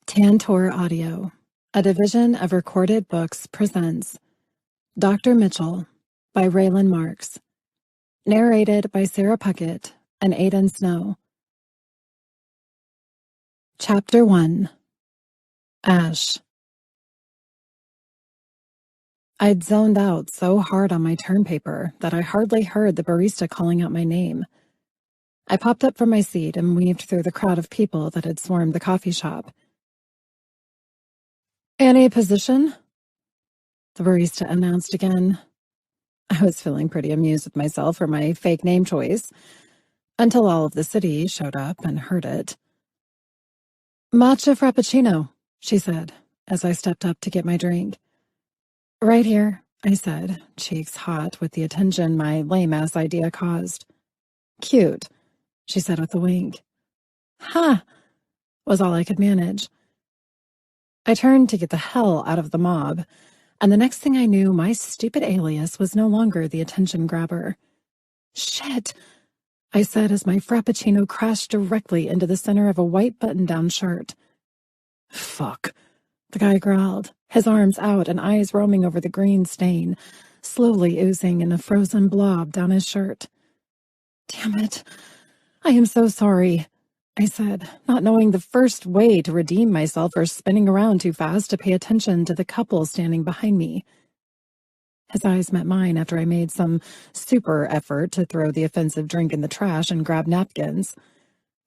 Tantor Audio, a division of Recorded Books, presents Dr. Mitchell by Raylin Marks, narrated by Sarah Puckett and Aidan Snow. Chapter 1. Ash. I'd zoned out so hard on my term paper that I hardly heard the barista calling out my name. I popped up from my seat and weaved through the crowd of people that had swarmed the coffee shop. "Any position?" the barista announced again. I was feeling pretty amused with myself for my fake name choice, until all of the city showed up and heard it. "Matcha frappuccino," she said, as I stepped up to get my drink. "Right here," I said, cheeks hot with the attention my lame-ass idea caused. "Cute," she said with a wink. "Ha!" was all I could manage. I turned to get the hell out of the mob, and the next thing I knew, my stupid alias was no longer the attention grabber. "Shit," I said as my frappuccino crashed directly into the center of a white button-down shirt. "Fuck," the guy growled, his arms out and eyes roaming over the green stain, slowly oozing in a frozen blob down his shirt. "Damn it. I am so sorry," I said, not knowing the first way to redeem myself for spinning around too fast to pay attention to the couple standing behind me. His eyes met mine after I made some super effort to throw the offensive drink in the trash and grab napkins.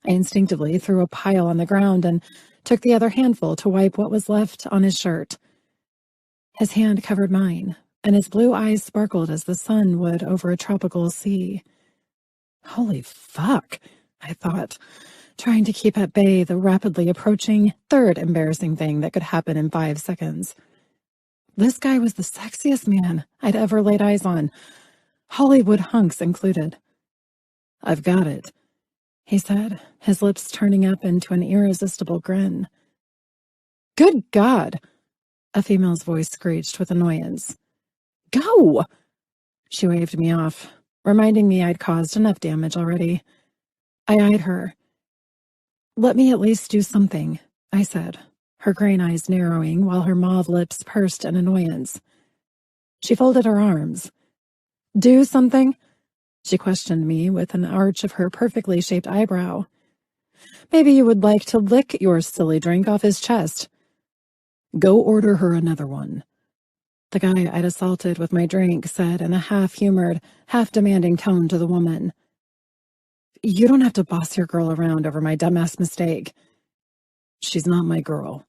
I instinctively threw a pile on the ground and took the other handful to wipe what was left on his shirt. His hand covered mine, and his blue eyes sparkled as the sun would over a tropical sea. Holy fuck, I thought, trying to keep at bay the rapidly approaching third embarrassing thing that could happen in 5 seconds. This guy was the sexiest man I'd ever laid eyes on, Hollywood hunks included. "I've got it," he said, his lips turning up into an irresistible grin. "Good God!" a female's voice screeched with annoyance. "Go!" She waved me off, reminding me I'd caused enough damage already. I eyed her. "Let me at least do something," I said, her green eyes narrowing while her mauve lips pursed in annoyance. She folded her arms. "Do something?" she questioned me with an arch of her perfectly shaped eyebrow. "Maybe you would like to lick your silly drink off his chest." "Go order her another one," the guy I'd assaulted with my drink said in a half-humored, half-demanding tone to the woman. "You don't have to boss your girl around over my dumbass mistake." "She's not my girl,"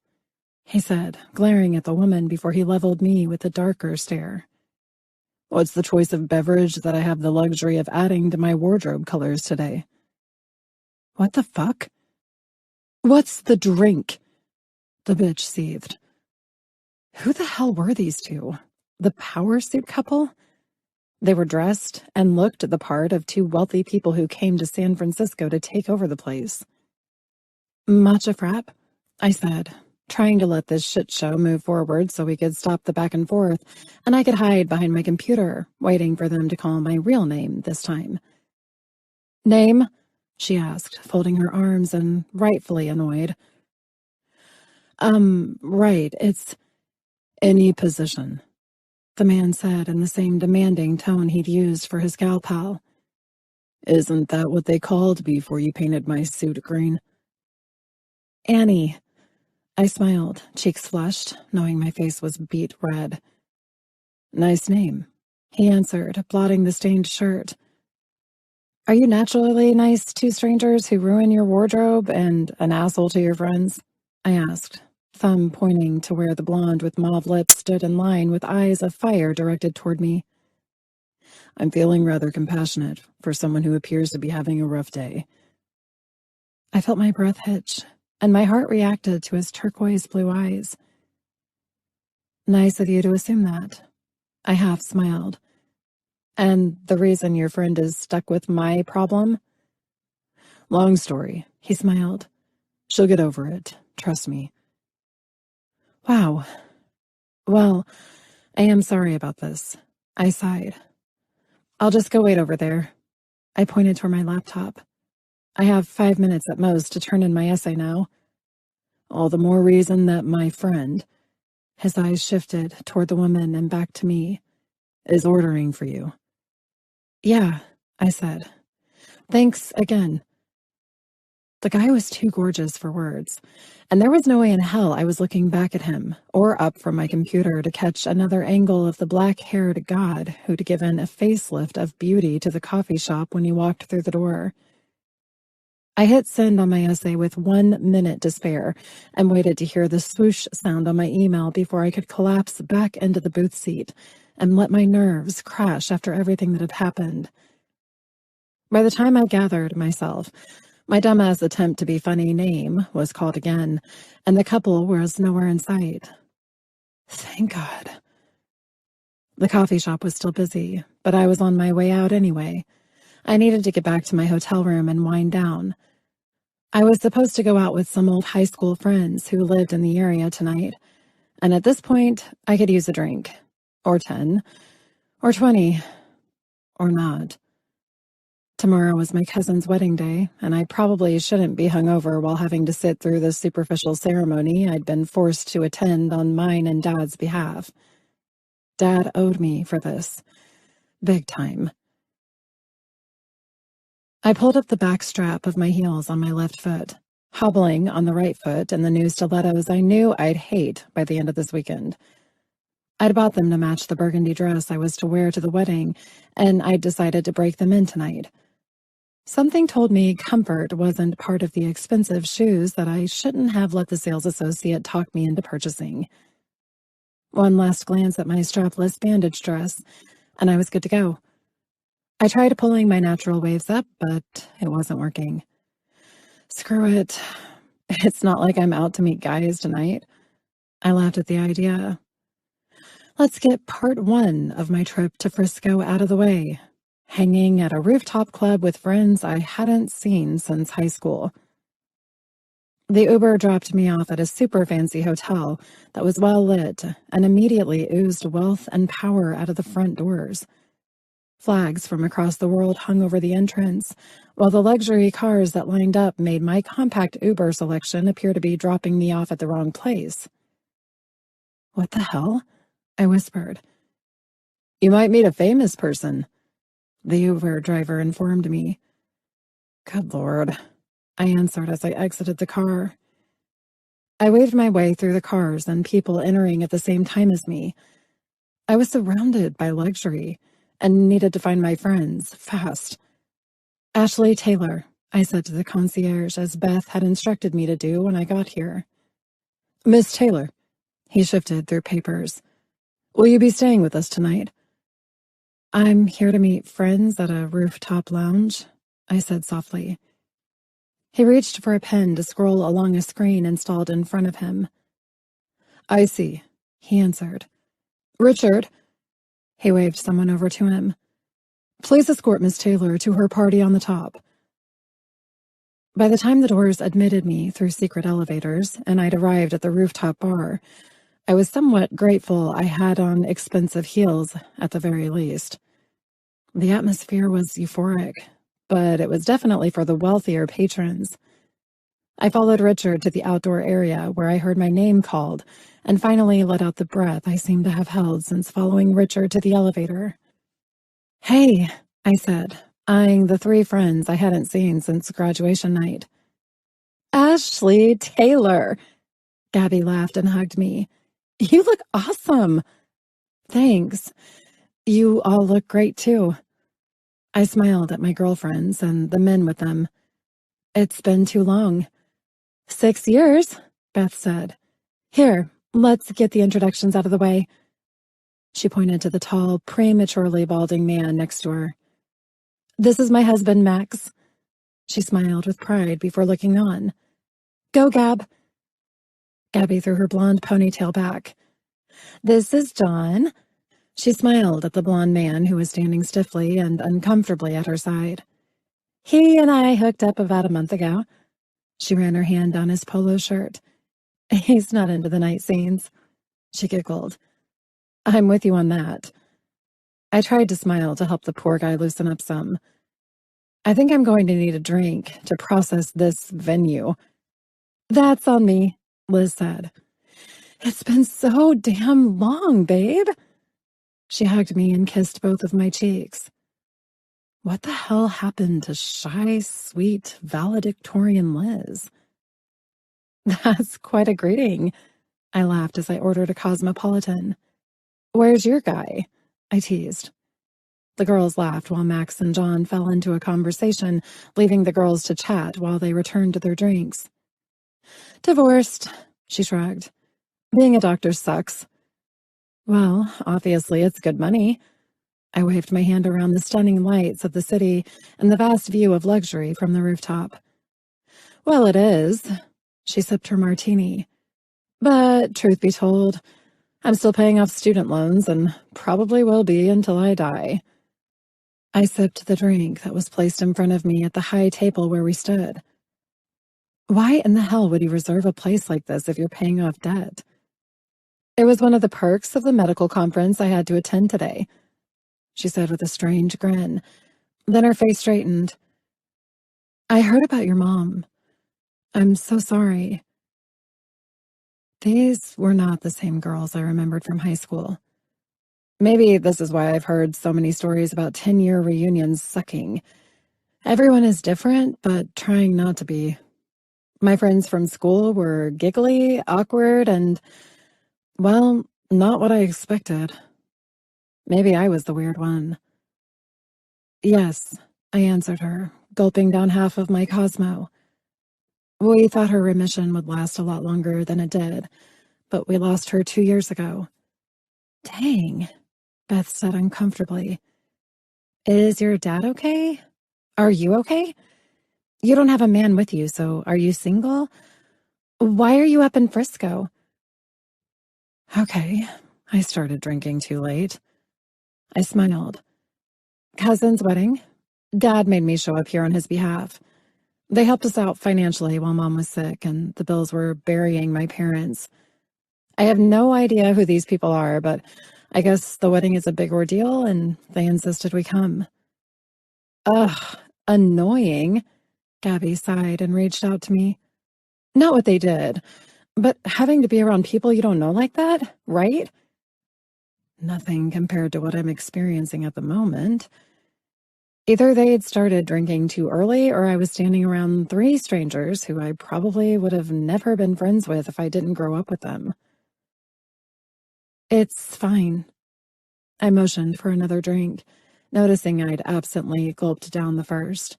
he said, glaring at the woman before he leveled me with a darker stare. "What's the choice of beverage that I have the luxury of adding to my wardrobe colors today?" "What the fuck?" "What's the drink?" the bitch seethed. Who the hell were these two? The power suit couple? They were dressed and looked the part of two wealthy people who came to San Francisco to take over the place. "Matcha frap," I said, trying to let this shit show move forward so we could stop the back and forth, and I could hide behind my computer, waiting for them to call my real name this time. "Name?" she asked, folding her arms and rightfully annoyed. Right, it's any position," the man said in the same demanding tone he'd used for his gal pal. "Isn't that what they called before you painted my suit green?" "Annie." I smiled, cheeks flushed, knowing my face was beet red. "Nice name," he answered, blotting the stained shirt. "Are you naturally nice to strangers who ruin your wardrobe and an asshole to your friends?" I asked, thumb pointing to where the blonde with mauve lips stood in line with eyes of fire directed toward me. "I'm feeling rather compassionate for someone who appears to be having a rough day." I felt my breath hitch, and my heart reacted to his turquoise blue eyes. "Nice of you to assume that." I half smiled. "And the reason your friend is stuck with my problem?" "Long story," he smiled. "She'll get over it, trust me." Wow. Well, I am sorry about this. I sighed. "I'll just go wait over there." I pointed toward my laptop. "I have 5 minutes at most to turn in my essay now." All the more reason that my friend," his eyes shifted toward the woman and back to me, "is ordering for you." "Yeah," I said. "Thanks again." The guy was too gorgeous for words, and there was no way in hell I was looking back at him or up from my computer to catch another angle of the black-haired god who'd given a facelift of beauty to the coffee shop when he walked through the door. I hit send on my essay with 1 minute to spare and waited to hear the swoosh sound on my email before I could collapse back into the booth seat and let my nerves crash after everything that had happened. By the time I gathered myself, my dumbass attempt to be funny name was called again, and the couple was nowhere in sight. Thank God. The coffee shop was still busy, but I was on my way out anyway. I needed to get back to my hotel room and wind down. I was supposed to go out with some old high school friends who lived in the area tonight, and at this point, I could use a drink. Or 10. Or 20. Or not. Tomorrow was my cousin's wedding day, and I probably shouldn't be hungover while having to sit through the superficial ceremony I'd been forced to attend on mine and Dad's behalf. Dad owed me for this. Big time. I pulled up the back strap of my heels on my left foot, hobbling on the right foot in the new stilettos I knew I'd hate by the end of this weekend. I'd bought them to match the burgundy dress I was to wear to the wedding, and I'd decided to break them in tonight. Something told me comfort wasn't part of the expensive shoes that I shouldn't have let the sales associate talk me into purchasing. One last glance at my strapless bandage dress, and I was good to go. I tried pulling my natural waves up, but it wasn't working. Screw it. It's not like I'm out to meet guys tonight. I laughed at the idea. Let's get part 1 of my trip to Frisco out of the way. Hanging at a rooftop club with friends I hadn't seen since high school. The Uber dropped me off at a super fancy hotel that was well lit and immediately oozed wealth and power out of the front doors. Flags from across the world hung over the entrance, while the luxury cars that lined up made my compact Uber selection appear to be dropping me off at the wrong place. "What the hell?" I whispered. "You might meet a famous person," the Uber driver informed me. "Good Lord," I answered as I exited the car. I waved my way through the cars and people entering at the same time as me. I was surrounded by luxury and needed to find my friends, fast. "Ashley Taylor," I said to the concierge as Beth had instructed me to do when I got here. "Miss Taylor," he shifted through papers. "Will you be staying with us tonight?" "I'm here to meet friends at a rooftop lounge," I said softly. He reached for a pen to scroll along a screen installed in front of him. "I see," he answered. "Richard," he waved someone over to him. "Please escort Miss Taylor to her party on the top." By the time the doors admitted me through secret elevators and I'd arrived at the rooftop bar, I was somewhat grateful I had on expensive heels at the very least. The atmosphere was euphoric, but it was definitely for the wealthier patrons. I followed Richard to the outdoor area where I heard my name called and finally let out the breath I seemed to have held since following Richard to the elevator. "Hey," I said, eyeing the 3 friends I hadn't seen since graduation night. "Ashley Taylor," Gabby laughed and hugged me. "You look awesome." "Thanks. You all look great too." I smiled at my girlfriends and the men with them. "It's been too long." "6 years," Beth said. "Here, let's get the introductions out of the way." She pointed to the tall, prematurely balding man next to her. "This is my husband, Max." She smiled with pride before looking on. "Go, Gab." Gabby threw her blonde ponytail back. "This is John." She smiled at the blonde man who was standing stiffly and uncomfortably at her side. "He and I hooked up about a month ago." She ran her hand down his polo shirt. "He's not into the night scenes." She giggled. "I'm with you on that." I tried to smile to help the poor guy loosen up some. "I think I'm going to need a drink to process this venue." "That's on me," Liz said. It's been so damn long, babe. She hugged me and kissed both of my cheeks. What the hell happened to shy, sweet, valedictorian Liz? That's quite a greeting, I laughed as I ordered a cosmopolitan. Where's your guy? I teased. The girls laughed while Max and John fell into a conversation, leaving the girls to chat while they returned to their drinks. Divorced, she shrugged. Being a doctor sucks. Well, obviously it's good money. I waved my hand around the stunning lights of the city and the vast view of luxury from the rooftop. Well, it is. She sipped her martini. But truth be told, I'm still paying off student loans and probably will be until I die. I sipped the drink that was placed in front of me at the high table where we stood. Why in the hell would you reserve a place like this if you're paying off debt? It was one of the perks of the medical conference I had to attend today, she said with a strange grin. Then her face straightened. I heard about your mom. I'm so sorry. These were not the same girls I remembered from high school. Maybe this is why I've heard so many stories about 10-year reunions sucking. Everyone is different, but trying not to be. My friends from school were giggly, awkward, and, well, not what I expected. Maybe I was the weird one. Yes, I answered her, gulping down half of my Cosmo. We thought her remission would last a lot longer than it did, but we lost her 2 years ago. Dang, Beth said uncomfortably. Is your dad okay? Are you okay? You don't have a man with you, so are you single? Why are you up in Frisco? Okay, I started drinking too late. I smiled. Cousin's wedding. Dad made me show up here on his behalf. They helped us out financially while Mom was sick, and the bills were burying my parents. I have no idea who these people are, but I guess the wedding is a big ordeal, and they insisted we come. Ugh, annoying, Gabby sighed and reached out to me. Not what they did, but having to be around people you don't know like that, right? Nothing compared to what I'm experiencing at the moment. Either they had started drinking too early, or I was standing around 3 strangers who I probably would have never been friends with if I didn't grow up with them. It's fine. I motioned for another drink, noticing I'd absently gulped down the first.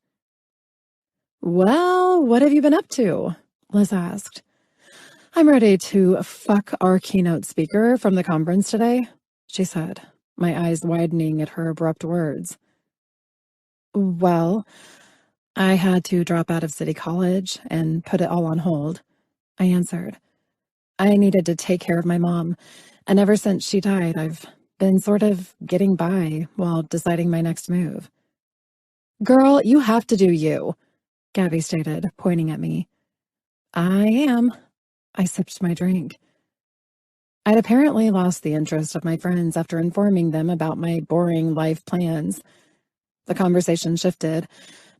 Well, what have you been up to? Liz asked. I'm ready to fuck our keynote speaker from the conference today, she said, my eyes widening at her abrupt words. Well, I had to drop out of City College and put it all on hold, I answered. I needed to take care of my mom, and ever since she died, I've been sort of getting by while deciding my next move. Girl, you have to do you, Gabby stated, pointing at me. I am. I sipped my drink. I'd apparently lost the interest of my friends after informing them about my boring life plans. The conversation shifted,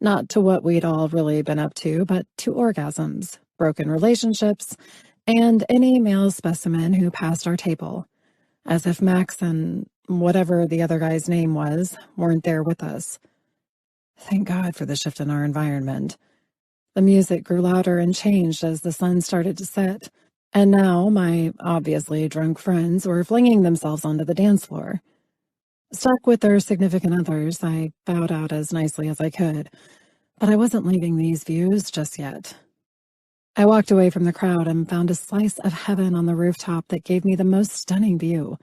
not to what we'd all really been up to, but to orgasms, broken relationships, and any male specimen who passed our table, as if Max and whatever the other guy's name was weren't there with us. Thank God for the shift in our environment. The music grew louder and changed as the sun started to set, and now my obviously drunk friends were flinging themselves onto the dance floor. Stuck with their significant others, I bowed out as nicely as I could, but I wasn't leaving these views just yet. I walked away from the crowd and found a slice of heaven on the rooftop that gave me the most stunning view.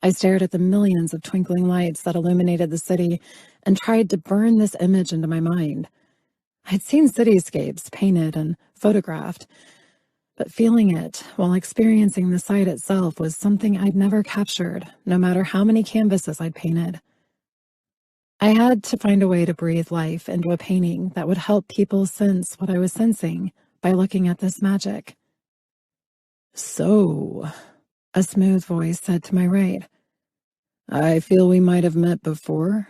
I stared at the millions of twinkling lights that illuminated the city and tried to burn this image into my mind. I'd seen cityscapes painted and photographed, but feeling it while experiencing the sight itself was something I'd never captured, no matter how many canvases I'd painted. I had to find a way to breathe life into a painting that would help people sense what I was sensing by looking at this magic. So, a smooth voice said to my right, I feel we might have met before.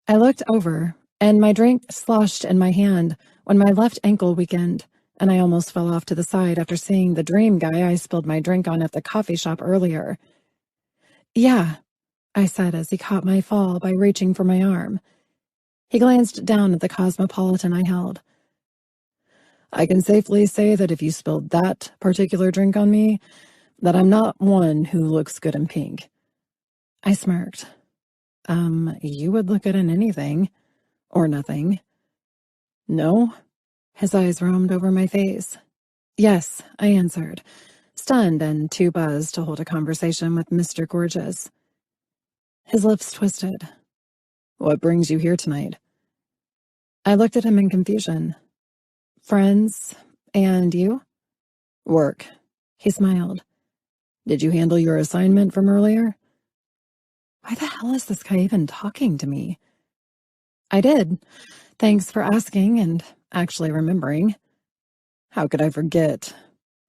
I looked over, and my drink sloshed in my hand when my left ankle weakened, and I almost fell off to the side after seeing the dream guy I spilled my drink on at the coffee shop earlier. Yeah, I said as he caught my fall by reaching for my arm. He glanced down at the Cosmopolitan I held. I can safely say that if you spilled that particular drink on me, that I'm not one who looks good in pink. I smirked. You would look good in anything. Or nothing. No? His eyes roamed over my face. Yes, I answered, stunned and too buzzed to hold a conversation with Mr. Gorgeous. His lips twisted. What brings you here tonight? I looked at him in confusion. Friends, and you? Work. He smiled. Did you handle your assignment from earlier? Why the hell is this guy even talking to me? I did. Thanks for asking and actually remembering. How could I forget?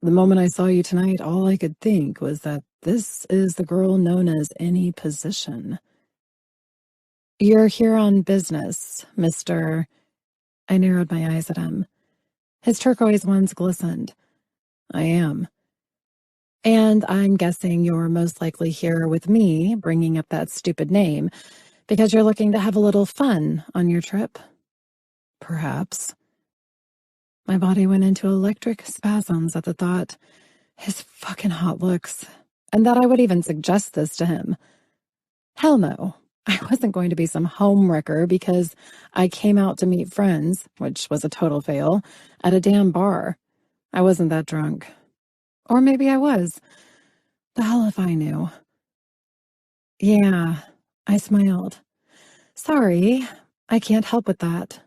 The moment I saw you tonight, all I could think was that this is the girl known as Any Position. You're here on business, Mr. I narrowed my eyes at him. His turquoise ones glistened. I am. And I'm guessing you're most likely here with me, bringing up that stupid name, because you're looking to have a little fun on your trip. Perhaps. My body went into electric spasms at the thought. His fucking hot looks. And that I would even suggest this to him. Hell no. I wasn't going to be some homewrecker because I came out to meet friends, which was a total fail, at a damn bar. I wasn't that drunk. Or maybe I was. The hell if I knew. Yeah, I smiled. Sorry, I can't help with that.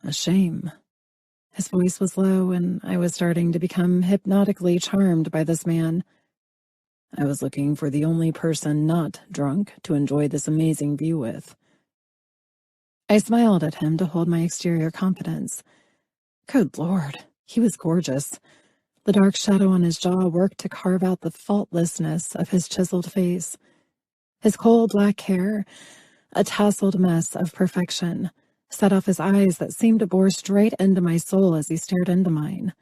A shame. His voice was low, and I was starting to become hypnotically charmed by this man. I was looking for the only person not drunk to enjoy this amazing view with. I smiled at him to hold my exterior confidence. Good Lord, he was gorgeous. The dark shadow on his jaw worked to carve out the faultlessness of his chiseled face. His coal black hair, a tousled mess of perfection, set off his eyes that seemed to bore straight into my soul as he stared into mine.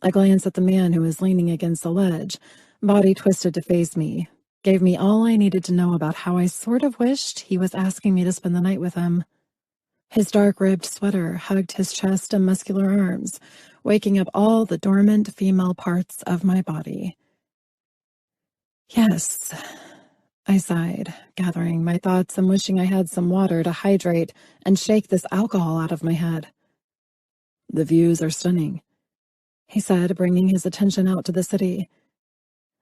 I glanced at the man who was leaning against the ledge, body twisted to face me, gave me all I needed to know about how I sort of wished he was asking me to spend the night with him. His dark-ribbed sweater hugged his chest and muscular arms, waking up all the dormant female parts of my body. Yes, I sighed, gathering my thoughts and wishing I had some water to hydrate and shake this alcohol out of my head. The views are stunning, he said, bringing his attention out to the city.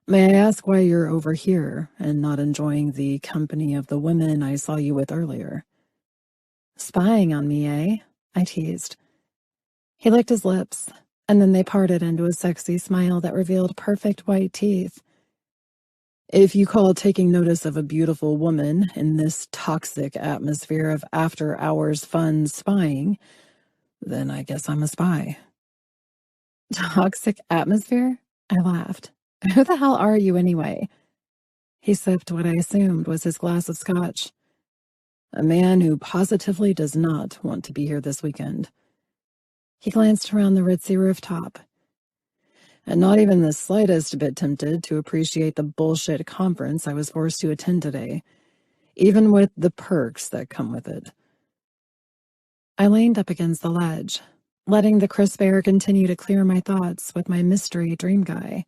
May I ask why you're over here and not enjoying the company of the women I saw you with earlier? Spying on me, eh? I teased. He licked his lips, and then they parted into a sexy smile that revealed perfect white teeth. If you call taking notice of a beautiful woman in this toxic atmosphere of after-hours fun spying, then I guess I'm a spy. Toxic atmosphere? I laughed. Who the hell are you anyway? He sipped what I assumed was his glass of scotch. A man who positively does not want to be here this weekend. He glanced around the ritzy rooftop. And not even the slightest bit tempted to appreciate the bullshit conference I was forced to attend today, even with the perks that come with it. I leaned up against the ledge, letting the crisp air continue to clear my thoughts with my mystery dream guy.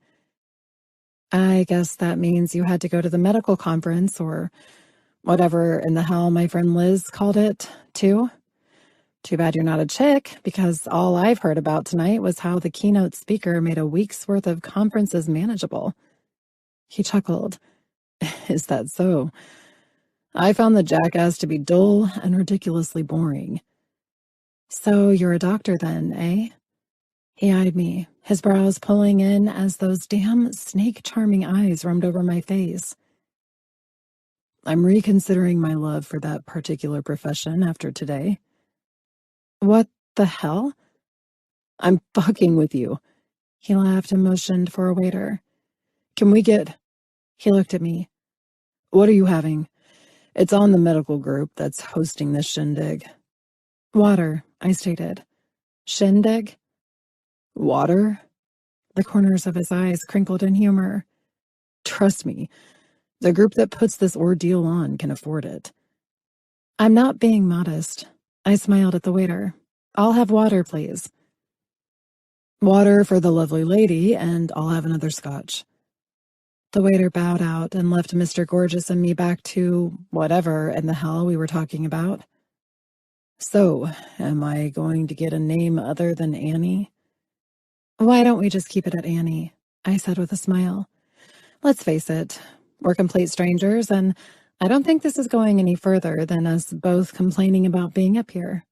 I guess that means you had to go to the medical conference, or whatever in the hell my friend Liz called it, too. Too bad you're not a chick, because all I've heard about tonight was how the keynote speaker made a week's worth of conferences manageable. He chuckled. Is that so? I found the jackass to be dull and ridiculously boring. So you're a doctor then, eh? He eyed me, his brows pulling in as those damn snake-charming eyes roamed over my face. I'm reconsidering my love for that particular profession after today. What the hell? I'm fucking with you. He laughed and motioned for a waiter. Can we get... He looked at me. What are you having? It's on the medical group that's hosting this shindig. Water, I stated. Shindig? Water? The corners of his eyes crinkled in humor. Trust me, the group that puts this ordeal on can afford it. I'm not being modest. I smiled at the waiter. I'll have water, please. Water for the lovely lady, and I'll have another scotch. The waiter bowed out and left Mr. Gorgeous and me back to whatever in the hell we were talking about. So, am I going to get a name other than Annie? Why don't we just keep it at Annie? I said with a smile. Let's face it, we're complete strangers, and I don't think this is going any further than us both complaining about being up here.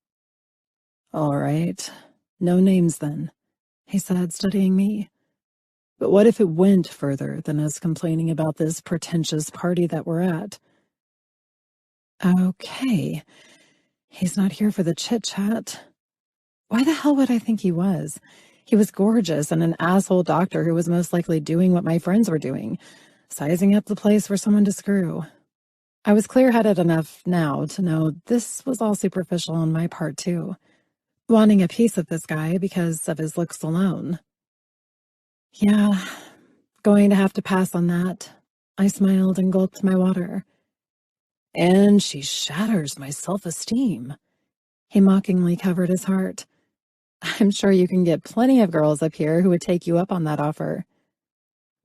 All right, no names then, he said, studying me. But what if it went further than us complaining about this pretentious party that we're at? Okay, he's not here for the chit-chat. Why the hell would I think he was? He was gorgeous and an asshole doctor who was most likely doing what my friends were doing, sizing up the place for someone to screw. I was clear-headed enough now to know this was all superficial on my part, too. Wanting a piece of this guy because of his looks alone. Yeah, going to have to pass on that. I smiled and gulped my water. And she shatters my self-esteem. He mockingly covered his heart. I'm sure you can get plenty of girls up here who would take you up on that offer.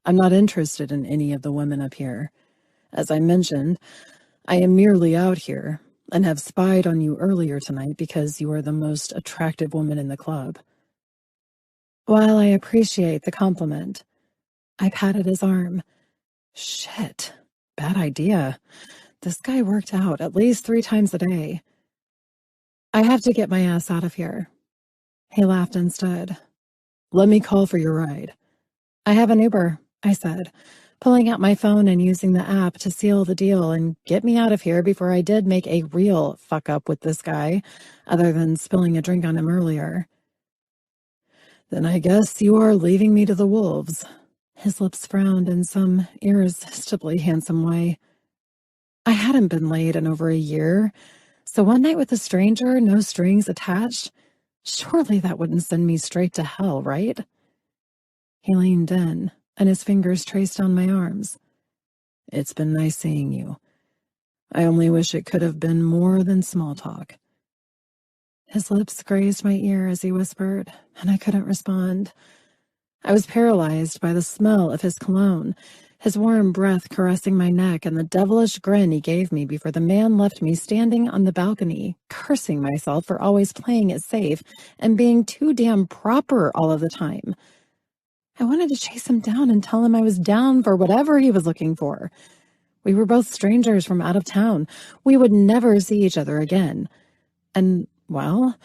I'm not interested in any of the women up here. As I mentioned, I am merely out here and have spied on you earlier tonight because you are the most attractive woman in the club. While I appreciate the compliment, I patted his arm. Shit, bad idea. This guy worked out at least 3 times a day. I have to get my ass out of here. He laughed and stood. Let me call for your ride. I have an Uber, I said, pulling out my phone and using the app to seal the deal and get me out of here before I did make a real fuck up with this guy, other than spilling a drink on him earlier. Then I guess you are leaving me to the wolves. His lips frowned in some irresistibly handsome way. I hadn't been laid in over a year, so one night with a stranger, no strings attached, surely that wouldn't send me straight to hell, right? He leaned in, and his fingers traced down my arms. It's been nice seeing you. I only wish it could have been more than small talk. His lips grazed my ear as he whispered, and I couldn't respond. I was paralyzed by the smell of his cologne, his warm breath caressing my neck, and the devilish grin he gave me before the man left me standing on the balcony, cursing myself for always playing it safe and being too damn proper all of the time. I wanted to chase him down and tell him I was down for whatever he was looking for. We were both strangers from out of town. We would never see each other again. And, well,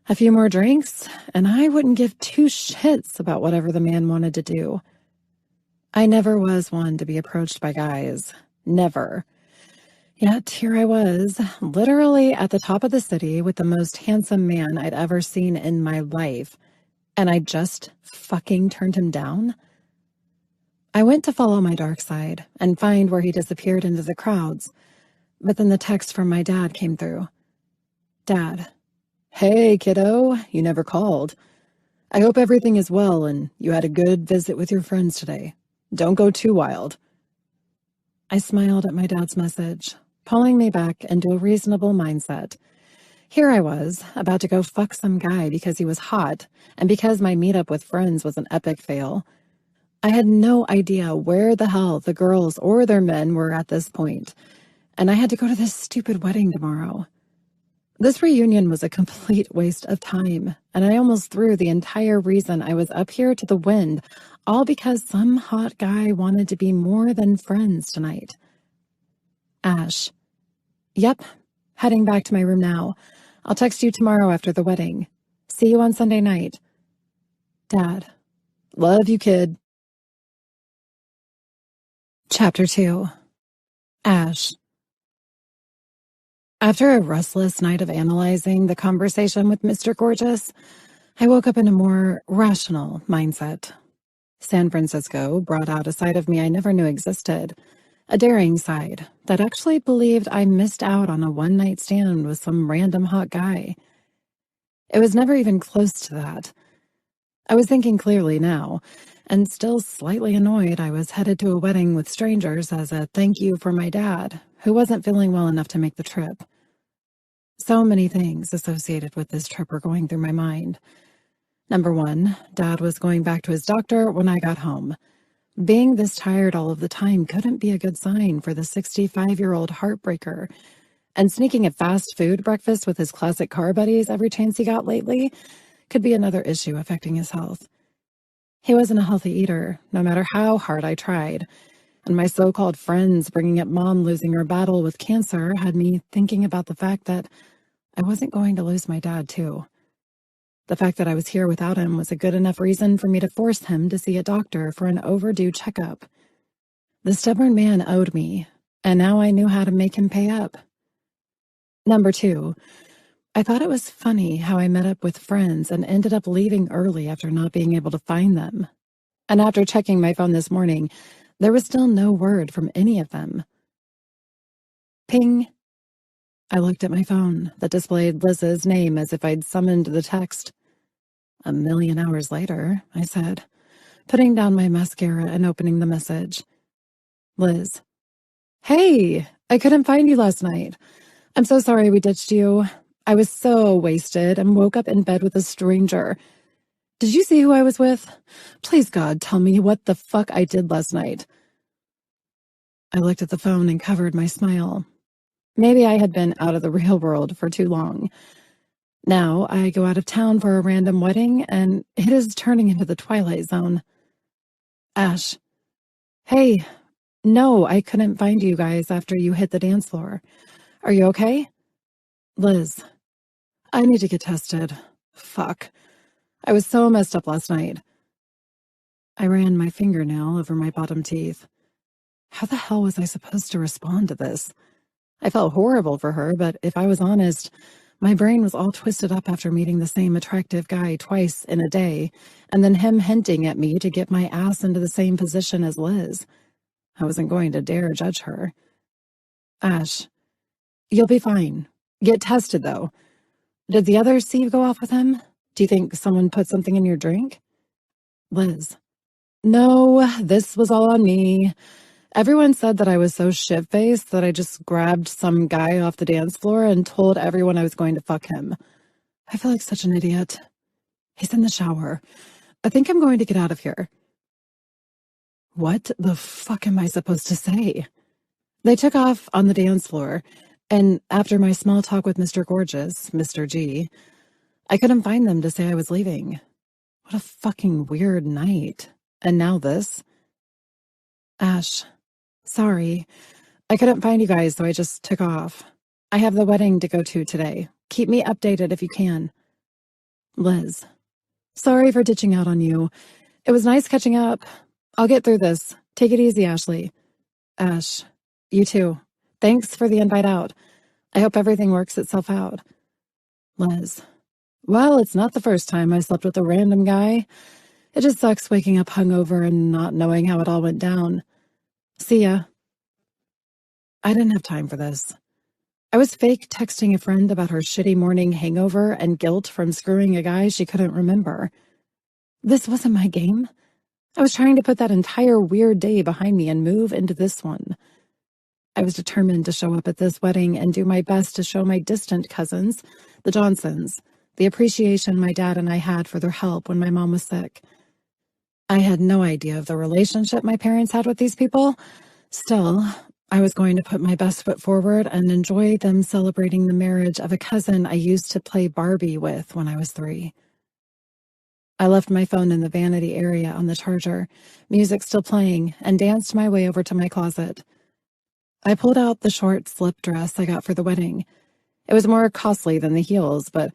a few more drinks, and I wouldn't give 2 shits about whatever the man wanted to do. I never was one to be approached by guys. Never. Yet here I was, literally at the top of the city with the most handsome man I'd ever seen in my life. And I just fucking turned him down? I went to follow my dark side and find where he disappeared into the crowds. But then the text from my dad came through. Dad. Hey, kiddo, you never called. I hope everything is well and you had a good visit with your friends today. Don't go too wild. I smiled at my dad's message, pulling me back into a reasonable mindset. Here I was, about to go fuck some guy because he was hot, and because my meetup with friends was an epic fail. I had no idea where the hell the girls or their men were at this point, and I had to go to this stupid wedding tomorrow. This reunion was a complete waste of time, and I almost threw the entire reason I was up here to the wind, all because some hot guy wanted to be more than friends tonight. Ash. Yep, heading back to my room now. I'll text you tomorrow after the wedding. See you on Sunday night. Dad. Love you, kid. Chapter 2. Ash. After a restless night of analyzing the conversation with Mr. Gorgeous, I woke up in a more rational mindset. San Francisco brought out a side of me I never knew existed, a daring side that actually believed I missed out on a one-night stand with some random hot guy. It was never even close to that. I was thinking clearly now, and still slightly annoyed I was headed to a wedding with strangers as a thank you for my dad, who wasn't feeling well enough to make the trip. So many things associated with this trip were going through my mind. Number one, Dad was going back to his doctor when I got home. Being this tired all of the time couldn't be a good sign for the 65-year-old heartbreaker, and sneaking a fast food breakfast with his classic car buddies every chance he got lately could be another issue affecting his health. He wasn't a healthy eater, no matter how hard I tried, and my so-called friends bringing up Mom losing her battle with cancer had me thinking about the fact that I wasn't going to lose my dad, too. The fact that I was here without him was a good enough reason for me to force him to see a doctor for an overdue checkup. The stubborn man owed me, and now I knew how to make him pay up. Number two, I thought it was funny how I met up with friends and ended up leaving early after not being able to find them. And after checking my phone this morning, there was still no word from any of them. Ping. I looked at my phone that displayed Liz's name as if I'd summoned the text. 1,000,000 hours later, I said, putting down my mascara and opening the message. Liz. Hey, I couldn't find you last night. I'm so sorry we ditched you. I was so wasted and woke up in bed with a stranger. Did you see who I was with? Please, God, tell me what the fuck I did last night. I looked at the phone and covered my smile. Maybe I had been out of the real world for too long. Now I go out of town for a random wedding, and it is turning into the Twilight Zone. Ash. Hey, no, I couldn't find you guys after you hit the dance floor. Are you okay? Liz. I need to get tested. Fuck. I was so messed up last night. I ran my fingernail over my bottom teeth. How the hell was I supposed to respond to this? I felt horrible for her, but if I was honest, my brain was all twisted up after meeting the same attractive guy twice in a day, and then him hinting at me to get my ass into the same position as Liz. I wasn't going to dare judge her. Ash, you'll be fine. Get tested, though. Did the other sieve go off with him? Do you think someone put something in your drink? Liz. No, this was all on me. Everyone said that I was so shit-faced that I just grabbed some guy off the dance floor and told everyone I was going to fuck him. I feel like such an idiot. He's in the shower. I think I'm going to get out of here. What the fuck am I supposed to say? They took off on the dance floor, and after my small talk with Mr. Gorgeous, Mr. G, I couldn't find them to say I was leaving. What a fucking weird night. And now this. Ash, sorry. I couldn't find you guys, so I just took off. I have the wedding to go to today. Keep me updated if you can. Liz, sorry for ditching out on you. It was nice catching up. I'll get through this. Take it easy, Ashley. Ash, you too. Thanks for the invite out. I hope everything works itself out. Liz, well, it's not the first time I slept with a random guy. It just sucks waking up hungover and not knowing how it all went down. See ya. I didn't have time for this. I was fake texting a friend about her shitty morning hangover and guilt from screwing a guy she couldn't remember. This wasn't my game. I was trying to put that entire weird day behind me and move into this one. I was determined to show up at this wedding and do my best to show my distant cousins, the Johnsons, the appreciation my dad and I had for their help when my mom was sick. I had no idea of the relationship my parents had with these people. Still, I was going to put my best foot forward and enjoy them celebrating the marriage of a cousin I used to play Barbie with when I was 3. I left my phone in the vanity area on the charger, music still playing, and danced my way over to my closet. I pulled out the short slip dress I got for the wedding. It was more costly than the heels, but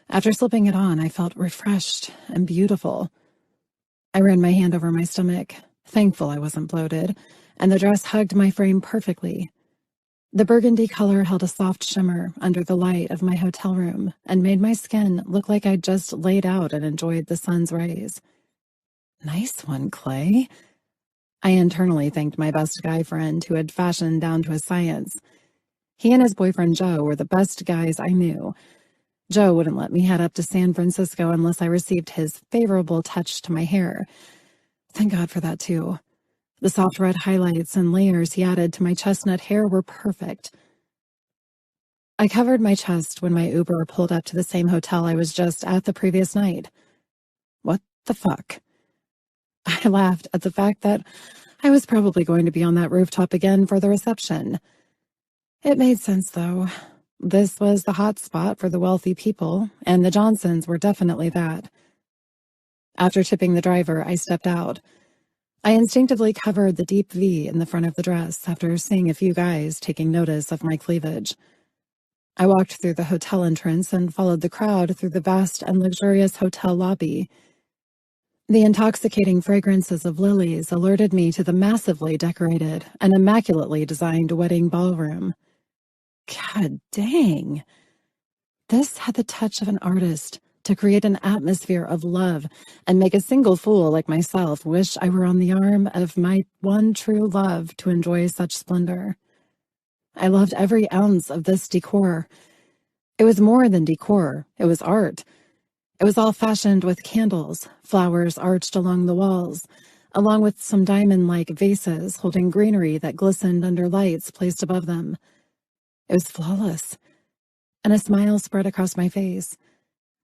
after slipping it on, I felt refreshed and beautiful. I ran my hand over my stomach, thankful I wasn't bloated, and the dress hugged my frame perfectly. The burgundy color held a soft shimmer under the light of my hotel room and made my skin look like I'd just laid out and enjoyed the sun's rays. Nice one, Clay. I internally thanked my best guy friend who had fashioned down to a science. He and his boyfriend Joe were the best guys I knew. Joe wouldn't let me head up to San Francisco unless I received his favorable touch to my hair. Thank God for that, too. The soft red highlights and layers he added to my chestnut hair were perfect. I covered my chest when my Uber pulled up to the same hotel I was just at the previous night. What the fuck? I laughed at the fact that I was probably going to be on that rooftop again for the reception. It made sense, though. This was the hot spot for the wealthy people, and the Johnsons were definitely that. After tipping the driver, I stepped out. I instinctively covered the deep V in the front of the dress after seeing a few guys taking notice of my cleavage. I walked through the hotel entrance and followed the crowd through the vast and luxurious hotel lobby. The intoxicating fragrances of lilies alerted me to the massively decorated and immaculately designed wedding ballroom. God dang! This had the touch of an artist to create an atmosphere of love and make a single fool like myself wish I were on the arm of my one true love to enjoy such splendor. I loved every ounce of this decor. It was more than decor, it was art. It was all fashioned with candles, flowers arched along the walls, along with some diamond-like vases holding greenery that glistened under lights placed above them. It was flawless, and a smile spread across my face.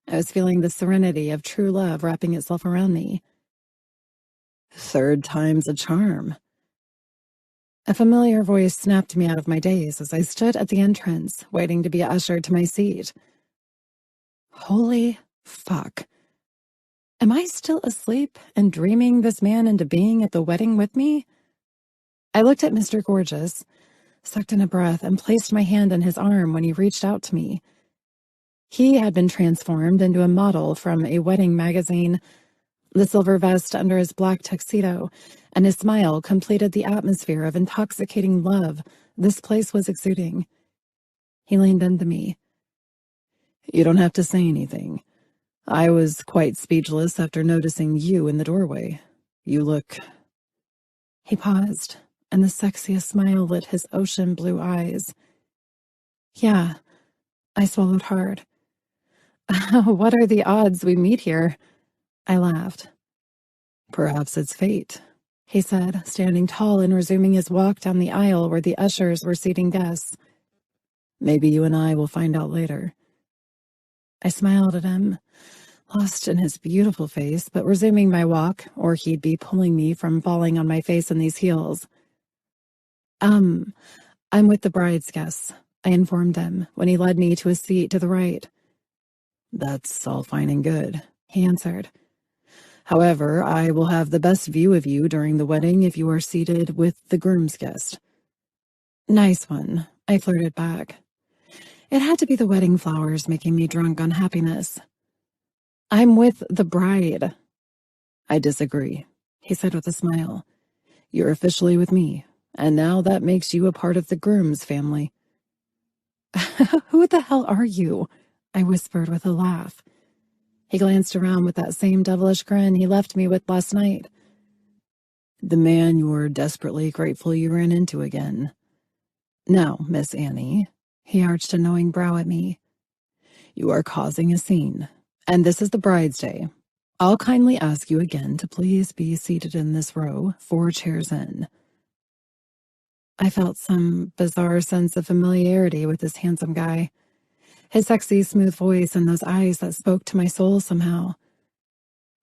I was feeling the serenity of true love wrapping itself around me. Third time's a charm. A familiar voice snapped me out of my daze as I stood at the entrance, waiting to be ushered to my seat. Holy fuck. Am I still asleep and dreaming this man into being at the wedding with me? I looked at Mr. Gorgeous, sucked in a breath, and placed my hand on his arm when he reached out to me. He had been transformed into a model from a wedding magazine. The silver vest under his black tuxedo and his smile completed the atmosphere of intoxicating love this place was exuding. He leaned into me. You don't have to say anything. I was quite speechless after noticing you in the doorway. You look... He paused, and the sexiest smile lit his ocean blue eyes. Yeah, I swallowed hard. What are the odds we meet here? I laughed. Perhaps it's fate, he said, standing tall and resuming his walk down the aisle where the ushers were seating guests. Maybe you and I will find out later. I smiled at him, lost in his beautiful face, but resuming my walk, or he'd be pulling me from falling on my face in these heels. I'm with the bride's guests, I informed him when he led me to a seat to the right. That's all fine and good, he answered. However, I will have the best view of you during the wedding if you are seated with the groom's guest. Nice one, I flirted back. It had to be the wedding flowers making me drunk on happiness. I'm with the bride. I disagree, he said with a smile. You're officially with me, and now that makes you a part of the groom's family. Who the hell are you? I whispered with a laugh. He glanced around with that same devilish grin he left me with last night. The man you were desperately grateful you ran into again. Now, Miss Annie, he arched a knowing brow at me. You are causing a scene, and this is the bride's day. I'll kindly ask you again to please be seated in this row, 4 chairs in. I felt some bizarre sense of familiarity with this handsome guy. His sexy, smooth voice and those eyes that spoke to my soul somehow.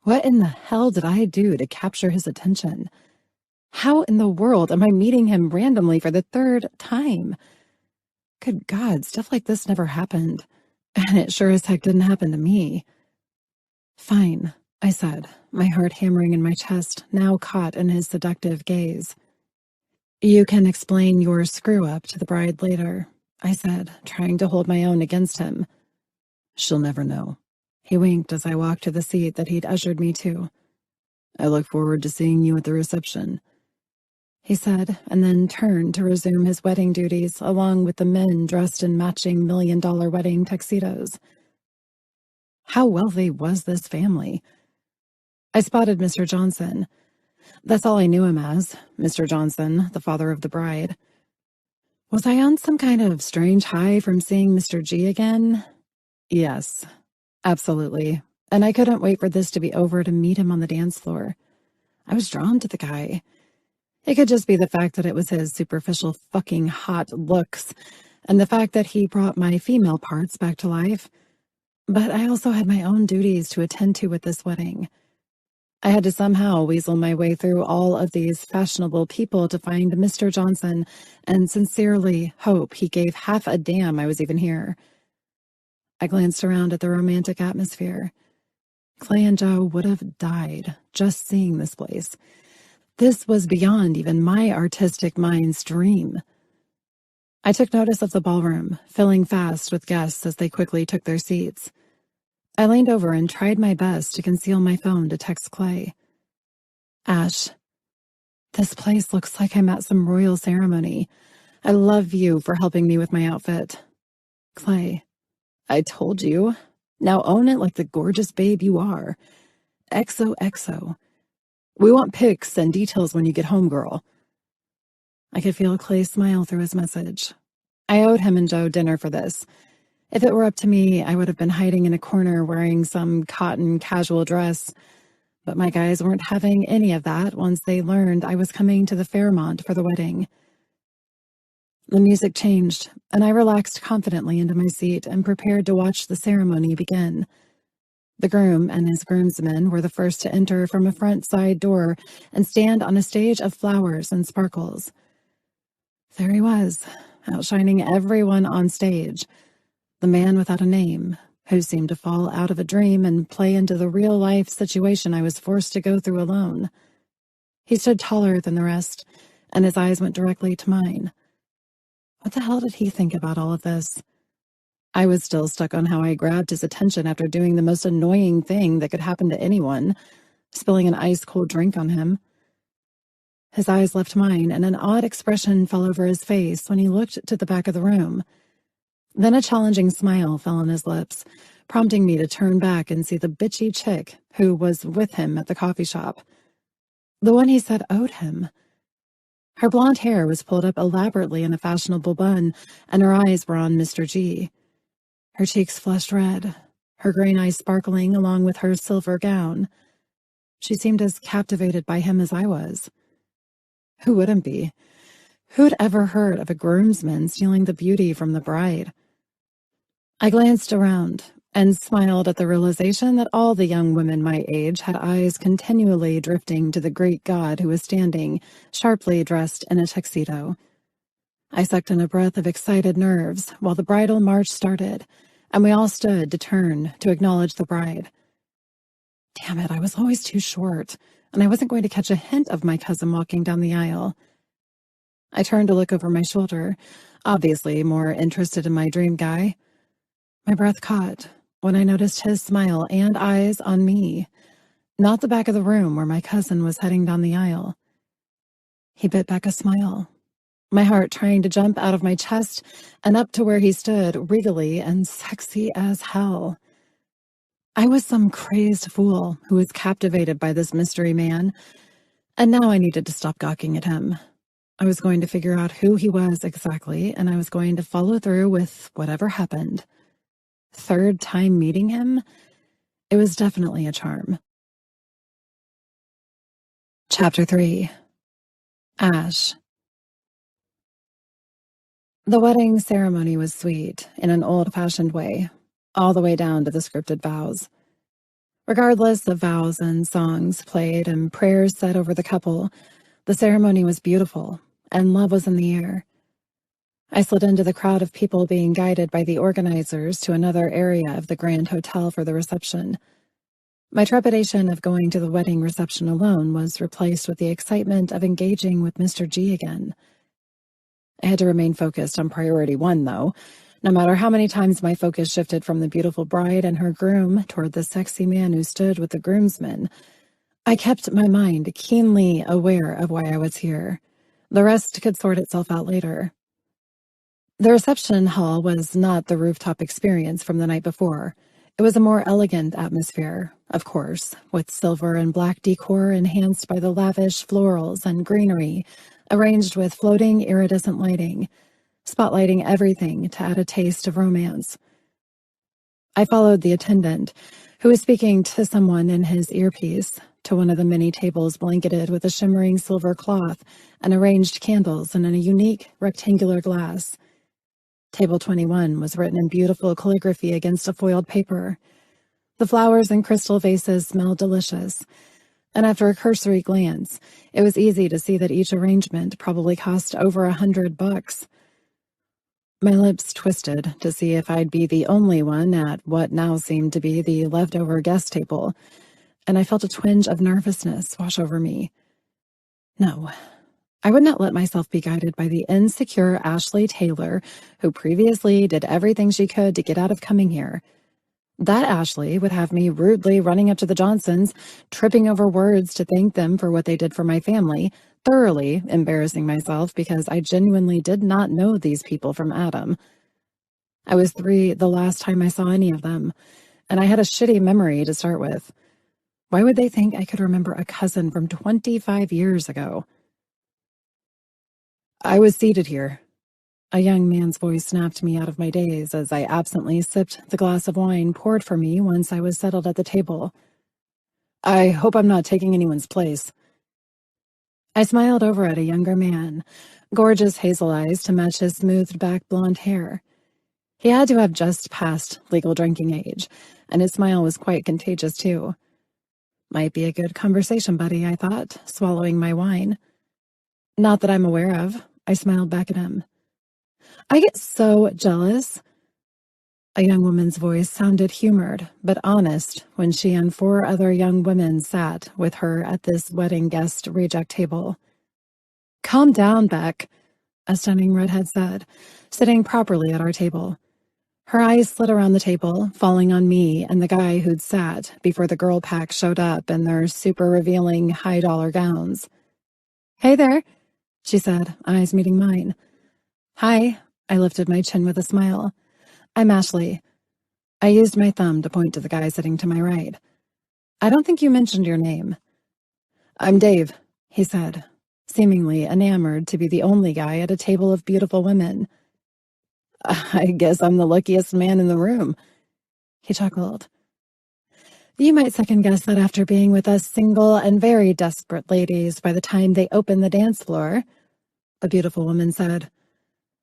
What in the hell did I do to capture his attention? How in the world am I meeting him randomly for the 3rd time? Good God, stuff like this never happened. And it sure as heck didn't happen to me. Fine, I said, my heart hammering in my chest, now caught in his seductive gaze. You can explain your screw-up to the bride later, I said, trying to hold my own against him. She'll never know. He winked as I walked to the seat that he'd ushered me to. I look forward to seeing you at the reception, he said, and then turned to resume his wedding duties along with the men dressed in matching million-dollar wedding tuxedos. How wealthy was this family? I spotted Mr. Johnson. That's all I knew him as, Mr. Johnson, the father of the bride. Was I on some kind of strange high from seeing Mr. G again? Yes, absolutely. And I couldn't wait for this to be over to meet him on the dance floor. I was drawn to the guy. It could just be the fact that it was his superficial fucking hot looks and the fact that he brought my female parts back to life. But I also had my own duties to attend to with this wedding. I had to somehow weasel my way through all of these fashionable people to find Mr. Johnson and sincerely hope he gave half a damn I was even here. I glanced around at the romantic atmosphere. Clay and Joe would have died just seeing this place. This was beyond even my artistic mind's dream. I took notice of the ballroom, filling fast with guests as they quickly took their seats. I leaned over and tried my best to conceal my phone to text Clay. Ash, this place looks like I'm at some royal ceremony. I love you for helping me with my outfit. Clay, I told you. Now own it like the gorgeous babe you are. XOXO. We want pics and details when you get home, girl. I could feel Clay smile through his message. I owed him and Joe dinner for this. If it were up to me, I would have been hiding in a corner wearing some cotton casual dress. But my guys weren't having any of that once they learned I was coming to the Fairmont for the wedding. The music changed, and I relaxed confidently into my seat and prepared to watch the ceremony begin. The groom and his groomsmen were the first to enter from a front side door and stand on a stage of flowers and sparkles. There he was, outshining everyone on stage, the man without a name, who seemed to fall out of a dream and play into the real-life situation I was forced to go through alone. He stood taller than the rest, and his eyes went directly to mine. What the hell did he think about all of this? I was still stuck on how I grabbed his attention after doing the most annoying thing that could happen to anyone, spilling an ice-cold drink on him. His eyes left mine, and an odd expression fell over his face when he looked to the back of the room. Then a challenging smile fell on his lips, prompting me to turn back and see the bitchy chick who was with him at the coffee shop. The one he said owed him. Her blonde hair was pulled up elaborately in a fashionable bun, and her eyes were on Mr. G. Her cheeks flushed red, her green eyes sparkling along with her silver gown. She seemed as captivated by him as I was. Who wouldn't be? Who'd ever heard of a groomsman stealing the beauty from the bride? I glanced around and smiled at the realization that all the young women my age had eyes continually drifting to the Greek god who was standing, sharply dressed in a tuxedo. I sucked in a breath of excited nerves while the bridal march started, and we all stood to turn to acknowledge the bride. Damn it, I was always too short, and I wasn't going to catch a hint of my cousin walking down the aisle. I turned to look over my shoulder, obviously more interested in my dream guy. My breath caught when I noticed his smile and eyes on me, not the back of the room where my cousin was heading down the aisle. He bit back a smile, my heart trying to jump out of my chest and up to where he stood, regally and sexy as hell. I was some crazed fool who was captivated by this mystery man, and now I needed to stop gawking at him. I was going to figure out who he was exactly, and I was going to follow through with whatever happened. Third time meeting him, it was definitely a charm. Chapter 3. Ash. The wedding ceremony was sweet, in an old-fashioned way, all the way down to the scripted vows. Regardless of vows and songs played and prayers said over the couple, the ceremony was beautiful, and love was in the air. I slid into the crowd of people being guided by the organizers to another area of the Grand Hotel for the reception. My trepidation of going to the wedding reception alone was replaced with the excitement of engaging with Mr. G again. I had to remain focused on priority one, though, no matter how many times my focus shifted from the beautiful bride and her groom toward the sexy man who stood with the groomsmen. I kept my mind keenly aware of why I was here. The rest could sort itself out later. The reception hall was not the rooftop experience from the night before. It was a more elegant atmosphere, of course, with silver and black decor enhanced by the lavish florals and greenery, arranged with floating iridescent lighting, spotlighting everything to add a taste of romance. I followed the attendant, who was speaking to someone in his earpiece, to one of the many tables blanketed with a shimmering silver cloth and arranged candles in a unique rectangular glass. Table 21 was written in beautiful calligraphy against a foiled paper. The flowers and crystal vases smelled delicious, and after a cursory glance, it was easy to see that each arrangement probably cost over $100. My lips twisted to see if I'd be the only one at what now seemed to be the leftover guest table, and I felt a twinge of nervousness wash over me. No, I would not let myself be guided by the insecure Ashley Taylor, who previously did everything she could to get out of coming here. That Ashley would have me rudely running up to the Johnsons, tripping over words to thank them for what they did for my family, thoroughly embarrassing myself because I genuinely did not know these people from Adam. I was 3 the last time I saw any of them, and I had a shitty memory to start with. Why would they think I could remember a cousin from 25 years ago? I was seated here. A young man's voice snapped me out of my daze as I absently sipped the glass of wine poured for me once I was settled at the table. I hope I'm not taking anyone's place. I smiled over at a younger man, gorgeous hazel eyes to match his smoothed back blonde hair. He had to have just passed legal drinking age, and his smile was quite contagious too. Might be a good conversation buddy, I thought, swallowing my wine. Not that I'm aware of, I smiled back at him. I get so jealous. A young woman's voice sounded humored, but honest when she and 4 other young women sat with her at this wedding guest reject table. Calm down, Beck, a stunning redhead said, sitting properly at our table. Her eyes slid around the table, falling on me and the guy who'd sat before the girl pack showed up in their super revealing high-dollar gowns. Hey there, she said, eyes meeting mine. Hi, I lifted my chin with a smile. I'm Ashley. I used my thumb to point to the guy sitting to my right. I don't think you mentioned your name. I'm Dave, he said, seemingly enamored to be the only guy at a table of beautiful women. I guess I'm the luckiest man in the room, he chuckled. You might second-guess that after being with us single and very desperate ladies by the time they opened the dance floor, a beautiful woman said.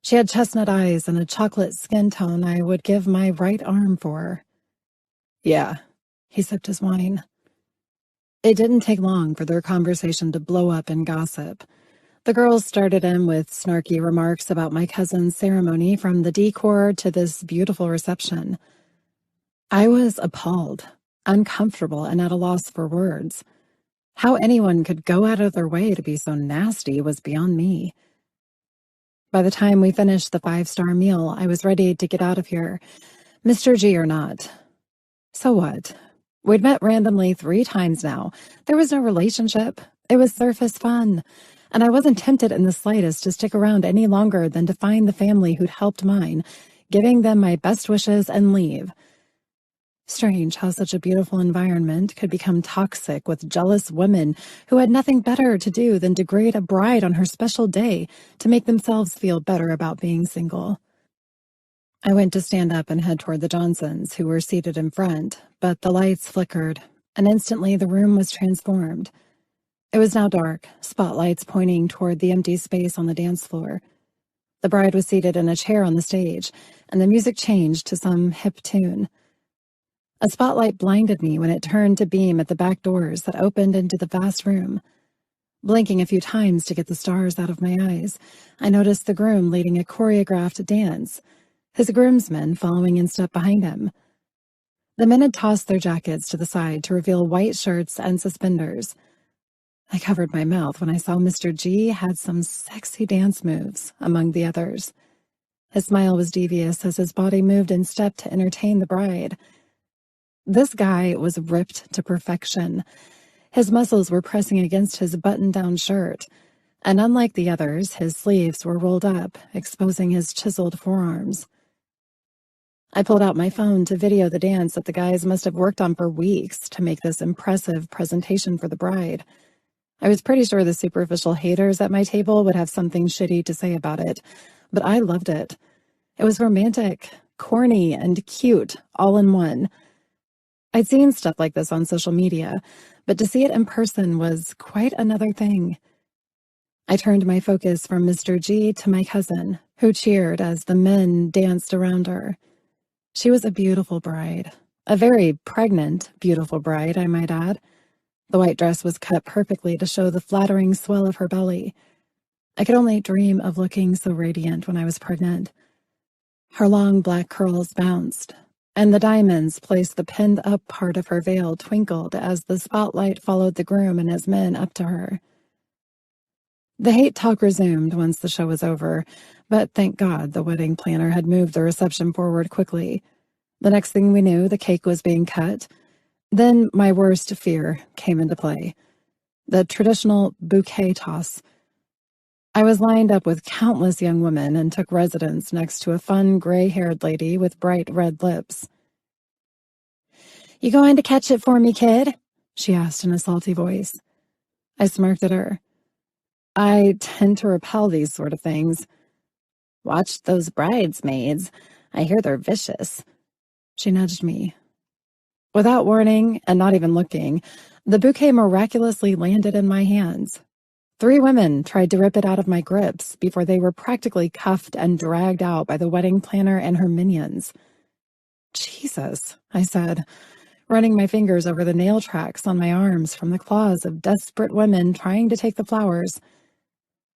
She had chestnut eyes and a chocolate skin tone I would give my right arm for. Yeah, he sipped his wine. It didn't take long for their conversation to blow up in gossip. The girls started in with snarky remarks about my cousin's ceremony, from the decor to this beautiful reception. I was appalled, uncomfortable, and at a loss for words. How anyone could go out of their way to be so nasty was beyond me. By the time we finished the 5-star meal, I was ready to get out of here, Mr. G or not. So what? We'd met randomly 3 times now. There was no relationship. It was surface fun. And I wasn't tempted in the slightest to stick around any longer than to find the family who'd helped mine, giving them my best wishes and leave. Strange how such a beautiful environment could become toxic with jealous women who had nothing better to do than degrade a bride on her special day to make themselves feel better about being single. I went to stand up and head toward the Johnsons, who were seated in front, but the lights flickered, and instantly the room was transformed. It was now dark, spotlights pointing toward the empty space on the dance floor. The bride was seated in a chair on the stage, and the music changed to some hip tune. A spotlight blinded me when it turned to beam at the back doors that opened into the vast room. Blinking a few times to get the stars out of my eyes, I noticed the groom leading a choreographed dance, his groomsmen following in step behind him. The men had tossed their jackets to the side to reveal white shirts and suspenders. I covered my mouth when I saw Mr. G had some sexy dance moves among the others. His smile was devious as his body moved in step to entertain the bride. This guy was ripped to perfection. His muscles were pressing against his button-down shirt, and unlike the others, his sleeves were rolled up, exposing his chiseled forearms. I pulled out my phone to video the dance that the guys must have worked on for weeks to make this impressive presentation for the bride. I was pretty sure the superficial haters at my table would have something shitty to say about it, but I loved it. It was romantic, corny and cute, all in one. I'd seen stuff like this on social media, but to see it in person was quite another thing. I turned my focus from Mr. G to my cousin, who cheered as the men danced around her. She was a beautiful bride. A very pregnant, beautiful bride, I might add. The white dress was cut perfectly to show the flattering swell of her belly. I could only dream of looking so radiant when I was pregnant. Her long black curls bounced, and the diamonds placed the pinned-up part of her veil twinkled as the spotlight followed the groom and his men up to her. The hate talk resumed once the show was over, but thank God the wedding planner had moved the reception forward quickly. The next thing we knew, the cake was being cut. Then my worst fear came into play. The traditional bouquet toss. I was lined up with countless young women and took residence next to a fun gray-haired lady with bright red lips. "You going to catch it for me, kid?" she asked in a salty voice. I smirked at her. I tend to repel these sort of things. "Watch those bridesmaids. I hear they're vicious." She nudged me. Without warning, and not even looking, the bouquet miraculously landed in my hands. 3 women tried to rip it out of my grips before they were practically cuffed and dragged out by the wedding planner and her minions. "Jesus," I said, running my fingers over the nail tracks on my arms from the claws of desperate women trying to take the flowers.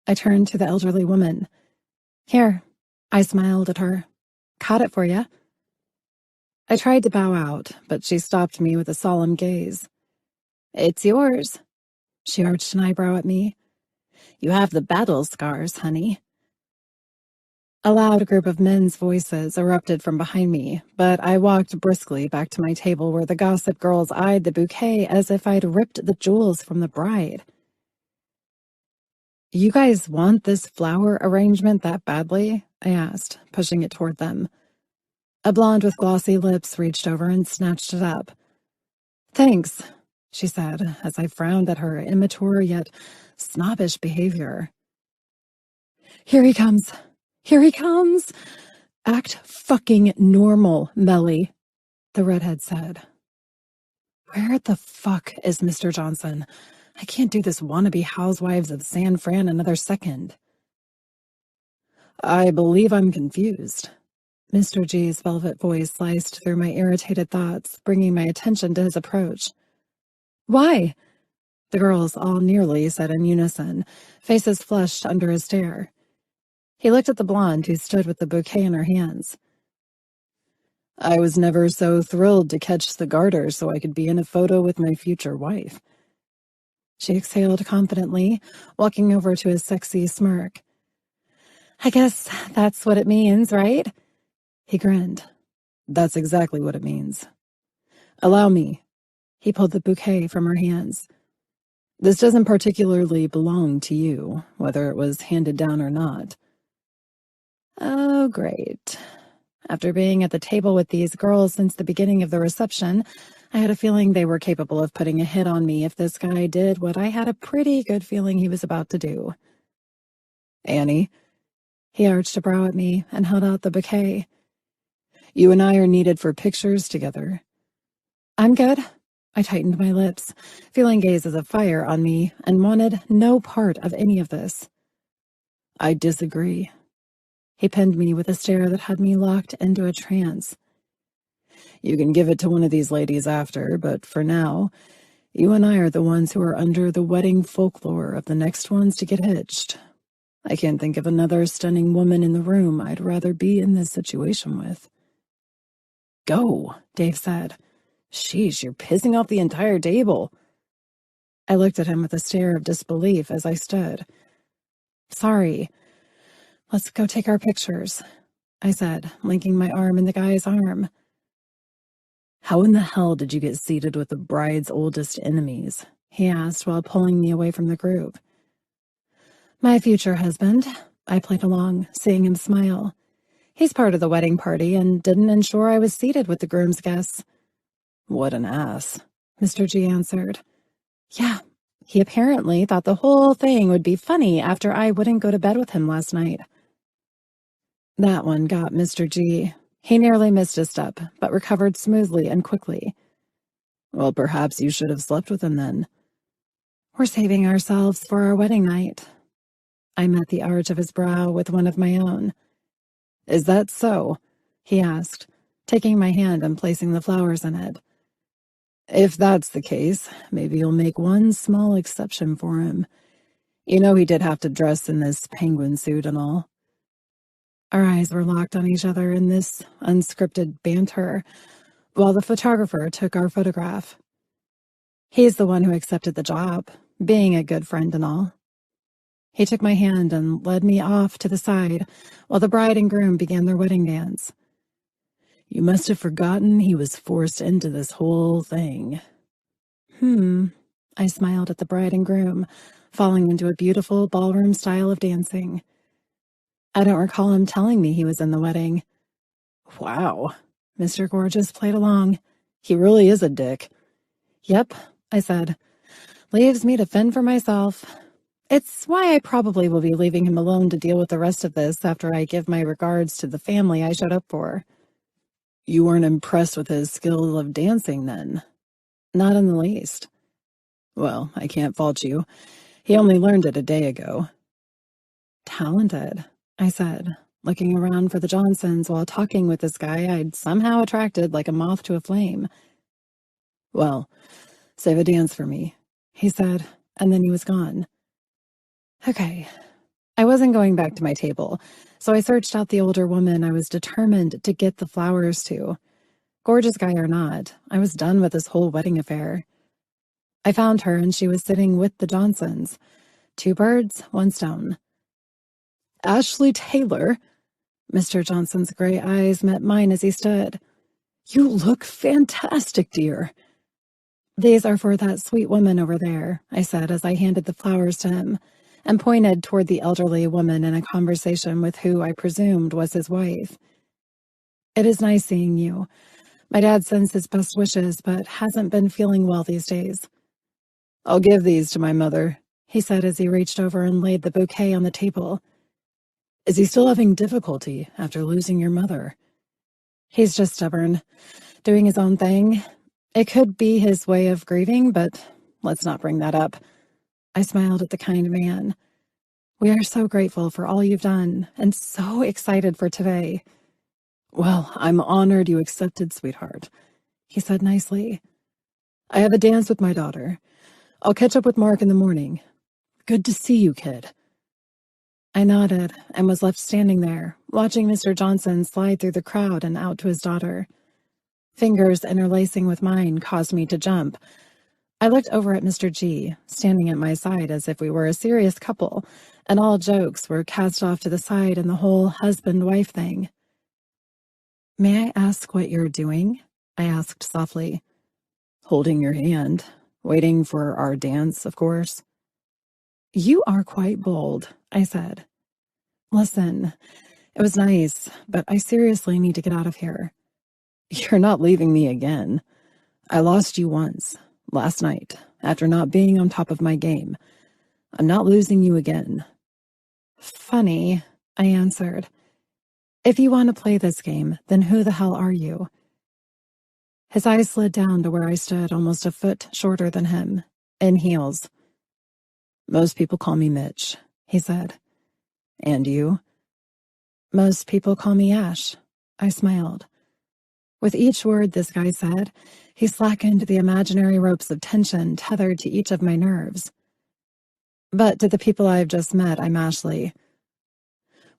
I turned to the elderly woman. "Here," I smiled at her. "Caught it for you." I tried to bow out, but she stopped me with a solemn gaze. "It's yours." She arched an eyebrow at me. "You have the battle scars, honey." A loud group of men's voices erupted from behind me, but I walked briskly back to my table where the gossip girls eyed the bouquet as if I'd ripped the jewels from the bride. "You guys want this flower arrangement that badly?" I asked, pushing it toward them. A blonde with glossy lips reached over and snatched it up. "Thanks," she said, as I frowned at her immature yet snobbish behavior. "Here he comes. Here he comes. Act fucking normal, Melly," the redhead said. Where the fuck is Mr. Johnson? I can't do this wannabe Housewives of San Fran another second. "I believe I'm confused." Mr. G's velvet voice sliced through my irritated thoughts, bringing my attention to his approach. "Why?" the girls all nearly said in unison, faces flushed under his stare. He looked at the blonde who stood with the bouquet in her hands. "I was never so thrilled to catch the garter so I could be in a photo with my future wife." She exhaled confidently, walking over to his sexy smirk. "I guess that's what it means, right?" He grinned. "That's exactly what it means. Allow me." He pulled the bouquet from her hands. "This doesn't particularly belong to you, whether it was handed down or not." Oh, great. After being at the table with these girls since the beginning of the reception, I had a feeling they were capable of putting a hit on me if this guy did what I had a pretty good feeling he was about to do. "Annie," he arched a brow at me and held out the bouquet. "You and I are needed for pictures together." "I'm good." I tightened my lips, feeling gazes of fire on me, and wanted no part of any of this. "I disagree." He pinned me with a stare that had me locked into a trance. "You can give it to one of these ladies after, but for now, you and I are the ones who are under the wedding folklore of the next ones to get hitched. I can't think of another stunning woman in the room I'd rather be in this situation with." "Go," Dave said. "Sheesh, you're pissing off the entire table." I looked at him with a stare of disbelief as I stood. "Sorry. Let's go take our pictures," I said, linking my arm in the guy's arm. "How in the hell did you get seated with the bride's oldest enemies?" he asked while pulling me away from the group. "My future husband," I played along, seeing him smile. "He's part of the wedding party and didn't ensure I was seated with the groom's guests." "What an ass," Mr. G answered. "Yeah, he apparently thought the whole thing would be funny after I wouldn't go to bed with him last night." That one got Mr. G. He nearly missed a step, but recovered smoothly and quickly. Well, perhaps you should have slept with him then. We're saving ourselves for our wedding night. I met the arch of his brow with one of my own. Is that so? He asked, taking my hand and placing the flowers in it. If that's the case, maybe you'll make one small exception for him. You know he did have to dress in this penguin suit and all. Our eyes were locked on each other in this unscripted banter, while the photographer took our photograph. He's the one who accepted the job, being a good friend and all. He took my hand and led me off to the side while the bride and groom began their wedding dance. You must have forgotten he was forced into this whole thing. I smiled at the bride and groom, falling into a beautiful ballroom style of dancing. I don't recall him telling me he was in the wedding. Wow, Mr. Gorgeous played along. He really is a dick. Yep, I said. Leaves me to fend for myself. It's why I probably will be leaving him alone to deal with the rest of this after I give my regards to the family I showed up for. You weren't impressed with his skill of dancing, then? Not in the least. Well, I can't fault you. He only learned it a day ago. Talented, I said, looking around for the Johnsons while talking with this guy I'd somehow attracted like a moth to a flame. Well, save a dance for me, he said, and then he was gone. Okay. I wasn't going back to my table, so I searched out the older woman I was determined to get the flowers to. Gorgeous guy or not, I was done with this whole wedding affair. I found her, and she was sitting with the Johnsons. 2 birds, 1 stone. Ashley Taylor? Mr. Johnson's gray eyes met mine as he stood. You look fantastic, dear. These are for that sweet woman over there, I said as I handed the flowers to him, and pointed toward the elderly woman in a conversation with who I presumed was his wife. It is nice seeing you. My dad sends his best wishes, but hasn't been feeling well these days. I'll give these to my mother, he said as he reached over and laid the bouquet on the table. Is he still having difficulty after losing your mother? He's just stubborn, doing his own thing. It could be his way of grieving, but let's not bring that up. I smiled at the kind man. We are so grateful for all you've done, and so excited for today. Well, I'm honored you accepted, sweetheart, he said nicely. I have a dance with my daughter. I'll catch up with Mark in the morning. Good to see you, kid. I nodded and was left standing there, watching Mr. Johnson slide through the crowd and out to his daughter. Fingers interlacing with mine caused me to jump. I looked over at Mr. G, standing at my side as if we were a serious couple, and all jokes were cast off to the side in the whole husband-wife thing. May I ask what you're doing? I asked softly. Holding your hand, waiting for our dance, of course. You are quite bold, I said. Listen, it was nice, but I seriously need to get out of here. You're not leaving me again. I lost you once, last night, after not being on top of my game. I'm not losing you again. Funny, I answered. If you want to play this game, then who the hell are you? His eyes slid down to where I stood almost a foot shorter than him, in heels. Most people call me Mitch, he said. And you? Most people call me Ash, I smiled. With each word this guy said, he slackened the imaginary ropes of tension tethered to each of my nerves. But to the people I've just met, I'm Ashley.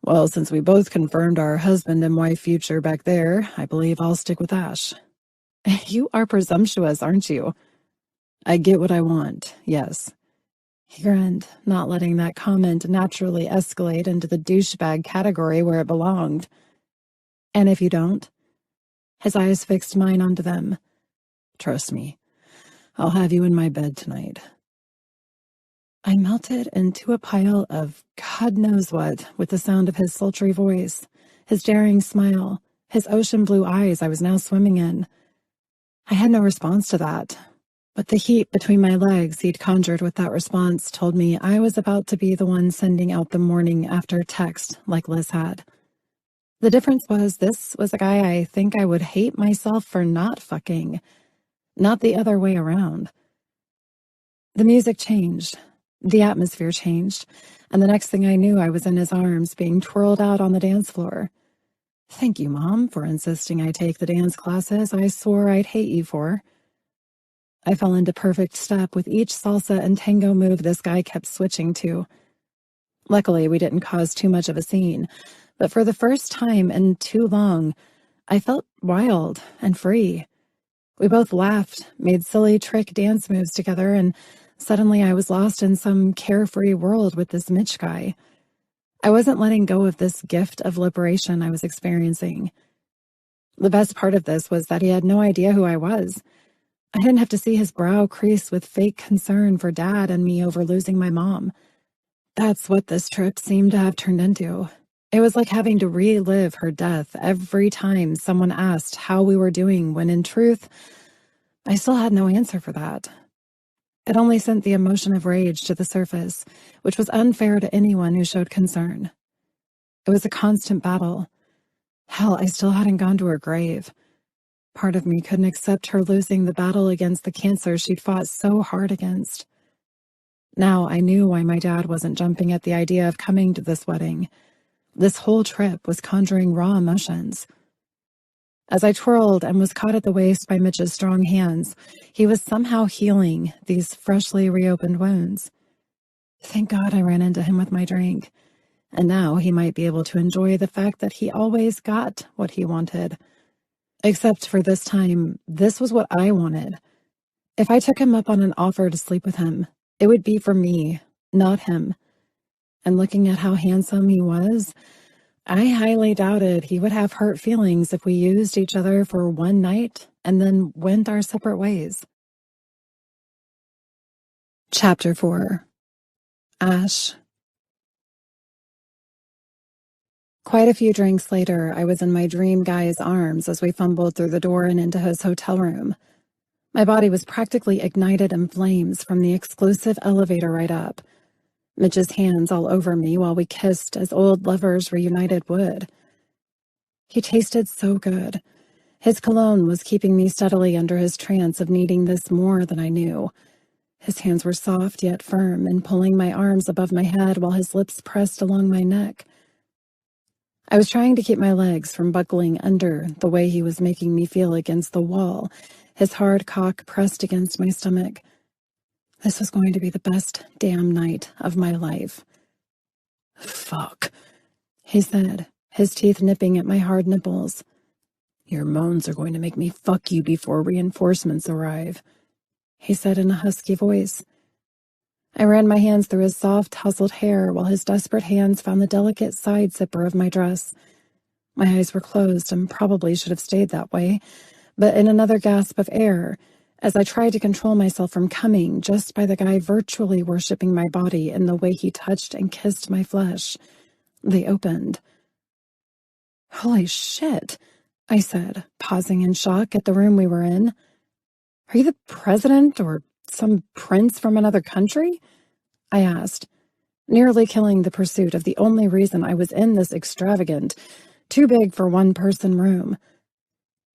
Well, since we both confirmed our husband and wife future back there, I believe I'll stick with Ash. You are presumptuous, aren't you? I get what I want, yes. He grinned, not letting that comment naturally escalate into the douchebag category where it belonged. And if you don't? His eyes fixed mine onto them. Trust me, I'll have you in my bed tonight. I melted into a pile of God knows what with the sound of his sultry voice, his daring smile, his ocean blue eyes I was now swimming in. I had no response to that, but the heat between my legs he'd conjured with that response told me I was about to be the one sending out the morning after text like Liz had. The difference was this was a guy I think I would hate myself for not fucking, not the other way around. The music changed. The atmosphere changed. And the next thing I knew, I was in his arms, being twirled out on the dance floor. Thank you, Mom, for insisting I take the dance classes I swore I'd hate you for. I fell into perfect step with each salsa and tango move this guy kept switching to. Luckily, we didn't cause too much of a scene, but for the first time in too long, I felt wild and free. We both laughed, made silly trick dance moves together, and suddenly I was lost in some carefree world with this Mitch guy. I wasn't letting go of this gift of liberation I was experiencing. The best part of this was that he had no idea who I was. I didn't have to see his brow crease with fake concern for Dad and me over losing my mom. That's what this trip seemed to have turned into. It was like having to relive her death every time someone asked how we were doing, when in truth, I still had no answer for that. It only sent the emotion of rage to the surface, which was unfair to anyone who showed concern. It was a constant battle. Hell, I still hadn't gone to her grave. Part of me couldn't accept her losing the battle against the cancer she'd fought so hard against. Now I knew why my dad wasn't jumping at the idea of coming to this wedding. This whole trip was conjuring raw emotions. As I twirled and was caught at the waist by Mitch's strong hands, he was somehow healing these freshly reopened wounds. Thank God I ran into him with my drink, and now he might be able to enjoy the fact that he always got what he wanted. Except for this time, this was what I wanted. If I took him up on an offer to sleep with him, it would be for me, not him. And looking at how handsome he was, I highly doubted he would have hurt feelings if we used each other for one night and then went our separate ways. Chapter 4. Ash. Quite a few drinks later, I was in my dream guy's arms as we fumbled through the door and into his hotel room. My body was practically ignited in flames from the exclusive elevator ride up. Mitch's hands all over me while we kissed as old lovers reunited would. He tasted so good. His cologne was keeping me steadily under his trance of needing this more than I knew. His hands were soft yet firm and pulling my arms above my head while his lips pressed along my neck. I was trying to keep my legs from buckling under the way he was making me feel against the wall, his hard cock pressed against my stomach. This was going to be the best damn night of my life. Fuck, he said, his teeth nipping at my hard nipples. Your moans are going to make me fuck you before reinforcements arrive, he said in a husky voice. I ran my hands through his soft, tousled hair while his desperate hands found the delicate side zipper of my dress. My eyes were closed and probably should have stayed that way, but in another gasp of air, as I tried to control myself from coming just by the guy virtually worshipping my body in the way he touched and kissed my flesh, they opened. Holy shit, I said, pausing in shock at the room we were in. Are you the president or some prince from another country? I asked, nearly killing the pursuit of the only reason I was in this extravagant, too big for one-person room.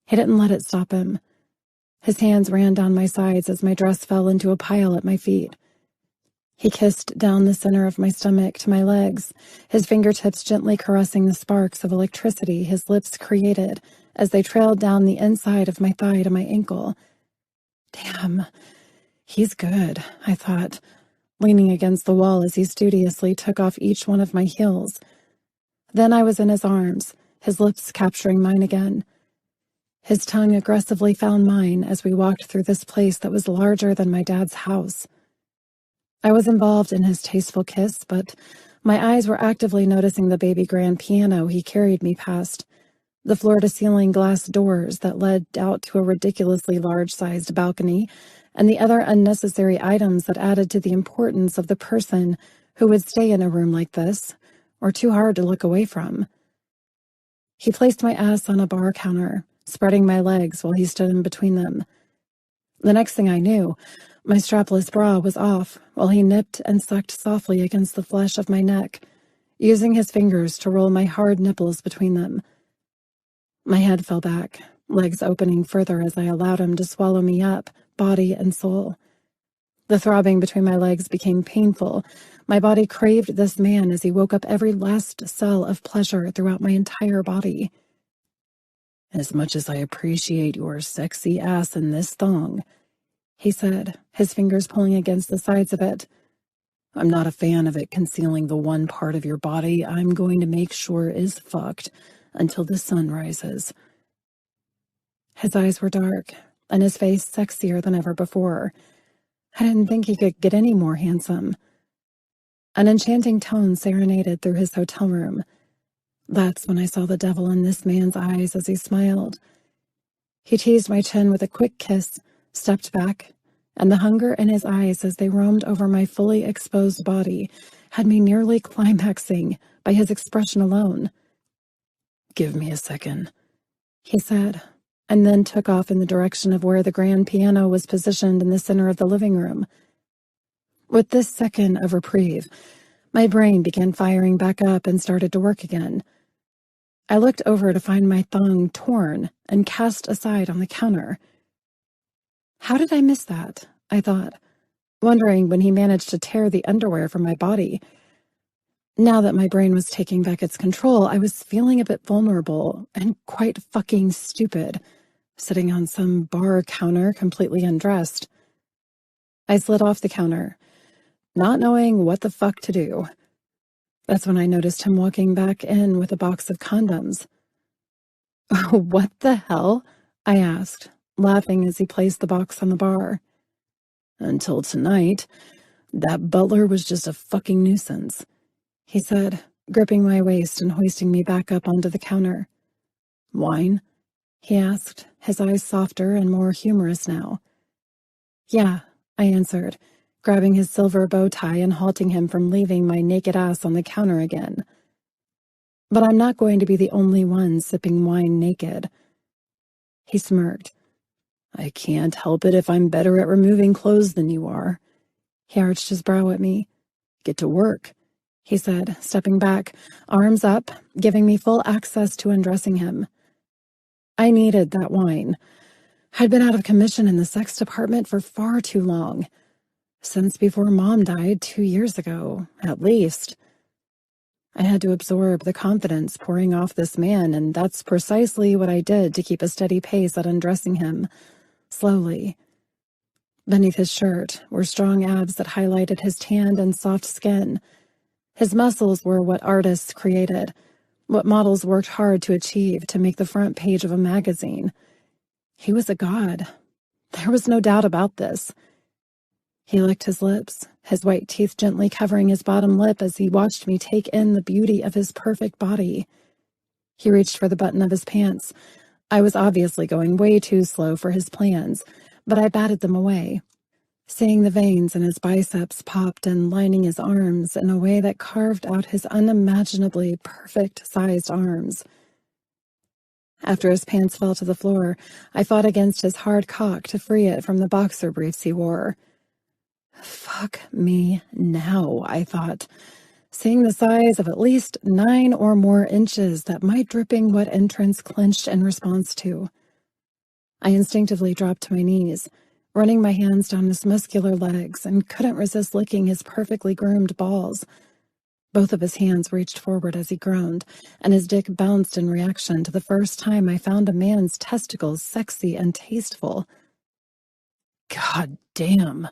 He didn't let it stop him. His hands ran down my sides as my dress fell into a pile at my feet. He kissed down the center of my stomach to my legs, his fingertips gently caressing the sparks of electricity his lips created as they trailed down the inside of my thigh to my ankle. Damn, he's good, I thought, leaning against the wall as he studiously took off each one of my heels. Then I was in his arms, his lips capturing mine again. His tongue aggressively found mine as we walked through this place that was larger than my dad's house. I was involved in his tasteful kiss, but my eyes were actively noticing the baby grand piano he carried me past, the floor-to-ceiling glass doors that led out to a ridiculously large-sized balcony, and the other unnecessary items that added to the importance of the person who would stay in a room like this, or too hard to look away from. He placed my ass on a bar counter, spreading my legs while he stood in between them. The next thing I knew, my strapless bra was off while he nipped and sucked softly against the flesh of my neck, using his fingers to roll my hard nipples between them. My head fell back, legs opening further as I allowed him to swallow me up, body and soul. The throbbing between my legs became painful. My body craved this man as he woke up every last cell of pleasure throughout my entire body. "As much as I appreciate your sexy ass in this thong," he said, his fingers pulling against the sides of it, "I'm not a fan of it concealing the one part of your body I'm going to make sure is fucked until the sun rises." His eyes were dark, and his face sexier than ever before. I didn't think he could get any more handsome. An enchanting tone serenaded through his hotel room. That's when I saw the devil in this man's eyes as he smiled. He teased my chin with a quick kiss, stepped back, and the hunger in his eyes as they roamed over my fully exposed body had me nearly climaxing by his expression alone. "Give me a second," he said, and then took off in the direction of where the grand piano was positioned in the center of the living room. With this second of reprieve, my brain began firing back up and started to work again. I looked over to find my thong torn and cast aside on the counter. How did I miss that? I thought, wondering when he managed to tear the underwear from my body. Now that my brain was taking back its control, I was feeling a bit vulnerable and quite fucking stupid, sitting on some bar counter completely undressed. I slid off the counter, not knowing what the fuck to do. That's when I noticed him walking back in with a box of condoms. "What the hell?" I asked, laughing as he placed the box on the bar. "Until tonight, that butler was just a fucking nuisance," he said, gripping my waist and hoisting me back up onto the counter. "Wine?" he asked, his eyes softer and more humorous now. "Yeah," I answered, grabbing his silver bow tie and halting him from leaving my naked ass on the counter again. "But I'm not going to be the only one sipping wine naked." He smirked. "I can't help it if I'm better at removing clothes than you are." He arched his brow at me. "Get to work," he said, stepping back, arms up, giving me full access to undressing him. I needed that wine. I'd been out of commission in the sex department for far too long. Since before Mom died 2 years ago, at least. I had to absorb the confidence pouring off this man, and that's precisely what I did to keep a steady pace at undressing him, slowly. Beneath his shirt were strong abs that highlighted his tanned and soft skin. His muscles were what artists created, what models worked hard to achieve to make the front page of a magazine. He was a god. There was no doubt about this. He licked his lips, his white teeth gently covering his bottom lip as he watched me take in the beauty of his perfect body. He reached for the button of his pants. I was obviously going way too slow for his plans, but I batted them away. Seeing the veins in his biceps popped and lining his arms in a way that carved out his unimaginably perfect-sized arms. After his pants fell to the floor, I fought against his hard cock to free it from the boxer briefs he wore. Fuck me now, I thought, seeing the size of at least 9 or more inches that my dripping wet entrance clenched in response to. I instinctively dropped to my knees, running my hands down his muscular legs, and couldn't resist licking his perfectly groomed balls. Both of his hands reached forward as he groaned, and his dick bounced in reaction to the first time I found a man's testicles sexy and tasteful. "God damn,"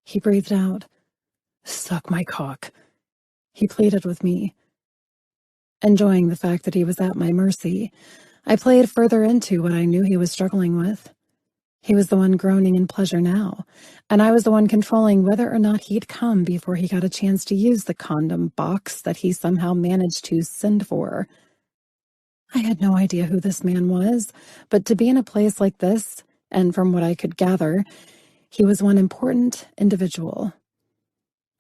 he breathed out. "Suck my cock," he pleaded with me. Enjoying the fact that he was at my mercy, I played further into what I knew he was struggling with. He was the one groaning in pleasure now, and I was the one controlling whether or not he'd come before he got a chance to use the condom box that he somehow managed to send for. I had no idea who this man was, but to be in a place like this, and from what I could gather, he was one important individual.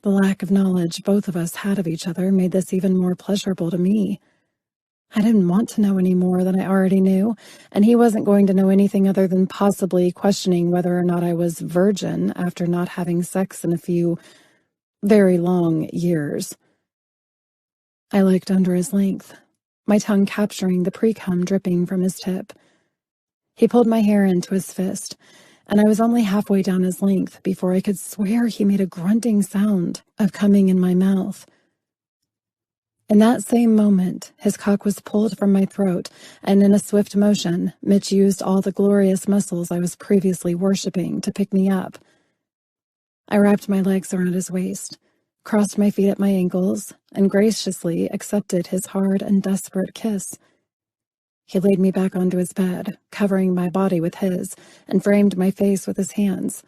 The lack of knowledge both of us had of each other made this even more pleasurable to me. I didn't want to know any more than I already knew, and he wasn't going to know anything other than possibly questioning whether or not I was virgin after not having sex in a few very long years. I licked under his length, my tongue capturing the pre-cum dripping from his tip. He pulled my hair into his fist, and I was only halfway down his length before I could swear he made a grunting sound of coming in my mouth. In that same moment, his cock was pulled from my throat, and in a swift motion, Mitch used all the glorious muscles I was previously worshipping to pick me up. I wrapped my legs around his waist, crossed my feet at my ankles, and graciously accepted his hard and desperate kiss. He laid me back onto his bed, covering my body with his, and framed my face with his hands.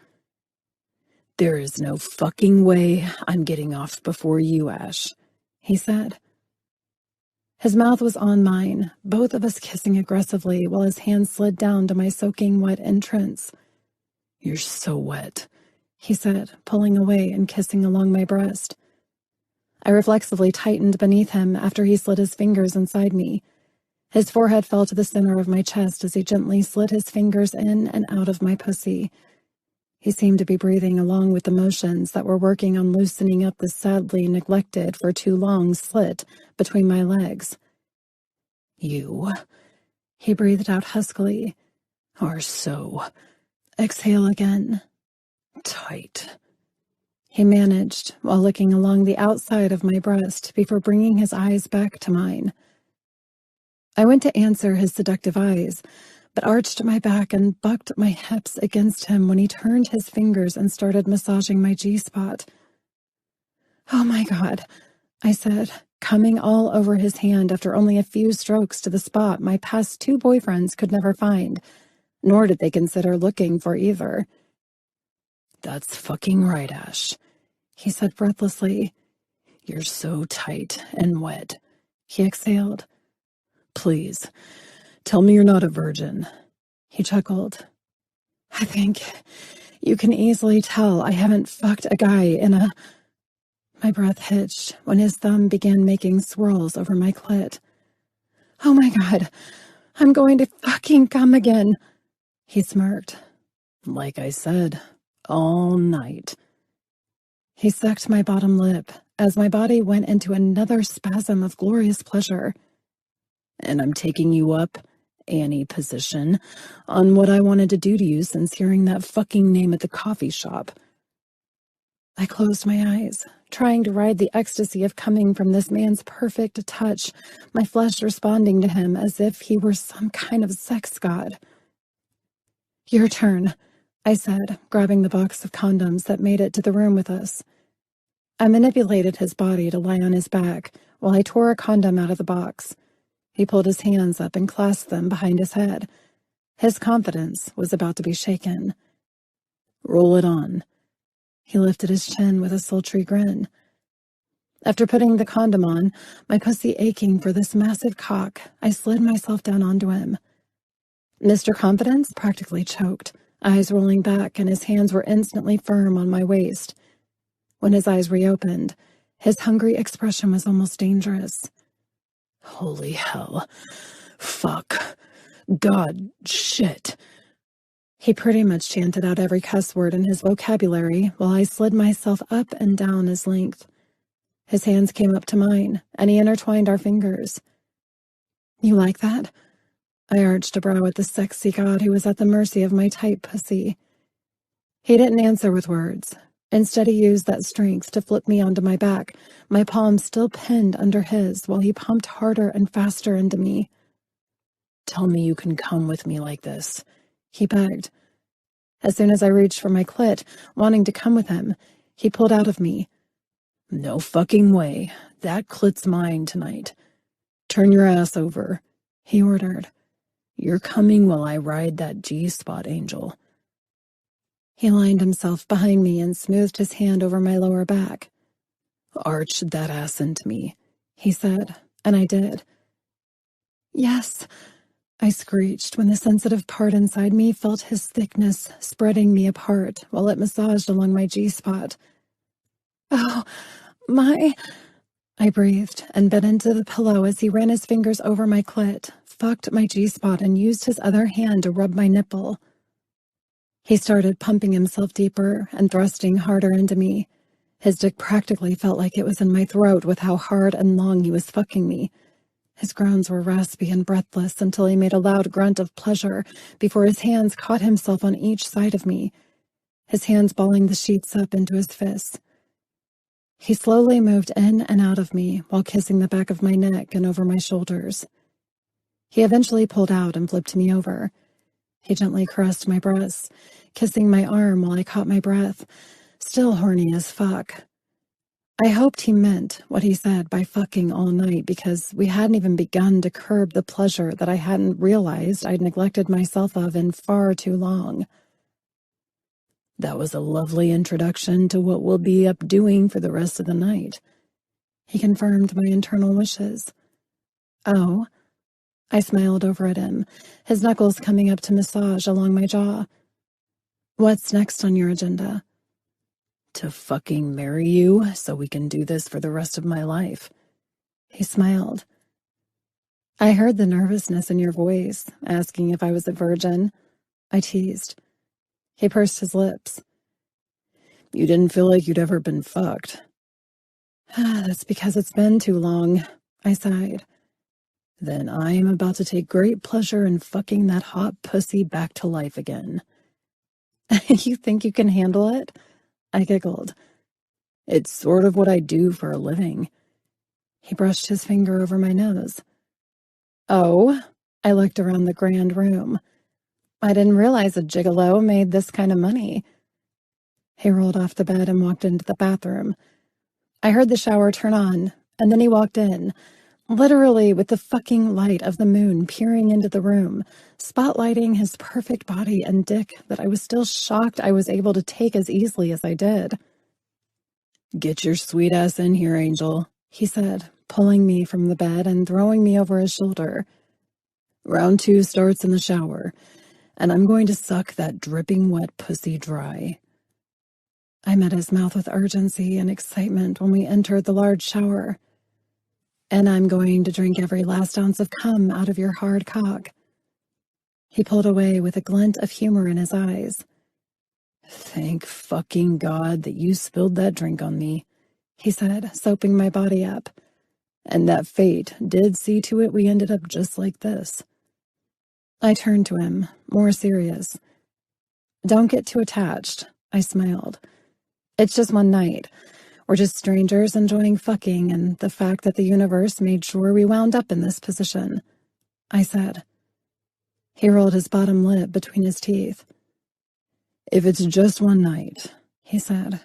"There is no fucking way I'm getting off before you, Ash," he said. His mouth was on mine, both of us kissing aggressively while his hand slid down to my soaking wet entrance. "You're so wet," he said, pulling away and kissing along my breast. I reflexively tightened beneath him after he slid his fingers inside me. His forehead fell to the center of my chest as he gently slid his fingers in and out of my pussy. He seemed to be breathing along with the motions that were working on loosening up the sadly neglected for too long slit between my legs. "You," he breathed out huskily, "are so..." Exhale again. "Tight," he managed while looking along the outside of my breast before bringing his eyes back to mine. I went to answer his seductive eyes, but arched my back and bucked my hips against him when he turned his fingers and started massaging my G-spot. "Oh my God," I said, coming all over his hand after only a few strokes to the spot my past 2 boyfriends could never find, nor did they consider looking for either. "That's fucking right, Ash," he said breathlessly. "You're so tight and wet," he exhaled. "Please, tell me you're not a virgin," he chuckled. "I think you can easily tell I haven't fucked a guy in a..." My breath hitched when his thumb began making swirls over my clit. "Oh my God, I'm going to fucking come again," he smirked. "Like I said, all night." He sucked my bottom lip as my body went into another spasm of glorious pleasure. "And I'm taking you up, Annie position, on what I wanted to do to you since hearing that fucking name at the coffee shop." I closed my eyes, trying to ride the ecstasy of coming from this man's perfect touch, my flesh responding to him as if he were some kind of sex god. "Your turn," I said, grabbing the box of condoms that made it to the room with us. I manipulated his body to lie on his back while I tore a condom out of the box. He pulled his hands up and clasped them behind his head. His confidence was about to be shaken. "Roll it on." He lifted his chin with a sultry grin. After putting the condom on, my pussy aching for this massive cock, I slid myself down onto him. Mr. Confidence practically choked, eyes rolling back, and his hands were instantly firm on my waist. When his eyes reopened, his hungry expression was almost dangerous. "Holy hell. Fuck. God. Shit." He pretty much chanted out every cuss word in his vocabulary while I slid myself up and down his length. His hands came up to mine, and he intertwined our fingers. "You like that?" I arched a brow at the sexy god who was at the mercy of my tight pussy. He didn't answer with words. Instead, he used that strength to flip me onto my back, my palms still pinned under his while he pumped harder and faster into me. "Tell me you can come with me like this," he begged. As soon as I reached for my clit, wanting to come with him, he pulled out of me. "No fucking way. That clit's mine tonight. Turn your ass over," he ordered. "You're coming while I ride that G-spot, Angel." He lined himself behind me and smoothed his hand over my lower back. "Arch that ass into me," he said, and I did. "Yes," I screeched when the sensitive part inside me felt his thickness spreading me apart while it massaged along my G-spot. "Oh, my..." I breathed and bit into the pillow as he ran his fingers over my clit, fucked my G-spot, and used his other hand to rub my nipple. He started pumping himself deeper and thrusting harder into me. His dick practically felt like it was in my throat with how hard and long he was fucking me. His groans were raspy and breathless until he made a loud grunt of pleasure before his hands caught himself on each side of me, his hands balling the sheets up into his fists. He slowly moved in and out of me while kissing the back of my neck and over my shoulders. He eventually pulled out and flipped me over. He gently caressed my breasts, kissing my arm while I caught my breath, still horny as fuck. I hoped he meant what he said by fucking all night, because we hadn't even begun to curb the pleasure that I hadn't realized I'd neglected myself of in far too long. "That was a lovely introduction to what we'll be up doing for the rest of the night." He confirmed my internal wishes. "Oh?" I smiled over at him, his knuckles coming up to massage along my jaw. "What's next on your agenda?" "To fucking marry you so we can do this for the rest of my life." He smiled. "I heard the nervousness in your voice, asking if I was a virgin," I teased. He pursed his lips. "You didn't feel like you'd ever been fucked." "That's because it's been too long," I sighed. "Then I am about to take great pleasure in fucking that hot pussy back to life again." "You think you can handle it?" I giggled. "It's sort of what I do for a living." He brushed his finger over my nose. "Oh?" I looked around the grand room. "I didn't realize a gigolo made this kind of money." He rolled off the bed and walked into the bathroom. I heard the shower turn on, and then he walked in, literally with the fucking light of the moon peering into the room, spotlighting his perfect body and dick that I was still shocked I was able to take as easily as I did. "Get your sweet ass in here, Angel," he said, pulling me from the bed and throwing me over his shoulder. "Round 2 starts in the shower, and I'm going to suck that dripping wet pussy dry." I met his mouth with urgency and excitement when we entered the large shower. "And I'm going to drink every last ounce of cum out of your hard cock." He pulled away with a glint of humor in his eyes. "Thank fucking God that you spilled that drink on me," he said, soaping my body up. "And that fate did see to it we ended up just like this." I turned to him, more serious. "Don't get too attached," I smiled. "It's just one night. We're just strangers enjoying fucking, and the fact that the universe made sure we wound up in this position," I said. He rolled his bottom lip between his teeth. "If it's just one night," he said,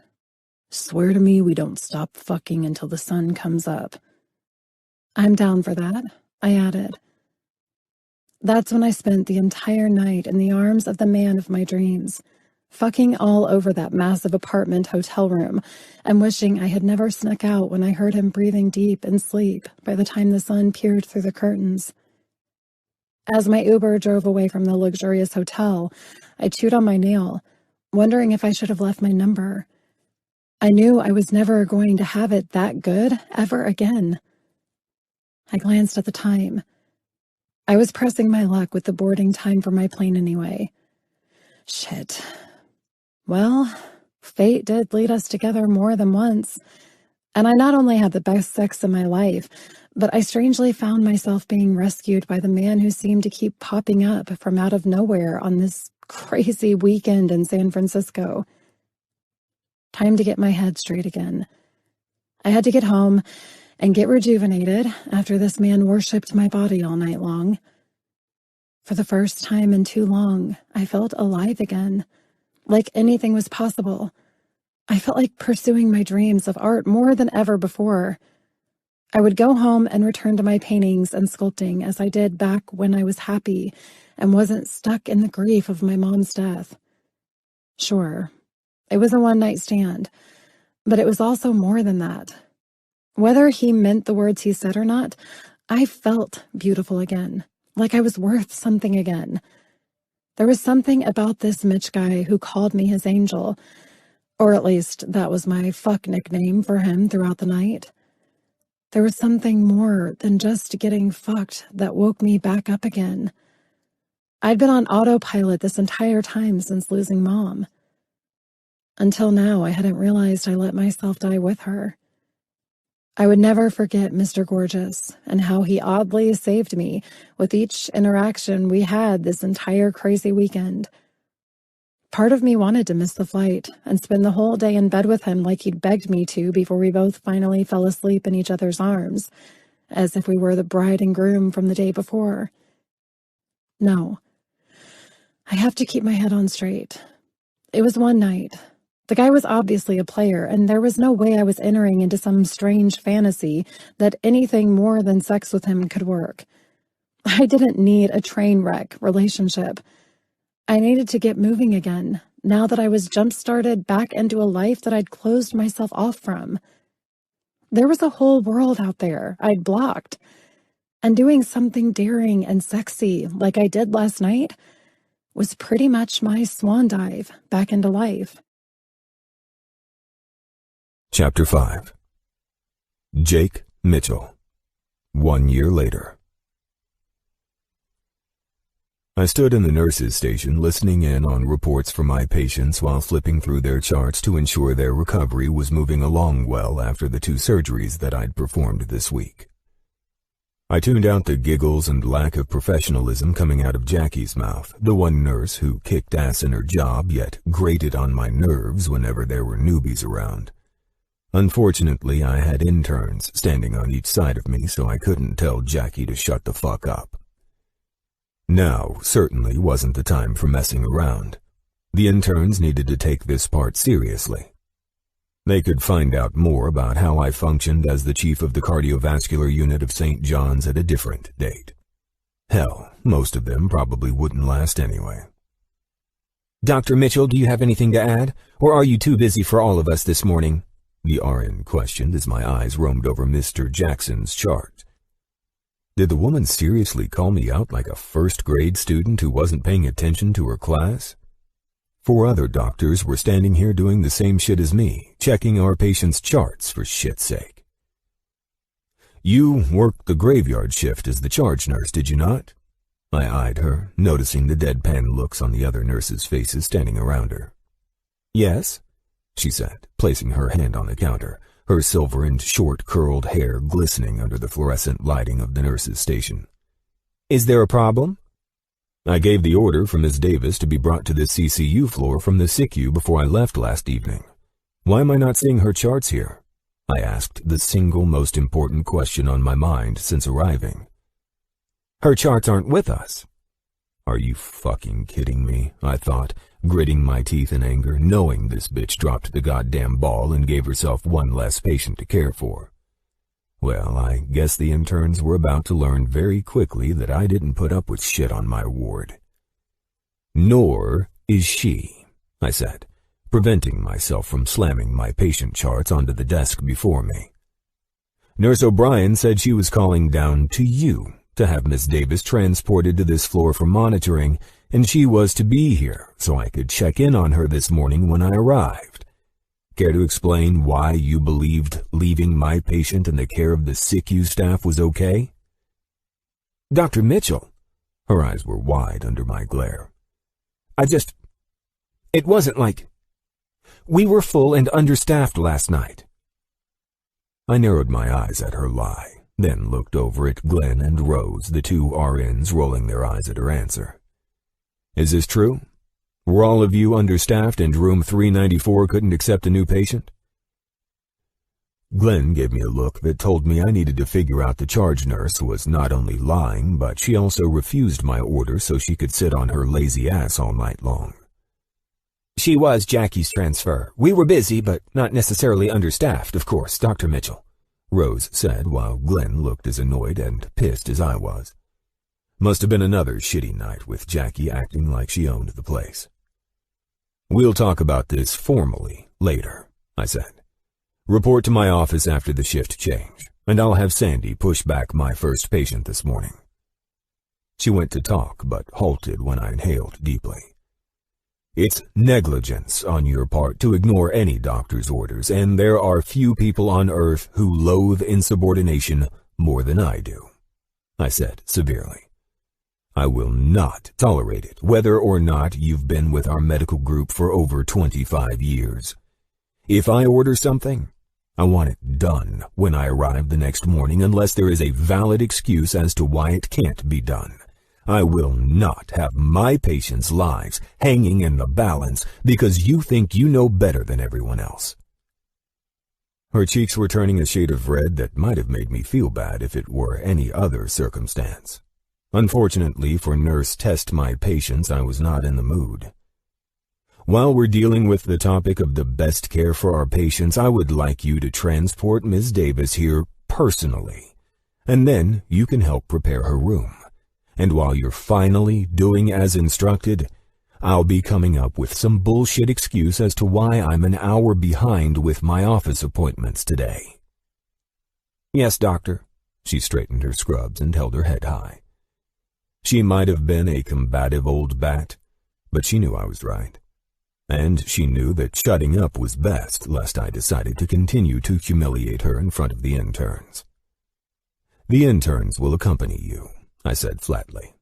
"swear to me we don't stop fucking until the sun comes up." "I'm down for that," I added. That's when I spent the entire night in the arms of the man of my dreams, fucking all over that massive apartment hotel room and wishing I had never snuck out when I heard him breathing deep in sleep by the time the sun peered through the curtains. As my Uber drove away from the luxurious hotel, I chewed on my nail, wondering if I should have left my number. I knew I was never going to have it that good ever again. I glanced at the time. I was pressing my luck with the boarding time for my plane anyway. Shit. Well, fate did lead us together more than once, and I not only had the best sex in my life, but I strangely found myself being rescued by the man who seemed to keep popping up from out of nowhere on this crazy weekend in San Francisco. Time to get my head straight again. I had to get home and get rejuvenated after this man worshipped my body all night long. For the first time in too long, I felt alive again, like anything was possible. I felt like pursuing my dreams of art more than ever before. I would go home and return to my paintings and sculpting as I did back when I was happy and wasn't stuck in the grief of my mom's death. Sure, it was a one-night stand, but it was also more than that. Whether he meant the words he said or not, I felt beautiful again, like I was worth something again. There was something about this Mitch guy who called me his angel, or at least that was my fuck nickname for him throughout the night. There was something more than just getting fucked that woke me back up again. I'd been on autopilot this entire time since losing Mom. Until now, I hadn't realized I let myself die with her. I would never forget Mr. Gorgeous and how he oddly saved me with each interaction we had this entire crazy weekend. Part of me wanted to miss the flight and spend the whole day in bed with him like he'd begged me to before we both finally fell asleep in each other's arms, as if we were the bride and groom from the day before. No. I have to keep my head on straight. It was one night. The guy was obviously a player, and there was no way I was entering into some strange fantasy that anything more than sex with him could work. I didn't need a train wreck relationship. I needed to get moving again, now that I was jump-started back into a life that I'd closed myself off from. There was a whole world out there I'd blocked, and doing something daring and sexy like I did last night was pretty much my swan dive back into life. Chapter 5. Jake Mitchell. 1 year later. I stood in the nurse's station listening in on reports from my patients while flipping through their charts to ensure their recovery was moving along well after the 2 surgeries that I'd performed this week. I tuned out the giggles and lack of professionalism coming out of Jackie's mouth, the one nurse who kicked ass in her job yet grated on my nerves whenever there were newbies around. Unfortunately, I had interns standing on each side of me, so I couldn't tell Jackie to shut the fuck up. Now certainly wasn't the time for messing around. The interns needed to take this part seriously. They could find out more about how I functioned as the chief of the cardiovascular unit of St. John's at a different date. Hell, most of them probably wouldn't last anyway. Dr. Mitchell, do you have anything to add, or are you too busy for all of us this morning? The RN questioned as my eyes roamed over Mr. Jackson's chart. Did the woman seriously call me out like a first-grade student who wasn't paying attention to her class? 4 other doctors were standing here doing the same shit as me, checking our patients' charts for shit's sake. You worked the graveyard shift as the charge nurse, did you not? I eyed her, noticing the deadpan looks on the other nurses' faces standing around her. Yes, she said, placing her hand on the counter, her silver and short-curled hair glistening under the fluorescent lighting of the nurse's station. Is there a problem? I gave the order for Miss Davis to be brought to the CCU floor from the SICU before I left last evening. Why am I not seeing her charts here? I asked the single most important question on my mind since arriving. Her charts aren't with us. Are you fucking kidding me? I thought, gritting my teeth in anger, knowing this bitch dropped the goddamn ball and gave herself one less patient to care for. Well, I guess the interns were about to learn very quickly that I didn't put up with shit on my ward. Nor is she, I said, preventing myself from slamming my patient charts onto the desk before me. Nurse O'Brien said she was calling down to you to have Miss Davis transported to this floor for monitoring, and she was to be here so I could check in on her this morning when I arrived. Care to explain why you believed leaving my patient in the care of the SICU staff was okay? Dr. Mitchell. Her eyes were wide under my glare. It wasn't like... We were full and understaffed last night. I narrowed my eyes at her lie, then looked over at Glenn and Rose, the 2 RNs rolling their eyes at her answer. Is this true? Were all of you understaffed and room 394 couldn't accept a new patient? Glenn gave me a look that told me I needed to figure out the charge nurse was not only lying, but she also refused my order so she could sit on her lazy ass all night long. She was Jackie's transfer. We were busy, but not necessarily understaffed, of course, Dr. Mitchell, Rose said while Glenn looked as annoyed and pissed as I was. Must have been another shitty night with Jackie acting like she owned the place. We'll talk about this formally later, I said. Report to my office after the shift change, and I'll have Sandy push back my first patient this morning. She went to talk, but halted when I inhaled deeply. It's negligence on your part to ignore any doctor's orders, and there are few people on earth who loathe insubordination more than I do, I said severely. I will not tolerate it, whether or not you've been with our medical group for over 25 years. If I order something, I want it done when I arrive the next morning unless there is a valid excuse as to why it can't be done. I will not have my patients' lives hanging in the balance because you think you know better than everyone else. Her cheeks were turning a shade of red that might have made me feel bad if it were any other circumstance. Unfortunately for Nurse Test My Patience, I was not in the mood. While we're dealing with the topic of the best care for our patients, I would like you to transport Ms. Davis here personally, and then you can help prepare her room. And while you're finally doing as instructed, I'll be coming up with some bullshit excuse as to why I'm an hour behind with my office appointments today. Yes, doctor. She straightened her scrubs and held her head high. She might have been a combative old bat, but she knew I was right. And she knew that shutting up was best, lest I decided to continue to humiliate her in front of the interns. The interns will accompany you, I said flatly.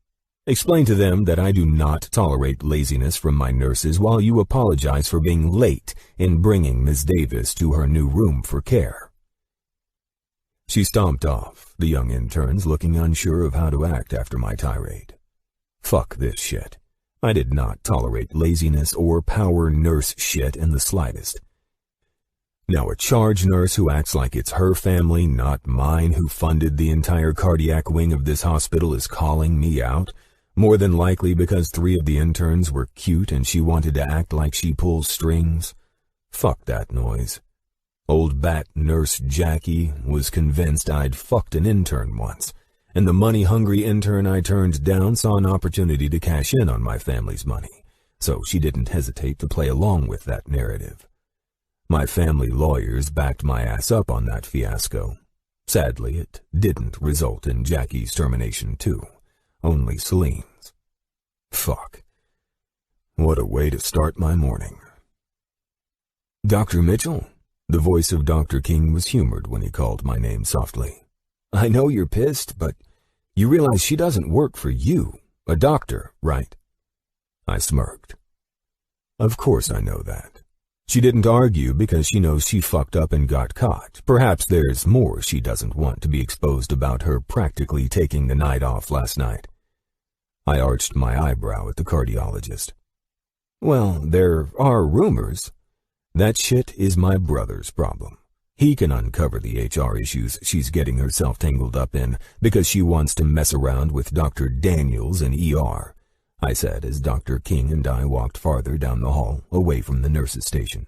Explain to them that I do not tolerate laziness from my nurses while you apologize for being late in bringing Miss Davis to her new room for care. She stomped off, the young interns looking unsure of how to act after my tirade. Fuck this shit. I did not tolerate laziness or power nurse shit in the slightest. Now a charge nurse who acts like it's her family, not mine, who funded the entire cardiac wing of this hospital is calling me out, more than likely because 3 of the interns were cute and she wanted to act like she pulls strings. Fuck that noise. Old bat nurse Jackie was convinced I'd fucked an intern once, and the money-hungry intern I turned down saw an opportunity to cash in on my family's money, so she didn't hesitate to play along with that narrative. My family lawyers backed my ass up on that fiasco. Sadly, it didn't result in Jackie's termination too, only Celine's. Fuck. What a way to start my morning. Dr. Mitchell? The voice of Dr. King was humored when he called my name softly. I know you're pissed, but you realize she doesn't work for you, a doctor, right? I smirked. Of course I know that. She didn't argue because she knows she fucked up and got caught. Perhaps there's more she doesn't want to be exposed about her practically taking the night off last night. I arched my eyebrow at the cardiologist. Well, there are rumors. That shit is my brother's problem. He can uncover the HR issues she's getting herself tangled up in because she wants to mess around with Dr. Daniels in ER, I said as Dr. King and I walked farther down the hall, away from the nurses' station.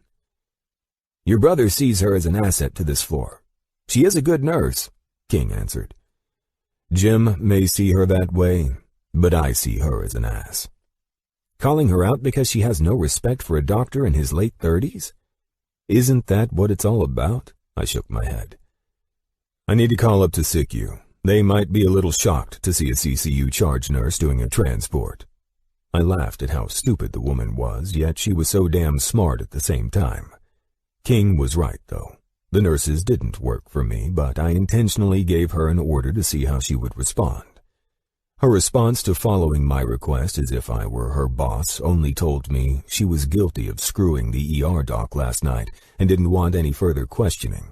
Your brother sees her as an asset to this floor. She is a good nurse, King answered. Jim may see her that way, but I see her as an ass. Calling her out because she has no respect for a doctor in his late 30s? Isn't that what it's all about? I shook my head. I need to call up to SICU. They might be a little shocked to see a CCU charge nurse doing a transport. I laughed at how stupid the woman was, yet she was so damn smart at the same time. King was right, though. The nurses didn't work for me, but I intentionally gave her an order to see how she would respond. Her response to following my request as if I were her boss only told me she was guilty of screwing the ER doc last night and didn't want any further questioning.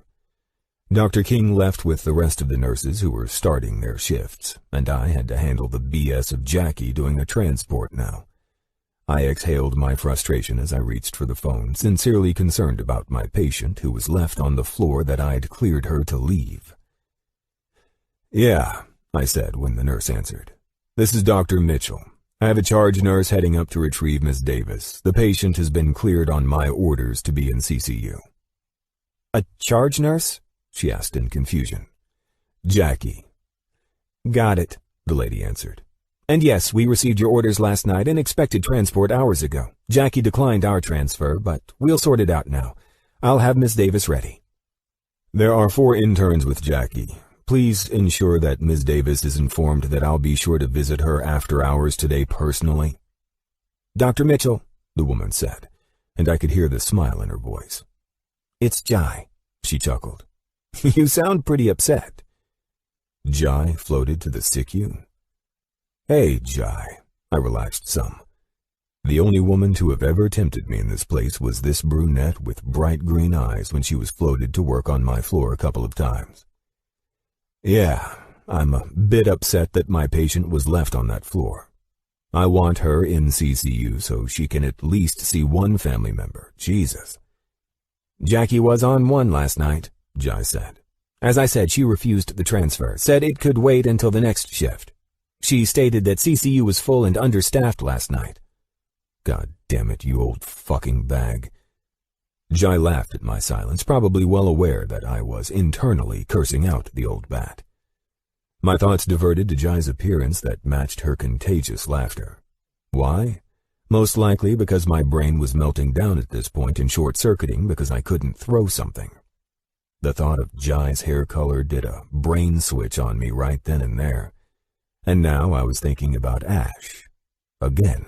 Dr. King left with the rest of the nurses who were starting their shifts, and I had to handle the BS of Jackie doing a transport now. I exhaled my frustration as I reached for the phone, sincerely concerned about my patient who was left on the floor that I'd cleared her to leave. Yeah, I said when the nurse answered. This is Dr. Mitchell. I have a charge nurse heading up to retrieve Miss Davis. The patient has been cleared on my orders to be in CCU. A charge nurse? She asked in confusion. Jackie. Got it, the lady answered. And yes, we received your orders last night and expected transport hours ago. Jackie declined our transfer, but we'll sort it out now. I'll have Miss Davis ready. There are 4 interns with Jackie. Please ensure that Ms. Davis is informed that I'll be sure to visit her after hours today personally. Dr. Mitchell, the woman said, and I could hear the smile in her voice. It's Jai, she chuckled. You sound pretty upset. Jai floated to the SICU. Hey, Jai, I relaxed some. The only woman to have ever tempted me in this place was this brunette with bright green eyes when she was floated to work on my floor a couple of times. Yeah, I'm a bit upset that my patient was left on that floor. I want her in CCU so she can at least see one family member. Jesus. Jackie was on one last night, Jai said. As I said, she refused the transfer, said it could wait until the next shift. She stated that CCU was full and understaffed last night. God damn it, you old fucking bag. Jai laughed at my silence, probably well aware that I was internally cursing out the old bat. My thoughts diverted to Jai's appearance that matched her contagious laughter. Why? Most likely because my brain was melting down at this point and short-circuiting because I couldn't throw something. The thought of Jai's hair color did a brain switch on me right then and there. And now I was thinking about Ash. Again.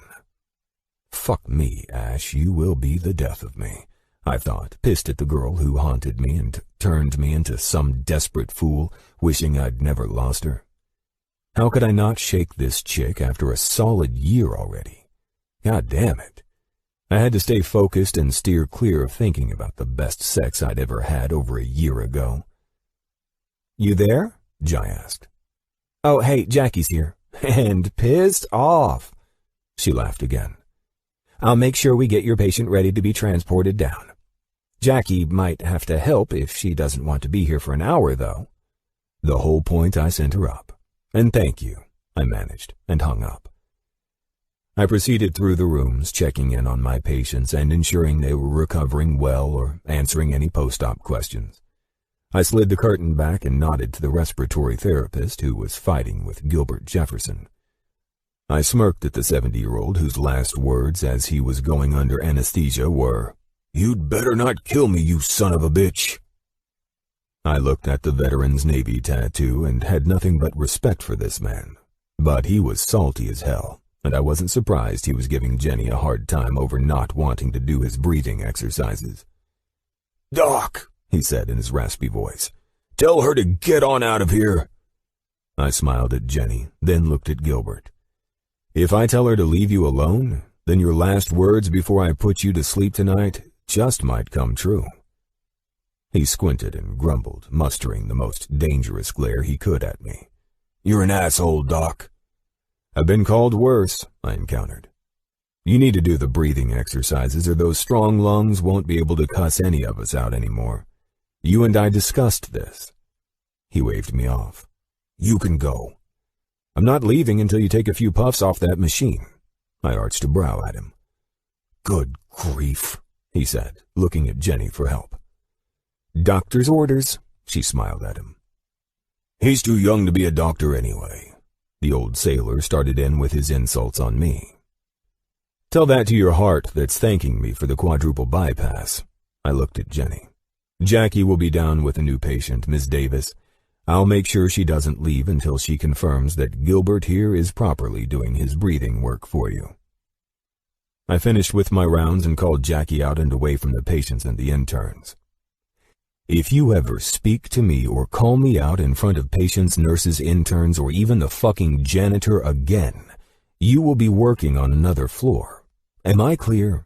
Fuck me, Ash, you will be the death of me, I thought, pissed at the girl who haunted me and turned me into some desperate fool, wishing I'd never lost her. How could I not shake this chick after a solid year already? God damn it. I had to stay focused and steer clear of thinking about the best sex I'd ever had over a year ago. You there? Jai asked. Oh, hey, Jackie's here. And pissed off. She laughed again. I'll make sure we get your patient ready to be transported down. Jackie might have to help if she doesn't want to be here for an hour, though. The whole point I sent her up. And thank you, I managed, and hung up. I proceeded through the rooms, checking in on my patients and ensuring they were recovering well or answering any post-op questions. I slid the curtain back and nodded to the respiratory therapist who was fighting with Gilbert Jefferson. I smirked at the 70-year-old whose last words as he was going under anesthesia were, "You'd better not kill me, you son of a bitch." I looked at the veteran's Navy tattoo and had nothing but respect for this man. But he was salty as hell, and I wasn't surprised he was giving Jenny a hard time over not wanting to do his breathing exercises. "Doc," he said in his raspy voice, "tell her to get on out of here." I smiled at Jenny, then looked at Gilbert. "If I tell her to leave you alone, then your last words before I put you to sleep tonight just might come true." He squinted and grumbled, mustering the most dangerous glare he could at me. "You're an asshole, Doc." "I've been called worse," I encountered. "You need to do the breathing exercises or those strong lungs won't be able to cuss any of us out anymore. You and I discussed this." He waved me off. "You can go." "I'm not leaving until you take a few puffs off that machine." I arched a brow at him. "Good grief," he said, looking at Jenny for help. "Doctor's orders," she smiled at him. "He's too young to be a doctor anyway." The old sailor started in with his insults on me. "Tell that to your heart that's thanking me for the quadruple bypass." I looked at Jenny. "Jackie will be down with a new patient, Miss Davis. I'll make sure she doesn't leave until she confirms that Gilbert here is properly doing his breathing work for you." I finished with my rounds and called Jackie out and away from the patients and the interns. "If you ever speak to me or call me out in front of patients, nurses, interns, or even the fucking janitor again, you will be working on another floor. Am I clear?"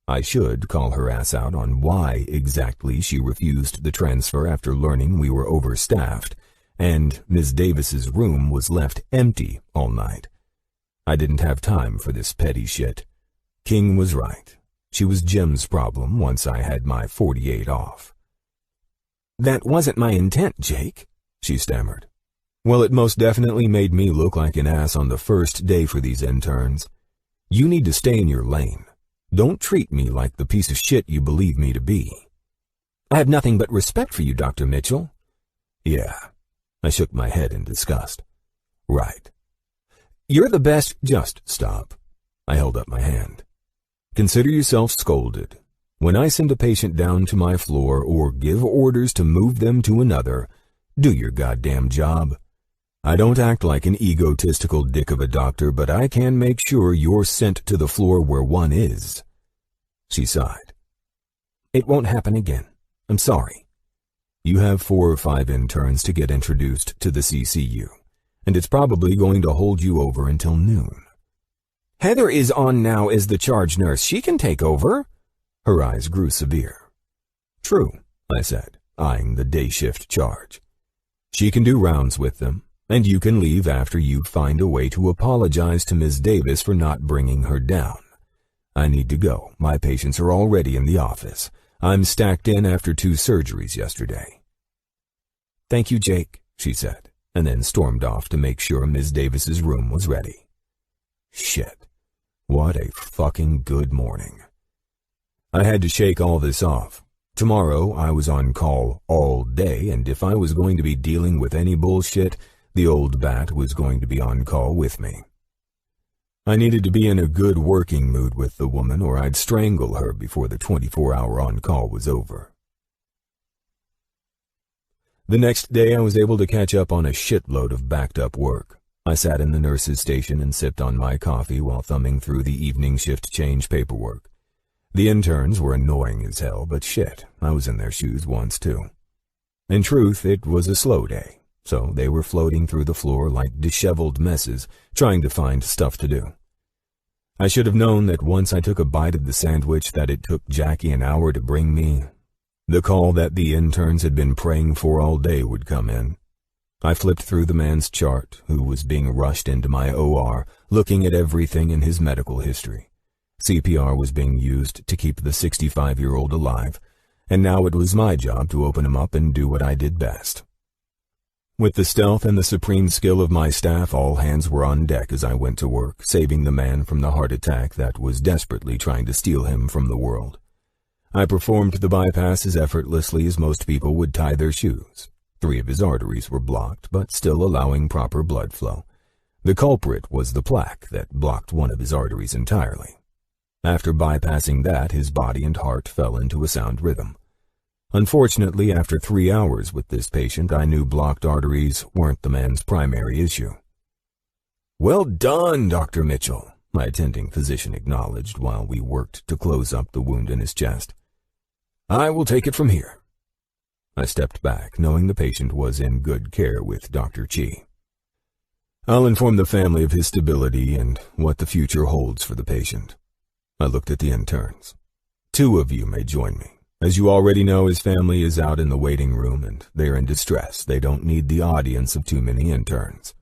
I should call her ass out on why exactly she refused the transfer after learning we were overstaffed, and Miss Davis's room was left empty all night. I didn't have time for this petty shit. King was right. She was Jim's problem once I had my 48 off. "That wasn't my intent, Jake," she stammered. "Well, it most definitely made me look like an ass on the first day for these interns. You need to stay in your lane. Don't treat me like the piece of shit you believe me to be." "I have nothing but respect for you, Dr. Mitchell." "Yeah." I shook my head in disgust. "Right. You're the best—" "Just stop." I held up my hand. "Consider yourself scolded. When I send a patient down to my floor or give orders to move them to another, do your goddamn job. I don't act like an egotistical dick of a doctor, but I can make sure you're sent to the floor where one is." She sighed. "It won't happen again. I'm sorry." "You have 4 or 5 interns to get introduced to the CCU, and it's probably going to hold you over until noon." Heather is on now as the charge nurse. She can take over. Her eyes grew severe. True, I said, eyeing the day shift charge. She can do rounds with them, and you can leave after you find a way to apologize to Ms. Davis for not bringing her down. I need to go. My patients are already in the office. I'm stacked in after 2 surgeries yesterday. Thank you, Jake, she said, and then stormed off to make sure Ms. Davis's room was ready. Shit. What a fucking good morning. I had to shake all this off. Tomorrow I was on call all day, and if I was going to be dealing with any bullshit, the old bat was going to be on call with me. I needed to be in a good working mood with the woman, or I'd strangle her before the 24-hour on-call was over. The next day I was able to catch up on a shitload of backed-up work. I sat in the nurse's station and sipped on my coffee while thumbing through the evening shift change paperwork. The interns were annoying as hell, but shit, I was in their shoes once too. In truth, it was a slow day, so they were floating through the floor like disheveled messes, trying to find stuff to do. I should have known that once I took a bite of the sandwich that it took Jackie an hour to bring me. The call that the interns had been praying for all day would come in. I flipped through the man's chart, who was being rushed into my OR, looking at everything in his medical history. CPR was being used to keep the 65-year-old alive, and now it was my job to open him up and do what I did best. With the stealth and the supreme skill of my staff, all hands were on deck as I went to work, saving the man from the heart attack that was desperately trying to steal him from the world. I performed the bypass as effortlessly as most people would tie their shoes. 3 of his arteries were blocked, but still allowing proper blood flow. The culprit was the plaque that blocked one of his arteries entirely. After bypassing that, his body and heart fell into a sound rhythm. Unfortunately, after 3 hours with this patient, I knew blocked arteries weren't the man's primary issue. Well done, Dr. Mitchell, my attending physician acknowledged while we worked to close up the wound in his chest. I will take it from here. I stepped back, knowing the patient was in good care with Dr. Chi. I'll inform the family of his stability and what the future holds for the patient. I looked at the interns. 2 of you may join me. As you already know, his family is out in the waiting room and they're in distress. They don't need the audience of too many interns.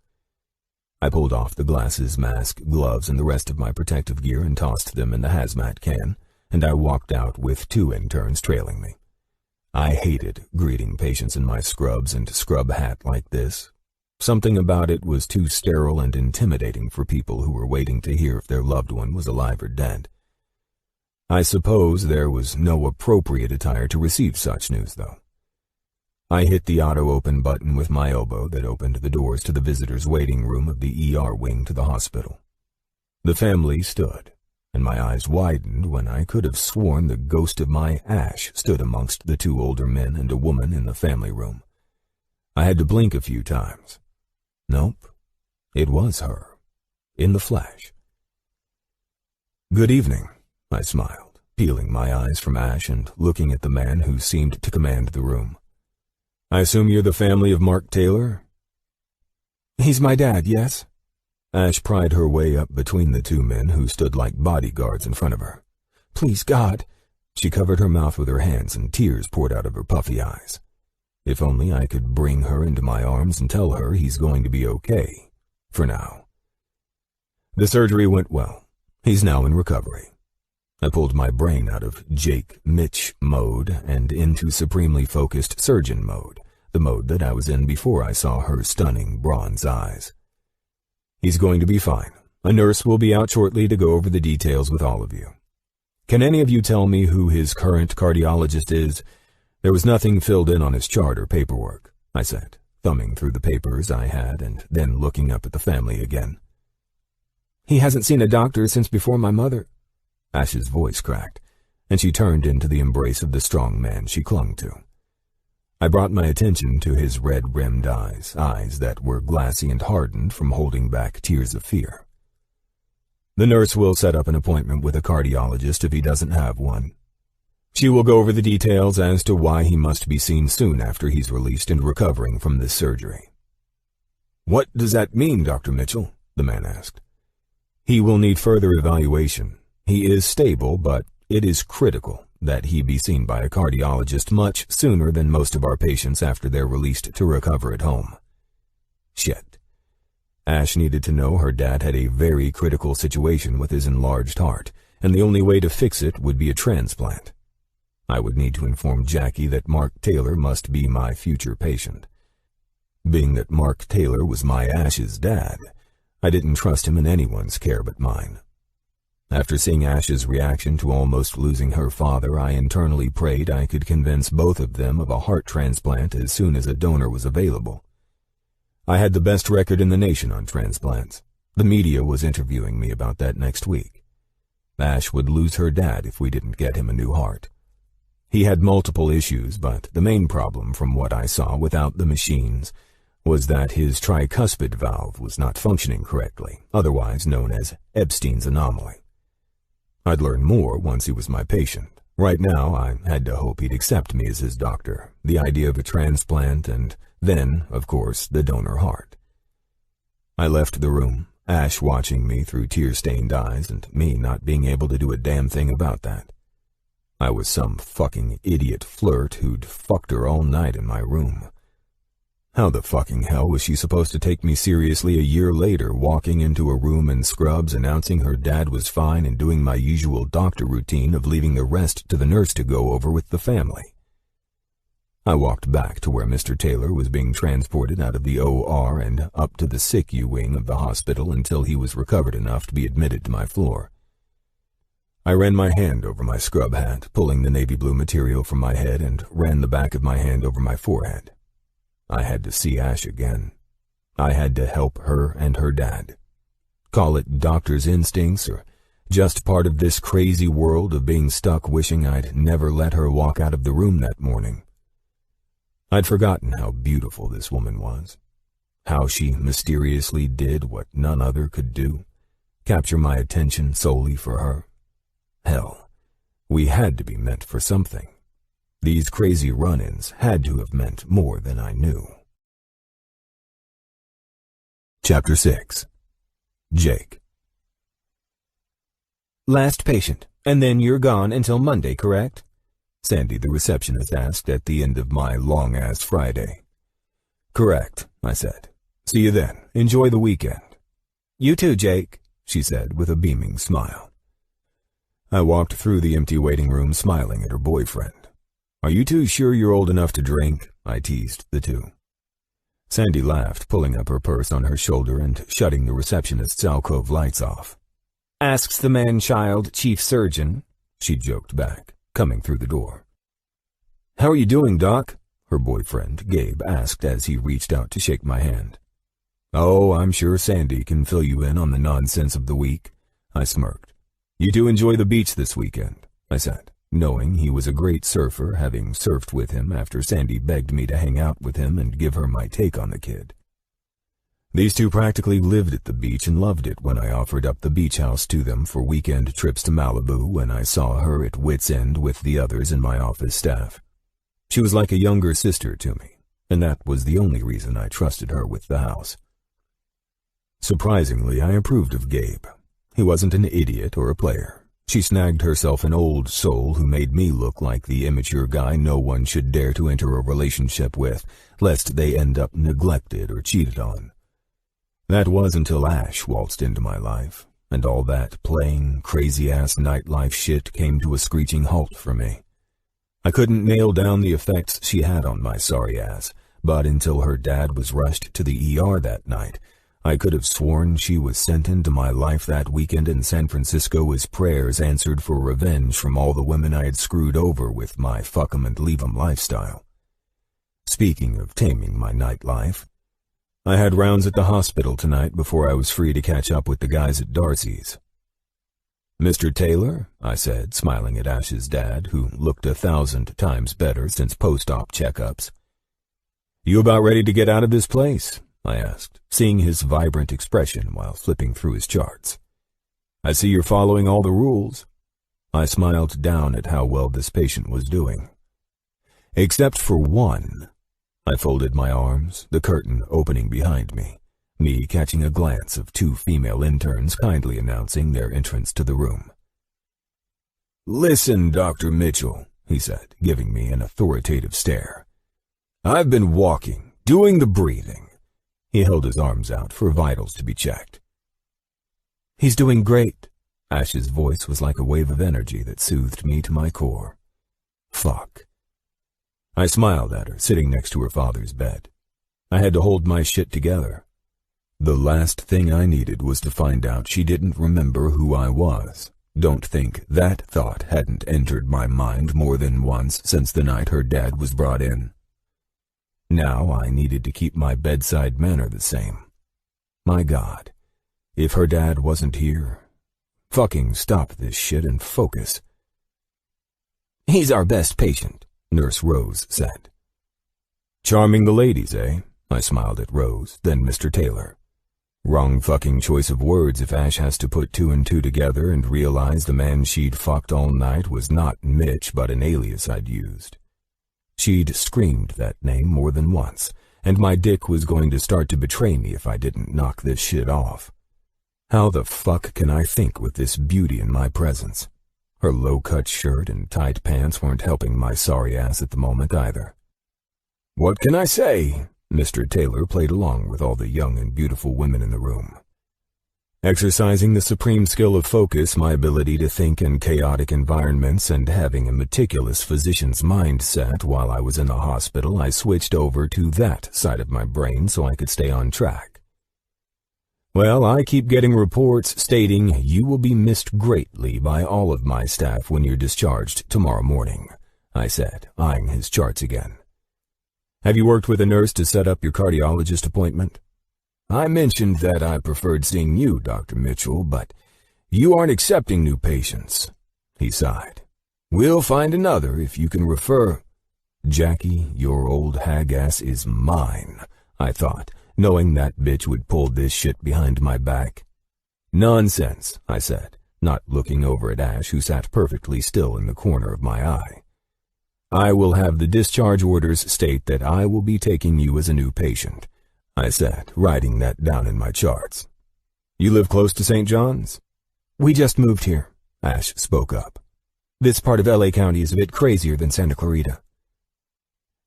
I pulled off the glasses, mask, gloves, and the rest of my protective gear and tossed them in the hazmat can, and I walked out with 2 interns trailing me. I hated greeting patients in my scrubs and scrub hat like this. Something about it was too sterile and intimidating for people who were waiting to hear if their loved one was alive or dead. I suppose there was no appropriate attire to receive such news, though. I hit the auto-open button with my elbow that opened the doors to the visitors' waiting room of the ER wing to the hospital. The family stood, and my eyes widened when I could have sworn the ghost of my Ash stood amongst the 2 older men and a woman in the family room. I had to blink a few times. Nope, it was her, in the flesh. Good evening, I smiled, peeling my eyes from Ash and looking at the man who seemed to command the room. I assume you're the family of Mark Taylor? He's my dad, yes? Ash pried her way up between the 2 men who stood like bodyguards in front of her. Please, God. She covered her mouth with her hands and tears poured out of her puffy eyes. If only I could bring her into my arms and tell her he's going to be okay, for now. The surgery went well. He's now in recovery. I pulled my brain out of Jake Mitch mode and into supremely focused surgeon mode, the mode that I was in before I saw her stunning bronze eyes. He's going to be fine. A nurse will be out shortly to go over the details with all of you. Can any of you tell me who his current cardiologist is? There was nothing filled in on his chart or paperwork, I said, thumbing through the papers I had and then looking up at the family again. He hasn't seen a doctor since before my mother. Ash's voice cracked, and she turned into the embrace of the strong man she clung to. I brought my attention to his red-rimmed eyes that were glassy and hardened from holding back tears of fear. The nurse will set up an appointment with a cardiologist if he doesn't have one. She will go over the details as to why he must be seen soon after he's released and recovering from this surgery. What does that mean, Dr. Mitchell? The man asked. He will need further evaluation. He is stable, but it is critical that he be seen by a cardiologist much sooner than most of our patients after they're released to recover at home. Shit. Ash needed to know her dad had a very critical situation with his enlarged heart, and the only way to fix it would be a transplant. I would need to inform Jackie that Mark Taylor must be my future patient. Being that Mark Taylor was my Ash's dad, I didn't trust him in anyone's care but mine. After seeing Ash's reaction to almost losing her father, I internally prayed I could convince both of them of a heart transplant as soon as a donor was available. I had the best record in the nation on transplants. The media was interviewing me about that next week. Ash would lose her dad if we didn't get him a new heart. He had multiple issues, but the main problem from what I saw without the machines was that his tricuspid valve was not functioning correctly, otherwise known as Epstein's anomaly. I'd learn more once he was my patient. Right now, I had to hope he'd accept me as his doctor, the idea of a transplant, and then, of course, the donor heart. I left the room, Ash watching me through tear-stained eyes, and me not being able to do a damn thing about that. I was some fucking idiot flirt who'd fucked her all night in my room. How the fucking hell was she supposed to take me seriously a year later, walking into a room in scrubs, announcing her dad was fine and doing my usual doctor routine of leaving the rest to the nurse to go over with the family? I walked back to where Mr. Taylor was being transported out of the OR and up to the SICU wing of the hospital until he was recovered enough to be admitted to my floor. I ran my hand over my scrub hat, pulling the navy blue material from my head, and ran the back of my hand over my forehead. I had to see Ash again. I had to help her and her dad. Call it doctor's instincts or just part of this crazy world of being stuck wishing I'd never let her walk out of the room that morning. I'd forgotten how beautiful this woman was, how she mysteriously did what none other could do, capture my attention solely for her. Hell, we had to be meant for something. These crazy run-ins had to have meant more than I knew. Chapter 6. Jake. Last patient, and then you're gone until Monday, correct? Sandy, the receptionist, asked at the end of my long-ass Friday. Correct, I said. See you then. Enjoy the weekend. You too, Jake, she said with a beaming smile. I walked through the empty waiting room smiling at her boyfriend. Are you two sure you're old enough to drink? I teased the two. Sandy laughed, pulling up her purse on her shoulder and shutting the receptionist's alcove lights off. Asks the man-child chief surgeon, she joked back, coming through the door. How are you doing, Doc? Her boyfriend, Gabe, asked as he reached out to shake my hand. Oh, I'm sure Sandy can fill you in on the nonsense of the week, I smirked. You do enjoy the beach this weekend, I said, knowing he was a great surfer, having surfed with him after Sandy begged me to hang out with him and give her my take on the kid. These two practically lived at the beach and loved it when I offered up the beach house to them for weekend trips to Malibu when I saw her at wit's end with the others in my office staff. She was like a younger sister to me, and that was the only reason I trusted her with the house. Surprisingly, I approved of Gabe. He wasn't an idiot or a player. She snagged herself an old soul who made me look like the immature guy no one should dare to enter a relationship with, lest they end up neglected or cheated on. That was until Ash waltzed into my life, and all that playing, crazy-ass nightlife shit came to a screeching halt for me. I couldn't nail down the effects she had on my sorry ass, but until her dad was rushed to the ER that night, I could have sworn she was sent into my life that weekend in San Francisco as prayers answered for revenge from all the women I had screwed over with my fuck 'em and leave 'em lifestyle. Speaking of taming my nightlife, I had rounds at the hospital tonight before I was free to catch up with the guys at Darcy's. Mr. Taylor, I said, smiling at Ash's dad, who looked 1,000 times better since post-op checkups. You about ready to get out of this place? I asked, seeing his vibrant expression while flipping through his charts. I see you're following all the rules. I smiled down at how well this patient was doing. Except for one. I folded my arms, the curtain opening behind me, me catching a glance of 2 female interns kindly announcing their entrance to the room. "Listen, Dr. Mitchell," he said, giving me an authoritative stare. "I've been walking, doing the breathing." He held his arms out for vitals to be checked. "He's doing great." Ash's voice was like a wave of energy that soothed me to my core. Fuck. I smiled at her, sitting next to her father's bed. I had to hold my shit together. The last thing I needed was to find out she didn't remember who I was. Don't think that thought hadn't entered my mind more than once since the night her dad was brought in. Now I needed to keep my bedside manner the same. My God, if her dad wasn't here, fucking stop this shit and focus. "He's our best patient," Nurse Rose said. "Charming the ladies, eh?" I smiled at Rose, then Mr. Taylor. Wrong fucking choice of words if Ash has to put 2 and 2 together and realize the man she'd fucked all night was not Mitch but an alias I'd used. She'd screamed that name more than once, and my dick was going to start to betray me if I didn't knock this shit off. How the fuck can I think with this beauty in my presence? Her low-cut shirt and tight pants weren't helping my sorry ass at the moment either. "What can I say?" Mr. Taylor played along with all the young and beautiful women in the room. Exercising the supreme skill of focus, my ability to think in chaotic environments, and having a meticulous physician's mindset while I was in the hospital, I switched over to that side of my brain so I could stay on track. "Well, I keep getting reports stating you will be missed greatly by all of my staff when you're discharged tomorrow morning," I said, eyeing his charts again. "Have you worked with a nurse to set up your cardiologist appointment?" "I mentioned that I preferred seeing you, Dr. Mitchell, but you aren't accepting new patients," he sighed. "We'll find another if you can refer—" "Jackie, your old hag-ass is mine," I thought, knowing that bitch would pull this shit behind my back. "Nonsense," I said, not looking over at Ash, who sat perfectly still in the corner of my eye. "I will have the discharge orders state that I will be taking you as a new patient," I said, writing that down in my charts. "You live close to St. John's?" "We just moved here," Ash spoke up. "This part of LA County is a bit crazier than Santa Clarita."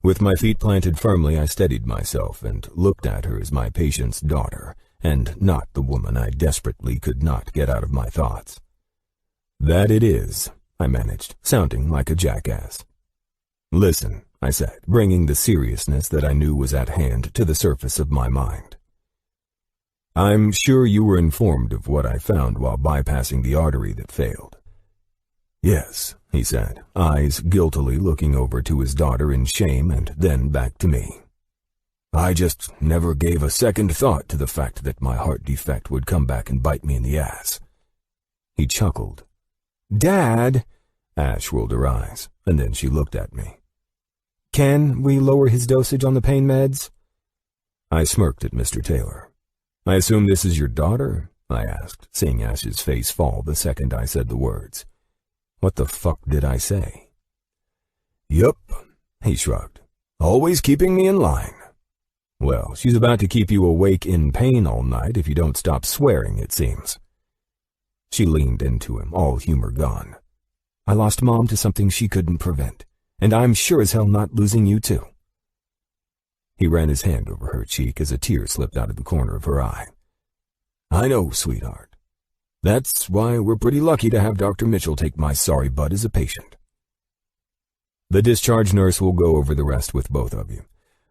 With my feet planted firmly, I steadied myself and looked at her as my patient's daughter, and not the woman I desperately could not get out of my thoughts. "That it is," I managed, sounding like a jackass. "Listen," I said, bringing the seriousness that I knew was at hand to the surface of my mind. "I'm sure you were informed of what I found while bypassing the artery that failed." "Yes," he said, eyes guiltily looking over to his daughter in shame and then back to me. "I just never gave a second thought to the fact that my heart defect would come back and bite me in the ass." He chuckled. "Dad!" Ash rolled her eyes, and then she looked at me. "Can we lower his dosage on the pain meds?" I smirked at Mr. Taylor. "I assume this is your daughter?" I asked, seeing Ash's face fall the second I said the words. What the fuck did I say? "Yup," he shrugged. "Always keeping me in line." "Well, she's about to keep you awake in pain all night if you don't stop swearing, it seems." She leaned into him, all humor gone. "I lost Mom to something she couldn't prevent, and I'm sure as hell not losing you too." He ran his hand over her cheek as a tear slipped out of the corner of her eye. "I know, sweetheart. That's why we're pretty lucky to have Dr. Mitchell take my sorry butt as a patient." "The discharge nurse will go over the rest with both of you.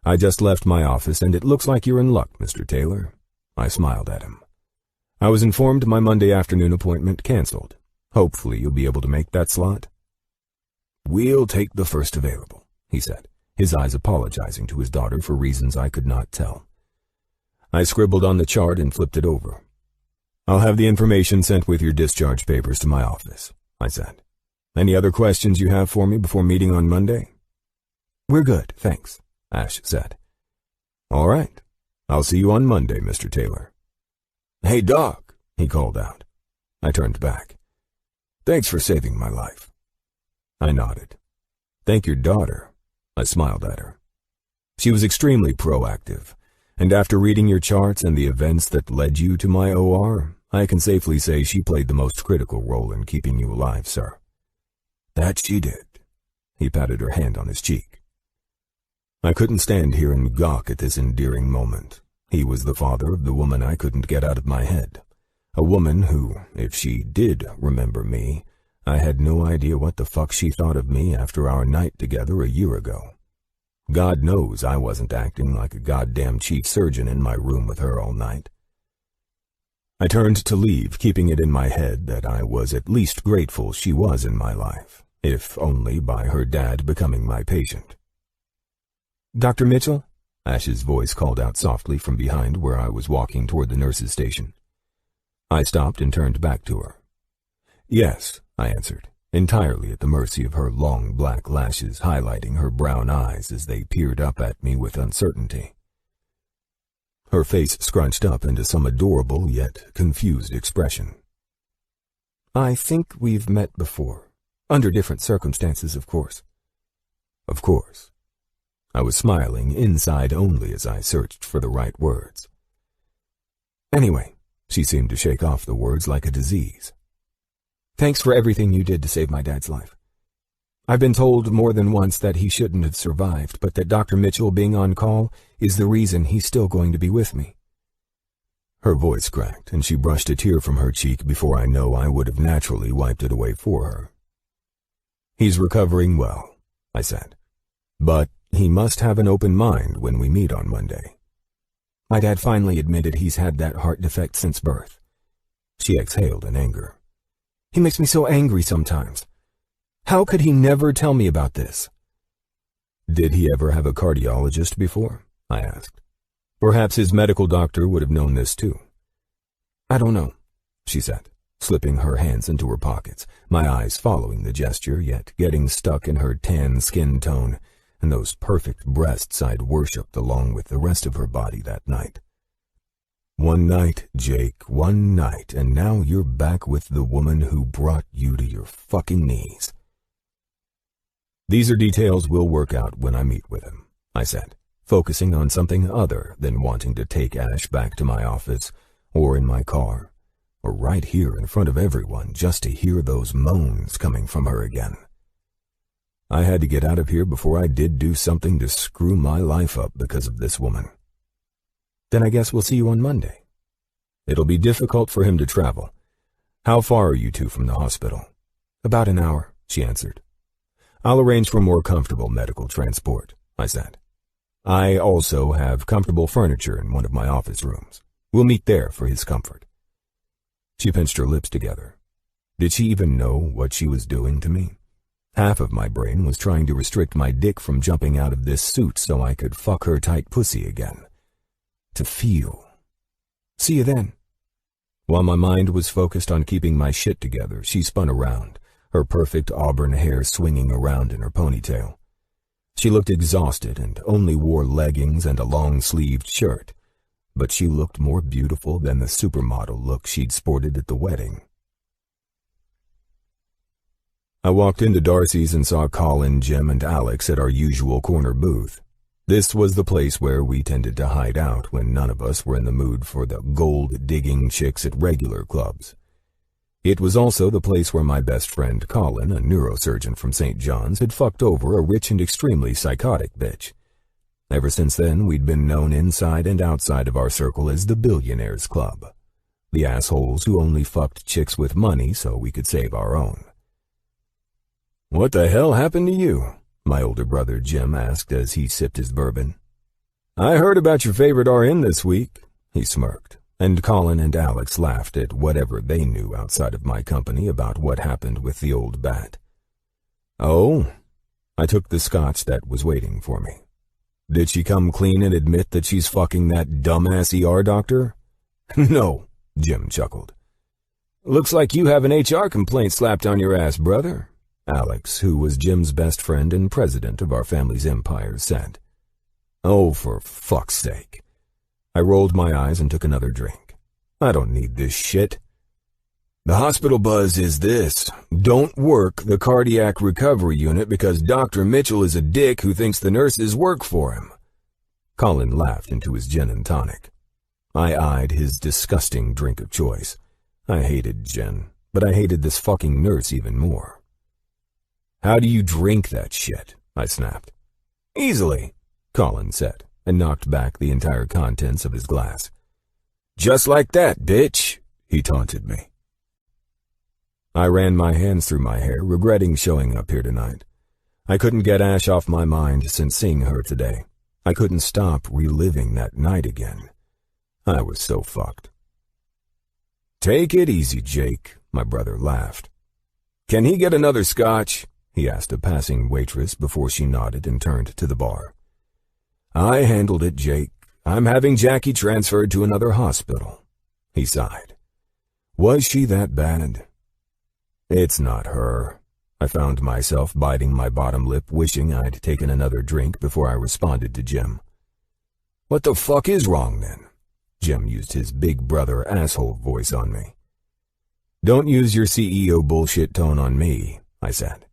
I just left my office, and it looks like you're in luck, Mr. Taylor." I smiled at him. "I was informed my Monday afternoon appointment canceled. Hopefully you'll be able to make that slot." "We'll take the first available," he said, his eyes apologizing to his daughter for reasons I could not tell. I scribbled on the chart and flipped it over. "I'll have the information sent with your discharge papers to my office," I said. "Any other questions you have for me before meeting on Monday?" "We're good, thanks," Ash said. "All right. I'll see you on Monday, Mr. Taylor." "Hey, Doc," he called out. I turned back. "Thanks for saving my life." I nodded. "Thank your daughter." I smiled at her. She was extremely proactive. And after reading your charts and the events that led you to my OR, I can safely say she played the most critical role in keeping you alive, sir." "That she did." He patted her hand on his cheek. I couldn't stand here and gawk at this endearing moment. He was the father of the woman I couldn't get out of my head. A woman who, if she did remember me, I had no idea what the fuck she thought of me after our night together a year ago. God knows I wasn't acting like a goddamn chief surgeon in my room with her all night. I turned to leave, keeping it in my head that I was at least grateful she was in my life, if only by her dad becoming my patient. "Dr. Mitchell?" Ash's voice called out softly from behind where I was walking toward the nurse's station. I stopped and turned back to her. "Yes," I answered, entirely at the mercy of her long black lashes highlighting her brown eyes as they peered up at me with uncertainty. Her face scrunched up into some adorable yet confused expression. "I think we've met before. Under different circumstances, of course." Of course. I was smiling inside only as I searched for the right words. "Anyway," she seemed to shake off the words like a disease. "Thanks for everything you did to save my dad's life. I've been told more than once that he shouldn't have survived, but that Dr. Mitchell being on call is the reason he's still going to be with me." Her voice cracked, and she brushed a tear from her cheek before I know I would have naturally wiped it away for her. "He's recovering well," I said, "but he must have an open mind when we meet on Monday." My dad finally admitted he's had that heart defect since birth. She exhaled in anger. "He makes me so angry sometimes. How could he never tell me about this?" "Did he ever have a cardiologist before?" I asked. "Perhaps his medical doctor would have known this too." "I don't know," she said, slipping her hands into her pockets, my eyes following the gesture, yet getting stuck in her tan skin tone and those perfect breasts I'd worshipped along with the rest of her body that night. "One night, Jake, one night, and now you're back with the woman who brought you to your fucking knees." "These are details we'll work out when I meet with him," I said, focusing on something other than wanting to take Ash back to my office, or in my car, or right here in front of everyone just to hear those moans coming from her again. I had to get out of here before I did do something to screw my life up because of this woman. "Then I guess we'll see you on Monday." "It'll be difficult for him to travel. How far are you two from the hospital?" "About an hour," she answered. "I'll arrange for more comfortable medical transport," I said. "I also have comfortable furniture in one of my office rooms. We'll meet there for his comfort." She pinched her lips together. Did she even know what she was doing to me? Half of my brain was trying to restrict my dick from jumping out of this suit so I could fuck her tight pussy again. To feel. "See you then." While my mind was focused on keeping my shit together, she spun around, her perfect auburn hair swinging around in her ponytail. She looked exhausted and only wore leggings and a long-sleeved shirt, but she looked more beautiful than the supermodel look she'd sported at the wedding. I walked into Darcy's and saw Colin, Jim, and Alex at our usual corner booth. This was the place where we tended to hide out when none of us were in the mood for the gold-digging chicks at regular clubs. It was also the place where my best friend Colin, a neurosurgeon from St. John's, had fucked over a rich and extremely psychotic bitch. Ever since then, we'd been known inside and outside of our circle as the Billionaires Club, the assholes who only fucked chicks with money so we could save our own. "What the hell happened to you?" my older brother Jim asked as he sipped his bourbon. "I heard about your favorite RN this week," he smirked, and Colin and Alex laughed at whatever they knew outside of my company about what happened with the old bat. "Oh?" I took the scotch that was waiting for me. "Did she come clean and admit that she's fucking that dumbass ER doctor?" "No," Jim chuckled. "Looks like you have an HR complaint slapped on your ass, brother," Alex, who was Jim's best friend and president of our family's empire, said. "Oh, for fuck's sake." I rolled my eyes and took another drink. "I don't need this shit." "The hospital buzz is this: don't work the cardiac recovery unit because Dr. Mitchell is a dick who thinks the nurses work for him." Colin laughed into his gin and tonic. I eyed his disgusting drink of choice. I hated gin, but I hated this fucking nurse even more. How do you drink that shit? I snapped. Easily, Colin said, and knocked back the entire contents of his glass. Just like that, bitch, he taunted me. I ran my hands through my hair, regretting showing up here tonight. I couldn't get Ash off my mind since seeing her today. I couldn't stop reliving that night again. I was so fucked. Take it easy, Jake, my brother laughed. Can he get another scotch? He asked a passing waitress before she nodded and turned to the bar. I handled it, Jake. I'm having Jackie transferred to another hospital. He sighed. Was she that bad? It's not her. I found myself biting my bottom lip, wishing I'd taken another drink before I responded to Jim. What the fuck is wrong then? Jim used his big brother asshole voice on me. Don't use your CEO bullshit tone on me, I said.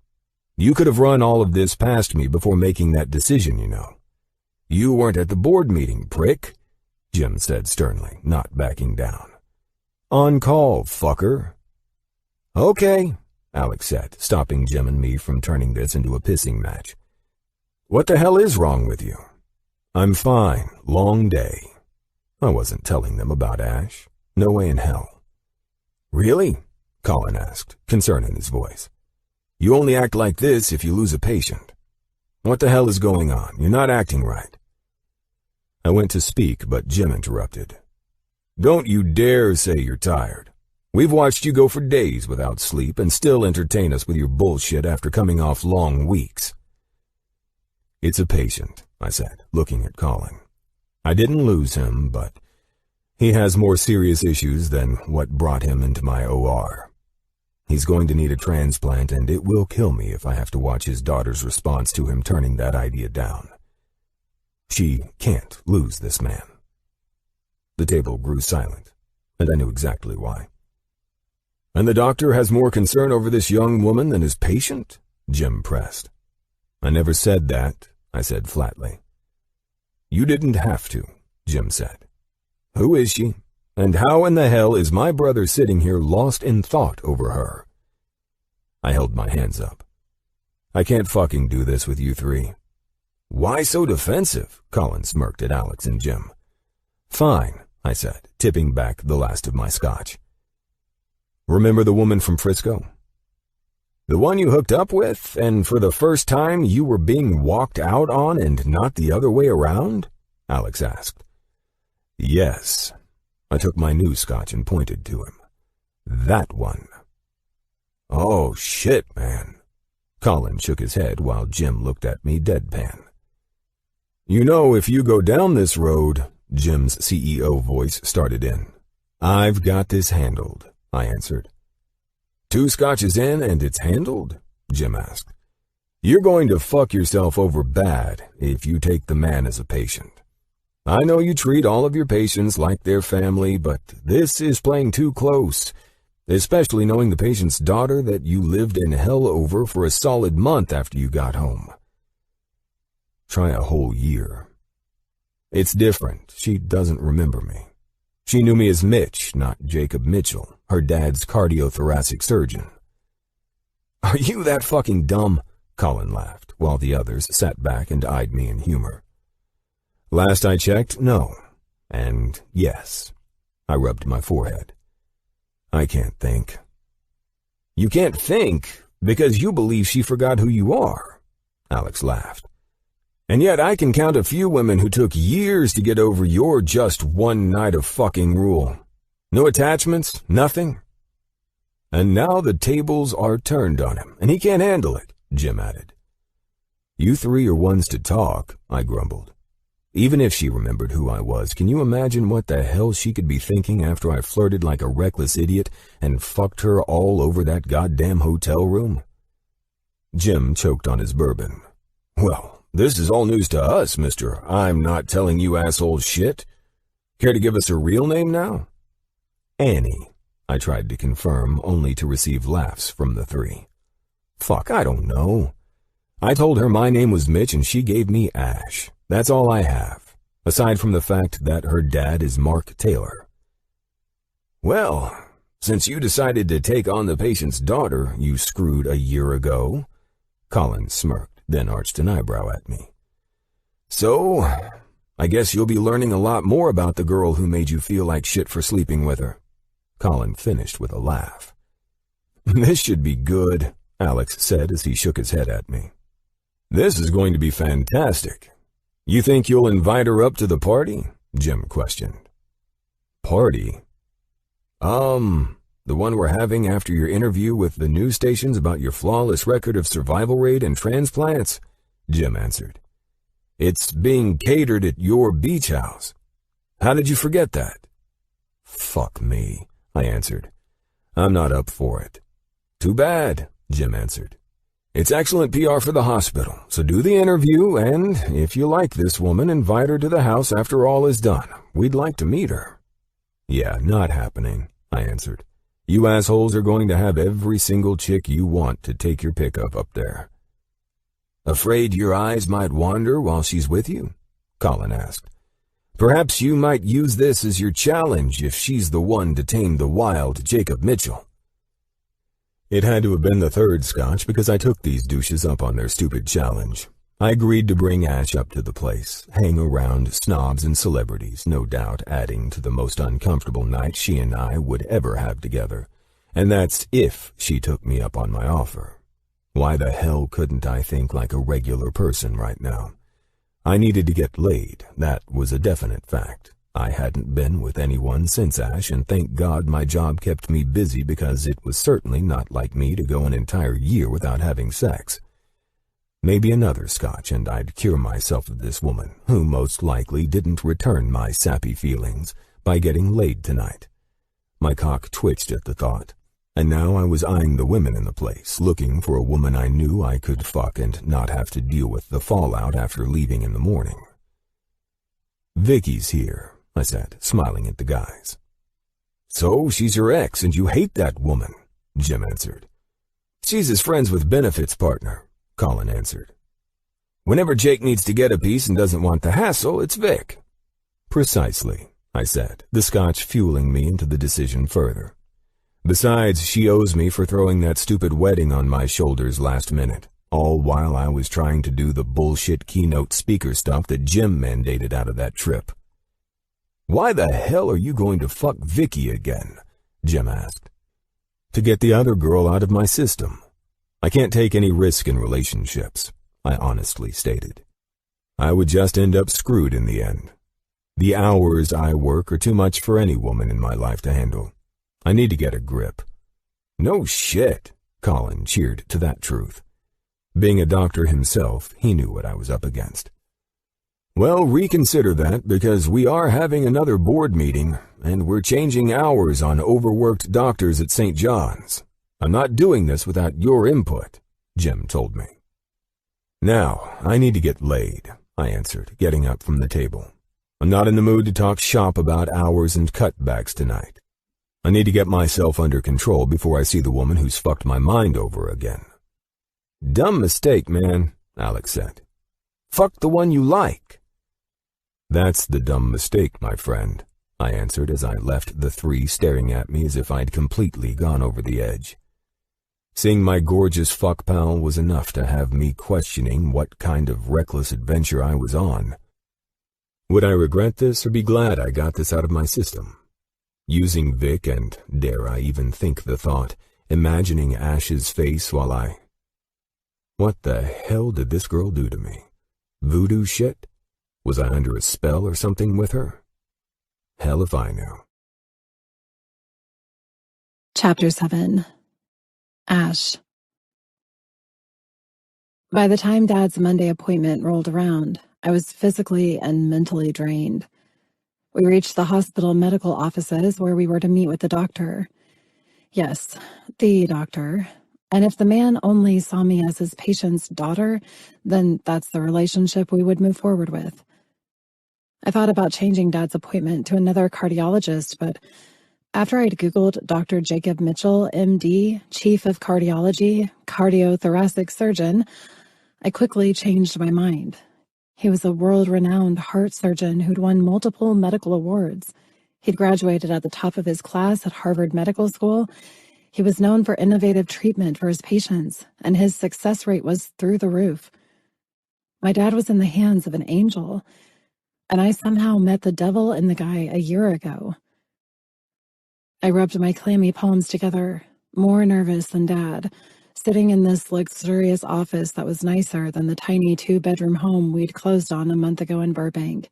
You could have run all of this past me before making that decision, you know. You weren't at the board meeting, prick, Jim said sternly, not backing down. On call, fucker. Okay, Alex said, stopping Jim and me from turning this into a pissing match. What the hell is wrong with you? I'm fine. Long day. I wasn't telling them about Ash. No way in hell. Really? Colin asked, concern in his voice. You only act like this if you lose a patient. What the hell is going on? You're not acting right. I went to speak, but Jim interrupted. Don't you dare say you're tired. We've watched you go for days without sleep and still entertain us with your bullshit after coming off long weeks. It's a patient, I said, looking at Colin. I didn't lose him, but he has more serious issues than what brought him into my OR. He's going to need a transplant, and it will kill me if I have to watch his daughter's response to him turning that idea down. She can't lose this man. The table grew silent, and I knew exactly why. And the doctor has more concern over this young woman than his patient? Jim pressed. I never said that, I said flatly. You didn't have to, Jim said. Who is she? And how in the hell is my brother sitting here lost in thought over her? I held my hands up. I can't fucking do this with you three. Why so defensive? Colin smirked at Alex and Jim. Fine, I said, tipping back the last of my scotch. Remember the woman from Frisco? The one you hooked up with, and for the first time you were being walked out on and not the other way around? Alex asked. Yes. I took my new scotch and pointed to him. That one. Oh, shit, man. Colin shook his head while Jim looked at me deadpan. You know, if you go down this road, Jim's CEO voice started in. I've got this handled, I answered. 2 scotches in and it's handled? Jim asked. You're going to fuck yourself over bad if you take the man as a patient. I know you treat all of your patients like their family, but this is playing too close, especially knowing the patient's daughter that you lived in hell over for a solid month after you got home. Try a whole year. It's different. She doesn't remember me. She knew me as Mitch, not Jacob Mitchell, her dad's cardiothoracic surgeon. Are you that fucking dumb? Colin laughed, while the others sat back and eyed me in humor. Last I checked, no. And yes. I rubbed my forehead. I can't think. You can't think because you believe she forgot who you are, Alex laughed. And yet I can count a few women who took years to get over your just one night of fucking rule. No attachments, nothing. And now the tables are turned on him, and he can't handle it, Jim added. You three are ones to talk, I grumbled. Even if she remembered who I was, can you imagine what the hell she could be thinking after I flirted like a reckless idiot and fucked her all over that goddamn hotel room? Jim choked on his bourbon. Well, this is all news to us, mister. I'm not telling you asshole shit. Care to give us a real name now? Annie, I tried to confirm, only to receive laughs from the three. Fuck, I don't know. I told her my name was Mitch and she gave me Ash. That's all I have. aside from the fact that her dad is Mark Taylor. Well, since you decided to take on the patient's daughter you screwed a year ago, Colin smirked, then arched an eyebrow at me. So, I guess you'll be learning a lot more about the girl who made you feel like shit for sleeping with her. Colin finished with a laugh. This should be good, Alex said as he shook his head at me. This is going to be fantastic. You think you'll invite her up to the party? Jim questioned. Party? The one we're having after your interview with the news stations about your flawless record of survival rate and transplants, Jim answered. It's being catered at your beach house. How did you forget that? Fuck me, I answered. I'm not up for it. Too bad, Jim answered. It's excellent PR for the hospital, so do the interview, and if you like this woman, invite her to the house after all is done. We'd like to meet her. Yeah, not happening, I answered. You assholes are going to have every single chick you want to take your pick of up there. Afraid your eyes might wander while she's with you? Colin asked. Perhaps you might use this as your challenge if she's the one to tame the wild Jacob Mitchell. It had to have been the third scotch because I took these douches up on their stupid challenge. I agreed to bring Ash up to the place, hang around snobs and celebrities, no doubt adding to the most uncomfortable night she and I would ever have together. And that's if she took me up on my offer. Why the hell couldn't I think like a regular person right now? I needed to get laid, that was a definite fact. I hadn't been with anyone since Ash, and thank God my job kept me busy because it was certainly not like me to go an entire year without having sex. Maybe another scotch and I'd cure myself of this woman, who most likely didn't return my sappy feelings by getting laid tonight. My cock twitched at the thought, and now I was eyeing the women in the place, looking for a woman I knew I could fuck and not have to deal with the fallout after leaving in the morning. Vicky's here, I said, smiling at the guys. So she's your ex and you hate that woman, Jim answered. She's his friends with benefits partner, Colin answered. Whenever Jake needs to get a piece and doesn't want the hassle, it's Vic. Precisely, I said, the scotch fueling me into the decision further. Besides, she owes me for throwing that stupid wedding on my shoulders last minute, all while I was trying to do the bullshit keynote speaker stuff that Jim mandated out of that trip. Why the hell are you going to fuck Vicky again? Jim asked. To get the other girl out of my system. I can't take any risk in relationships, I honestly stated. I would just end up screwed in the end. The hours I work are too much for any woman in my life to handle. I need to get a grip. No shit, Colin cheered to that truth. Being a doctor himself, he knew what I was up against. Well, reconsider that because we are having another board meeting and we're changing hours on overworked doctors at St. John's. I'm not doing this without your input, Jim told me. Now, I need to get laid, I answered, getting up from the table. I'm not in the mood to talk shop about hours and cutbacks tonight. I need to get myself under control before I see the woman who's fucked my mind over again. Dumb mistake, man, Alex said. Fuck the one you like. That's the dumb mistake, my friend, I answered as I left the three staring at me as if I'd completely gone over the edge. Seeing my gorgeous fuck pal was enough to have me questioning what kind of reckless adventure I was on. Would I regret this or be glad I got this out of my system? Using Vic and, dare I even think the thought, imagining Ash's face while I... What the hell did this girl do to me? Voodoo shit? Was I under a spell or something with her? Hell if I knew. Chapter 7. Ash. By the time Dad's Monday appointment rolled around, I was physically and mentally drained. We reached the hospital medical offices where we were to meet with the doctor. Yes, the doctor. And if the man only saw me as his patient's daughter, then that's the relationship we would move forward with. I thought about changing Dad's appointment to another cardiologist, but after I'd Googled Dr. Jacob Mitchell, MD, Chief of Cardiology, cardiothoracic surgeon, I quickly changed my mind. He was a world-renowned heart surgeon who'd won multiple medical awards. He'd graduated at the top of his class at Harvard Medical School. He was known for innovative treatment for his patients, and his success rate was through the roof. My dad was in the hands of an angel, and I somehow met the devil in the guy a year ago. I rubbed my clammy palms together, more nervous than Dad, sitting in this luxurious office that was nicer than the tiny 2-bedroom home we'd closed on a month ago in Burbank.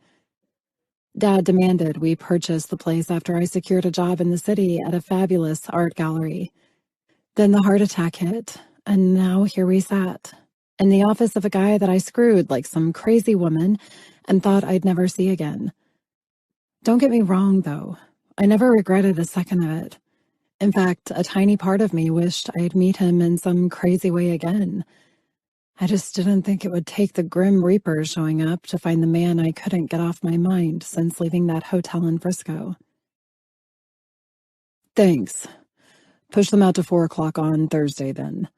Dad demanded we purchase the place after I secured a job in the city at a fabulous art gallery. Then the heart attack hit, and now here we sat, in the office of a guy that I screwed like some crazy woman and thought I'd never see again. Don't get me wrong, though. I never regretted a second of it. In fact, a tiny part of me wished I'd meet him in some crazy way again. I just didn't think it would take the Grim Reaper showing up to find the man I couldn't get off my mind since leaving that hotel in Frisco. Thanks. Push them out to 4 o'clock on Thursday, then.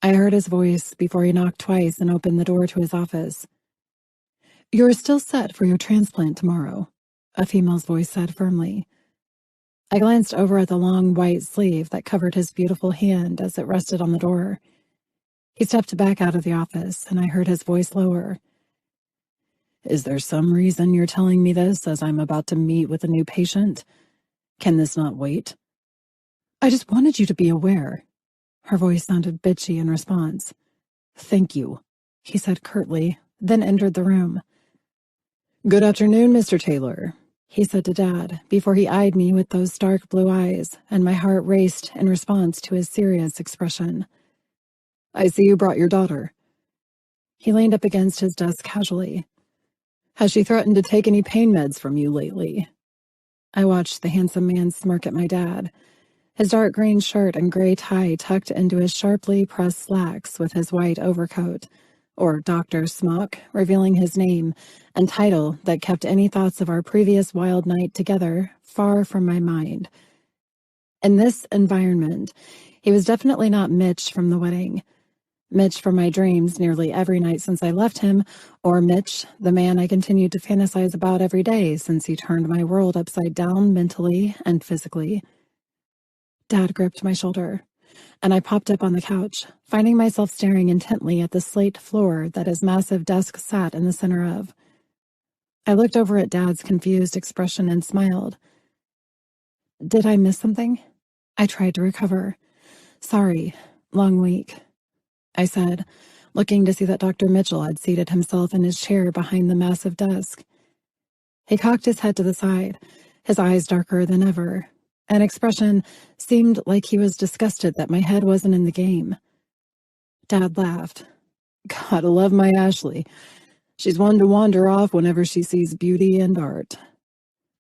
I heard his voice before he knocked twice and opened the door to his office. You're still set for your transplant tomorrow, a female's voice said firmly. I glanced over at the long white sleeve that covered his beautiful hand as it rested on the door. He stepped back out of the office, and I heard his voice lower. Is there some reason you're telling me this as I'm about to meet with a new patient? Can this not wait? I just wanted you to be aware. Her voice sounded bitchy in response. Thank you, he said curtly, then entered the room. Good afternoon, Mr. Taylor, he said to Dad before he eyed me with those dark blue eyes, and my heart raced in response to his serious expression. I see you brought your daughter. He leaned up against his desk casually. Has she threatened to take any pain meds from you lately? I watched the handsome man smirk at my dad, his dark green shirt and gray tie tucked into his sharply pressed slacks with his white overcoat, or doctor's smock, revealing his name and title that kept any thoughts of our previous wild night together far from my mind. In this environment, he was definitely not Mitch from the wedding. Mitch from my dreams nearly every night since I left him, or Mitch, the man I continued to fantasize about every day since he turned my world upside down mentally and physically. Dad gripped my shoulder, and I popped up on the couch, finding myself staring intently at the slate floor that his massive desk sat in the center of. I looked over at Dad's confused expression and smiled. Did I miss something? I tried to recover. Sorry, long week, I said, looking to see that Dr. Mitchell had seated himself in his chair behind the massive desk. He cocked his head to the side, his eyes darker than ever. An expression seemed like he was disgusted that my head wasn't in the game. Dad laughed. Gotta love my Ashley. She's one to wander off whenever she sees beauty and art.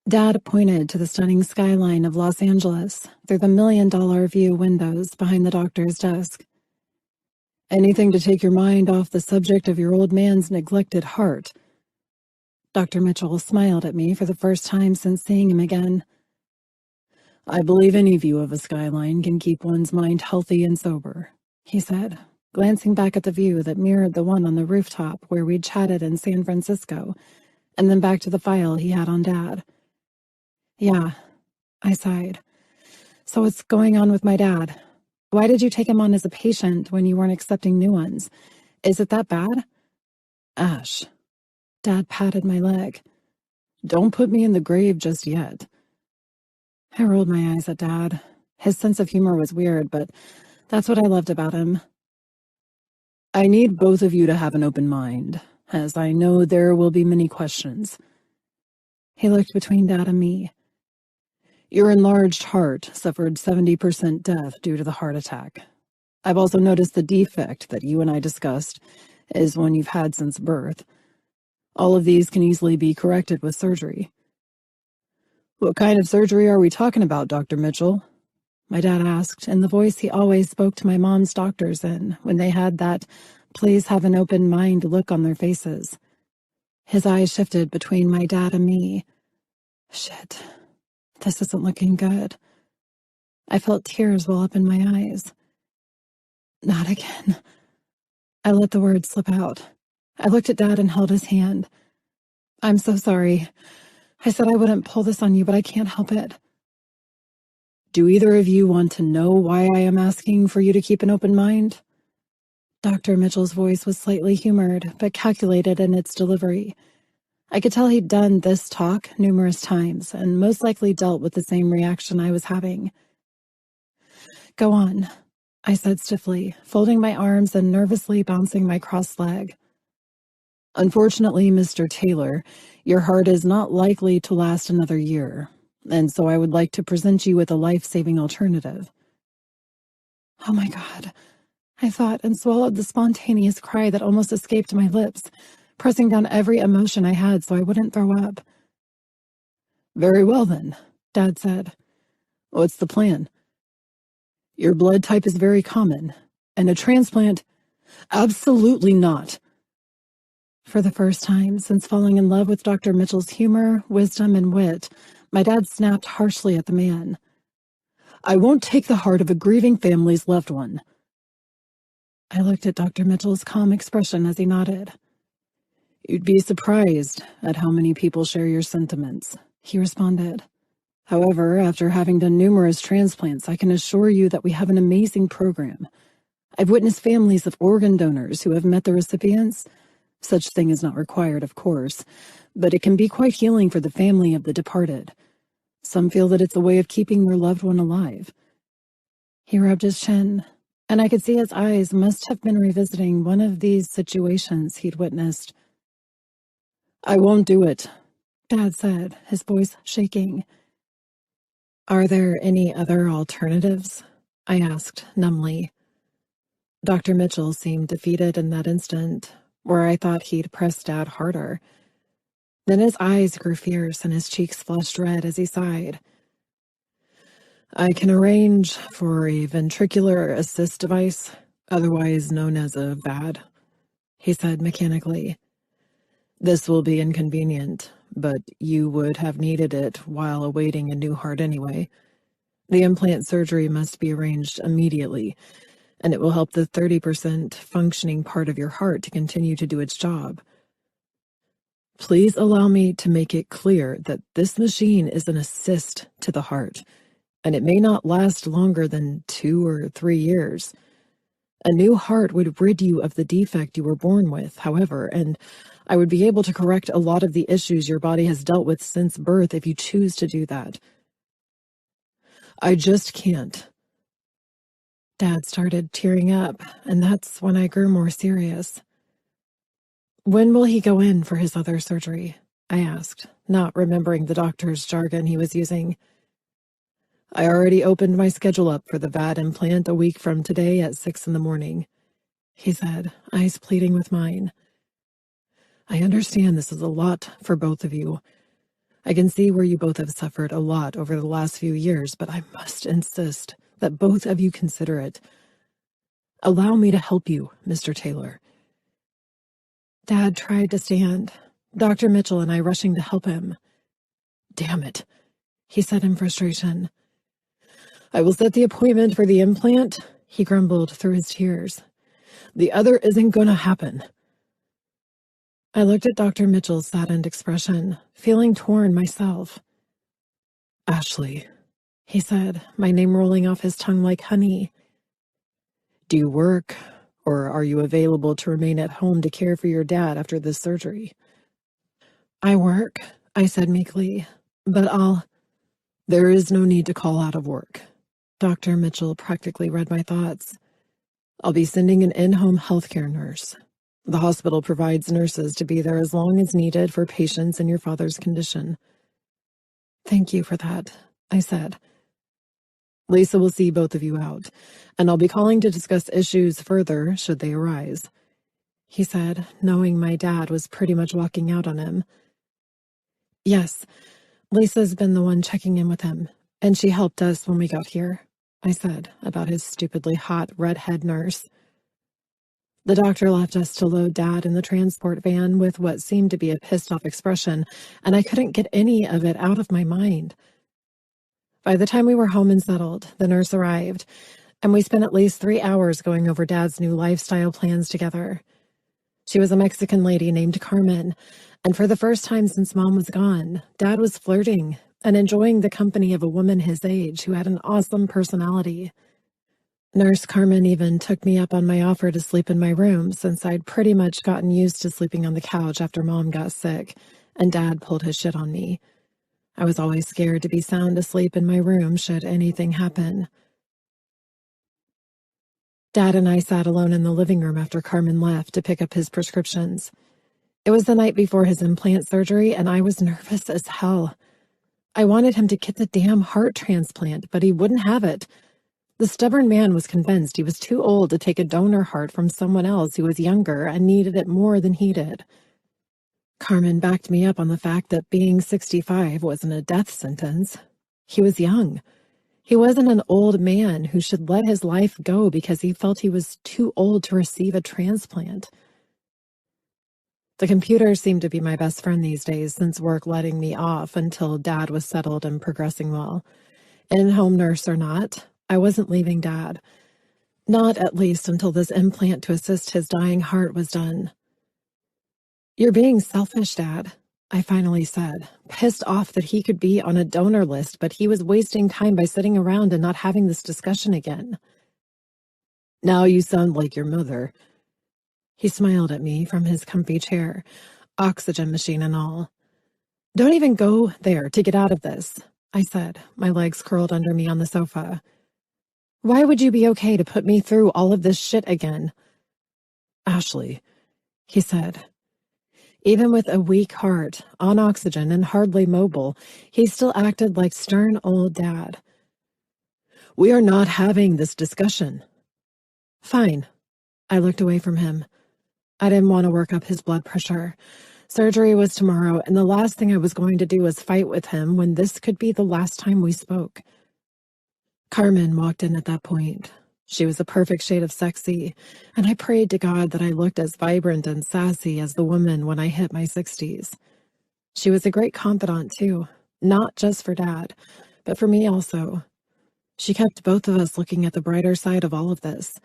Dad pointed to the stunning skyline of Los Angeles through the $1 million view windows behind the doctor's desk. Anything to take your mind off the subject of your old man's neglected heart. Dr. Mitchell smiled at me for the first time since seeing him again. I believe any view of a skyline can keep one's mind healthy and sober, he said, glancing back at the view that mirrored the one on the rooftop where we'd chatted in San Francisco, and then back to the file he had on Dad. Yeah, I sighed. So what's going on with my dad? Why did you take him on as a patient when you weren't accepting new ones? Is it that bad? Ash. Dad patted my leg. Don't put me in the grave just yet. I rolled my eyes at Dad. His sense of humor was weird, but that's what I loved about him. I need both of you to have an open mind, as I know there will be many questions. He looked between Dad and me. Your enlarged heart suffered 70% death due to the heart attack. I've also noticed the defect that you and I discussed is one you've had since birth. All of these can easily be corrected with surgery. What kind of surgery are we talking about, Dr. Mitchell? My dad asked, in the voice he always spoke to my mom's doctors in when they had that please have an open mind look on their faces. His eyes shifted between my dad and me. Shit. This isn't looking good. I felt tears well up in my eyes. Not again. I let the words slip out. I looked at Dad and held his hand. "I'm so sorry. I said I wouldn't pull this on you, but I can't help it." "Do either of you want to know why I am asking for you to keep an open mind?" Dr. Mitchell's voice was slightly humored, but calculated in its delivery. I could tell he'd done this talk numerous times, and most likely dealt with the same reaction I was having. "Go on," I said stiffly, folding my arms and nervously bouncing my crossed leg. "Unfortunately, Mr. Taylor, your heart is not likely to last another year, and so I would like to present you with a life-saving alternative." Oh my God, I thought, and swallowed the spontaneous cry that almost escaped my lips, pressing down every emotion I had so I wouldn't throw up. "Very well then," Dad said. "What's the plan? Your blood type is very common, and a transplant—" "Absolutely not." For the first time since falling in love with Dr. Mitchell's humor, wisdom, and wit, my dad snapped harshly at the man. "I won't take the heart of a grieving family's loved one." I looked at Dr. Mitchell's calm expression as he nodded. "You'd be surprised at how many people share your sentiments," he responded. "However, after having done numerous transplants, I can assure you that we have an amazing program. I've witnessed families of organ donors who have met the recipients. Such thing is not required, of course, but it can be quite healing for the family of the departed. Some feel that it's a way of keeping their loved one alive." He rubbed his chin, and I could see his eyes must have been revisiting one of these situations he'd witnessed. "I won't do it," Dad said, his voice shaking. "Are there any other alternatives?" I asked numbly. Dr. Mitchell seemed defeated in that instant, where I thought he'd pressed Dad harder. Then his eyes grew fierce and his cheeks flushed red as he sighed. "I can arrange for a ventricular assist device, otherwise known as a VAD," he said mechanically. "This will be inconvenient, but you would have needed it while awaiting a new heart anyway. The implant surgery must be arranged immediately, and it will help the 30% functioning part of your heart to continue to do its job. Please allow me to make it clear that this machine is an assist to the heart, and it may not last longer than 2 or 3 years. A new heart would rid you of the defect you were born with, however, and I would be able to correct a lot of the issues your body has dealt with since birth if you choose to do that." "I just can't." Dad started tearing up, and that's when I grew more serious. "When will he go in for his other surgery?" I asked, not remembering the doctor's jargon he was using. "I already opened my schedule up for the VAD implant a week from today at 6 in the morning, he said, eyes pleading with mine. "I understand this is a lot for both of you. I can see where you both have suffered a lot over the last few years, but I must insist that both of you consider it. Allow me to help you, Mr. Taylor." Dad tried to stand, Dr. Mitchell and I rushing to help him. "Damn it," he said in frustration. "I will set the appointment for the implant," he grumbled through his tears. "The other isn't gonna happen." I looked at Dr. Mitchell's saddened expression, feeling torn myself. "Ashley," he said, my name rolling off his tongue like honey. "Do you work, or are you available to remain at home to care for your dad after this surgery?" "I work," I said meekly, "but I'll—" "There is no need to call out of work." Dr. Mitchell practically read my thoughts. "I'll be sending an in-home healthcare nurse. The hospital provides nurses to be there as long as needed for patients in your father's condition." "Thank you for that," I said. "Lisa will see both of you out, and I'll be calling to discuss issues further should they arise," he said, knowing my dad was pretty much walking out on him. "Yes, Lisa's been the one checking in with him, and she helped us when we got here," I said about his stupidly hot redhead nurse. The doctor left us to load Dad in the transport van with what seemed to be a pissed-off expression, and I couldn't get any of it out of my mind. By the time we were home and settled, the nurse arrived, and we spent at least 3 hours going over Dad's new lifestyle plans together. She was a Mexican lady named Carmen, and for the first time since Mom was gone, Dad was flirting and enjoying the company of a woman his age who had an awesome personality. Nurse Carmen even took me up on my offer to sleep in my room since I'd pretty much gotten used to sleeping on the couch after Mom got sick and Dad pulled his shit on me. I was always scared to be sound asleep in my room should anything happen. Dad and I sat alone in the living room after Carmen left to pick up his prescriptions. It was the night before his implant surgery, and I was nervous as hell. I wanted him to get the damn heart transplant, but he wouldn't have it. The stubborn man was convinced he was too old to take a donor heart from someone else who was younger and needed it more than he did. Carmen backed me up on the fact that being 65 wasn't a death sentence. He was young. He wasn't an old man who should let his life go because he felt he was too old to receive a transplant. The computer seemed to be my best friend these days since work letting me off until Dad was settled and progressing well. In-home nurse or not, I wasn't leaving Dad. Not at least until this implant to assist his dying heart was done. "You're being selfish, Dad," I finally said, pissed off that he could be on a donor list, but he was wasting time by sitting around and not having this discussion again. "Now you sound like your mother." He smiled at me from his comfy chair, oxygen machine and all. "Don't even go there to get out of this," I said, my legs curled under me on the sofa. "Why would you be okay to put me through all of this shit again?" "Ashley," he said. Even with a weak heart, on oxygen, and hardly mobile, he still acted like stern old Dad. "We are not having this discussion." "Fine." I looked away from him. I didn't want to work up his blood pressure. Surgery was tomorrow, and the last thing I was going to do was fight with him when this could be the last time we spoke. Carmen walked in at that point. She was a perfect shade of sexy, and I prayed to God that I looked as vibrant and sassy as the woman when I hit my 60s. She was a great confidant, too, not just for Dad, but for me also. She kept both of us looking at the brighter side of all of this,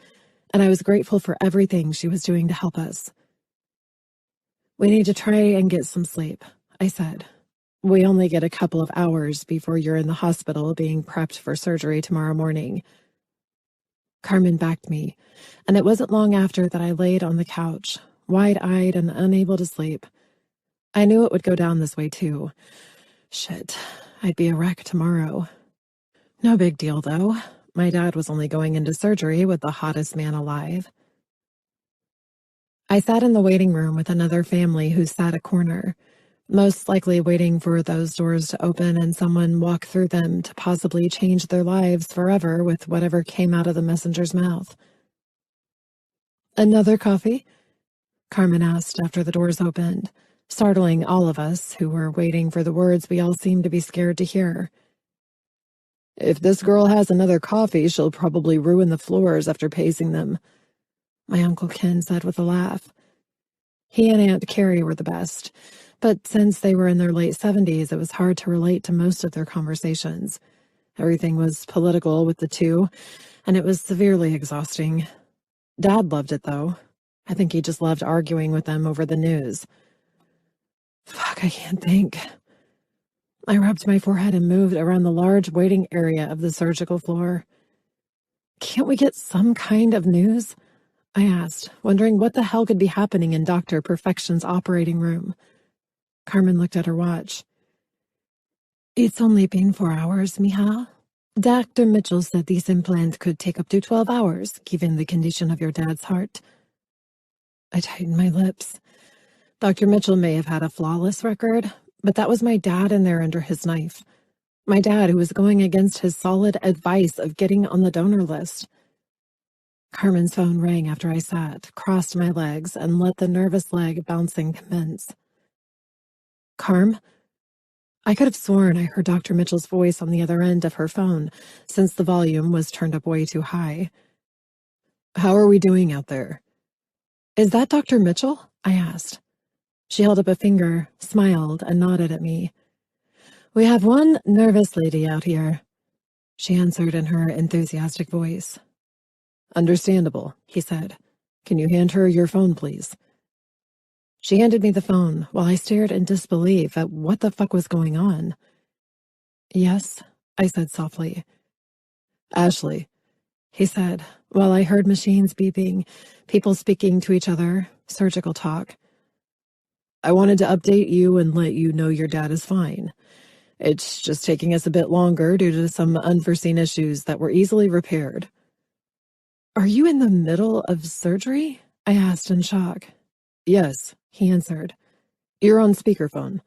and I was grateful for everything she was doing to help us. "We need to try and get some sleep," I said. "We only get a couple of hours before you're in the hospital being prepped for surgery tomorrow morning." Carmen backed me, and it wasn't long after that I laid on the couch, wide-eyed and unable to sleep. I knew it would go down this way, too. Shit, I'd be a wreck tomorrow. No big deal, though. My dad was only going into surgery with the hottest man alive. I sat in the waiting room with another family who sat a corner, most likely waiting for those doors to open and someone walk through them to possibly change their lives forever with whatever came out of the messenger's mouth. "Another coffee?" Carmen asked after the doors opened, startling all of us who were waiting for the words we all seemed to be scared to hear. "If this girl has another coffee, she'll probably ruin the floors after pacing them," my Uncle Ken said with a laugh. He and Aunt Carrie were the best, but since they were in their late 70s, it was hard to relate to most of their conversations. Everything was political with the two, and it was severely exhausting. Dad loved it, though. I think he just loved arguing with them over the news. Fuck, I can't think. I rubbed my forehead and moved around the large waiting area of the surgical floor. "Can't we get some kind of news?" I asked, wondering what the hell could be happening in Dr. Perfection's operating room. Carmen looked at her watch. "It's only been 4 hours, mija. Dr. Mitchell said these implants could take up to 12 hours, given the condition of your dad's heart." I tightened my lips. Dr. Mitchell may have had a flawless record, but that was my dad in there under his knife. My dad who was going against his solid advice of getting on the donor list. Carmen's phone rang after I sat, crossed my legs, and let the nervous leg bouncing commence. "Carm?" I could have sworn I heard Dr. Mitchell's voice on the other end of her phone, since the volume was turned up way too high. "How are we doing out there?" "Is that Dr. Mitchell?" I asked. She held up a finger, smiled, and nodded at me. "We have one nervous lady out here," she answered in her enthusiastic voice. "Understandable," he said. "Can you hand her your phone, please?" She handed me the phone while I stared in disbelief at what the fuck was going on. "Yes," I said softly. "Ashley," he said, while I heard machines beeping, people speaking to each other, surgical talk. "I wanted to update you and let you know your dad is fine. It's just taking us a bit longer due to some unforeseen issues that were easily repaired." "Are you in the middle of surgery?" I asked in shock. "Yes," he answered. "You're on speakerphone."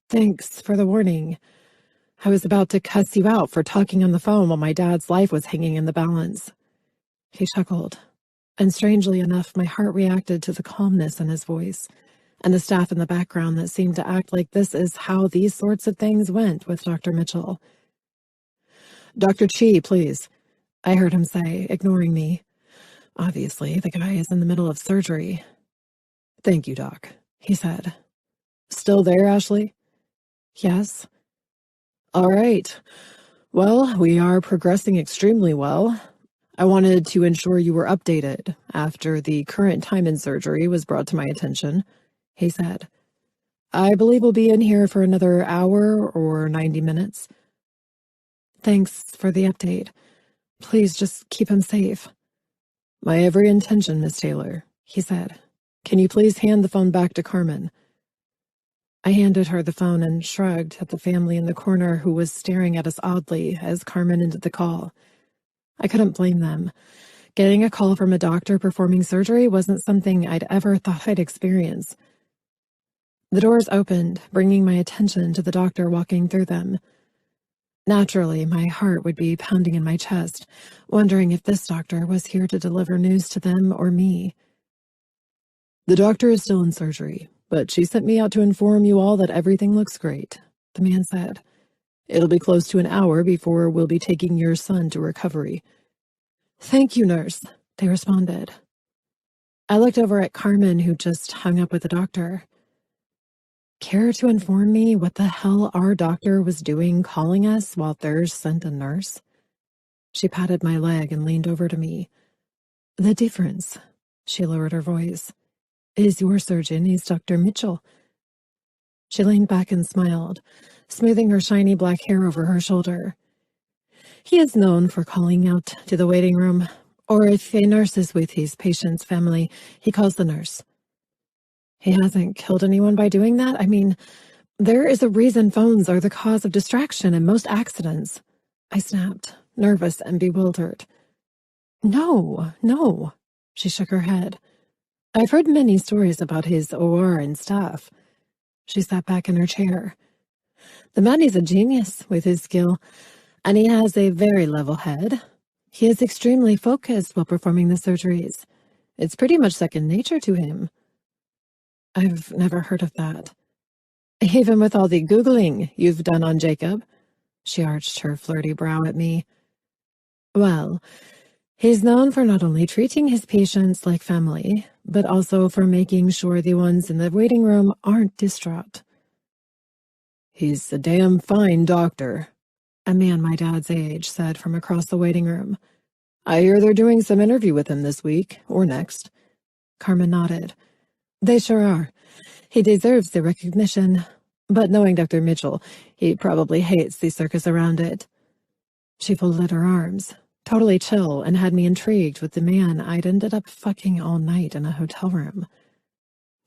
"Thanks for the warning. I was about to cuss you out for talking on the phone while my dad's life was hanging in the balance." He chuckled, and strangely enough, my heart reacted to the calmness in his voice, and the staff in the background that seemed to act like this is how these sorts of things went with Dr. Mitchell. "Dr. Chi, please," I heard him say, ignoring me. Obviously, the guy is in the middle of surgery. "Thank you, Doc," he said. "Still there, Ashley?" "Yes." "All right. Well, we are progressing extremely well. I wanted to ensure you were updated after the current time in surgery was brought to my attention," he said. "I believe we'll be in here for another hour or 90 minutes. "Thanks for the update. Please just keep him safe." "My every intention, Miss Taylor," he said. "Can you please hand the phone back to Carmen?" I handed her the phone and shrugged at the family in the corner who was staring at us oddly as Carmen ended the call. I couldn't blame them. Getting a call from a doctor performing surgery wasn't something I'd ever thought I'd experience. The doors opened, bringing my attention to the doctor walking through them. Naturally, my heart would be pounding in my chest, wondering if this doctor was here to deliver news to them or me. "The doctor is still in surgery, but she sent me out to inform you all that everything looks great," the man said. "It'll be close to an hour before we'll be taking your son to recovery." "Thank you, nurse," they responded. I looked over at Carmen, who just hung up with the doctor. "Care to inform me what the hell our doctor was doing calling us while theirs sent a nurse?" She patted my leg and leaned over to me. "The difference," she lowered her voice, "is your surgeon is Dr. Mitchell." She leaned back and smiled, smoothing her shiny black hair over her shoulder. "He is known for calling out to the waiting room, or if a nurse is with his patient's family, he calls the nurse." "He hasn't killed anyone by doing that? I mean, there is a reason phones are the cause of distraction in most accidents." I snapped, nervous and bewildered. No, she shook her head. "I've heard many stories about his OR and stuff." She sat back in her chair. "The man is a genius with his skill, and he has a very level head. He is extremely focused while performing the surgeries. It's pretty much second nature to him." "I've never heard of that." "Even with all the Googling you've done on Jacob?" She arched her flirty brow at me. "Well, he's known for not only treating his patients like family, but also for making sure the ones in the waiting room aren't distraught." "He's a damn fine doctor," a man my dad's age said from across the waiting room. "I hear they're doing some interview with him this week, or next." Carmen nodded. "They sure are. He deserves the recognition. But knowing Dr. Mitchell, he probably hates the circus around it." She folded her arms, totally chill, and had me intrigued with the man I'd ended up fucking all night in a hotel room.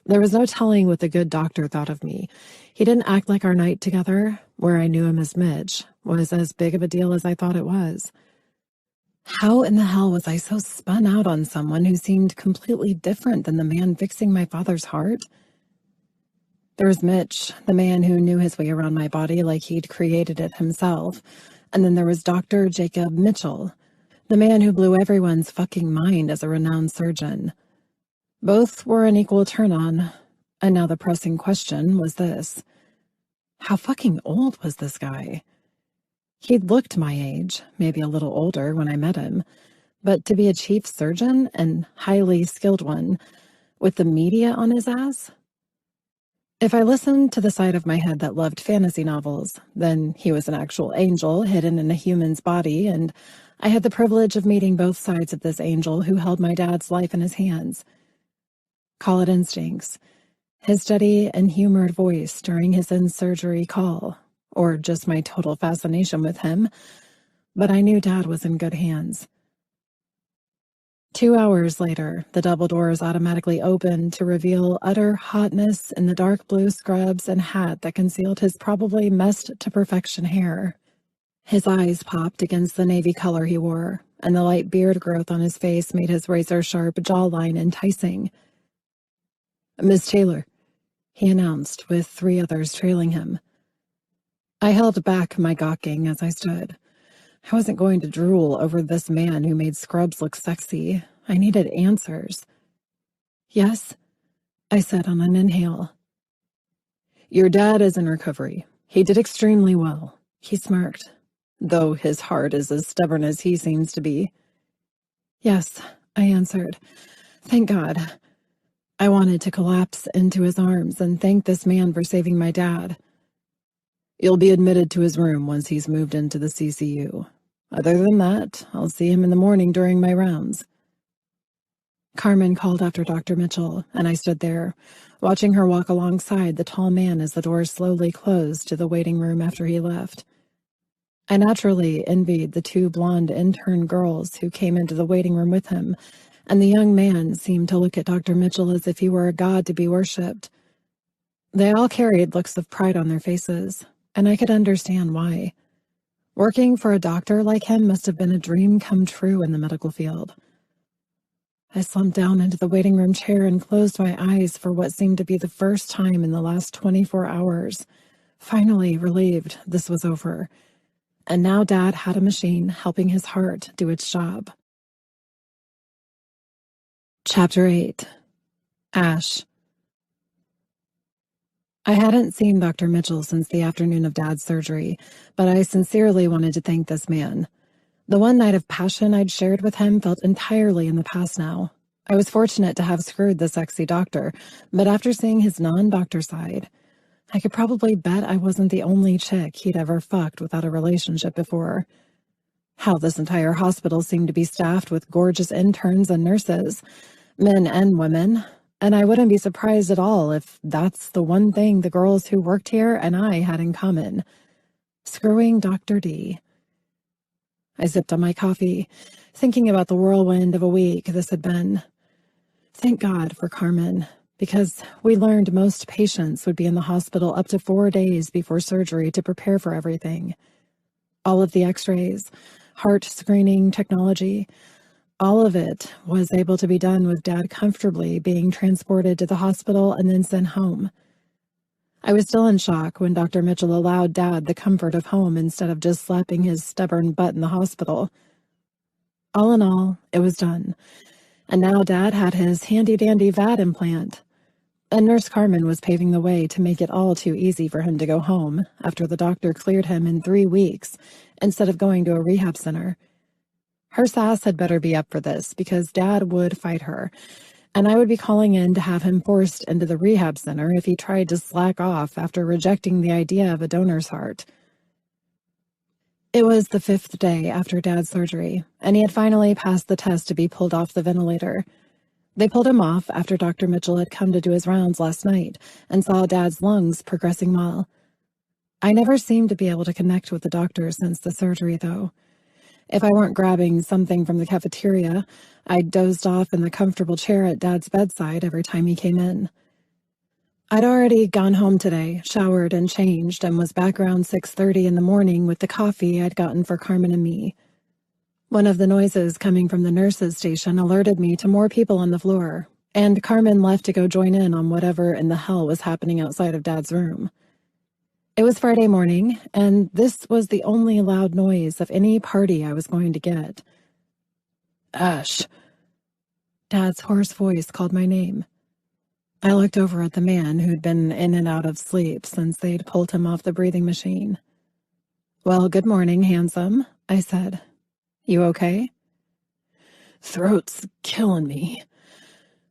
There was no telling what the good doctor thought of me. He didn't act like our night together, where I knew him as Mitch, was as big of a deal as I thought it was. How in the hell was I so spun out on someone who seemed completely different than the man fixing my father's heart? There was Mitch, the man who knew his way around my body like he'd created it himself. And then there was Dr. Jacob Mitchell, the man who blew everyone's fucking mind as a renowned surgeon. Both were an equal turn-on, and now the pressing question was this. How fucking old was this guy? He'd looked my age, maybe a little older when I met him, but to be a chief surgeon, and highly skilled one, with the media on his ass? If I listened to the side of my head that loved fantasy novels, then he was an actual angel hidden in a human's body, and I had the privilege of meeting both sides of this angel who held my dad's life in his hands. Call it instincts. His steady and humored voice during his in-surgery call, or just my total fascination with him, but I knew Dad was in good hands. 2 hours later, the double doors automatically opened to reveal utter hotness in the dark blue scrubs and hat that concealed his probably messed to perfection hair. His eyes popped against the navy color he wore, and the light beard growth on his face made his razor-sharp jawline enticing. "Miss Taylor," he announced, with 3 others trailing him. I held back my gawking as I stood. I wasn't going to drool over this man who made scrubs look sexy. I needed answers. "Yes," I said on an inhale. "Your dad is in recovery. He did extremely well," he smirked, "though his heart is as stubborn as he seems to be." "Yes," I answered. "Thank God." I wanted to collapse into his arms and thank this man for saving my dad. "You'll be admitted to his room once he's moved into the CCU. Other than that, I'll see him in the morning during my rounds." Carmen called after Dr. Mitchell, and I stood there, watching her walk alongside the tall man as the doors slowly closed to the waiting room after he left. I naturally envied the 2 blonde intern girls who came into the waiting room with him, and the young man seemed to look at Dr. Mitchell as if he were a god to be worshipped. They all carried looks of pride on their faces, and I could understand why. Working for a doctor like him must have been a dream come true in the medical field. I slumped down into the waiting room chair and closed my eyes for what seemed to be the first time in the last 24 hours, finally relieved this was over. And now Dad had a machine helping his heart do its job. Chapter 8. Ash. I hadn't seen Dr. Mitchell since the afternoon of Dad's surgery, but I sincerely wanted to thank this man. The one night of passion I'd shared with him felt entirely in the past now. I was fortunate to have screwed the sexy doctor, but after seeing his non-doctor side, I could probably bet I wasn't the only chick he'd ever fucked without a relationship before. How this entire hospital seemed to be staffed with gorgeous interns and nurses, men and women, and I wouldn't be surprised at all if that's the one thing the girls who worked here and I had in common: screwing Dr. D. I sipped on my coffee, thinking about the whirlwind of a week this had been. Thank God for Carmen, because we learned most patients would be in the hospital up to 4 days before surgery to prepare for everything. All of the x-rays, heart screening technology, all of it was able to be done with Dad comfortably being transported to the hospital and then sent home. I was still in shock when Dr. Mitchell allowed Dad the comfort of home instead of just slapping his stubborn butt in the hospital. All in all, it was done, and now Dad had his handy-dandy VAD implant, and Nurse Carmen was paving the way to make it all too easy for him to go home after the doctor cleared him in 3 weeks instead of going to a rehab center. Her sass had better be up for this because Dad would fight her, and I would be calling in to have him forced into the rehab center if he tried to slack off after rejecting the idea of a donor's heart. It was the 5th day after Dad's surgery, and he had finally passed the test to be pulled off the ventilator. They pulled him off after Dr. Mitchell had come to do his rounds last night and saw Dad's lungs progressing well. I never seemed to be able to connect with the doctor since the surgery, though. If I weren't grabbing something from the cafeteria, I dozed off in the comfortable chair at Dad's bedside every time he came in. I'd already gone home today, showered and changed, and was back around 6:30 in the morning with the coffee I'd gotten for Carmen and me. One of the noises coming from the nurses' station alerted me to more people on the floor, and Carmen left to go join in on whatever in the hell was happening outside of Dad's room. It was Friday morning, and this was the only loud noise of any party I was going to get. "Ash." Dad's hoarse voice called my name. I looked over at the man who'd been in and out of sleep since they'd pulled him off the breathing machine. "Well, good morning, handsome," I said. "You okay?" "Throat's killing me,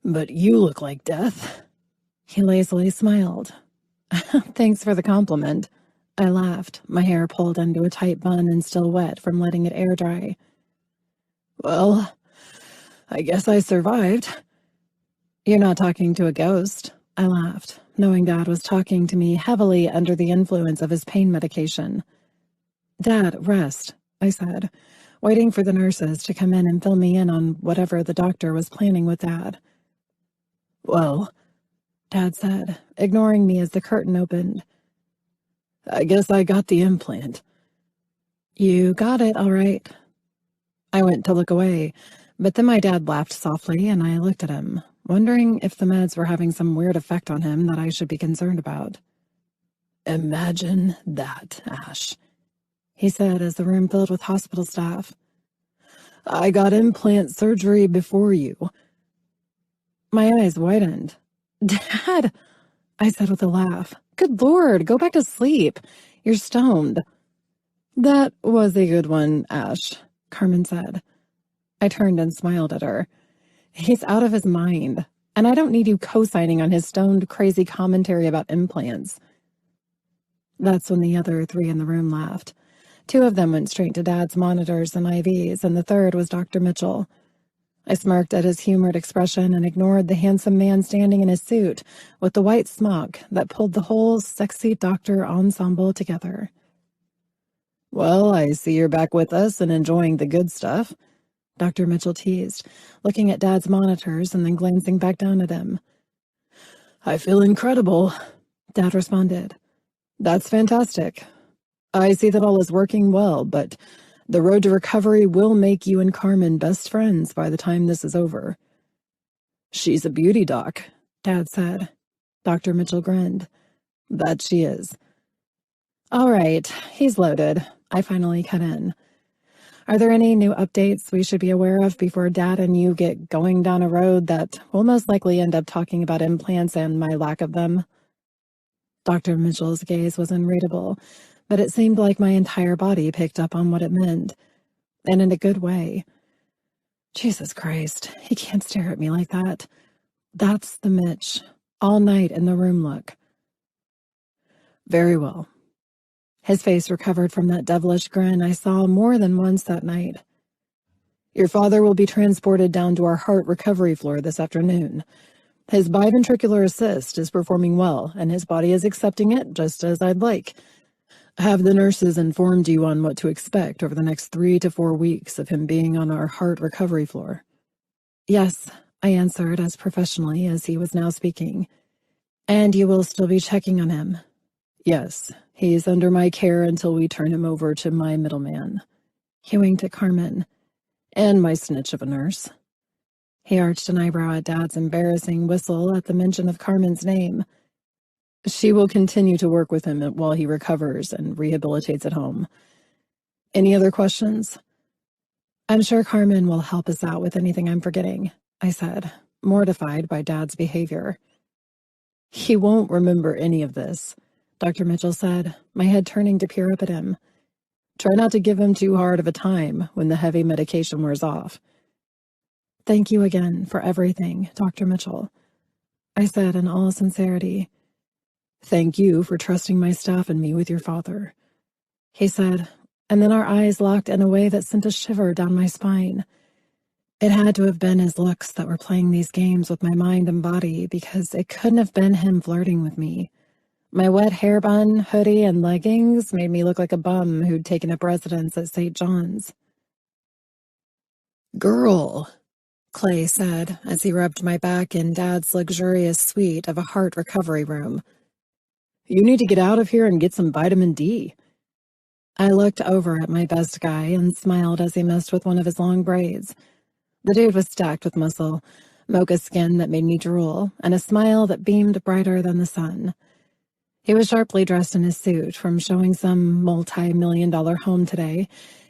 but you look like death." He lazily smiled. "Thanks for the compliment." I laughed, my hair pulled into a tight bun and still wet from letting it air dry. "Well, I guess I survived." You're not talking to a ghost, I laughed, knowing Dad was talking to me heavily under the influence of his pain medication. Dad, rest, I said, waiting for the nurses to come in and fill me in on whatever the doctor was planning with Dad. Well, Dad said, ignoring me as the curtain opened. I guess I got the implant. You got it, all right. I went to look away, but then my dad laughed softly and I looked at him, wondering if the meds were having some weird effect on him that I should be concerned about. Imagine that, Ash, he said as the room filled with hospital staff. I got implant surgery before you. My eyes widened. Dad, I said with a laugh. Good Lord, go back to sleep. You're stoned. That was a good one, Ash, Carmen said. I turned and smiled at her. He's out of his mind, and I don't need you co-signing on his stoned, crazy commentary about implants. That's when the other three in the room laughed. Two of them went straight to Dad's monitors and IVs, and the third was Dr. Mitchell. I smirked at his humored expression and ignored the handsome man standing in his suit with the white smock that pulled the whole sexy doctor ensemble together. Well, I see you're back with us and enjoying the good stuff, Dr. Mitchell teased, looking at Dad's monitors and then glancing back down at him. I feel incredible, Dad responded. That's fantastic. I see that all is working well, but the road to recovery will make you and Carmen best friends by the time this is over. She's a beauty doc, Dad said. Dr. Mitchell grinned. That she is. All right, he's loaded. I finally cut in. Are there any new updates we should be aware of before Dad and you get going down a road that will most likely end up talking about implants and my lack of them? Dr. Mitchell's gaze was unreadable, but it seemed like my entire body picked up on what it meant, and in a good way. Jesus Christ, he can't stare at me like that. That's the Mitch, all night in the room look. Very well. His face recovered from that devilish grin I saw more than once that night. Your father will be transported down to our heart recovery floor this afternoon. His biventricular assist is performing well, and his body is accepting it just as I'd like. Have the nurses informed you on what to expect over the next 3 to 4 weeks of him being on our heart recovery floor? Yes, I answered as professionally as he was now speaking. And you will still be checking on him? Yes, he's under my care until we turn him over to my middleman. He winked at Carmen. And my snitch of a nurse. He arched an eyebrow at Dad's embarrassing whistle at the mention of Carmen's name. She will continue to work with him while he recovers and rehabilitates at home. Any other questions? I'm sure Carmen will help us out with anything I'm forgetting, I said, mortified by Dad's behavior. He won't remember any of this, Dr. Mitchell said, my head turning to peer up at him. Try not to give him too hard of a time when the heavy medication wears off. Thank you again for everything, Dr. Mitchell, I said in all sincerity. Thank you for trusting my staff and me with your father, he said, and then our eyes locked in a way that sent a shiver down my spine. It had to have been his looks that were playing these games with my mind and body, because it couldn't have been him flirting with me. My wet hair bun, hoodie, and leggings made me look like a bum who'd taken up residence at St. John's. Girl, Clay said as he rubbed my back in Dad's luxurious suite of a heart recovery room. You need to get out of here and get some vitamin D. I looked over at my best guy and smiled as he messed with one of his long braids. The dude was stacked with muscle, mocha skin that made me drool, and a smile that beamed brighter than the sun. He was sharply dressed in his suit from showing some multi-million-dollar home today,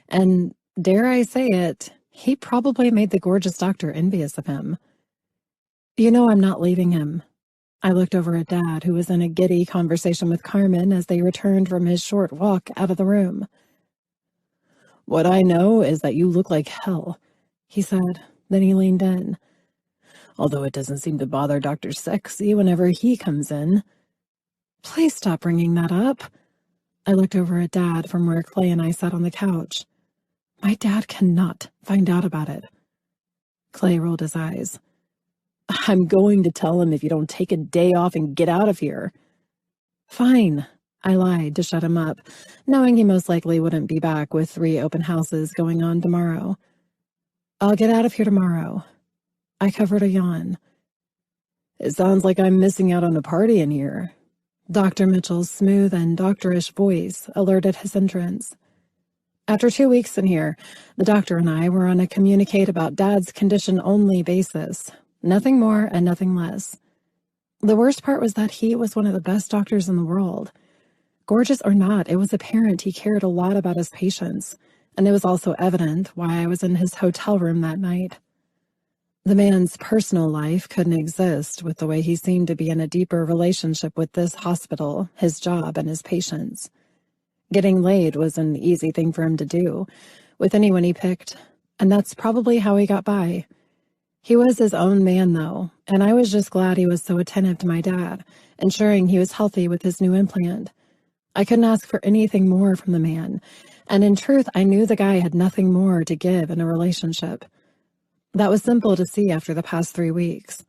and, dare I say it, he probably made the gorgeous doctor envious of him. You know I'm not leaving him. I looked over at Dad, who was in a giddy conversation with Carmen as they returned from his short walk out of the room. What I know is that you look like hell, he said. Then he leaned in. Although it doesn't seem to bother Dr. Sexy whenever he comes in. Please stop bringing that up. I looked over at Dad from where Clay and I sat on the couch. My dad cannot find out about it. Clay rolled his eyes. I'm going to tell him if you don't take a day off and get out of here. Fine, I lied to shut him up, knowing he most likely wouldn't be back with 3 open houses going on tomorrow. I'll get out of here tomorrow. I covered a yawn. It sounds like I'm missing out on a party in here. Dr. Mitchell's smooth and doctorish voice alerted his entrance. After 2 weeks in here, the doctor and I were on a communicate about Dad's condition-only basis. Nothing more and nothing less. The worst part was that he was one of the best doctors in the world. Gorgeous or not, it was apparent he cared a lot about his patients, and it was also evident why I was in his hotel room that night. The man's personal life couldn't exist with the way he seemed to be in a deeper relationship with this hospital, his job, and his patients. Getting laid was an easy thing for him to do, with anyone he picked, and that's probably how he got by. He was his own man, though, and I was just glad he was so attentive to my dad, ensuring he was healthy with his new implant. I couldn't ask for anything more from the man, and in truth, I knew the guy had nothing more to give in a relationship. That was simple to see after the past 3 weeks.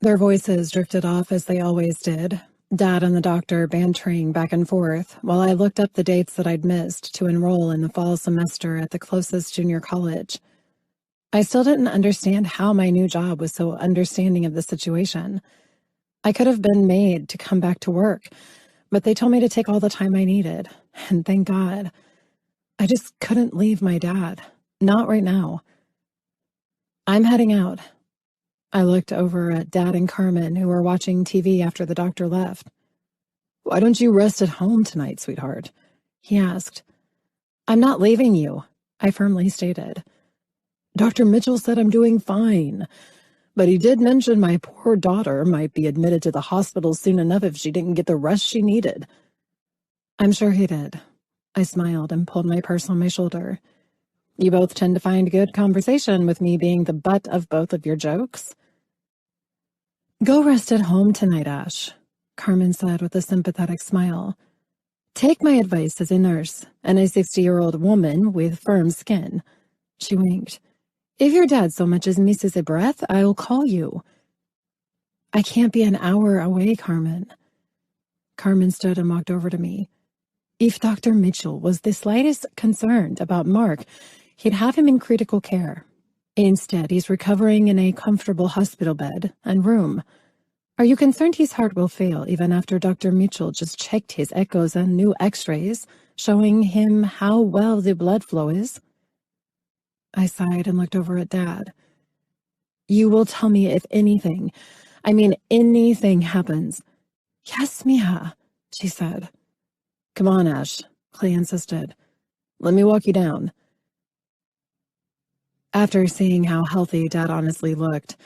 Their voices drifted off as they always did, Dad and the doctor bantering back and forth, while I looked up the dates that I'd missed to enroll in the fall semester at the closest junior college. I still didn't understand how my new job was so understanding of the situation. I could have been made to come back to work, but they told me to take all the time I needed, and thank God. I just couldn't leave my dad. Not right now. I'm heading out. I looked over at Dad and Carmen, who were watching TV after the doctor left. Why don't you rest at home tonight, sweetheart? He asked. I'm not leaving you, I firmly stated. Dr. Mitchell said I'm doing fine, but he did mention my poor daughter might be admitted to the hospital soon enough if she didn't get the rest she needed. I'm sure he did. I smiled and pulled my purse on my shoulder. You both tend to find good conversation with me being the butt of both of your jokes. Go rest at home tonight, Ash, Carmen said with a sympathetic smile. Take my advice as a nurse and a 60-year-old woman with firm skin. She winked. If your dad so much as misses a breath, I'll call you. I can't be an hour away, Carmen. Carmen stood and walked over to me. If Dr. Mitchell was the slightest concerned about Mark, he'd have him in critical care. Instead, he's recovering in a comfortable hospital bed and room. Are you concerned his heart will fail even after Dr. Mitchell just checked his echoes and new x-rays, showing him how well the blood flow is? I sighed and looked over at Dad. You will tell me if anything, I mean anything happens. Yes, Mia, she said. Come on, Ash, Clay insisted. Let me walk you down. After seeing how healthy Dad honestly looked,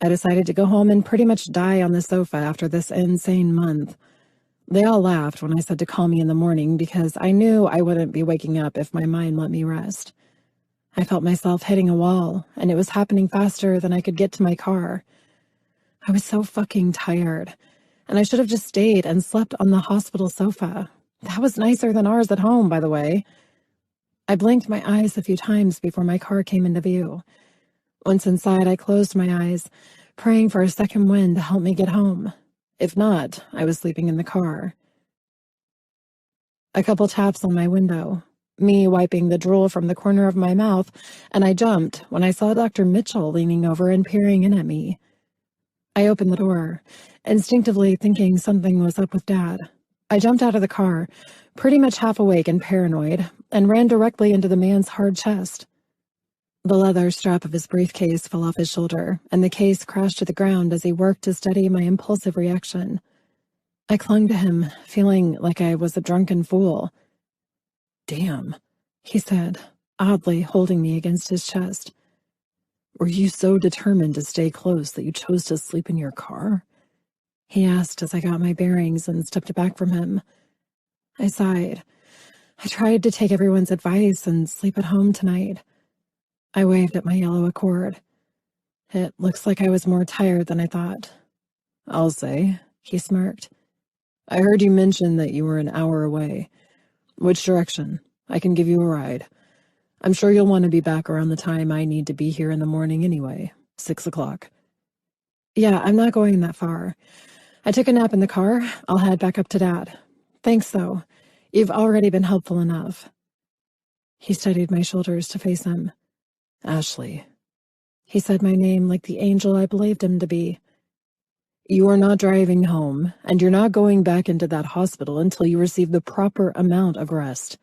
I decided to go home and pretty much die on the sofa after this insane month. They all laughed when I said to call me in the morning because I knew I wouldn't be waking up if my mind let me rest. I felt myself hitting a wall, and it was happening faster than I could get to my car. I was so fucking tired, and I should have just stayed and slept on the hospital sofa. That was nicer than ours at home, by the way. I blinked my eyes a few times before my car came into view. Once inside, I closed my eyes, praying for a second wind to help me get home. If not, I was sleeping in the car. A couple taps on my window, me wiping the drool from the corner of my mouth, and I jumped when I saw Dr. Mitchell leaning over and peering in at me. I opened the door, instinctively thinking something was up with Dad. I jumped out of the car, pretty much half awake and paranoid, and ran directly into the man's hard chest. The leather strap of his briefcase fell off his shoulder, and the case crashed to the ground as he worked to steady my impulsive reaction. I clung to him, feeling like I was a drunken fool. Damn, he said, oddly holding me against his chest. Were you so determined to stay close that you chose to sleep in your car? He asked as I got my bearings and stepped back from him. I sighed. I tried to take everyone's advice and sleep at home tonight. I waved at my yellow Accord. It looks like I was more tired than I thought. I'll say, he smirked. I heard you mention that you were an hour away. Which direction? I can give you a ride. I'm sure you'll want to be back around the time I need to be here in the morning anyway, 6 o'clock. Yeah, I'm not going that far. I took a nap in the car. I'll head back up to Dad. Thanks, though. You've already been helpful enough. He steadied my shoulders to face him. Ashley. He said my name like the angel I believed him to be. You are not driving home, and you're not going back into that hospital until you receive the proper amount of rest.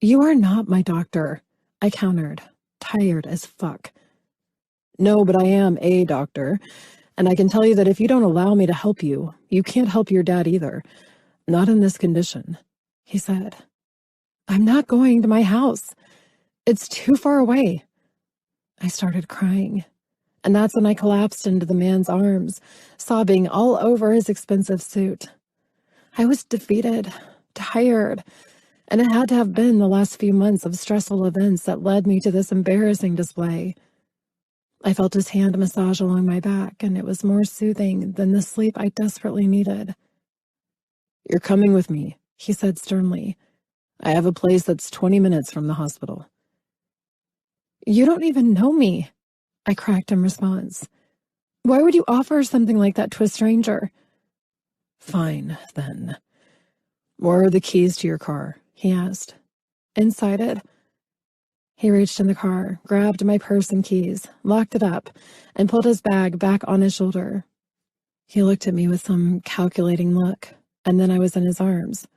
You are not my doctor, I countered, tired as fuck. No, but I am a doctor, and I can tell you that if you don't allow me to help you, you can't help your dad either. Not in this condition, he said. I'm not going to my house. It's too far away. I started crying, and that's when I collapsed into the man's arms, sobbing all over his expensive suit. I was defeated, tired, and it had to have been the last few months of stressful events that led me to this embarrassing display. I felt his hand massage along my back, and it was more soothing than the sleep I desperately needed. You're coming with me, he said sternly. I have a place that's 20 minutes from the hospital. You don't even know me, I cracked in response. Why would you offer something like that to a stranger? Fine, then. Where are the keys to your car? He asked. Inside it. He reached in the car, grabbed my purse and keys, locked it up, and pulled his bag back on his shoulder. He looked at me with some calculating look, and then I was in his arms.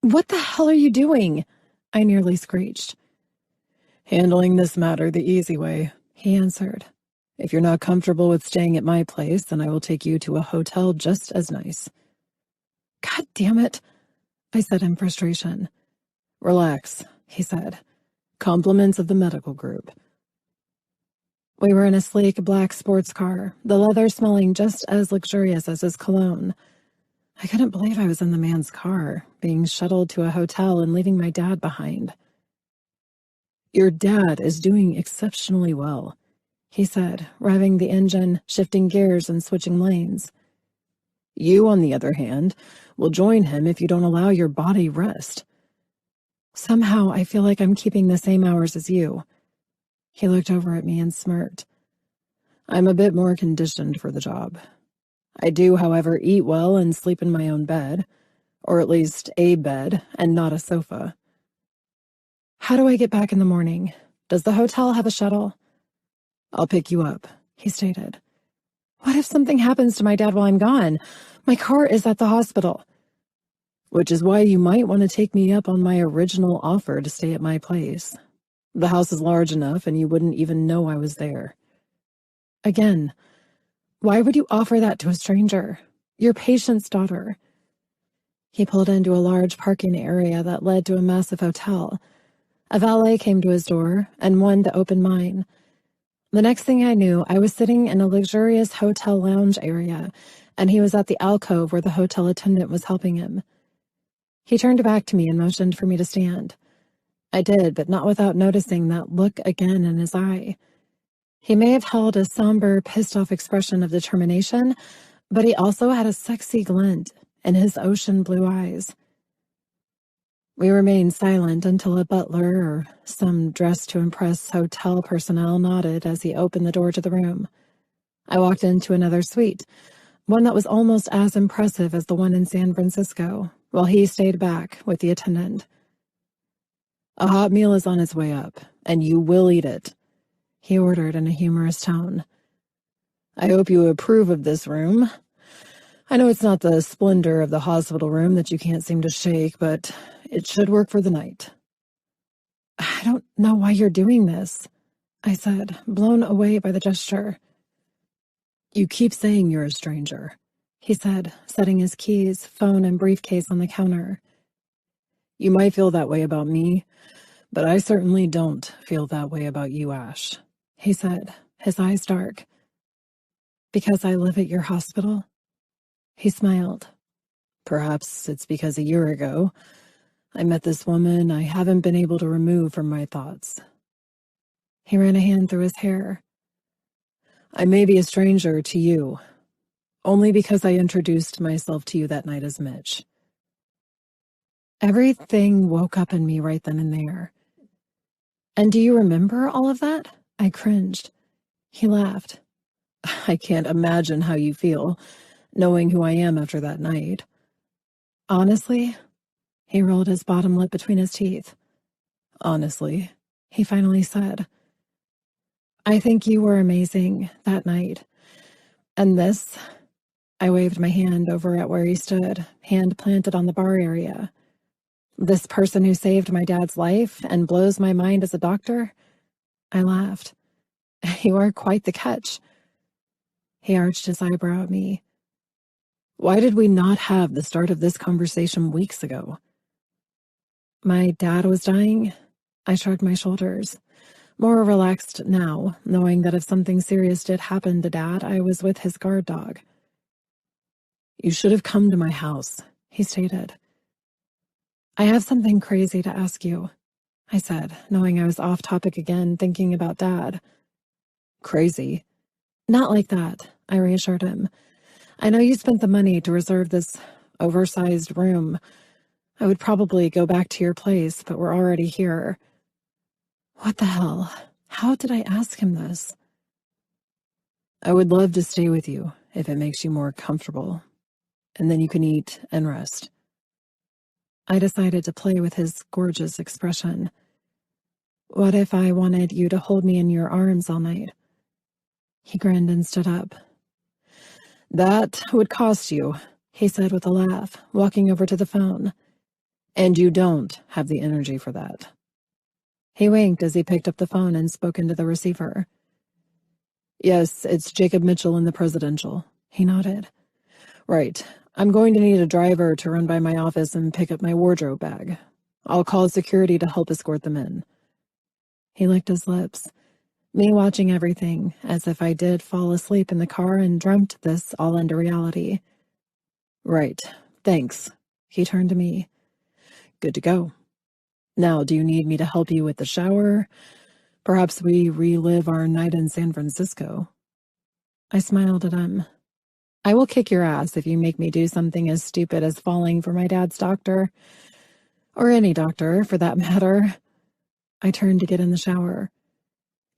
What the hell are you doing? I nearly screeched. Handling this matter the easy way, he answered. If you're not comfortable with staying at my place, then I will take you to a hotel just as nice. God damn it, I said in frustration. Relax, he said. Compliments of the medical group. We were in a sleek black sports car, the leather smelling just as luxurious as his cologne. I couldn't believe I was in the man's car, being shuttled to a hotel and leaving my dad behind. Your dad is doing exceptionally well, he said, revving the engine, shifting gears, and switching lanes. You, on the other hand, will join him if you don't allow your body rest. Somehow I feel like I'm keeping the same hours as you. He looked over at me and smirked. I'm a bit more conditioned for the job. I do, however, eat well and sleep in my own bed, or at least a bed and not a sofa. How do I get back in the morning? Does the hotel have a shuttle? I'll pick you up, he stated. What if something happens to my dad while I'm gone? My car is at the hospital. Which is why you might want to take me up on my original offer to stay at my place. The house is large enough and you wouldn't even know I was there. Again, why would you offer that to a stranger? Your patient's daughter. He pulled into a large parking area that led to a massive hotel. A valet came to his door and one to open mine. The next thing I knew, I was sitting in a luxurious hotel lounge area, and he was at the alcove where the hotel attendant was helping him. He turned back to me and motioned for me to stand. I did, but not without noticing that look again in his eye. He may have held a somber, pissed-off expression of determination, but he also had a sexy glint in his ocean blue eyes. We remained silent until a butler or some dressed-to-impress hotel personnel nodded as he opened the door to the room. I walked into another suite, one that was almost as impressive as the one in San Francisco, while he stayed back with the attendant. A hot meal is on its way up, and you will eat it, he ordered in a humorous tone. I hope you approve of this room. I know it's not the splendor of the hospital room that you can't seem to shake, but it should work for the night. I don't know why you're doing this, I said, blown away by the gesture. You keep saying you're a stranger, he said, setting his keys, phone, and briefcase on the counter. You might feel that way about me, but I certainly don't feel that way about you, Ash, he said, his eyes dark. Because I live at your hospital? He smiled. Perhaps it's because a year ago, I met this woman I haven't been able to remove from my thoughts. He ran a hand through his hair. I may be a stranger to you, only because I introduced myself to you that night as Mitch. Everything woke up in me right then and there. And do you remember all of that? I cringed. He laughed. I can't imagine how you feel, knowing who I am after that night. Honestly, he rolled his bottom lip between his teeth. Honestly, he finally said, I think you were amazing that night. And this, I waved my hand over at where he stood, hand planted on the bar area. This person who saved my dad's life and blows my mind as a doctor? I laughed. You are quite the catch. He arched his eyebrow at me. Why did we not have the start of this conversation weeks ago? My dad was dying. I shrugged my shoulders, more relaxed now, knowing that if something serious did happen to Dad, I was with his guard dog. You should have come to my house, he stated. I have something crazy to ask you, I said, knowing I was off topic again, thinking about Dad. Crazy? Not like that, I reassured him. I know you spent the money to reserve this oversized room. I would probably go back to your place, but we're already here. What the hell? How did I ask him this? I would love to stay with you if it makes you more comfortable, and then you can eat and rest. I decided to play with his gorgeous expression. What if I wanted you to hold me in your arms all night? He grinned and stood up. That would cost you, he said with a laugh, walking over to the phone. And you don't have the energy for that. He winked as he picked up the phone and spoke into the receiver. Yes, it's Jacob Mitchell in the Presidential. He nodded. Right. I'm going to need a driver to run by my office and pick up my wardrobe bag. I'll call security to help escort them in. He licked his lips, me watching everything, as if I did fall asleep in the car and dreamt this all into reality. Right. Thanks. He turned to me. Good to go. Now, do you need me to help you with the shower? Perhaps we relive our night in San Francisco. I smiled at him. I will kick your ass if you make me do something as stupid as falling for my dad's doctor. Or any doctor, for that matter. I turned to get in the shower.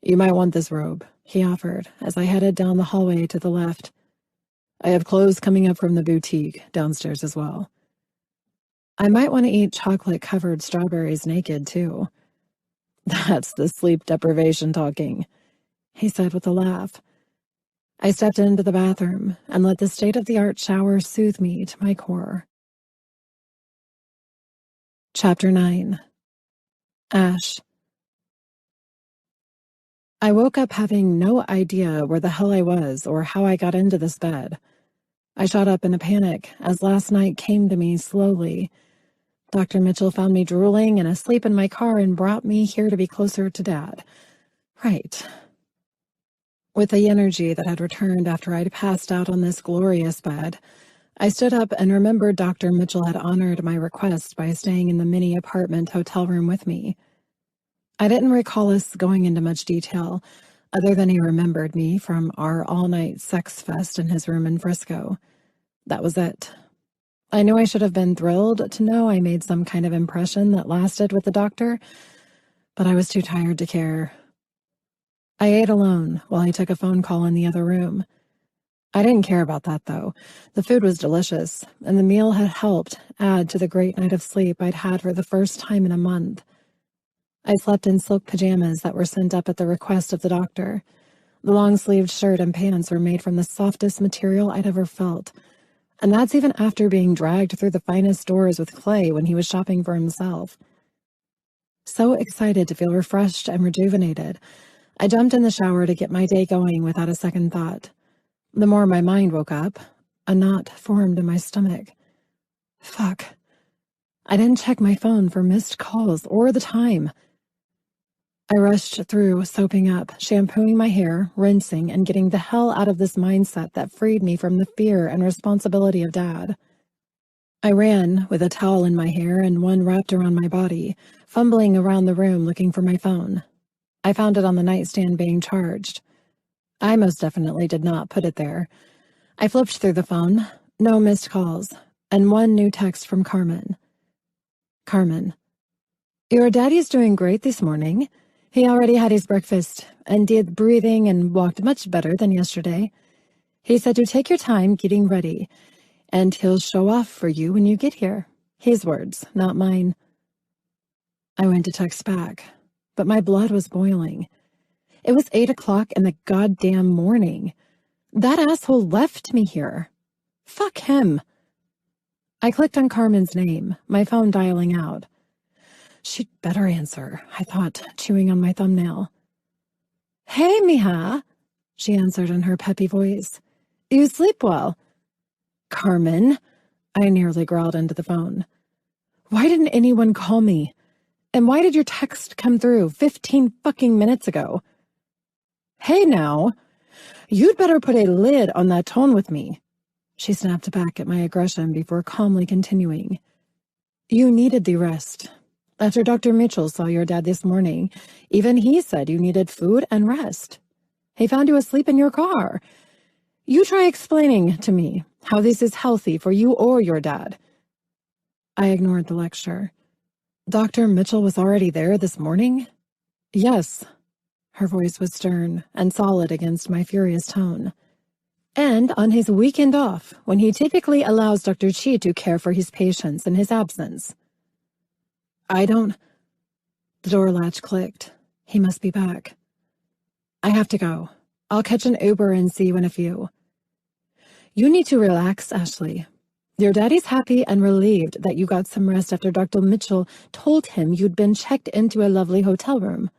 You might want this robe, he offered, as I headed down the hallway to the left. I have clothes coming up from the boutique downstairs as well. I might want to eat chocolate-covered strawberries naked, too. That's the sleep deprivation talking, he said with a laugh. I stepped into the bathroom and let the state-of-the-art shower soothe me to my core. Chapter 9. Ash. I woke up having no idea where the hell I was or how I got into this bed. I shot up in a panic as last night came to me slowly. Dr. Mitchell found me drooling and asleep in my car and brought me here to be closer to Dad. Right. With the energy that had returned after I'd passed out on this glorious bed, I stood up and remembered Dr. Mitchell had honored my request by staying in the mini apartment hotel room with me. I didn't recall us going into much detail, other than he remembered me from our all-night sex fest in his room in Frisco. That was it. I knew I should have been thrilled to know I made some kind of impression that lasted with the doctor, but I was too tired to care. I ate alone while I took a phone call in the other room. I didn't care about that, though. The food was delicious, and the meal had helped add to the great night of sleep I'd had for the first time in a month. I slept in silk pajamas that were sent up at the request of the doctor. The long-sleeved shirt and pants were made from the softest material I'd ever felt, and that's even after being dragged through the finest stores with Clay when he was shopping for himself. So excited to feel refreshed and rejuvenated, I jumped in the shower to get my day going without a second thought. The more my mind woke up, a knot formed in my stomach. Fuck. I didn't check my phone for missed calls or the time. I rushed through, soaping up, shampooing my hair, rinsing, and getting the hell out of this mindset that freed me from the fear and responsibility of Dad. I ran with a towel in my hair and one wrapped around my body, fumbling around the room looking for my phone. I found it on the nightstand being charged. I most definitely did not put it there. I flipped through the phone, no missed calls, and one new text from Carmen. Carmen. Your daddy's doing great this morning. He already had his breakfast and did breathing and walked much better than yesterday. He said to take your time getting ready, and he'll show off for you when you get here. His words, not mine. I went to text back, but my blood was boiling. It was 8 o'clock in the goddamn morning. That asshole left me here. Fuck him. I clicked on Carmen's name, my phone dialing out. She'd better answer, I thought, chewing on my thumbnail. Hey, mija, she answered in her peppy voice. You sleep well? Carmen, I nearly growled into the phone. Why didn't anyone call me? And why did your text come through 15 fucking minutes ago? Hey now, you'd better put a lid on that tone with me. She snapped back at my aggression before calmly continuing. You needed the rest. After Dr. Mitchell saw your dad this morning, even he said you needed food and rest. He found you asleep in your car. You try explaining to me how this is healthy for you or your dad. I ignored the lecture. Dr. Mitchell was already there this morning? Yes. Her voice was stern and solid against my furious tone. And on his weekend off, when he typically allows Dr. Chi to care for his patients in his absence. The door latch clicked. He must be back. I have to go. I'll catch an Uber and see you in a few. You need to relax, Ashley. Your daddy's happy and relieved that you got some rest after Dr. Mitchell told him you'd been checked into a lovely hotel room.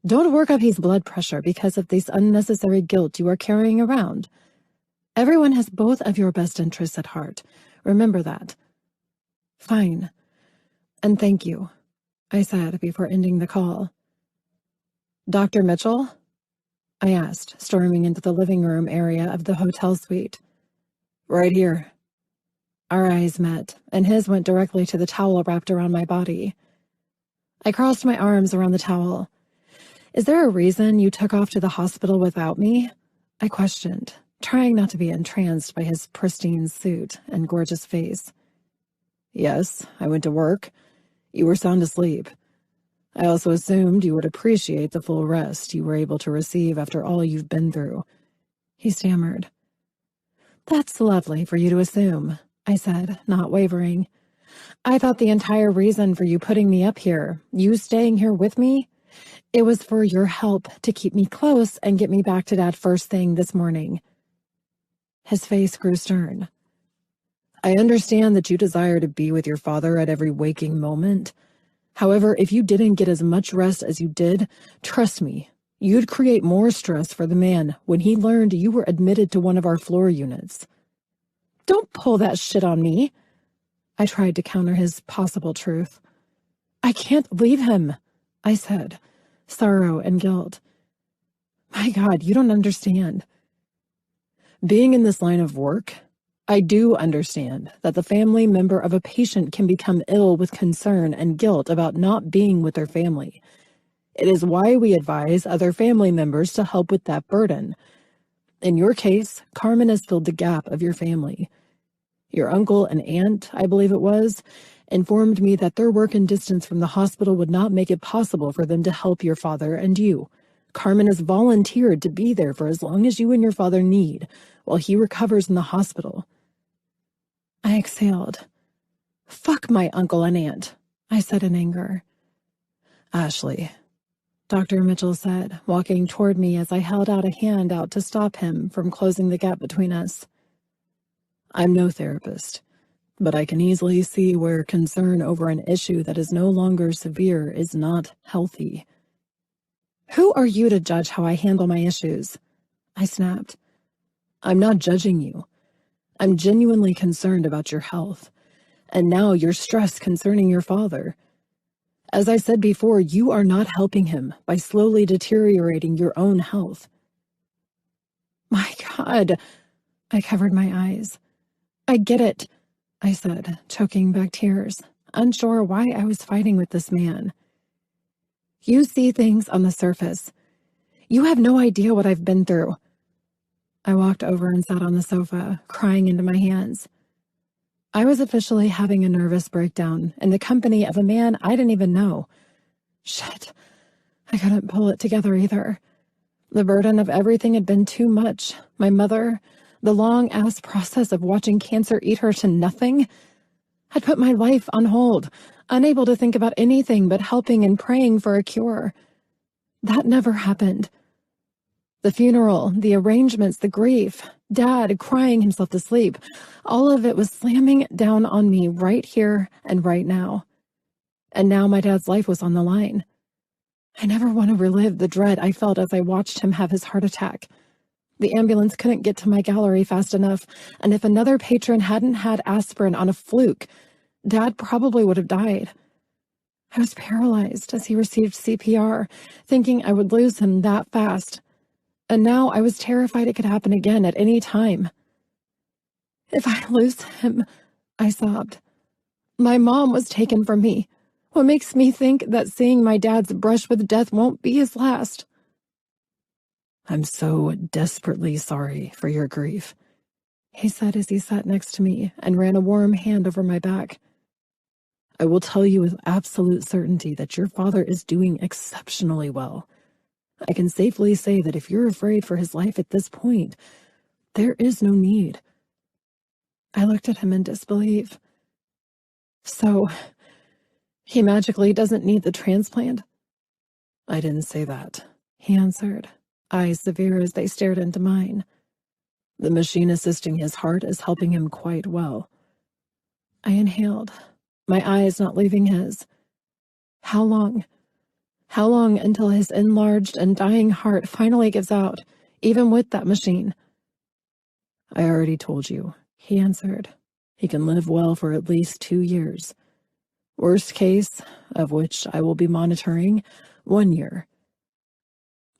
Don't work up his blood pressure because of this unnecessary guilt you are carrying around. Everyone has both of your best interests at heart. Remember that. Fine. And thank you, I said before ending the call. Dr. Mitchell? I asked, storming into the living room area of the hotel suite. Right here. Our eyes met, and his went directly to the towel wrapped around my body. I crossed my arms around the towel. Is there a reason you took off to the hospital without me? I questioned, trying not to be entranced by his pristine suit and gorgeous face. Yes, I went to work. You were sound asleep. I also assumed you would appreciate the full rest you were able to receive after all you've been through. He stammered. That's lovely for you to assume, I said, not wavering. I thought the entire reason for you putting me up here, you staying here with me, it was for your help to keep me close and get me back to Dad first thing this morning. His face grew stern. I understand that you desire to be with your father at every waking moment. However, if you didn't get as much rest as you did, trust me, you'd create more stress for the man when he learned you were admitted to one of our floor units. Don't pull that shit on me. I tried to counter his possible truth. I can't leave him, I said, sorrow and guilt. My God, you don't understand. Being in this line of work, I do understand that the family member of a patient can become ill with concern and guilt about not being with their family. It is why we advise other family members to help with that burden. In your case, Carmen has filled the gap of your family. Your uncle and aunt, I believe it was, informed me that their work and distance from the hospital would not make it possible for them to help your father and you. Carmen has volunteered to be there for as long as you and your father need, while he recovers in the hospital. I exhaled. Fuck my uncle and aunt, I said in anger. Ashley, Dr. Mitchell said, walking toward me as I held out a hand out to stop him from closing the gap between us. I'm no therapist, but I can easily see where concern over an issue that is no longer severe is not healthy. Who are you to judge how I handle my issues? I snapped. I'm not judging you. I'm genuinely concerned about your health, and now your stress concerning your father. As I said before, you are not helping him by slowly deteriorating your own health. My God, I covered my eyes. I get it, I said, choking back tears, unsure why I was fighting with this man. You see things on the surface. You have no idea what I've been through. I walked over and sat on the sofa, crying into my hands. I was officially having a nervous breakdown in the company of a man I didn't even know. Shit, I couldn't pull it together either. The burden of everything had been too much. My mother, the long-ass process of watching cancer eat her to nothing. I'd put my life on hold, unable to think about anything but helping and praying for a cure. That never happened. The funeral, the arrangements, the grief, Dad crying himself to sleep, all of it was slamming down on me right here and right now. And now my dad's life was on the line. I never want to relive the dread I felt as I watched him have his heart attack. The ambulance couldn't get to my gallery fast enough, and if another patron hadn't had aspirin on a fluke, Dad probably would have died. I was paralyzed as he received CPR, thinking I would lose him that fast. And now I was terrified it could happen again at any time. If I lose him, I sobbed. My mom was taken from me. What makes me think that seeing my dad's brush with death won't be his last? I'm so desperately sorry for your grief, he said as he sat next to me and ran a warm hand over my back. I will tell you with absolute certainty that your father is doing exceptionally well. I can safely say that if you're afraid for his life at this point, there is no need. I looked at him in disbelief. So, he magically doesn't need the transplant? I didn't say that, he answered, eyes severe as they stared into mine. The machine assisting his heart is helping him quite well. I inhaled, my eyes not leaving his. How long? How long until his enlarged and dying heart finally gives out, even with that machine? I already told you, he answered. He can live well for at least 2 years. Worst case, of which I will be monitoring, 1 year.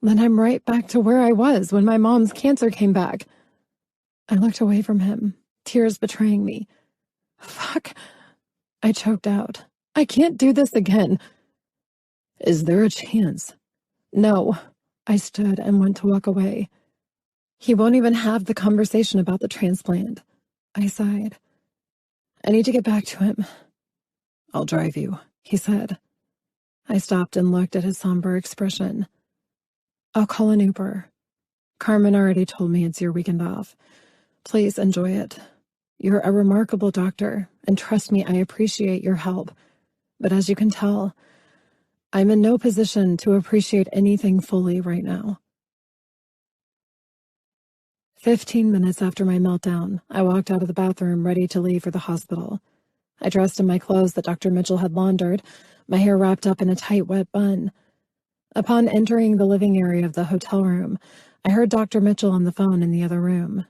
Then I'm right back to where I was when my mom's cancer came back. I looked away from him, tears betraying me. Fuck, I choked out. I can't do this again. Is there a chance? No. I stood and went to walk away. He won't even have the conversation about the transplant. I sighed. I need to get back to him. I'll drive you, he said. I stopped and looked at his somber expression. I'll call an Uber. Carmen already told me it's your weekend off. Please enjoy it. You're a remarkable doctor, and trust me, I appreciate your help. But as you can tell, I'm in no position to appreciate anything fully right now. 15 minutes after my meltdown, I walked out of the bathroom ready to leave for the hospital. I dressed in my clothes that Dr. Mitchell had laundered, my hair wrapped up in a tight, wet bun. Upon entering the living area of the hotel room, I heard Dr. Mitchell on the phone in the other room.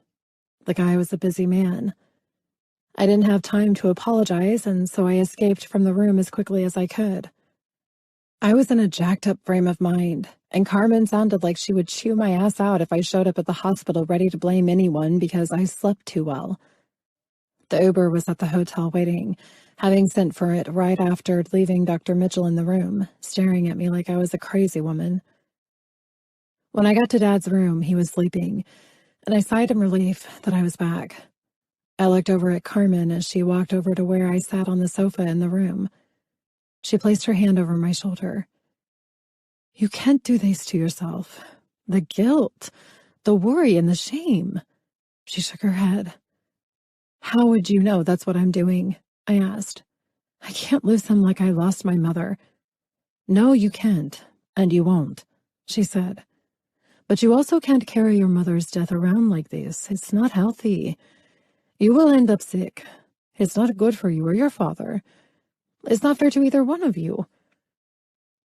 The guy was a busy man. I didn't have time to apologize, and so I escaped from the room as quickly as I could. I was in a jacked-up frame of mind, and Carmen sounded like she would chew my ass out if I showed up at the hospital ready to blame anyone because I slept too well. The Uber was at the hotel waiting, having sent for it right after leaving Dr. Mitchell in the room, staring at me like I was a crazy woman. When I got to Dad's room, he was sleeping, and I sighed in relief that I was back. I looked over at Carmen as she walked over to where I sat on the sofa in the room. She placed her hand over my shoulder. You can't do this to yourself. The guilt, the worry, and the shame. She shook her head. How would you know that's what I'm doing? I asked. I can't lose him like I lost my mother. No, you can't, and you won't, she said. But you also can't carry your mother's death around like this. It's not healthy. You will end up sick. It's not good for you or your father. It's not fair to either one of you.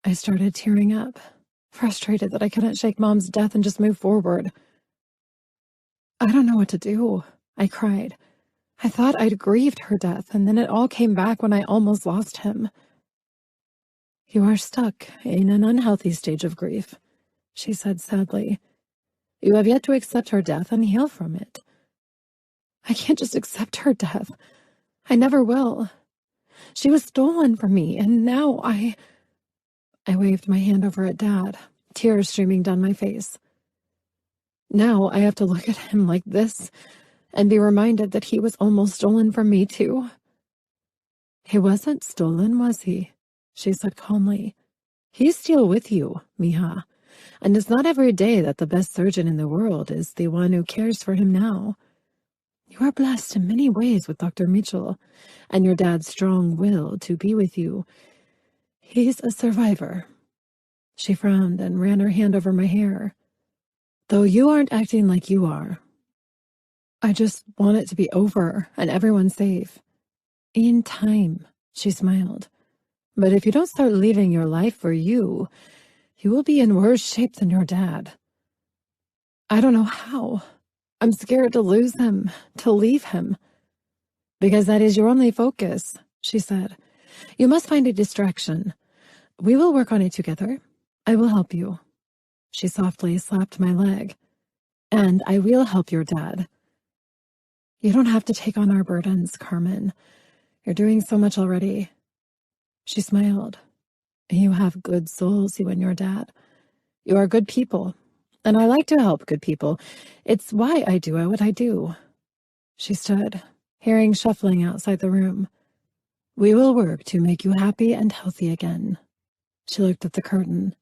I started tearing up, frustrated that I couldn't shake Mom's death and just move forward. I don't know what to do, I cried. I thought I'd grieved her death, and then it all came back when I almost lost him. You are stuck in an unhealthy stage of grief, she said sadly. You have yet to accept her death and heal from it. I can't just accept her death. I never will. She was stolen from me, and now I waved my hand over at Dad, tears streaming down my face. Now I have to look at him like this and be reminded that he was almost stolen from me too. He wasn't stolen, was he? She said calmly. He's still with you, mija, and it's not every day that the best surgeon in the world is the one who cares for him now. You are blessed in many ways with Dr. Mitchell and your dad's strong will to be with you. He's a survivor." She frowned and ran her hand over my hair. "Though you aren't acting like you are. I just want it to be over and everyone safe." "In time," she smiled. "But if you don't start living your life for you, you will be in worse shape than your dad." "I don't know how. I'm scared to lose him, to leave him." "Because that is your only focus," she said. "You must find a distraction. We will work on it together. I will help you." She softly slapped my leg. "And I will help your dad." "You don't have to take on our burdens, Carmen. You're doing so much already." She smiled. "You have good souls, you and your dad. You are good people, and I like to help good people. It's why I do what I do." She stood, hearing shuffling outside the room. "We will work to make you happy and healthy again." She looked at the curtain.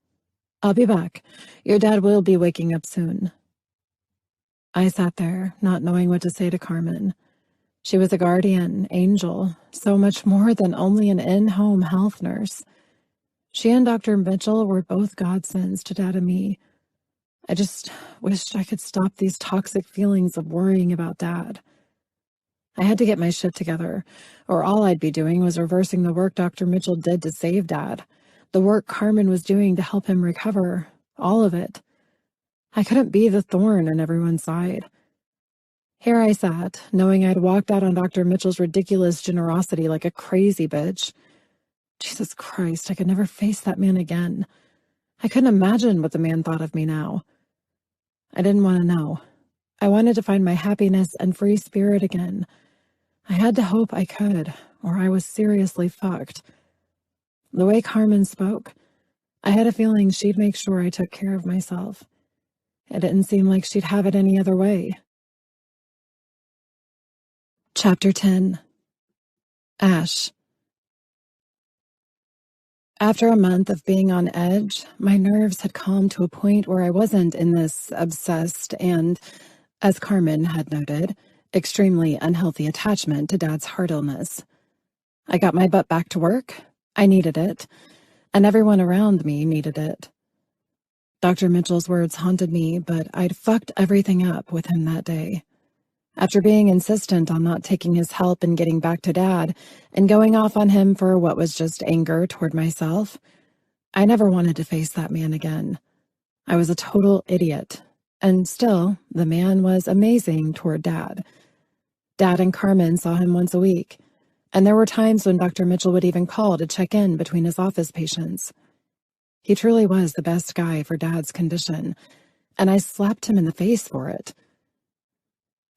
"I'll be back. Your dad will be waking up soon." I sat there, not knowing what to say to Carmen. She was a guardian angel, so much more than only an in-home health nurse. She and Dr. Mitchell were both godsends to Dad and me. I just wished I could stop these toxic feelings of worrying about Dad. I had to get my shit together, or all I'd be doing was reversing the work Dr. Mitchell did to save Dad, the work Carmen was doing to help him recover, all of it. I couldn't be the thorn in everyone's side. Here I sat, knowing I'd walked out on Dr. Mitchell's ridiculous generosity like a crazy bitch. Jesus Christ, I could never face that man again. I couldn't imagine what the man thought of me now. I didn't want to know. I wanted to find my happiness and free spirit again. I had to hope I could, or I was seriously fucked. The way Carmen spoke, I had a feeling she'd make sure I took care of myself. It didn't seem like she'd have it any other way. Chapter 10. Ash. After a month of being on edge, my nerves had calmed to a point where I wasn't in this obsessed and, as Carmen had noted, extremely unhealthy attachment to Dad's heart illness. I got my butt back to work. I needed it, and everyone around me needed it. Dr. Mitchell's words haunted me, but I'd fucked everything up with him that day. After being insistent on not taking his help in getting back to Dad and going off on him for what was just anger toward myself, I never wanted to face that man again. I was a total idiot, and still, the man was amazing toward Dad. Dad and Carmen saw him once a week, and there were times when Dr. Mitchell would even call to check in between his office patients. He truly was the best guy for Dad's condition, and I slapped him in the face for it.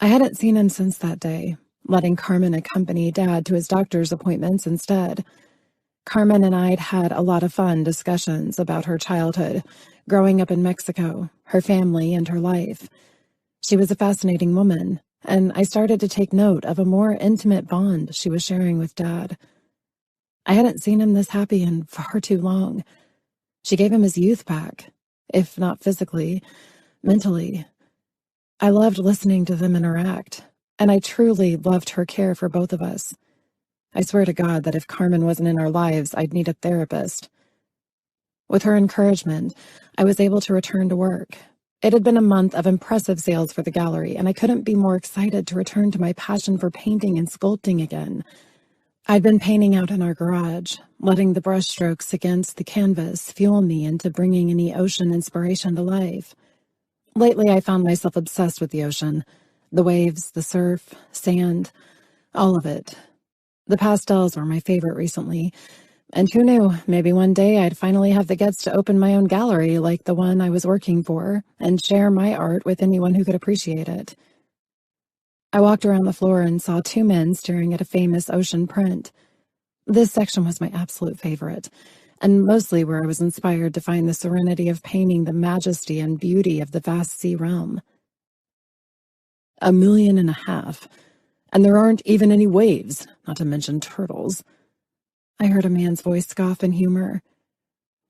I hadn't seen him since that day, letting Carmen accompany Dad to his doctor's appointments instead. Carmen and I'd had a lot of fun discussions about her childhood, growing up in Mexico, her family, and her life. She was a fascinating woman, and I started to take note of a more intimate bond she was sharing with Dad. I hadn't seen him this happy in far too long. She gave him his youth back, if not physically, mentally. I loved listening to them interact, and I truly loved her care for both of us. I swear to God that if Carmen wasn't in our lives, I'd need a therapist. With her encouragement, I was able to return to work. It had been a month of impressive sales for the gallery, and I couldn't be more excited to return to my passion for painting and sculpting again. I'd been painting out in our garage, letting the brushstrokes against the canvas fuel me into bringing any ocean inspiration to life. Lately, I found myself obsessed with the ocean. The waves, the surf, sand, all of it. The pastels were my favorite recently. And who knew, maybe one day I'd finally have the guts to open my own gallery like the one I was working for and share my art with anyone who could appreciate it. I walked around the floor and saw two men staring at a famous ocean print. This section was my absolute favorite, and mostly where I was inspired to find the serenity of painting the majesty and beauty of the vast sea realm. 1.5 million, and there aren't even any waves, not to mention turtles. I heard a man's voice scoff in humor.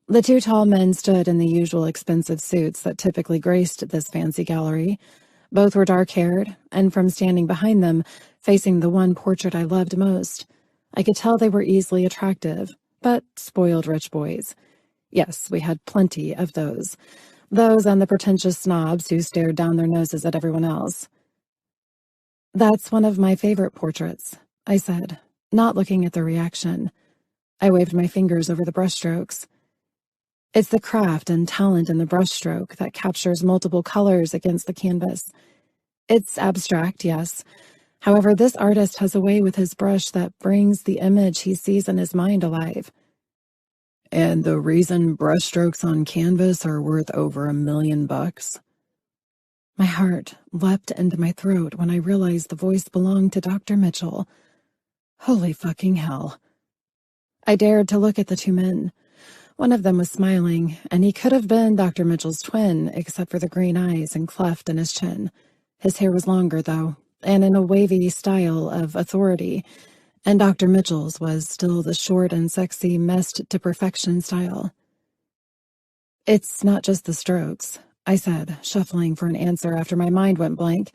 The two tall men stood in the usual expensive suits that typically graced this fancy gallery. Both were dark-haired, and from standing behind them, facing the one portrait I loved most, I could tell they were easily attractive, but spoiled rich boys. Yes, we had plenty of those. Those and the pretentious snobs who stared down their noses at everyone else. "That's one of my favorite portraits," I said, not looking at their reaction. I waved my fingers over the brushstrokes. It's the craft and talent in the brushstroke that captures multiple colors against the canvas. It's abstract, yes. However, this artist has a way with his brush that brings the image he sees in his mind alive. "And the reason brushstrokes on canvas are worth over $1 million bucks?" My heart leapt into my throat when I realized the voice belonged to Dr. Mitchell. Holy fucking hell. I dared to look at the two men. One of them was smiling, and he could have been Dr. Mitchell's twin, except for the green eyes and cleft in his chin. His hair was longer, though, and in a wavy style of authority, and Dr. Mitchell's was still the short and sexy, messed to perfection style. "It's not just the strokes," I said, shuffling for an answer after my mind went blank.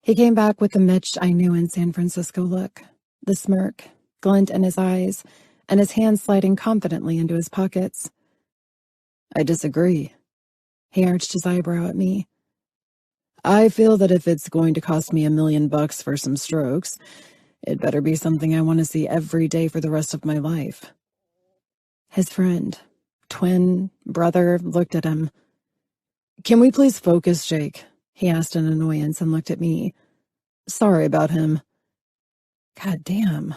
He came back with the Mitch I knew in San Francisco look, the smirk, glint in his eyes, and his hands sliding confidently into his pockets. "I disagree." He arched his eyebrow at me. "I feel that if it's going to cost me $1 million bucks for some strokes, it better be something I want to see every day for the rest of my life." His friend, twin, brother, looked at him. "Can we please focus, Jake?" he asked in annoyance and looked at me. "Sorry about him." God damn.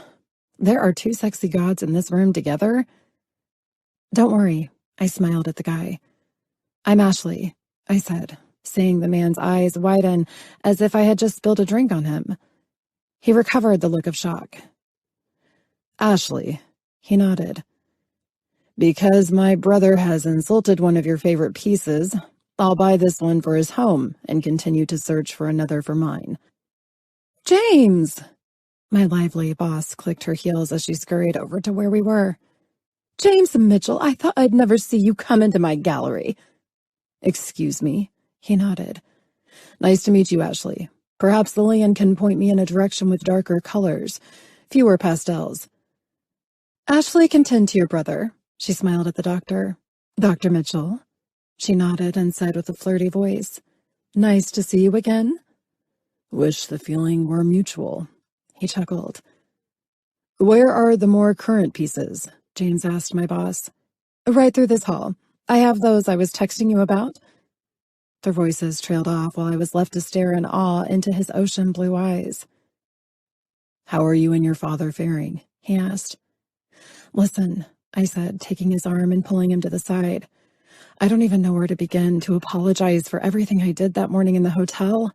There are two sexy gods in this room together? "Don't worry," I smiled at the guy. "I'm Ashley," I said, seeing the man's eyes widen as if I had just spilled a drink on him. He recovered the look of shock. "Ashley," he nodded. "Because my brother has insulted one of your favorite pieces, I'll buy this one for his home and continue to search for another for mine." "James!" My lively boss clicked her heels as she scurried over to where we were. "James Mitchell, I thought I'd never see you come into my gallery." "Excuse me," he nodded. "Nice to meet you, Ashley. Perhaps Lillian can point me in a direction with darker colors, fewer pastels." "Ashley can tend to your brother," she smiled at the doctor. "Dr. Mitchell?" She nodded and said with a flirty voice, "Nice to see you again." "Wish the feeling were mutual." He chuckled. "Where are the more current pieces?" James asked my boss. "Right through this hall. I have those I was texting you about." Their voices trailed off while I was left to stare in awe into his ocean blue eyes. "How are you and your father faring?" he asked. "Listen," I said, taking his arm and pulling him to the side. "I don't even know where to begin to apologize for everything I did that morning in the hotel.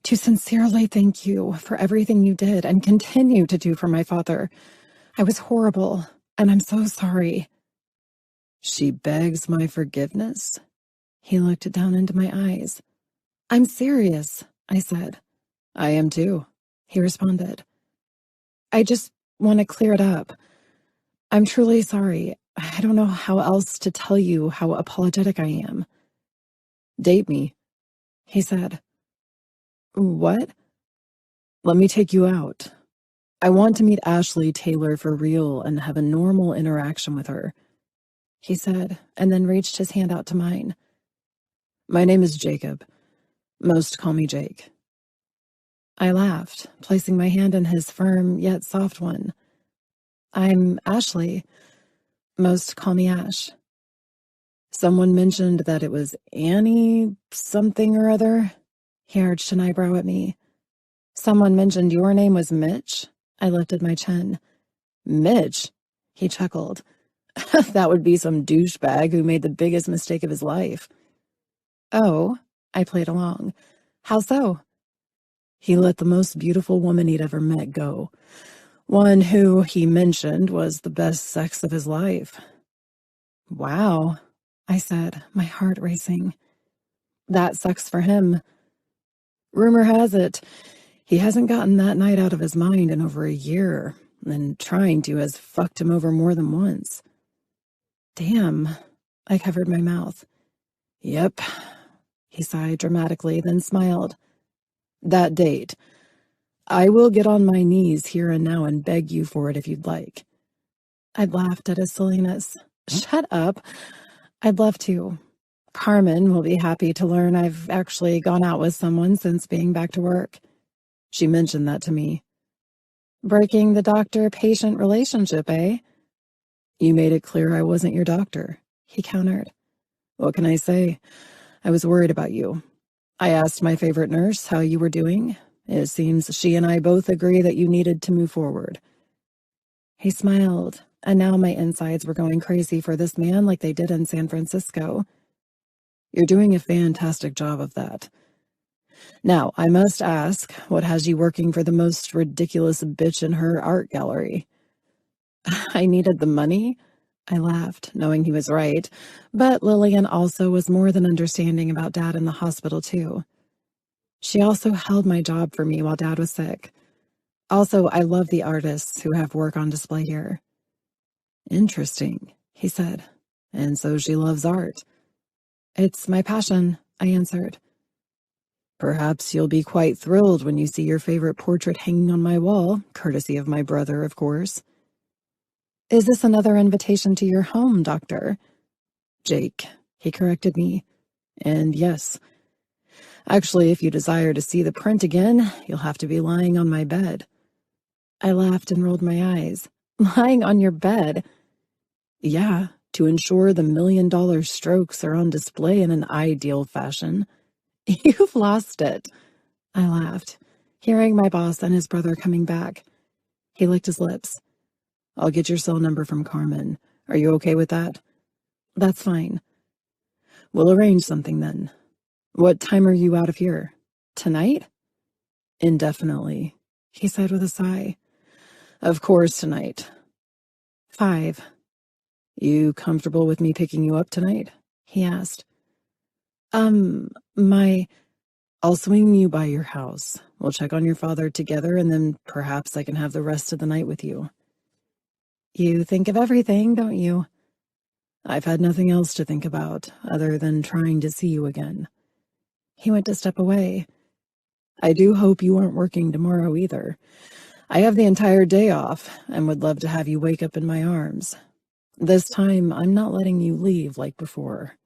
To sincerely thank you for everything you did and continue to do for my father. I was horrible, and I'm so sorry." "She begs my forgiveness?" He looked down into my eyes. "I'm serious," I said. "I am too," he responded. "I just want to clear it up. I'm truly sorry. I don't know how else to tell you how apologetic I am." "Date me," he said. "What?" "Let me take you out. I want to meet Ashley Taylor for real and have a normal interaction with her," he said, and then reached his hand out to mine. "My name is Jacob. Most call me Jake." I laughed, placing my hand in his firm yet soft one. "I'm Ashley. Most call me Ash." "Someone mentioned that it was Annie something or other." He arched an eyebrow at me. "Someone mentioned your name was Mitch?" I lifted my chin. "Mitch?" He chuckled. "That would be some douchebag who made the biggest mistake of his life." "Oh," I played along. "How so?" "He let the most beautiful woman he'd ever met go. One who, he mentioned, was the best sex of his life." "Wow," I said, my heart racing. "That sucks for him. Rumor has it, he hasn't gotten that night out of his mind in over a year, and trying to has fucked him over more than once." Damn, I covered my mouth. Yep, he sighed dramatically, then smiled. That date. I will get on my knees here and now and beg you for it if you'd like. I laughed at his silliness. Shut up. I'd love to. Carmen will be happy to learn I've actually gone out with someone since being back to work. She mentioned that to me. Breaking the doctor-patient relationship, eh? You made it clear I wasn't your doctor, he countered. What can I say? I was worried about you. I asked my favorite nurse how you were doing. It seems she and I both agree that you needed to move forward. He smiled, and now my insides were going crazy for this man like they did in San Francisco. You're doing a fantastic job of that. Now, I must ask, what has you working for the most ridiculous bitch in her art gallery? I needed the money? I laughed, knowing he was right, but Lillian also was more than understanding about Dad in the hospital, too. She also held my job for me while Dad was sick. Also, I love the artists who have work on display here. Interesting, he said, and so she loves art. It's my passion, I answered. Perhaps you'll be quite thrilled when you see your favorite portrait hanging on my wall, courtesy of my brother, of course. Is this another invitation to your home, Doctor? Jake, he corrected me. And yes. Actually, if you desire to see the print again, you'll have to be lying on my bed. I laughed and rolled my eyes. Lying on your bed? Yeah, to ensure the $1 million strokes are on display in an ideal fashion. You've lost it. I laughed, hearing my boss and his brother coming back. He licked his lips. I'll get your cell number from Carmen. Are you okay with that? That's fine. We'll arrange something then. What time are you out of here? Tonight? Indefinitely, he said with a sigh. Of course tonight. 5. You comfortable with me picking you up tonight? He asked. I'll swing you by your house. We'll check on your father together, and then perhaps I can have the rest of the night with you. You think of everything, don't you? I've had nothing else to think about, other than trying to see you again. He went to step away. I do hope you aren't working tomorrow either. I have the entire day off, and would love to have you wake up in my arms. This time, I'm not letting you leave like before.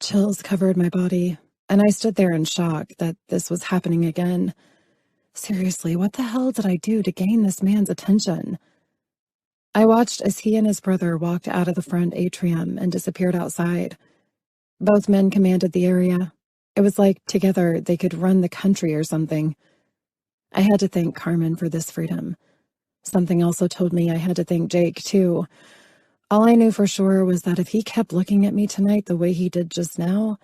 Chills covered my body, and I stood there in shock that this was happening again. Seriously, what the hell did I do to gain this man's attention? I watched as he and his brother walked out of the front atrium and disappeared outside. Both men commanded the area. It was like together they could run the country or something. I had to thank Carmen for this freedom. Something also told me I had to thank Jake, too. All I knew for sure was that if he kept looking at me tonight the way he did just now,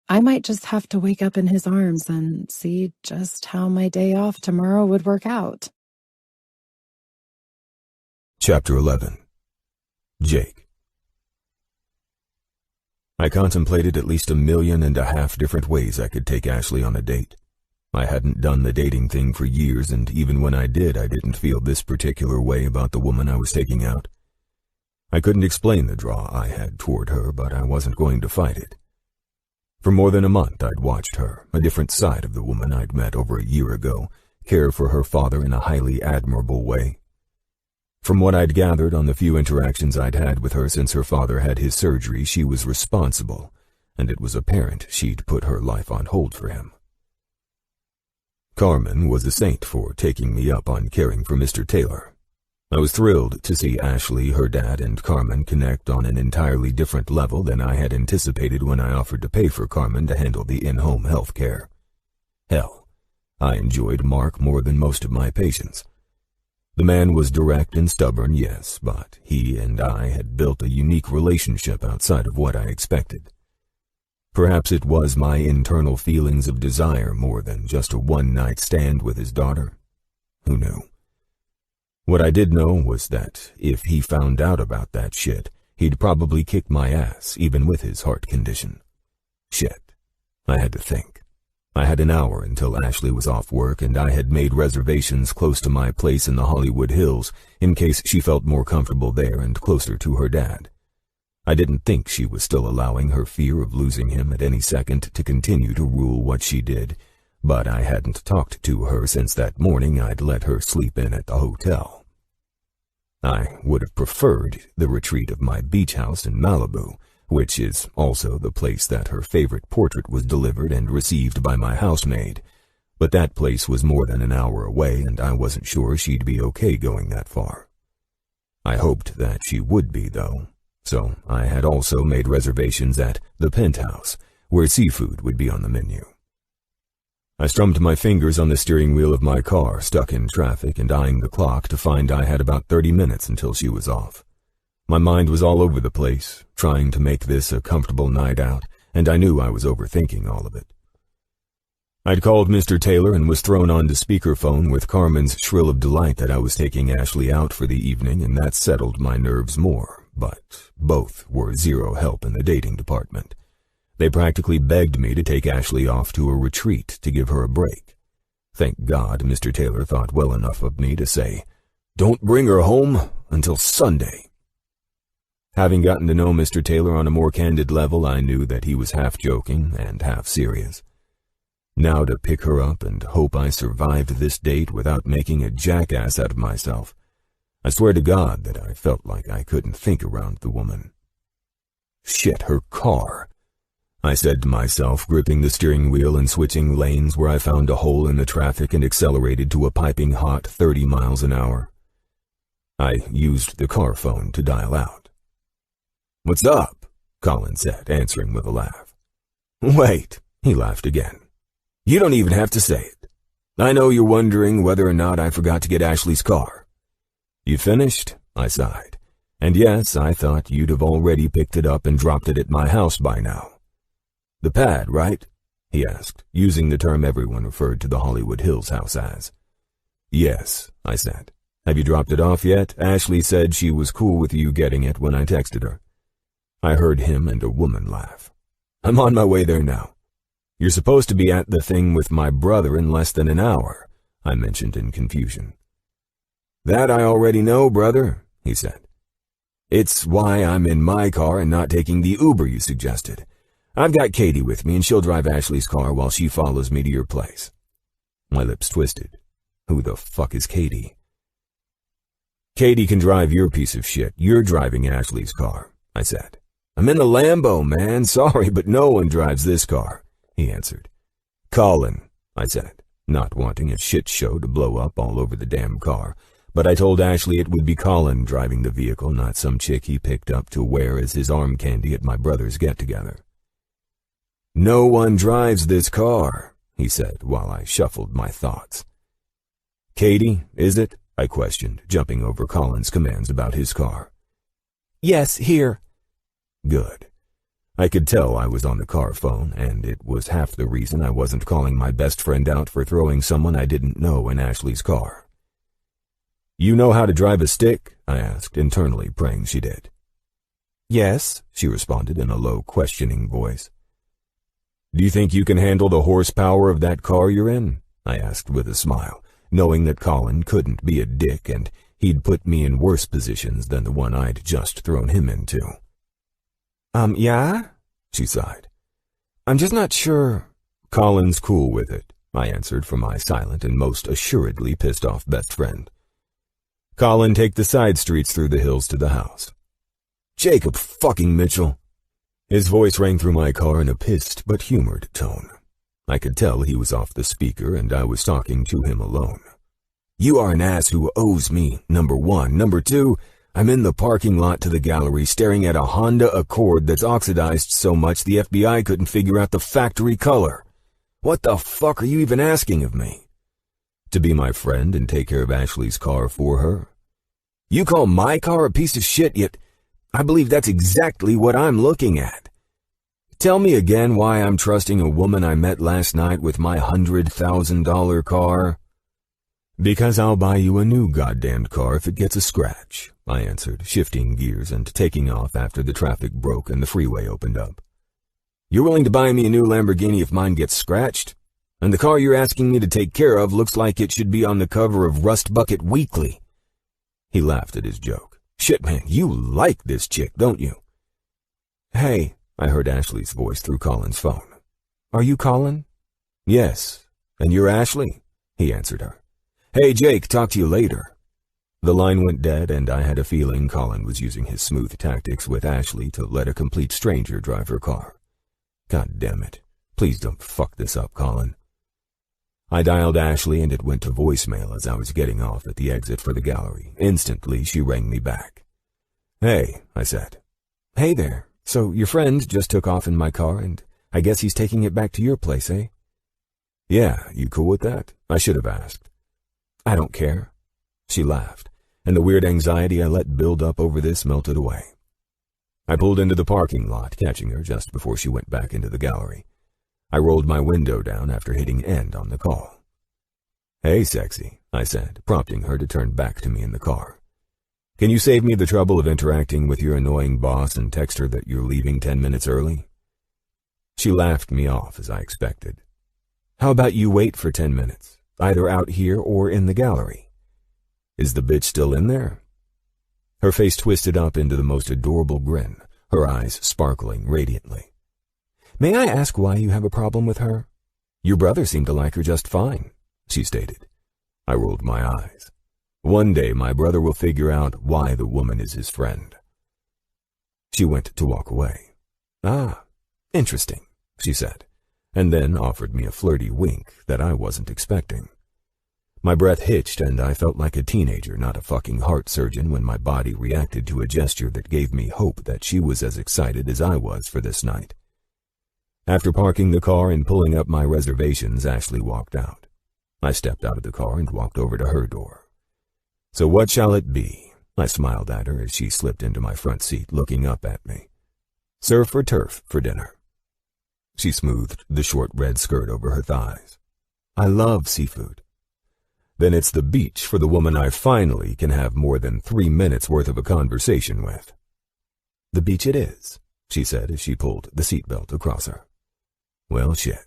I might just have to wake up in his arms and see just how my day off tomorrow would work out. Chapter 11. Jake. I contemplated at least 1.5 million different ways I could take Ashley on a date. I hadn't done the dating thing for years, and even when I did, I didn't feel this particular way about the woman I was taking out. I couldn't explain the draw I had toward her, but I wasn't going to fight it. For more than a month, I'd watched her, a different side of the woman I'd met over a year ago, care for her father in a highly admirable way. From what I'd gathered on the few interactions I'd had with her since her father had his surgery, she was responsible, and it was apparent she'd put her life on hold for him. Carmen was a saint for taking me up on caring for Mr. Taylor. I was thrilled to see Ashley, her dad, and Carmen connect on an entirely different level than I had anticipated when I offered to pay for Carmen to handle the in-home health care. Hell, I enjoyed Mark more than most of my patients. The man was direct and stubborn, yes, but he and I had built a unique relationship outside of what I expected. Perhaps it was my internal feelings of desire more than just a one-night stand with his daughter. Who knew? What I did know was that if he found out about that shit, he'd probably kick my ass, even with his heart condition. Shit. I had to think. I had an hour until Ashley was off work, and I had made reservations close to my place in the Hollywood Hills in case she felt more comfortable there and closer to her dad. I didn't think she was still allowing her fear of losing him at any second to continue to rule what she did, but I hadn't talked to her since that morning I'd let her sleep in at the hotel. I would have preferred the retreat of my beach house in Malibu, which is also the place that her favorite portrait was delivered and received by my housemaid, but that place was more than an hour away and I wasn't sure she'd be okay going that far. I hoped that she would be, though, so I had also made reservations at the Penthouse, where seafood would be on the menu. I strummed my fingers on the steering wheel of my car, stuck in traffic and eyeing the clock to find I had about 30 minutes until she was off. My mind was all over the place, trying to make this a comfortable night out, and I knew I was overthinking all of it. I'd called Mr. Taylor and was thrown onto speakerphone with Carmen's shrill of delight that I was taking Ashley out for the evening, and that settled my nerves more, but both were zero help in the dating department. They practically begged me to take Ashley off to a retreat to give her a break. Thank God Mr. Taylor thought well enough of me to say, "Don't bring her home until Sunday." Having gotten to know Mr. Taylor on a more candid level, I knew that he was half joking and half serious. Now to pick her up and hope I survived this date without making a jackass out of myself. I swear to God that I felt like I couldn't think around the woman. Shit, her car, I said to myself, gripping the steering wheel and switching lanes where I found a hole in the traffic and accelerated to a piping hot 30 miles an hour. I used the car phone to dial out. "What's up?" Colin said, answering with a laugh. "Wait," he laughed again. "You don't even have to say it. I know you're wondering whether or not I forgot to get Ashley's car." "You finished?" I sighed. "And yes, I thought you'd have already picked it up and dropped it at my house by now." "The pad, right?" he asked, using the term everyone referred to the Hollywood Hills house as. "Yes," I said. "Have you dropped it off yet? Ashley said she was cool with you getting it when I texted her." I heard him and a woman laugh. "I'm on my way there now." "You're supposed to be at the thing with my brother in less than an hour," I mentioned in confusion. "That I already know, brother," he said. "It's why I'm in my car and not taking the Uber you suggested. I've got Katie with me and she'll drive Ashley's car while she follows me to your place." My lips twisted. Who the fuck is Katie? "Katie can drive your piece of shit. You're driving Ashley's car," I said. "I'm in a Lambo, man. Sorry, but no one drives this car," he answered. "Colin," I said, not wanting a shit show to blow up all over the damn car, but I told Ashley it would be Colin driving the vehicle, not some chick he picked up to wear as his arm candy at my brother's get-together. "No one drives this car," he said while I shuffled my thoughts. "Katie, is it?" I questioned, jumping over Colin's commands about his car. "Yes, here." Good. I could tell I was on the car phone, and it was half the reason I wasn't calling my best friend out for throwing someone I didn't know in Ashley's car. "You know how to drive a stick?" I asked, internally praying she did. "Yes," she responded in a low, questioning voice. "Do you think you can handle the horsepower of that car you're in?" I asked with a smile, knowing that Colin couldn't be a dick and he'd put me in worse positions than the one I'd just thrown him into. Yeah?" she sighed. "I'm just not sure." "Colin's cool with it," I answered for my silent and most assuredly pissed off best friend. "Colin, take the side streets through the hills to the house." "Jacob fucking Mitchell." His voice rang through my car in a pissed but humored tone. I could tell he was off the speaker and I was talking to him alone. "You are an ass who owes me, number one. Number two, I'm in the parking lot to the gallery staring at a Honda Accord that's oxidized so much the FBI couldn't figure out the factory color. What the fuck are you even asking of me? To be my friend and take care of Ashley's car for her? You call my car a piece of shit, yet I believe that's exactly what I'm looking at. Tell me again why I'm trusting a woman I met last night with my $100,000 car." "Because I'll buy you a new goddamned car if it gets a scratch," I answered, shifting gears and taking off after the traffic broke and the freeway opened up. "You're willing to buy me a new Lamborghini if mine gets scratched? And the car you're asking me to take care of looks like it should be on the cover of Rust Bucket Weekly." He laughed at his joke. "Shit, man, you like this chick, don't you?" Hey, I heard Ashley's voice through Colin's phone. Are you Colin? Yes. And you're Ashley? He answered her. Hey, Jake, talk to you later. The line went dead, and I had a feeling Colin was using his smooth tactics with Ashley to let a complete stranger drive her car. God damn it. Please don't fuck this up, Colin. I dialed Ashley, and it went to voicemail as I was getting off at the exit for the gallery. Instantly, she rang me back. Hey, I said. Hey there. So your friend just took off in my car, and I guess he's taking it back to your place, eh? Yeah, you cool with that? I should have asked. I don't care. She laughed, and the weird anxiety I let build up over this melted away. I pulled into the parking lot, catching her just before she went back into the gallery. I rolled my window down after hitting end on the call. Hey, sexy, I said, prompting her to turn back to me in the car. Can you save me the trouble of interacting with your annoying boss and text her that you're leaving 10 minutes early? She laughed me off as I expected. How about you wait for 10 minutes, either out here or in the gallery? Is the bitch still in there? Her face twisted up into the most adorable grin, her eyes sparkling radiantly. May I ask why you have a problem with her? Your brother seemed to like her just fine, she stated. I rolled my eyes. One day my brother will figure out why the woman is his friend. She went to walk away. Ah, interesting, she said, and then offered me a flirty wink that I wasn't expecting. My breath hitched, and I felt like a teenager, not a fucking heart surgeon, when my body reacted to a gesture that gave me hope that she was as excited as I was for this night. After parking the car and pulling up my reservations, Ashley walked out. I stepped out of the car and walked over to her door. So what shall it be? I smiled at her as she slipped into my front seat, looking up at me. Surf or turf for dinner? She smoothed the short red skirt over her thighs. I love seafood. Then it's the beach for the woman I finally can have more than 3 minutes worth of a conversation with. The beach it is, she said as she pulled the seatbelt across her. Well, shit.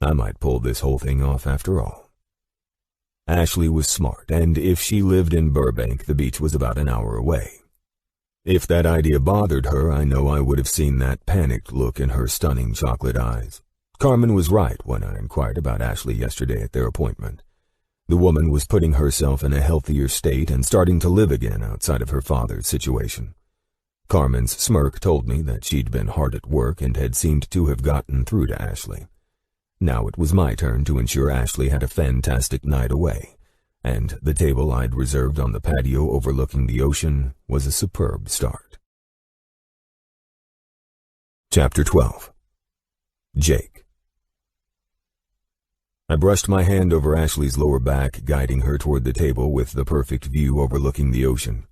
I might pull this whole thing off after all. Ashley was smart, and if she lived in Burbank, the beach was about an hour away. If that idea bothered her, I know I would have seen that panicked look in her stunning chocolate eyes. Carmen was right when I inquired about Ashley yesterday at their appointment. The woman was putting herself in a healthier state and starting to live again outside of her father's situation. Carmen's smirk told me that she'd been hard at work and had seemed to have gotten through to Ashley. Now it was my turn to ensure Ashley had a fantastic night away, and the table I'd reserved on the patio overlooking the ocean was a superb start. Chapter 12. Jake. I brushed my hand over Ashley's lower back, guiding her toward the table with the perfect view overlooking the ocean.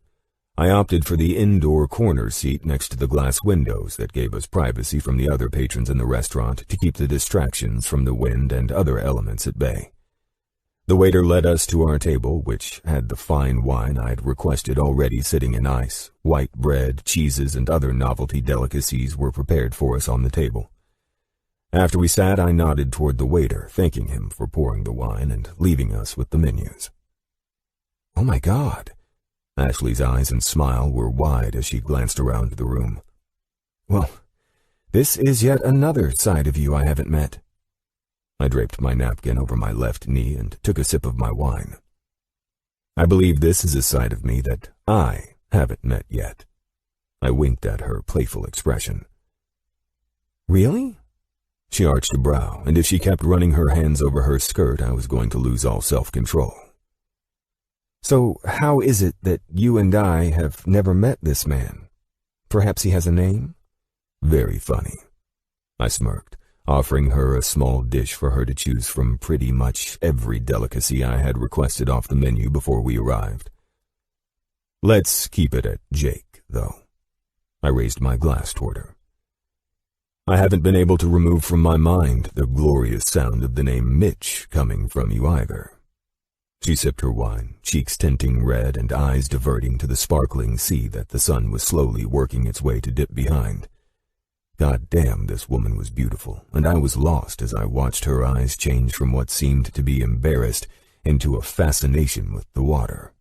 I opted for the indoor corner seat next to the glass windows that gave us privacy from the other patrons in the restaurant to keep the distractions from the wind and other elements at bay. The waiter led us to our table, which had the fine wine I'd requested already sitting in ice. White bread, cheeses, and other novelty delicacies were prepared for us on the table. After we sat, I nodded toward the waiter, thanking him for pouring the wine and leaving us with the menus. Oh my God! Ashley's eyes and smile were wide as she glanced around the room. Well, this is yet another side of you I haven't met. I draped my napkin over my left knee and took a sip of my wine. I believe this is a side of me that I haven't met yet. I winked at her playful expression. Really? She arched a brow, and if she kept running her hands over her skirt, I was going to lose all self-control. So how is it that you and I have never met this man? Perhaps he has a name? Very funny. I smirked, offering her a small dish for her to choose from pretty much every delicacy I had requested off the menu before we arrived. Let's keep it at Jake, though. I raised my glass toward her. I haven't been able to remove from my mind the glorious sound of the name Mitch coming from you either. She sipped her wine, cheeks tinting red and eyes diverting to the sparkling sea that the sun was slowly working its way to dip behind. God damn, this woman was beautiful, and I was lost as I watched her eyes change from what seemed to be embarrassed into a fascination with the water.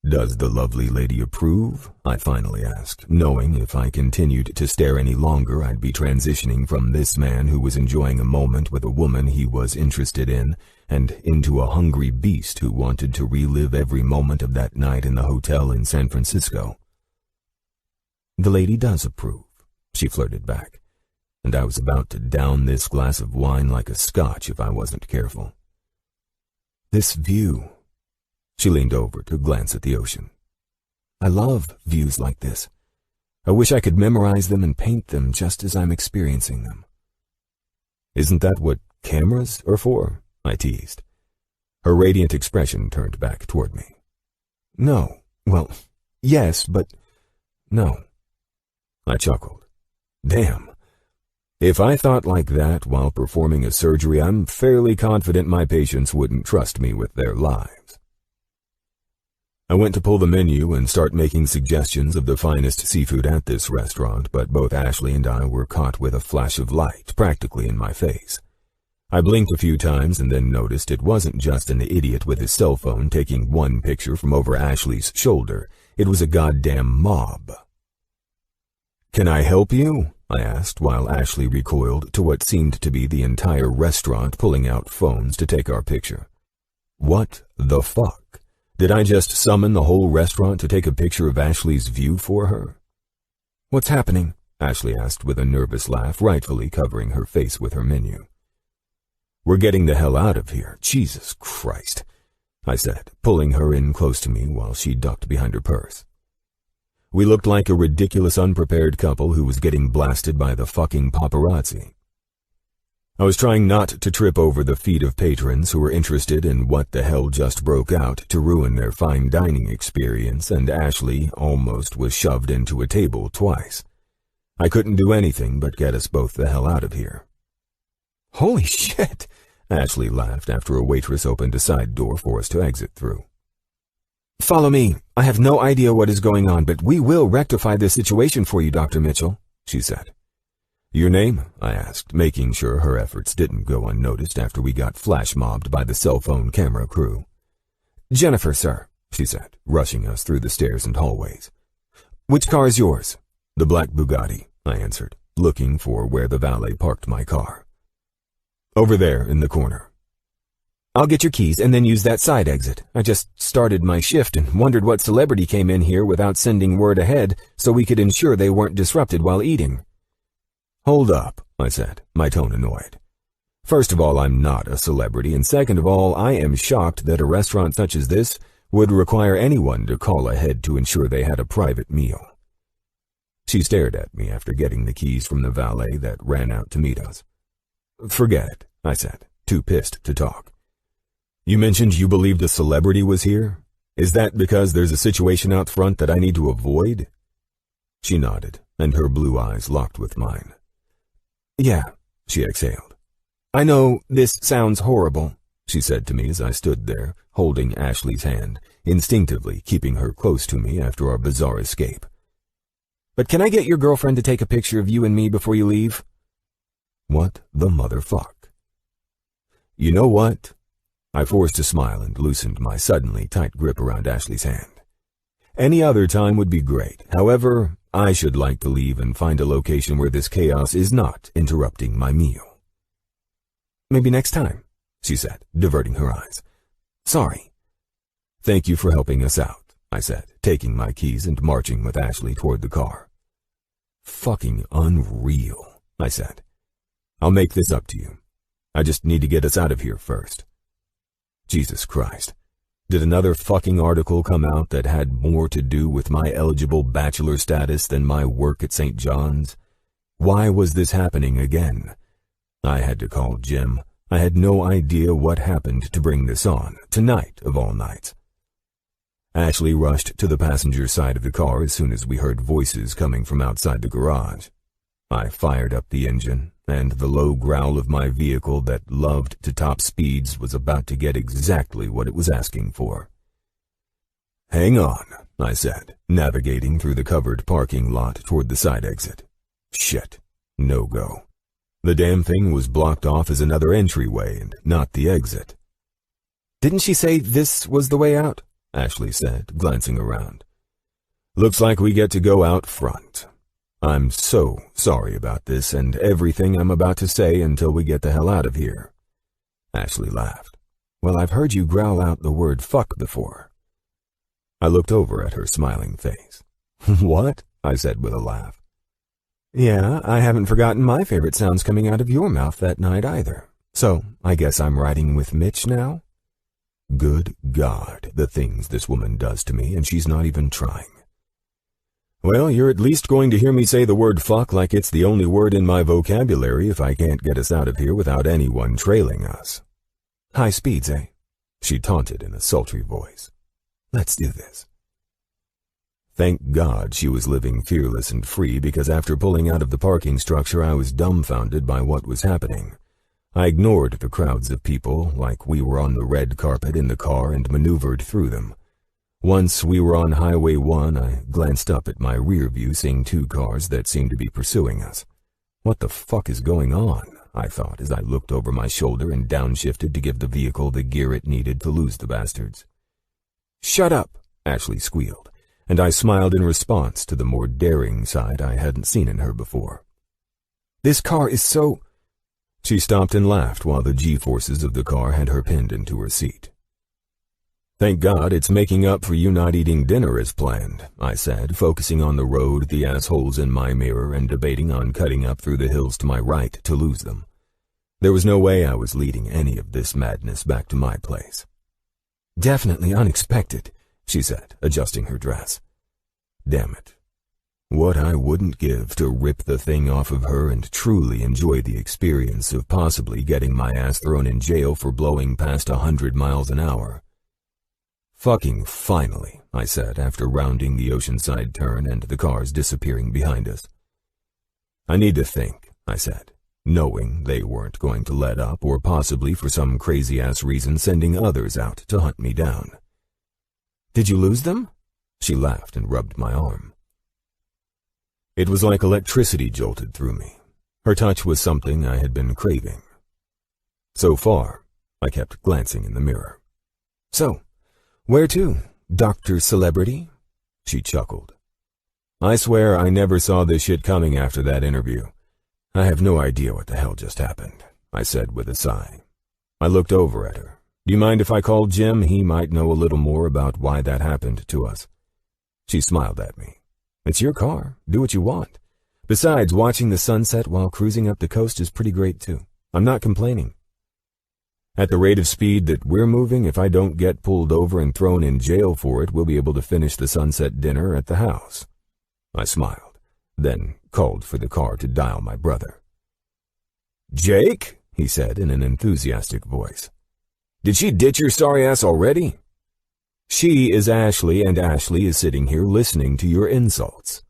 Does the lovely lady approve? I finally asked, knowing if I continued to stare any longer I'd be transitioning from this man who was enjoying a moment with a woman he was interested in and into a hungry beast who wanted to relive every moment of that night in the hotel in San Francisco. The lady does approve, she flirted back, and I was about to down this glass of wine like a scotch if I wasn't careful. This view. She leaned over to glance at the ocean. I love views like this. I wish I could memorize them and paint them just as I'm experiencing them. Isn't that what cameras are for? I teased. Her radiant expression turned back toward me. No. Well, yes, but no. I chuckled. Damn. If I thought like that while performing a surgery, I'm fairly confident my patients wouldn't trust me with their lives. I went to pull the menu and start making suggestions of the finest seafood at this restaurant, but both Ashley and I were caught with a flash of light practically in my face. I blinked a few times and then noticed it wasn't just an idiot with his cell phone taking one picture from over Ashley's shoulder. It was a goddamn mob. Can I help you? I asked while Ashley recoiled to what seemed to be the entire restaurant pulling out phones to take our picture. What the fuck? Did I just summon the whole restaurant to take a picture of Ashley's view for her? What's happening? Ashley asked with a nervous laugh, rightfully covering her face with her menu. We're getting the hell out of here. Jesus Christ, I said, pulling her in close to me while she ducked behind her purse. We looked like a ridiculous unprepared couple who was getting blasted by the fucking paparazzi. I was trying not to trip over the feet of patrons who were interested in what the hell just broke out to ruin their fine dining experience, and Ashley almost was shoved into a table twice. I couldn't do anything but get us both the hell out of here. Holy shit, Ashley laughed after a waitress opened a side door for us to exit through. Follow me. I have no idea what is going on, but we will rectify this situation for you, Dr. Mitchell, she said. Your name? I asked, making sure her efforts didn't go unnoticed after we got flash mobbed by the cell phone camera crew. Jennifer, sir, she said, rushing us through the stairs and hallways. Which car is yours? The black Bugatti, I answered, looking for where the valet parked my car. Over there in the corner. I'll get your keys and then use that side exit. I just started my shift and wondered what celebrity came in here without sending word ahead so we could ensure they weren't disrupted while eating. Hold up, I said, my tone annoyed. First of all, I'm not a celebrity, and second of all, I am shocked that a restaurant such as this would require anyone to call ahead to ensure they had a private meal. She stared at me after getting the keys from the valet that ran out to meet us. Forget it, I said, too pissed to talk. You mentioned you believed a celebrity was here? Is that because there's a situation out front that I need to avoid? She nodded, and her blue eyes locked with mine. Yeah, she exhaled. I know this sounds horrible, she said to me as I stood there, holding Ashley's hand, instinctively keeping her close to me after our bizarre escape. But can I get your girlfriend to take a picture of you and me before you leave? What the motherfuck? You know what? I forced a smile and loosened my suddenly tight grip around Ashley's hand. Any other time would be great. However, I should like to leave and find a location where this chaos is not interrupting my meal. Maybe next time, she said, diverting her eyes. Sorry. Thank you for helping us out, I said, taking my keys and marching with Ashley toward the car. Fucking unreal, I said. I'll make this up to you. I just need to get us out of here first. Jesus Christ. Did another fucking article come out that had more to do with my eligible bachelor status than my work at St. John's? Why was this happening again? I had to call Jim. I had no idea what happened to bring this on, tonight of all nights. Ashley rushed to the passenger side of the car as soon as we heard voices coming from outside the garage. I fired up the engine, and the low growl of my vehicle that loved to top speeds was about to get exactly what it was asking for. Hang on, I said, navigating through the covered parking lot toward the side exit. Shit, no go. The damn thing was blocked off as another entryway and not the exit. Didn't she say this was the way out? Ashley said, glancing around. Looks like we get to go out front. I'm so sorry about this and everything I'm about to say until we get the hell out of here. Ashley laughed. Well, I've heard you growl out the word fuck before. I looked over at her smiling face. What? I said with a laugh. Yeah, I haven't forgotten my favorite sounds coming out of your mouth that night either. So, I guess I'm riding with Mitch now? Good God, the things this woman does to me, and she's not even trying. Well, you're at least going to hear me say the word fuck like it's the only word in my vocabulary if I can't get us out of here without anyone trailing us. High speeds, eh? She taunted in a sultry voice. Let's do this. Thank God she was living fearless and free, because after pulling out of the parking structure I was dumbfounded by what was happening. I ignored the crowds of people like we were on the red carpet in the car and maneuvered through them. Once we were on Highway 1, I glanced up at my rear view, seeing 2 cars that seemed to be pursuing us. What the fuck is going on? I thought as I looked over my shoulder and downshifted to give the vehicle the gear it needed to lose the bastards. Shut up, Ashley squealed, and I smiled in response to the more daring side I hadn't seen in her before. This car is so... She stopped and laughed while the G-forces of the car had her pinned into her seat. Thank God it's making up for you not eating dinner as planned, I said, focusing on the road, the assholes in my mirror, and debating on cutting up through the hills to my right to lose them. There was no way I was leading any of this madness back to my place. Definitely unexpected, she said, adjusting her dress. Damn it. What I wouldn't give to rip the thing off of her and truly enjoy the experience of possibly getting my ass thrown in jail for blowing past 100 miles an hour. Fucking finally, I said after rounding the oceanside turn and the cars disappearing behind us. I need to think, I said, knowing they weren't going to let up or possibly for some crazy-ass reason sending others out to hunt me down. Did you lose them? She laughed and rubbed my arm. It was like electricity jolted through me. Her touch was something I had been craving. So far, I kept glancing in the mirror. So, where to, Dr. Celebrity? She chuckled. I swear I never saw this shit coming after that interview. I have no idea what the hell just happened, I said with a sigh. I looked over at her. Do you mind if I call Jim? He might know a little more about why that happened to us. She smiled at me. It's your car. Do what you want. Besides, watching the sunset while cruising up the coast is pretty great too. I'm not complaining. At the rate of speed that we're moving, if I don't get pulled over and thrown in jail for it, we'll be able to finish the sunset dinner at the house. I smiled, then called for the car to dial my brother. Jake, he said in an enthusiastic voice. Did she ditch your sorry ass already? She is Ashley, and Ashley is sitting here listening to your insults.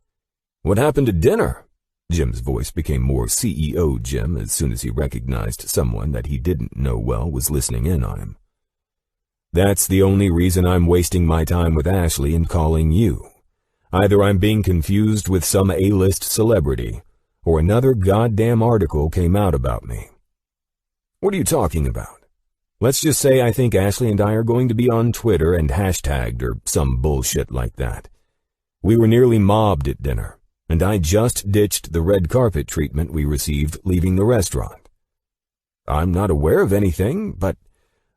What happened to dinner? Jim's voice became more CEO Jim as soon as he recognized someone that he didn't know well was listening in on him. That's the only reason I'm wasting my time with Ashley and calling you. Either I'm being confused with some A-list celebrity, or another goddamn article came out about me. What are you talking about? Let's just say I think Ashley and I are going to be on Twitter and hashtagged or some bullshit like that. We were nearly mobbed at dinner, and I just ditched the red carpet treatment we received leaving the restaurant. I'm not aware of anything, but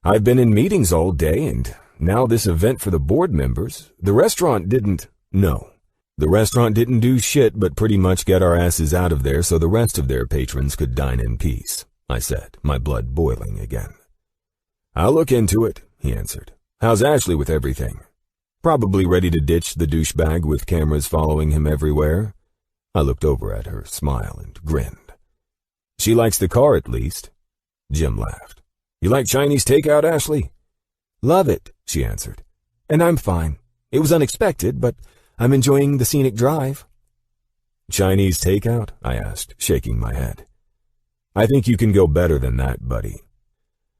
I've been in meetings all day, and now this event for the board members. The restaurant didn't do shit but pretty much get our asses out of there so the rest of their patrons could dine in peace, I said, my blood boiling again. I'll look into it, he answered. How's Ashley with everything? Probably ready to ditch the douchebag with cameras following him everywhere. I looked over at her, smiled and grinned. She likes the car at least. Jim laughed. You like Chinese takeout, Ashley? Love it, she answered. And I'm fine. It was unexpected, but I'm enjoying the scenic drive. Chinese takeout? I asked, shaking my head. I think you can go better than that, buddy.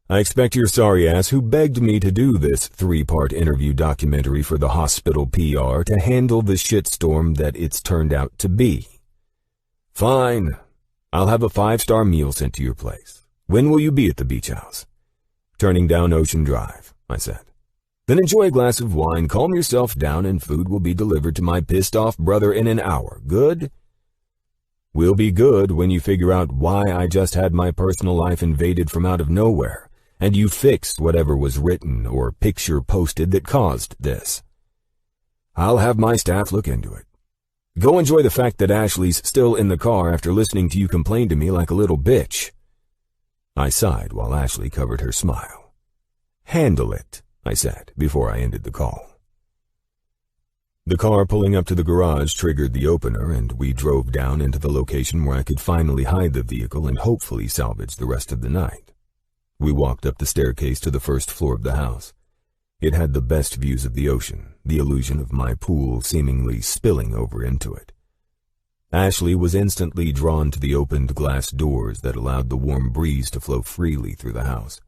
I expect your sorry ass who begged me to do this 3-part interview documentary for the hospital PR to handle the shitstorm that it's turned out to be. Fine. I'll have a 5-star meal sent to your place. When will you be at the beach house? Turning down Ocean Drive, I said. Then enjoy a glass of wine, calm yourself down, and food will be delivered to my pissed-off brother in an hour. Good? We'll be good when you figure out why I just had my personal life invaded from out of nowhere, and you fixed whatever was written or picture posted that caused this. I'll have my staff look into it. Go enjoy the fact that Ashley's still in the car after listening to you complain to me like a little bitch. I sighed while Ashley covered her smile. Handle it, I said before I ended the call. The car pulling up to the garage triggered the opener, and we drove down into the location where I could finally hide the vehicle and hopefully salvage the rest of the night. We walked up the staircase to the first floor of the house. It had the best views of the ocean, the illusion of my pool seemingly spilling over into it. Ashley was instantly drawn to the opened glass doors that allowed the warm breeze to flow freely through the house.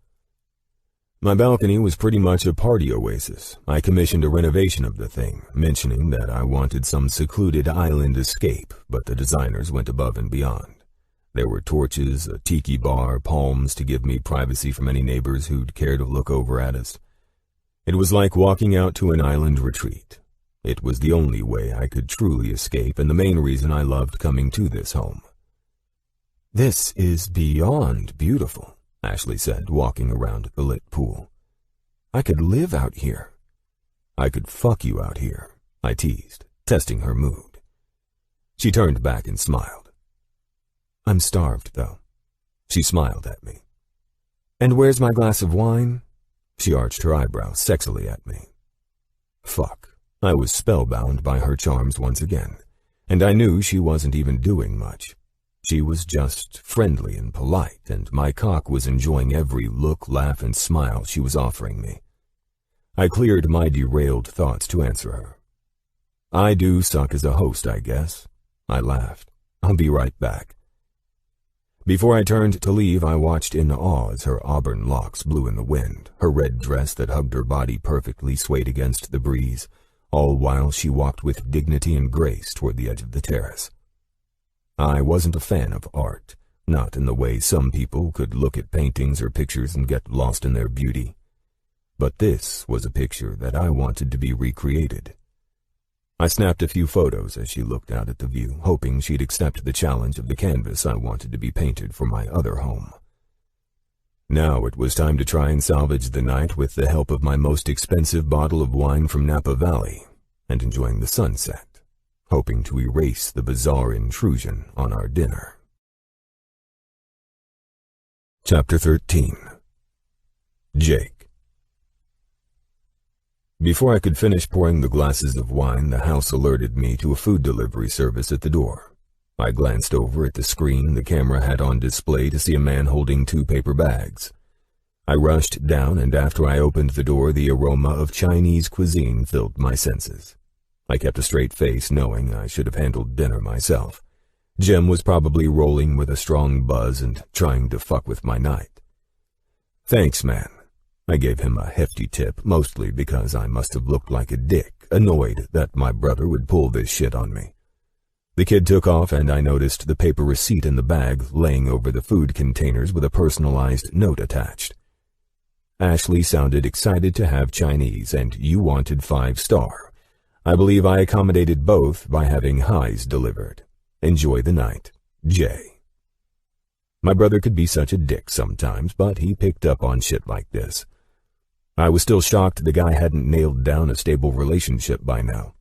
My balcony was pretty much a party oasis. I commissioned a renovation of the thing, mentioning that I wanted some secluded island escape, but the designers went above and beyond. There were torches, a tiki bar, palms to give me privacy from any neighbors who'd care to look over at us. It was like walking out to an island retreat. It was the only way I could truly escape, and the main reason I loved coming to this home. This is beyond beautiful, Ashley said, walking around the lit pool. I could live out here. I could fuck you out here, I teased, testing her mood. She turned back and smiled. I'm starved, though. She smiled at me. And where's my glass of wine? She arched her eyebrows sexily at me. Fuck. I was spellbound by her charms once again, and I knew she wasn't even doing much. She was just friendly and polite, and my cock was enjoying every look, laugh, and smile she was offering me. I cleared my derailed thoughts to answer her. I do suck as a host, I guess. I laughed. I'll be right back. Before I turned to leave, I watched in awe as her auburn locks blew in the wind, her red dress that hugged her body perfectly swayed against the breeze, all while she walked with dignity and grace toward the edge of the terrace. I wasn't a fan of art, not in the way some people could look at paintings or pictures and get lost in their beauty. But this was a picture that I wanted to be recreated. I snapped a few photos as she looked out at the view, hoping she'd accept the challenge of the canvas I wanted to be painted for my other home. Now it was time to try and salvage the night with the help of my most expensive bottle of wine from Napa Valley and enjoying the sunset, hoping to erase the bizarre intrusion on our dinner. Chapter 13. Jake. Before I could finish pouring the glasses of wine, the house alerted me to a food delivery service at the door. I glanced over at the screen the camera had on display to see a man holding 2 paper bags. I rushed down, and after I opened the door, the aroma of Chinese cuisine filled my senses. I kept a straight face, knowing I should have handled dinner myself. Jim was probably rolling with a strong buzz and trying to fuck with my night. Thanks, man. I gave him a hefty tip, mostly because I must have looked like a dick, annoyed that my brother would pull this shit on me. The kid took off, and I noticed the paper receipt in the bag laying over the food containers with a personalized note attached. Ashley sounded excited to have Chinese, and you wanted 5-star. I believe I accommodated both by having highs delivered. Enjoy the night. Jay. My brother could be such a dick sometimes, but he picked up on shit like this. I was still shocked the guy hadn't nailed down a stable relationship by now.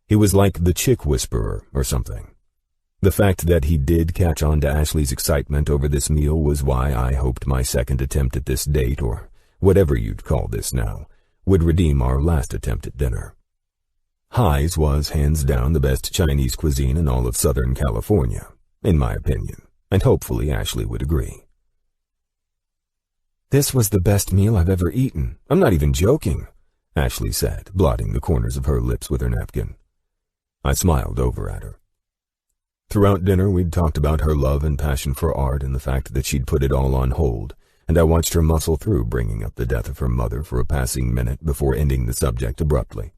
He was like the chick whisperer or something. The fact that he did catch on to Ashley's excitement over this meal was why I hoped my second attempt at this date, or whatever you'd call this now, would redeem our last attempt at dinner. High's was hands down the best Chinese cuisine in all of Southern California, in my opinion, and hopefully Ashley would agree. This was the best meal I've ever eaten. I'm not even joking, Ashley said, blotting the corners of her lips with her napkin. I smiled over at her. Throughout dinner, we'd talked about her love and passion for art and the fact that she'd put it all on hold, and I watched her muscle through bringing up the death of her mother for a passing minute before ending the subject abruptly.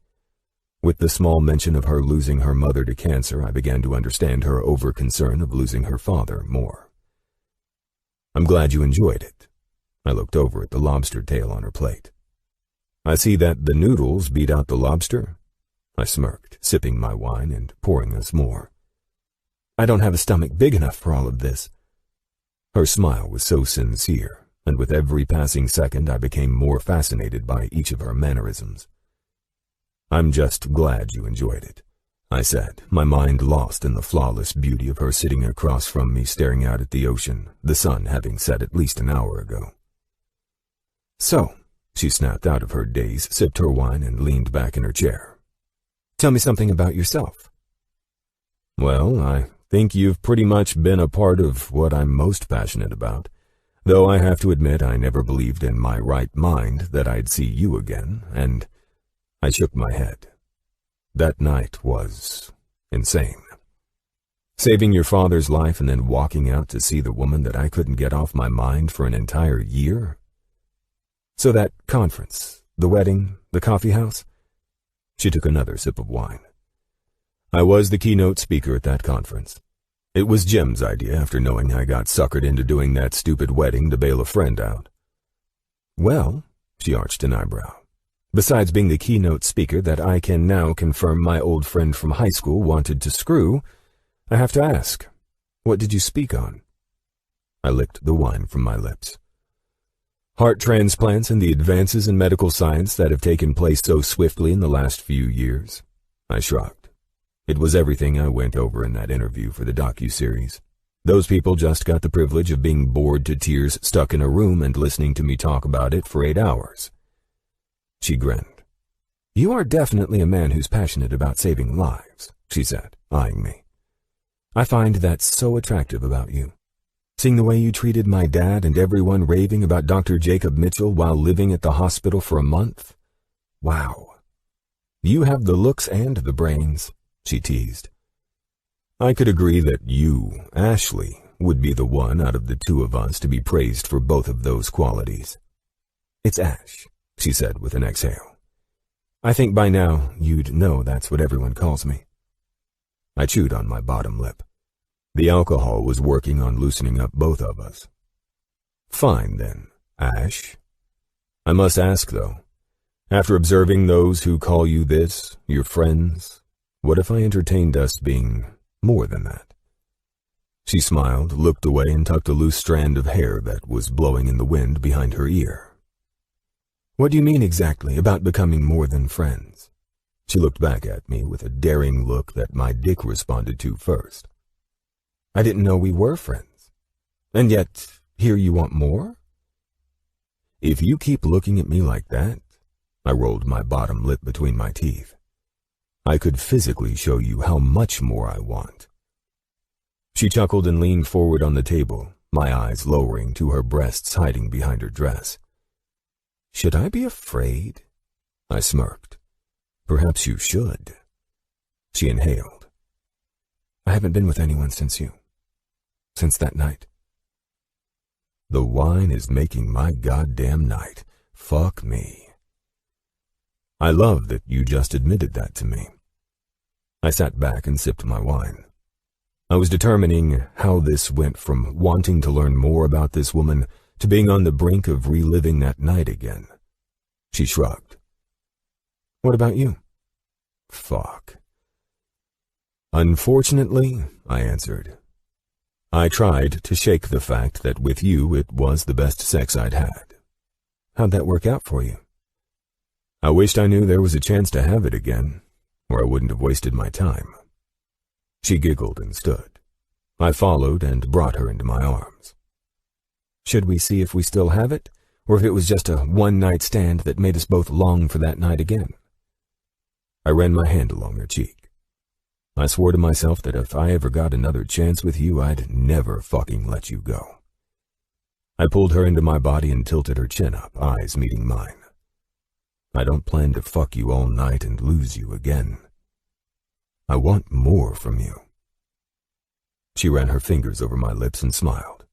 With the small mention of her losing her mother to cancer, I began to understand her over-concern of losing her father more. I'm glad you enjoyed it. I looked over at the lobster tail on her plate. I see that the noodles beat out the lobster. I smirked, sipping my wine and pouring us more. I don't have a stomach big enough for all of this. Her smile was so sincere, and with every passing second I became more fascinated by each of her mannerisms. I'm just glad you enjoyed it, I said, my mind lost in the flawless beauty of her sitting across from me staring out at the ocean, the sun having set at least an hour ago. So, she snapped out of her daze, sipped her wine, and leaned back in her chair. Tell me something about yourself. Well, I think you've pretty much been a part of what I'm most passionate about, though I have to admit I never believed in my right mind that I'd see you again, and I shook my head. That night was insane. Saving your father's life and then walking out to see the woman that I couldn't get off my mind for an entire year. So that conference, the wedding, the coffee house? She took another sip of wine. I was the keynote speaker at that conference. It was Jim's idea after knowing I got suckered into doing that stupid wedding to bail a friend out. Well, she arched an eyebrow. Besides being the keynote speaker that I can now confirm my old friend from high school wanted to screw, I have to ask, what did you speak on? I licked the wine from my lips. Heart transplants and the advances in medical science that have taken place so swiftly in the last few years. I shrugged. It was everything I went over in that interview for the docuseries. Those people just got the privilege of being bored to tears, stuck in a room and listening to me talk about it for 8 hours. She grinned. You are definitely a man who's passionate about saving lives, she said, eyeing me. I find that so attractive about you. Seeing the way you treated my dad and everyone raving about Dr. Jacob Mitchell while living at the hospital for a month. Wow. You have the looks and the brains, she teased. I could agree that you, Ashley, would be the one out of the two of us to be praised for both of those qualities. It's Ash, she said with an exhale. I think by now you'd know that's what everyone calls me. I chewed on my bottom lip. The alcohol was working on loosening up both of us. Fine then, Ash. I must ask though, after observing those who call you this, your friends, what if I entertained us being more than that? She smiled, looked away, and tucked a loose strand of hair that was blowing in the wind behind her ear. What do you mean exactly about becoming more than friends? She looked back at me with a daring look that my dick responded to first. I didn't know we were friends. And yet, here you want more? If you keep looking at me like that, I rolled my bottom lip between my teeth, I could physically show you how much more I want. She chuckled and leaned forward on the table, my eyes lowering to her breasts hiding behind her dress. Should I be afraid? I smirked. Perhaps you should. She inhaled. I haven't been with anyone since you. Since that night. The wine is making my goddamn night. Fuck me. I love that you just admitted that to me. I sat back and sipped my wine. I was determining how this went from wanting to learn more about this woman to being on the brink of reliving that night again. She shrugged. What about you? Fuck. Unfortunately, I answered. I tried to shake the fact that with you it was the best sex I'd had. How'd that work out for you? I wished I knew there was a chance to have it again, or I wouldn't have wasted my time. She giggled and stood. I followed and brought her into my arms. Should we see if we still have it, or if it was just a one-night stand that made us both long for that night again? I ran my hand along her cheek. I swore to myself that if I ever got another chance with you, I'd never fucking let you go. I pulled her into my body and tilted her chin up, eyes meeting mine. I don't plan to fuck you all night and lose you again. I want more from you. She ran her fingers over my lips and smiled.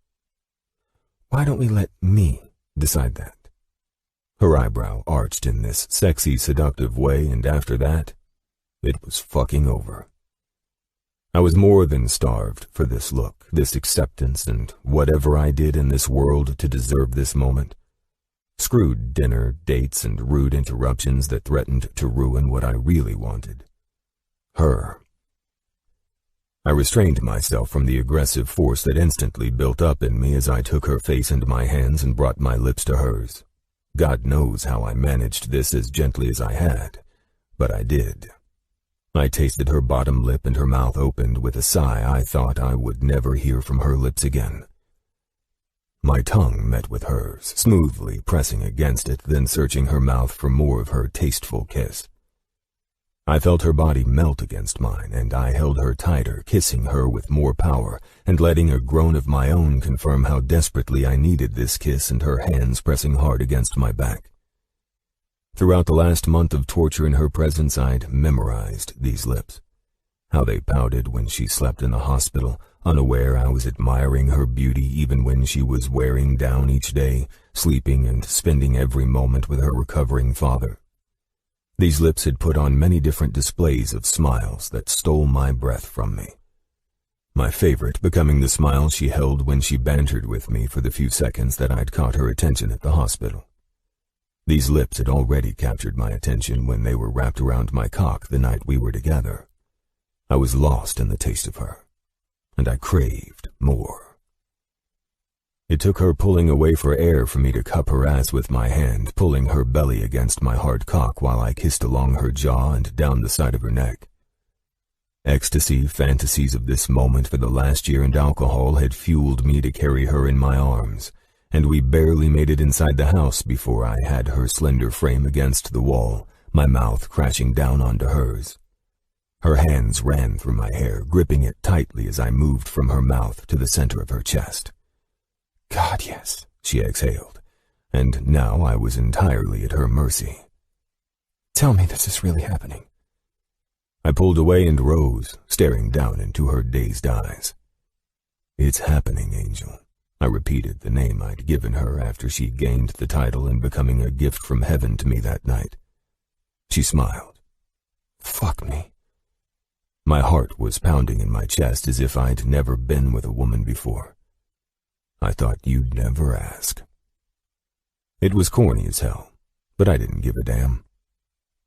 Why don't we let me decide that? Her eyebrow arched in this sexy, seductive way, and after that, it was fucking over. I was more than starved for this look, this acceptance, and whatever I did in this world to deserve this moment. Screwed dinner, dates, and rude interruptions that threatened to ruin what I really wanted. Her. I restrained myself from the aggressive force that instantly built up in me as I took her face into my hands and brought my lips to hers. God knows how I managed this as gently as I had, but I did. I tasted her bottom lip and her mouth opened with a sigh I thought I would never hear from her lips again. My tongue met with hers, smoothly pressing against it, then searching her mouth for more of her tasteful kiss. I felt her body melt against mine, and I held her tighter, kissing her with more power, and letting a groan of my own confirm how desperately I needed this kiss and her hands pressing hard against my back. Throughout the last month of torture in her presence, I'd memorized these lips. How they pouted when she slept in the hospital, unaware I was admiring her beauty even when she was wearing down each day, sleeping and spending every moment with her recovering father. These lips had put on many different displays of smiles that stole my breath from me. My favorite becoming the smile she held when she bantered with me for the few seconds that I'd caught her attention at the hospital. These lips had already captured my attention when they were wrapped around my cock the night we were together. I was lost in the taste of her, and I craved more. It took her pulling away for air for me to cup her ass with my hand, pulling her belly against my hard cock while I kissed along her jaw and down the side of her neck. Ecstasy, fantasies of this moment for the last year, and alcohol had fueled me to carry her in my arms, and we barely made it inside the house before I had her slender frame against the wall, my mouth crashing down onto hers. Her hands ran through my hair, gripping it tightly as I moved from her mouth to the center of her chest. God, yes, she exhaled, and now I was entirely at her mercy. Tell me this is really happening. I pulled away and rose, staring down into her dazed eyes. It's happening, Angel. I repeated the name I'd given her after she gained the title and becoming a gift from heaven to me that night. She smiled. Fuck me. My heart was pounding in my chest as if I'd never been with a woman before. I thought you'd never ask. It was corny as hell, but I didn't give a damn.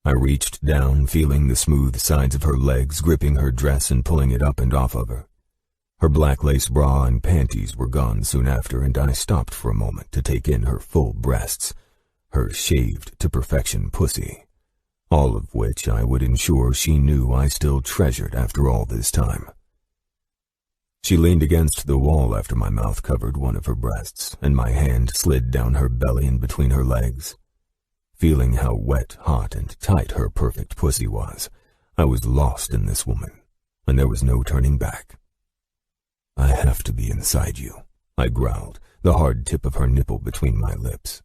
I reached down, feeling the smooth sides of her legs, gripping her dress and pulling it up and off of her. Her black lace bra and panties were gone soon after, and I stopped for a moment to take in her full breasts, her shaved-to-perfection pussy, all of which I would ensure she knew I still treasured after all this time. She leaned against the wall after my mouth covered one of her breasts, and my hand slid down her belly and between her legs. Feeling how wet, hot, and tight her perfect pussy was, I was lost in this woman, and there was no turning back. I have to be inside you, I growled, the hard tip of her nipple between my lips.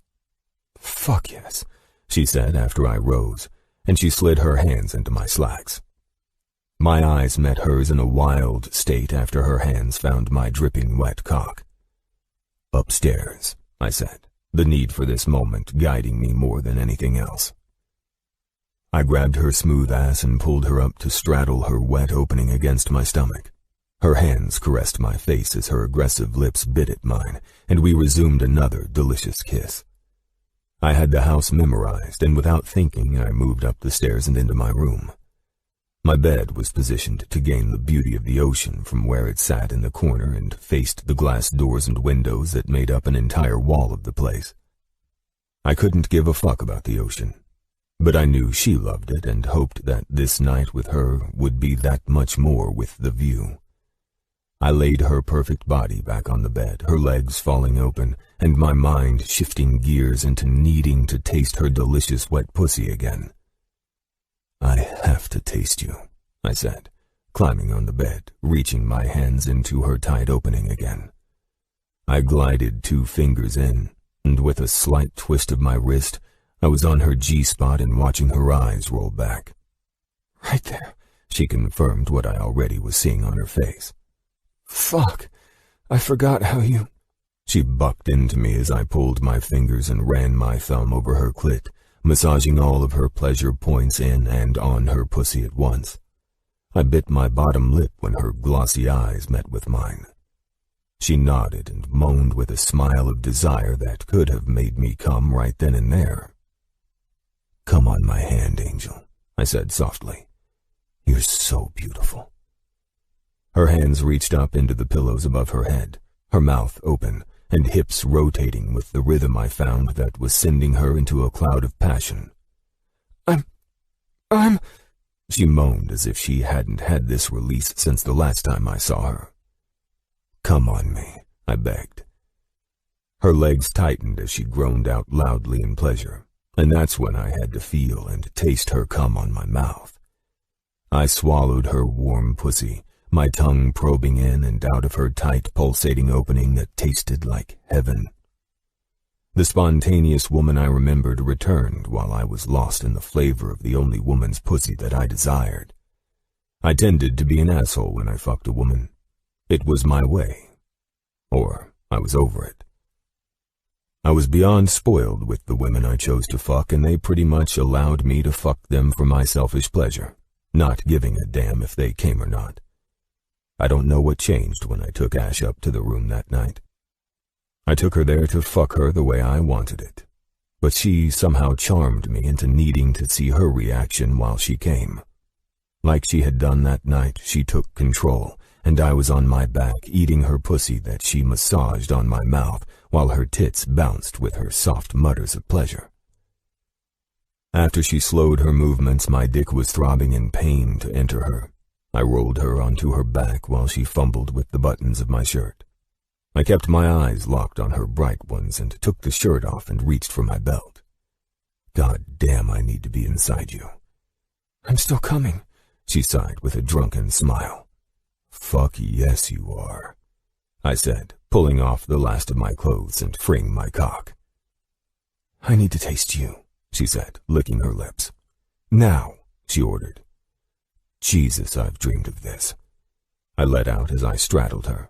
Fuck yes, she said after I rose, and she slid her hands into my slacks. My eyes met hers in a wild state after her hands found my dripping wet cock. Upstairs, I said, the need for this moment guiding me more than anything else. I grabbed her smooth ass and pulled her up to straddle her wet opening against my stomach. Her hands caressed my face as her aggressive lips bit at mine, and we resumed another delicious kiss. I had the house memorized, and without thinking, I moved up the stairs and into my room. My bed was positioned to gain the beauty of the ocean from where it sat in the corner and faced the glass doors and windows that made up an entire wall of the place. I couldn't give a fuck about the ocean, but I knew she loved it and hoped that this night with her would be that much more with the view. I laid her perfect body back on the bed, her legs falling open, and my mind shifting gears into needing to taste her delicious wet pussy again. I have to taste you, I said, climbing on the bed, reaching my hands into her tight opening again. I glided 2 fingers in, and with a slight twist of my wrist, I was on her G-spot and watching her eyes roll back. Right there, she confirmed what I already was seeing on her face. Fuck, I forgot how you... She bucked into me as I pulled my fingers and ran my thumb over her clit, massaging all of her pleasure points in and on her pussy at once. I bit my bottom lip when her glossy eyes met with mine. She nodded and moaned with a smile of desire that could have made me come right then and there. "Come on my hand, Angel," I said softly. "You're so beautiful." Her hands reached up into the pillows above her head, her mouth open and hips rotating with the rhythm I found that was sending her into a cloud of passion. I'm... She moaned as if she hadn't had this release since the last time I saw her. "Come on me," I begged. Her legs tightened as she groaned out loudly in pleasure, and that's when I had to feel and taste her cum on my mouth. I swallowed her warm pussy, my tongue probing in and out of her tight, pulsating opening that tasted like heaven. The spontaneous woman I remembered returned while I was lost in the flavor of the only woman's pussy that I desired. I tended to be an asshole when I fucked a woman. It was my way. Or I was over it. I was beyond spoiled with the women I chose to fuck, and they pretty much allowed me to fuck them for my selfish pleasure, not giving a damn if they came or not. I don't know what changed when I took Ash up to the room that night. I took her there to fuck her the way I wanted it, but she somehow charmed me into needing to see her reaction while she came. Like she had done that night, she took control, and I was on my back eating her pussy that she massaged on my mouth while her tits bounced with her soft mutters of pleasure. After she slowed her movements, my dick was throbbing in pain to enter her. I rolled her onto her back while she fumbled with the buttons of my shirt. I kept my eyes locked on her bright ones and took the shirt off and reached for my belt. "God damn, I need to be inside you." "I'm still coming," she sighed with a drunken smile. "Fuck yes you are," I said, pulling off the last of my clothes and freeing my cock. "I need to taste you," she said, licking her lips. "Now," she ordered. Jesus, I've dreamed of this. I let out as I straddled her.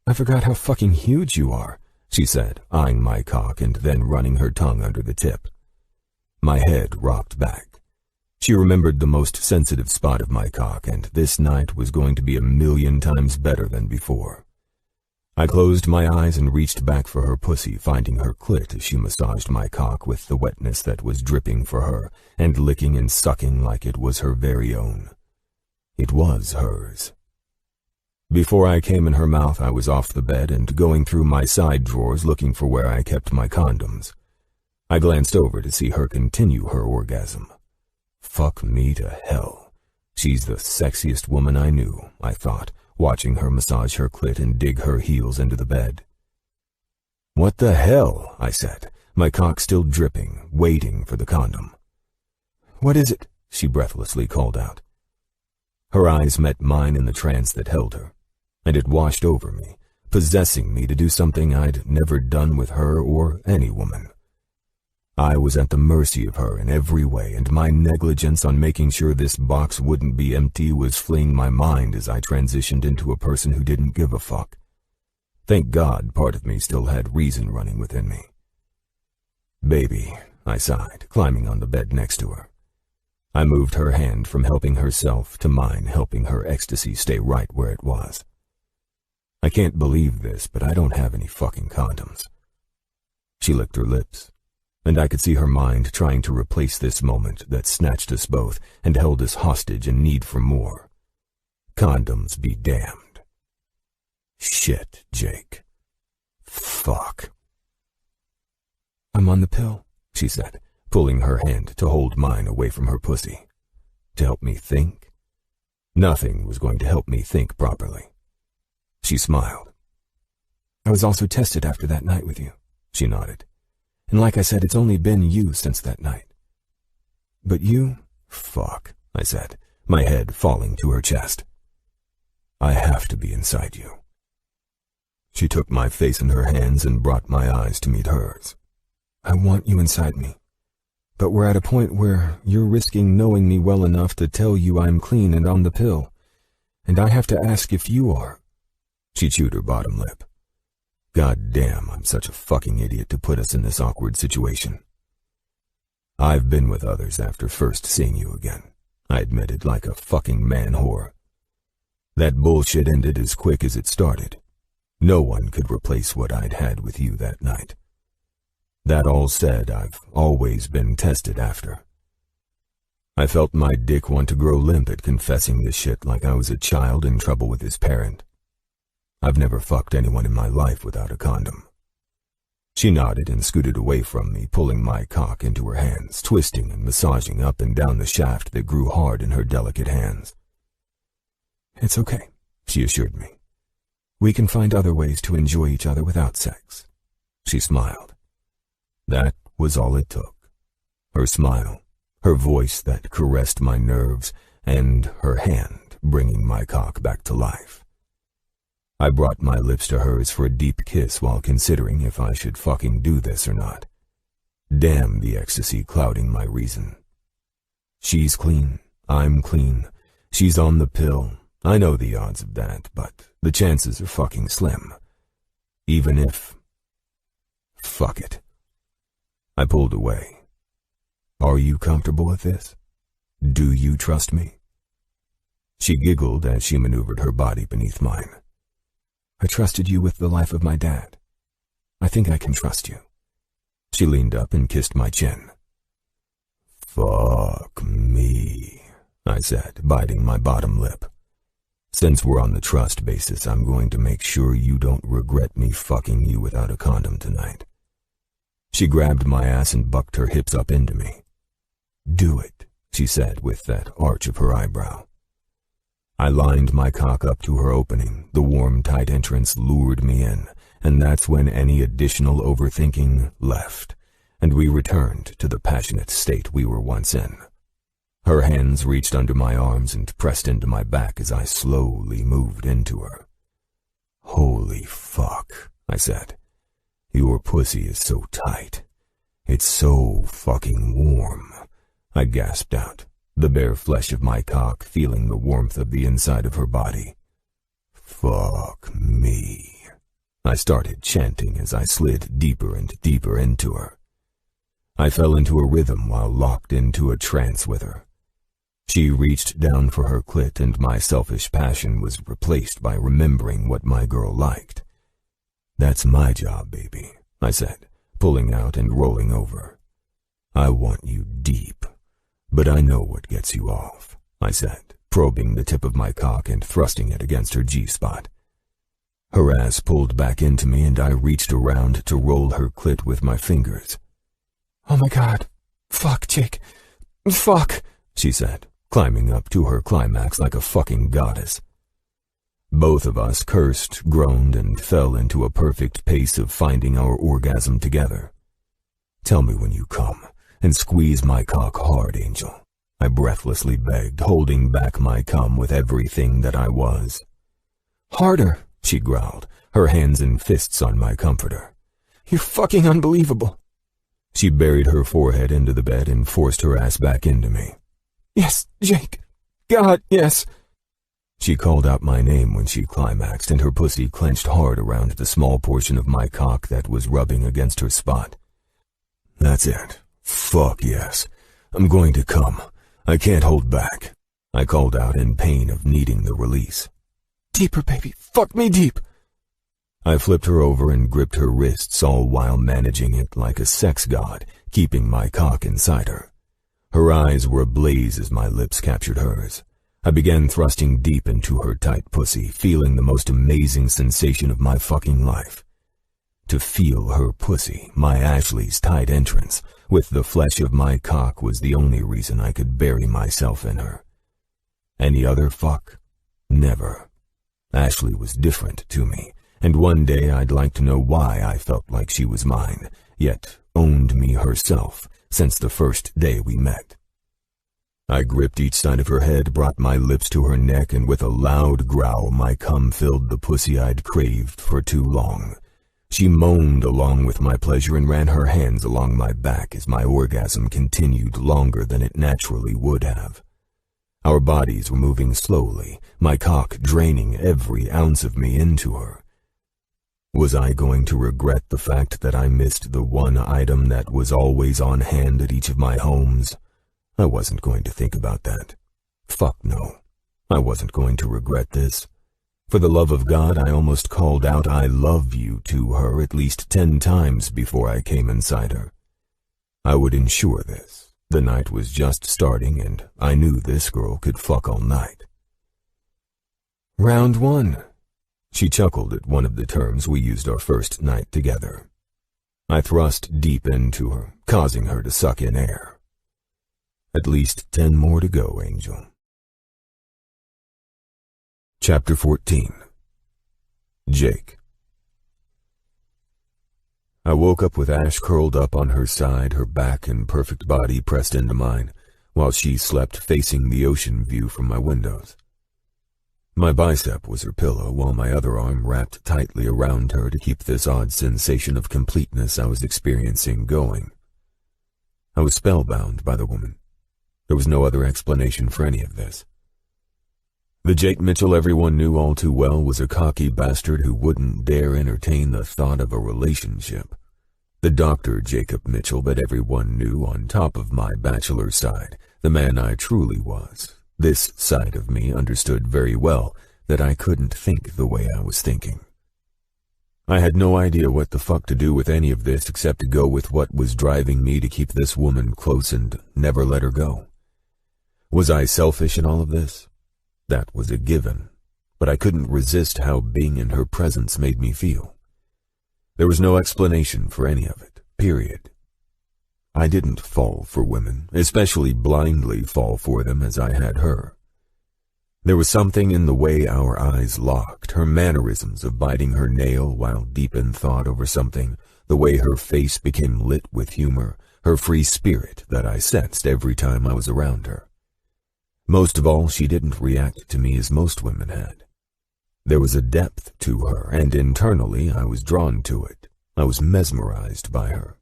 "I forgot how fucking huge you are," she said, eyeing my cock and then running her tongue under the tip. My head rocked back. She remembered the most sensitive spot of my cock, and this night was going to be 1,000,000 times better than before. I closed my eyes and reached back for her pussy, finding her clit as she massaged my cock with the wetness that was dripping for her, and licking and sucking like it was her very own. It was hers. Before I came in her mouth, I was off the bed and going through my side drawers looking for where I kept my condoms. I glanced over to see her continue her orgasm. Fuck me to hell. She's the sexiest woman I knew, I thought, watching her massage her clit and dig her heels into the bed. "What the hell?" I said, my cock still dripping, waiting for the condom. "What is it?" she breathlessly called out. Her eyes met mine in the trance that held her, and it washed over me, possessing me to do something I'd never done with her or any woman. I was at the mercy of her in every way, and my negligence on making sure this box wouldn't be empty was fleeing my mind as I transitioned into a person who didn't give a fuck. Thank God part of me still had reason running within me. "Baby," I sighed, climbing on the bed next to her. I moved her hand from helping herself to mine, helping her ecstasy stay right where it was. I can't believe this, but I don't have any fucking condoms. She licked her lips, and I could see her mind trying to replace this moment that snatched us both and held us hostage in need for more. Condoms be damned. Shit, Jake. Fuck. "I'm on the pill," she said, pulling her hand to hold mine away from her pussy. To help me think? Nothing was going to help me think properly. She smiled. "I was also tested after that night with you," she nodded. "And like I said, it's only been you since that night." "But you?" "Fuck," I said, my head falling to her chest. "I have to be inside you." She took my face in her hands and brought my eyes to meet hers. "I want you inside me. But we're at a point where you're risking knowing me well enough to tell you I'm clean and on the pill. And I have to ask if you are." She chewed her bottom lip. God damn, I'm such a fucking idiot to put us in this awkward situation. "I've been with others after first seeing you again," I admitted like a fucking man whore. "That bullshit ended as quick as it started. No one could replace what I'd had with you that night. That all said, I've always been tested after. I felt my dick want to grow limp at confessing this shit like I was a child in trouble with his parent. I've never fucked anyone in my life without a condom. She nodded and scooted away from me, pulling my cock into her hands, twisting and massaging up and down the shaft that grew hard in her delicate hands. "It's okay," she assured me. "We can find other ways to enjoy each other without sex." She smiled. That was all it took. Her smile, her voice that caressed my nerves, and her hand bringing my cock back to life. I brought my lips to hers for a deep kiss while considering if I should fucking do this or not. Damn the ecstasy clouding my reason. She's clean, I'm clean, she's on the pill. I know the odds of that, but the chances are fucking slim. Even if... Fuck it. I pulled away. "Are you comfortable with this? Do you trust me?" She giggled as she maneuvered her body beneath mine. "I trusted you with the life of my dad. I think I can trust you." She leaned up and kissed my chin. "Fuck me," I said, biting my bottom lip. "Since we're on the trust basis, I'm going to make sure you don't regret me fucking you without a condom tonight." She grabbed my ass and bucked her hips up into me. "Do it," she said with that arch of her eyebrow. I lined my cock up to her opening. The warm, tight entrance lured me in, and that's when any additional overthinking left, and we returned to the passionate state we were once in. Her hands reached under my arms and pressed into my back as I slowly moved into her. "Holy fuck," I said. "Your pussy is so tight. It's so fucking warm," I gasped out, the bare flesh of my cock feeling the warmth of the inside of her body. "Fuck me," I started chanting as I slid deeper and deeper into her. I fell into a rhythm while locked into a trance with her. She reached down for her clit, and my selfish passion was replaced by remembering what my girl liked. "That's my job, baby," I said, pulling out and rolling over. "I want you deep, but I know what gets you off," I said, probing the tip of my cock and thrusting it against her G-spot. Her ass pulled back into me, and I reached around to roll her clit with my fingers. "Oh my God, fuck, Jake, fuck," she said, climbing up to her climax like a fucking goddess. Both of us cursed, groaned, and fell into a perfect pace of finding our orgasm together. "Tell me when you come, and squeeze my cock hard, Angel," I breathlessly begged, holding back my cum with everything that I was. "Harder," she growled, her hands and fists on my comforter. "You're fucking unbelievable." She buried her forehead into the bed and forced her ass back into me. "Yes, Jake. God, yes." She called out my name when she climaxed, and her pussy clenched hard around the small portion of my cock that was rubbing against her spot. "That's it. Fuck yes. I'm going to come. I can't hold back," I called out in pain of needing the release. "Deeper, baby. Fuck me deep." I flipped her over and gripped her wrists, all while managing it like a sex god, keeping my cock inside her. Her eyes were ablaze as my lips captured hers. I began thrusting deep into her tight pussy, feeling the most amazing sensation of my fucking life. To feel her pussy, my Ashley's tight entrance, with the flesh of my cock was the only reason I could bury myself in her. Any other fuck? Never. Ashley was different to me, and one day I'd like to know why I felt like she was mine, yet owned me herself since the first day we met. I gripped each side of her head, brought my lips to her neck, and with a loud growl my cum filled the pussy I'd craved for too long. She moaned along with my pleasure and ran her hands along my back as my orgasm continued longer than it naturally would have. Our bodies were moving slowly, my cock draining every ounce of me into her. Was I going to regret the fact that I missed the one item that was always on hand at each of my homes? I wasn't going to think about that. Fuck no. I wasn't going to regret this. For the love of God, I almost called out "I love you" to her at least 10 times before I came inside her. I would ensure this. The night was just starting, and I knew this girl could fuck all night. Round 1. She chuckled at one of the terms we used our first night together. I thrust deep into her, causing her to suck in air. At least 10 more to go, Angel. Chapter 14. Jake. I woke up with Ash curled up on her side, her back and perfect body pressed into mine, while she slept facing the ocean view from my windows. My bicep was her pillow, while my other arm wrapped tightly around her to keep this odd sensation of completeness I was experiencing going. I was spellbound by the woman. There was no other explanation for any of this. The Jake Mitchell everyone knew all too well was a cocky bastard who wouldn't dare entertain the thought of a relationship. The Dr. Jacob Mitchell that everyone knew on top of my bachelor side, the man I truly was. This side of me understood very well that I couldn't think the way I was thinking. I had no idea what the fuck to do with any of this except to go with what was driving me to keep this woman close and never let her go. Was I selfish in all of this? That was a given, but I couldn't resist how being in her presence made me feel. There was no explanation for any of it, period. I didn't fall for women, especially blindly fall for them as I had her. There was something in the way our eyes locked, her mannerisms of biting her nail while deep in thought over something, the way her face became lit with humor, her free spirit that I sensed every time I was around her. Most of all, she didn't react to me as most women had. There was a depth to her, and internally I was drawn to it. I was mesmerized by her.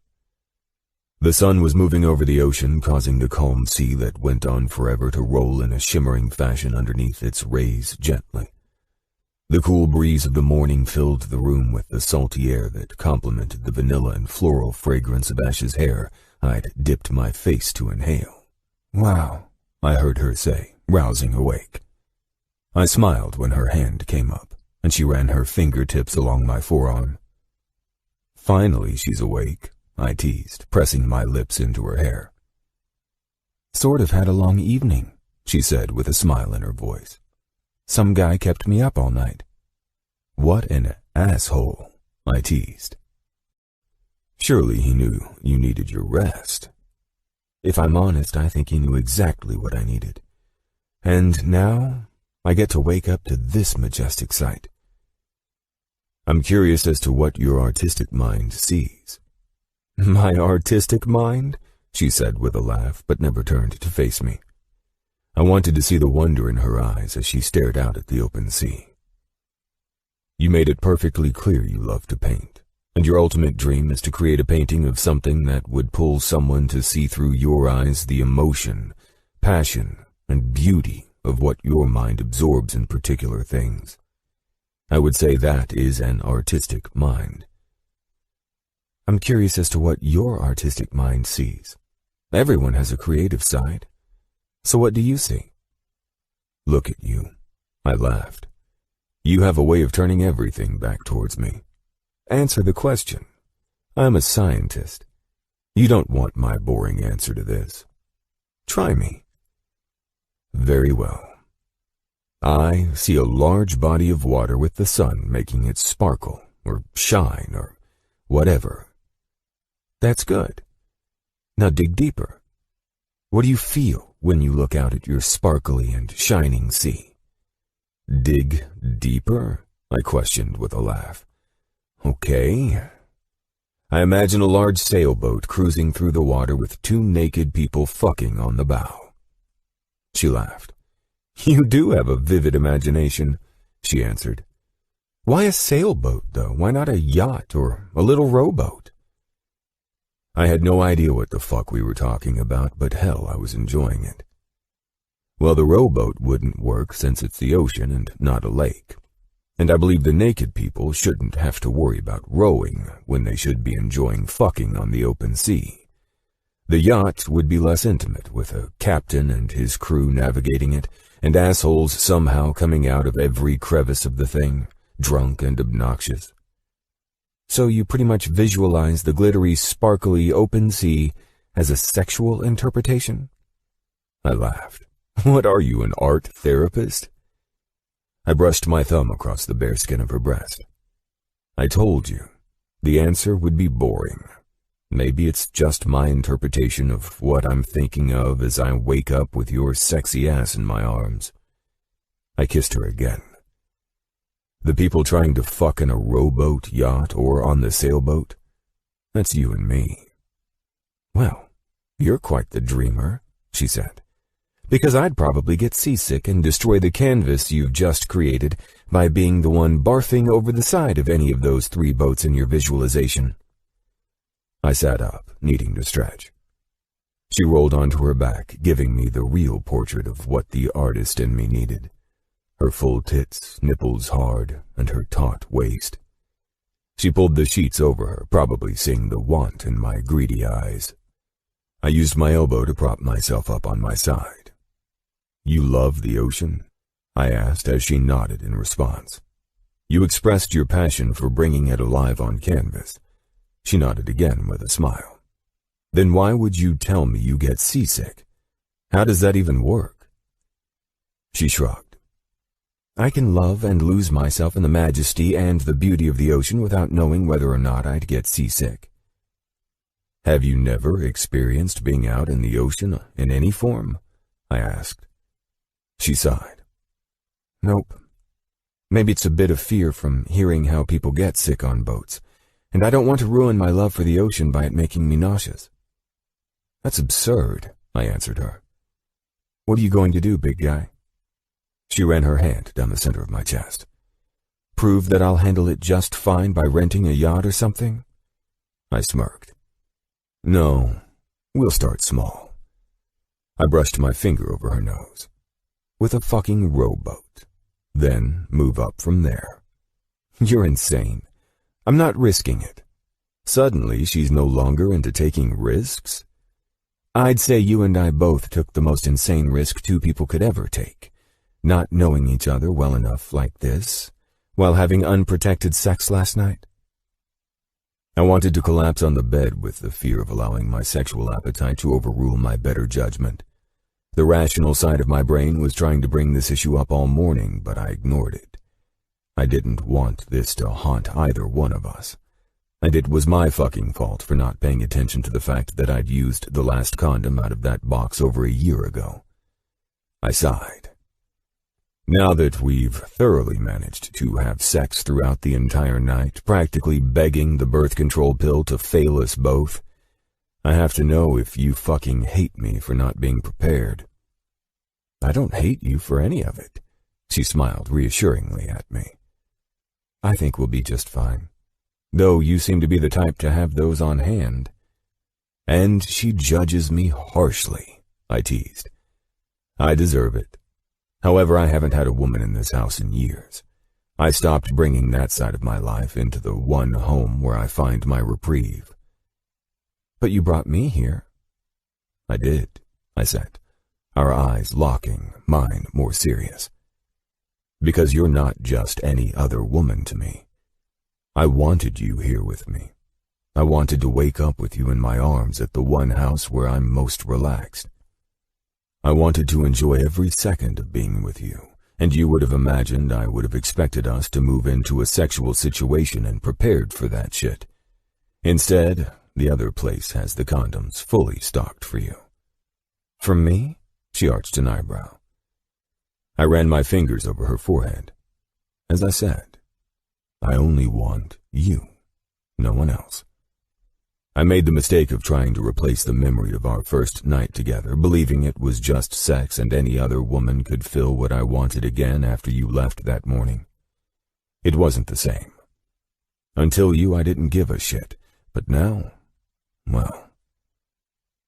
The sun was moving over the ocean, causing the calm sea that went on forever to roll in a shimmering fashion underneath its rays gently. The cool breeze of the morning filled the room with the salty air that complemented the vanilla and floral fragrance of Ash's hair I'd dipped my face to inhale. "Wow," I heard her say, rousing awake. I smiled when her hand came up, and she ran her fingertips along my forearm. "Finally she's awake," I teased, pressing my lips into her hair. "Sort of had a long evening," she said with a smile in her voice. "Some guy kept me up all night." "What an asshole," I teased. "Surely he knew you needed your rest." "If I'm honest, I think he knew exactly what I needed. And now I get to wake up to this majestic sight." "I'm curious as to what your artistic mind sees." "My artistic mind?" she said with a laugh, but never turned to face me. I wanted to see the wonder in her eyes as she stared out at the open sea. "You made it perfectly clear you love to paint, and your ultimate dream is to create a painting of something that would pull someone to see through your eyes the emotion, passion, and beauty of what your mind absorbs in particular things. I would say that is an artistic mind." "I'm curious as to what your artistic mind sees. Everyone has a creative side. So what do you see?" "Look at you," I laughed. "You have a way of turning everything back towards me. Answer the question. I'm a scientist. You don't want my boring answer to this. Try me." "Very well. I see a large body of water with the sun making it sparkle, or shine, or whatever. That's good. Now dig deeper. What do you feel when you look out at your sparkly and shining sea?" "Dig deeper?" I questioned with a laugh. "Okay. I imagine a large sailboat cruising through the water with 2 naked people fucking on the bow." She laughed. "You do have a vivid imagination," she answered. "Why a sailboat, though? Why not a yacht or a little rowboat?" I had no idea what the fuck we were talking about, but hell, I was enjoying it. "Well, the rowboat wouldn't work since it's the ocean and not a lake. And I believe the naked people shouldn't have to worry about rowing when they should be enjoying fucking on the open sea. The yacht would be less intimate, with a captain and his crew navigating it, and assholes somehow coming out of every crevice of the thing, drunk and obnoxious. So you pretty much visualize the glittery, sparkly open sea as a sexual interpretation? I laughed. What are you, an art therapist? I brushed my thumb across the bare skin of her breast. I told you, the answer would be boring. Maybe it's just my interpretation of what I'm thinking of as I wake up with your sexy ass in my arms. I kissed her again. The people trying to fuck in a rowboat, yacht, or on the sailboat? That's you and me. Well, you're quite the dreamer, she said, because I'd probably get seasick and destroy the canvas you've just created by being the one barfing over the side of any of those 3 boats in your visualization. I sat up, needing to stretch. She rolled onto her back, giving me the real portrait of what the artist in me needed. Her full tits, nipples hard, and her taut waist. She pulled the sheets over her, probably seeing the want in my greedy eyes. I used my elbow to prop myself up on my side. You love the ocean? I asked as she nodded in response. You expressed your passion for bringing it alive on canvas. She nodded again with a smile. Then why would you tell me you get seasick? How does that even work? She shrugged. I can love and lose myself in the majesty and the beauty of the ocean without knowing whether or not I'd get seasick. Have you never experienced being out in the ocean in any form? I asked. She sighed. Nope. Maybe it's a bit of fear from hearing how people get sick on boats, and I don't want to ruin my love for the ocean by it making me nauseous. That's absurd, I answered her. What are you going to do, big guy? She ran her hand down the center of my chest. Prove that I'll handle it just fine by renting a yacht or something? I smirked. No, we'll start small. I brushed my finger over her nose. With a fucking rowboat. Then move up from there. You're insane. I'm not risking it. Suddenly, she's no longer into taking risks? I'd say you and I both took the most insane risk 2 people could ever take. Not knowing each other well enough like this, while having unprotected sex last night. I wanted to collapse on the bed with the fear of allowing my sexual appetite to overrule my better judgment. The rational side of my brain was trying to bring this issue up all morning, but I ignored it. I didn't want this to haunt either one of us. And it was my fucking fault for not paying attention to the fact that I'd used the last condom out of that box over a year ago. I sighed. Now that we've thoroughly managed to have sex throughout the entire night, practically begging the birth control pill to fail us both, I have to know if you fucking hate me for not being prepared. I don't hate you for any of it, she smiled reassuringly at me. I think we'll be just fine, though you seem to be the type to have those on hand. And she judges me harshly, I teased. I deserve it. However, I haven't had a woman in this house in years. I stopped bringing that side of my life into the one home where I find my reprieve. But you brought me here. I did, I said, our eyes locking, mine more serious. Because you're not just any other woman to me. I wanted you here with me. I wanted to wake up with you in my arms at the one house where I'm most relaxed. I wanted to enjoy every second of being with you, and you would have imagined I would have expected us to move into a sexual situation and prepared for that shit. Instead, the other place has the condoms fully stocked for you. For me? She arched an eyebrow. I ran my fingers over her forehead. As I said, I only want you, no one else. I made the mistake of trying to replace the memory of our first night together, believing it was just sex and any other woman could fill what I wanted again after you left that morning. It wasn't the same. Until you, I didn't give a shit, but now, well.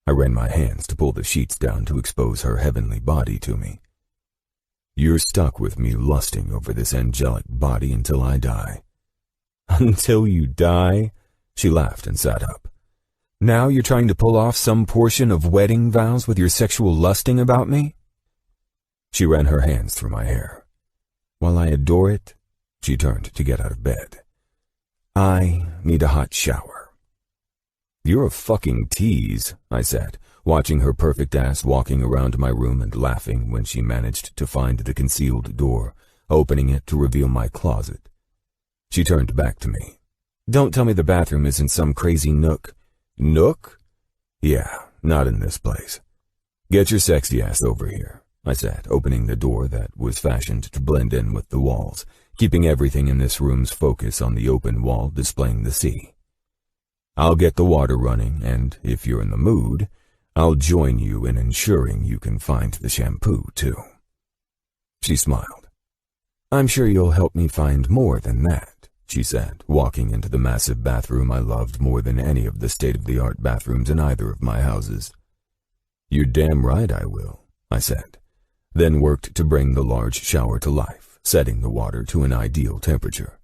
I ran my hands to pull the sheets down to expose her heavenly body to me. You're stuck with me lusting over this angelic body until I die. Until you die? She laughed and sat up. Now you're trying to pull off some portion of wedding vows with your sexual lusting about me? She ran her hands through my hair. While I adore it, she turned to get out of bed. I need a hot shower. You're a fucking tease, I said, watching her perfect ass walking around my room and laughing when she managed to find the concealed door, opening it to reveal my closet. She turned back to me. Don't tell me the bathroom isn't some crazy nook. Nook? Yeah, not in this place. Get your sexy ass over here, I said, opening the door that was fashioned to blend in with the walls, keeping everything in this room's focus on the open wall displaying the sea. I'll get the water running, and if you're in the mood, I'll join you in ensuring you can find the shampoo, too. She smiled. I'm sure you'll help me find more than that, she said, walking into the massive bathroom I loved more than any of the state-of-the-art bathrooms in either of my houses. You're damn right I will, I said, then worked to bring the large shower to life, setting the water to an ideal temperature.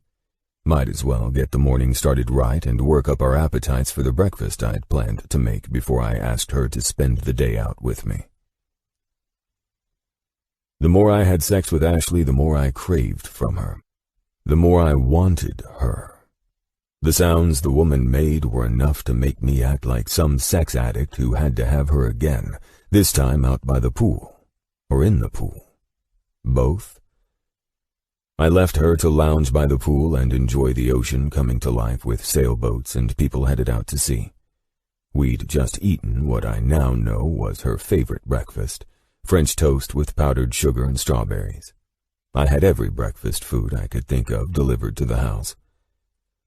Might as well get the morning started right and work up our appetites for the breakfast I'd planned to make before I asked her to spend the day out with me. The more I had sex with Ashley, the more I craved from her. The more I wanted her. The sounds the woman made were enough to make me act like some sex addict who had to have her again, this time out by the pool. Or in the pool. Both. I left her to lounge by the pool and enjoy the ocean coming to life with sailboats and people headed out to sea. We'd just eaten what I now know was her favorite breakfast, French toast with powdered sugar and strawberries. I had every breakfast food I could think of delivered to the house.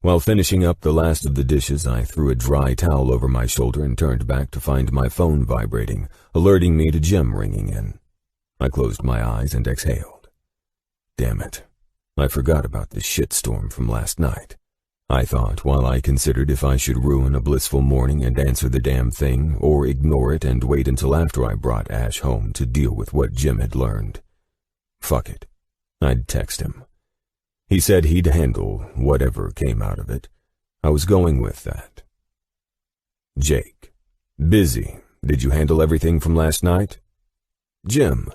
While finishing up the last of the dishes, I threw a dry towel over my shoulder and turned back to find my phone vibrating, alerting me to Jim ringing in. I closed my eyes and exhaled. Damn it. I forgot about the shitstorm from last night. I thought while I considered if I should ruin a blissful morning and answer the damn thing, or ignore it and wait until after I brought Ash home to deal with what Jim had learned. Fuck it. I'd text him. He said he'd handle whatever came out of it. I was going with that. Jake. Busy. Did you handle everything from last night? Jim.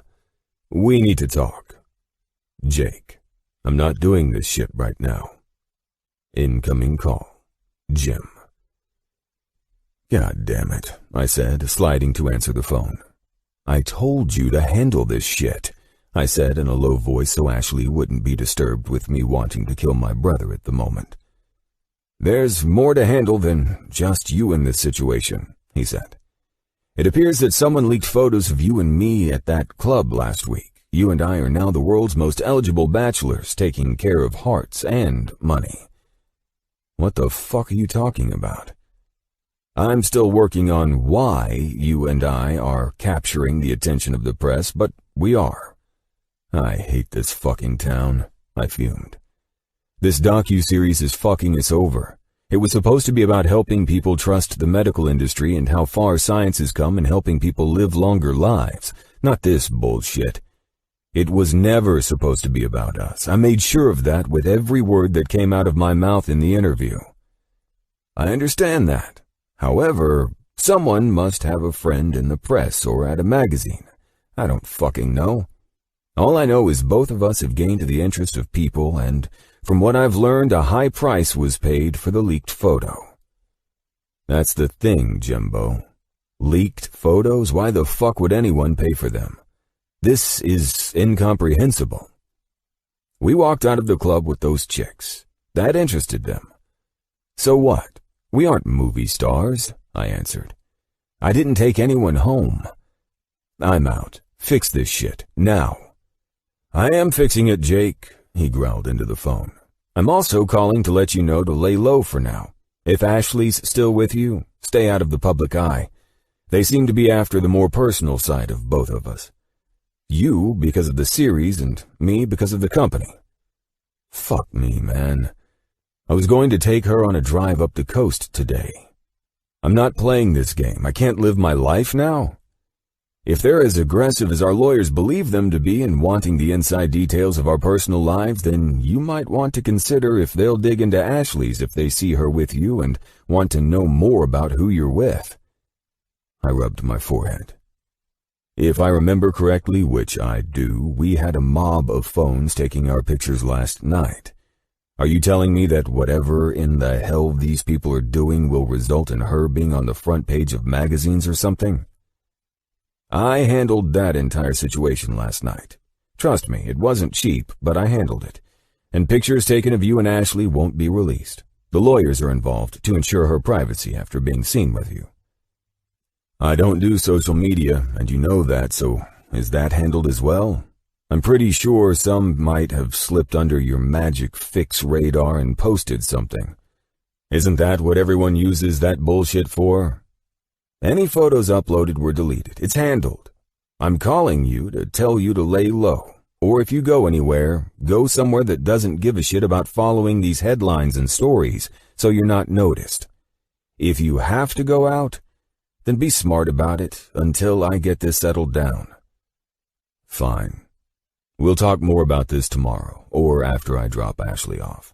We need to talk. Jake. I'm not doing this shit right now. Incoming call. Jim. God damn it, I said, sliding to answer the phone. I told you to handle this shit, I said in a low voice so Ashley wouldn't be disturbed with me wanting to kill my brother at the moment. There's more to handle than just you in this situation, he said. It appears that someone leaked photos of you and me at that club last week. You and I are now the world's most eligible bachelors, taking care of hearts and money. What the fuck are you talking about? I'm still working on why you and I are capturing the attention of the press, but we are. I hate this fucking town, I fumed. This docu-series is fucking us over. It was supposed to be about helping people trust the medical industry and how far science has come in helping people live longer lives, not this bullshit. It was never supposed to be about us. I made sure of that with every word that came out of my mouth in the interview. I understand that. However, someone must have a friend in the press or at a magazine. I don't fucking know. All I know is both of us have gained the interest of people, and from what I've learned, a high price was paid for the leaked photo. That's the thing, Jimbo. Leaked photos? Why the fuck would anyone pay for them? This is incomprehensible. We walked out of the club with those chicks. That interested them. So what? We aren't movie stars, I answered. I didn't take anyone home. I'm out. Fix this shit, now. I am fixing it, Jake, he growled into the phone. I'm also calling to let you know to lay low for now. If Ashley's still with you, stay out of the public eye. They seem to be after the more personal side of both of us. You because of the series and me because of the company. Fuck me, man. I was going to take her on a drive up the coast today. I'm not playing this game. I can't live my life now. If they're as aggressive as our lawyers believe them to be in wanting the inside details of our personal lives, then you might want to consider if they'll dig into Ashley's if they see her with you and want to know more about who you're with. I rubbed my forehead. If I remember correctly, which I do, we had a mob of phones taking our pictures last night. Are you telling me that whatever in the hell these people are doing will result in her being on the front page of magazines or something? I handled that entire situation last night. Trust me, it wasn't cheap, but I handled it. And pictures taken of you and Ashley won't be released. The lawyers are involved to ensure her privacy after being seen with you. I don't do social media, and you know that, so is that handled as well? I'm pretty sure some might have slipped under your magic fix radar and posted something. Isn't that what everyone uses that bullshit for? Any photos uploaded were deleted. It's handled. I'm calling you to tell you to lay low. Or if you go anywhere, go somewhere that doesn't give a shit about following these headlines and stories so you're not noticed. If you have to go out, then be smart about it until I get this settled down. Fine. We'll talk more about this tomorrow, or after I drop Ashley off.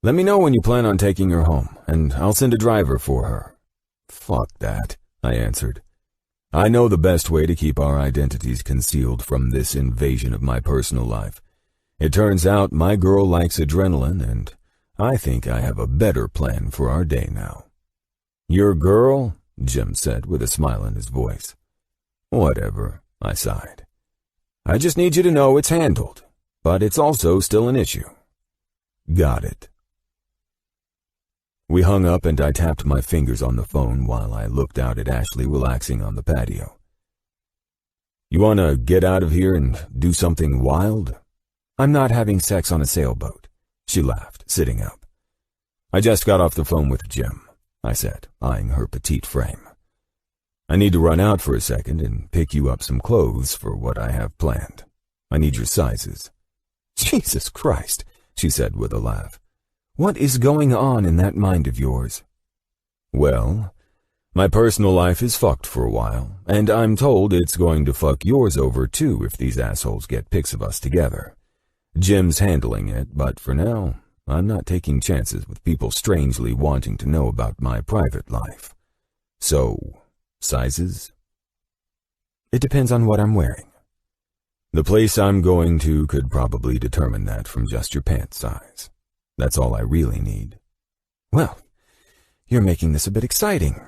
Let me know when you plan on taking her home, and I'll send a driver for her. Fuck that, I answered. I know the best way to keep our identities concealed from this invasion of my personal life. It turns out my girl likes adrenaline, and I think I have a better plan for our day now. Your girl? Jim said with a smile in his voice. Whatever, I sighed. I just need you to know it's handled, but it's also still an issue. Got it. We hung up and I tapped my fingers on the phone while I looked out at Ashley relaxing on the patio. You want to get out of here and do something wild? I'm not having sex on a sailboat, she laughed, sitting up. I just got off the phone with Jim, I said, eyeing her petite frame. I need to run out for a second and pick you up some clothes for what I have planned. I need your sizes. Jesus Christ, she said with a laugh. What is going on in that mind of yours? Well, my personal life is fucked for a while, and I'm told it's going to fuck yours over too if these assholes get pics of us together. Jim's handling it, but for now, I'm not taking chances with people strangely wanting to know about my private life. So, sizes? It depends on what I'm wearing. The place I'm going to could probably determine that from just your pants size. That's all I really need. Well, you're making this a bit exciting,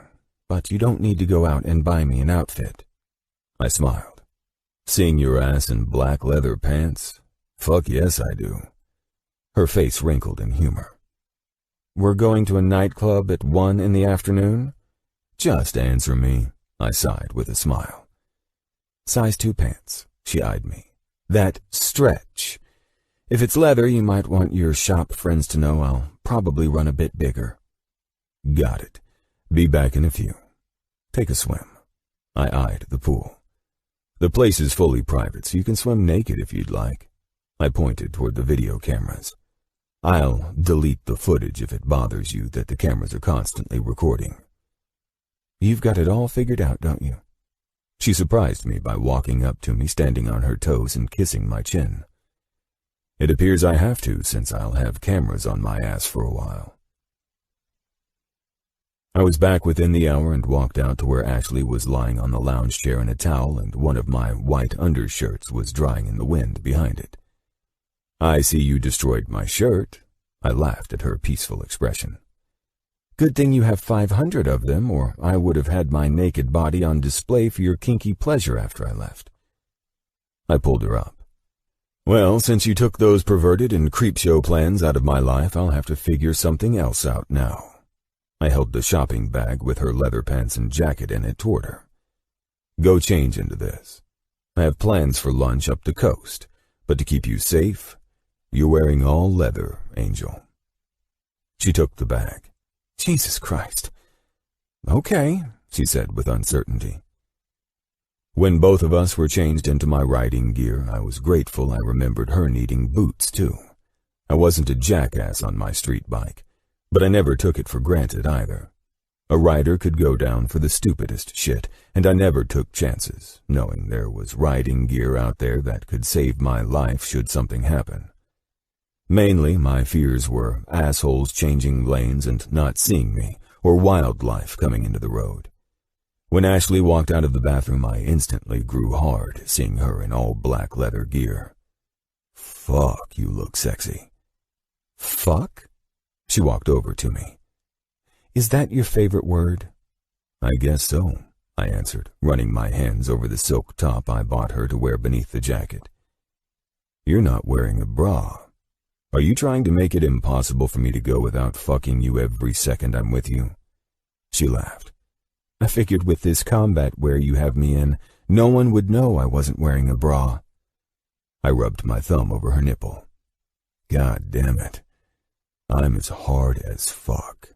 but you don't need to go out and buy me an outfit. I smiled. Seeing your ass in black leather pants? Fuck yes, I do. Her face wrinkled in humor. We're going to a nightclub at 1 in the afternoon? Just answer me, I sighed with a smile. Size 2 pants, she eyed me. That stretch. If it's leather, you might want your shop friends to know I'll probably run a bit bigger. Got it. Be back in a few. Take a swim. I eyed the pool. The place is fully private, so you can swim naked if you'd like. I pointed toward the video cameras. I'll delete the footage if it bothers you that the cameras are constantly recording. You've got it all figured out, don't you? She surprised me by walking up to me, standing on her toes and kissing my chin. It appears I have to, since I'll have cameras on my ass for a while. I was back within the hour and walked out to where Ashley was lying on the lounge chair in a towel and one of my white undershirts was drying in the wind behind it. I see you destroyed my shirt. I laughed at her peaceful expression. Good thing you have 500 of them, or I would have had my naked body on display for your kinky pleasure after I left. I pulled her up. Well, since you took those perverted and creepshow plans out of my life, I'll have to figure something else out now. I held the shopping bag with her leather pants and jacket in it toward her. Go change into this. I have plans for lunch up the coast, but to keep you safe, you're wearing all leather, Angel. She took the bag. Jesus Christ. Okay, she said with uncertainty. When both of us were changed into my riding gear, I was grateful I remembered her needing boots, too. I wasn't a jackass on my street bike, but I never took it for granted either. A rider could go down for the stupidest shit, and I never took chances, knowing there was riding gear out there that could save my life should something happen. Mainly, my fears were assholes changing lanes and not seeing me, or wildlife coming into the road. When Ashley walked out of the bathroom, I instantly grew hard, seeing her in all black leather gear. Fuck, you look sexy. Fuck? She walked over to me. Is that your favorite word? I guess so, I answered, running my hands over the silk top I bought her to wear beneath the jacket. You're not wearing a bra. Are you trying to make it impossible for me to go without fucking you every second I'm with you? She laughed. I figured with this combat wear you have me in, no one would know I wasn't wearing a bra. I rubbed my thumb over her nipple. God damn it. I'm as hard as fuck.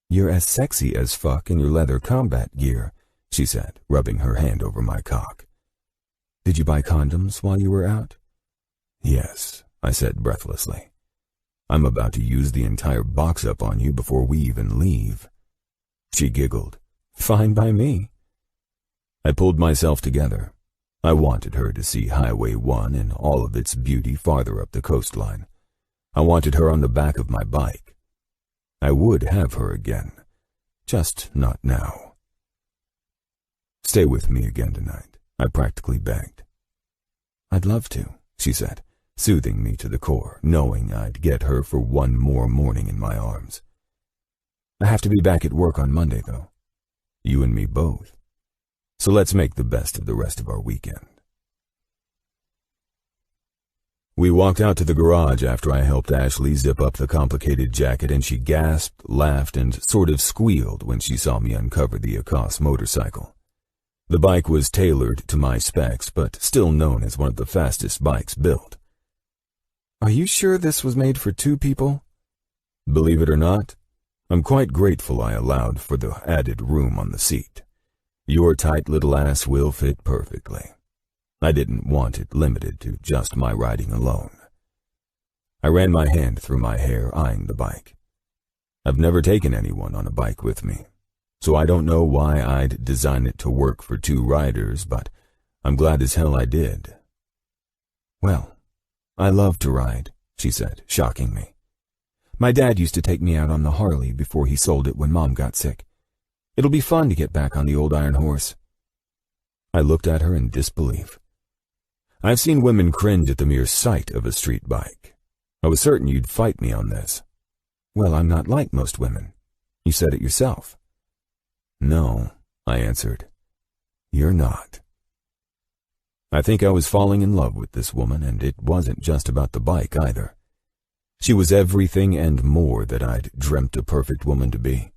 You're as sexy as fuck in your leather combat gear, she said, rubbing her hand over my cock. Did you buy condoms while you were out? Yes, I said breathlessly. I'm about to use the entire box up on you before we even leave. She giggled. Fine by me. I pulled myself together. I wanted her to see Highway 1 in all of its beauty farther up the coastline. I wanted her on the back of my bike. I would have her again, just not now. Stay with me again tonight, I practically begged. I'd love to, she said, soothing me to the core, knowing I'd get her for one more morning in my arms. I have to be back at work on Monday, though. You and me both. So let's make the best of the rest of our weekend. We walked out to the garage after I helped Ashley zip up the complicated jacket, and she gasped, laughed, and sort of squealed when she saw me uncover the Acos motorcycle. The bike was tailored to my specs, but still known as one of the fastest bikes built. Are you sure this was made for two people? Believe it or not, I'm quite grateful I allowed for the added room on the seat. Your tight little ass will fit perfectly. I didn't want it limited to just my riding alone. I ran my hand through my hair, eyeing the bike. I've never taken anyone on a bike with me, so I don't know why I'd design it to work for two riders, but I'm glad as hell I did. Well, I love to ride, she said, shocking me. My dad used to take me out on the Harley before he sold it when Mom got sick. It'll be fun to get back on the old iron horse. I looked at her in disbelief. I've seen women cringe at the mere sight of a street bike. I was certain you'd fight me on this. Well, I'm not like most women. You said it yourself. No, I answered. You're not. I think I was falling in love with this woman, and it wasn't just about the bike either. She was everything and more that I'd dreamt a perfect woman to be.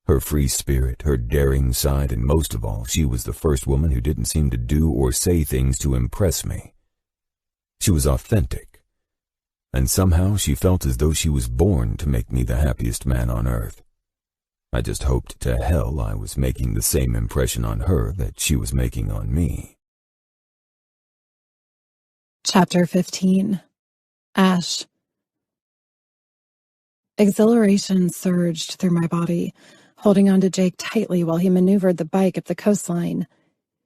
Her free spirit, her daring side, and most of all, she was the first woman who didn't seem to do or say things to impress me. She was authentic, and somehow she felt as though she was born to make me the happiest man on earth. I just hoped to hell I was making the same impression on her that she was making on me. Chapter 15. Ash. Exhilaration surged through my body, holding on to Jake tightly while he maneuvered the bike up the coastline.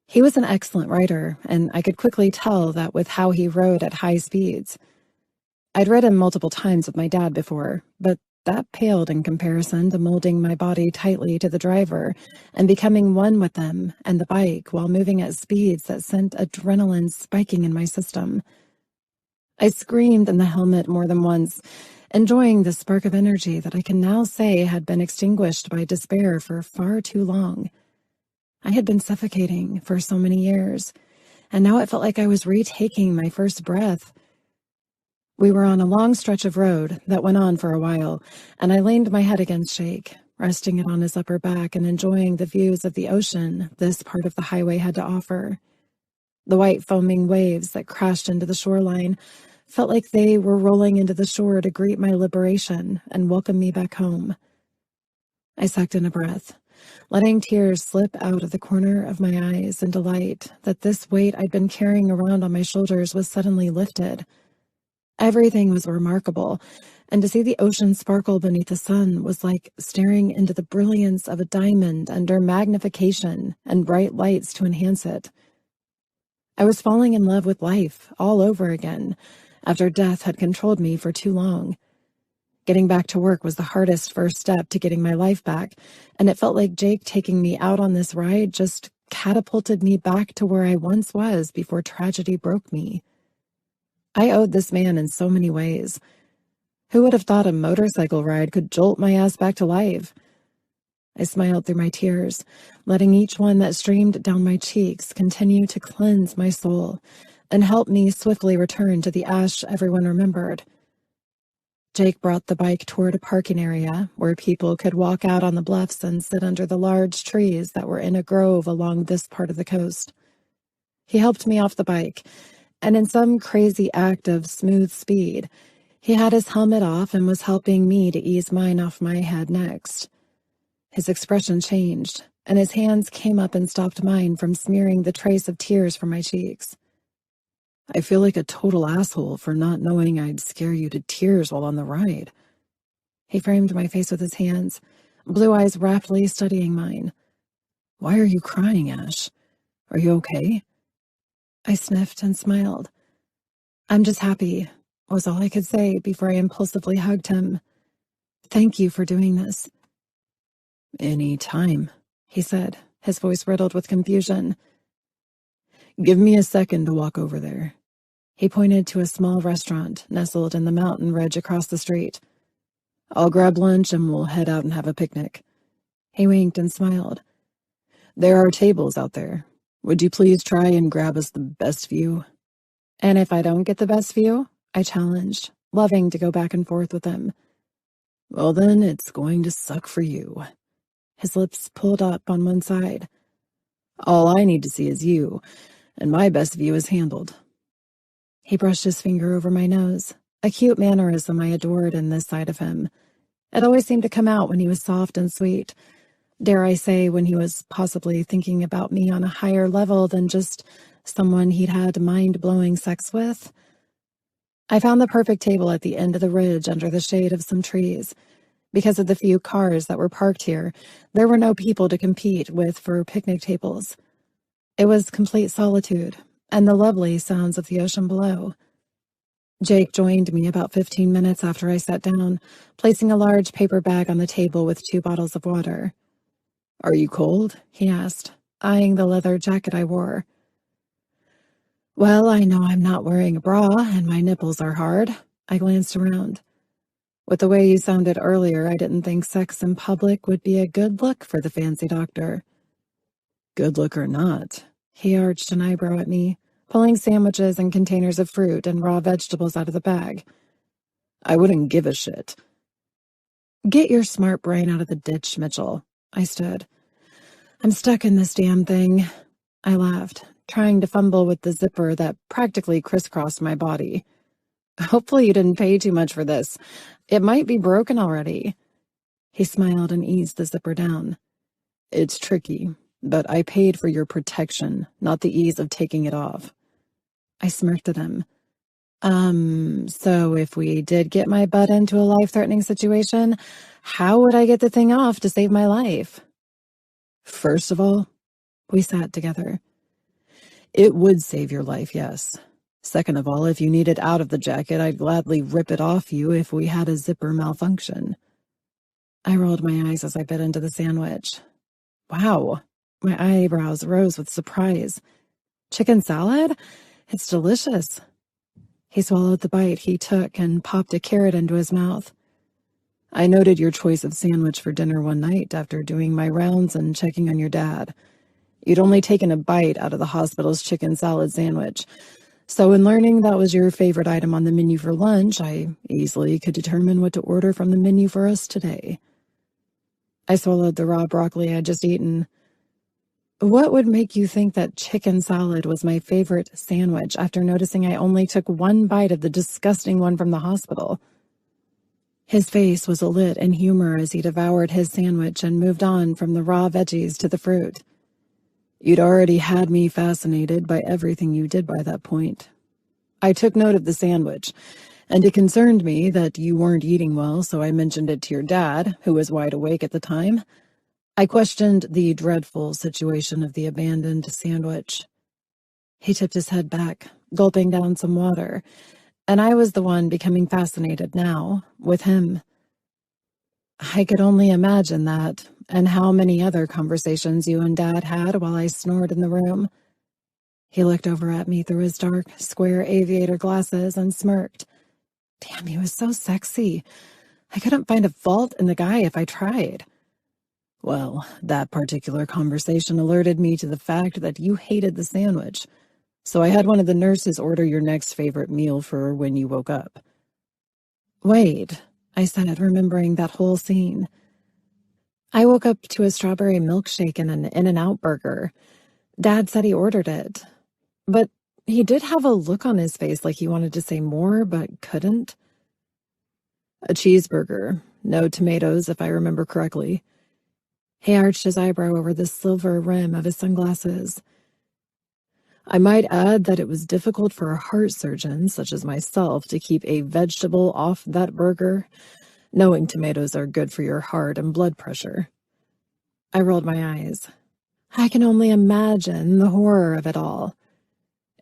He was an excellent rider, and I could quickly tell that with how he rode at high speeds. I'd ridden him multiple times with my dad before, but that paled in comparison to molding my body tightly to the driver and becoming one with them and the bike while moving at speeds that sent adrenaline spiking in my system. I screamed in the helmet more than once, enjoying the spark of energy that I can now say had been extinguished by despair for far too long. I had been suffocating for so many years, and now it felt like I was retaking my first breath. We were on a long stretch of road that went on for a while, and I leaned my head against Jake, resting it on his upper back and enjoying the views of the ocean this part of the highway had to offer. The white foaming waves that crashed into the shoreline felt like they were rolling into the shore to greet my liberation and welcome me back home. I sucked in a breath, letting tears slip out of the corner of my eyes in delight that this weight I'd been carrying around on my shoulders was suddenly lifted. Everything was remarkable, and to see the ocean sparkle beneath the sun was like staring into the brilliance of a diamond under magnification and bright lights to enhance it. I was falling in love with life all over again, after death had controlled me for too long. Getting back to work was the hardest first step to getting my life back, and it felt like Jake taking me out on this ride just catapulted me back to where I once was before tragedy broke me. I owed this man in so many ways. Who would have thought a motorcycle ride could jolt my ass back to life? I smiled through my tears, letting each one that streamed down my cheeks continue to cleanse my soul and help me swiftly return to the Ash everyone remembered. Jake brought the bike toward a parking area where people could walk out on the bluffs and sit under the large trees that were in a grove along this part of the coast. He helped me off the bike, and in some crazy act of smooth speed, he had his helmet off and was helping me to ease mine off my head next. His expression changed, and his hands came up and stopped mine from smearing the trace of tears from my cheeks. I feel like a total asshole for not knowing I'd scare you to tears while on the ride. He framed my face with his hands, blue eyes raptly studying mine. Why are you crying, Ash? Are you okay? I sniffed and smiled. I'm just happy, was all I could say before I impulsively hugged him. Thank you for doing this. Any time, he said, his voice riddled with confusion. Give me a second to walk over there. He pointed to a small restaurant nestled in the mountain ridge across the street. I'll grab lunch and we'll head out and have a picnic. He winked and smiled. There are tables out there. Would you please try and grab us the best view? And if I don't get the best view? I challenged, loving to go back and forth with him. Well then, it's going to suck for you. His lips pulled up on one side. All I need to see is you, and my best view is handled. He brushed his finger over my nose, a cute mannerism I adored in this side of him. It always seemed to come out when he was soft and sweet. Dare I say, when he was possibly thinking about me on a higher level than just someone he'd had mind-blowing sex with. I found the perfect table at the end of the ridge under the shade of some trees. Because of the few cars that were parked here, there were no people to compete with for picnic tables. It was complete solitude, and the lovely sounds of the ocean below. Jake joined me about 15 minutes after I sat down, placing a large paper bag on the table with 2 bottles of water. Are you cold? He asked, eyeing the leather jacket I wore. Well, I know I'm not wearing a bra, and my nipples are hard. I glanced around. With the way you sounded earlier, I didn't think sex in public would be a good look for the fancy doctor. Good look or not, he arched an eyebrow at me, pulling sandwiches and containers of fruit and raw vegetables out of the bag. I wouldn't give a shit. Get your smart brain out of the ditch, Mitchell. I stood. I'm stuck in this damn thing. I laughed, trying to fumble with the zipper that practically crisscrossed my body. Hopefully you didn't pay too much for this. It might be broken already. He smiled and eased the zipper down. It's tricky, but I paid for your protection, not the ease of taking it off. I smirked at him. So if we did get my butt into a life-threatening situation, how would I get the thing off to save my life? First of all, we sat together. It would save your life, yes. Second of all, if you need it out of the jacket, I'd gladly rip it off you if we had a zipper malfunction. I rolled my eyes as I bit into the sandwich. Wow, my eyebrows rose with surprise. Chicken salad? It's delicious. He swallowed the bite he took and popped a carrot into his mouth. I noted your choice of sandwich for dinner one night after doing my rounds and checking on your dad. You'd only taken a bite out of the hospital's chicken salad sandwich. So in learning that was your favorite item on the menu for lunch, I easily could determine what to order from the menu for us today. I swallowed the raw broccoli I'd just eaten. What would make you think that chicken salad was my favorite sandwich after noticing I only took one bite of the disgusting one from the hospital? His face was alit in humor as he devoured his sandwich and moved on from the raw veggies to the fruit. You'd already had me fascinated by everything you did by that point. I took note of the sandwich, And it concerned me that you weren't eating well, so I mentioned it to your dad, who was wide awake at the time. I questioned the dreadful situation of the abandoned sandwich. He tipped his head back, gulping down some water, and I was the one becoming fascinated now, with him. I could only imagine that, and how many other conversations you and Dad had while I snored in the room. He looked over at me through his dark, square aviator glasses and smirked. Damn, he was so sexy. I couldn't find a fault in the guy if I tried. Well, that particular conversation alerted me to the fact that you hated the sandwich, so I had one of the nurses order your next favorite meal for when you woke up. Wait, I said, remembering that whole scene. I woke up to a strawberry milkshake and an In-N-Out burger. Dad said he ordered it, but he did have a look on his face like he wanted to say more, but couldn't. A cheeseburger, no tomatoes, if I remember correctly. He arched his eyebrow over the silver rim of his sunglasses. I might add that it was difficult for a heart surgeon, such as myself, to keep a vegetable off that burger, knowing tomatoes are good for your heart and blood pressure. I rolled my eyes. I can only imagine the horror of it all.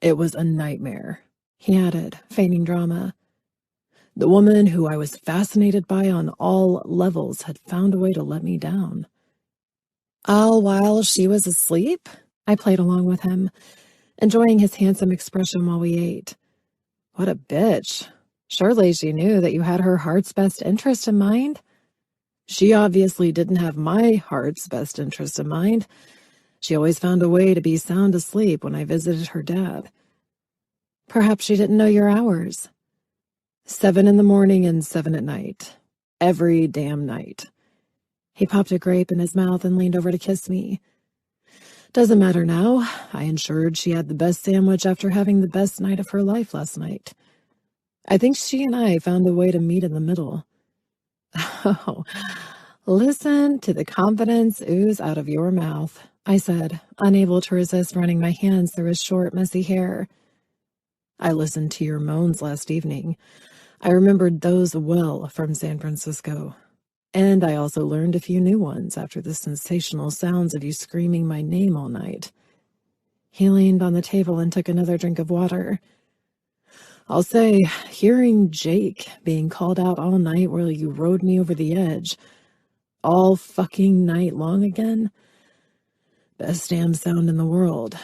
It was a nightmare, he added, feigning drama. The woman who I was fascinated by on all levels had found a way to let me down. All while she was asleep? I played along with him, enjoying his handsome expression while we ate. What a bitch. Surely she knew that you had her heart's best interest in mind? She obviously didn't have my heart's best interest in mind. She always found a way to be sound asleep when I visited her dad. Perhaps she didn't know your hours. 7 in the morning and 7 at night. Every damn night. He popped a grape in his mouth and leaned over to kiss me. Doesn't matter now. I ensured she had the best sandwich after having the best night of her life last night. I think she and I found a way to meet in the middle. Oh, listen to the confidence ooze out of your mouth, I said, unable to resist running my hands through his short, messy hair. I listened to your moans last evening. I remembered those well from San Francisco. And I also learned a few new ones after the sensational sounds of you screaming my name all night. He leaned on the table and took another drink of water. I'll say, hearing Jake being called out all night while you rode me over the edge, all fucking night long again, best damn sound in the world.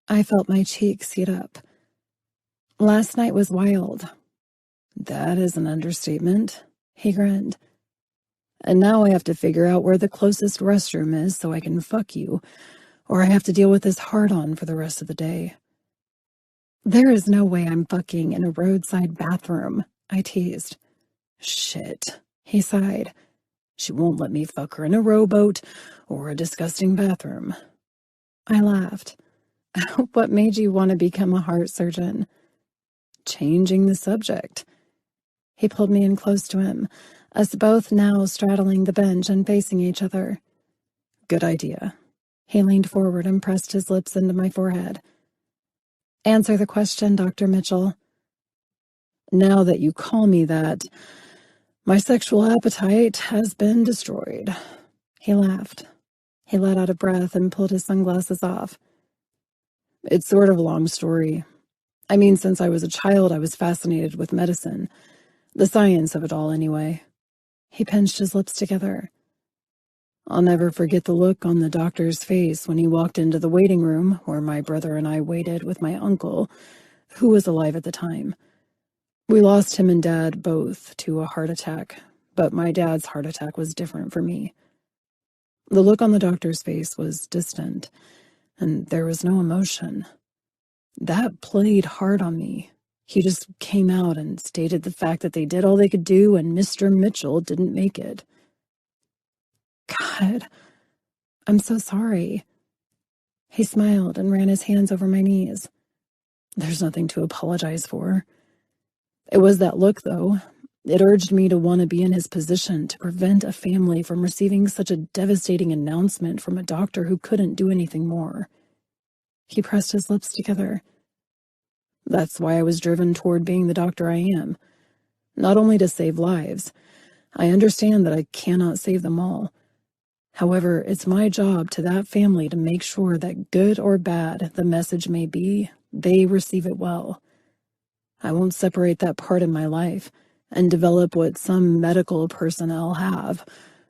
I felt my cheeks heat up. Last night was wild. That is an understatement, he grinned. And now I have to figure out where the closest restroom is so I can fuck you, or I have to deal with this hard-on for the rest of the day. There is no way I'm fucking in a roadside bathroom, I teased. Shit, he sighed. She won't let me fuck her in a rowboat or a disgusting bathroom. I laughed. What made you want to become a heart surgeon? Changing the subject. He pulled me in close to him, us both now straddling the bench and facing each other. Good idea. He leaned forward and pressed his lips into my forehead. Answer the question, Dr. Mitchell. Now that you call me that, my sexual appetite has been destroyed. He laughed. He let out a breath and pulled his sunglasses off. It's sort of a long story. I mean, since I was a child, I was fascinated with medicine. The science of it all, anyway. He pinched his lips together. I'll never forget the look on the doctor's face when he walked into the waiting room where my brother and I waited with my uncle, who was alive at the time. We lost him and Dad both to a heart attack, but my dad's heart attack was different for me. The look on the doctor's face was distant, and there was no emotion. That played hard on me. He just came out and stated the fact that they did all they could do and Mr. Mitchell didn't make it. God, I'm so sorry. He smiled and ran his hands over my knees. There's nothing to apologize for. It was that look, though. It urged me to want to be in his position to prevent a family from receiving such a devastating announcement from a doctor who couldn't do anything more. He pressed his lips together. That's why I was driven toward being the doctor I am. Not only to save lives, I understand that I cannot save them all. However, it's my job to that family to make sure that good or bad the message may be, they receive it well. I won't separate that part in my life and develop what some medical personnel have,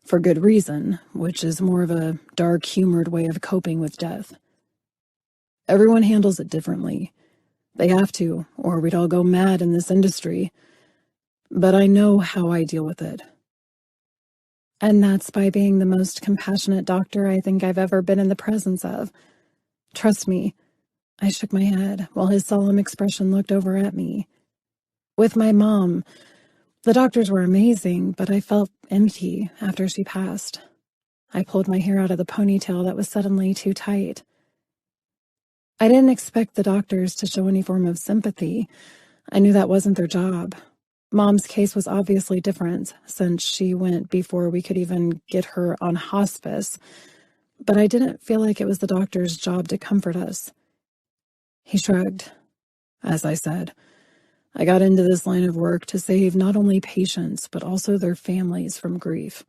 for good reason, which is more of a dark-humored way of coping with death. Everyone handles it differently. They have to, or we'd all go mad in this industry. But I know how I deal with it. And that's by being the most compassionate doctor I think I've ever been in the presence of. Trust me. I shook my head while his solemn expression looked over at me. With my mom, the doctors were amazing, but I felt empty after she passed. I pulled my hair out of the ponytail that was suddenly too tight. I didn't expect the doctors to show any form of sympathy. I knew that wasn't their job. Mom's case was obviously different, since she went before we could even get her on hospice, but I didn't feel like it was the doctor's job to comfort us. He shrugged. As I said, I got into this line of work to save not only patients, but also their families from grief.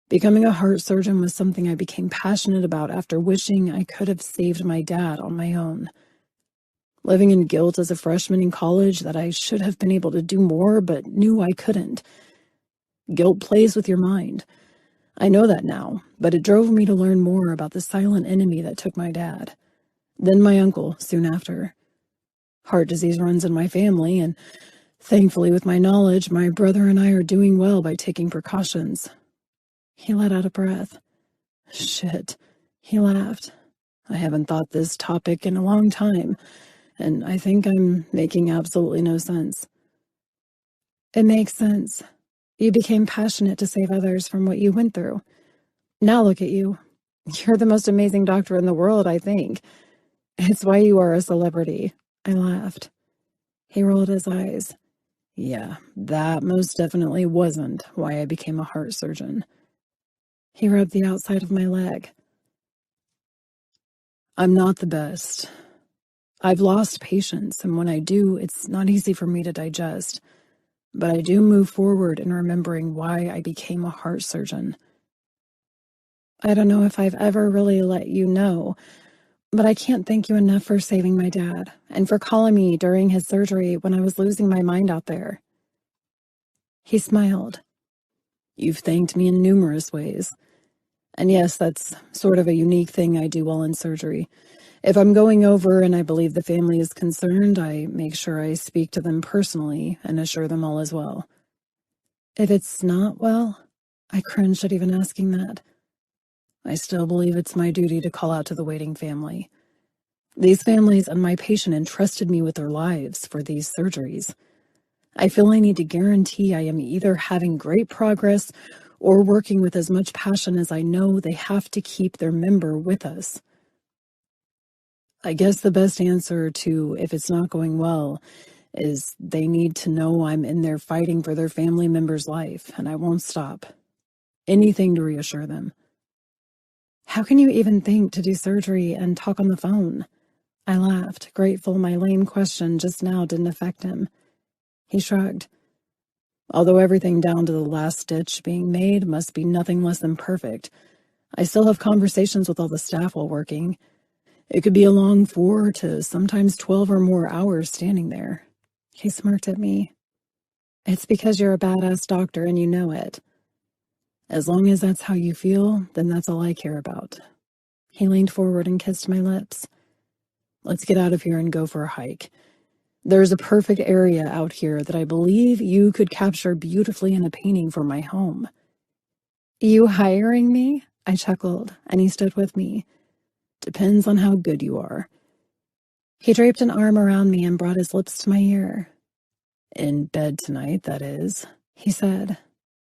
Becoming a heart surgeon was something I became passionate about after wishing I could have saved my dad on my own. Living in guilt as a freshman in college that I should have been able to do more but knew I couldn't. Guilt plays with your mind. I know that now, but it drove me to learn more about the silent enemy that took my dad. Then my uncle, soon after. Heart disease runs in my family, and thankfully with my knowledge, my brother and I are doing well by taking precautions. He let out a breath. Shit, he laughed. I haven't thought this topic in a long time, and I think I'm making absolutely no sense. It makes sense. You became passionate to save others from what you went through. Now look at you. You're the most amazing doctor in the world, I think. It's why you are a celebrity. I laughed. He rolled his eyes. Yeah, that most definitely wasn't why I became a heart surgeon. He rubbed the outside of my leg. I'm not the best. I've lost patience, and when I do, it's not easy for me to digest. But I do move forward in remembering why I became a heart surgeon. I don't know if I've ever really let you know, but I can't thank you enough for saving my dad and for calling me during his surgery when I was losing my mind out there. He smiled. You've thanked me in numerous ways. And yes, that's sort of a unique thing I do while in surgery. If I'm going over and I believe the family is concerned, I make sure I speak to them personally and assure them all is well. If it's not well, I cringed at even asking that. I still believe it's my duty to call out to the waiting family. These families and my patient entrusted me with their lives for these surgeries. I feel I need to guarantee I am either having great progress or working with as much passion as I know they have to keep their member with us. I guess the best answer to if it's not going well is they need to know I'm in there fighting for their family member's life, and I won't stop. Anything to reassure them. How can you even think to do surgery and talk on the phone? I laughed, grateful my lame question just now didn't affect him. He shrugged. Although everything down to the last stitch being made must be nothing less than perfect, I still have conversations with all the staff while working. It could be a long 4 to sometimes 12 or more hours standing there. He smirked at me. It's because you're a badass doctor and you know it. As long as that's how you feel, then that's all I care about. He leaned forward and kissed my lips. Let's get out of here and go for a hike. There's a perfect area out here that I believe you could capture beautifully in a painting for my home. You hiring me? I chuckled, and he stood with me. Depends on how good you are. He draped an arm around me and brought his lips to my ear. In bed tonight, that is, he said.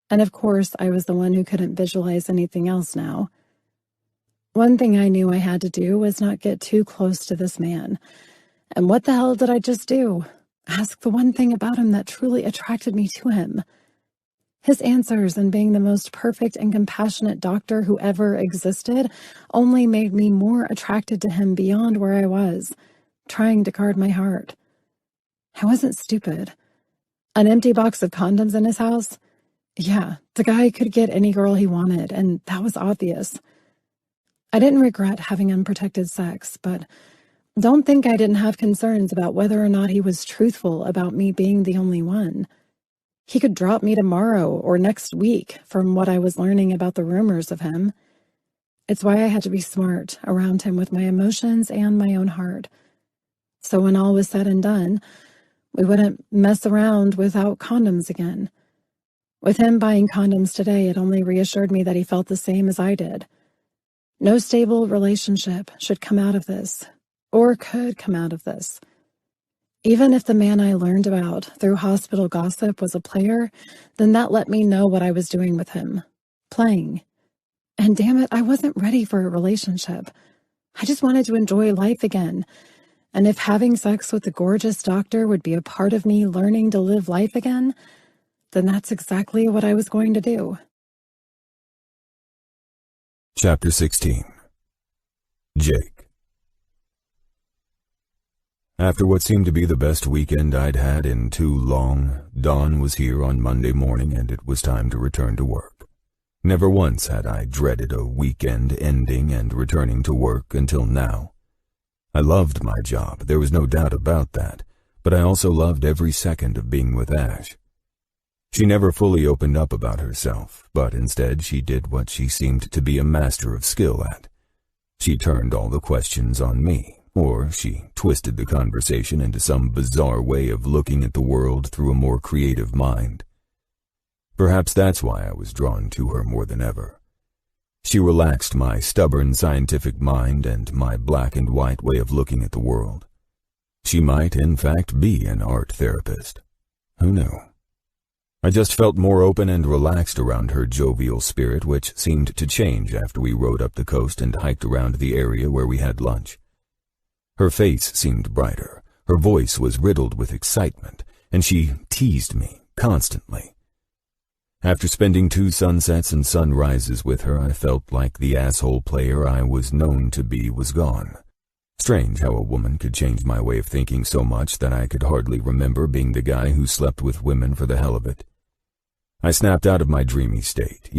And of course, I was the one who couldn't visualize anything else now. One thing I knew I had to do was not get too close to this man. And what the hell did I just do? Ask the one thing about him that truly attracted me to him. His answers and being the most perfect and compassionate doctor who ever existed only made me more attracted to him beyond where I was, trying to guard my heart. I wasn't stupid. An empty box of condoms in his house? Yeah, the guy could get any girl he wanted, and that was obvious. I didn't regret having unprotected sex, but don't think I didn't have concerns about whether or not he was truthful about me being the only one. He could drop me tomorrow or next week from what I was learning about the rumors of him. It's why I had to be smart around him with my emotions and my own heart. So when all was said and done, we wouldn't mess around without condoms again. With him buying condoms today, it only reassured me that he felt the same as I did. No stable relationship should come out of this, or could come out of this. Even if the man I learned about through hospital gossip was a player, then that let me know what I was doing with him. Playing. And damn it, I wasn't ready for a relationship. I just wanted to enjoy life again. And if having sex with the gorgeous doctor would be a part of me learning to live life again, then that's exactly what I was going to do. Chapter 16. Jake. After what seemed to be the best weekend I'd had in too long, dawn was here on Monday morning and it was time to return to work. Never once had I dreaded a weekend ending and returning to work until now. I loved my job, there was no doubt about that, but I also loved every second of being with Ash. She never fully opened up about herself, but instead she did what she seemed to be a master of skill at. She turned all the questions on me, or she twisted the conversation into some bizarre way of looking at the world through a more creative mind. Perhaps that's why I was drawn to her more than ever. She relaxed my stubborn scientific mind and my black and white way of looking at the world. She might, in fact, be an art therapist. Who knew? I just felt more open and relaxed around her jovial spirit, which seemed to change after we rode up the coast and hiked around the area where we had lunch. Her face seemed brighter, her voice was riddled with excitement, and she teased me constantly. After spending 2 sunsets and sunrises with her, I felt like the asshole player I was known to be was gone. Strange how a woman could change my way of thinking so much that I could hardly remember being the guy who slept with women for the hell of it. I snapped out of my dreamy state,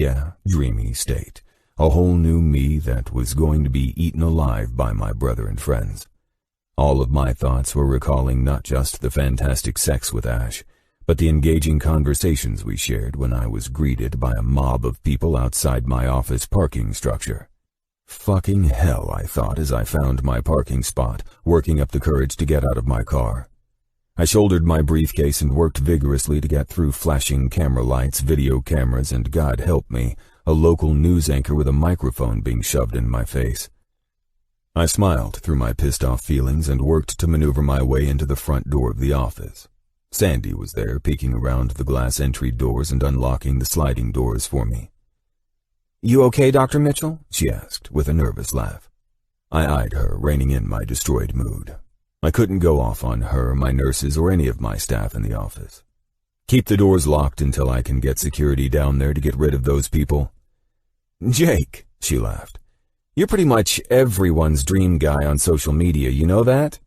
dreamy state, a whole new me that was going to be eaten alive by my brother and friends. All of my thoughts were recalling not just the fantastic sex with Ash, but the engaging conversations we shared when I was greeted by a mob of people outside my office parking structure. Fucking hell, I thought as I found my parking spot, working up the courage to get out of my car. I shouldered my briefcase and worked vigorously to get through flashing camera lights, video cameras, and God help me, a local news anchor with a microphone being shoved in my face. I smiled through my pissed-off feelings and worked to maneuver my way into the front door of the office. Sandy was there, peeking around the glass entry doors and unlocking the sliding doors for me. "You okay, Dr. Mitchell?" she asked, with a nervous laugh. I eyed her, reining in my destroyed mood. I couldn't go off on her, my nurses, or any of my staff in the office. "Keep the doors locked until I can get security down there to get rid of those people." "Jake," she laughed, "you're pretty much everyone's dream guy on social media, you know that?"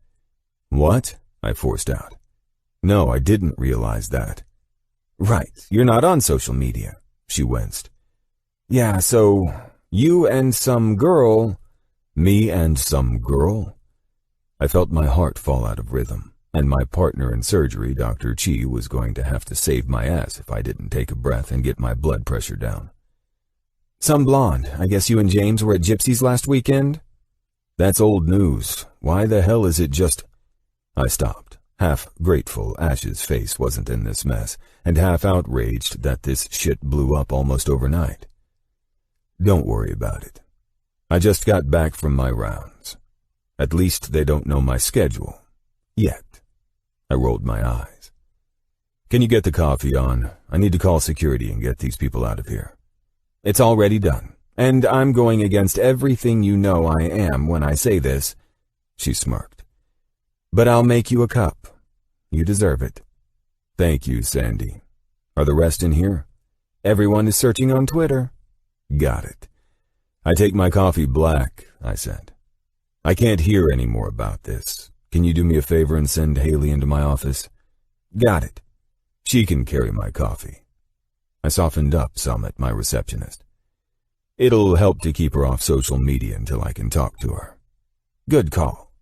"What?" I forced out. "No, I didn't realize that." "Right, you're not on social media," she winced. "Yeah, so you and some girl—" "Me and some girl?" I felt my heart fall out of rhythm, and my partner in surgery, Dr. Chi, was going to have to save my ass if I didn't take a breath and get my blood pressure down. "Some blonde. I guess you and James were at Gypsy's last weekend?" "That's old news. Why the hell is it just—" I stopped, half grateful Ash's face wasn't in this mess, and half outraged that this shit blew up almost overnight. "Don't worry about it. I just got back from my rounds. At least they don't know my schedule. Yet." I rolled my eyes. "Can you get the coffee on? I need to call security and get these people out of here." "It's already done, and I'm going against everything you know I am when I say this," she smirked. "But I'll make you a cup. You deserve it." "Thank you, Sandy. Are the rest in here?" "Everyone is searching on Twitter." "Got it. I take my coffee black," I said. "I can't hear any more about this. Can you do me a favor and send Haley into my office? Got it. She can carry my coffee. I softened up some at my receptionist. It'll help to keep her off social media until I can talk to her. Good call.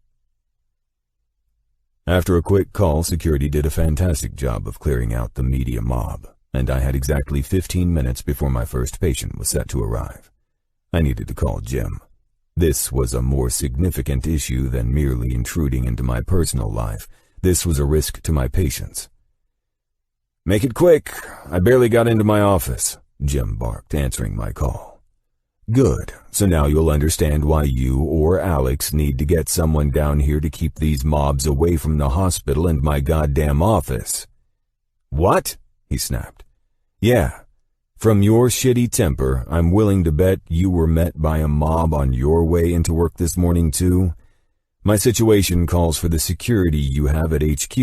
After a quick call, security did a fantastic job of clearing out the media mob, and I had exactly 15 minutes before my first patient was set to arrive. I needed to call Jim. This was a more significant issue than merely intruding into my personal life. This was a risk to my patients. Make it quick. I barely got into my office, Jim barked, answering my call. Good. So now you'll understand why you or Alex need to get someone down here to keep these mobs away from the hospital and my goddamn office. What? He snapped. Yeah. From your shitty temper, I'm willing to bet you were met by a mob on your way into work this morning too. My situation calls for the security you have at HQ,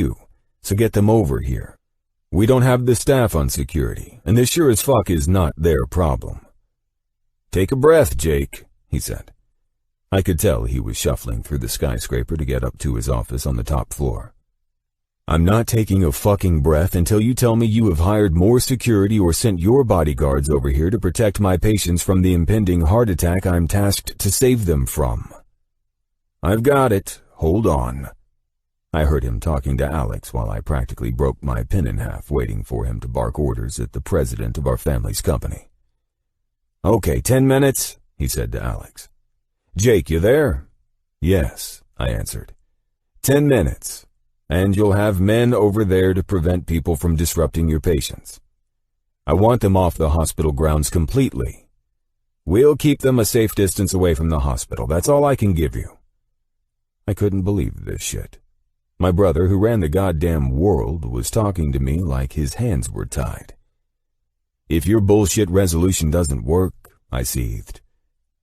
so get them over here. We don't have the staff on security, and this sure as fuck is not their problem. Take a breath, Jake, he said. I could tell he was shuffling through the skyscraper to get up to his office on the top floor. I'm not taking a fucking breath until you tell me you have hired more security or sent your bodyguards over here to protect my patients from the impending heart attack I'm tasked to save them from. I've got it. Hold on. I heard him talking to Alex while I practically broke my pen in half, waiting for him to bark orders at the president of our family's company. Okay, 10 minutes, he said to Alex. Jake, you there? Yes, I answered. 10 minutes, and you'll have men over there to prevent people from disrupting your patients. I want them off the hospital grounds completely. We'll keep them a safe distance away from the hospital. That's all I can give you. I couldn't believe this shit. My brother, who ran the goddamn world, was talking to me like his hands were tied. If your bullshit resolution doesn't work, I seethed,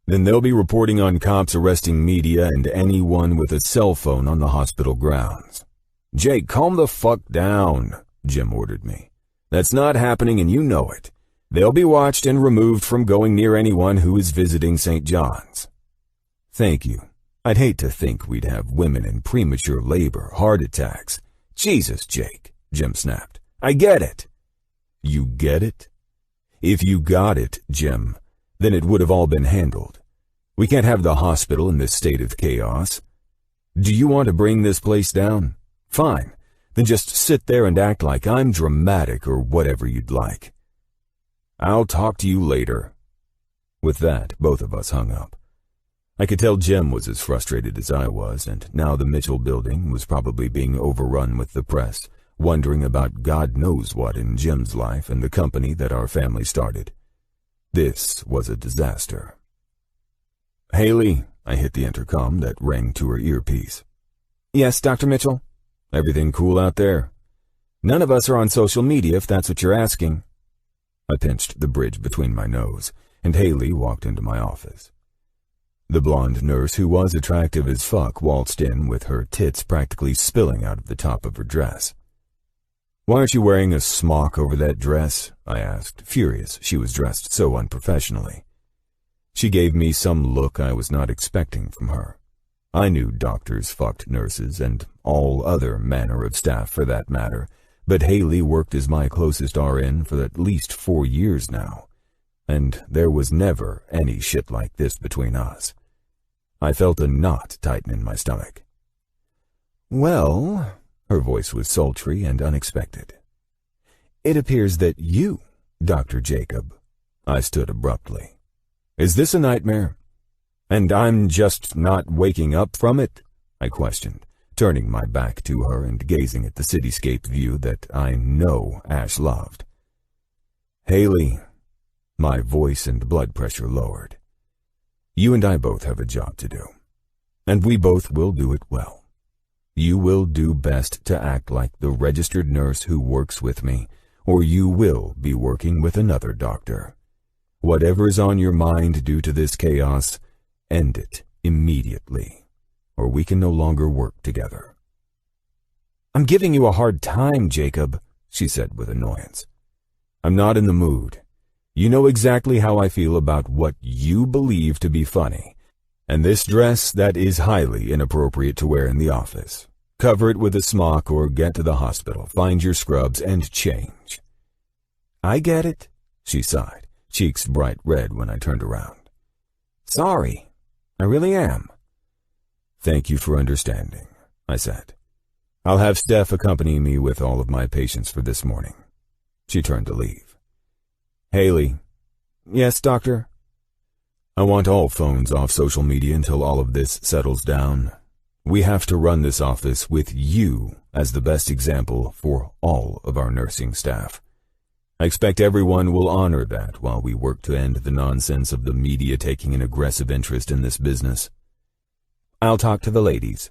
then they'll be reporting on cops arresting media and anyone with a cell phone on the hospital grounds. Jake, calm the fuck down, Jim ordered me. That's not happening and you know it. They'll be watched and removed from going near anyone who is visiting St. John's. Thank you. I'd hate to think we'd have women in premature labor, heart attacks. Jesus, Jake, Jim snapped. I get it. You get it? If you got it, Jim, then it would have all been handled. We can't have the hospital in this state of chaos. Do you want to bring this place down? Fine. Then just sit there and act like I'm dramatic or whatever you'd like. I'll talk to you later. With that, both of us hung up. I could tell Jim was as frustrated as I was, and now the Mitchell building was probably being overrun with the press, wondering about God knows what in Jim's life and the company that our family started. This was a disaster. Haley, I hit the intercom that rang to her earpiece. Yes, Dr. Mitchell? Everything cool out there? None of us are on social media, if that's what you're asking. I pinched the bridge between my nose, and Haley walked into my office. The blonde nurse, who was attractive as fuck, waltzed in with her tits practically spilling out of the top of her dress. Why aren't you wearing a smock over that dress? I asked, furious she was dressed so unprofessionally. She gave me some look I was not expecting from her. I knew doctors fucked nurses and all other manner of staff for that matter, but Haley worked as my closest RN for at least 4 years now, and there was never any shit like this between us. I felt a knot tighten in my stomach. Well, her voice was sultry and unexpected. It appears that you, Dr. Jacob. I stood abruptly. Is this a nightmare? And I'm just not waking up from it? I questioned, turning my back to her and gazing at the cityscape view that I know Ash loved. Haley, my voice and blood pressure lowered. You and I both have a job to do, and we both will do it well. You will do best to act like the registered nurse who works with me, or you will be working with another doctor. Whatever is on your mind due to this chaos, end it immediately, or we can no longer work together. I'm giving you a hard time, Jacob, she said with annoyance. I'm not in the mood. You know exactly how I feel about what you believe to be funny, and this dress that is highly inappropriate to wear in the office. Cover it with a smock or get to the hospital. Find your scrubs and change. I get it, she sighed, cheeks bright red when I turned around. Sorry, I really am. Thank you for understanding, I said. I'll have Steph accompany me with all of my patients for this morning. She turned to leave. Haley. Yes, doctor? I want all phones off social media until all of this settles down. We have to run this office with you as the best example for all of our nursing staff. I expect everyone will honor that while we work to end the nonsense of the media taking an aggressive interest in this business. I'll talk to the ladies.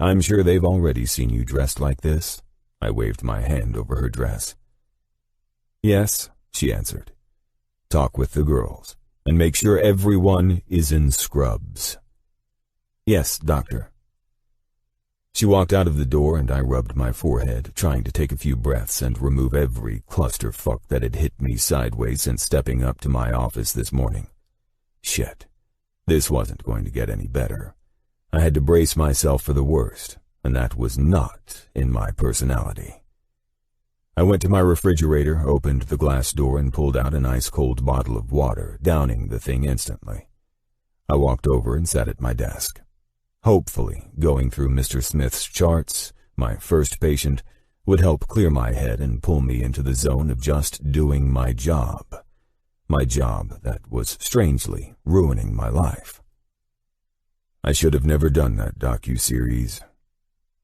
I'm sure they've already seen you dressed like this. I waved my hand over her dress. Yes, she answered. Talk with the girls and make sure everyone is in scrubs. Yes, doctor. She walked out of the door and I rubbed my forehead, trying to take a few breaths and remove every clusterfuck that had hit me sideways since stepping up to my office this morning. Shit, this wasn't going to get any better. I had to brace myself for the worst, and that was not in my personality. I went to my refrigerator, opened the glass door, and pulled out an ice-cold bottle of water, downing the thing instantly. I walked over and sat at my desk. Hopefully, going through Mr. Smith's charts, my first patient, would help clear my head and pull me into the zone of just doing my job that was strangely ruining my life. I should have never done that docu-series.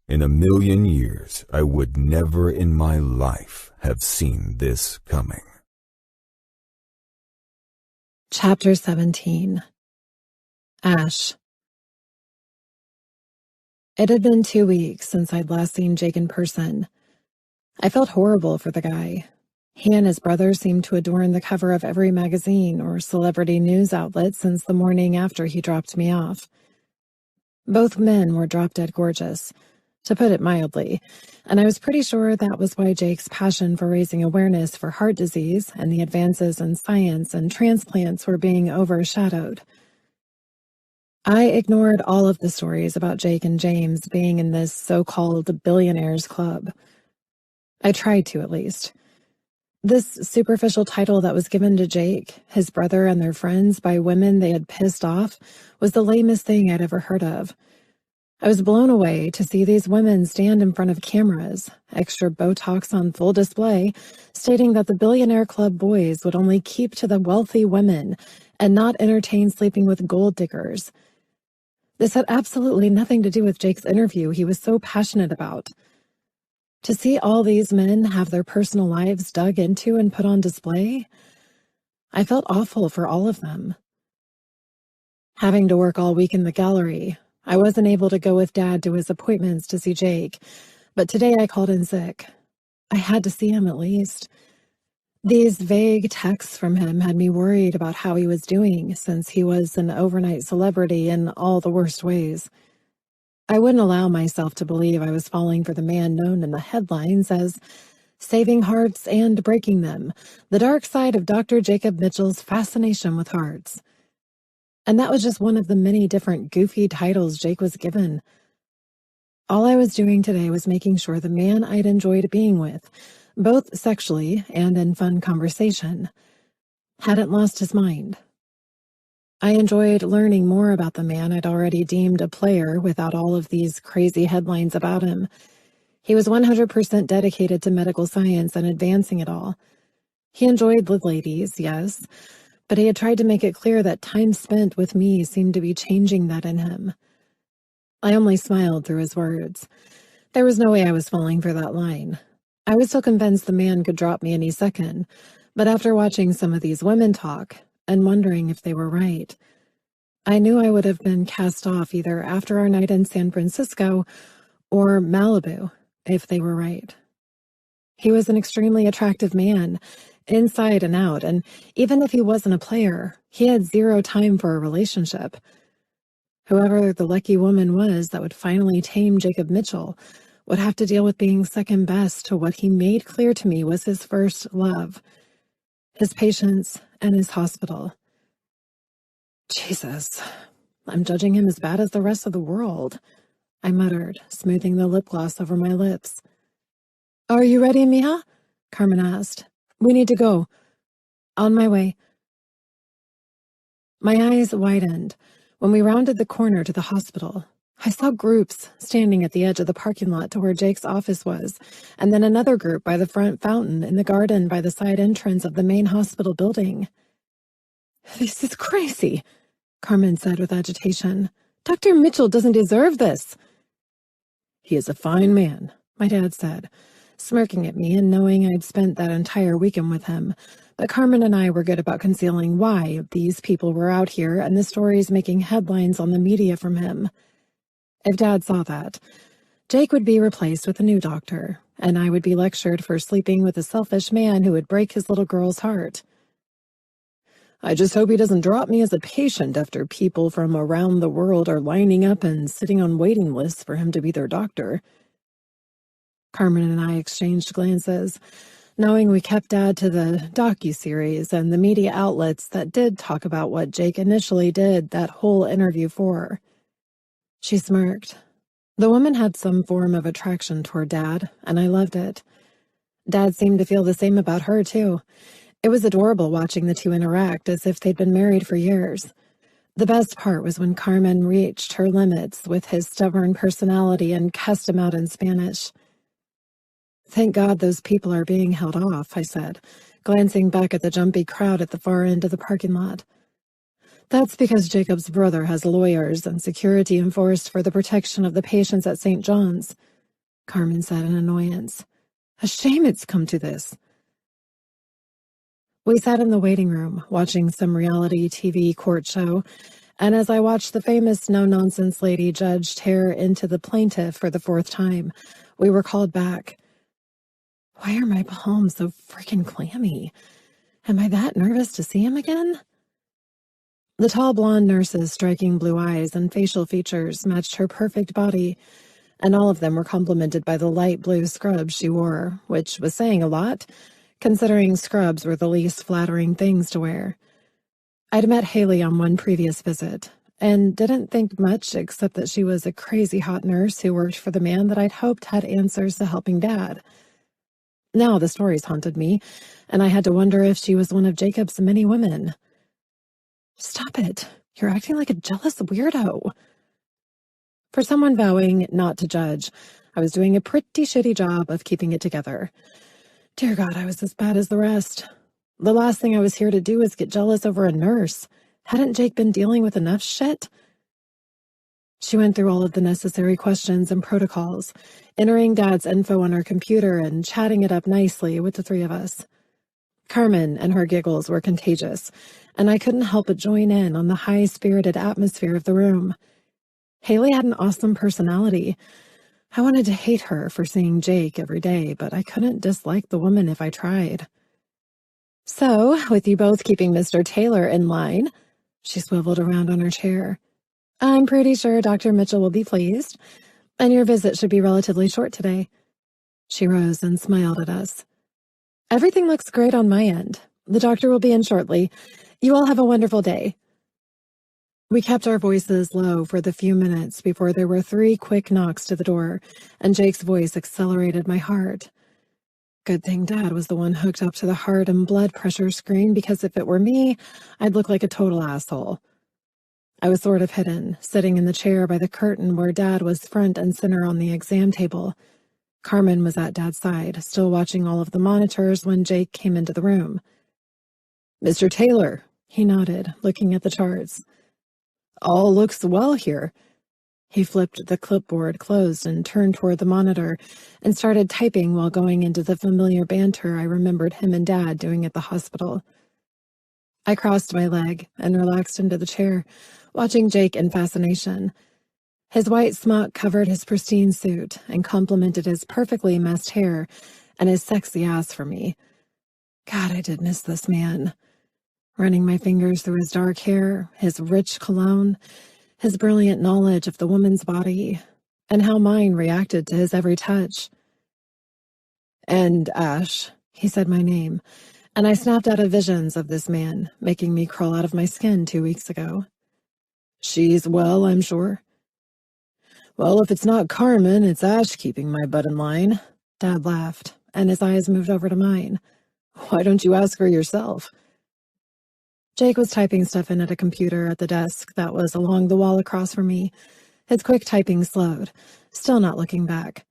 In a million years, I would never in my life have seen this coming. Chapter 17. Ash. It had been 2 weeks since I'd last seen Jake in person. I felt horrible for the guy. He and his brother seemed to adorn the cover of every magazine or celebrity news outlet since the morning after he dropped me off. Both men were drop-dead gorgeous, to put it mildly, and I was pretty sure that was why Jake's passion for raising awareness for heart disease and the advances in science and transplants were being overshadowed. I ignored all of the stories about Jake and James being in this so-called Billionaires club. I tried to, at least. This superficial title that was given to Jake, his brother, and their friends by women they had pissed off was the lamest thing I'd ever heard of. I was blown away to see these women stand in front of cameras, extra Botox on full display, stating that the Billionaire Club boys would only keep to the wealthy women and not entertain sleeping with gold diggers. This had absolutely nothing to do with Jake's interview he was so passionate about. To see all these men have their personal lives dug into and put on display, I felt awful for all of them. Having to work all week in the gallery, I wasn't able to go with Dad to his appointments to see Jake, but today I called in sick. I had to see him at least. These vague texts from him had me worried about how he was doing, since he was an overnight celebrity in all the worst ways. I wouldn't allow myself to believe I was falling for the man known in the headlines as saving hearts and breaking them, the dark side of Dr. Jacob Mitchell's fascination with hearts. And that was just one of the many different goofy titles Jake was given. All I was doing today was making sure the man I'd enjoyed being with, both sexually and in fun conversation, hadn't lost his mind. I enjoyed learning more about the man I'd already deemed a player without all of these crazy headlines about him. He was 100% dedicated to medical science and advancing it all. He enjoyed the ladies, yes, but he had tried to make it clear that time spent with me seemed to be changing that in him. I only smiled through his words. There was no way I was falling for that line. I was still convinced the man could drop me any second, but after watching some of these women talk and wondering if they were right, I knew I would have been cast off either after our night in San Francisco or Malibu if they were right. He was an extremely attractive man, inside and out, and even if he wasn't a player, he had zero time for a relationship. Whoever the lucky woman was that would finally tame Jacob Mitchell would have to deal with being second best to what he made clear to me was his first love, his patients and his hospital. Jesus, I'm judging him as bad as the rest of the world. I muttered, smoothing the lip gloss over my lips. Are you ready, mija? Carmen asked. We need to go. On my way. My eyes widened when we rounded the corner to the hospital. I saw groups standing at the edge of the parking lot to where Jake's office was, and then another group by the front fountain in the garden by the side entrance of the main hospital building. This is crazy, Carmen said with agitation. Dr. Mitchell doesn't deserve this. He is a fine man, my dad said, smirking at me and knowing I'd spent that entire weekend with him. But Carmen and I were good about concealing why these people were out here and the stories making headlines on the media from him. If Dad saw that, Jake would be replaced with a new doctor, and I would be lectured for sleeping with a selfish man who would break his little girl's heart. I just hope he doesn't drop me as a patient after people from around the world are lining up and sitting on waiting lists for him to be their doctor. Carmen and I exchanged glances, knowing we kept Dad to the docuseries and the media outlets that did talk about what Jake initially did that whole interview for. She smirked. The woman had some form of attraction toward Dad, and I loved it. Dad seemed to feel the same about her, too. It was adorable watching the two interact as if they'd been married for years. The best part was when Carmen reached her limits with his stubborn personality and cussed him out in Spanish. Thank God those people are being held off, I said, glancing back at the jumpy crowd at the far end of the parking lot. That's because Jacob's brother has lawyers and security enforced for the protection of the patients at St. John's, Carmen said in annoyance. A shame it's come to this. We sat in the waiting room, watching some reality TV court show, and as I watched the famous no-nonsense lady judge tear into the plaintiff for the 4th time, we were called back. Why are my palms so freaking clammy? Am I that nervous to see him again? The tall blonde nurse's striking blue eyes and facial features matched her perfect body, and all of them were complemented by the light blue scrubs she wore, which was saying a lot, considering scrubs were the least flattering things to wear. I'd met Haley on one previous visit, and didn't think much except that she was a crazy hot nurse who worked for the man that I'd hoped had answers to helping Dad. Now the stories haunted me, and I had to wonder if she was one of Jacob's many women. Stop it. You're acting like a jealous weirdo. For someone vowing not to judge, I was doing a pretty shitty job of keeping it together. Dear God, I was as bad as the rest. The last thing I was here to do was get jealous over a nurse. Hadn't Jake been dealing with enough shit? She went through all of the necessary questions and protocols, entering Dad's info on her computer and chatting it up nicely with the three of us. Carmen and her giggles were contagious, and I couldn't help but join in on the high-spirited atmosphere of the room. Haley had an awesome personality. I wanted to hate her for seeing Jake every day, but I couldn't dislike the woman if I tried. So, with you both keeping Mr. Taylor in line, she swiveled around on her chair. I'm pretty sure Dr. Mitchell will be pleased, and your visit should be relatively short today. She rose and smiled at us. Everything looks great on my end. The doctor will be in shortly. You all have a wonderful day. We kept our voices low for the few minutes before there were 3 quick knocks to the door, and Jake's voice accelerated my heart. Good thing Dad was the one hooked up to the heart and blood pressure screen, because if it were me, I'd look like a total asshole. I was sort of hidden, sitting in the chair by the curtain where Dad was front and center on the exam table. Carmen was at Dad's side, still watching all of the monitors when Jake came into the room. Mr. Taylor, he nodded, looking at the charts. All looks well here. He flipped the clipboard closed and turned toward the monitor and started typing while going into the familiar banter I remembered him and Dad doing at the hospital. I crossed my leg and relaxed into the chair, watching Jake in fascination. His white smock covered his pristine suit and complemented his perfectly messed hair and his sexy ass for me. God, I did miss this man. Running my fingers through his dark hair, his rich cologne, his brilliant knowledge of the woman's body, and how mine reacted to his every touch. And Ash, he said my name, and I snapped out of visions of this man, making me crawl out of my skin 2 weeks ago. She's well, I'm sure. Well, if it's not Carmen, it's Ash keeping my butt in line. Dad laughed, and his eyes moved over to mine. Why don't you ask her yourself? Jake was typing stuff in at a computer at the desk that was along the wall across from me. His quick typing slowed, still not looking back.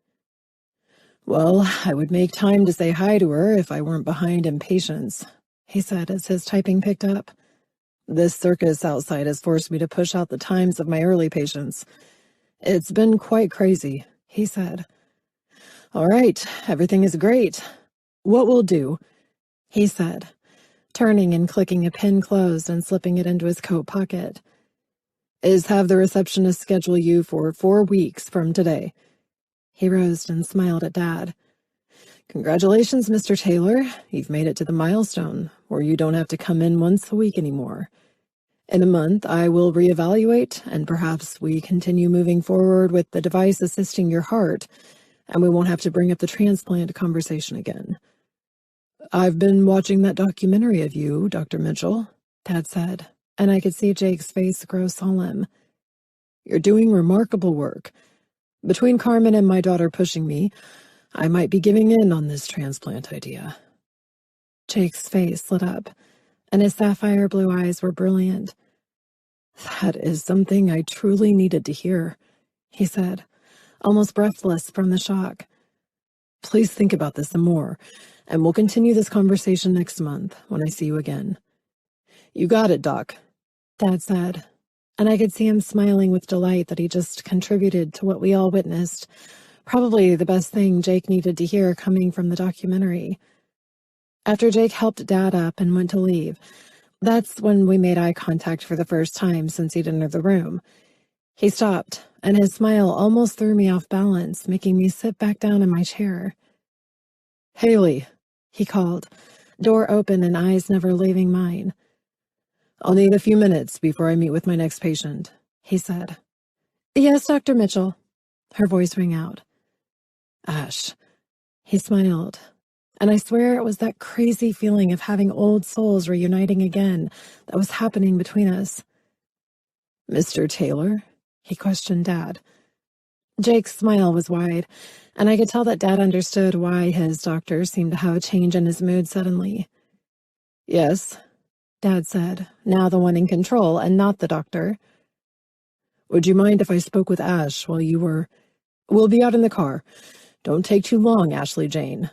Well, I would make time to say hi to her if I weren't behind in patience, he said as his typing picked up. This circus outside has forced me to push out the times of my early patients. It's been quite crazy, he said. All right, everything is great. What we'll do, he said, turning and clicking a pin closed and slipping it into his coat pocket, is have the receptionist schedule you for 4 weeks from today. He rose and smiled at Dad. Congratulations, Mr. Taylor. You've made it to the milestone where you don't have to come in once a week anymore. In a month, I will reevaluate, and perhaps we continue moving forward with the device assisting your heart, and we won't have to bring up the transplant conversation again. I've been watching that documentary of you, Dr. Mitchell, Dad said, and I could see Jake's face grow solemn. You're doing remarkable work. Between Carmen and my daughter pushing me, I might be giving in on this transplant idea. Jake's face lit up, and his sapphire blue eyes were brilliant. That is something I truly needed to hear, he said, almost breathless from the shock. Please think about this some more, and we'll continue this conversation next month when I see you again. You got it, Doc, Dad said, and I could see him smiling with delight that he just contributed to what we all witnessed, probably the best thing Jake needed to hear coming from the documentary. After Jake helped Dad up and went to leave, that's when we made eye contact for the first time since he'd entered the room. He stopped, and his smile almost threw me off balance, making me sit back down in my chair. Haley, he called, door open and eyes never leaving mine. I'll need a few minutes before I meet with my next patient, he said. Yes, Dr. Mitchell, her voice rang out. Ash, he smiled, and I swear it was that crazy feeling of having old souls reuniting again that was happening between us. Mr. Taylor? He questioned Dad. Jake's smile was wide, and I could tell that Dad understood why his doctor seemed to have a change in his mood suddenly. Yes, Dad said, now the one in control and not the doctor. Would you mind if I spoke with Ash while you were... We'll be out in the car. Don't take too long, Ashley Jane.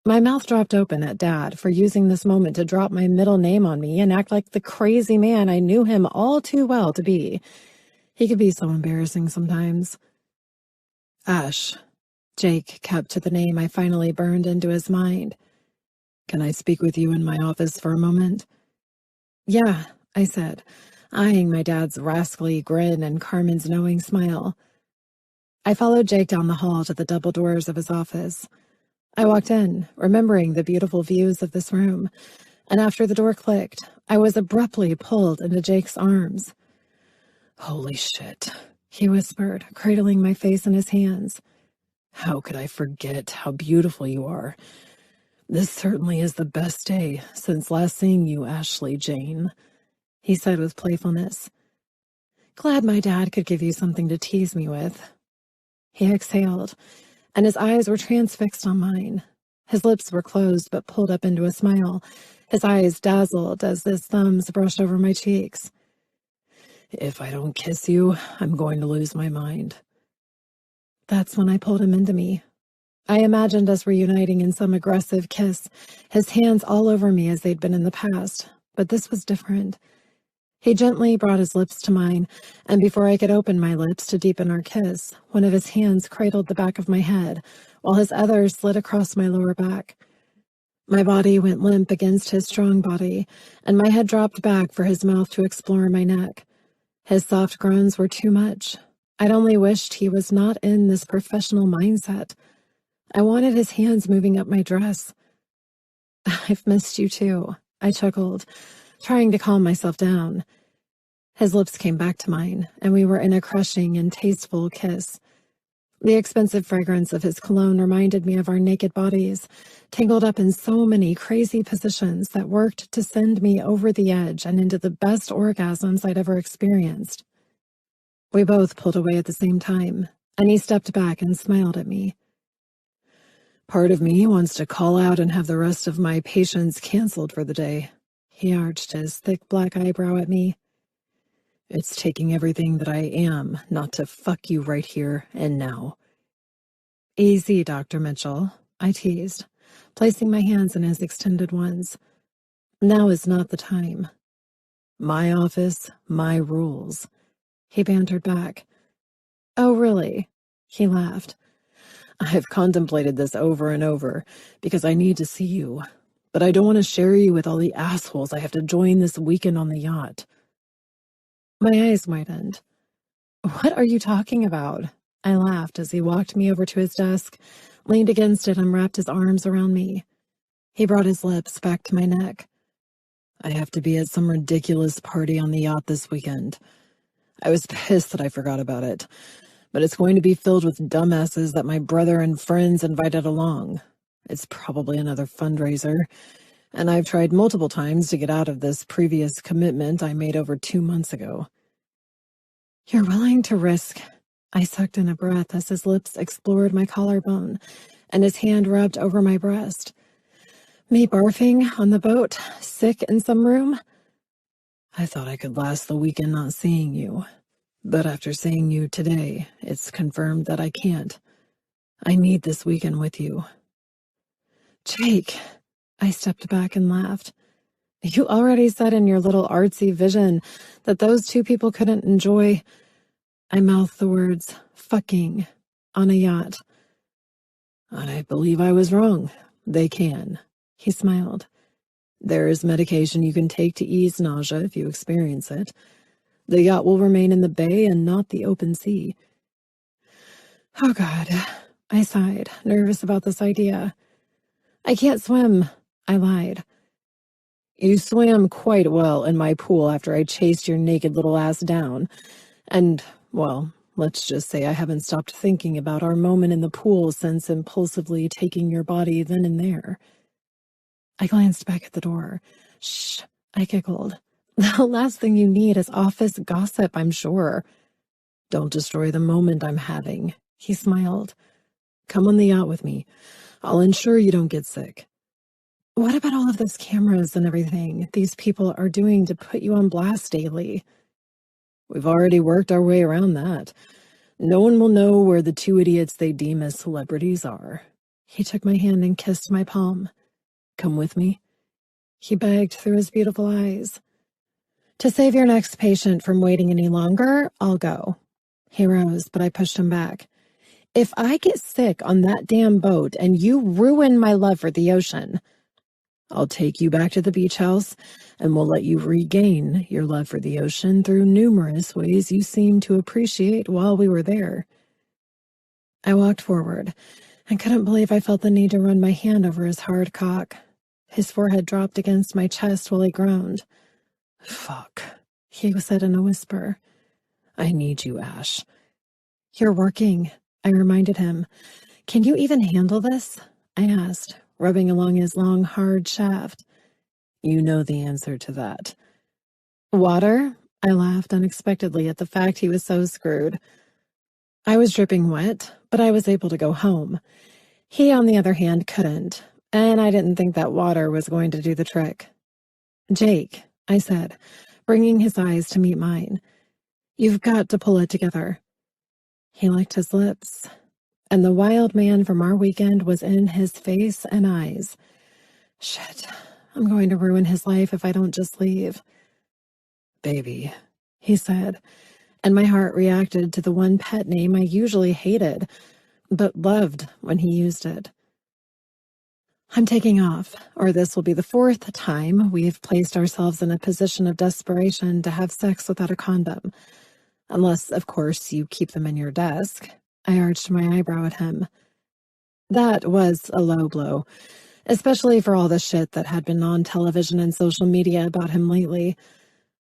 My mouth dropped open at Dad for using this moment to drop my middle name on me and act like the crazy man I knew him all too well to be. He could be so embarrassing sometimes. Ash. Jake kept to the name I finally burned into his mind. Can I speak with you in my office for a moment? Yeah, I said, eyeing my dad's rascally grin and Carmen's knowing smile. I followed Jake down the hall to the double doors of his office. I walked in, remembering the beautiful views of this room, and after the door clicked, I was abruptly pulled into Jake's arms. Holy shit, he whispered, cradling my face in his hands. How could I forget how beautiful you are? This certainly is the best day since last seeing you, Ashley Jane, he said with playfulness. Glad my dad could give you something to tease me with. He exhaled, and his eyes were transfixed on mine. His lips were closed but pulled up into a smile, his eyes dazzled as his thumbs brushed over my cheeks. If I don't kiss you, I'm going to lose my mind. That's when I pulled him into me. I imagined us reuniting in some aggressive kiss, his hands all over me as they'd been in the past, but this was different. He gently brought his lips to mine, and before I could open my lips to deepen our kiss, one of his hands cradled the back of my head, while his other slid across my lower back. My body went limp against his strong body, and my head dropped back for his mouth to explore my neck. His soft groans were too much. I'd only wished he was not in this professional mindset. I wanted his hands moving up my dress. I've missed you too, I chuckled, trying to calm myself down. His lips came back to mine, and we were in a crushing and tasteful kiss. The expensive fragrance of his cologne reminded me of our naked bodies, tangled up in so many crazy positions that worked to send me over the edge and into the best orgasms I'd ever experienced. We both pulled away at the same time, and he stepped back and smiled at me. Part of me wants to call out and have the rest of my patients canceled for the day. He arched his thick black eyebrow at me. It's taking everything that I am not to fuck you right here and now. Easy, Dr. Mitchell, I teased, placing my hands in his extended ones. Now is not the time. My office, my rules. He bantered back. Oh, really? He laughed. I've contemplated this over and over because I need to see you, but I don't want to share you with all the assholes I have to join this weekend on the yacht. My eyes widened. What are you talking about? I laughed as he walked me over to his desk, leaned against it, and wrapped his arms around me. He brought his lips back to my neck. I have to be at some ridiculous party on the yacht this weekend. I was pissed that I forgot about it, but it's going to be filled with dumbasses that my brother and friends invited along. It's probably another fundraiser, and I've tried multiple times to get out of this previous commitment I made over 2 months ago. You're willing to risk... I sucked in a breath as his lips explored my collarbone, and his hand rubbed over my breast. Me barfing on the boat, sick in some room? I thought I could last the weekend not seeing you, but after seeing you today, it's confirmed that I can't. I need this weekend with you. Jake, I stepped back and laughed. You already said in your little artsy vision that those two people couldn't enjoy... I mouthed the words, fucking, on a yacht. I believe I was wrong. They can. He smiled. There is medication you can take to ease nausea if you experience it. The yacht will remain in the bay and not the open sea. Oh, God, I sighed, nervous about this idea. I can't swim, I lied. You swam quite well in my pool after I chased your naked little ass down. And, well, let's just say I haven't stopped thinking about our moment in the pool since impulsively taking your body then and there. I glanced back at the door. Shh, I giggled. The last thing you need is office gossip, I'm sure. Don't destroy the moment I'm having, he smiled. Come on the yacht with me. I'll ensure you don't get sick. What about all of those cameras and everything these people are doing to put you on blast daily? We've already worked our way around that. No one will know where the two idiots they deem as celebrities are. He took my hand and kissed my palm. Come with me, he begged through his beautiful eyes. To save your next patient from waiting any longer, I'll go. He rose, but I pushed him back. If I get sick on that damn boat and you ruin my love for the ocean, I'll take you back to the beach house and we'll let you regain your love for the ocean through numerous ways you seemed to appreciate while we were there. I walked forward and couldn't believe I felt the need to run my hand over his hard cock. His forehead dropped against my chest while he groaned. Fuck, he said in a whisper. I need you, Ash. You're working, I reminded him. Can you even handle this? I asked, rubbing along his long, hard shaft. You know the answer to that. Water? I laughed unexpectedly at the fact he was so screwed. I was dripping wet, but I was able to go home. He, on the other hand, couldn't, and I didn't think that water was going to do the trick. Jake, I said, bringing his eyes to meet mine. You've got to pull it together. He licked his lips, and the wild man from our weekend was in his face and eyes. Shit, I'm going to ruin his life if I don't just leave. Baby, he said, and my heart reacted to the one pet name I usually hated, but loved when he used it. I'm taking off, or this will be the 4th time we've placed ourselves in a position of desperation to have sex without a condom. Unless, of course, you keep them in your desk. I arched my eyebrow at him. That was a low blow, especially for all the shit that had been on television and social media about him lately.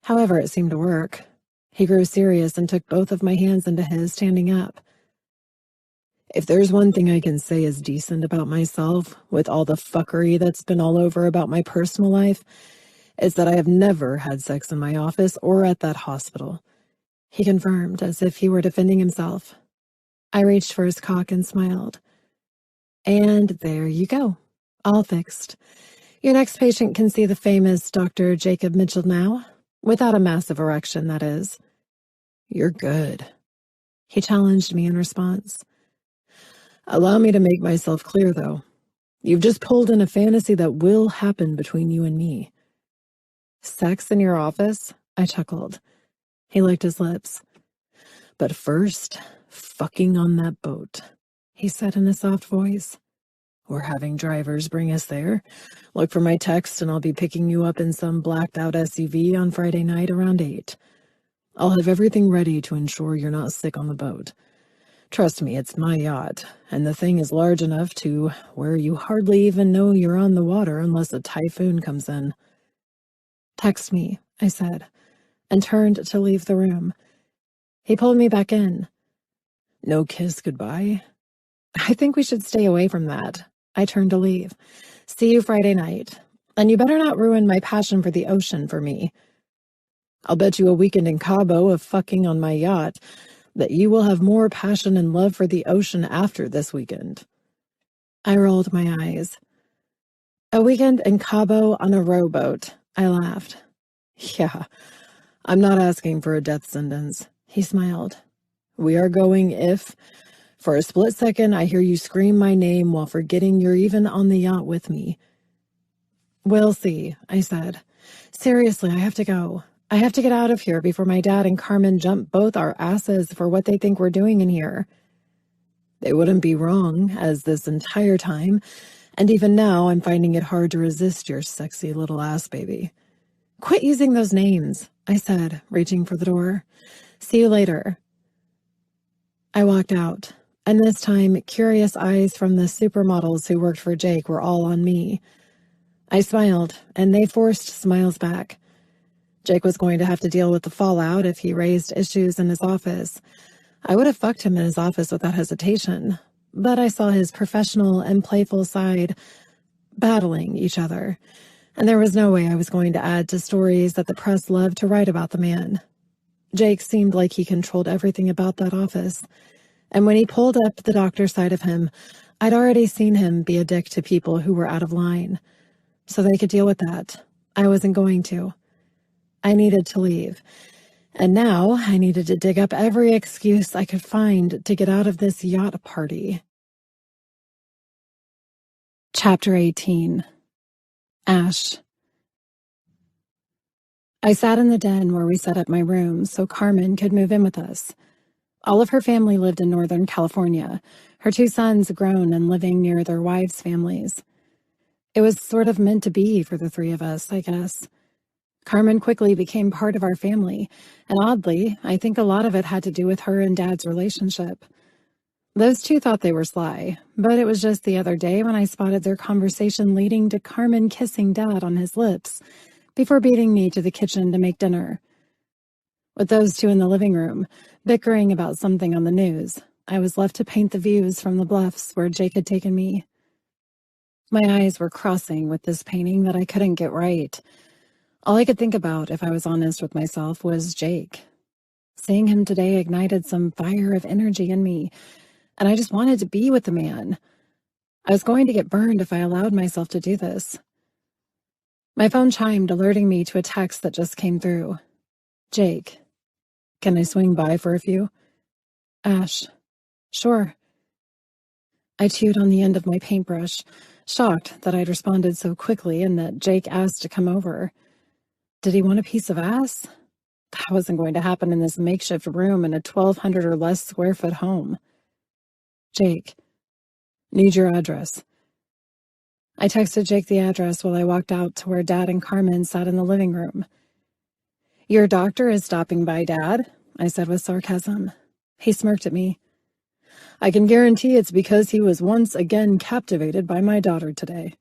However, it seemed to work. He grew serious and took both of my hands into his, standing up. If there's one thing I can say is decent about myself, with all the fuckery that's been all over about my personal life, it's that I have never had sex in my office or at that hospital. he confirmed, as if he were defending himself. I reached for his cock and smiled. And there you go. All fixed. Your next patient can see the famous Dr. Jacob Mitchell now. Without a massive erection, that is. You're good. He challenged me in response. Allow me to make myself clear, though. You've just pulled in a fantasy that will happen between you and me. Sex in your office? I chuckled. He licked his lips. But first, fucking on that boat, he said in a soft voice. We're having drivers bring us there. Look for my text and I'll be picking you up in some blacked-out SUV on Friday night around 8. I'll have everything ready to ensure you're not sick on the boat. Trust me, it's my yacht, and the thing is large enough to where you hardly even know you're on the water unless a typhoon comes in. Text me, I said, and turned to leave the room. He pulled me back in. No kiss goodbye? I think we should stay away from that. I turned to leave. See you Friday night. And you better not ruin my passion for the ocean for me. I'll bet you a weekend in Cabo of fucking on my yacht that you will have more passion and love for the ocean after this weekend. I rolled my eyes. A weekend in Cabo on a rowboat. I laughed. Yeah, I'm not asking for a death sentence. He smiled. We are going if, for a split second, I hear you scream my name while forgetting you're even on the yacht with me. We'll see, I said. Seriously, I have to go. I have to get out of here before my dad and Carmen jump both our asses for what they think we're doing in here. They wouldn't be wrong, as this entire time, and even now I'm finding it hard to resist your sexy little ass baby. Quit using those names, I said, reaching for the door. See you later. I walked out, and this time curious eyes from the supermodels who worked for Jake were all on me. I smiled, and they forced smiles back. Jake was going to have to deal with the fallout if he raised issues in his office. I would have fucked him in his office without hesitation, but I saw his professional and playful side battling each other, and there was no way I was going to add to stories that the press loved to write about the man. Jake seemed like he controlled everything about that office, and when he pulled up the doctor side of him, I'd already seen him be a dick to people who were out of line. So they could deal with that. I wasn't going to. I needed to leave. And now I needed to dig up every excuse I could find to get out of this yacht party. Chapter 18. Ash. I sat in the den where we set up my room so Carmen could move in with us. All of her family lived in Northern California, her 2 sons grown and living near their wives' families. It was sort of meant to be for the 3 of us, I guess. Carmen quickly became part of our family, and oddly, I think a lot of it had to do with her and Dad's relationship. Those 2 thought they were sly, but it was just the other day when I spotted their conversation leading to Carmen kissing Dad on his lips before beating me to the kitchen to make dinner. With those 2 in the living room, bickering about something on the news, I was left to paint the views from the bluffs where Jake had taken me. My eyes were crossing with this painting that I couldn't get right. All I could think about, if I was honest with myself, was Jake. Seeing him today ignited some fire of energy in me, and I just wanted to be with the man. I was going to get burned if I allowed myself to do this. My phone chimed, alerting me to a text that just came through. Jake, can I swing by for a few? Ash, sure. I chewed on the end of my paintbrush, shocked that I'd responded so quickly and that Jake asked to come over. Did he want a piece of ass? That wasn't going to happen in this makeshift room in a 1,200 or less square foot home. Jake, need your address. I texted Jake the address while I walked out to where Dad and Carmen sat in the living room. Your doctor is stopping by, Dad, I said with sarcasm. He smirked at me. I can guarantee it's because he was once again captivated by my daughter today.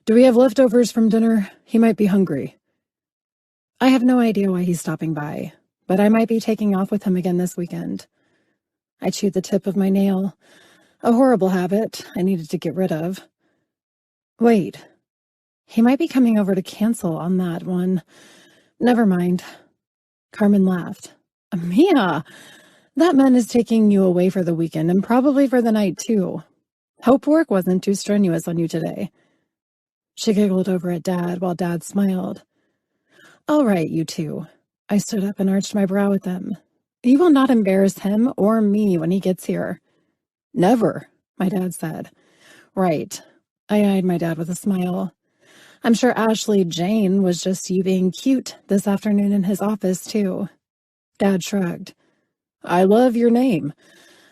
Do we have leftovers from dinner? He might be hungry. I have no idea why he's stopping by, but I might be taking off with him again this weekend. I chewed the tip of my nail, a horrible habit I needed to get rid of. Wait, he might be coming over to cancel on that one. Never mind. Carmen laughed. Mia, that man is taking you away for the weekend and probably for the night, too. Hope work wasn't too strenuous on you today. She giggled over at Dad while Dad smiled. All right, you two. I stood up and arched my brow at them. You will not embarrass him or me when he gets here. Never, my dad said. Right. I eyed my dad with a smile. I'm sure Ashley Jane was just you being cute this afternoon in his office, too. Dad shrugged. I love your name.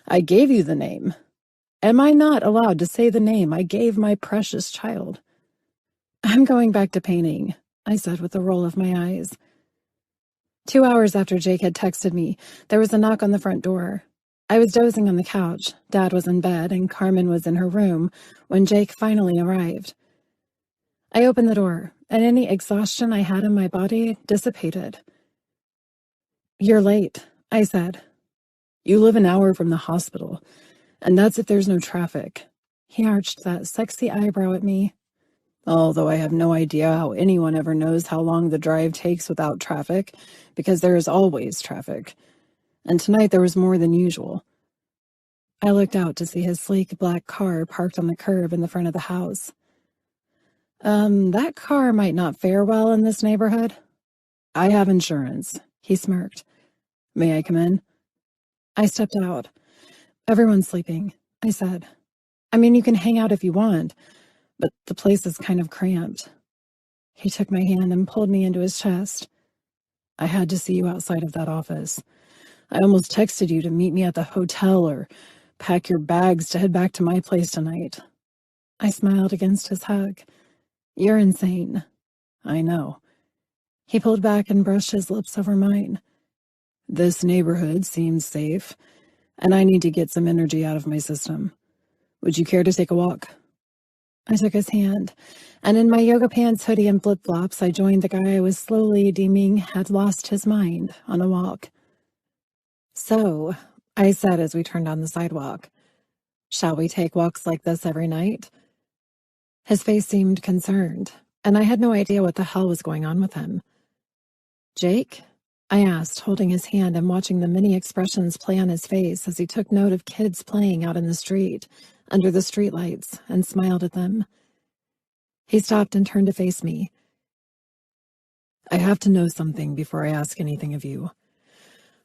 I gave you the name. Am I not allowed to say the name I gave my precious child? I'm going back to painting, I said with a roll of my eyes. 2 hours after Jake had texted me, there was a knock on the front door. I was dozing on the couch, Dad was in bed, and Carmen was in her room when Jake finally arrived. I opened the door, and any exhaustion I had in my body dissipated. You're late, I said. You live an hour from the hospital, and that's if there's no traffic. He arched that sexy eyebrow at me. Although I have no idea how anyone ever knows how long the drive takes without traffic, because there is always traffic. And tonight there was more than usual. I looked out to see his sleek black car parked on the curb in the front of the house. That car might not fare well in this neighborhood. I have insurance, he smirked. May I come in? I stepped out. Everyone's sleeping, I said. I mean, you can hang out if you want, but the place is kind of cramped. He took my hand and pulled me into his chest. I had to see you outside of that office. I almost texted you to meet me at the hotel or pack your bags to head back to my place tonight. I smiled against his hug. You're insane. I know. He pulled back and brushed his lips over mine. This neighborhood seems safe, and I need to get some energy out of my system. Would you care to take a walk? I took his hand, and in my yoga pants, hoodie, and flip-flops, I joined the guy I was slowly deeming had lost his mind on a walk. So, I said as we turned on the sidewalk, shall we take walks like this every night? His face seemed concerned, and I had no idea what the hell was going on with him. Jake? I asked, holding his hand and watching the many expressions play on his face as he took note of kids playing out in the street, under the streetlights, and smiled at them. He stopped and turned to face me. I have to know something before I ask anything of you.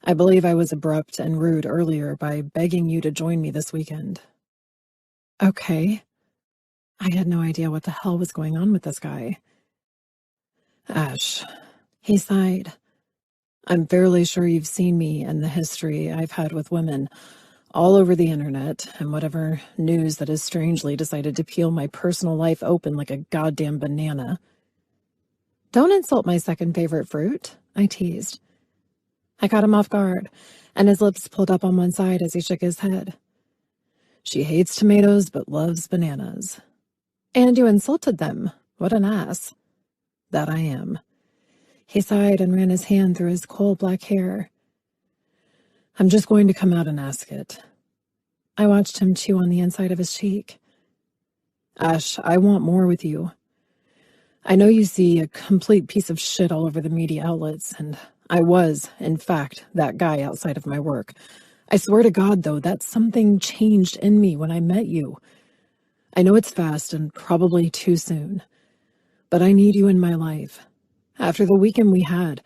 I believe I was abrupt and rude earlier by begging you to join me this weekend. Okay. I had no idea what the hell was going on with this guy. Ash, he sighed. I'm fairly sure you've seen me and the history I've had with women all over the internet and whatever news that has strangely decided to peel my personal life open like a goddamn banana. Don't insult my second favorite fruit, I teased. I caught him off guard, and his lips pulled up on one side as he shook his head. She hates tomatoes but loves bananas. And you insulted them. What an ass. That I am. He sighed and ran his hand through his coal black hair. I'm just going to come out and ask it. I watched him chew on the inside of his cheek. Ash, I want more with you. I know you see a complete piece of shit all over the media outlets, and I was, in fact, that guy outside of my work. I swear to God, though, that something changed in me when I met you. I know it's fast and probably too soon, but I need you in my life. After the weekend we had,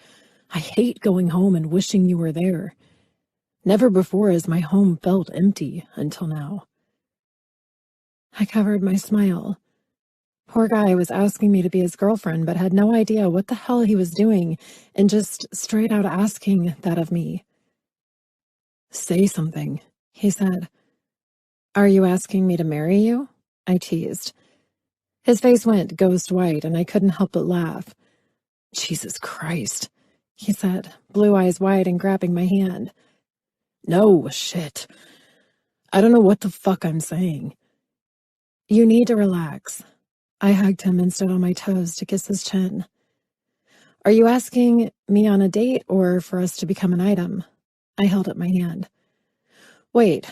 I hate going home and wishing you were there. Never before has my home felt empty until now. I covered my smile. Poor guy was asking me to be his girlfriend, but had no idea what the hell he was doing and just straight out asking that of me. Say something, he said. Are you asking me to marry you? I teased. His face went ghost white, and I couldn't help but laugh. Jesus Christ, he said, blue eyes wide and grabbing my hand. No, shit. I don't know what the fuck I'm saying. You need to relax. I hugged him and stood on my toes to kiss his chin. Are you asking me on a date or for us to become an item? I held up my hand. Wait,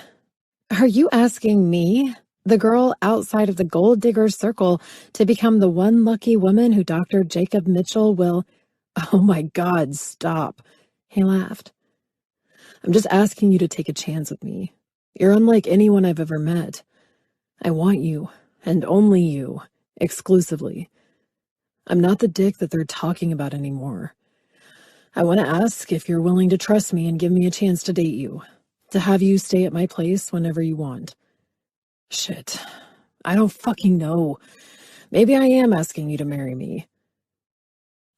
are you asking me, the girl outside of the gold digger circle, to become the one lucky woman who Dr. Jacob Mitchell will... Oh my God, stop. He laughed. I'm just asking you to take a chance with me. You're unlike anyone I've ever met. I want you, and only you, exclusively. I'm not the dick that they're talking about anymore. I want to ask if you're willing to trust me and give me a chance to date you, to have you stay at my place whenever you want. Shit. I don't fucking know. Maybe I am asking you to marry me.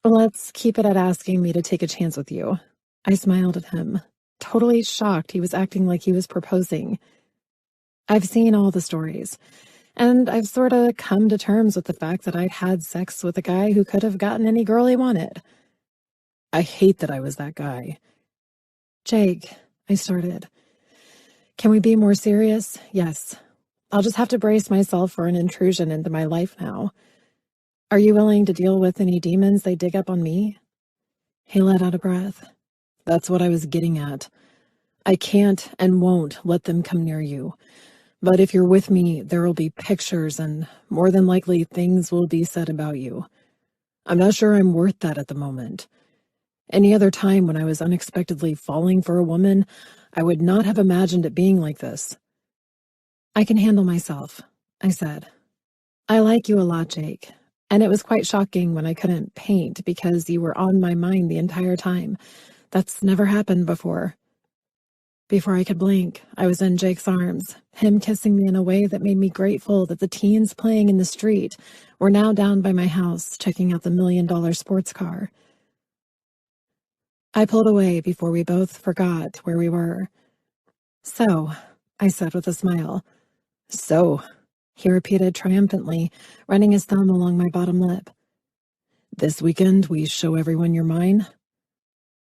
Let's keep it at asking me to take a chance with you. I smiled at him, totally shocked he was acting like he was proposing. I've seen all the stories, and I've sort of come to terms with the fact that I'd had sex with a guy who could have gotten any girl he wanted. I hate that I was that guy. Jake, I started. Can we be more serious? Yes. I'll just have to brace myself for an intrusion into my life now. Are you willing to deal with any demons they dig up on me? He let out a breath. That's what I was getting at. I can't and won't let them come near you. But if you're with me, there will be pictures and more than likely things will be said about you. I'm not sure I'm worth that at the moment. Any other time when I was unexpectedly falling for a woman, I would not have imagined it being like this. I can handle myself, I said. I like you a lot, Jake, and it was quite shocking when I couldn't paint because you were on my mind the entire time. That's never happened before. Before I could blink, I was in Jake's arms, him kissing me in a way that made me grateful that the teens playing in the street were now down by my house checking out the $1 million sports car. I pulled away before we both forgot where we were. So, I said with a smile. So, he repeated triumphantly, running his thumb along my bottom lip. This weekend we show everyone you're mine?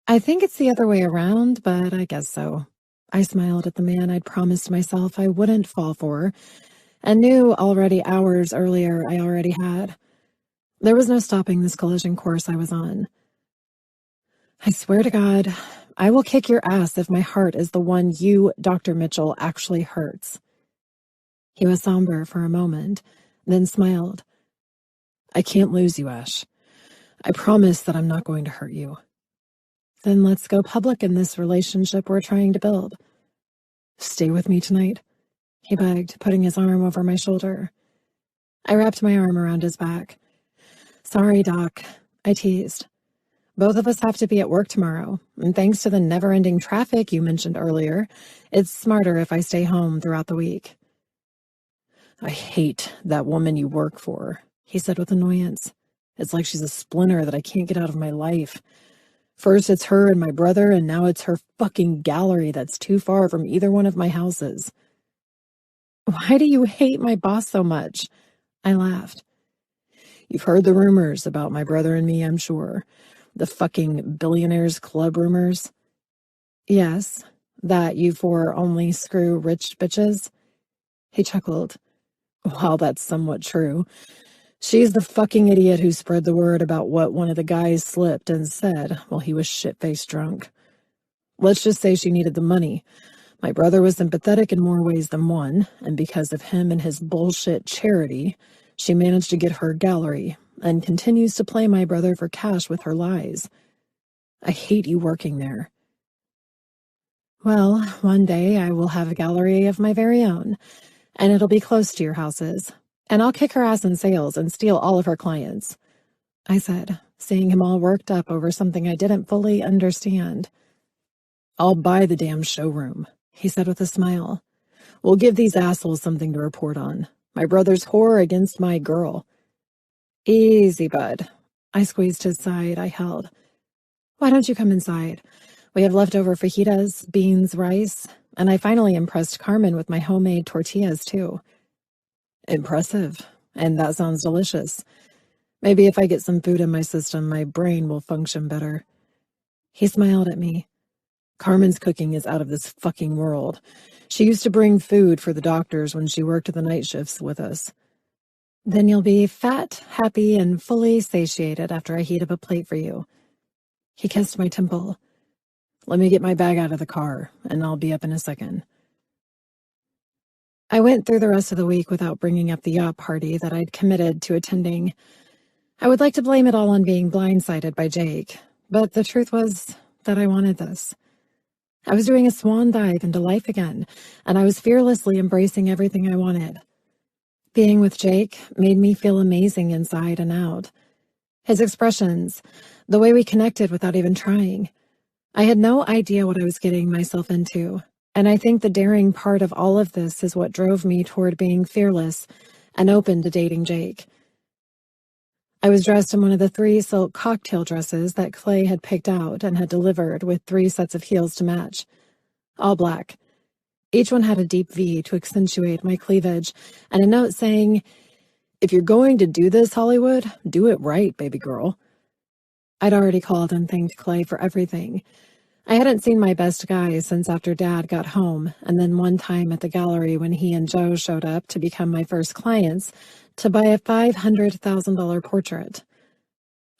I think it's the other way around, but I guess so. I smiled at the man I'd promised myself I wouldn't fall for, and knew already hours earlier I already had. There was no stopping this collision course I was on. I swear to God, I will kick your ass if my heart is the one you, Dr. Mitchell, actually hurts. He was somber for a moment, then smiled. I can't lose you, Ash. I promise that I'm not going to hurt you. Then let's go public in this relationship we're trying to build. Stay with me tonight, he begged, putting his arm over my shoulder. I wrapped my arm around his back. Sorry, Doc, I teased. Both of us have to be at work tomorrow, and thanks to the never-ending traffic you mentioned earlier, it's smarter if I stay home throughout the week. I hate that woman you work for, he said with annoyance. It's like she's a splinter that I can't get out of my life. First it's her and my brother, and now it's her fucking gallery that's too far from either one of my houses. Why do you hate my boss so much? I laughed. You've heard the rumors about my brother and me, I'm sure. The fucking Billionaires Club rumors. Yes, that you four only screw rich bitches. He chuckled. While that's somewhat true, she's the fucking idiot who spread the word about what one of the guys slipped and said while he was shit-faced drunk. Let's just say she needed the money. My brother was sympathetic in more ways than one, and because of him and his bullshit charity, she managed to get her gallery and continues to play my brother for cash with her lies. I hate you working there. Well, one day I will have a gallery of my very own, and it'll be close to your houses, and I'll kick her ass in sales and steal all of her clients, I said, seeing him all worked up over something I didn't fully understand. I'll buy the damn showroom, he said with a smile. We'll give these assholes something to report on. My brother's whore against my girl. Easy, bud. I squeezed his side I held. Why don't you come inside? We have leftover fajitas, beans, rice, and I finally impressed Carmen with my homemade tortillas, too. Impressive. And that sounds delicious. Maybe if I get some food in my system, my brain will function better. He smiled at me. Carmen's cooking is out of this fucking world. She used to bring food for the doctors when she worked the night shifts with us. Then you'll be fat, happy, and fully satiated after I heat up a plate for you. He kissed my temple. Let me get my bag out of the car, and I'll be up in a second. I went through the rest of the week without bringing up the yacht party that I'd committed to attending. I would like to blame it all on being blindsided by Jake, but the truth was that I wanted this. I was doing a swan dive into life again, and I was fearlessly embracing everything I wanted. Being with Jake made me feel amazing inside and out. His expressions, the way we connected without even trying. I had no idea what I was getting myself into, and I think the daring part of all of this is what drove me toward being fearless and open to dating Jake. I was dressed in one of the 3 silk cocktail dresses that Clay had picked out and had delivered with 3 sets of heels to match. All black. Each one had a deep V to accentuate my cleavage, and a note saying, "If you're going to do this, Hollywood, do it right, baby girl." I'd already called and thanked Clay for everything. I hadn't seen my best guy since after Dad got home, and then one time at the gallery when he and Joe showed up to become my first clients to buy a $500,000 portrait.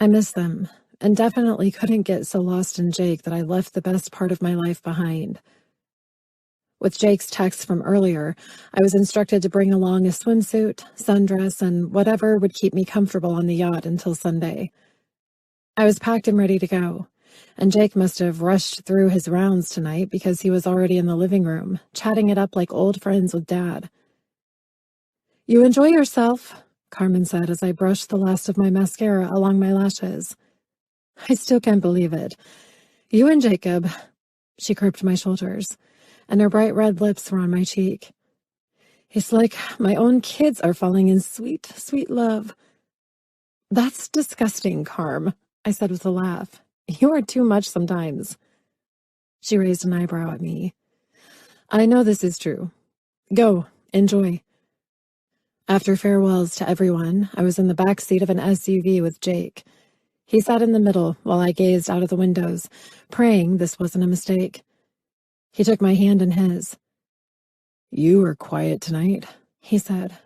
I miss them, and definitely couldn't get so lost in Jake that I left the best part of my life behind. With Jake's text from earlier, I was instructed to bring along a swimsuit, sundress, and whatever would keep me comfortable on the yacht until Sunday. I was packed and ready to go, and Jake must have rushed through his rounds tonight because he was already in the living room, chatting it up like old friends with Dad. "You enjoy yourself," Carmen said as I brushed the last of my mascara along my lashes. "I still can't believe it. You and Jacob." She gripped my shoulders, and her bright red lips were on my cheek. "It's like my own kids are falling in sweet, sweet love." "That's disgusting, Carm," I said with a laugh. "You are too much sometimes." She raised an eyebrow at me. "I know this is true. Go, enjoy." After farewells to everyone, I was in the back seat of an SUV with Jake. He sat in the middle while I gazed out of the windows, praying this wasn't a mistake. He took my hand in his. "You were quiet tonight," he said.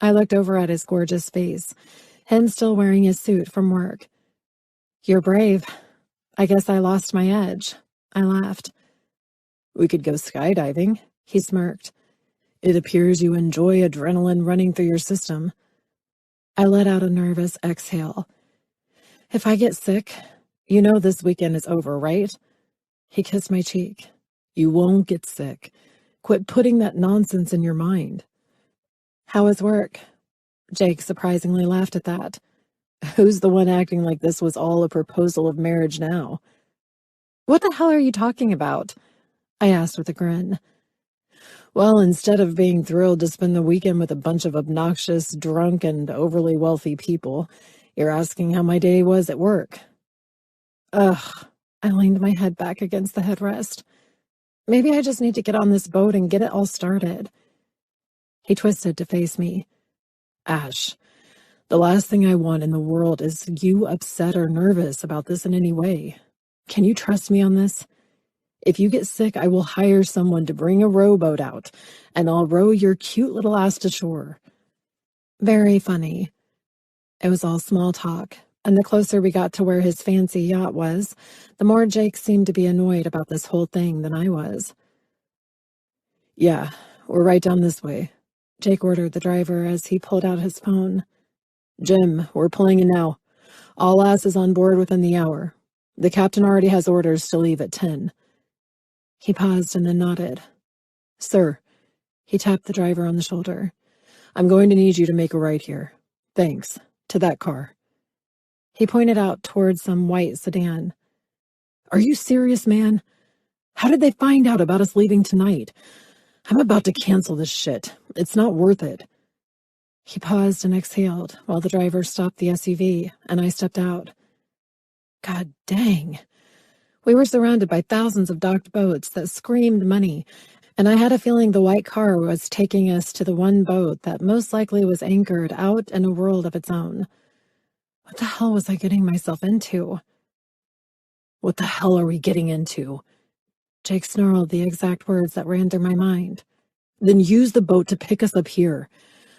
I looked over at his gorgeous face, him still wearing his suit from work. "You're brave. I guess I lost my edge." I laughed. "We could go skydiving," he smirked. "It appears you enjoy adrenaline running through your system." I let out a nervous exhale. "If I get sick, you know this weekend is over, right?" He kissed my cheek. "You won't get sick. Quit putting that nonsense in your mind." "How is work?" Jake surprisingly laughed at that. "Who's the one acting like this was all a proposal of marriage now?" "What the hell are you talking about?" I asked with a grin. "Well, instead of being thrilled to spend the weekend with a bunch of obnoxious, drunk, and overly wealthy people, you're asking how my day was at work." Ugh, I leaned my head back against the headrest. Maybe I just need to get on this boat and get it all started. He twisted to face me. "Ash, the last thing I want in the world is you upset or nervous about this in any way. Can you trust me on this? If you get sick, I will hire someone to bring a rowboat out, and I'll row your cute little ass to shore." Very funny. It was all small talk, and the closer we got to where his fancy yacht was, the more Jake seemed to be annoyed about this whole thing than I was. "Yeah, we're right down this way," Jake ordered the driver as he pulled out his phone. "Jim, we're pulling in now. All asses on board within the hour. The captain already has orders to leave at 10. He paused and then nodded. "Sir," he tapped the driver on the shoulder, "I'm going to need you to make a right here. Thanks. To that car." He pointed out towards some white sedan. "Are you serious, man? How did they find out about us leaving tonight? I'm about to cancel this shit. It's not worth it." He paused and exhaled while the driver stopped the SUV, and I stepped out. God dang. We were surrounded by thousands of docked boats that screamed money, and I had a feeling the white car was taking us to the one boat that most likely was anchored out in a world of its own. What the hell was I getting myself into? "What the hell are we getting into?" Jake snarled the exact words that ran through my mind. "Then use the boat to pick us up here.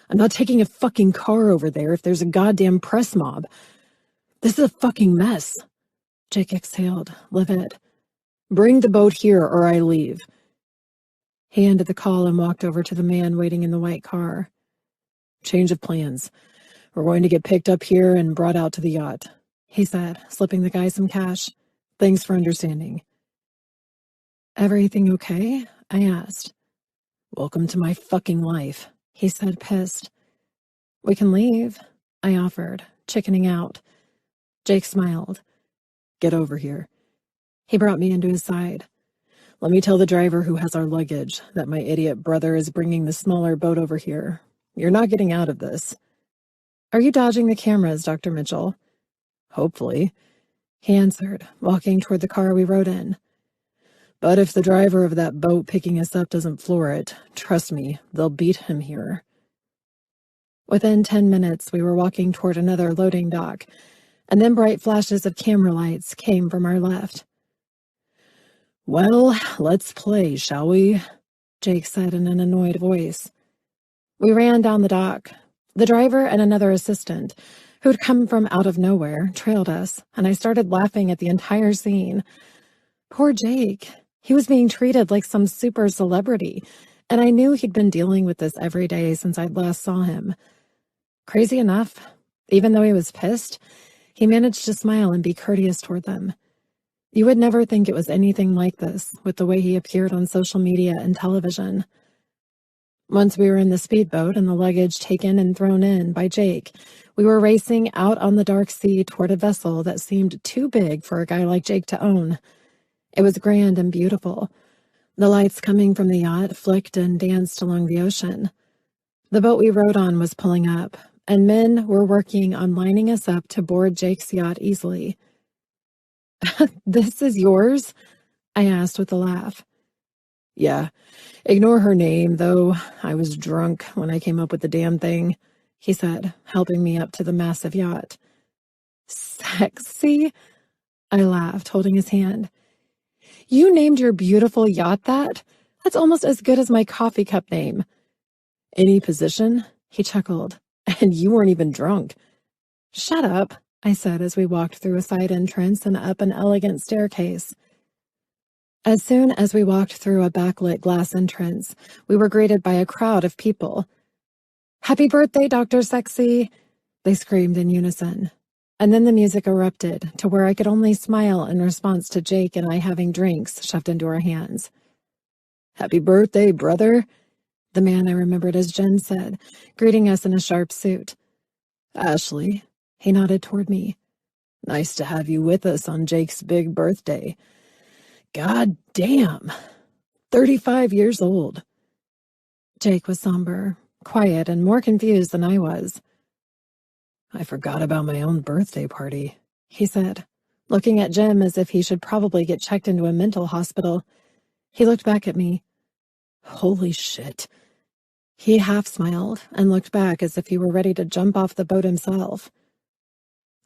I'm not taking a fucking car over there if there's a goddamn press mob. This is a fucking mess." Jake exhaled, livid. "Bring the boat here or I leave." He ended the call and walked over to the man waiting in the white car. "Change of plans. We're going to get picked up here and brought out to the yacht," he said, slipping the guy some cash. "Thanks for understanding." Everything okay? I asked. Welcome to my fucking life, he said, pissed. We can leave, I offered, chickening out. Jake smiled. Get over here. He brought me into his side. Let me tell the driver who has our luggage that my idiot brother is bringing the smaller boat over here. You're not getting out of this. Are you dodging the cameras, Dr. Mitchell? Hopefully, he answered, walking toward the car we rode in. But if the driver of that boat picking us up doesn't floor it, trust me, they'll beat him here. Within 10 minutes, we were walking toward another loading dock, and then bright flashes of camera lights came from our left. Well, let's play, shall we? Jake said in an annoyed voice. We ran down the dock. The driver and another assistant, who'd come from out of nowhere, trailed us, and I started laughing at the entire scene. Poor Jake. He was being treated like some super celebrity, and I knew he'd been dealing with this every day since I last saw him. Crazy enough, even though he was pissed, he managed to smile and be courteous toward them. You would never think it was anything like this with the way he appeared on social media and television. Once we were in the speedboat and the luggage taken and thrown in by Jake, we were racing out on the dark sea toward a vessel that seemed too big for a guy like Jake to own. It was grand and beautiful. The lights coming from the yacht flicked and danced along the ocean. The boat we rode on was pulling up, and men were working on lining us up to board Jake's yacht easily. This is yours? I asked with a laugh. Yeah, ignore her name, though I was drunk when I came up with the damn thing, he said, helping me up to the massive yacht. Sexy? I laughed, holding his hand. You named your beautiful yacht that? That's almost as good as my coffee cup name. Any position? He chuckled. And you weren't even drunk. Shut up, I said as we walked through a side entrance and up an elegant staircase. As soon as we walked through a backlit glass entrance, we were greeted by a crowd of people. Happy birthday, Dr. Sexy, they screamed in unison. And then the music erupted to where I could only smile in response to Jake and I having drinks shoved into our hands. Happy birthday, brother, the man I remembered as Jen said, greeting us in a sharp suit. Ashley, he nodded toward me. Nice to have you with us on Jake's big birthday. God damn, 35 years old. Jake was somber, quiet, and more confused than I was. I forgot about my own birthday party, he said, looking at Jim as if he should probably get checked into a mental hospital. He looked back at me. Holy shit. He half smiled and looked back as if he were ready to jump off the boat himself.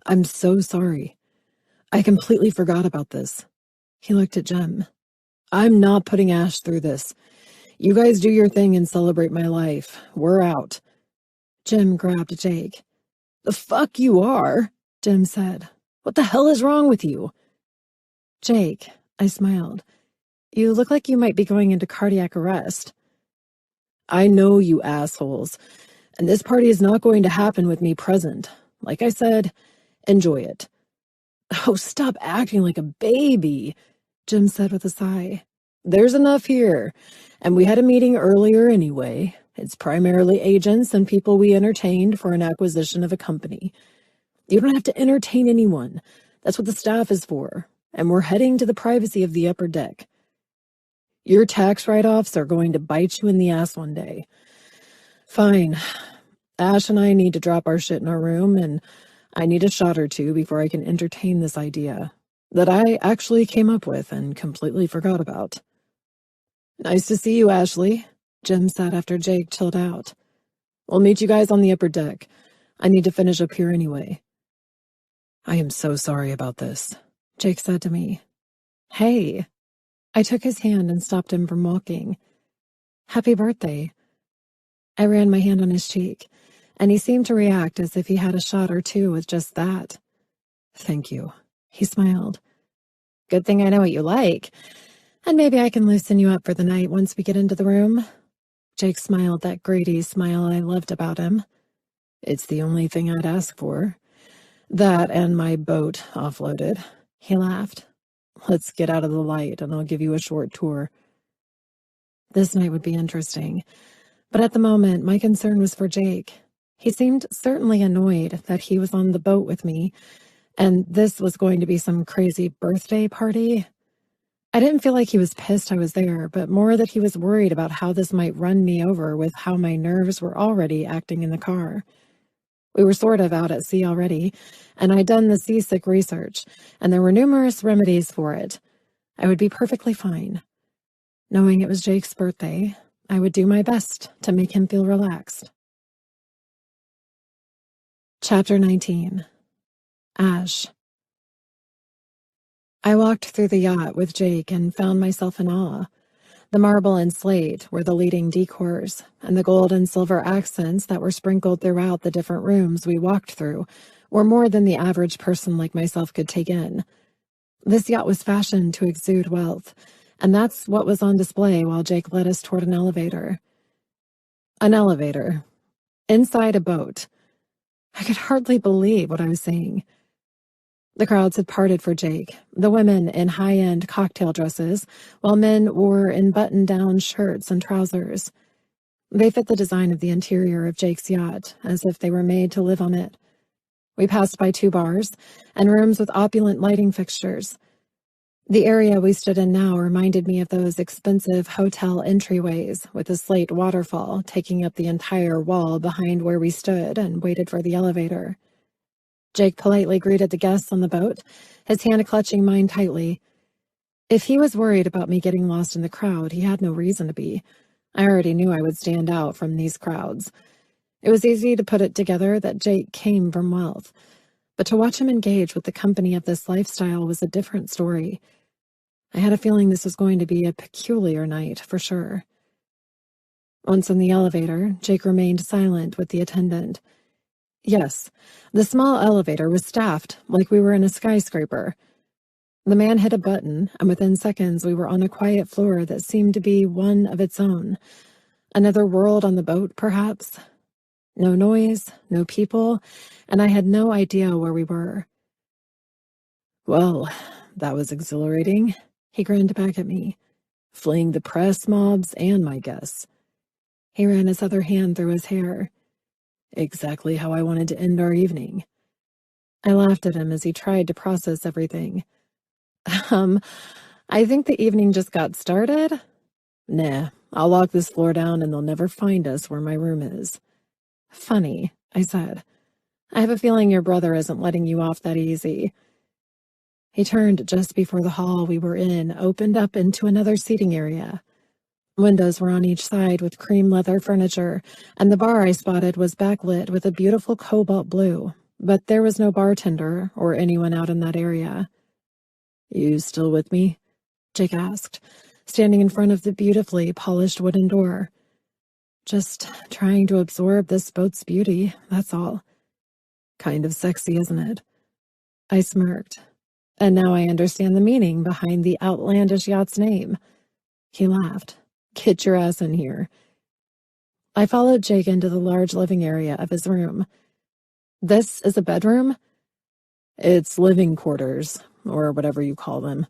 I'm so sorry. I completely forgot about this. He looked at Jim. I'm not putting Ash through this. You guys do your thing and celebrate my life. We're out. Jim grabbed Jake. The fuck you are, Jim said. What the hell is wrong with you? Jake, I smiled. You look like you might be going into cardiac arrest. I know, you assholes. And this party is not going to happen with me present. Like I said, enjoy it. Oh, stop acting like a baby, Jim said with a sigh. There's enough here, and we had a meeting earlier anyway. It's primarily agents and people we entertained for an acquisition of a company. You don't have to entertain anyone. That's what the staff is for, and we're heading to the privacy of the upper deck. Your tax write-offs are going to bite you in the ass one day. Fine. Ash and I need to drop our shit in our room, and I need a shot or two before I can entertain this idea that I actually came up with and completely forgot about. Nice to see you, Ashley, Jim said after Jake chilled out. We'll meet you guys on the upper deck. I need to finish up here anyway. I am so sorry about this, Jake said to me. Hey. I took his hand and stopped him from walking. Happy birthday. I ran my hand on his cheek, and he seemed to react as if he had a shot or two with just that. Thank you, he smiled. Good thing I know what you like, and maybe I can loosen you up for the night once we get into the room. Jake smiled that Grady smile I loved about him. It's the only thing I'd ask for. That and my boat offloaded. He laughed. Let's get out of the light and I'll give you a short tour. This night would be interesting, but at the moment my concern was for Jake. He seemed certainly annoyed that he was on the boat with me, and this was going to be some crazy birthday party. I didn't feel like he was pissed I was there, but more that he was worried about how this might run me over with how my nerves were already acting in the car. We were sort of out at sea already, and I'd done the seasick research, and there were numerous remedies for it. I would be perfectly fine. Knowing it was Jake's birthday, I would do my best to make him feel relaxed. Chapter 19. Ash. I walked through the yacht with Jake and found myself in awe. The marble and slate were the leading decors, and the gold and silver accents that were sprinkled throughout the different rooms we walked through were more than the average person like myself could take in. This yacht was fashioned to exude wealth, and that's what was on display while Jake led us toward an elevator. An elevator. Inside a boat. I could hardly believe what I was seeing. The crowds had parted for Jake, the women in high-end cocktail dresses, while men wore in button-down shirts and trousers. They fit the design of the interior of Jake's yacht, as if they were made to live on it. We passed by 2 bars, and rooms with opulent lighting fixtures. The area we stood in now reminded me of those expensive hotel entryways with a slate waterfall taking up the entire wall behind where we stood and waited for the elevator. Jake politely greeted the guests on the boat, his hand clutching mine tightly. If he was worried about me getting lost in the crowd, he had no reason to be. I already knew I would stand out from these crowds. It was easy to put it together that Jake came from wealth, but to watch him engage with the company of this lifestyle was a different story. I had a feeling this was going to be a peculiar night, for sure. Once in the elevator, Jake remained silent with the attendant. Yes, the small elevator was staffed like we were in a skyscraper. The man hit a button, and within seconds we were on a quiet floor that seemed to be one of its own. Another world on the boat, perhaps? No noise, no people, and I had no idea where we were. Well, that was exhilarating. He grinned back at me, fleeing the press mobs and my guests. He ran his other hand through his hair. Exactly how I wanted to end our evening. I laughed at him as he tried to process everything. I think the evening just got started. Nah, I'll lock this floor down and they'll never find us where my room is. Funny, I said. I have a feeling your brother isn't letting you off that easy. He turned just before the hall we were in opened up into another seating area. Windows were on each side with cream leather furniture, and the bar I spotted was backlit with a beautiful cobalt blue, but there was no bartender or anyone out in that area. You still with me? Jake asked, standing in front of the beautifully polished wooden door. Just trying to absorb this boat's beauty, that's all. Kind of sexy, isn't it? I smirked. And now I understand the meaning behind the outlandish yacht's name. He laughed. Get your ass in here. I followed Jake into the large living area of his room. This is a bedroom? It's living quarters, or whatever you call them.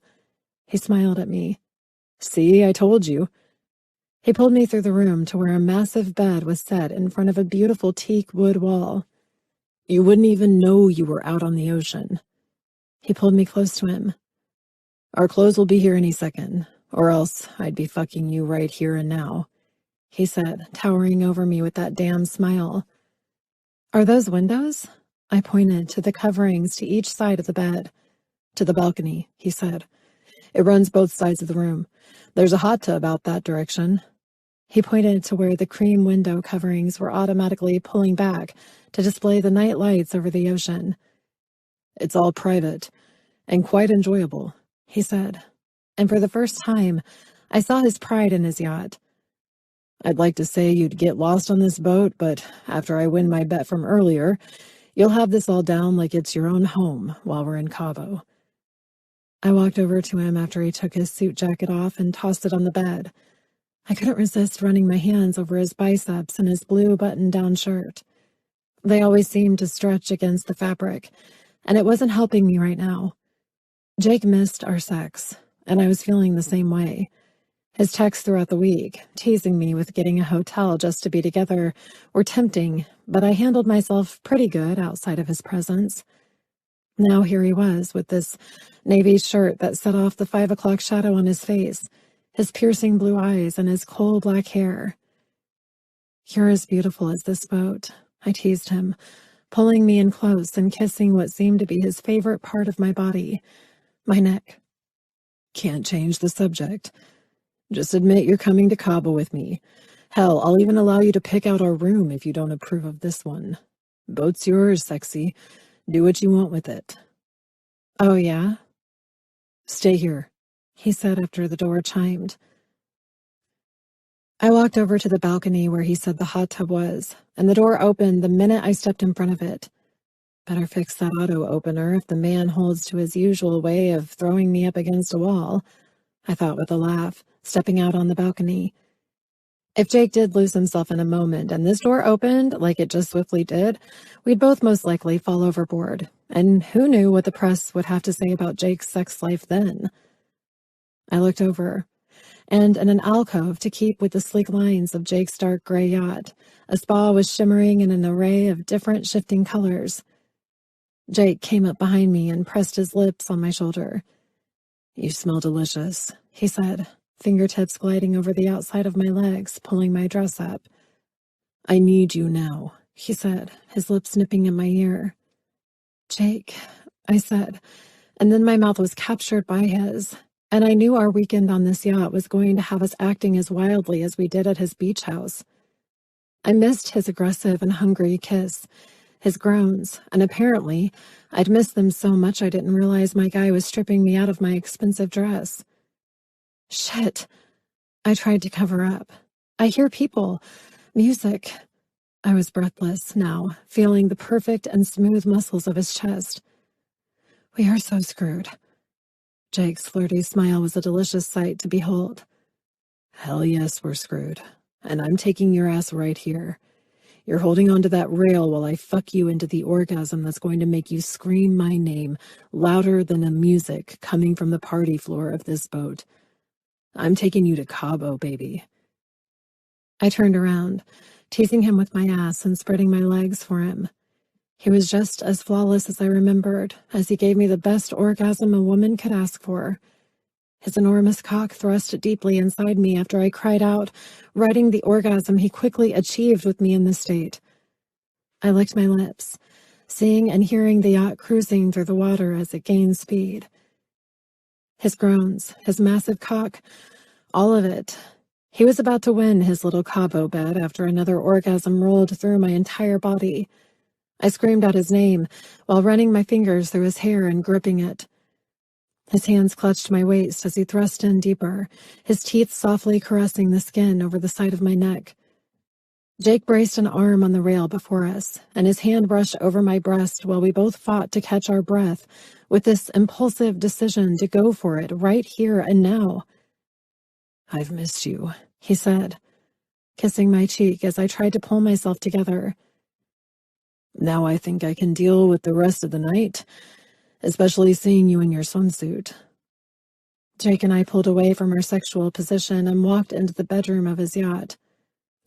He smiled at me. See, I told you. He pulled me through the room to where a massive bed was set in front of a beautiful teak wood wall. You wouldn't even know you were out on the ocean. He pulled me close to him. Our clothes will be here any second, or else I'd be fucking you right here and now, he said, towering over me with that damn smile. Are those windows? I pointed to the coverings to each side of the bed. To the balcony, he said. It runs both sides of the room. There's a hot tub out that direction. He pointed to where the cream window coverings were automatically pulling back to display the night lights over the ocean. It's all private and quite enjoyable, he said, and for the first time, I saw his pride in his yacht. I'd like to say you'd get lost on this boat, but after I win my bet from earlier, you'll have this all down like it's your own home while we're in Cabo. I walked over to him after he took his suit jacket off and tossed it on the bed. I couldn't resist running my hands over his biceps and his blue button-down shirt. They always seemed to stretch against the fabric, and it wasn't helping me right now. Jake missed our sex, and I was feeling the same way. His texts throughout the week, teasing me with getting a hotel just to be together, were tempting, but I handled myself pretty good outside of his presence. Now here he was, with this navy shirt that set off the 5 o'clock shadow on his face, his piercing blue eyes, and his coal black hair. "You're as beautiful as this boat," I teased him, pulling me in close and kissing what seemed to be his favorite part of my body, my neck. "Can't change the subject. Just admit you're coming to Cabo with me. Hell, I'll even allow you to pick out our room if you don't approve of this one. Boat's yours, sexy. Do what you want with it." "Oh, yeah?" "Stay here," he said after the door chimed. I walked over to the balcony where he said the hot tub was, and the door opened the minute I stepped in front of it. Better fix that auto opener if the man holds to his usual way of throwing me up against a wall, I thought with a laugh, stepping out on the balcony. If Jake did lose himself in a moment and this door opened, like it just swiftly did, we'd both most likely fall overboard, and who knew what the press would have to say about Jake's sex life then. I looked over, and in an alcove to keep with the sleek lines of Jake's dark gray yacht, a spa was shimmering in an array of different shifting colors. Jake came up behind me and pressed his lips on my shoulder. "You smell delicious," he said, fingertips gliding over the outside of my legs, pulling my dress up. "I need you now," he said, his lips nipping in my ear. "Jake," I said, and then my mouth was captured by his, and I knew our weekend on this yacht was going to have us acting as wildly as we did at his beach house. I missed his aggressive and hungry kiss, his groans, and apparently I'd missed them so much I didn't realize my guy was stripping me out of my expensive dress. Shit. I tried to cover up. I hear people. Music. I was breathless now, feeling the perfect and smooth muscles of his chest. We are so screwed. Jake's flirty smile was a delicious sight to behold. "Hell yes, we're screwed. And I'm taking your ass right here. You're holding onto that rail while I fuck you into the orgasm that's going to make you scream my name louder than the music coming from the party floor of this boat. I'm taking you to Cabo, baby." I turned around, teasing him with my ass and spreading my legs for him. He was just as flawless as I remembered, as he gave me the best orgasm a woman could ask for. His enormous cock thrust deeply inside me after I cried out, writing the orgasm he quickly achieved with me in this state. I licked my lips, seeing and hearing the yacht cruising through the water as it gained speed. His groans, his massive cock, all of it. He was about to win his little Cabo bet after another orgasm rolled through my entire body. I screamed out his name while running my fingers through his hair and gripping it. His hands clutched my waist as he thrust in deeper, his teeth softly caressing the skin over the side of my neck. Jake braced an arm on the rail before us, and his hand brushed over my breast while we both fought to catch our breath with this impulsive decision to go for it right here and now. "I've missed you," he said, kissing my cheek as I tried to pull myself together. "Now I think I can deal with the rest of the night, especially seeing you in your swimsuit." Jake and I pulled away from our sexual position and walked into the bedroom of his yacht.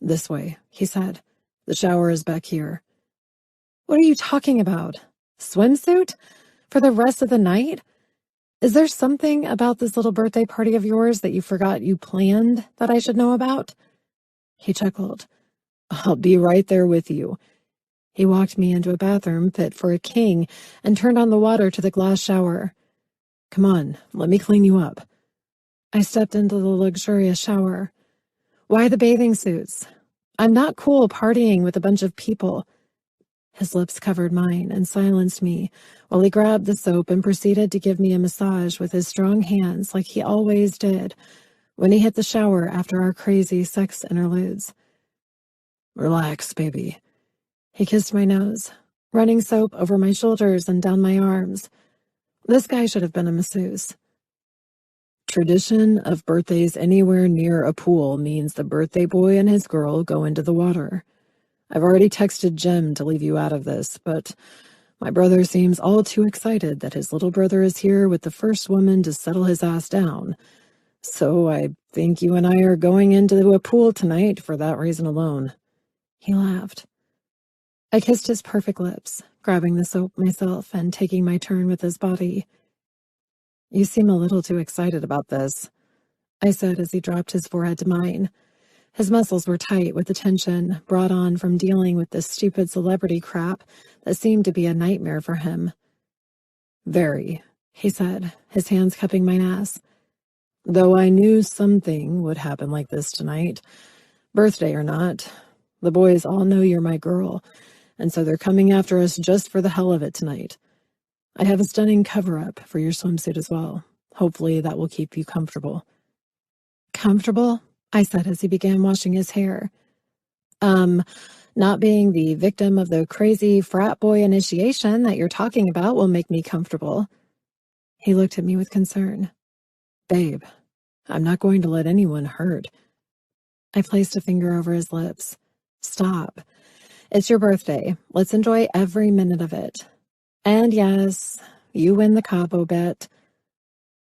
"This way," he said. "The shower is back here." What are you talking about? Swimsuit? For the rest of the night? Is there something about this little birthday party of yours that you forgot you planned that I should know about? He chuckled. "I'll be right there with you." He walked me into a bathroom fit for a king and turned on the water to the glass shower. "Come on, let me clean you up." I stepped into the luxurious shower. Why the bathing suits? I'm not cool partying with a bunch of people. His lips covered mine and silenced me while he grabbed the soap and proceeded to give me a massage with his strong hands like he always did when he hit the shower after our crazy sex interludes. "Relax, baby." He kissed my nose, running soap over my shoulders and down my arms. This guy should have been a masseuse. "Tradition of birthdays anywhere near a pool means the birthday boy and his girl go into the water. I've already texted Jim to leave you out of this, but My brother seems all too excited that his little brother is here with the first woman to settle his ass down. So I think you and I are going into a pool tonight for that reason alone." He laughed. I kissed his perfect lips, grabbing the soap myself and taking my turn with his body. "You seem a little too excited about this," I said as he dropped his forehead to mine. His muscles were tight with the tension brought on from dealing with this stupid celebrity crap that seemed to be a nightmare for him. "Very," he said, his hands cupping my ass. "Though I knew something would happen like this tonight. Birthday or not, the boys all know you're my girl, and so they're coming after us just for the hell of it tonight. I have a stunning cover-up for your swimsuit as well. Hopefully that will keep you comfortable." "Comfortable?" I said as he began washing his hair. Not being the victim of the crazy frat boy initiation that you're talking about will make me comfortable." He looked at me with concern. "Babe, I'm not going to let anyone hurt." I placed a finger over his lips. "Stop. It's your birthday. Let's enjoy every minute of it. And yes, you win the Cabo bet."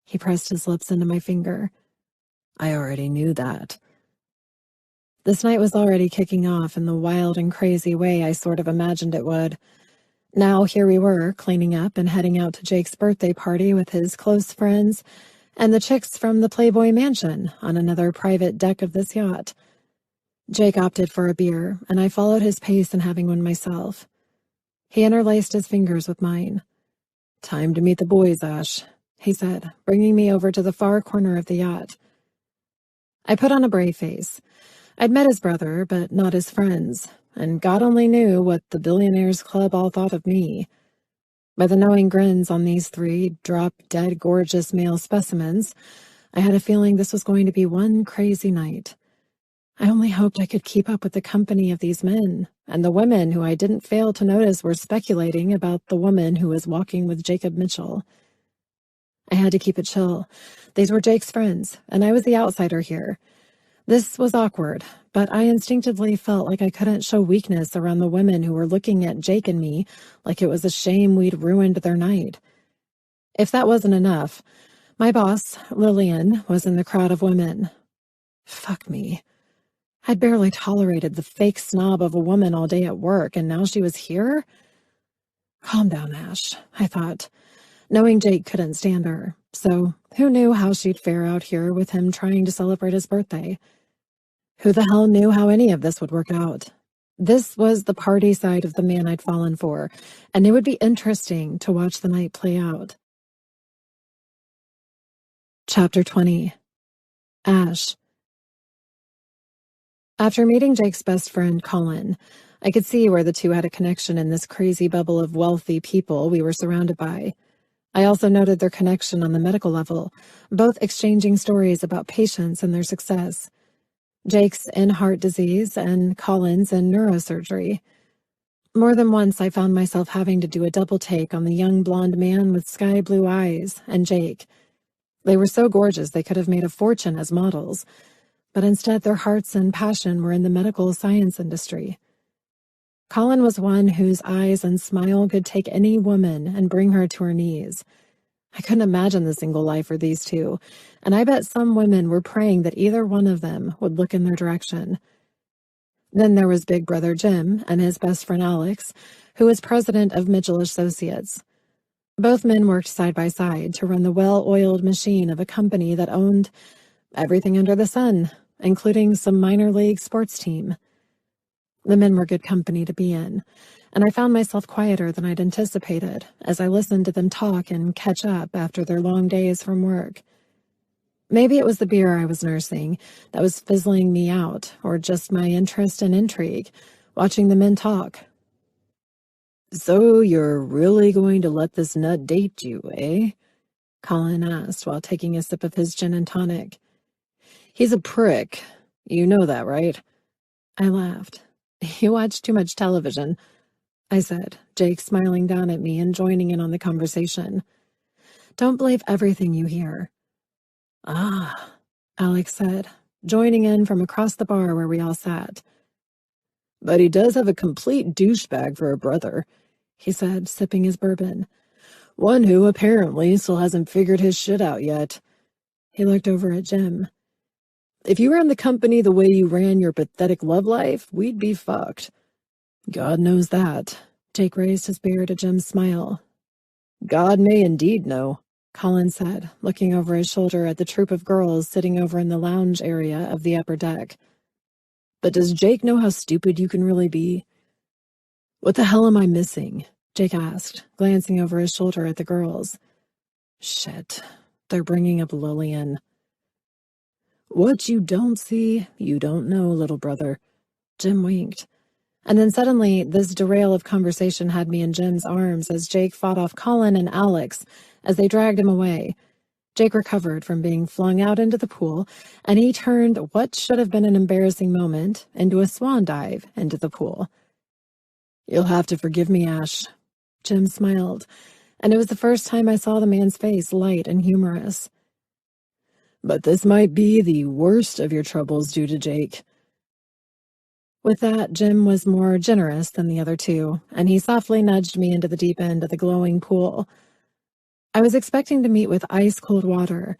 He pressed his lips into my finger. "I already knew that." This night was already kicking off in the wild and crazy way I sort of imagined it would. Now here we were, cleaning up and heading out to Jake's birthday party with his close friends and the chicks from the Playboy Mansion on another private deck of this yacht. Jake opted for a beer, and I followed his pace in having one myself. He interlaced his fingers with mine. "Time to meet the boys, Ash," he said, bringing me over to the far corner of the yacht. I put on a brave face. I'd met his brother, but not his friends, and God only knew what the Billionaires Club all thought of me. By the knowing grins on these three drop-dead gorgeous male specimens, I had a feeling this was going to be one crazy night. I only hoped I could keep up with the company of these men, and the women who I didn't fail to notice were speculating about the woman who was walking with Jacob Mitchell. I had to keep it chill. These were Jake's friends, and I was the outsider here. This was awkward, but I instinctively felt like I couldn't show weakness around the women who were looking at Jake and me like it was a shame we'd ruined their night. If that wasn't enough, my boss, Lillian, was in the crowd of women. Fuck me. I'd barely tolerated the fake snob of a woman all day at work, and now she was here? Calm down, Ash, I thought, knowing Jake couldn't stand her. So who knew how she'd fare out here with him trying to celebrate his birthday? Who the hell knew how any of this would work out? This was the party side of the man I'd fallen for, and it would be interesting to watch the night play out. Chapter 20. Ash. After meeting Jake's best friend, Colin, I could see where the two had a connection in this crazy bubble of wealthy people we were surrounded by. I also noted their connection on the medical level, both exchanging stories about patients and their success. Jake's in heart disease and Colin's in neurosurgery. More than once I found myself having to do a double take on the young blonde man with sky blue eyes and Jake. They were so gorgeous they could have made a fortune as models, but instead their hearts and passion were in the medical science industry. Colin was one whose eyes and smile could take any woman and bring her to her knees. I couldn't imagine the single life for these two, and I bet some women were praying that either one of them would look in their direction. Then there was Big Brother Jim and his best friend Alex, who was president of Mitchell Associates. Both men worked side by side to run the well-oiled machine of a company that owned everything under the sun, including some minor league sports team. The men were good company to be in, and I found myself quieter than I'd anticipated as I listened to them talk and catch up after their long days from work. Maybe it was the beer I was nursing that was fizzling me out, or just my interest and intrigue, watching the men talk. "So you're really going to let this nut date you, eh?" Colin asked while taking a sip of his gin and tonic. "He's a prick. You know that, right?" I laughed. "You watch too much television," I said, Jake smiling down at me and joining in on the conversation. "Don't believe everything you hear." "Ah," Alex said, joining in from across the bar where we all sat. "But he does have a complete douchebag for a brother. he said, sipping his bourbon. One who apparently still hasn't figured his shit out yet. He looked over at Jim. If you ran the company the way you ran your pathetic love life, we'd be fucked. God knows that. Jake raised his beard to Jim's smile. God may indeed know, Colin said, looking over his shoulder at the troop of girls sitting over in the lounge area of the upper deck. But does Jake know how stupid you can really be? What the hell am I missing? Jake asked, glancing over his shoulder at the girls. Shit, they're bringing up Lillian. What you don't see, you don't know, little brother. Jim winked. And then suddenly, this derail of conversation had me in Jim's arms as Jake fought off Colin and Alex as they dragged him away. Jake recovered from being flung out into the pool, and he turned what should have been an embarrassing moment into a swan dive into the pool. You'll have to forgive me, Ash. Jim smiled, and it was the first time I saw the man's face light and humorous. But this might be the worst of your troubles due to Jake. With that, Jim was more generous than the other two, and he softly nudged me into the deep end of the glowing pool. I was expecting to meet with ice-cold water,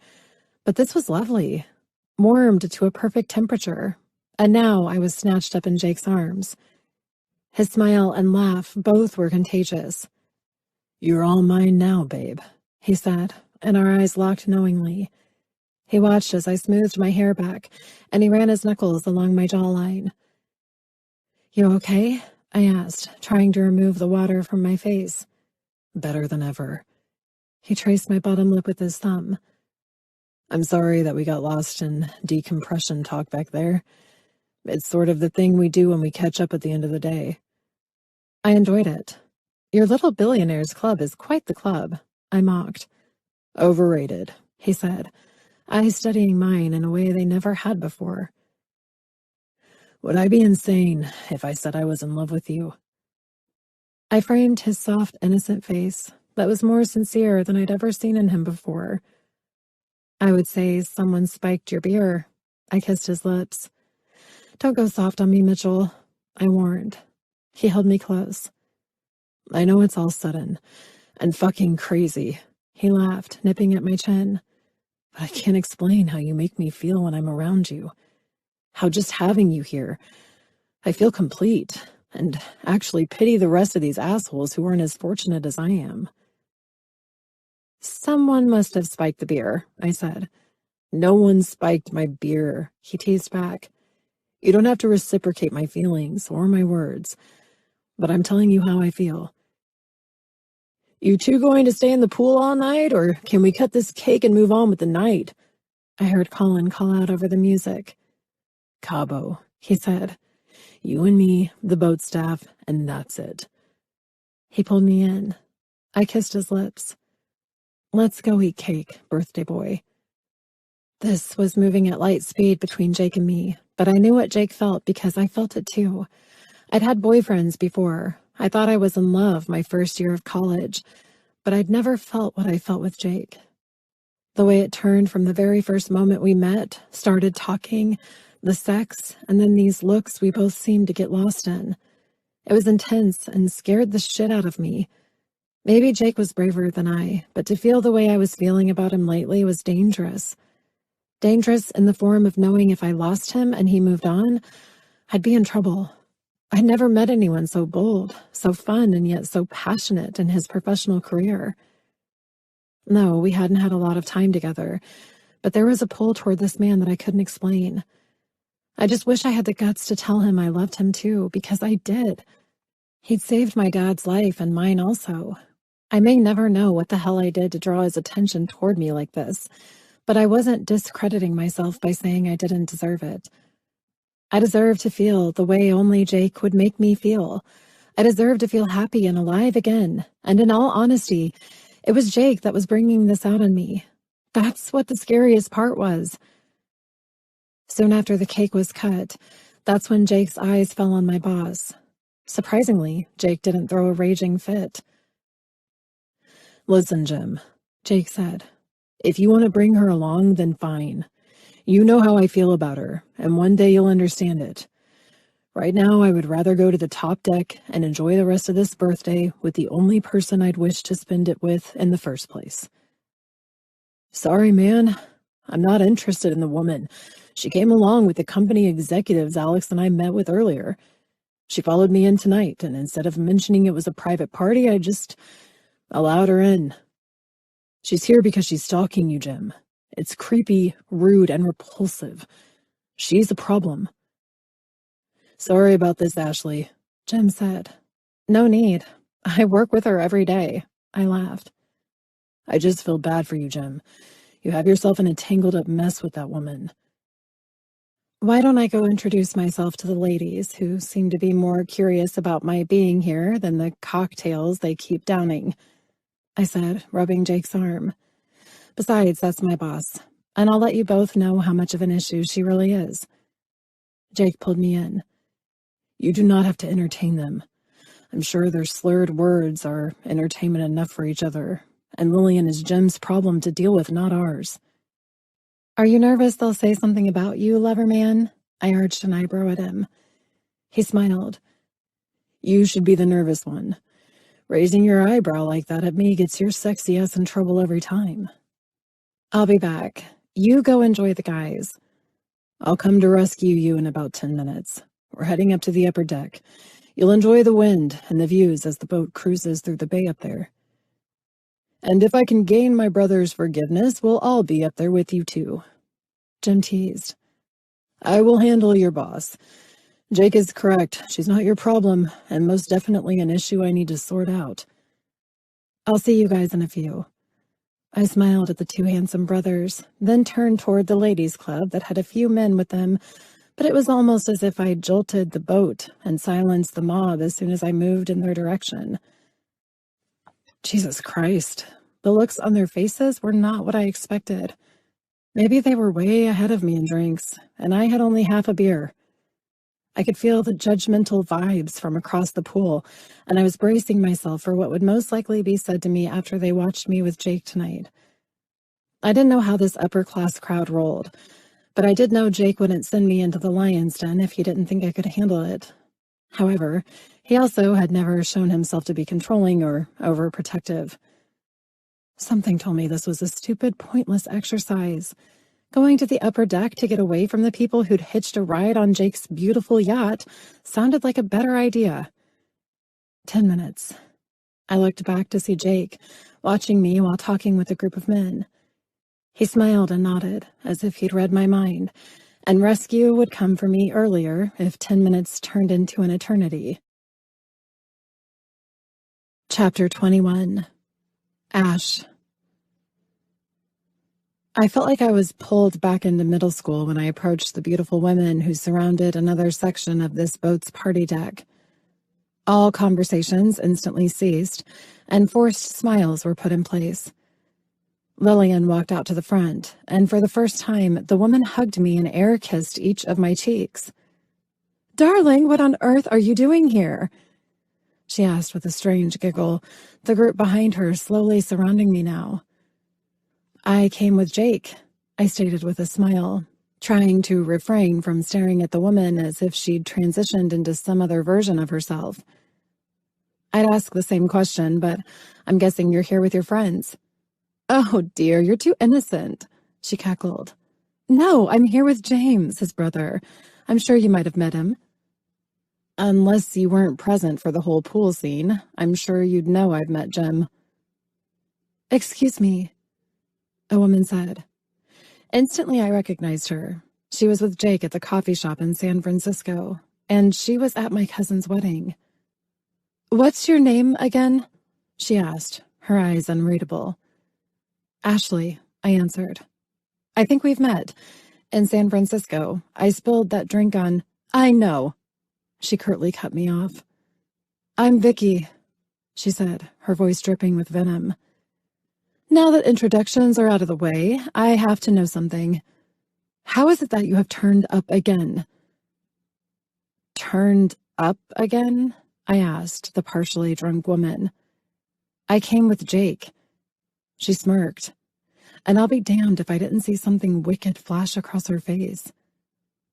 but this was lovely, warmed to a perfect temperature, and now I was snatched up in Jake's arms. His smile and laugh both were contagious. You're all mine now, babe, he said, and our eyes locked knowingly. He watched as I smoothed my hair back, and he ran his knuckles along my jawline. You okay? I asked, trying to remove the water from my face. Better than ever. He traced my bottom lip with his thumb. I'm sorry that we got lost in decompression talk back there. It's sort of the thing we do when we catch up at the end of the day. I enjoyed it. Your little Billionaires club is quite the club, I mocked. Overrated, he said, eyes studying mine in a way they never had before. Would I be insane if I said I was in love with you? I framed his soft, innocent face that was more sincere than I'd ever seen in him before. I would say someone spiked your beer. I kissed his lips. Don't go soft on me, Mitchell, I warned. He held me close. I know it's all sudden and fucking crazy, he laughed, nipping at my chin. But I can't explain how you make me feel when I'm around you. How just having you here, I feel complete, and actually pity the rest of these assholes who aren't as fortunate as I am. Someone must have spiked the beer, I said. No one spiked my beer, he teased back. You don't have to reciprocate my feelings or my words, but I'm telling you how I feel. You two going to stay in the pool all night, or can we cut this cake and move on with the night? I heard Colin call out over the music. Cabo, he said. You and me, the boat staff, and that's it. He pulled me in. I kissed his lips. Let's go eat cake, birthday boy. This was moving at light speed between Jake and me, but I knew what Jake felt because I felt it too. I'd had boyfriends before. I thought I was in love my first year of college, but I'd never felt what I felt with Jake. The way it turned from the very first moment we met, started talking, the sex, and then these looks we both seemed to get lost in. It was intense and scared the shit out of me. Maybe Jake was braver than I, but to feel the way I was feeling about him lately was dangerous. Dangerous in the form of knowing if I lost him and he moved on, I'd be in trouble. I'd never met anyone so bold, so fun, and yet so passionate in his professional career. No, we hadn't had a lot of time together, but there was a pull toward this man that I couldn't explain. I just wish I had the guts to tell him I loved him too, because I did. He'd saved my dad's life and mine also. I may never know what the hell I did to draw his attention toward me like this, but I wasn't discrediting myself by saying I didn't deserve it. I deserved to feel the way only Jake would make me feel. I deserved to feel happy and alive again, and in all honesty, it was Jake that was bringing this out in me. That's what the scariest part was. Soon after the cake was cut, that's when Jake's eyes fell on my boss. Surprisingly, Jake didn't throw a raging fit. Listen, Jim, Jake said. If you want to bring her along, then fine. You know how I feel about her, and one day you'll understand it. Right now, I would rather go to the top deck and enjoy the rest of this birthday with the only person I'd wish to spend it with in the first place. Sorry, man. I'm not interested in the woman. She came along with the company executives Alex and I met with earlier. She followed me in tonight, and instead of mentioning it was a private party, I just allowed her in. She's here because she's stalking you, Jim. It's creepy, rude, and repulsive. She's a problem. Sorry about this, Ashley, Jim said. No need. I work with her every day. I laughed. I just feel bad for you, Jim. You have yourself in a tangled up mess with that woman. Why don't I go introduce myself to the ladies, who seem to be more curious about my being here than the cocktails they keep downing? I said, rubbing Jake's arm. Besides, that's my boss, and I'll let you both know how much of an issue she really is. Jake pulled me in. You do not have to entertain them. I'm sure their slurred words are entertainment enough for each other, and Lillian is Jim's problem to deal with, not ours. Are you nervous they'll say something about you, lover man? I arched an eyebrow at him. He smiled. You should be the nervous one. Raising your eyebrow like that at me gets your sexy ass in trouble every time. I'll be back. You go enjoy the guys. I'll come to rescue you in about 10 minutes. We're heading up to the upper deck. You'll enjoy the wind and the views as the boat cruises through the bay up there. And if I can gain my brother's forgiveness, we'll all be up there with you too. Jim teased. I will handle your boss. Jake is correct. She's not your problem, and most definitely an issue I need to sort out. I'll see you guys in a few. I smiled at the two handsome brothers, then turned toward the ladies' club that had a few men with them, but it was almost as if I jolted the boat and silenced the mob as soon as I moved in their direction. Jesus Christ, the looks on their faces were not what I expected. Maybe they were way ahead of me in drinks, and I had only half a beer. I could feel the judgmental vibes from across the pool, and I was bracing myself for what would most likely be said to me after they watched me with Jake tonight. I didn't know how this upper-class crowd rolled, but I did know Jake wouldn't send me into the lion's den if he didn't think I could handle it. However, he also had never shown himself to be controlling or overprotective. Something told me this was a stupid, pointless exercise. Going to the upper deck to get away from the people who'd hitched a ride on Jake's beautiful yacht sounded like a better idea. 10 minutes. I looked back to see Jake, watching me while talking with a group of men. He smiled and nodded, as if he'd read my mind, and rescue would come for me earlier if 10 minutes turned into an eternity. Chapter 21. Ash. I felt like I was pulled back into middle school when I approached the beautiful women who surrounded another section of this boat's party deck. All conversations instantly ceased, and forced smiles were put in place. Lillian walked out to the front, and for the first time, the woman hugged me and air-kissed each of my cheeks. "Darling, what on earth are you doing here?" she asked with a strange giggle, the group behind her slowly surrounding me now. "I came with Jake," I stated with a smile, trying to refrain from staring at the woman as if she'd transitioned into some other version of herself. "I'd ask the same question, but I'm guessing you're here with your friends." "Oh dear, you're too innocent," she cackled. "No, I'm here with James, his brother. I'm sure you might have met him." "Unless you weren't present for the whole pool scene, I'm sure you'd know I've met Jim." "Excuse me," a woman said. Instantly I recognized her. She was with Jake at the coffee shop in San Francisco, and she was at my cousin's wedding. "What's your name again?" she asked, her eyes unreadable. "Ashley," I answered. "I think we've met. In San Francisco. I spilled that drink on—" "I know." She curtly cut me off. "I'm Vicky," she said, her voice dripping with venom. "Now that introductions are out of the way, I have to know something. How is it that you have turned up again?" "Turned up again?" I asked the partially drunk woman. "I came with Jake." She smirked, and I'll be damned if I didn't see something wicked flash across her face.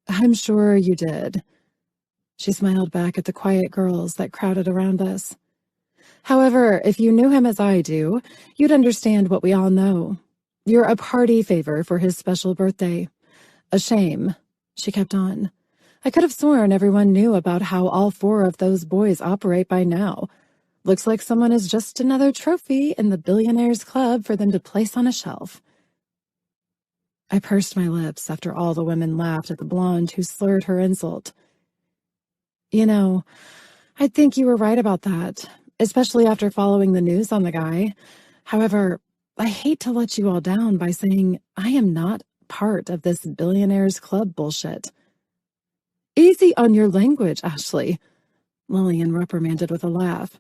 "I'm sure you did." She smiled back at the quiet girls that crowded around us. However, if you knew him as I do, you'd understand what we all know. You're a party favor for his special birthday. A shame, she kept on. I could have sworn everyone knew about how all 4 of those boys operate by now. Looks like someone is just another trophy in the Billionaires Club for them to place on a shelf. I pursed my lips after all the women laughed at the blonde who slurred her insult. You know, I think you were right about that, especially after following the news on the guy. However, I hate to let you all down by saying I am not part of this Billionaires Club bullshit. Easy on your language, Ashley, Lillian reprimanded with a laugh.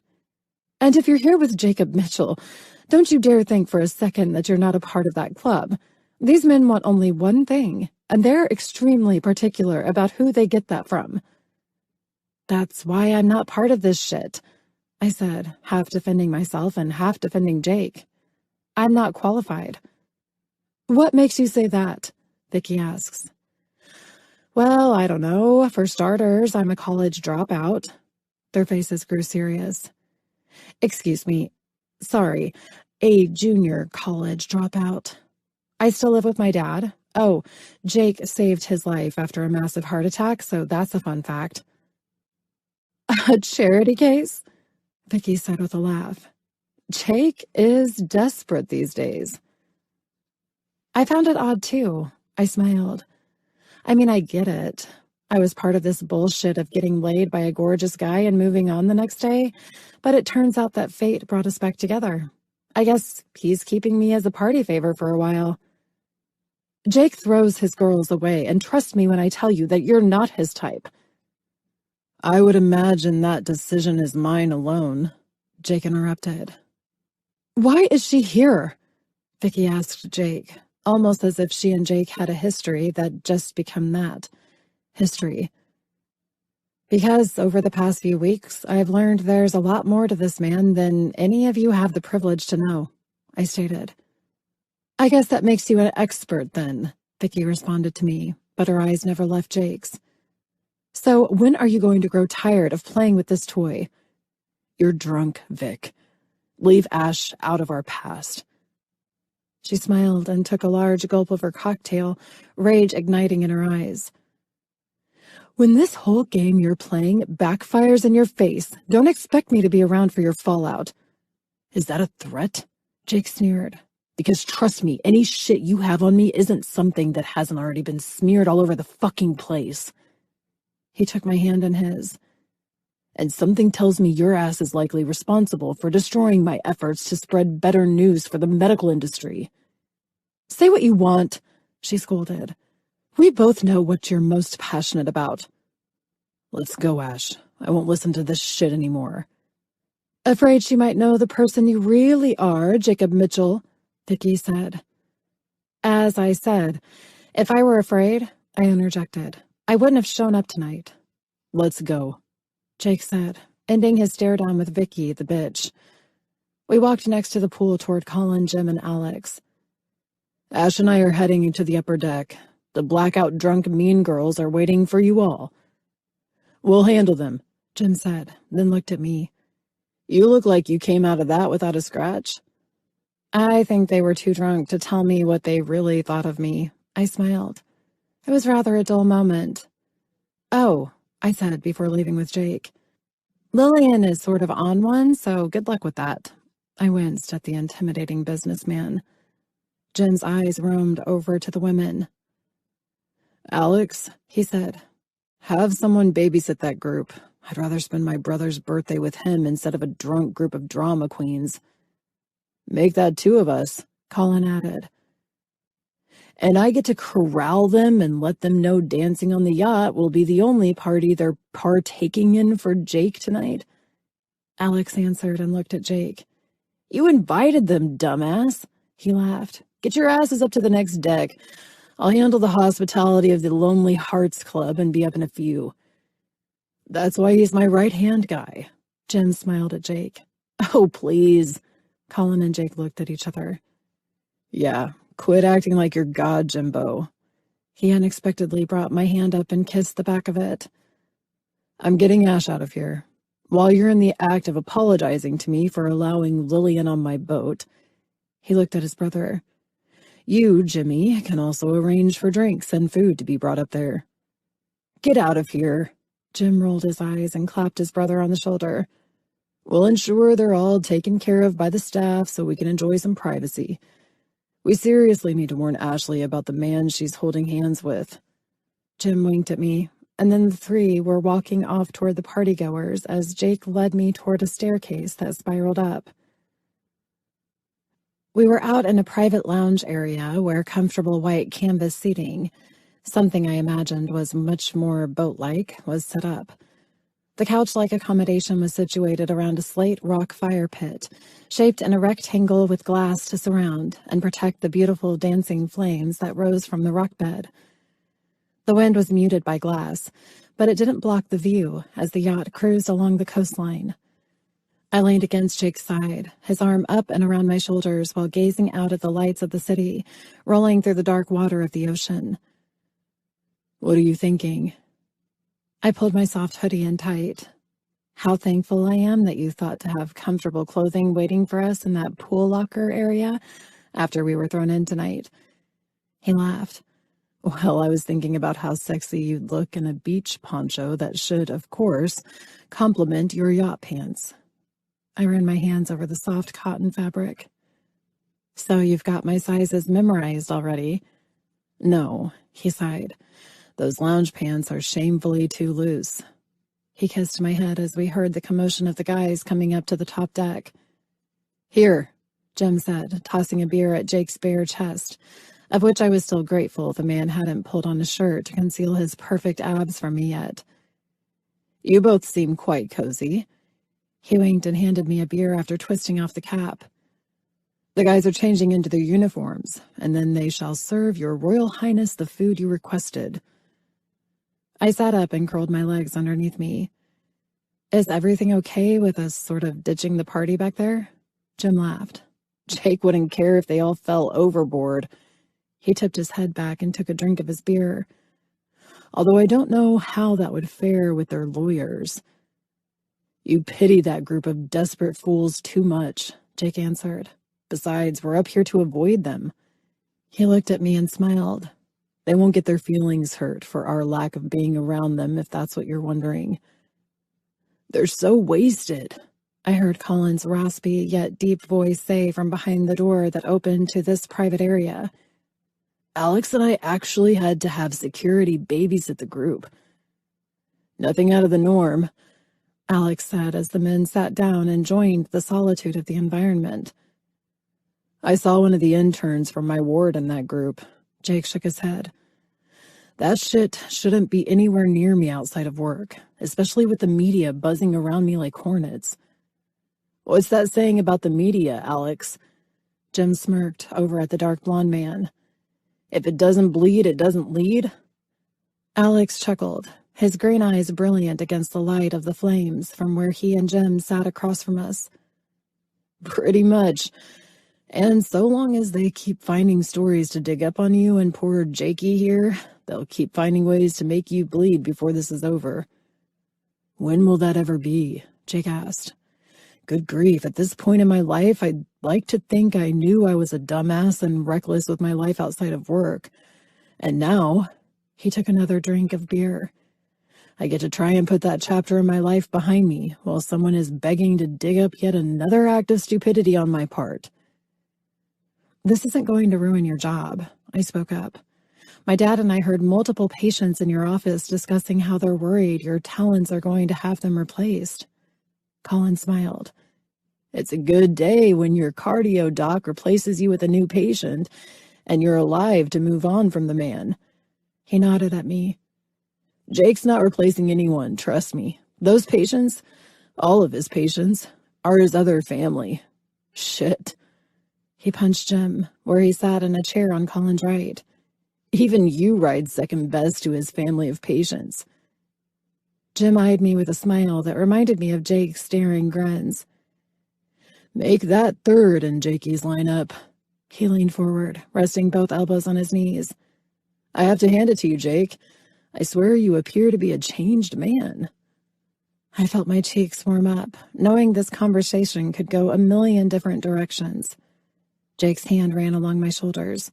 And if you're here with Jacob Mitchell, don't you dare think for a second that you're not a part of that club. These men want only one thing, and they're extremely particular about who they get that from. That's why I'm not part of this shit, I said, half defending myself and half defending Jake. I'm not qualified. What makes you say that? Vicky asks. Well, I don't know. For starters, I'm a college dropout. Their faces grew serious. Excuse me. Sorry. A junior college dropout. I still live with my dad. Oh, Jake saved his life after a massive heart attack, so that's a fun fact. A charity case? Vicky said with a laugh. Jake is desperate these days. I found it odd, too. I smiled. I mean, I get it. I was part of this bullshit of getting laid by a gorgeous guy and moving on the next day, but it turns out that fate brought us back together. I guess he's keeping me as a party favor for a while. Jake throws his girls away, and trust me when I tell you that you're not his type. I would imagine that decision is mine alone, Jake interrupted. Why is she here? Vicky asked Jake, almost as if she and Jake had a history that just become that. History. Because over the past few weeks, I've learned there's a lot more to this man than any of you have the privilege to know, I stated. I guess that makes you an expert then, Vicky responded to me, but her eyes never left Jake's. So when are you going to grow tired of playing with this toy? You're drunk, Vic. Leave Ash out of our past. She smiled and took a large gulp of her cocktail, rage igniting in her eyes. When this whole game you're playing backfires in your face, don't expect me to be around for your fallout. Is that a threat? Jake sneered. Because trust me, any shit you have on me isn't something that hasn't already been smeared all over the fucking place. He took my hand in his. And something tells me your ass is likely responsible for destroying my efforts to spread better news for the medical industry. Say what you want, she scolded. We both know what you're most passionate about. Let's go, Ash. I won't listen to this shit anymore. Afraid she might know the person you really are, Jacob Mitchell, Vicky said. As I said, if I were afraid, I interjected, I wouldn't have shown up tonight. Let's go, Jake said, ending his stare down with Vicky, the bitch. We walked next to the pool toward Colin, Jim, and Alex. Ash and I are heading into the upper deck. The blackout drunk mean girls are waiting for you all. We'll handle them, Jim said, then looked at me. You look like you came out of that without a scratch. I think they were too drunk to tell me what they really thought of me. I smiled. It was rather a dull moment. Oh, I said before leaving with Jake. Lillian is sort of on one, so good luck with that. I winced at the intimidating businessman. Jim's eyes roamed over to the women. Alex, he said, have someone babysit that group. I'd rather spend my brother's birthday with him instead of a drunk group of drama queens. Make that 2 of us, Colin added. And I get to corral them and let them know dancing on the yacht will be the only party they're partaking in for Jake tonight. Alex answered and looked at Jake. You invited them, dumbass, he laughed. Get your asses up to the next deck. I'll handle the hospitality of the Lonely Hearts Club and be up in a few. That's why he's my right-hand guy. Jen smiled at Jake. Oh, please. Colin and Jake looked at each other. Yeah, quit acting like you're God, Jimbo. He unexpectedly brought my hand up and kissed the back of it. I'm getting Ash out of here. While you're in the act of apologizing to me for allowing Lillian on my boat," he looked at his brother, "you, Jimmy, can also arrange for drinks and food to be brought up there." "Get out of here." Jim rolled his eyes and clapped his brother on the shoulder. "We'll ensure they're all taken care of by the staff so we can enjoy some privacy. We seriously need to warn Ashley about the man she's holding hands with." Jim winked at me, and then the three were walking off toward the partygoers as Jake led me toward a staircase that spiraled up. We were out in a private lounge area where comfortable white canvas seating, something I imagined was much more boat-like, was set up. The couch-like accommodation was situated around a slate rock fire pit, shaped in a rectangle with glass to surround and protect the beautiful dancing flames that rose from the rock bed. The wind was muted by glass, but it didn't block the view as the yacht cruised along the coastline. I leaned against Jake's side, his arm up and around my shoulders while gazing out at the lights of the city, rolling through the dark water of the ocean. "What are you thinking?" I pulled my soft hoodie in tight. "How thankful I am that you thought to have comfortable clothing waiting for us in that pool locker area after we were thrown in tonight." He laughed. "Well, I was thinking about how sexy you'd look in a beach poncho that should, of course, complement your yacht pants." I ran my hands over the soft cotton fabric. "So you've got my sizes memorized already?" "No," he sighed. "Those lounge pants are shamefully too loose." He kissed my head as we heard the commotion of the guys coming up to the top deck. "Here," Jim said, tossing a beer at Jake's bare chest, of which I was still grateful the man hadn't pulled on his shirt to conceal his perfect abs from me yet. "You both seem quite cozy." He winked and handed me a beer after twisting off the cap. "The guys are changing into their uniforms, and then they shall serve your Royal Highness the food you requested." I sat up and curled my legs underneath me. "Is everything okay with us sort of ditching the party back there?" Jim laughed. "Jake wouldn't care if they all fell overboard." He tipped his head back and took a drink of his beer. "Although I don't know how that would fare with their lawyers." "You pity that group of desperate fools too much," Jake answered. "Besides, we're up here to avoid them." He looked at me and smiled. "They won't get their feelings hurt for our lack of being around them, if that's what you're wondering." "They're so wasted," I heard Colin's raspy yet deep voice say from behind the door that opened to this private area. "Alex and I actually had to have security babysit the group." "Nothing out of the norm," Alex said as the men sat down and joined the solitude of the environment. "I saw one of the interns from my ward in that group." Jake shook his head. "That shit shouldn't be anywhere near me outside of work, especially with the media buzzing around me like hornets." "What's that saying about the media, Alex?" Jim smirked over at the dark blonde man. "If it doesn't bleed, it doesn't lead?" Alex chuckled, his green eyes brilliant against the light of the flames from where he and Jim sat across from us. "Pretty much. And so long as they keep finding stories to dig up on you and poor Jakey here, they'll keep finding ways to make you bleed before this is over." "When will that ever be?" Jake asked. "Good grief, at this point in my life, I'd like to think I knew I was a dumbass and reckless with my life outside of work. And now," he took another drink of beer, "I get to try and put that chapter in my life behind me while someone is begging to dig up yet another act of stupidity on my part." "This isn't going to ruin your job," I spoke up. "My dad and I heard multiple patients in your office discussing how they're worried your talents are going to have them replaced." Colin smiled. "It's a good day when your cardio doc replaces you with a new patient, and you're alive to move on from the man." He nodded at me. "Jake's not replacing anyone, trust me. Those patients, all of his patients, are his other family." "Shit." He punched Jim, where he sat in a chair on Colin's right. "Even you ride second best to his family of patients." Jim eyed me with a smile that reminded me of Jake's staring grins. "Make that third in Jakey's lineup." He leaned forward, resting both elbows on his knees. "I have to hand it to you, Jake. I swear you appear to be a changed man." I felt my cheeks warm up, knowing this conversation could go a million different directions. Jake's hand ran along my shoulders.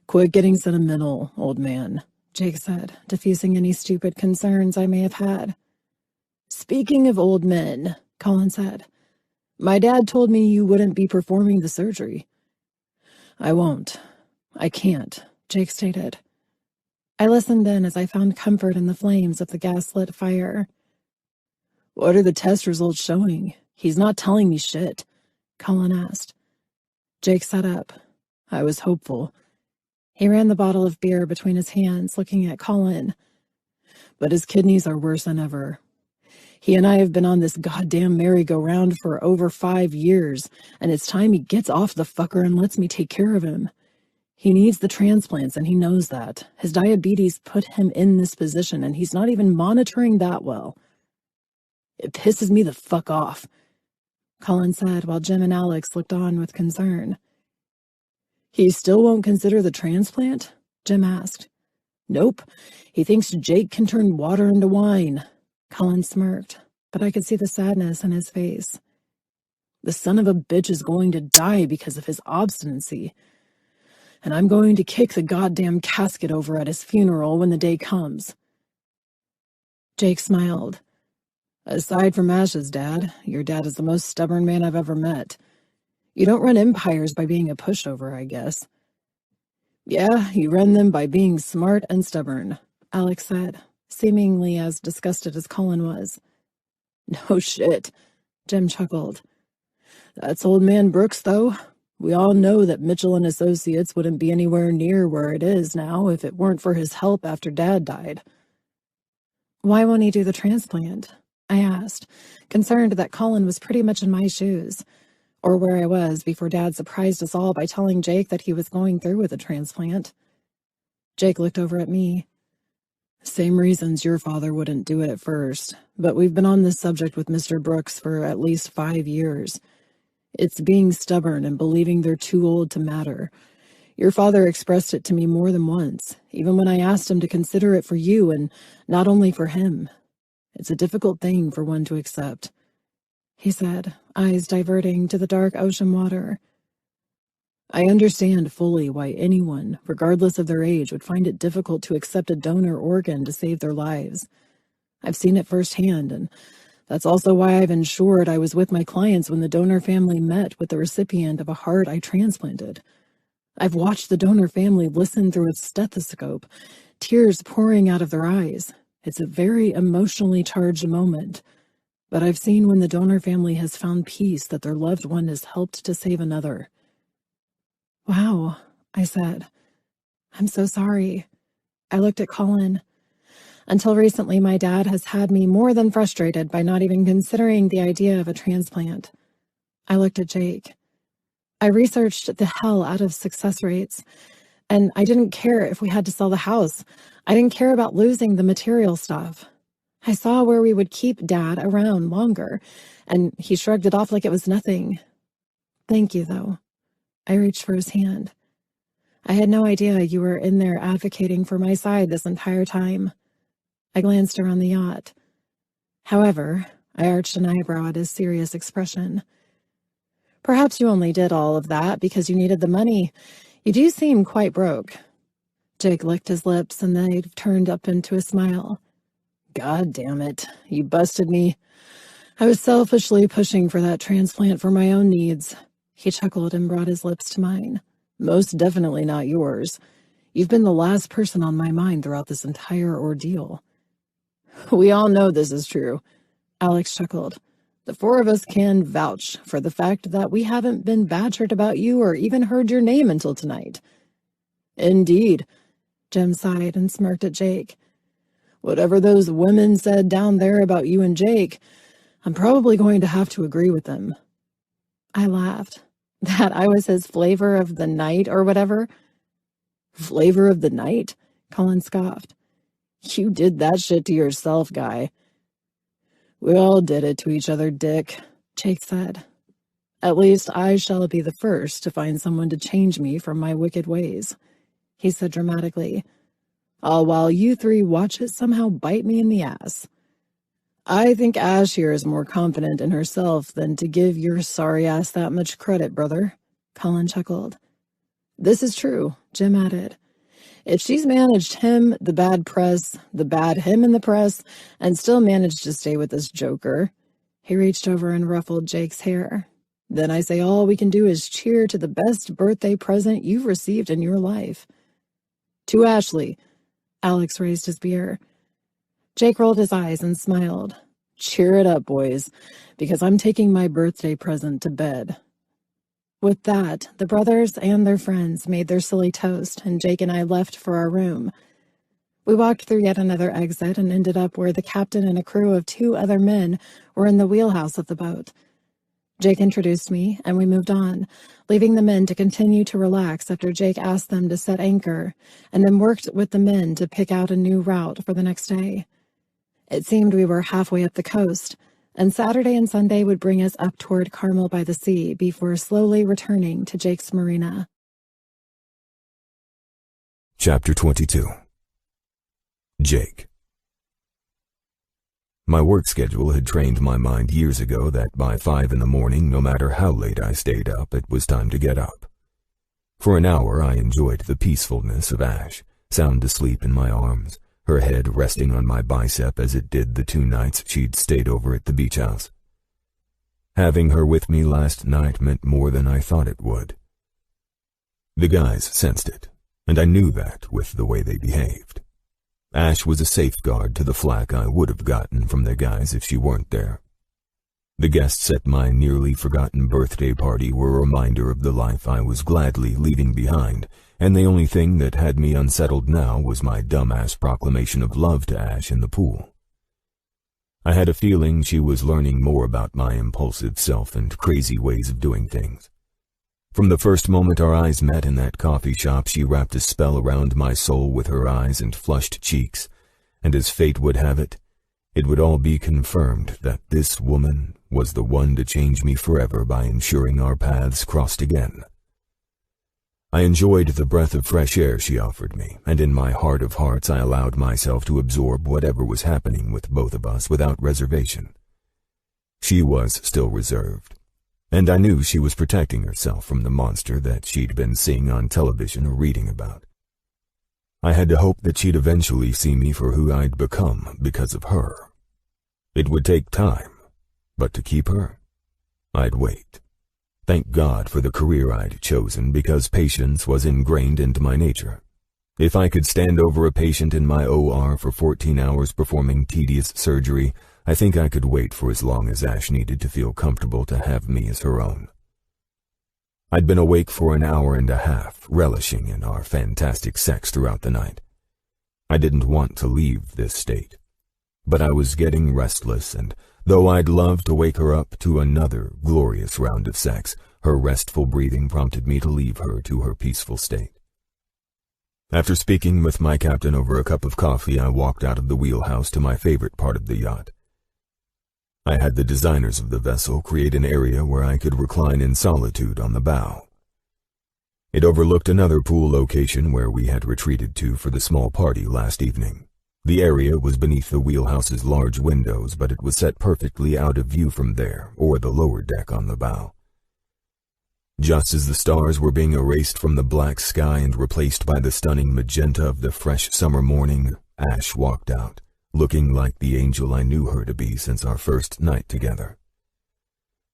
Quit getting sentimental, old man, Jake said, diffusing any stupid concerns I may have had. Speaking of old men, Colin said, my dad told me you wouldn't be performing the surgery. I won't. I can't, Jake stated. I listened then as I found comfort in the flames of the gaslit fire. What are the test results showing? He's not telling me shit, Colin asked. Jake sat up. I was hopeful. He ran the bottle of beer between his hands, looking at Colin. But his kidneys are worse than ever. He and I have been on this goddamn merry-go-round for over 5 years, and it's time he gets off the fucker and lets me take care of him. He needs the transplants, and he knows that. His diabetes put him in this position, and he's not even monitoring that well. It pisses me the fuck off, Colin said while Jim and Alex looked on with concern. He still won't consider the transplant? Jim asked. Nope. He thinks Jake can turn water into wine. Colin smirked, but I could see the sadness in his face. The son of a bitch is going to die because of his obstinacy. And I'm going to kick the goddamn casket over at his funeral when the day comes. Jake smiled. Aside from Ash's dad, your dad is the most stubborn man I've ever met. You don't run empires by being a pushover, I guess. Yeah, you run them by being smart and stubborn, Alex said, seemingly as disgusted as Colin was. No shit, Jim chuckled. That's old man Brooks, though. We all know that Mitchell and Associates wouldn't be anywhere near where it is now if it weren't for his help after Dad died. Why won't he do the transplant? I asked, concerned that Colin was pretty much in my shoes, or where I was before Dad surprised us all by telling Jake that he was going through with a transplant. Jake looked over at me. Same reasons your father wouldn't do it at first, but we've been on this subject with Mr. Brooks for at least 5 years. It's being stubborn and believing they're too old to matter. Your father expressed it to me more than once, even when I asked him to consider it for you and not only for him. It's a difficult thing for one to accept, he said, eyes diverting to the dark ocean water. I understand fully why anyone, regardless of their age, would find it difficult to accept a donor organ to save their lives. I've seen it firsthand, and that's also why I've ensured I was with my clients when the donor family met with the recipient of a heart I transplanted. I've watched the donor family listen through a stethoscope, tears pouring out of their eyes. It's a very emotionally charged moment, but I've seen when the donor family has found peace that their loved one has helped to save another. Wow, I said. I'm so sorry. I looked at Colin. Until recently, my dad has had me more than frustrated by not even considering the idea of a transplant. I looked at Jake. I researched the hell out of success rates, and I didn't care if we had to sell the house. I didn't care about losing the material stuff. I saw where we would keep Dad around longer, and he shrugged it off like it was nothing. Thank you, though. I reached for his hand. I had no idea you were in there advocating for my side this entire time. I glanced around the yacht. However, I arched an eyebrow at his serious expression. Perhaps you only did all of that because you needed the money. You do seem quite broke. Jake licked his lips and they turned up into a smile. God damn it, you busted me. I was selfishly pushing for that transplant for my own needs. He chuckled and brought his lips to mine. Most definitely not yours. You've been the last person on my mind throughout this entire ordeal. We all know this is true, Alex chuckled. The four of us can vouch for the fact that we haven't been badgered about you or even heard your name until tonight. Indeed, Jim sighed and smirked at Jake. Whatever those women said down there about you and Jake, I'm probably going to have to agree with them. I laughed. That I was his flavor of the night or whatever? Flavor of the night? Colin scoffed. You did that shit to yourself, guy. We all did it to each other, Dick, Jake said. At least I shall be the first to find someone to change me from my wicked ways, he said dramatically. All while you three watch it somehow bite me in the ass. I think Ash here is more confident in herself than to give your sorry ass that much credit, brother. Colin chuckled. This is true, Jim added. If she's managed him, the bad press, the bad him in the press, and still managed to stay with this joker. He reached over and ruffled Jake's hair. Then I say all we can do is cheer to the best birthday present you've received in your life. To Ashley. Alex raised his beer. Jake rolled his eyes and smiled. Cheer it up, boys, because I'm taking my birthday present to bed. With that, the brothers and their friends made their silly toast, and Jake and I left for our room. We walked through yet another exit and ended up where the captain and a crew of 2 other men were in the wheelhouse of the boat. Jake introduced me, and we moved on, leaving the men to continue to relax after Jake asked them to set anchor, and then worked with the men to pick out a new route for the next day. It seemed we were halfway up the coast, and Saturday and Sunday would bring us up toward Carmel by the Sea before slowly returning to Jake's marina. Chapter 22. Jake. My work schedule had trained my mind years ago that by 5 in the morning, no matter how late I stayed up, it was time to get up. For an hour, I enjoyed the peacefulness of Ash, sound asleep in my arms, her head resting on my bicep as it did the 2 nights she'd stayed over at the beach house. Having her with me last night meant more than I thought it would. The guys sensed it, and I knew that with the way they behaved. Ash was a safeguard to the flack I would have gotten from the guys if she weren't there. The guests at my nearly forgotten birthday party were a reminder of the life I was gladly leaving behind, and the only thing that had me unsettled now was my dumbass proclamation of love to Ash in the pool. I had a feeling she was learning more about my impulsive self and crazy ways of doing things. From the first moment our eyes met in that coffee shop, she wrapped a spell around my soul with her eyes and flushed cheeks, and as fate would have it, it would all be confirmed that this woman was the one to change me forever by ensuring our paths crossed again. I enjoyed the breath of fresh air she offered me, and in my heart of hearts I allowed myself to absorb whatever was happening with both of us without reservation. She was still reserved, and I knew she was protecting herself from the monster that she'd been seeing on television or reading about. I had to hope that she'd eventually see me for who I'd become because of her. It would take time, but to keep her, I'd wait. Thank God for the career I'd chosen, because patience was ingrained into my nature. If I could stand over a patient in my OR for 14 hours performing tedious surgery, I think I could wait for as long as Ash needed to feel comfortable to have me as her own. I'd been awake for an hour and a half, relishing in our fantastic sex throughout the night. I didn't want to leave this state, but I was getting restless, and though I'd love to wake her up to another glorious round of sex, her restful breathing prompted me to leave her to her peaceful state. After speaking with my captain over a cup of coffee, I walked out of the wheelhouse to my favorite part of the yacht. I had the designers of the vessel create an area where I could recline in solitude on the bow. It overlooked another pool location where we had retreated to for the small party last evening. The area was beneath the wheelhouse's large windows, but it was set perfectly out of view from there, or the lower deck on the bow. Just as the stars were being erased from the black sky and replaced by the stunning magenta of the fresh summer morning, Ash walked out, looking like the angel I knew her to be since our first night together.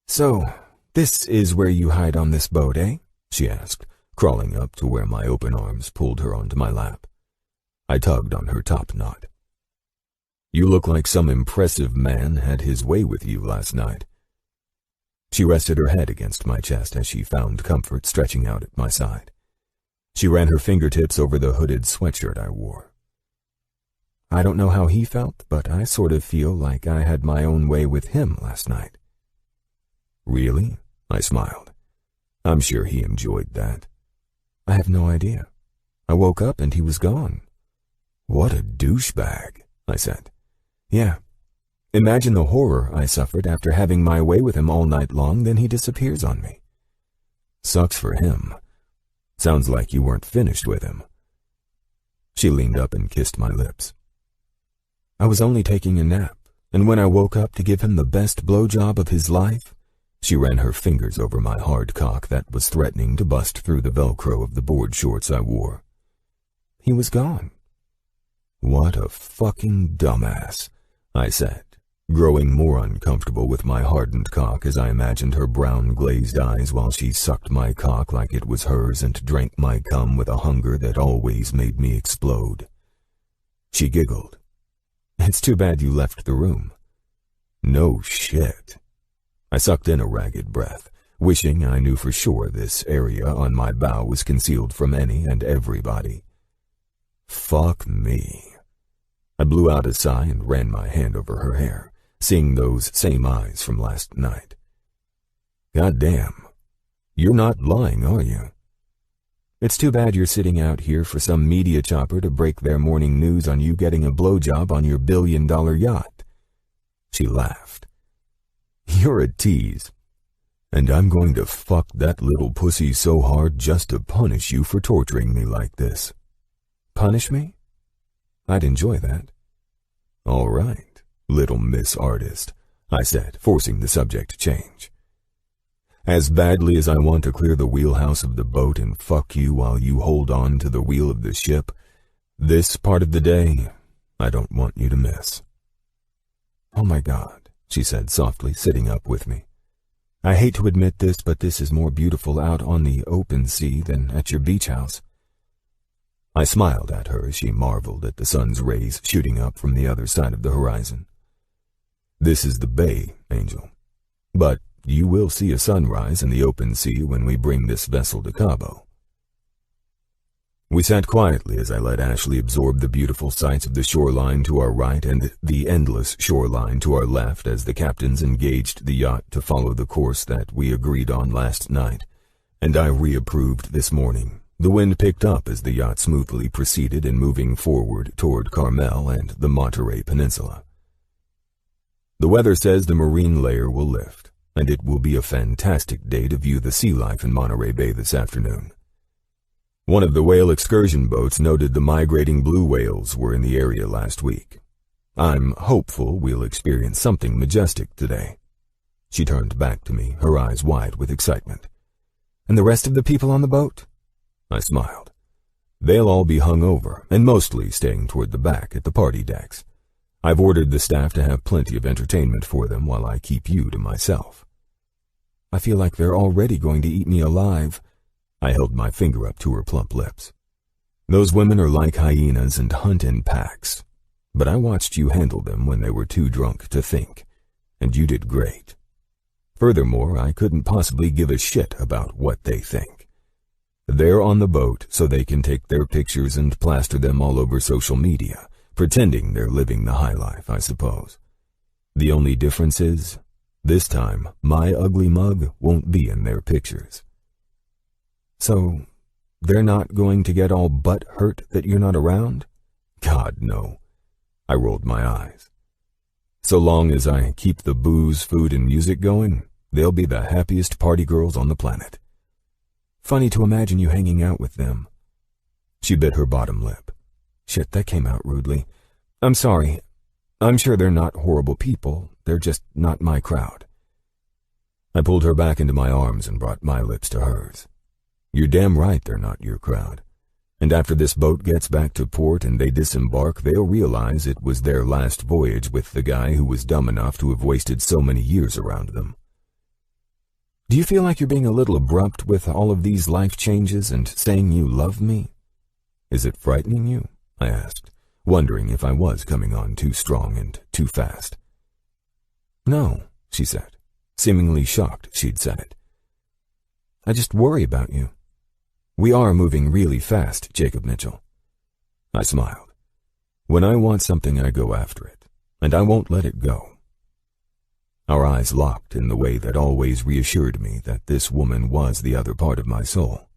"So, this is where you hide on this boat, eh?" she asked, crawling up to where my open arms pulled her onto my lap. I tugged on her top knot. "You look like some impressive man had his way with you last night." She rested her head against my chest as she found comfort stretching out at my side. She ran her fingertips over the hooded sweatshirt I wore. "I don't know how he felt, but I sort of feel like I had my own way with him last night." "Really?" I smiled. "I'm sure he enjoyed that." "I have no idea. I woke up and he was gone." "What a douchebag," I said. "Yeah. Imagine the horror I suffered after having my way with him all night long, then he disappears on me." "Sucks for him. Sounds like you weren't finished with him." She leaned up and kissed my lips. "I was only taking a nap. And when I woke up to give him the best blowjob of his life, she ran her fingers over my hard cock that was threatening to bust through the Velcro of the board shorts I wore. He was gone. What a fucking dumbass, I said, growing more uncomfortable with my hardened cock as I imagined her brown glazed eyes while she sucked my cock like it was hers and drank my cum with a hunger that always made me explode. She giggled. It's too bad you left the room. No shit. I sucked in a ragged breath, wishing I knew for sure this area on my bow was concealed from any and everybody. Fuck me. I blew out a sigh and ran my hand over her hair, seeing those same eyes from last night. Goddamn. You're not lying, are you? It's too bad you're sitting out here for some media chopper to break their morning news on you getting a blowjob on your billion-dollar yacht. She laughed. You're a tease. And I'm going to fuck that little pussy so hard just to punish you for torturing me like this. Punish me? I'd enjoy that. All right, little Miss Artist, I said, forcing the subject to change. As badly as I want to clear the wheelhouse of the boat and fuck you while you hold on to the wheel of the ship, this part of the day, I don't want you to miss. Oh my God, she said softly, sitting up with me. I hate to admit this, but this is more beautiful out on the open sea than at your beach house. I smiled at her as she marveled at the sun's rays shooting up from the other side of the horizon. This is the bay, Angel. But you will see a sunrise in the open sea when we bring this vessel to Cabo. We sat quietly as I let Ashley absorb the beautiful sights of the shoreline to our right and the endless shoreline to our left as the captains engaged the yacht to follow the course that we agreed on last night, and I reapproved this morning. The wind picked up as the yacht smoothly proceeded in moving forward toward Carmel and the Monterey Peninsula. The weather says the marine layer will lift, and it will be a fantastic day to view the sea life in Monterey Bay this afternoon. One of the whale excursion boats noted the migrating blue whales were in the area last week. I'm hopeful we'll experience something majestic today. She turned back to me, her eyes wide with excitement. And the rest of the people on the boat? I smiled. They'll all be hung over, and mostly staying toward the back at the party decks. I've ordered the staff to have plenty of entertainment for them while I keep you to myself. I feel like they're already going to eat me alive. I held my finger up to her plump lips. Those women are like hyenas and hunt in packs, but I watched you handle them when they were too drunk to think, and you did great. Furthermore, I couldn't possibly give a shit about what they think. They're on the boat so they can take their pictures and plaster them all over social media, pretending they're living the high life, I suppose. The only difference is, this time, my ugly mug won't be in their pictures. So, they're not going to get all butt hurt that you're not around? God, no. I rolled my eyes. So long as I keep the booze, food, and music going, they'll be the happiest party girls on the planet. Funny to imagine you hanging out with them. She bit her bottom lip. Shit, that came out rudely. I'm sorry. I'm sure they're not horrible people. They're just not my crowd. I pulled her back into my arms and brought my lips to hers. You're damn right they're not your crowd. And after this boat gets back to port and they disembark, they'll realize it was their last voyage with the guy who was dumb enough to have wasted so many years around them. Do you feel like you're being a little abrupt with all of these life changes and saying you love me? Is it frightening you? I asked, wondering if I was coming on too strong and too fast. No, she said, seemingly shocked she'd said it. I just worry about you. We are moving really fast, Jacob Mitchell. I smiled. When I want something, I go after it, and I won't let it go. Our eyes locked in the way that always reassured me that this woman was the other part of my soul.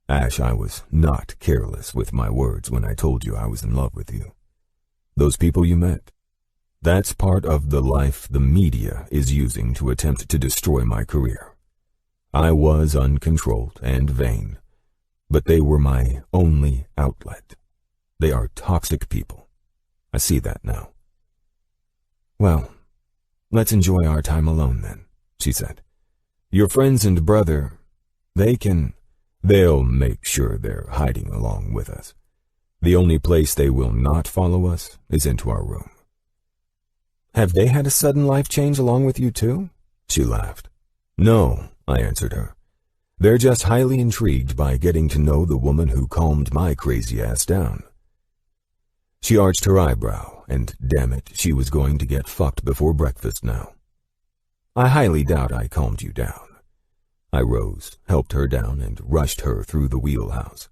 Ash, I was not careless with my words when I told you I was in love with you. Those people you met, that's part of the life the media is using to attempt to destroy my career. I was uncontrolled and vain, but they were my only outlet. They are toxic people. I see that now. Well, let's enjoy our time alone then, she said. Your friends and brother, they'll make sure they're hiding along with us. The only place they will not follow us is into our room. Have they had a sudden life change along with you too? She laughed. No, I answered her. They're just highly intrigued by getting to know the woman who calmed my crazy ass down. She arched her eyebrow, and damn it, she was going to get fucked before breakfast now. I highly doubt I calmed you down. I rose, helped her down, and rushed her through the wheelhouse.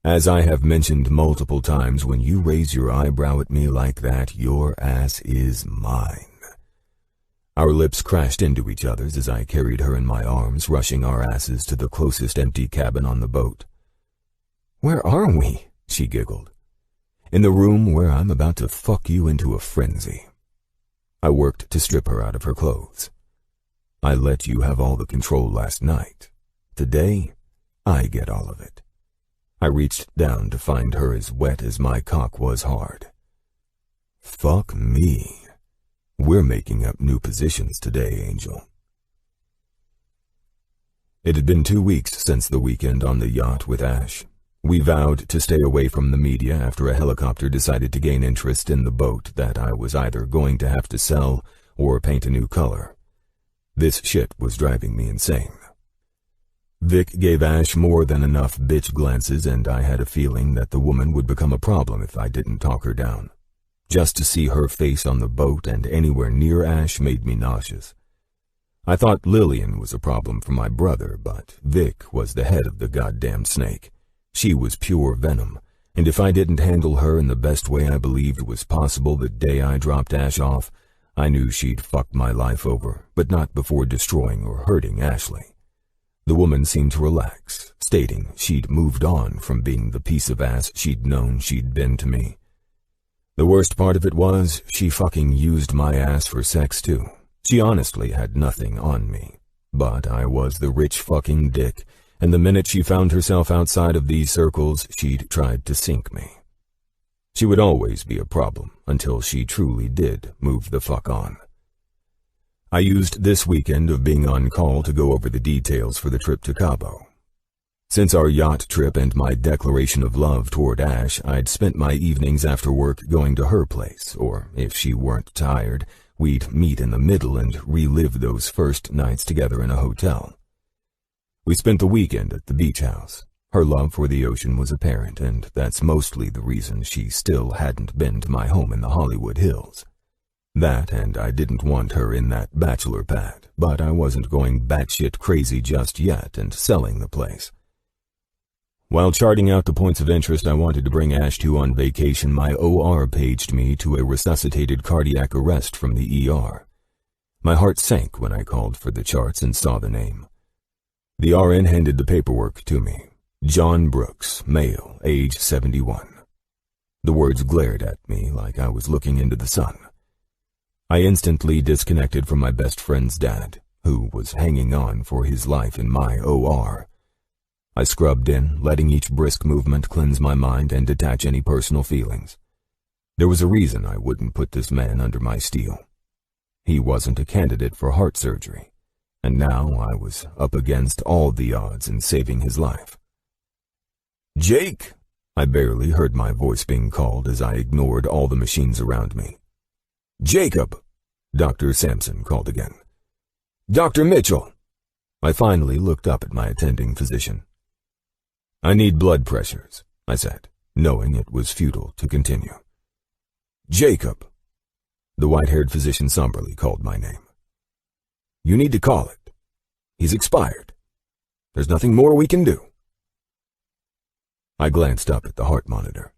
As I have mentioned multiple times, when you raise your eyebrow at me like that, your ass is mine. Our lips crashed into each other's as I carried her in my arms, rushing our asses to the closest empty cabin on the boat. Where are we? She giggled. In the room where I'm about to fuck you into a frenzy. I worked to strip her out of her clothes. I let you have all the control last night. Today, I get all of it. I reached down to find her as wet as my cock was hard. Fuck me. We're making up new positions today, Angel. It had been 2 weeks since the weekend on the yacht with Ash. We vowed to stay away from the media after a helicopter decided to gain interest in the boat that I was either going to have to sell or paint a new color. This shit was driving me insane. Vic gave Ash more than enough bitch glances, and I had a feeling that the woman would become a problem if I didn't talk her down. Just to see her face on the boat and anywhere near Ash made me nauseous. I thought Lillian was a problem for my brother, but Vic was the head of the goddamn snake. She was pure venom, and if I didn't handle her in the best way I believed was possible the day I dropped Ash off, I knew she'd fuck my life over, but not before destroying or hurting Ashley. The woman seemed to relax, stating she'd moved on from being the piece of ass she'd known she'd been to me. The worst part of it was, she fucking used my ass for sex too. She honestly had nothing on me. But I was the rich fucking dick, and the minute she found herself outside of these circles, she'd tried to sink me. She would always be a problem until she truly did move the fuck on. I used this weekend of being on call to go over the details for the trip to Cabo. Since our yacht trip and my declaration of love toward Ash, I'd spent my evenings after work going to her place, or if she weren't tired, we'd meet in the middle and relive those first nights together in a hotel. We spent the weekend at the beach house. Her love for the ocean was apparent, and that's mostly the reason she still hadn't been to my home in the Hollywood Hills. That, and I didn't want her in that bachelor pad, but I wasn't going batshit crazy just yet and selling the place. While charting out the points of interest I wanted to bring Ash to on vacation, my OR paged me to a resuscitated cardiac arrest from the ER. My heart sank when I called for the charts and saw the name. The RN handed the paperwork to me. John Brooks, male, age 71. The words glared at me like I was looking into the sun. I instantly disconnected from my best friend's dad, who was hanging on for his life in my OR. I scrubbed in, letting each brisk movement cleanse my mind and detach any personal feelings. There was a reason I wouldn't put this man under my steel. He wasn't a candidate for heart surgery, and now I was up against all the odds in saving his life. Jake! I barely heard my voice being called as I ignored all the machines around me. Jacob! Dr. Sampson called again. Dr. Mitchell! I finally looked up at my attending physician. I need blood pressures, I said, knowing it was futile to continue. Jacob! The white-haired physician somberly called my name. You need to call it. He's expired. There's nothing more we can do. I glanced up at the heart monitor.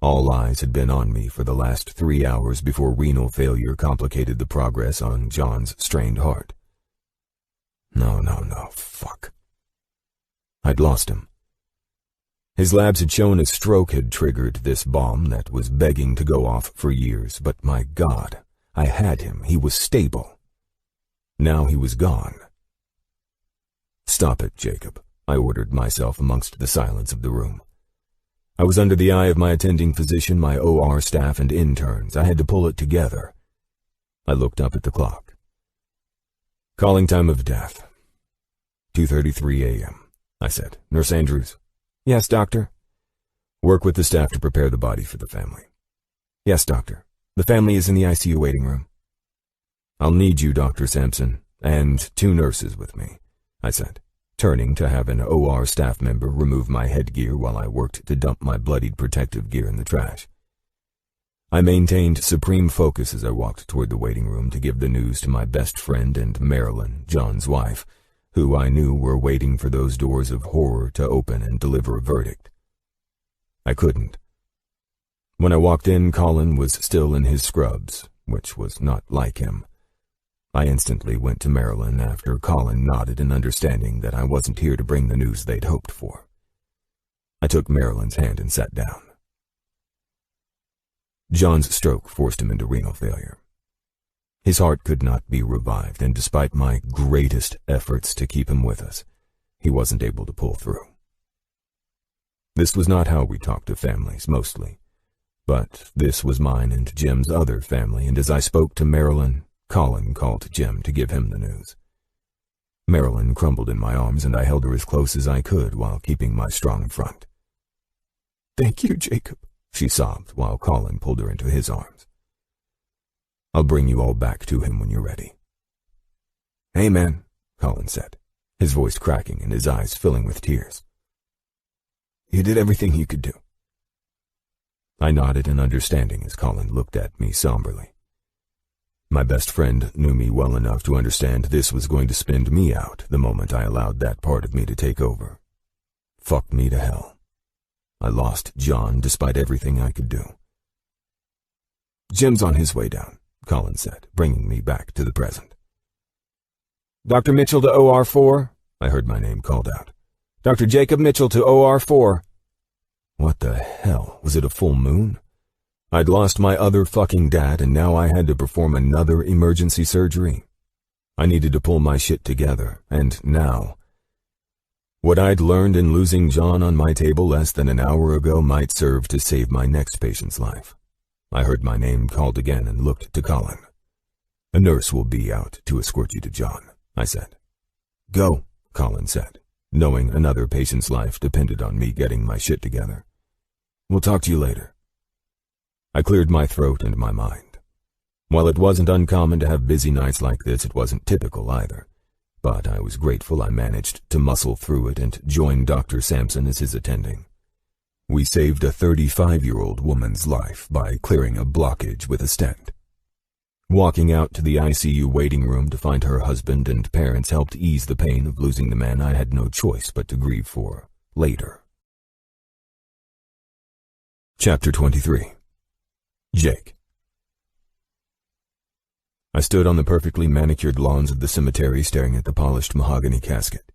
All eyes had been on me for the last 3 hours before renal failure complicated the progress on John's strained heart. No, fuck. I'd lost him. His labs had shown a stroke had triggered this bomb that was begging to go off for years, but my God, I had him. He was stable. Now he was gone. Stop it, Jacob, I ordered myself amongst the silence of the room. I was under the eye of my attending physician, my OR staff, and interns. I had to pull it together. I looked up at the clock. Calling time of death. 2:33 a.m., I said. Nurse Andrews. Yes, doctor. Work with the staff to prepare the body for the family. Yes, doctor. The family is in the ICU waiting room. I'll need you, Dr. Sampson, and 2 nurses with me, I said, turning to have an OR staff member remove my headgear while I worked to dump my bloodied protective gear in the trash. I maintained supreme focus as I walked toward the waiting room to give the news to my best friend and Raylin, John's wife, who I knew were waiting for those doors of horror to open and deliver a verdict. I couldn't. When I walked in, Colin was still in his scrubs, which was not like him. I instantly went to Raylin after Colin nodded in understanding that I wasn't here to bring the news they'd hoped for. I took Marilyn's hand and sat down. John's stroke forced him into renal failure. His heart could not be revived, and despite my greatest efforts to keep him with us, he wasn't able to pull through. This was not how we talked to families, mostly, but this was mine and Jim's other family, and as I spoke to Marilyn, Colin called Jim to give him the news. Marilyn crumbled in my arms, and I held her as close as I could while keeping my strong front. "Thank you, Jacob," she sobbed while Colin pulled her into his arms. "I'll bring you all back to him when you're ready." "Amen," Colin said, his voice cracking and his eyes filling with tears. "You did everything you could do." I nodded in understanding as Colin looked at me somberly. My best friend knew me well enough to understand this was going to spin me out the moment I allowed that part of me to take over. Fuck me to hell. I lost John despite everything I could do. "Jim's on his way down," Colin said, bringing me back to the present. "Dr. Mitchell to OR4, I heard my name called out. "Dr. Jacob Mitchell to OR4. What the hell? Was it a full moon? I'd lost my other fucking dad, and now I had to perform another emergency surgery. I needed to pull my shit together, and now, what I'd learned in losing John on my table less than an hour ago might serve to save my next patient's life. I heard my name called again and looked to Colin. "A nurse will be out to escort you to John," I said. "Go," Colin said, knowing another patient's life depended on me getting my shit together. "We'll talk to you later." I cleared my throat and my mind. While it wasn't uncommon to have busy nights like this, it wasn't typical either, but I was grateful I managed to muscle through it and join Dr. Sampson as his attending. We saved a 35-year-old woman's life by clearing a blockage with a stent. Walking out to the ICU waiting room to find her husband and parents helped ease the pain of losing the man I had no choice but to grieve for later. Chapter 23. Jake. I stood on the perfectly manicured lawns of the cemetery staring at the polished mahogany casket.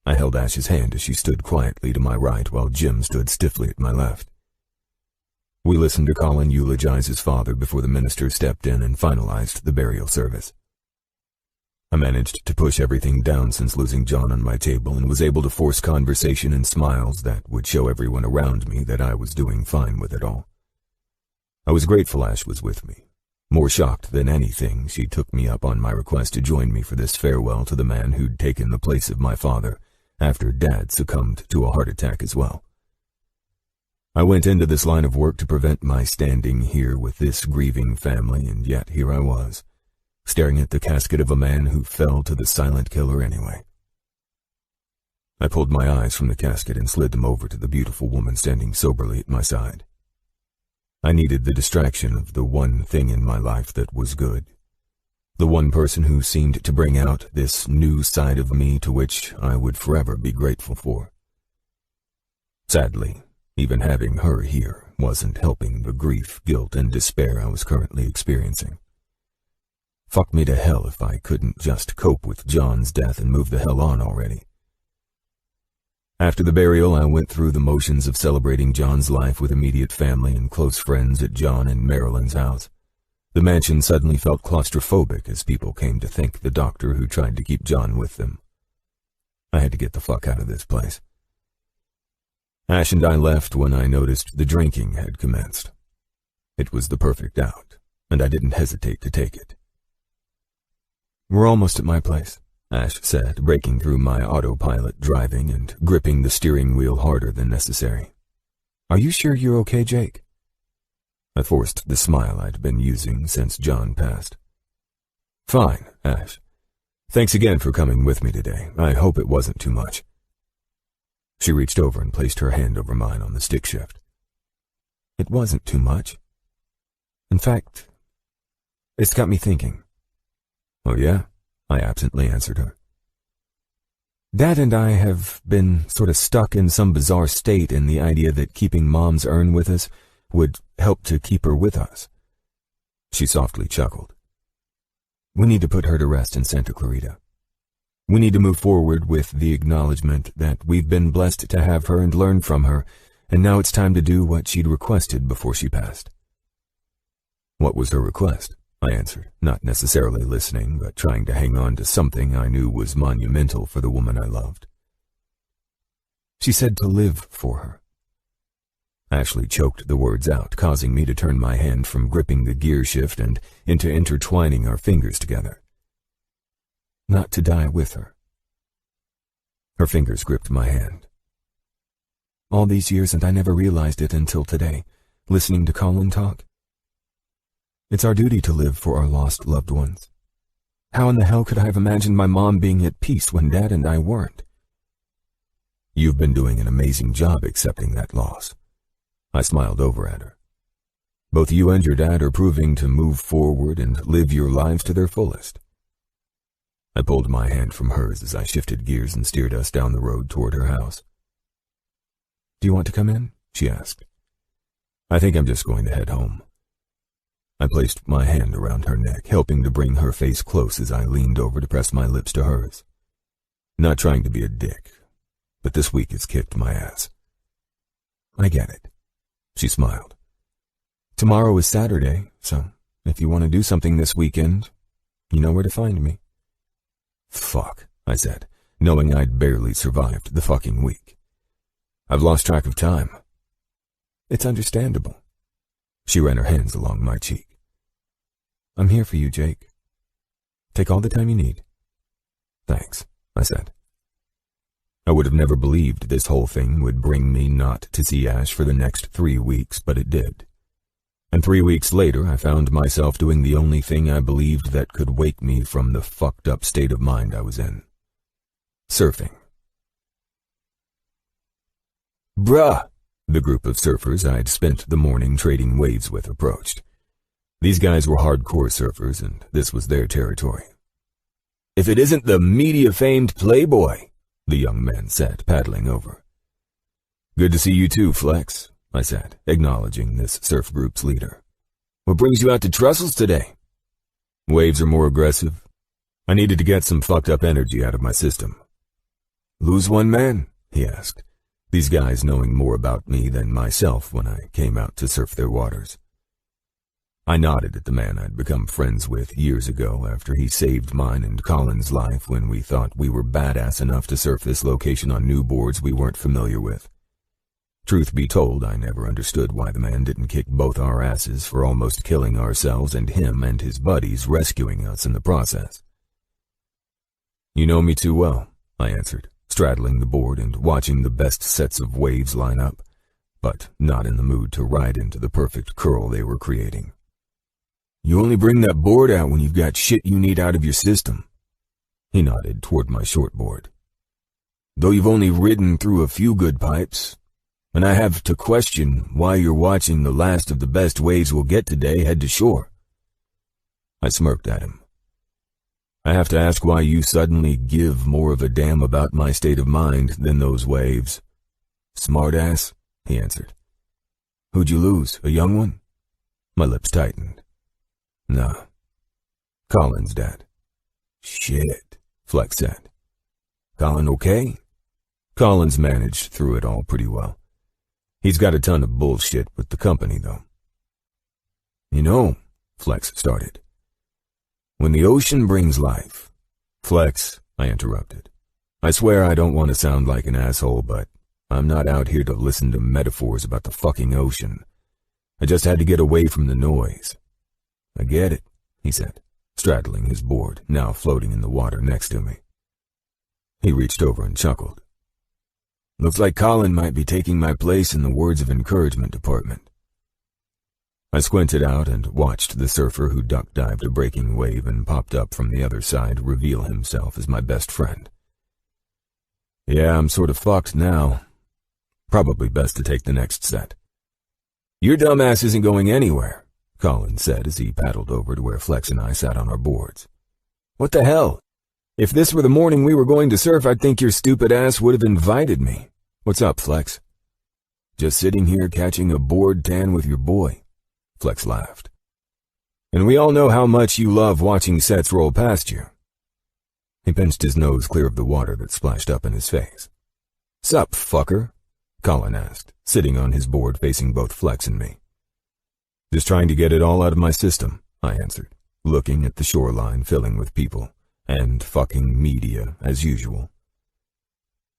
I held Ash's hand as she stood quietly to my right while Jim stood stiffly at my left. We listened to Colin eulogize his father before the minister stepped in and finalized the burial service. I managed to push everything down since losing John on my table and was able to force conversation and smiles that would show everyone around me that I was doing fine with it all. I was grateful Ash was with me. More shocked than anything, she took me up on my request to join me for this farewell to the man who'd taken the place of my father after Dad succumbed to a heart attack as well. I went into this line of work to prevent my standing here with this grieving family, and yet here I was, staring at the casket of a man who fell to the silent killer anyway. I pulled my eyes from the casket and slid them over to the beautiful woman standing soberly at my side. I needed the distraction of the one thing in my life that was good, the one person who seemed to bring out this new side of me to which I would forever be grateful for. Sadly, even having her here wasn't helping the grief, guilt, and despair I was currently experiencing. Fuck me to hell if I couldn't just cope with John's death and move the hell on already. After the burial, I went through the motions of celebrating John's life with immediate family and close friends at John and Marilyn's house. The mansion suddenly felt claustrophobic as people came to thank the doctor who tried to keep John with them. I had to get the fuck out of this place. Ash and I left when I noticed the drinking had commenced. It was the perfect out, and I didn't hesitate to take it. We're almost at my place, Ash said, breaking through my autopilot driving and gripping the steering wheel harder than necessary. Are you sure you're okay, Jake? I forced the smile I'd been using since John passed. Fine, Ash. Thanks again for coming with me today. I hope it wasn't too much. She reached over and placed her hand over mine on the stick shift. It wasn't too much. In fact, it's got me thinking. Oh yeah? I absently answered her. Dad and I have been sort of stuck in some bizarre state in the idea that keeping Mom's urn with us would help to keep her with us. She softly chuckled. We need to put her to rest in Santa Clarita. We need to move forward with the acknowledgement that we've been blessed to have her and learn from her, and now it's time to do what she'd requested before she passed. What was her request? I answered, not necessarily listening, but trying to hang on to something I knew was monumental for the woman I loved. She said to live for her. Ashley choked the words out, causing me to turn my hand from gripping the gear shift and into intertwining our fingers together. Not to die with her. Her fingers gripped my hand. All these years and I never realized it until today, listening to Colin talk. It's our duty to live for our lost loved ones. How in the hell could I have imagined my mom being at peace when Dad and I weren't? You've been doing an amazing job accepting that loss. I smiled over at her. Both you and your dad are proving to move forward and live your lives to their fullest. I pulled my hand from hers as I shifted gears and steered us down the road toward her house. Do you want to come in? She asked. I think I'm just going to head home. I placed my hand around her neck, helping to bring her face close as I leaned over to press my lips to hers. Not trying to be a dick, but this week has kicked my ass. I get it. She smiled. Tomorrow is Saturday, so if you want to do something this weekend, you know where to find me. Fuck, I said, knowing I'd barely survived the fucking week. I've lost track of time. It's understandable. She ran her hands along my cheek. I'm here for you, Jake. Take all the time you need. Thanks, I said. I would have never believed this whole thing would bring me not to see Ash for the next 3 weeks, but it did. And 3 weeks later, I found myself doing the only thing I believed that could wake me from the fucked up state of mind I was in. Surfing. Bruh, the group of surfers I'd spent the morning trading waves with approached. These guys were hardcore surfers, and this was their territory. If it isn't the media-famed Playboy, the young man said, paddling over. Good to see you too, Flex, I said, acknowledging this surf group's leader. What brings you out to Trussell's today? Waves are more aggressive. I needed to get some fucked up energy out of my system. Lose one man? He asked, these guys knowing more about me than myself when I came out to surf their waters. I nodded at the man I'd become friends with years ago after he saved mine and Colin's life when we thought we were badass enough to surf this location on new boards we weren't familiar with. Truth be told, I never understood why the man didn't kick both our asses for almost killing ourselves and him and his buddies rescuing us in the process. You know me too well, I answered, straddling the board and watching the best sets of waves line up, but not in the mood to ride into the perfect curl they were creating. You only bring that board out when you've got shit you need out of your system. He nodded toward my shortboard. Though you've only ridden through a few good pipes, and I have to question why you're watching the last of the best waves we'll get today head to shore. I smirked at him. I have to ask why you suddenly give more of a damn about my state of mind than those waves. Smartass, he answered. Who'd you lose, a young one? My lips tightened. Nah. Colin's dad. Shit, Flex said. Colin okay? Colin's managed through it all pretty well. He's got a ton of bullshit with the company, though. You know, Flex started. When the ocean brings life... Flex, I interrupted. I swear I don't want to sound like an asshole, but I'm not out here to listen to metaphors about the fucking ocean. I just had to get away from the noise. I get it, he said, straddling his board, now floating in the water next to me. He reached over and chuckled. Looks like Colin might be taking my place in the words of encouragement department. I squinted out and watched the surfer who duck-dived a breaking wave and popped up from the other side reveal himself as my best friend. Yeah, I'm sort of fucked now. Probably best to take the next set. Your dumbass isn't going anywhere, Colin said as he paddled over to where Flex and I sat on our boards. What the hell? If this were the morning we were going to surf, I'd think your stupid ass would have invited me. What's up, Flex? Just sitting here catching a board tan with your boy, Flex laughed. And we all know how much you love watching sets roll past you. He pinched his nose clear of the water that splashed up in his face. Sup, fucker? Colin asked, sitting on his board facing both Flex and me. Just trying to get it all out of my system, I answered, looking at the shoreline filling with people, and fucking media as usual.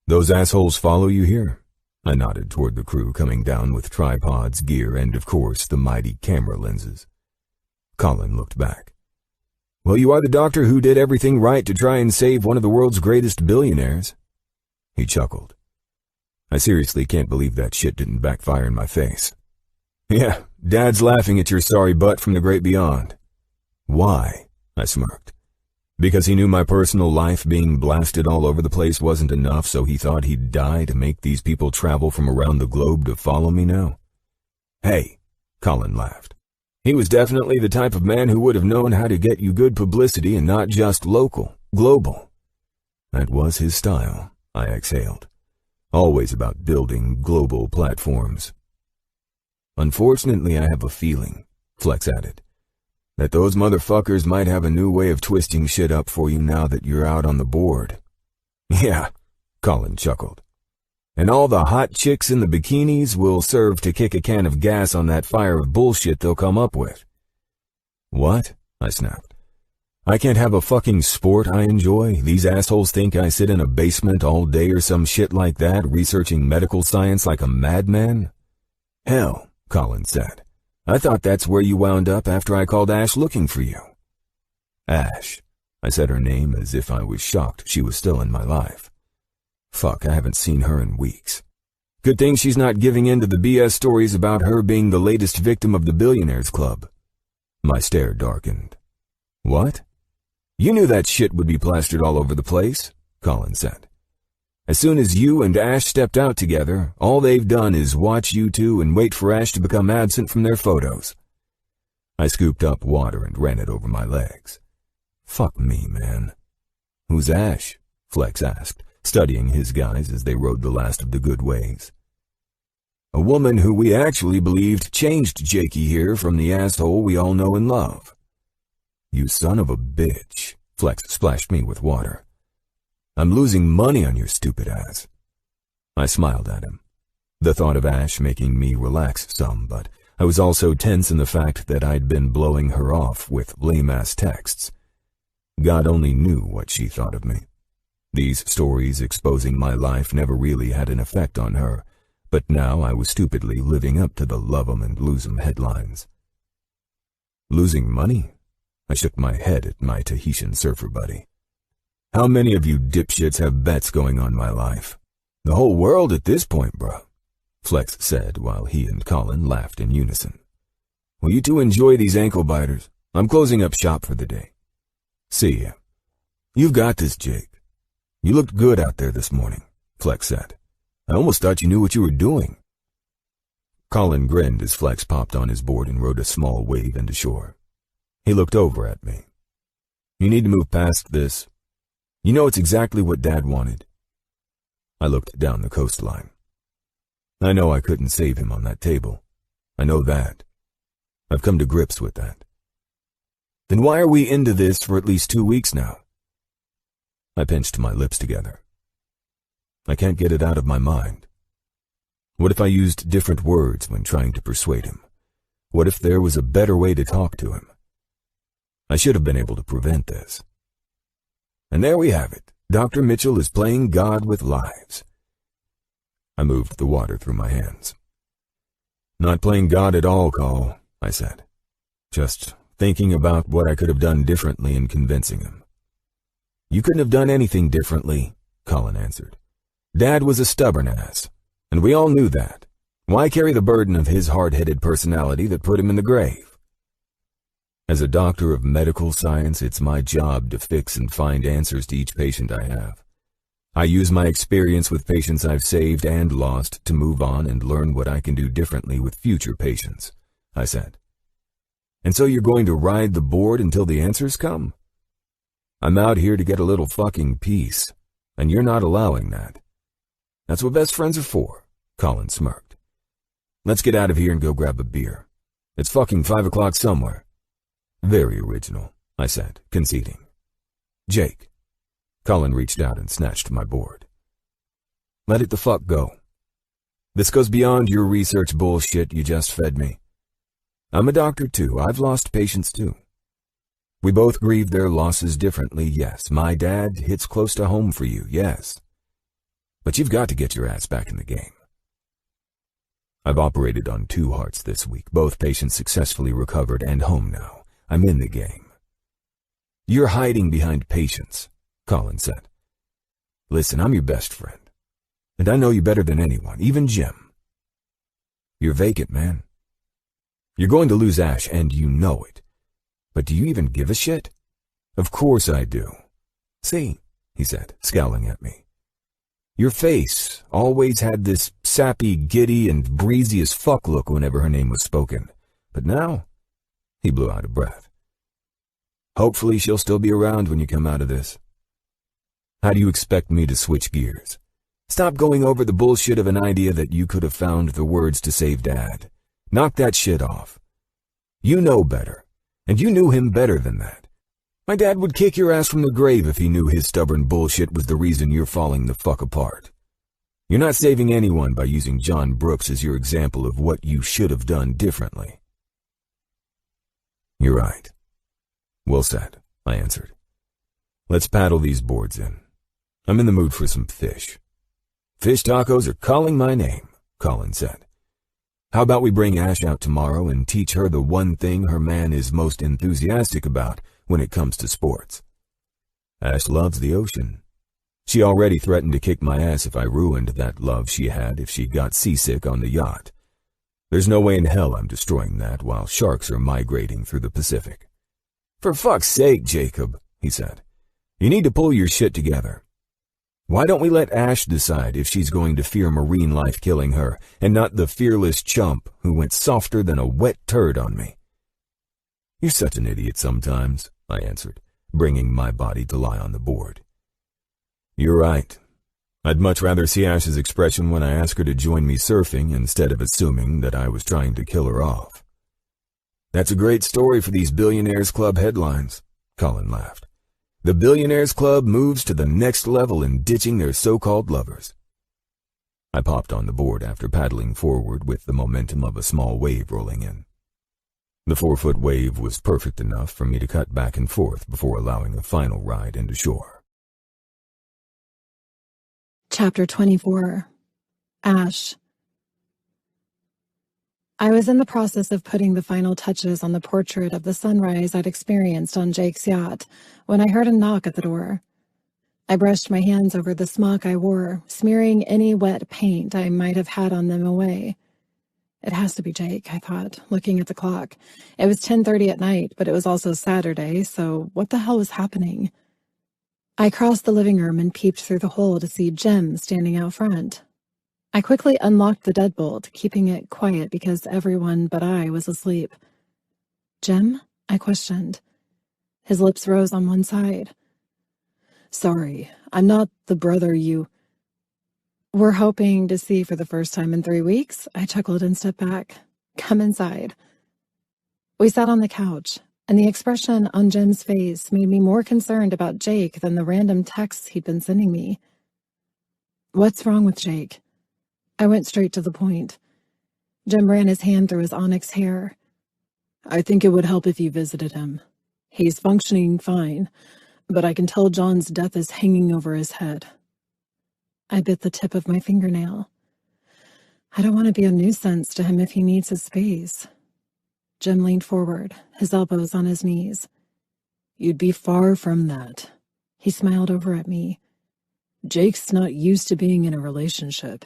Those assholes follow you here? I nodded toward the crew coming down with tripods, gear, and of course the mighty camera lenses. Colin looked back. Well, you are the doctor who did everything right to try and save one of the world's greatest billionaires. He chuckled. I seriously can't believe that shit didn't backfire in my face. Yeah, Dad's laughing at your sorry butt from the great beyond. Why? I smirked. Because he knew my personal life being blasted all over the place wasn't enough, so he thought he'd die to make these people travel from around the globe to follow me now? Hey, Colin laughed. He was definitely the type of man who would have known how to get you good publicity and not just local, global. That was his style, I exhaled. Always about building global platforms. Unfortunately, I have a feeling, Flex added, that those motherfuckers might have a new way of twisting shit up for you now that you're out on the board. Yeah, Colin chuckled. And all the hot chicks in the bikinis will serve to kick a can of gas on that fire of bullshit they'll come up with. What? I snapped. I can't have a fucking sport I enjoy? These assholes think I sit in a basement all day or some shit like that, researching medical science like a madman? Hell, Colin said. I thought that's where you wound up after I called Ash looking for you. Ash. I said her name as if I was shocked she was still in my life. Fuck, I haven't seen her in weeks. Good thing she's not giving in to the BS stories about her being the latest victim of the Billionaires Club. My stare darkened. What? You knew that shit would be plastered all over the place, Colin said. As soon as you and Ash stepped out together, all they've done is watch you two and wait for Ash to become absent from their photos. I scooped up water and ran it over my legs. Fuck me, man. Who's Ash? Flex asked, studying his guys as they rode the last of the good waves. A woman who we actually believed changed Jakey here from the asshole we all know and love. You son of a bitch, Flex splashed me with water. I'm losing money on your stupid ass. I smiled at him. The thought of Ash making me relax some, but I was also tense in the fact that I'd been blowing her off with lame-ass texts. God only knew what she thought of me. These stories exposing my life never really had an effect on her, but now I was stupidly living up to the love 'em and lose 'em headlines. Losing money? I shook my head at my Tahitian surfer buddy. How many of you dipshits have bets going on my life? The whole world at this point, bro, Flex said while he and Colin laughed in unison. Well, you two enjoy these ankle biters. I'm closing up shop for the day. See ya. You've got this, Jake. You looked good out there this morning, Flex said. I almost thought you knew what you were doing. Colin grinned as Flex popped on his board and rode a small wave into shore. He looked over at me. You need to move past this. You know it's exactly what Dad wanted. I looked down the coastline. I know I couldn't save him on that table. I know that. I've come to grips with that. Then why are we into this for at least 2 weeks now? I pinched my lips together. I can't get it out of my mind. What if I used different words when trying to persuade him? What if there was a better way to talk to him? I should have been able to prevent this. And there we have it. Dr. Mitchell is playing God with lives. I moved the water through my hands. Not playing God at all, Cole, I said. Just thinking about what I could have done differently in convincing him. You couldn't have done anything differently, Colin answered. Dad was a stubborn ass, and we all knew that. Why carry the burden of his hard-headed personality that put him in the grave? As a doctor of medical science, it's my job to fix and find answers to each patient I have. I use my experience with patients I've saved and lost to move on and learn what I can do differently with future patients, I said. And so you're going to ride the board until the answers come? I'm out here to get a little fucking peace, and you're not allowing that. That's what best friends are for, Colin smirked. Let's get out of here and go grab a beer. It's fucking 5 o'clock somewhere. Very original, I said, conceding. Jake. Colin reached out and snatched my board. Let it the fuck go. This goes beyond your research bullshit you just fed me. I'm a doctor too. I've lost patients too. We both grieve their losses differently, yes. My dad hits close to home for you, yes. But you've got to get your ass back in the game. I've operated on 2 hearts this week. Both patients successfully recovered and home now. I'm in the game. You're hiding behind patients, Colin said. Listen, I'm your best friend. And I know you better than anyone, even Jim. You're vacant, man. You're going to lose Ash, and you know it. But do you even give a shit? Of course I do. See, he said, scowling at me. Your face always had this sappy, giddy, and breezy as fuck look whenever her name was spoken. But now, he blew out a breath. Hopefully she'll still be around when you come out of this. How do you expect me to switch gears? Stop going over the bullshit of an idea that you could have found the words to save Dad. Knock that shit off. You know better, and you knew him better than that. My dad would kick your ass from the grave if he knew his stubborn bullshit was the reason you're falling the fuck apart. You're not saving anyone by using John Brooks as your example of what you should have done differently. You're right. Well said, I answered. Let's paddle these boards in. I'm in the mood for some fish. Fish tacos are calling my name, Colin said. How about we bring Ash out tomorrow and teach her the one thing her man is most enthusiastic about when it comes to sports? Ash loves the ocean. She already threatened to kick my ass if I ruined that love she had if she got seasick on the yacht. There's no way in hell I'm destroying that while sharks are migrating through the Pacific. For fuck's sake, Jacob, he said. You need to pull your shit together. Why don't we let Ash decide if she's going to fear marine life killing her and not the fearless chump who went softer than a wet turd on me? You're such an idiot sometimes, I answered, bringing my body to lie on the board. You're right. I'd much rather see Ash's expression when I ask her to join me surfing instead of assuming that I was trying to kill her off. That's a great story for these Billionaires Club headlines, Colin laughed. The Billionaires Club moves to the next level in ditching their so-called lovers. I popped on the board after paddling forward with the momentum of a small wave rolling in. The 4-foot wave was perfect enough for me to cut back and forth before allowing a final ride into shore. Chapter 24. Ash. I was in the process of putting the final touches on the portrait of the sunrise I'd experienced on Jake's yacht when I heard a knock at the door. I brushed my hands over the smock I wore, smearing any wet paint I might have had on them away. It has to be Jake, I thought, looking at the clock. It was 10:30 at night, but it was also Saturday, so what the hell was happening? I crossed the living room and peeped through the hole to see Jem standing out front. I quickly unlocked the deadbolt, keeping it quiet because everyone but I was asleep. Jem? I questioned. His lips rose on one side. Sorry, I'm not the brother you were hoping to see for the first time in 3 weeks. I chuckled and stepped back. Come inside. We sat on the couch, and the expression on Jem's face made me more concerned about Jake than the random texts he'd been sending me. What's wrong with Jake? I went straight to the point. Jem ran his hand through his onyx hair. I think it would help if you visited him. He's functioning fine, but I can tell John's death is hanging over his head. I bit the tip of my fingernail. I don't want to be a nuisance to him if he needs his space. Jim leaned forward, his elbows on his knees. You'd be far from that. He smiled over at me. Jake's not used to being in a relationship,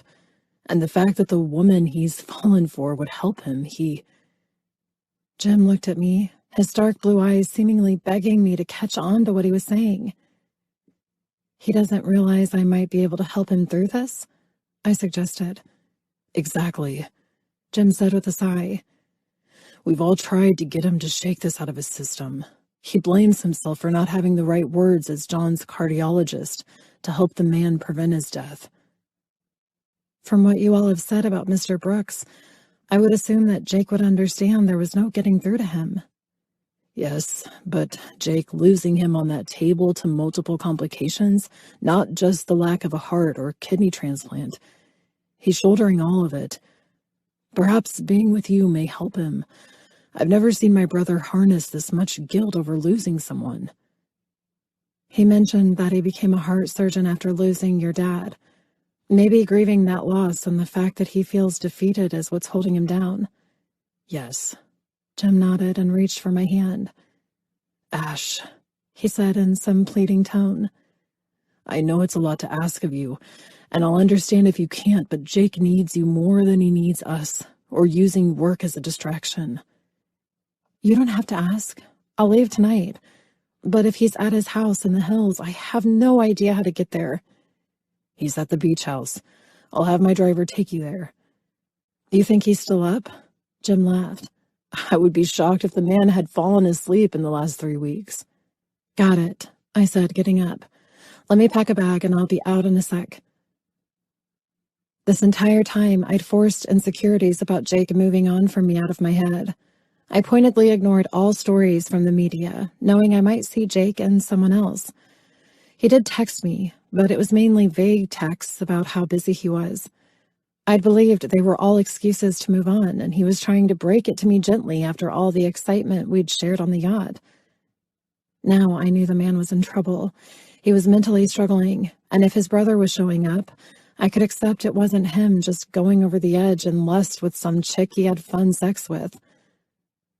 and the fact that the woman he's fallen for would help him, Jim looked at me, his dark blue eyes seemingly begging me to catch on to what he was saying. He doesn't realize I might be able to help him through this? I suggested. Exactly, Jim said with a sigh. We've all tried to get him to shake this out of his system. He blames himself for not having the right words as John's cardiologist to help the man prevent his death. From what you all have said about Mr. Brooks, I would assume that Jake would understand there was no getting through to him. Yes, but Jake losing him on that table to multiple complications, not just the lack of a heart or kidney transplant. He's shouldering all of it. Perhaps being with you may help him. I've never seen my brother harness this much guilt over losing someone. He mentioned that he became a heart surgeon after losing your dad. Maybe grieving that loss and the fact that he feels defeated is what's holding him down. Yes. Jim nodded and reached for my hand. Ash, he said in some pleading tone. I know it's a lot to ask of you, and I'll understand if you can't, but Jake needs you more than he needs us, or using work as a distraction. You don't have to ask. I'll leave tonight. But if he's at his house in the hills, I have no idea how to get there. He's at the beach house. I'll have my driver take you there. You think he's still up? Jim laughed. I would be shocked if the man had fallen asleep in the last 3 weeks. Got it, I said, getting up. Let me pack a bag and I'll be out in a sec. This entire time, I'd forced insecurities about Jake moving on from me out of my head. I pointedly ignored all stories from the media, knowing I might see Jake and someone else. He did text me, but it was mainly vague texts about how busy he was. I'd believed they were all excuses to move on, and he was trying to break it to me gently after all the excitement we'd shared on the yacht. Now I knew the man was in trouble. He was mentally struggling, and if his brother was showing up, I could accept it wasn't him just going over the edge in lust with some chick he had fun sex with.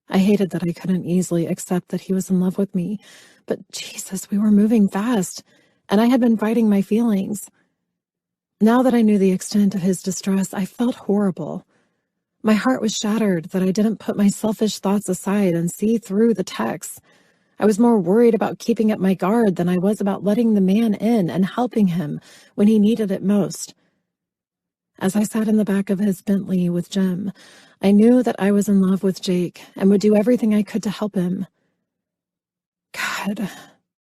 I hated that I couldn't easily accept that he was in love with me, but Jesus, we were moving fast, and I had been fighting my feelings. Now that I knew the extent of his distress, I felt horrible. My heart was shattered that I didn't put my selfish thoughts aside and see through the texts. I was more worried about keeping up my guard than I was about letting the man in and helping him when he needed it most. As I sat in the back of his Bentley with Jim, I knew that I was in love with Jake and would do everything I could to help him. God,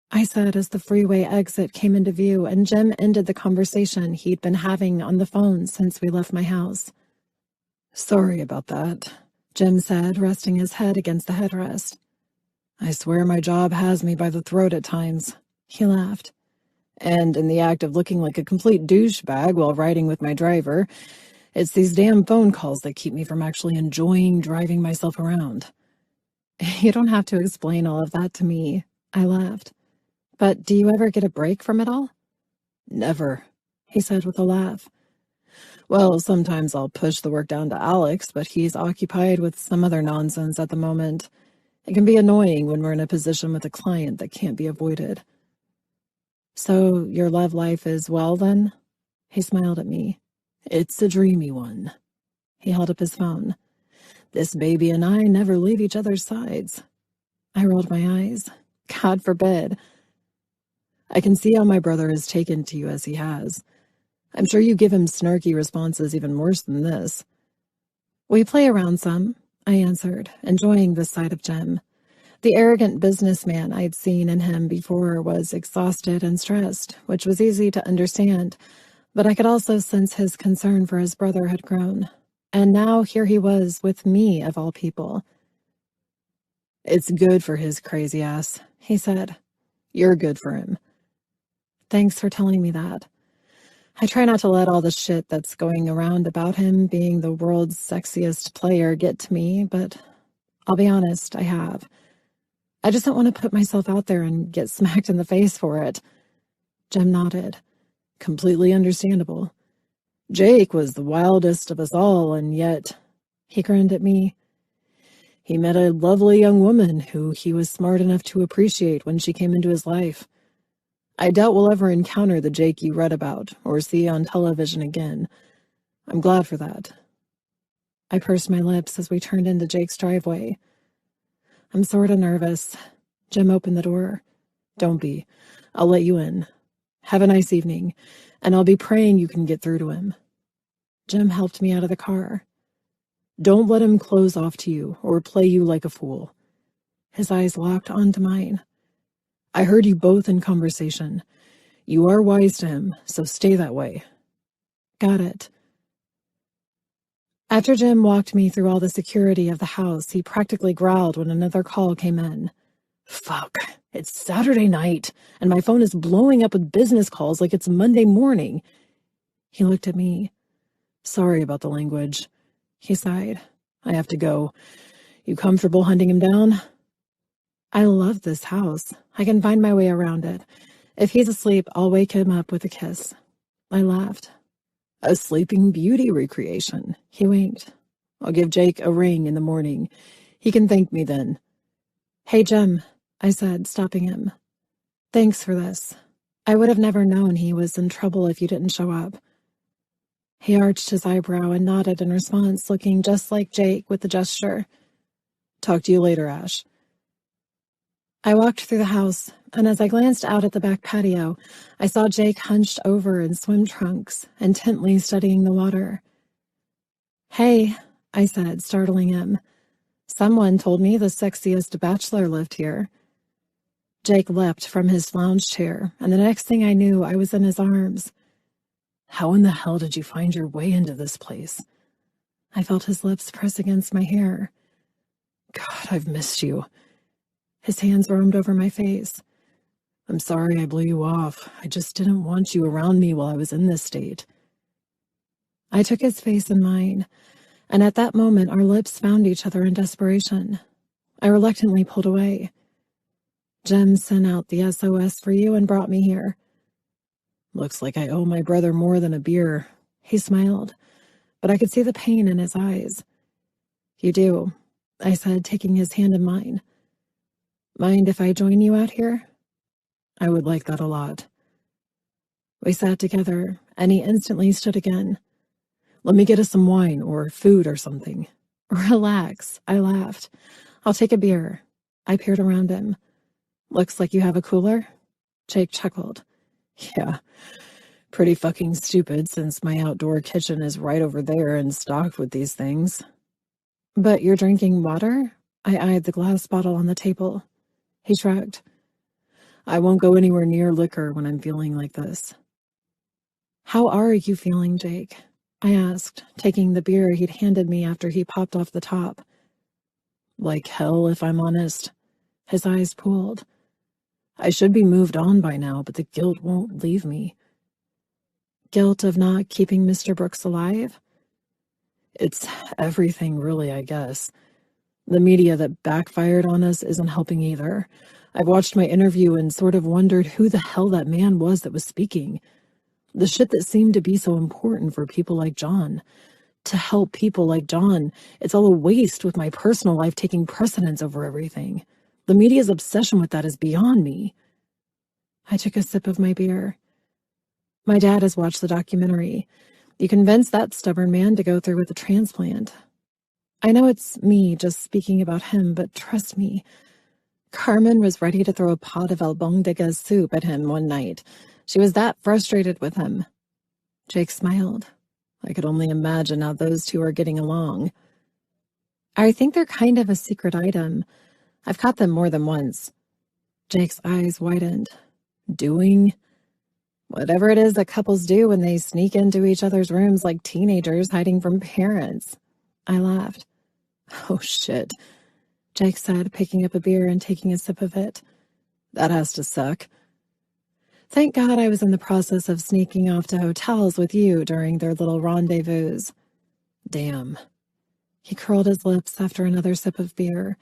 I said as the freeway exit came into view and Jim ended the conversation he'd been having on the phone since we left my house. Sorry about that, Jim said, resting his head against the headrest. I swear my job has me by the throat at times. He laughed. And in the act of looking like a complete douchebag while riding with my driver, it's these damn phone calls that keep me from actually enjoying driving myself around. You don't have to explain all of that to me, I laughed. But do you ever get a break from it all? Never, he said with a laugh. Well, sometimes I'll push the work down to Alex, but he's occupied with some other nonsense at the moment. It can be annoying when we're in a position with a client that can't be avoided. So your love life is well then? He smiled at me. It's a dreamy one. He held up his phone. This baby and I never leave each other's sides. I rolled my eyes. God forbid. I can see how my brother has taken to you as he has. I'm sure you give him snarky responses even worse than this. We play around some, I answered, enjoying this side of Jim. The arrogant businessman I'd seen in him before was exhausted and stressed, which was easy to understand, but I could also sense his concern for his brother had grown. And now here he was with me, of all people. It's good for his crazy ass, he said. You're good for him. Thanks for telling me that. I try not to let all the shit that's going around about him being the world's sexiest player get to me, but I'll be honest, I have. I just don't want to put myself out there and get smacked in the face for it. Jim nodded. Completely understandable. Jake was the wildest of us all, and yet... He grinned at me. He met a lovely young woman who he was smart enough to appreciate when she came into his life. I doubt we'll ever encounter the Jake you read about or see on television again. I'm glad for that. I pursed my lips as we turned into Jake's driveway. I'm sort of nervous. Jim opened the door. Don't be. I'll let you in. Have a nice evening, and I'll be praying you can get through to him. Jim helped me out of the car. Don't let him close off to you or play you like a fool. His eyes locked onto mine. I heard you both in conversation. You are wise to him, so stay that way. Got it. After Jim walked me through all the security of the house, he practically growled when another call came in. Fuck, it's Saturday night, and my phone is blowing up with business calls like it's Monday morning. He looked at me. Sorry about the language. He sighed. I have to go. You comfortable hunting him down? I love this house. I can find my way around it. If he's asleep, I'll wake him up with a kiss. I laughed. A sleeping beauty recreation. He winked. I'll give Jake a ring in the morning. He can thank me then. Hey, Jim, I said, stopping him. Thanks for this. I would have never known he was in trouble if you didn't show up. He arched his eyebrow and nodded in response, looking just like Jake with the gesture. Talk to you later, Ash. I walked through the house, and as I glanced out at the back patio, I saw Jake hunched over in swim trunks, intently studying the water. Hey, I said, startling him. Someone told me the sexiest bachelor lived here. Jake leapt from his lounge chair, and the next thing I knew, I was in his arms. How in the hell did you find your way into this place? I felt his lips press against my hair. God, I've missed you. His hands roamed over my face. I'm sorry I blew you off. I just didn't want you around me while I was in this state. I took his face in mine, and at that moment our lips found each other in desperation. I reluctantly pulled away. Jem sent out the SOS for you and brought me here. Looks like I owe my brother more than a beer. He smiled, but I could see the pain in his eyes. You do, I said, taking his hand in mine. Mind if I join you out here? I would like that a lot. We sat together, and he instantly stood again. Let me get us some wine or food or something. Relax, I laughed. I'll take a beer. I peered around him. Looks like you have a cooler? Jake chuckled. Yeah, pretty fucking stupid since my outdoor kitchen is right over there and stocked with these things. But you're drinking water? I eyed the glass bottle on the table. He shrugged. I won't go anywhere near liquor when I'm feeling like this. How are you feeling, Jake? I asked, taking the beer he'd handed me after he popped off the top. Like hell, if I'm honest. His eyes pooled. I should be moved on by now, but the guilt won't leave me. Guilt of not keeping Mr. Brooks alive? It's everything, really, I guess. The media that backfired on us isn't helping either. I've watched my interview and sort of wondered who the hell that man was that was speaking. The shit that seemed to be so important for people like John. To help people like John, it's all a waste with my personal life taking precedence over everything. The media's obsession with that is beyond me. I took a sip of my beer. My dad has watched the documentary. You convinced that stubborn man to go through with the transplant. I know it's me just speaking about him, but trust me, Carmen was ready to throw a pot of albondigas soup at him one night. She was that frustrated with him. Jake smiled. I could only imagine how those two are getting along. I think they're kind of a secret item. I've caught them more than once. Jake's eyes widened. Doing? Whatever it is that couples do when they sneak into each other's rooms like teenagers hiding from parents. I laughed. Oh, shit, Jake said, picking up a beer and taking a sip of it. That has to suck. Thank God I was in the process of sneaking off to hotels with you during their little rendezvous. Damn. He curled his lips after another sip of beer.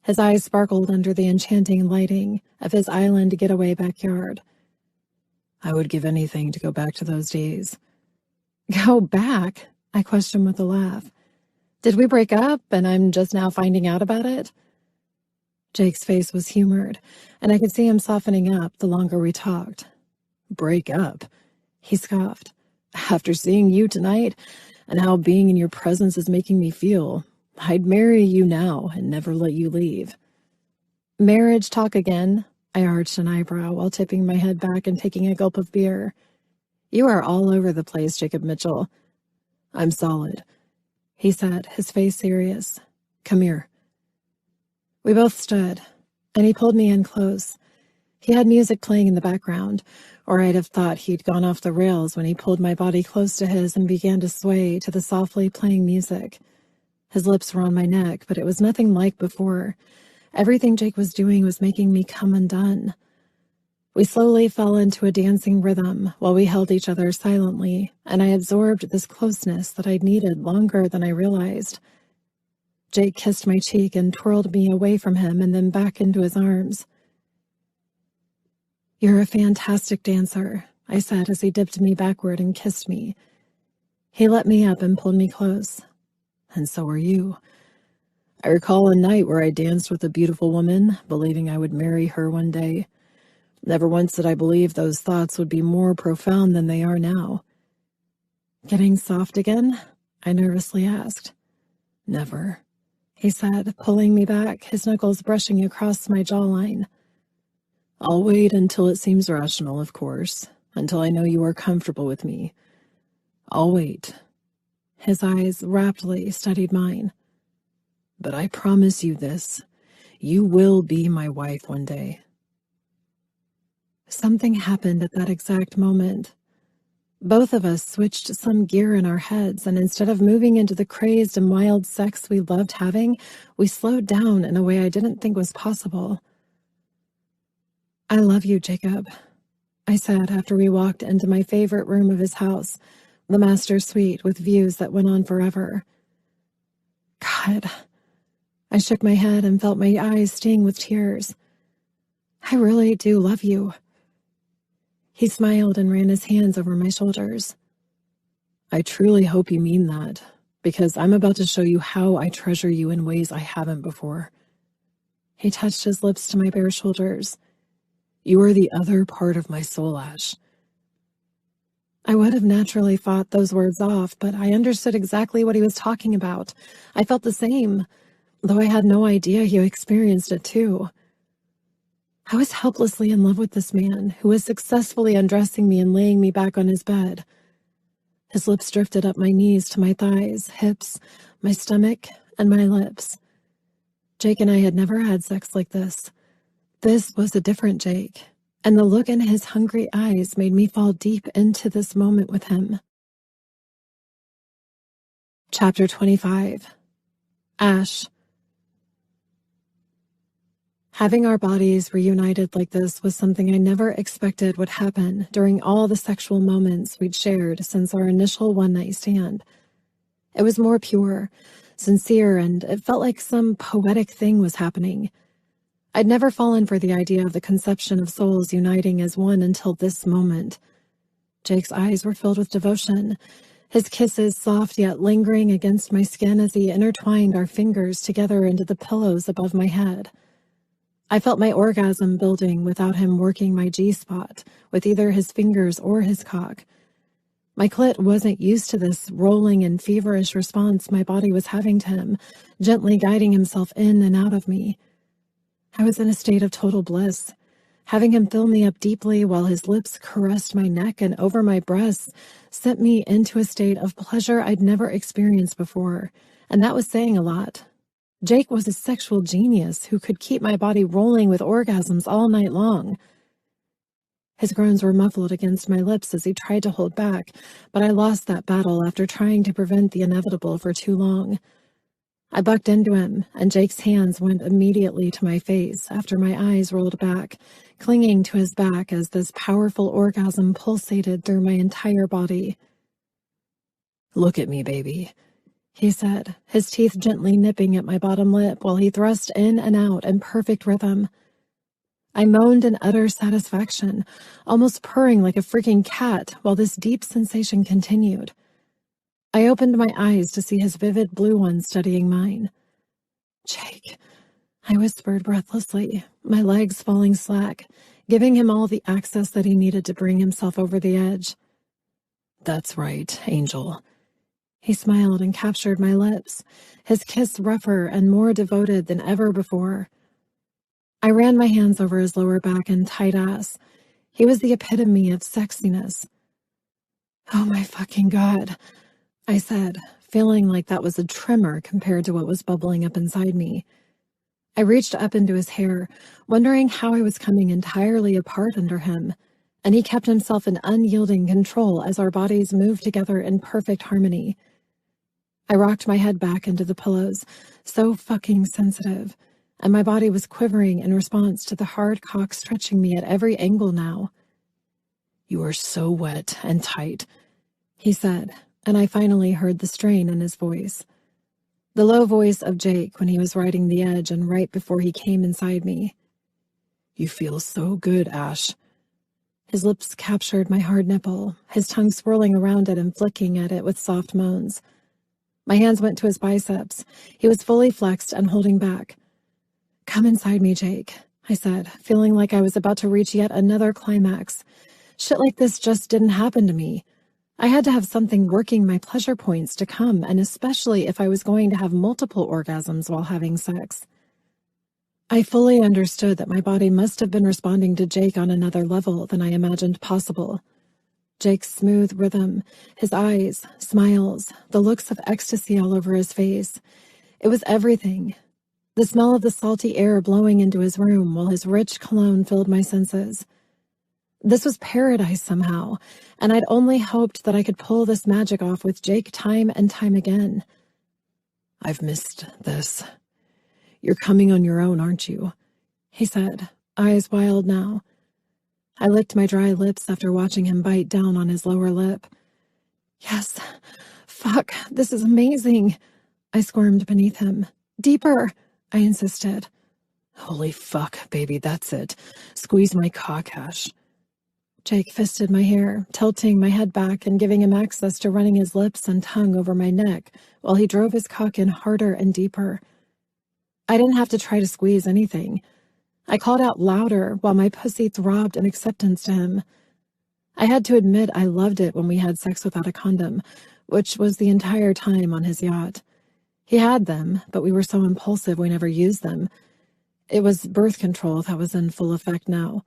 His eyes sparkled under the enchanting lighting of his island getaway backyard. I would give anything to go back to those days. Go back? I questioned with a laugh. Did we break up and I'm just now finding out about it? Jake's face was humored, and I could see him softening up the longer we talked. Break up? He scoffed. After seeing you tonight, and how being in your presence is making me feel, I'd marry you now and never let you leave. Marriage talk again? I arched an eyebrow while tipping my head back and taking a gulp of beer. You are all over the place, Jacob Mitchell. I'm solid, he said, his face serious. Come here. We both stood, and he pulled me in close. He had music playing in the background, or I'd have thought he'd gone off the rails when he pulled my body close to his and began to sway to the softly playing music. His lips were on my neck, but it was nothing like before. Everything Jake was doing was making me come undone. We slowly fell into a dancing rhythm while we held each other silently, and I absorbed this closeness that I'd needed longer than I realized. Jake kissed my cheek and twirled me away from him and then back into his arms. You're a fantastic dancer, I said as he dipped me backward and kissed me. He let me up and pulled me close. And so are you. I recall a night where I danced with a beautiful woman, believing I would marry her one day. Never once did I believe those thoughts would be more profound than they are now. Getting soft again? I nervously asked. Never, he said, pulling me back, his knuckles brushing across my jawline. I'll wait until it seems rational, of course, until I know you are comfortable with me. I'll wait. His eyes raptly studied mine. But I promise you this, you will be my wife one day. Something happened at that exact moment. Both of us switched some gear in our heads, and instead of moving into the crazed and wild sex we loved having, we slowed down in a way I didn't think was possible. I love you, Jacob, I said after we walked into my favorite room of his house, the master suite with views that went on forever. God, I shook my head and felt my eyes sting with tears. I really do love you. He smiled and ran his hands over my shoulders. I truly hope you mean that, because I'm about to show you how I treasure you in ways I haven't before. He touched his lips to my bare shoulders. You are the other part of my soul, Ash. I would have naturally fought those words off, but I understood exactly what he was talking about. I felt the same, though I had no idea he experienced it too. I was helplessly in love with this man who was successfully undressing me and laying me back on his bed. His lips drifted up my knees to my thighs, hips, my stomach, and my lips. Jake and I had never had sex like this. This was a different Jake, and the look in his hungry eyes made me fall deep into this moment with him. Chapter 25. Ash. Having our bodies reunited like this was something I never expected would happen during all the sexual moments we'd shared since our initial one-night stand. It was more pure, sincere, and it felt like some poetic thing was happening. I'd never fallen for the idea of the conception of souls uniting as one until this moment. Jake's eyes were filled with devotion, his kisses soft yet lingering against my skin as he intertwined our fingers together into the pillows above my head. I felt my orgasm building without him working my G-spot with either his fingers or his cock. My clit wasn't used to this rolling and feverish response my body was having to him, gently guiding himself in and out of me. I was in a state of total bliss. Having him fill me up deeply while his lips caressed my neck and over my breasts sent me into a state of pleasure I'd never experienced before, and that was saying a lot. Jake was a sexual genius who could keep my body rolling with orgasms all night long. His groans were muffled against my lips as he tried to hold back, but I lost that battle after trying to prevent the inevitable for too long. I bucked into him, and Jake's hands went immediately to my face after my eyes rolled back, clinging to his back as this powerful orgasm pulsated through my entire body. "Look at me, baby," he said, his teeth gently nipping at my bottom lip while he thrust in and out in perfect rhythm. I moaned in utter satisfaction, almost purring like a freaking cat while this deep sensation continued. I opened my eyes to see his vivid blue ones studying mine. "Jake," I whispered breathlessly, my legs falling slack, giving him all the access that he needed to bring himself over the edge. "That's right, Angel." He smiled and captured my lips, his kiss rougher and more devoted than ever before. I ran my hands over his lower back and tight ass. He was the epitome of sexiness. "Oh my fucking God," I said, feeling like that was a tremor compared to what was bubbling up inside me. I reached up into his hair, wondering how I was coming entirely apart under him, and he kept himself in unyielding control as our bodies moved together in perfect harmony. I rocked my head back into the pillows, so fucking sensitive, and my body was quivering in response to the hard cock stretching me at every angle now. "You are so wet and tight," he said, and I finally heard the strain in his voice. The low voice of Jake when he was riding the edge and right before he came inside me. "You feel so good, Ash." His lips captured my hard nipple, his tongue swirling around it and flicking at it with soft moans. My hands went to his biceps. He was fully flexed and holding back. "Come inside me, Jake," I said, feeling like I was about to reach yet another climax. Shit like this just didn't happen to me. I had to have something working my pleasure points to come, and especially if I was going to have multiple orgasms while having sex. I fully understood that my body must have been responding to Jake on another level than I imagined possible. Jake's smooth rhythm, his eyes, smiles, the looks of ecstasy all over his face. It was everything. The smell of the salty air blowing into his room while his rich cologne filled my senses. This was paradise somehow, and I'd only hoped that I could pull this magic off with Jake time and time again. "I've missed this. You're coming on your own, aren't you?" he said, eyes wild now. I licked my dry lips after watching him bite down on his lower lip. "Yes. Fuck, this is amazing." I squirmed beneath him. "Deeper," I insisted. "Holy fuck, baby, that's it. Squeeze my cock, Ash." Jake fisted my hair, tilting my head back and giving him access to running his lips and tongue over my neck while he drove his cock in harder and deeper. I didn't have to try to squeeze anything. I called out louder while my pussy throbbed in acceptance to him. I had to admit I loved it when we had sex without a condom, which was the entire time on his yacht. He had them, but we were so impulsive we never used them. It was birth control that was in full effect now.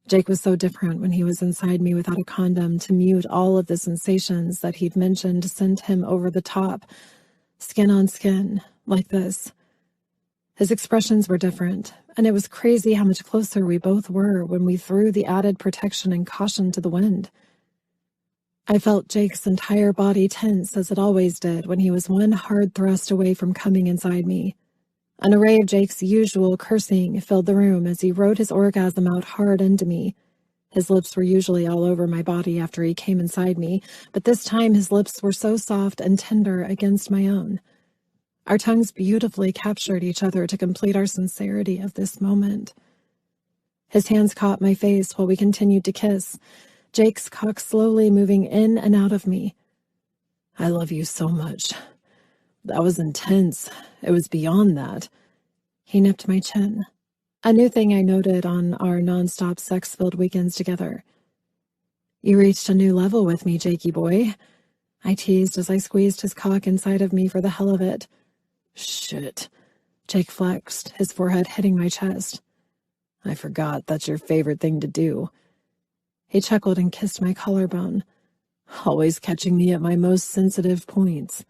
Jake was so different when he was inside me without a condom to mute all of the sensations that he'd mentioned sent him over the top, skin on skin, like this. His expressions were different, and it was crazy how much closer we both were when we threw the added protection and caution to the wind. I felt Jake's entire body tense as it always did when he was one hard thrust away from coming inside me. An array of Jake's usual cursing filled the room as he rode his orgasm out hard into me. His lips were usually all over my body after he came inside me, but this time his lips were so soft and tender against my own. Our tongues beautifully captured each other to complete our sincerity of this moment. His hands caught my face while we continued to kiss, Jake's cock slowly moving in and out of me. "I love you so much. That was intense. It was beyond that." He nipped my chin. A new thing I noted on our nonstop sex-filled weekends together. "You reached a new level with me, Jakey boy," I teased as I squeezed his cock inside of me for the hell of it. "Shit." Jake flexed, his forehead hitting my chest. "I forgot that's your favorite thing to do." He chuckled and kissed my collarbone, always catching me at my most sensitive points.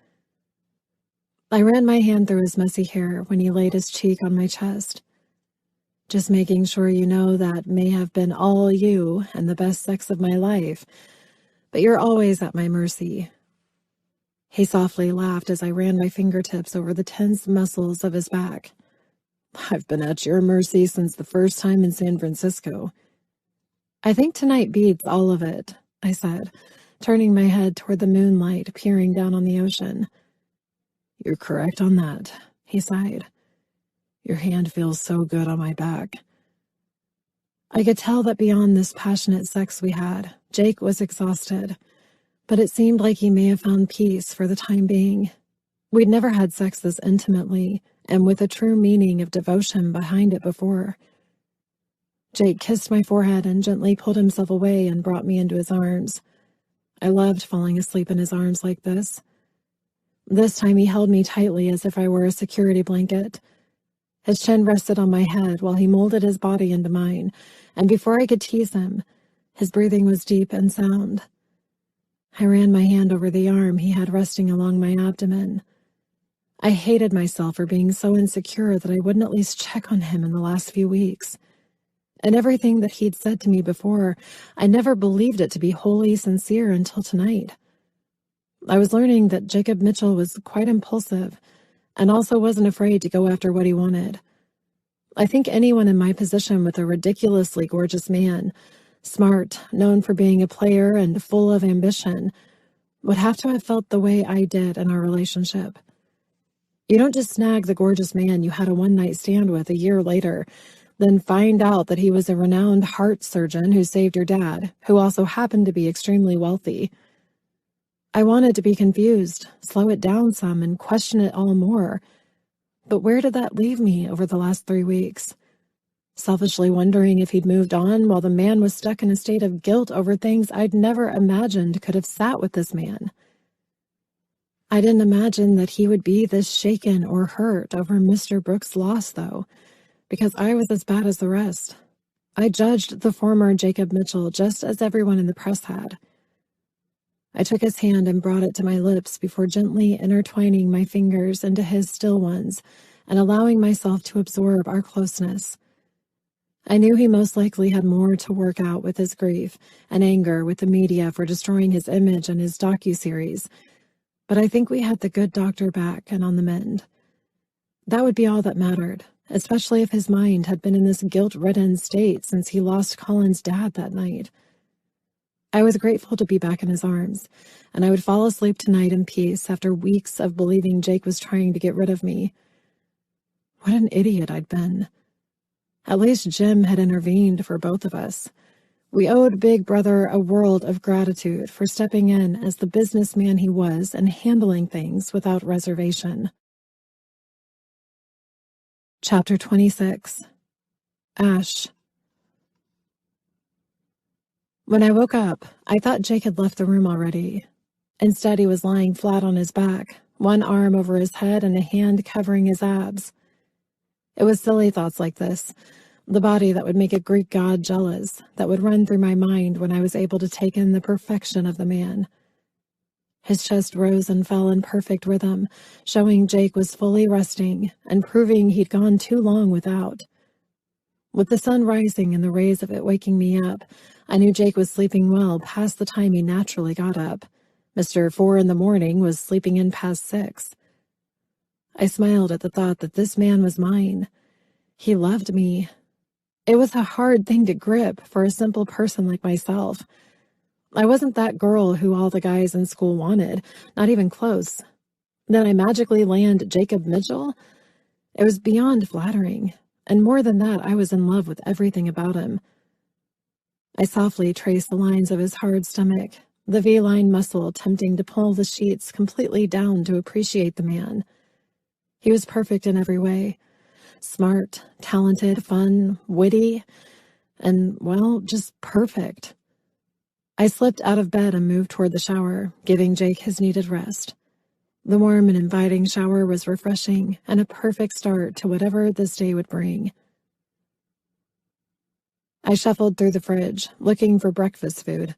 I ran my hand through his messy hair when he laid his cheek on my chest. "Just making sure you know that may have been all you and the best sex of my life, but you're always at my mercy." He softly laughed as I ran my fingertips over the tense muscles of his back. "I've been at your mercy since the first time in San Francisco." "I think tonight beats all of it," I said, turning my head toward the moonlight peering down on the ocean. "You're correct on that," he sighed. "Your hand feels so good on my back." I could tell that beyond this passionate sex we had, Jake was exhausted, but it seemed like he may have found peace for the time being. We'd never had sex this intimately, and with a true meaning of devotion behind it before. Jake kissed my forehead and gently pulled himself away and brought me into his arms. I loved falling asleep in his arms like this. This time he held me tightly as if I were a security blanket. His chin rested on my head while he molded his body into mine, and before I could tease him, his breathing was deep and sound. I ran my hand over the arm he had resting along my abdomen. I hated myself for being so insecure that I wouldn't at least check on him in the last few weeks. And everything that he'd said to me before, I never believed it to be wholly sincere until tonight. I was learning that Jacob Mitchell was quite impulsive and also wasn't afraid to go after what he wanted. I think anyone in my position with a ridiculously gorgeous man, smart, known for being a player and full of ambition, would have to have felt the way I did in our relationship. You don't just snag the gorgeous man you had a one-night stand with a year later, then find out that he was a renowned heart surgeon who saved your dad, who also happened to be extremely wealthy. I wanted to be confused, slow it down some, and question it all more. But where did that leave me over the last 3 weeks? Selfishly wondering if he'd moved on while the man was stuck in a state of guilt over things I'd never imagined could have sat with this man. I didn't imagine that he would be this shaken or hurt over Mr. Brooks' loss, though, because I was as bad as the rest. I judged the former Jacob Mitchell just as everyone in the press had. I took his hand and brought it to my lips before gently intertwining my fingers into his still ones and allowing myself to absorb our closeness. I knew he most likely had more to work out with his grief and anger with the media for destroying his image and his docuseries, but I think we had the good doctor back and on the mend. That would be all that mattered, especially if his mind had been in this guilt-ridden state since he lost Colin's dad that night. I was grateful to be back in his arms, and I would fall asleep tonight in peace after weeks of believing Jake was trying to get rid of me. What an idiot I'd been. At least Jim had intervened for both of us. We owed Big Brother a world of gratitude for stepping in as the businessman he was and handling things without reservation. Chapter 26. Ash. When I woke up, I thought Jake had left the room already. Instead, he was lying flat on his back, one arm over his head and a hand covering his abs. It was silly thoughts like this, the body that would make a Greek god jealous, that would run through my mind when I was able to take in the perfection of the man. His chest rose and fell in perfect rhythm, showing Jake was fully resting and proving he'd gone too long without. With the sun rising and the rays of it waking me up, I knew Jake was sleeping well past the time he naturally got up. Mr. 4 in the morning was sleeping in past 6. I smiled at the thought that this man was mine. He loved me. It was a hard thing to grip for a simple person like myself. I wasn't that girl who all the guys in school wanted, not even close. Then I magically land Jacob Mitchell? It was beyond flattering, and more than that, I was in love with everything about him. I softly traced the lines of his hard stomach, the V-line muscle tempting to pull the sheets completely down to appreciate the man. He was perfect in every way. Smart, talented, fun, witty, and, well, just perfect. I slipped out of bed and moved toward the shower, giving Jake his needed rest. The warm and inviting shower was refreshing and a perfect start to whatever this day would bring. I shuffled through the fridge, looking for breakfast food.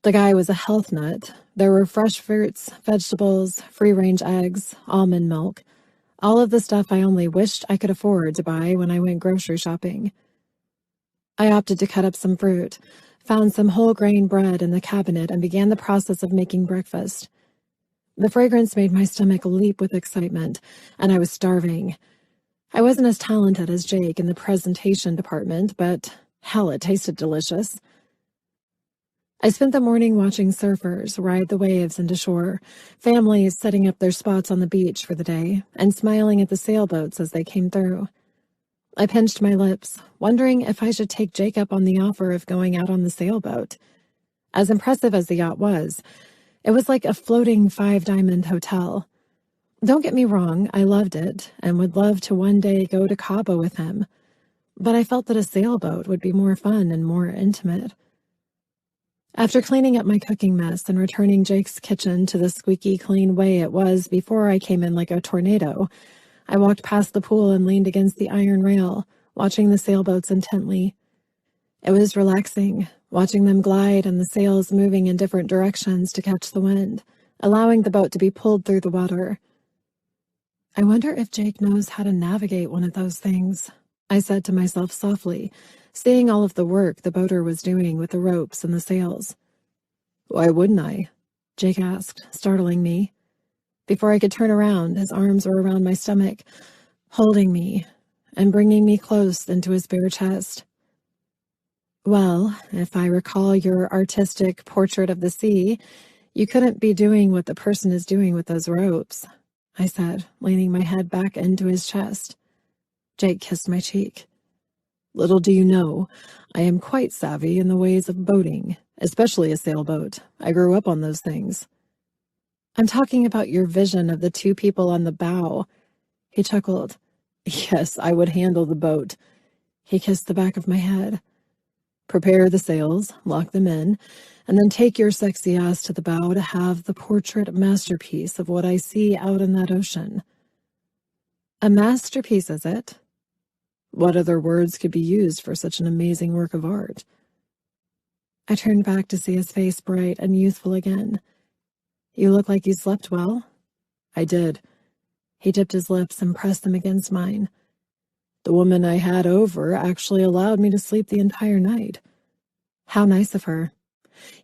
The guy was a health nut. There were fresh fruits, vegetables, free-range eggs, almond milk, all of the stuff I only wished I could afford to buy when I went grocery shopping. I opted to cut up some fruit, found some whole grain bread in the cabinet, and began the process of making breakfast. The fragrance made my stomach leap with excitement, and I was starving. I wasn't as talented as Jake in the presentation department, but hell, it tasted delicious. I spent the morning watching surfers ride the waves into shore, families setting up their spots on the beach for the day, and smiling at the sailboats as they came through. I pinched my lips, wondering if I should take Jake up on the offer of going out on the sailboat. As impressive as the yacht was, It was like a floating 5-diamond hotel. Don't get me wrong, I loved it and would love to one day go to Cabo with him, but I felt that a sailboat would be more fun and more intimate. After cleaning up my cooking mess and returning Jake's kitchen to the squeaky clean way it was before I came in like a tornado, I walked past the pool and leaned against the iron rail, watching the sailboats intently. It was relaxing, watching them glide and the sails moving in different directions to catch the wind, allowing the boat to be pulled through the water. I wonder if Jake knows how to navigate one of those things, I said to myself softly, seeing all of the work the boater was doing with the ropes and the sails. Why wouldn't I? Jake asked, startling me. Before I could turn around, his arms were around my stomach, holding me and bringing me close into his bare chest. Well, if I recall your artistic portrait of the sea, you couldn't be doing what the person is doing with those ropes, I said, leaning my head back into his chest. Jake kissed my cheek. Little do you know, I am quite savvy in the ways of boating, especially a sailboat. I grew up on those things. I'm talking about your vision of the two people on the bow. He chuckled. Yes, I would handle the boat. He kissed the back of my head. Prepare the sails, lock them in, and then take your sexy ass to the bow to have the portrait masterpiece of what I see out in that ocean. A masterpiece, is it? What other words could be used for such an amazing work of art? I turned back to see his face bright and youthful again. You look like you slept well. I did. He dipped his lips and pressed them against mine. The woman I had over actually allowed me to sleep the entire night. How nice of her.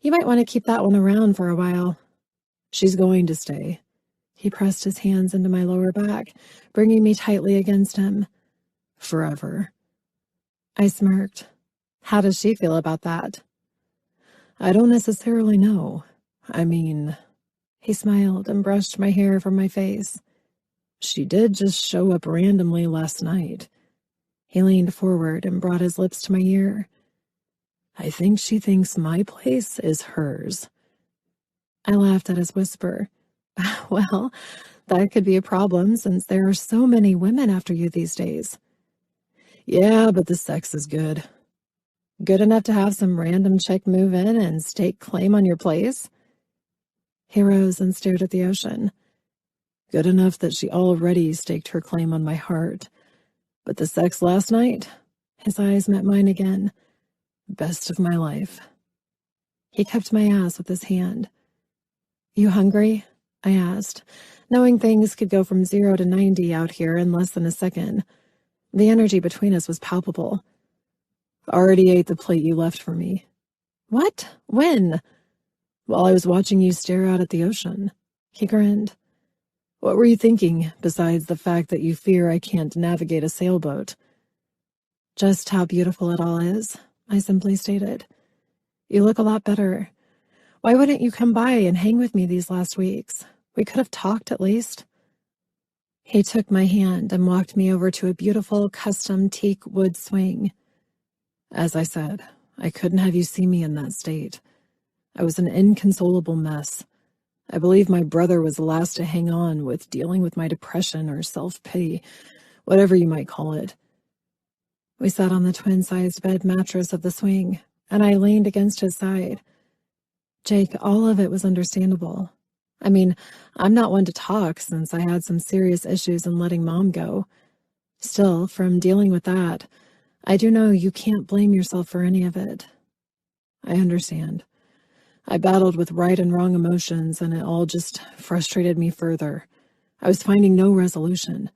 You might want to keep that one around for a while. She's going to stay. He pressed his hands into my lower back, bringing me tightly against him. Forever. I smirked. How does she feel about that? I don't necessarily know. I mean... He smiled and brushed my hair from my face. She did just show up randomly last night. He leaned forward and brought his lips to my ear. I think she thinks my place is hers. I laughed at his whisper. Well, that could be a problem since there are so many women after you these days. Yeah, but the sex is good. Good enough to have some random chick move in and stake claim on your place? He rose and stared at the ocean. Good enough that she already staked her claim on my heart. But the sex last night, his eyes met mine again. Best of my life. He cupped my ass with his hand. You hungry? I asked, knowing things could go from 0 to 90 out here in less than a second. The energy between us was palpable. Already ate the plate you left for me. What? When? While I was watching you stare out at the ocean. He grinned. What were you thinking, besides the fact that you fear I can't navigate a sailboat? Just how beautiful it all is, I simply stated. You look a lot better. Why wouldn't you come by and hang with me these last weeks? We could have talked at least. He took my hand and walked me over to a beautiful custom teak wood swing. As I said, I couldn't have you see me in that state. I was an inconsolable mess. I believe my brother was the last to hang on with dealing with my depression or self-pity, whatever you might call it. We sat on the twin-sized bed mattress of the swing, and I leaned against his side. Jake, all of it was understandable. I mean, I'm not one to talk since I had some serious issues in letting Mom go. Still, from dealing with that, I do know you can't blame yourself for any of it. I understand. I battled with right and wrong emotions, and it all just frustrated me further. I was finding no resolution.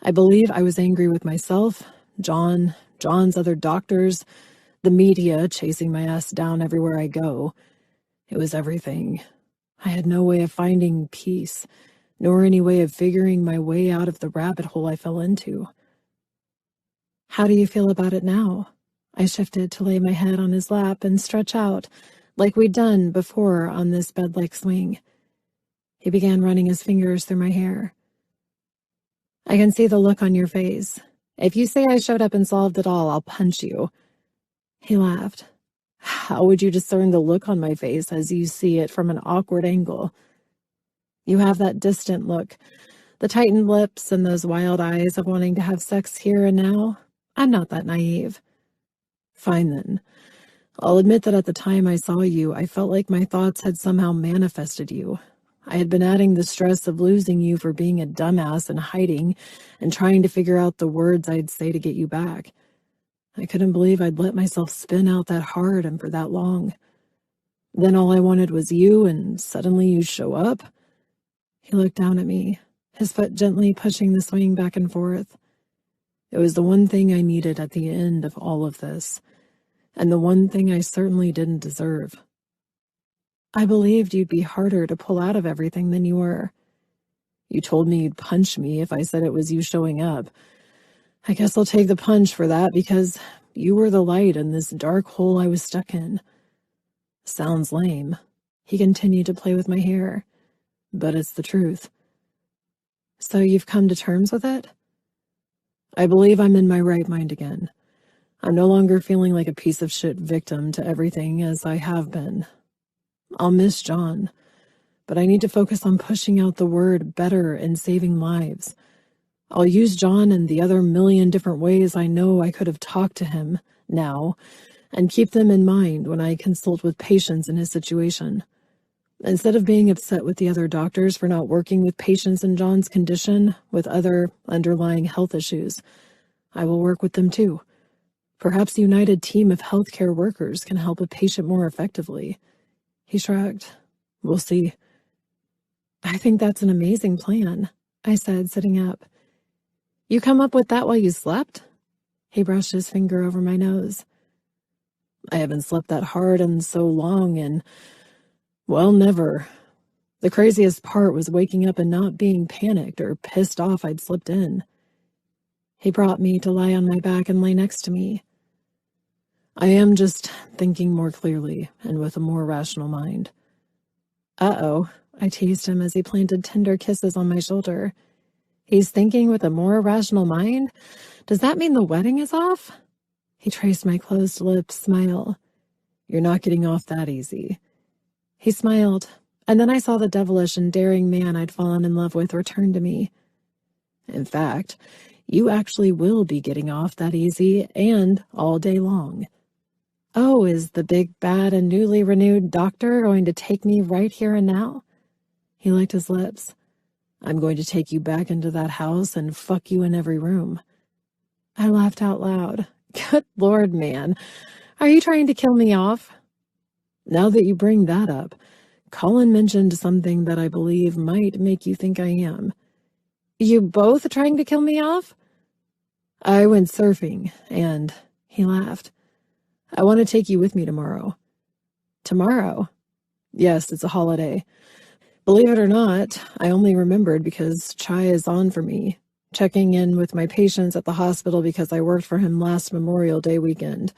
I believe I was angry with myself, John's other doctors, the media chasing my ass down everywhere I go. It was everything. I had no way of finding peace, nor any way of figuring my way out of the rabbit hole I fell into. How do you feel about it now? I shifted to lay my head on his lap and stretch out, like we'd done before on this bed-like swing. He began running his fingers through my hair. I can see the look on your face. If you say I showed up and solved it all, I'll punch you. He laughed. How would you discern the look on my face as you see it from an awkward angle? You have that distant look, the tightened lips and those wild eyes of wanting to have sex here and now. I'm not that naive. Fine then. I'll admit that at the time I saw you, I felt like my thoughts had somehow manifested you. I had been adding the stress of losing you for being a dumbass and hiding and trying to figure out the words I'd say to get you back. I couldn't believe I'd let myself spin out that hard and for that long. Then all I wanted was you, and suddenly you show up. He looked down at me, his foot gently pushing the swing back and forth. It was the one thing I needed at the end of all of this, and the one thing I certainly didn't deserve. I believed you'd be harder to pull out of everything than you were. You told me you'd punch me if I said it was you showing up. I guess I'll take the punch for that because you were the light in this dark hole I was stuck in. Sounds lame. He continued to play with my hair, but it's the truth. So you've come to terms with it? I believe I'm in my right mind again. I'm no longer feeling like a piece of shit victim to everything as I have been. I'll miss John, but I need to focus on pushing out the word better and saving lives. I'll use John in the other million different ways I know I could have talked to him now, and keep them in mind when I consult with patients in his situation. Instead of being upset with the other doctors for not working with patients in John's condition with other underlying health issues, I will work with them too. Perhaps a united team of healthcare workers can help a patient more effectively. He shrugged. We'll see. I think that's an amazing plan, I said, sitting up. You come up with that while you slept? He brushed his finger over my nose. I haven't slept that hard in so long and, well, never. The craziest part was waking up and not being panicked or pissed off I'd slipped in. He brought me to lie on my back and lay next to me. I am just thinking more clearly and with a more rational mind. Uh-oh, I teased him as he planted tender kisses on my shoulder. He's thinking with a more rational mind? Does that mean the wedding is off? He traced my closed lips, smile. You're not getting off that easy. He smiled, and then I saw the devilish and daring man I'd fallen in love with return to me. In fact, you actually will be getting off that easy and all day long. Oh, is the big, bad, and newly renewed doctor going to take me right here and now? He licked his lips. I'm going to take you back into that house and fuck you in every room. I laughed out loud. Good Lord, man. Are you trying to kill me off? Now that you bring that up, Colin mentioned something that I believe might make you think I am. You both trying to kill me off? I went surfing, and he laughed. I want to take you with me tomorrow. Tomorrow? Yes, it's a holiday. Believe it or not, I only remembered because Chai is on for me, checking in with my patients at the hospital because I worked for him last Memorial Day weekend.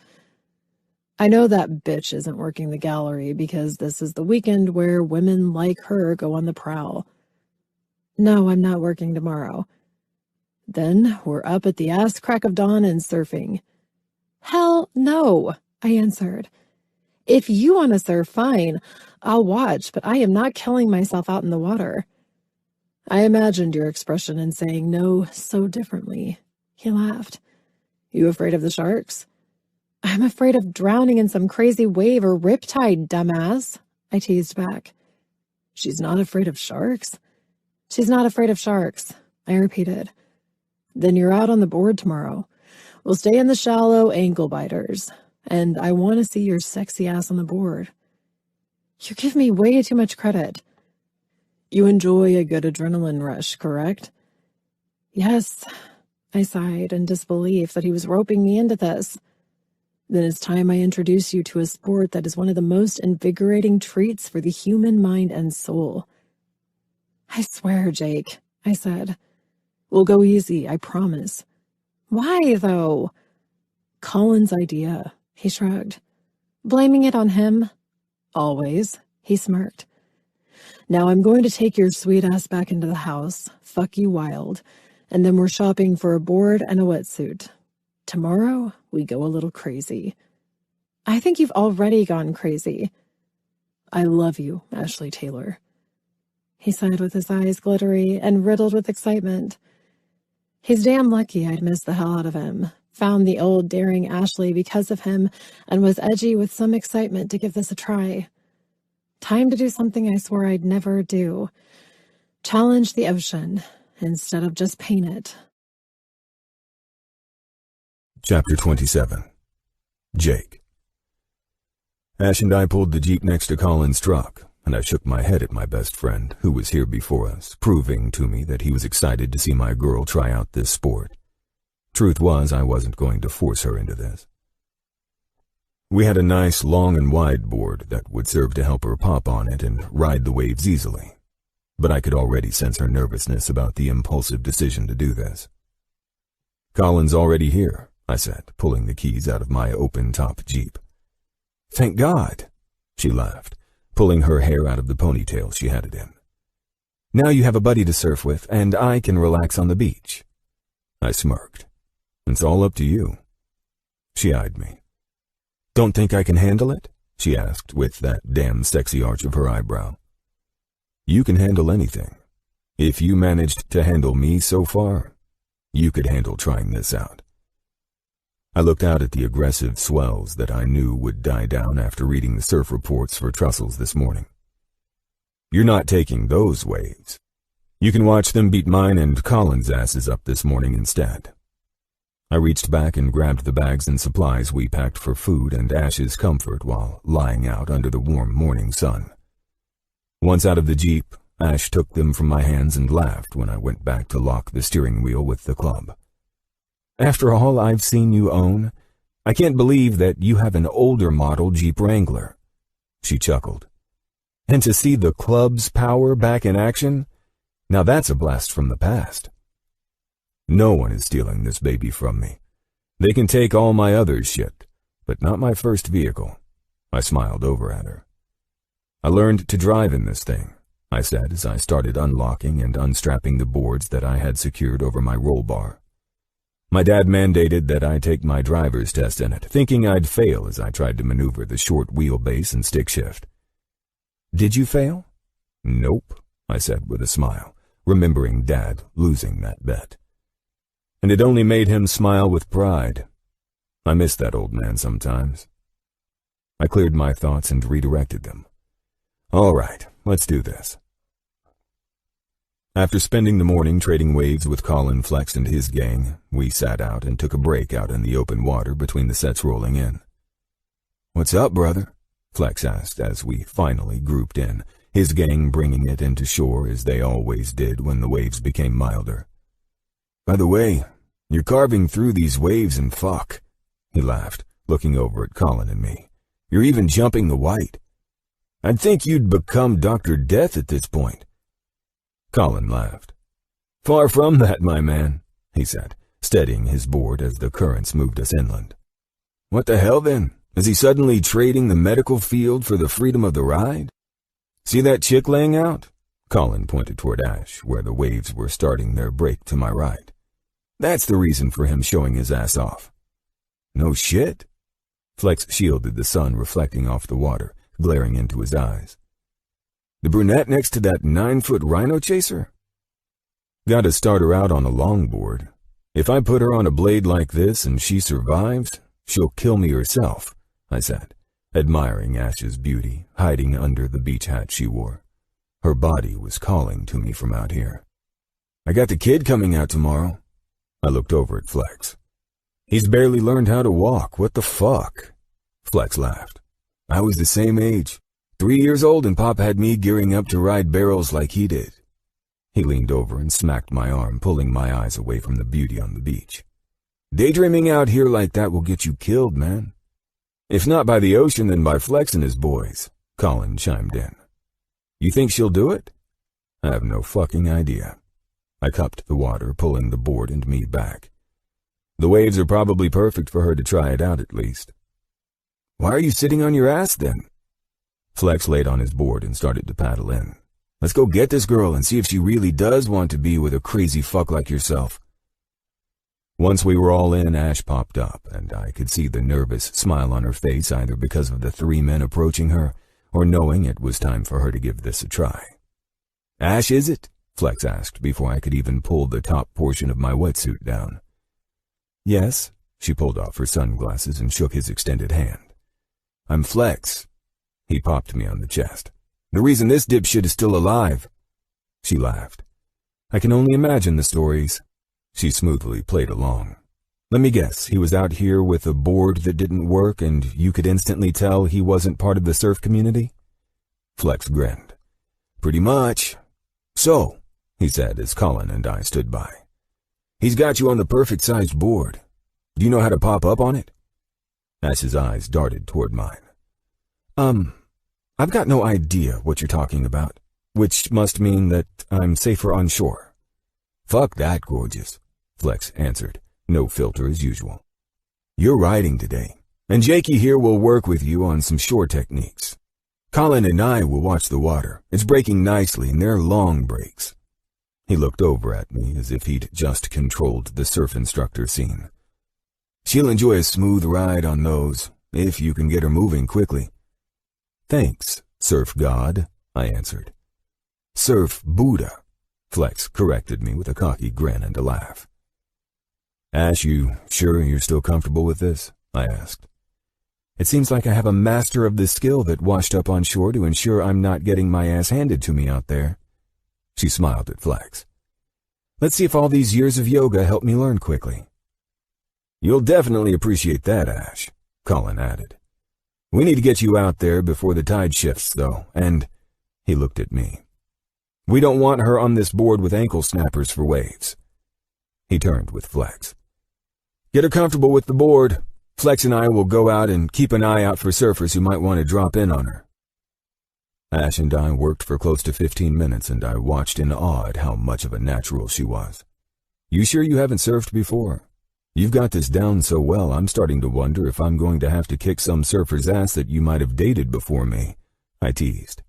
I know that bitch isn't working the gallery because this is the weekend where women like her go on the prowl. No, I'm not working tomorrow. Then we're up at the ass crack of dawn and surfing. Hell no, I answered. If you want to surf, fine. I'll watch, but I am not killing myself out in the water. I imagined your expression in saying no so differently. He laughed. You afraid of the sharks? I'm afraid of drowning in some crazy wave or riptide, dumbass, I teased back. She's not afraid of sharks? She's not afraid of sharks, I repeated. Then you're out on the board tomorrow. We'll stay in the shallow ankle biters, and I want to see your sexy ass on the board. You give me way too much credit. You enjoy a good adrenaline rush, correct? Yes, I sighed in disbelief that he was roping me into this. Then it's time I introduce you to a sport that is one of the most invigorating treats for the human mind and soul. I swear, Jake, I said. We'll go easy, I promise. Why, though? Colin's idea, he shrugged. Blaming it on him? Always, he smirked. Now I'm going to take your sweet ass back into the house, fuck you wild, and then we're shopping for a board and a wetsuit. Tomorrow, we go a little crazy. I think you've already gone crazy. I love you, Ashley Taylor. He sighed with his eyes glittery and riddled with excitement. He's damn lucky I'd missed the hell out of him, found the old daring Ashley because of him, and was edgy with some excitement to give this a try. Time to do something I swore I'd never do. Challenge the ocean instead of just paint it. Chapter 27. Jake. Ash and I pulled the Jeep next to Colin's truck, and I shook my head at my best friend, who was here before us, proving to me that he was excited to see my girl try out this sport. Truth was, I wasn't going to force her into this. We had a nice long and wide board that would serve to help her pop on it and ride the waves easily, but I could already sense her nervousness about the impulsive decision to do this. "Colin's already here," I said, pulling the keys out of my open-top Jeep. "Thank God," she laughed, pulling her hair out of the ponytail she had it in. "Now you have a buddy to surf with, and I can relax on the beach." I smirked. "It's all up to you." She eyed me. "Don't think I can handle it?" she asked with that damn sexy arch of her eyebrow. "You can handle anything. If you managed to handle me so far, you could handle trying this out." I looked out at the aggressive swells that I knew would die down after reading the surf reports for Trussell's this morning. "You're not taking those waves. You can watch them beat mine and Colin's asses up this morning instead." I reached back and grabbed the bags and supplies we packed for food and Ash's comfort while lying out under the warm morning sun. Once out of the Jeep, Ash took them from my hands and laughed when I went back to lock the steering wheel with the club. "After all I've seen you own, I can't believe that you have an older model Jeep Wrangler." She chuckled. "And to see the club's power back in action, now that's a blast from the past." "No one is stealing this baby from me. They can take all my other shit, but not my first vehicle." I smiled over at her. "I learned to drive in this thing," I said as I started unlocking and unstrapping the boards that I had secured over my roll bar. My dad mandated that I take my driver's test in it, thinking I'd fail as I tried to maneuver the short wheelbase and stick shift. "Did you fail?" "Nope," I said with a smile, remembering Dad losing that bet. And it only made him smile with pride. I miss that old man sometimes. I cleared my thoughts and redirected them. "All right, let's do this." After spending the morning trading waves with Colin, Flex, and his gang, we sat out and took a break out in the open water between the sets rolling in. "What's up, brother?" Flex asked as we finally grouped in, his gang bringing it into shore as they always did when the waves became milder. "By the way, you're carving through these waves and fuck," he laughed, looking over at Colin and me. "You're even jumping the white. I'd think you'd become Dr. Death at this point." Colin laughed. "Far from that, my man," he said, steadying his board as the currents moved us inland. "What the hell then? Is he suddenly trading the medical field for the freedom of the ride? See that chick laying out?" Colin pointed toward Ash, where the waves were starting their break to my right. "That's the reason for him showing his ass off." "No shit?" Flex shielded the sun reflecting off the water, glaring into his eyes. "The brunette next to that 9-foot rhino chaser? Gotta start her out on a longboard. If I put her on a blade like this and she survives, she'll kill me herself," I said, admiring Ash's beauty, hiding under the beach hat she wore. Her body was calling to me from out here. "I got the kid coming out tomorrow." I looked over at Flex. "He's barely learned how to walk. What the fuck?" Flex laughed. "I was the same age. 3 years old and Pop had me gearing up to ride barrels like he did." He leaned over and smacked my arm, pulling my eyes away from the beauty on the beach. "Daydreaming out here like that will get you killed, man. If not by the ocean, then by Flex and his boys," Colin chimed in. "You think she'll do it?" "I have no fucking idea." I cupped the water, pulling the board and me back. "The waves are probably perfect for her to try it out at least." "Why are you sitting on your ass then?" Flex laid on his board and started to paddle in. "Let's go get this girl and see if she really does want to be with a crazy fuck like yourself." Once we were all in, Ash popped up, and I could see the nervous smile on her face either because of the 3 men approaching her or knowing it was time for her to give this a try. "Ash, is it?" Flex asked before I could even pull the top portion of my wetsuit down. "Yes." She pulled off her sunglasses and shook his extended hand. "I'm Flex." He popped me on the chest. "The reason this dipshit is still alive." She laughed. "I can only imagine the stories." She smoothly played along. "Let me guess, he was out here with a board that didn't work and you could instantly tell he wasn't part of the surf community?" Flex grinned. "Pretty much." "So," he said as Colin and I stood by, "he's got you on the perfect-sized board. Do you know how to pop up on it?" Ash's eyes darted toward mine. I've got no idea what you're talking about, which must mean that I'm safer on shore." "Fuck that, gorgeous," Flex answered, no filter as usual. "You're riding today, and Jakey here will work with you on some shore techniques. Colin and I will watch the water. It's breaking nicely, and they're long breaks." He looked over at me as if he'd just controlled the surf instructor scene. "She'll enjoy a smooth ride on those, if you can get her moving quickly." "Thanks, Surf God," I answered. "Surf Buddha," Flex corrected me with a cocky grin and a laugh. "Ash, you sure you're still comfortable with this?" I asked. "It seems like I have a master of this skill that washed up on shore to ensure I'm not getting my ass handed to me out there." She smiled at Flex. "Let's see if all these years of yoga help me learn quickly." "You'll definitely appreciate that, Ash," Colin added. "We need to get you out there before the tide shifts, though, and—" he looked at me. "We don't want her on this board with ankle snappers for waves." He turned with Flex. "Get her comfortable with the board. Flex and I will go out and keep an eye out for surfers who might want to drop in on her." Ash and I worked for close to 15 minutes, and I watched in awe at how much of a natural she was. "You sure you haven't surfed before? You've got this down so well, I'm starting to wonder if I'm going to have to kick some surfer's ass that you might have dated before me," I teased.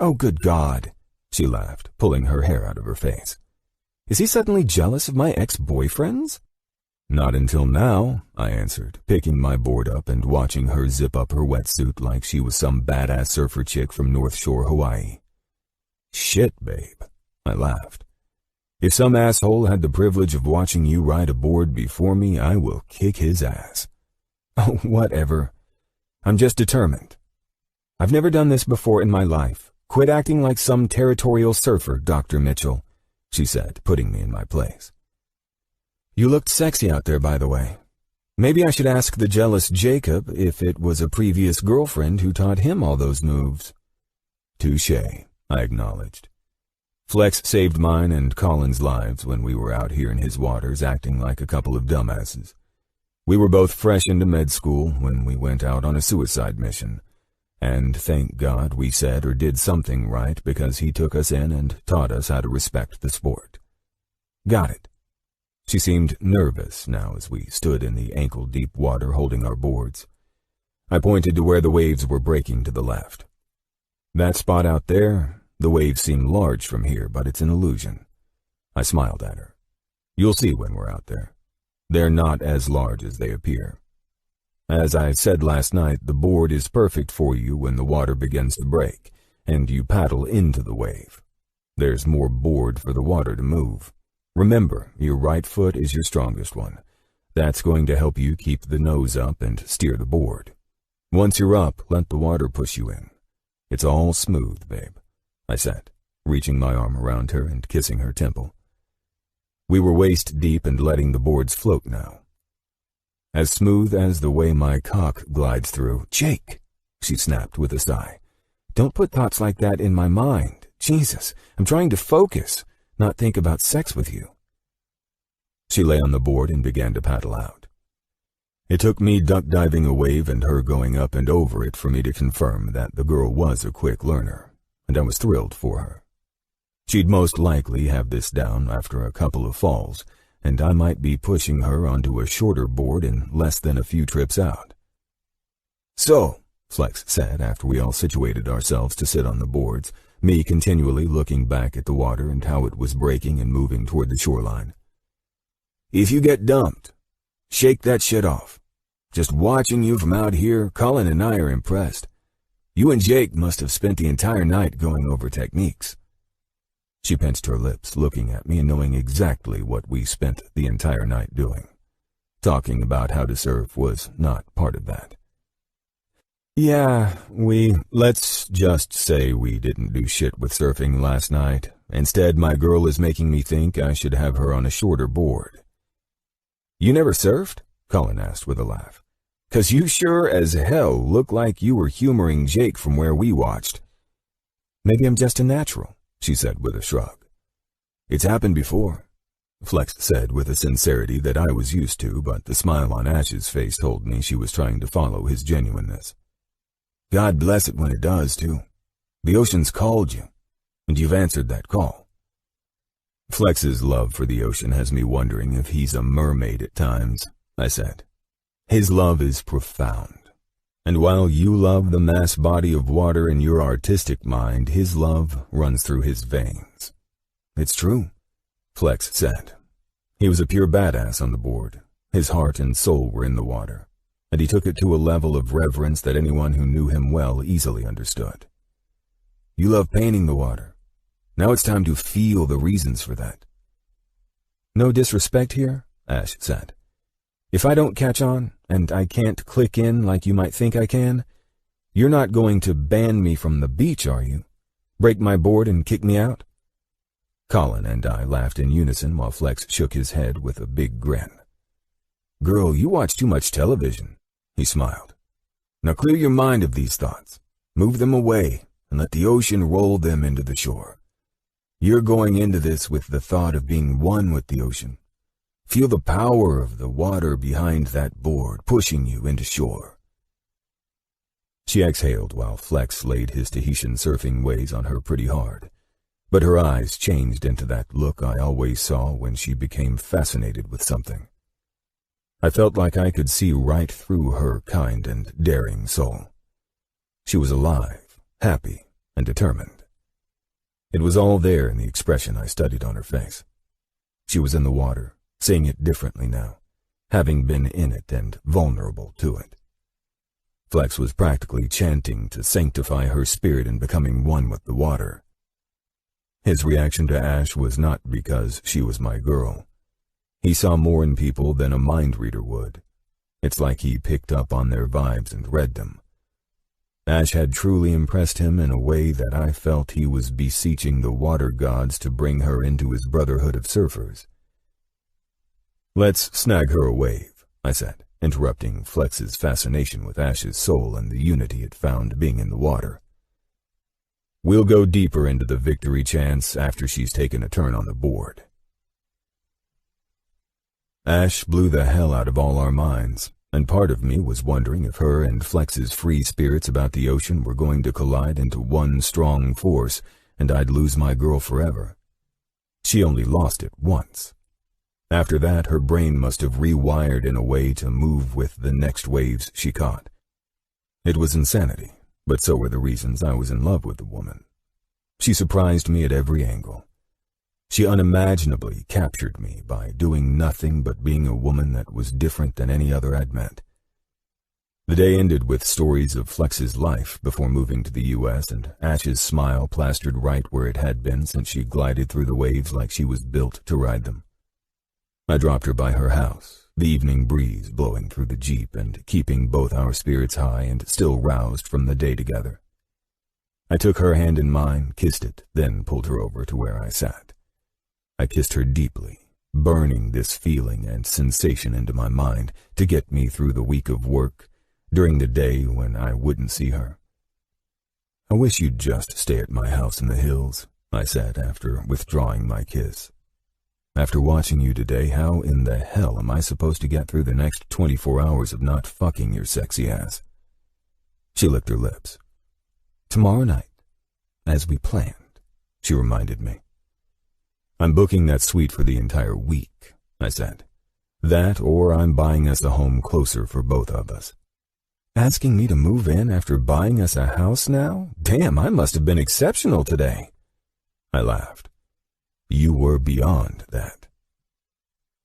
"Oh, good God," she laughed, pulling her hair out of her face. "Is he suddenly jealous of my ex-boyfriends?" "Not until now," I answered, picking my board up and watching her zip up her wetsuit like she was some badass surfer chick from North Shore, Hawaii. "Shit, babe," I laughed. "If some asshole had the privilege of watching you ride a board before me, I will kick his ass." "Oh, whatever. I'm just determined. I've never done this before in my life. Quit acting like some territorial surfer, Dr. Mitchell," she said, putting me in my place. "You looked sexy out there, by the way. Maybe I should ask the jealous Jacob if it was a previous girlfriend who taught him all those moves." "Touché," I acknowledged. Flex saved mine and Colin's lives when we were out here in his waters acting like a couple of dumbasses. We were both fresh into med school when we went out on a suicide mission, and thank God we said or did something right because he took us in and taught us how to respect the sport. "Got it." She seemed nervous now as we stood in the ankle-deep water holding our boards. I pointed to where the waves were breaking to the left. "That spot out there, the waves seem large from here, but it's an illusion." I smiled at her. "You'll see when we're out there. They're not as large as they appear. As I said last night, the board is perfect for you when the water begins to break, and you paddle into the wave. There's more board for the water to move. Remember, your right foot is your strongest one. That's going to help you keep the nose up and steer the board. Once you're up, let the water push you in. It's all smooth, babe," I said, reaching my arm around her and kissing her temple. We were waist deep and letting the boards float now. "As smooth as the way my cock glides through." "Jake," she snapped with a sigh. "Don't put thoughts like that in my mind. Jesus, I'm trying to focus, not think about sex with you." She lay on the board and began to paddle out. It took me duck-diving a wave and her going up and over it for me to confirm that the girl was a quick learner, and I was thrilled for her. She'd most likely have this down after a couple of falls, and I might be pushing her onto a shorter board in less than a few trips out. "So," Flex said after we all situated ourselves to sit on the boards, me continually looking back at the water and how it was breaking and moving toward the shoreline. If you get dumped, shake that shit off. Just watching you from out here, Colin and I are impressed. You and Jake must have spent the entire night going over techniques. She pinched her lips, looking at me and knowing exactly what we spent the entire night doing. Talking about how to surf was not part of that. Yeah, let's just say we didn't do shit with surfing last night. Instead, my girl is making me think I should have her on a shorter board. You never surfed? Colin asked with a laugh. 'Cause you sure as hell look like you were humoring Jake from where we watched. Maybe I'm just a natural, she said with a shrug. It's happened before, Flex said with a sincerity that I was used to, but the smile on Ash's face told me she was trying to follow his genuineness. God bless it when it does, too. The ocean's called you, and you've answered that call. Flex's love for the ocean has me wondering if he's a mermaid at times, I said. His love is profound, and while you love the mass body of water in your artistic mind, his love runs through his veins. It's true, Flex said. He was a pure badass on the board. His heart and soul were in the water, and he took it to a level of reverence that anyone who knew him well easily understood. You love painting the water. Now it's time to feel the reasons for that. No disrespect here, Ash said. If I don't catch on, and I can't click in like you might think I can, you're not going to ban me from the beach, are you? Break my board and kick me out? Colin and I laughed in unison while Flex shook his head with a big grin. Girl, you watch too much television, he smiled. Now clear your mind of these thoughts. Move them away and let the ocean roll them into the shore. You're going into this with the thought of being one with the ocean. Feel the power of the water behind that board, pushing you into shore. She exhaled while Flex laid his Tahitian surfing ways on her pretty hard, but her eyes changed into that look I always saw when she became fascinated with something. I felt like I could see right through her kind and daring soul. She was alive, happy, and determined. It was all there in the expression I studied on her face. She was in the water, seeing it differently now, having been in it and vulnerable to it. Flex was practically chanting to sanctify her spirit in becoming one with the water. His reaction to Ash was not because she was my girl. He saw more in people than a mind reader would. It's like he picked up on their vibes and read them. Ash had truly impressed him in a way that I felt he was beseeching the water gods to bring her into his brotherhood of surfers. Let's snag her a wave, I said, interrupting Flex's fascination with Ash's soul and the unity it found being in the water. We'll go deeper into the victory chants after she's taken a turn on the board. Ash blew the hell out of all our minds, and part of me was wondering if her and Flex's free spirits about the ocean were going to collide into one strong force and I'd lose my girl forever. She only lost it once. After that, her brain must have rewired in a way to move with the next waves she caught. It was insanity, but so were the reasons I was in love with the woman. She surprised me at every angle. She unimaginably captured me by doing nothing but being a woman that was different than any other I'd met. The day ended with stories of Flex's life before moving to the U.S. and Ash's smile plastered right where it had been since she glided through the waves like she was built to ride them. I dropped her by her house, the evening breeze blowing through the Jeep and keeping both our spirits high and still roused from the day together. I took her hand in mine, kissed it, then pulled her over to where I sat. I kissed her deeply, burning this feeling and sensation into my mind to get me through the week of work, during the day when I wouldn't see her. I wish you'd just stay at my house in the hills, I said after withdrawing my kiss. After watching you today, how in the hell am I supposed to get through the next 24 hours of not fucking your sexy ass? She licked her lips. Tomorrow night, as we planned, she reminded me. I'm booking that suite for the entire week, I said. That or I'm buying us a home closer for both of us. Asking me to move in after buying us a house now? Damn, I must have been exceptional today. I laughed. You were beyond that.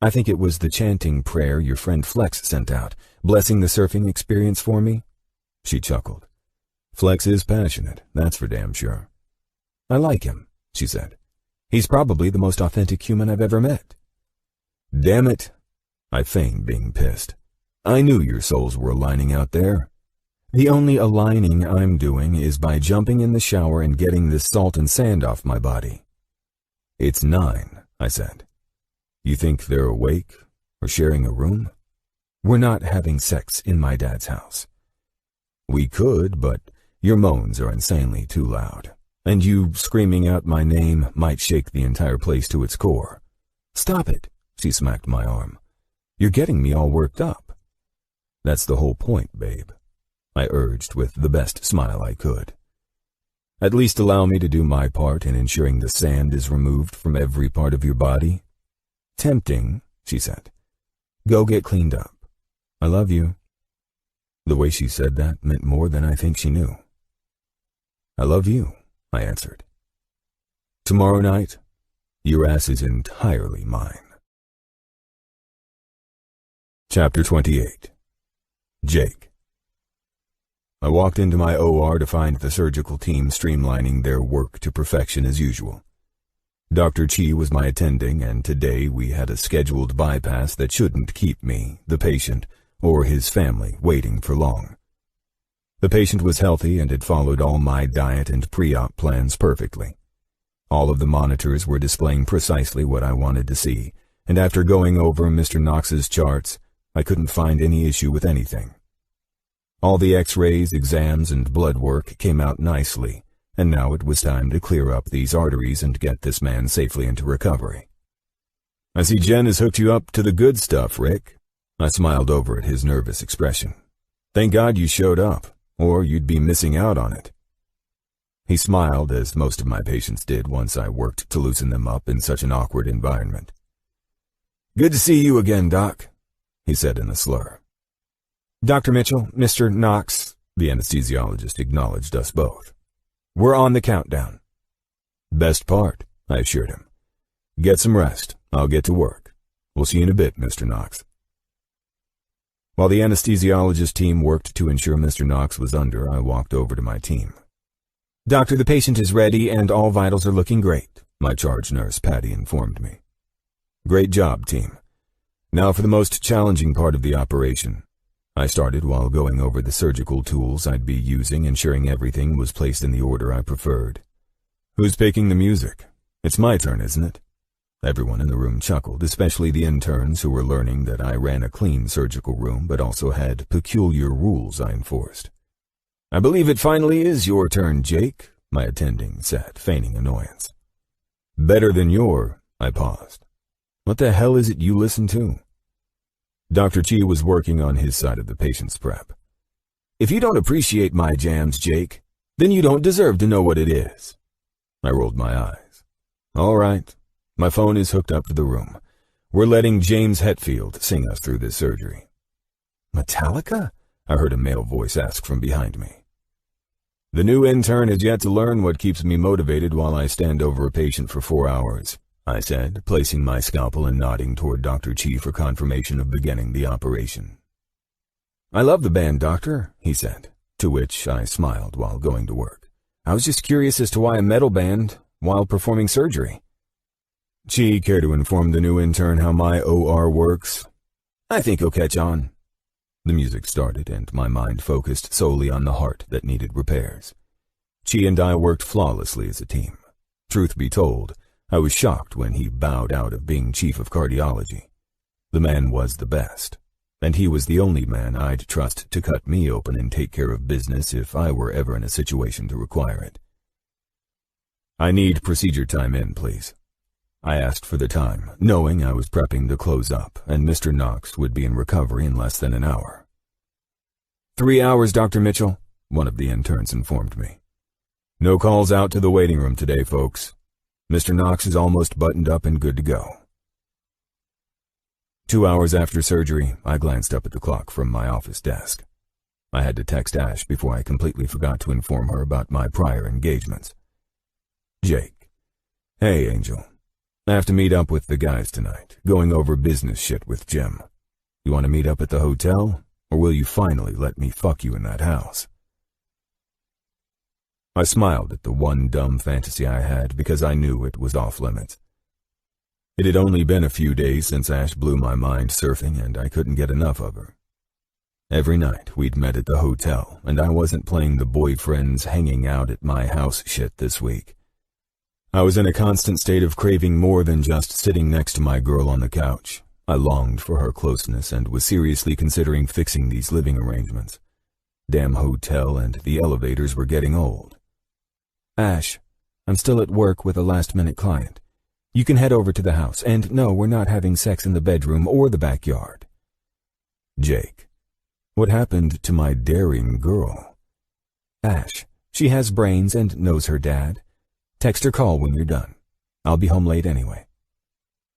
I think it was the chanting prayer your friend Flex sent out, blessing the surfing experience for me." She chuckled. "Flex is passionate, that's for damn sure." "I like him," she said. "He's probably the most authentic human I've ever met." "Damn it," I feigned being pissed. "I knew your souls were aligning out there. The only aligning I'm doing is by jumping in the shower and getting this salt and sand off my body." "It's 9, I said. "You think they're awake or sharing a room? We're not having sex in my dad's house." "We could, but your moans are insanely too loud, and you screaming out my name might shake the entire place to its core." "Stop it," she smacked my arm. "You're getting me all worked up." "That's the whole point, babe," I urged with the best smile I could. "At least allow me to do my part in ensuring the sand is removed from every part of your body." "Tempting," she said. "Go get cleaned up. I love you." The way she said that meant more than I think she knew. "I love you," I answered. "Tomorrow night, your ass is entirely mine." Chapter 28. Jake. I walked into my OR to find the surgical team streamlining their work to perfection as usual. Dr. Chi was my attending, and today we had a scheduled bypass that shouldn't keep me, the patient, or his family waiting for long. The patient was healthy and had followed all my diet and pre-op plans perfectly. All of the monitors were displaying precisely what I wanted to see, and after going over Mr. Knox's charts, I couldn't find any issue with anything. All the x-rays, exams, and blood work came out nicely, and now it was time to clear up these arteries and get this man safely into recovery. "I see Jen has hooked you up to the good stuff, Rick." I smiled over at his nervous expression. "Thank God you showed up, or you'd be missing out on it." He smiled, as most of my patients did once I worked to loosen them up in such an awkward environment. "Good to see you again, Doc," he said in a slur. "Dr. Mitchell, Mr. Knox," the anesthesiologist acknowledged us both. "We're on the countdown." "Best part," I assured him. "Get some rest. I'll get to work. We'll see you in a bit, Mr. Knox." While the anesthesiologist team worked to ensure Mr. Knox was under, I walked over to my team. "Doctor, the patient is ready and all vitals are looking great," my charge nurse, Patty, informed me. "Great job, team. Now for the most challenging part of the operation." I started while going over the surgical tools I'd be using, ensuring everything was placed in the order I preferred. "Who's picking the music? It's my turn, isn't it?" Everyone in the room chuckled, especially the interns who were learning that I ran a clean surgical room but also had peculiar rules I enforced. "I believe it finally is your turn, Jake," my attending said, feigning annoyance. "Better than your," I paused. "What the hell is it you listen to?" Dr. Chi was working on his side of the patient's prep. "If you don't appreciate my jams, Jake, then you don't deserve to know what it is." I rolled my eyes. "All right. My phone is hooked up to the room. We're letting James Hetfield sing us through this surgery." "Metallica?" I heard a male voice ask from behind me. "The new intern has yet to learn what keeps me motivated while I stand over a patient for 4 hours," I said, placing my scalpel and nodding toward Dr. Chi for confirmation of beginning the operation. "I love the band, Doctor," he said, to which I smiled while going to work. "I was just curious as to why a metal band while performing surgery." "Chi, care to inform the new intern how my OR works?" "I think he'll catch on." The music started, and my mind focused solely on the heart that needed repairs. Chi and I worked flawlessly as a team. Truth be told, I was shocked when he bowed out of being chief of cardiology. The man was the best, and he was the only man I'd trust to cut me open and take care of business if I were ever in a situation to require it. "I need procedure time in, please." I asked for the time, knowing I was prepping to close up, and Mr. Knox would be in recovery in less than an hour. 3 hours, Dr. Mitchell," one of the interns informed me. "No calls out to the waiting room today, folks. Mr. Knox is almost buttoned up and good to go." 2 hours after surgery, I glanced up at the clock from my office desk. I had to text Ash before I completely forgot to inform her about my prior engagements. "Jake. Hey, Angel. I have to meet up with the guys tonight, going over business shit with Jim. You want to meet up at the hotel, or will you finally let me fuck you in that house? I smiled at the one dumb fantasy I had because I knew it was off limits. It had only been a few days since Ash blew my mind surfing, and I couldn't get enough of her. Every night we'd met at the hotel, and I wasn't playing the boyfriends hanging out at my house shit this week. I was in a constant state of craving more than just sitting next to my girl on the couch. I longed for her closeness and was seriously considering fixing these living arrangements. Damn hotel and the elevators were getting old. Ash, I'm still at work with a last-minute client. You can head over to the house, and no, we're not having sex in the bedroom or the backyard. Jake, what happened to my daring girl? Ash, she has brains and knows her dad. Text or call when you're done. I'll be home late anyway.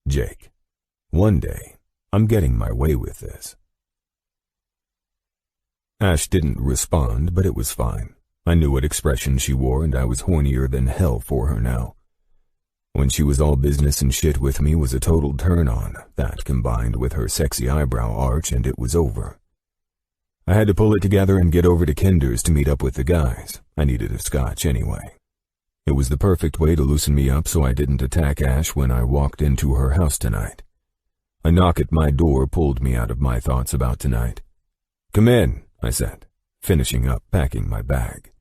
Jake, one day, I'm getting my way with this. Ash didn't respond, but it was fine. I knew what expression she wore, and I was hornier than hell for her now. When she was all business and shit with me was a total turn-on, that combined with her sexy eyebrow arch, and it was over. I had to pull it together and get over to Kinder's to meet up with the guys. I needed a scotch anyway. It was the perfect way to loosen me up so I didn't attack Ash when I walked into her house tonight. A knock at my door pulled me out of my thoughts about tonight. Come in, I said, finishing up packing my bag.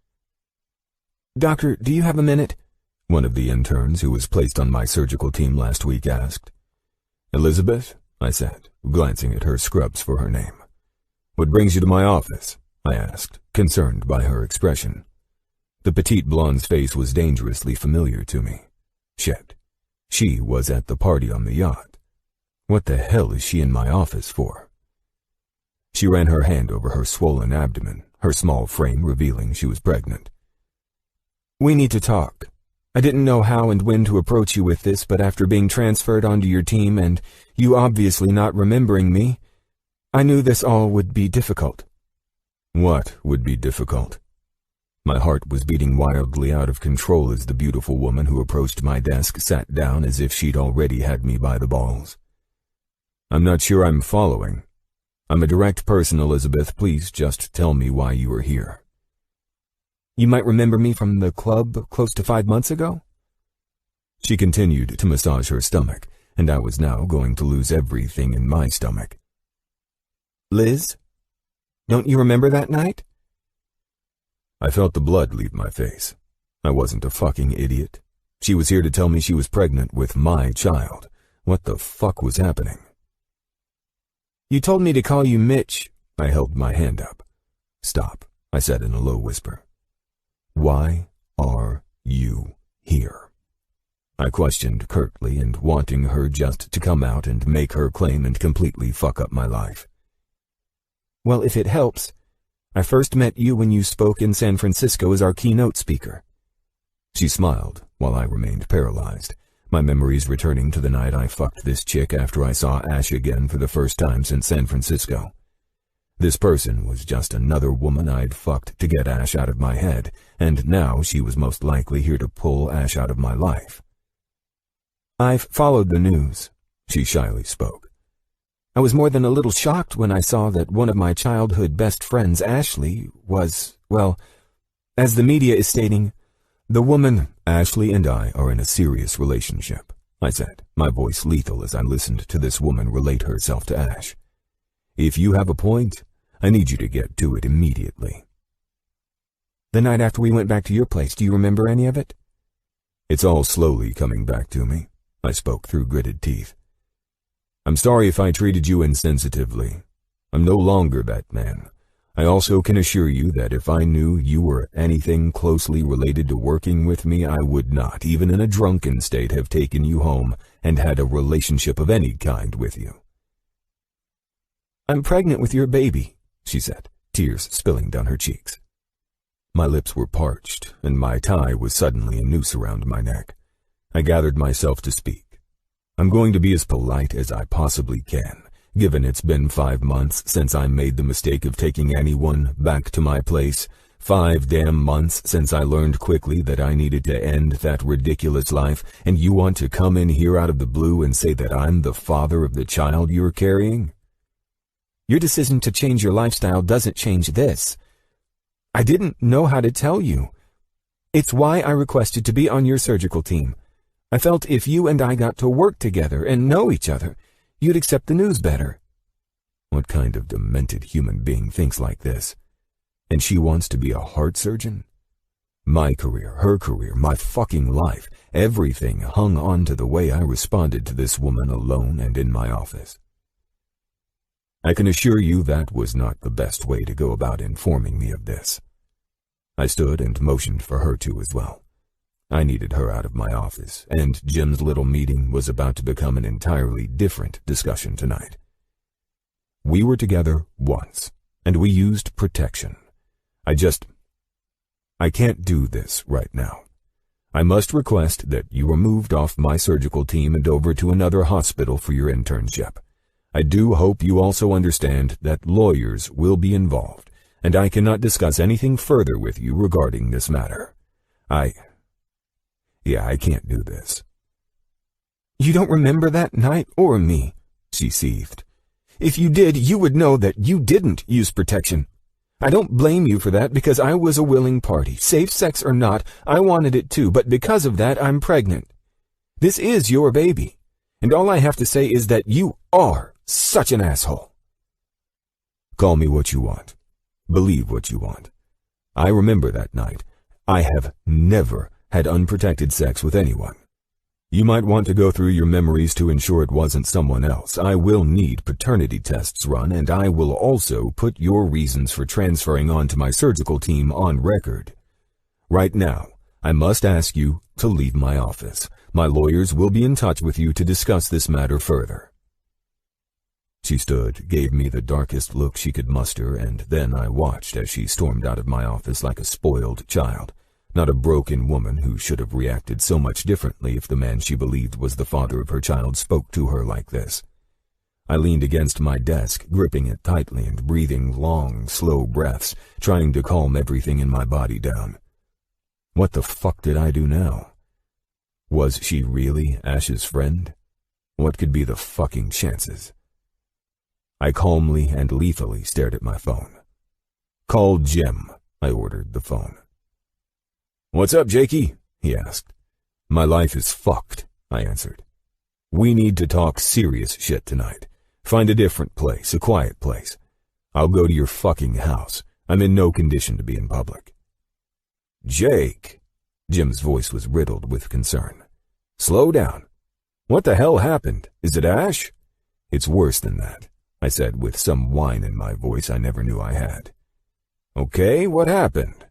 Doctor, do you have a minute? One of the interns who was placed on my surgical team last week asked. Elizabeth, I said, glancing at her scrubs for her name. What brings you to my office? I asked, concerned by her expression. The petite blonde's face was dangerously familiar to me. Shit, she was at the party on the yacht. What the hell is she in my office for? She ran her hand over her swollen abdomen, her small frame revealing she was pregnant. We need to talk. I didn't know how and when to approach you with this, but after being transferred onto your team and you obviously not remembering me, I knew this all would be difficult. What would be difficult? My heart was beating wildly out of control as the beautiful woman who approached my desk sat down as if she'd already had me by the balls. I'm not sure I'm following. I'm a direct person, Elizabeth. Please just tell me why you are here. You might remember me from the club close to 5 months ago? She continued to massage her stomach, and I was now going to lose everything in my stomach. Liz? Don't you remember that night? I felt the blood leave my face. I wasn't a fucking idiot. She was here to tell me she was pregnant with my child. What the fuck was happening? You told me to call you Mitch. I held my hand up. Stop, I said in a low whisper. Why are you here? I questioned curtly and wanting her just to come out and make her claim and completely fuck up my life. Well, if it helps, I first met you when you spoke in San Francisco as our keynote speaker. She smiled while I remained paralyzed, my memories returning to the night I fucked this chick after I saw Ash again for the first time since San Francisco. This person was just another woman I'd fucked to get Ash out of my head, and now she was most likely here to pull Ash out of my life. I've followed the news, she shyly spoke. I was more than a little shocked when I saw that one of my childhood best friends, Ashley, was, well, as the media is stating, the woman. Ashley and I are in a serious relationship, I said, my voice lethal as I listened to this woman relate herself to Ash. If you have a point, I need you to get to it immediately. The night after we went back to your place, do you remember any of it? It's all slowly coming back to me, I spoke through gritted teeth. I'm sorry if I treated you insensitively. I'm no longer that man. I also can assure you that if I knew you were anything closely related to working with me, I would not, even in a drunken state, have taken you home and had a relationship of any kind with you. I'm pregnant with your baby, she said, tears spilling down her cheeks. My lips were parched, and my tie was suddenly a noose around my neck. I gathered myself to speak. I'm going to be as polite as I possibly can, given it's been 5 months since I made the mistake of taking anyone back to my place. 5 damn months since I learned quickly that I needed to end that ridiculous life, and you want to come in here out of the blue and say that I'm the father of the child you're carrying? Your decision to change your lifestyle doesn't change this. I didn't know how to tell you. It's why I requested to be on your surgical team. I felt if you and I got to work together and know each other, you'd accept the news better. What kind of demented human being thinks like this? And she wants to be a heart surgeon? My career, her career, my fucking life, everything hung on to the way I responded to this woman alone and in my office. I can assure you that was not the best way to go about informing me of this. I stood and motioned for her to as well. I needed her out of my office, and Jim's little meeting was about to become an entirely different discussion tonight. We were together once, and we used protection. I can't do this right now. I must request that you are moved off my surgical team and over to another hospital for your internship. I do hope you also understand that lawyers will be involved, and I cannot discuss anything further with you regarding this matter. I can't do this. You don't remember that night or me, she seethed. If you did, you would know that you didn't use protection. I don't blame you for that because I was a willing party. Safe sex or not, I wanted it too, but because of that, I'm pregnant. This is your baby, and all I have to say is that you are such an asshole. Call me what you want. Believe what you want. I remember that night. I have never had unprotected sex with anyone. You might want to go through your memories to ensure it wasn't someone else. I will need paternity tests run, and I will also put your reasons for transferring onto my surgical team on record. Right now, I must ask you to leave my office. My lawyers will be in touch with you to discuss this matter further. She stood, gave me the darkest look she could muster, and then I watched as she stormed out of my office like a spoiled child. Not a broken woman who should have reacted so much differently if the man she believed was the father of her child spoke to her like this. I leaned against my desk, gripping it tightly and breathing long, slow breaths, trying to calm everything in my body down. What the fuck did I do now? Was she really Ash's friend? What could be the fucking chances? I calmly and lethally stared at my phone. Call Jim, I ordered the phone. What's up, Jakey? He asked. My life is fucked, I answered. We need to talk serious shit tonight. Find a different place, a quiet place. I'll go to your fucking house. I'm in no condition to be in public. Jake, Jim's voice was riddled with concern. Slow down. What the hell happened? Is it Ash? It's worse than that, I said with some whine in my voice I never knew I had. Okay, what happened?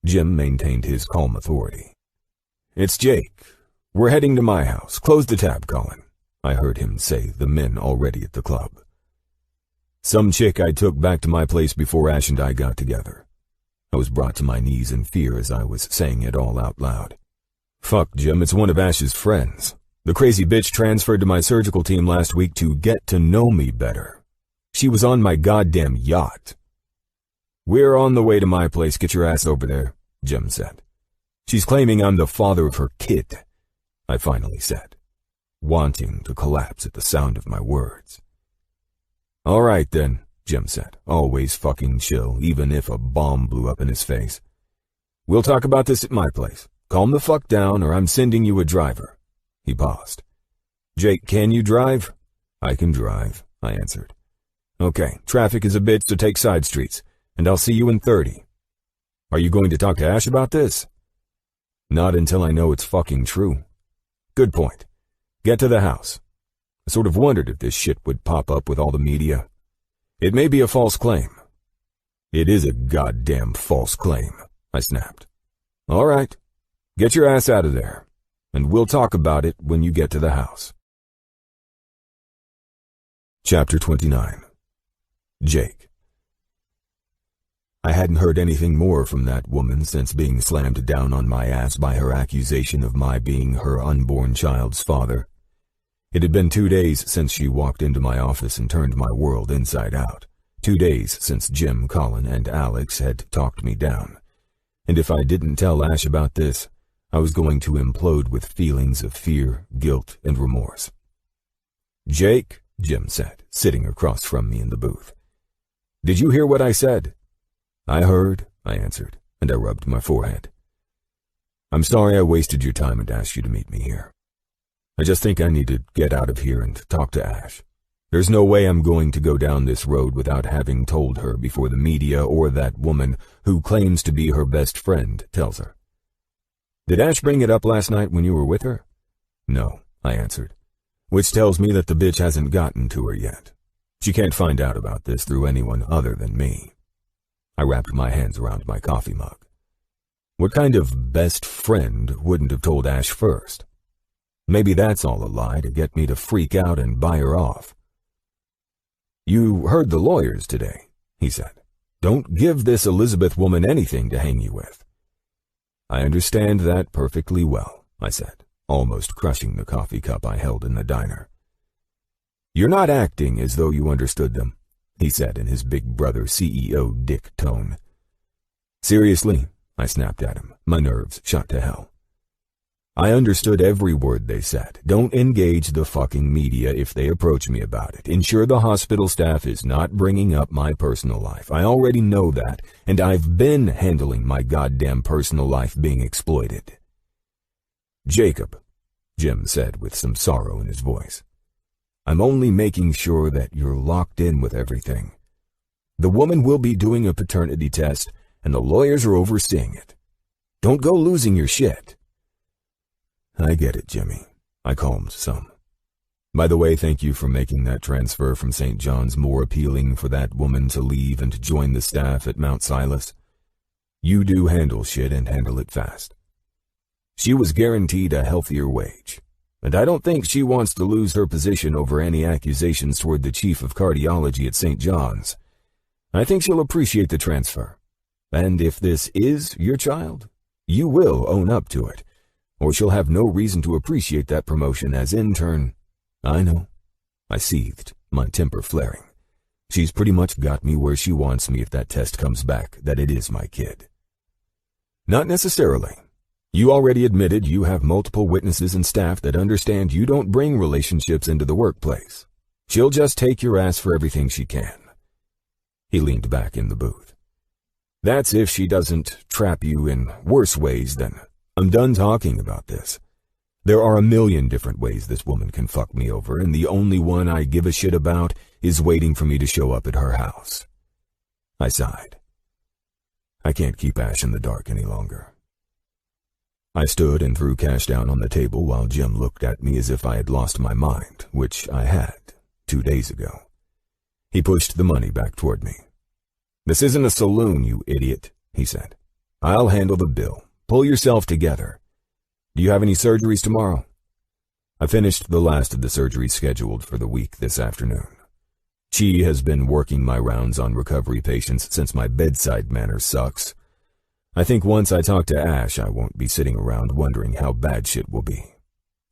Jim maintained his calm authority. It's Jake. We're heading to my house. Close the tab, Colin, I heard him say, the men already at the club. Some chick I took back to my place before Ash and I got together. I was brought to my knees in fear as I was saying it all out loud. Fuck, Jim, it's one of Ash's friends. The crazy bitch transferred to my surgical team last week to get to know me better. She was on my goddamn yacht. We're on the way to my place. Get your ass over there, Jim said. She's claiming I'm the father of her kid, I finally said, wanting to collapse at the sound of my words. All right then, Jim said, always fucking chill, even if a bomb blew up in his face. We'll talk about this at my place. Calm the fuck down or I'm sending you a driver. He paused. Jake, can you drive? I can drive, I answered. Okay, traffic is a bitch, so take side streets. And I'll see you in 30. Are you going to talk to Ash about this? Not until I know it's fucking true. Good point. Get to the house. I sort of wondered if this shit would pop up with all the media. It may be a false claim. It is a goddamn false claim, I snapped. All right. Get your ass out of there, and we'll talk about it when you get to the house. Chapter 29. Jake. I hadn't heard anything more from that woman since being slammed down on my ass by her accusation of my being her unborn child's father. It had been 2 days since she walked into my office and turned my world inside out, 2 days since Jim, Colin, and Alex had talked me down. And if I didn't tell Ash about this, I was going to implode with feelings of fear, guilt, and remorse. "Jake," Jim said, sitting across from me in the booth. "Did you hear what I said?" "I heard," I answered, and I rubbed my forehead. "I'm sorry I wasted your time and asked you to meet me here. I just think I need to get out of here and talk to Ash. There's no way I'm going to go down this road without having told her before the media or that woman who claims to be her best friend tells her." "Did Ash bring it up last night when you were with her?" "No," I answered, which tells me that the bitch hasn't gotten to her yet. She can't find out about this through anyone other than me. I wrapped my hands around my coffee mug. What kind of best friend wouldn't have told Ash first? Maybe that's all a lie to get me to freak out and buy her off. "You heard the lawyers today," he said. "Don't give this Elizabeth woman anything to hang you with." "I understand that perfectly well," I said, almost crushing the coffee cup I held in the diner. "You're not acting as though you understood them," he said in his big brother CEO dick tone. "Seriously?" I snapped at him, my nerves shot to hell. "I understood every word they said. Don't engage the fucking media if they approach me about it. Ensure the hospital staff is not bringing up my personal life. I already know that, and I've been handling my goddamn personal life being exploited." "Jacob," Jim said with some sorrow in his voice, "I'm only making sure that you're locked in with everything. The woman will be doing a paternity test, and the lawyers are overseeing it. Don't go losing your shit." "I get it, Jimmy," I calmed some. "By the way, thank you for making that transfer from St. John's more appealing for that woman to leave and join the staff at Mount Silas. You do handle shit and handle it fast. She was guaranteed a healthier wage, and I don't think she wants to lose her position over any accusations toward the chief of cardiology at St. John's. I think she'll appreciate the transfer. And if this is your child, you will own up to it, or she'll have no reason to appreciate that promotion as intern." "I know," I seethed, my temper flaring. "She's pretty much got me where she wants me if that test comes back that it is my kid." "Not necessarily. You already admitted you have multiple witnesses and staff that understand you don't bring relationships into the workplace. She'll just take your ass for everything she can." He leaned back in the booth. "That's if she doesn't trap you in worse ways than... I'm done talking about this. There are a million different ways this woman can fuck me over, and the only one I give a shit about is waiting for me to show up at her house." I sighed. I can't keep Ash in the dark any longer. I stood and threw cash down on the table while Jim looked at me as if I had lost my mind, which I had 2 days ago. He pushed the money back toward me. "This isn't a saloon, you idiot," he said. "I'll handle the bill. Pull yourself together. Do you have any surgeries tomorrow?" I finished the last of the surgeries scheduled for the week this afternoon. She has been working my rounds on recovery patients since my bedside manner sucks. I think once I talk to Ash, I won't be sitting around wondering how bad shit will be.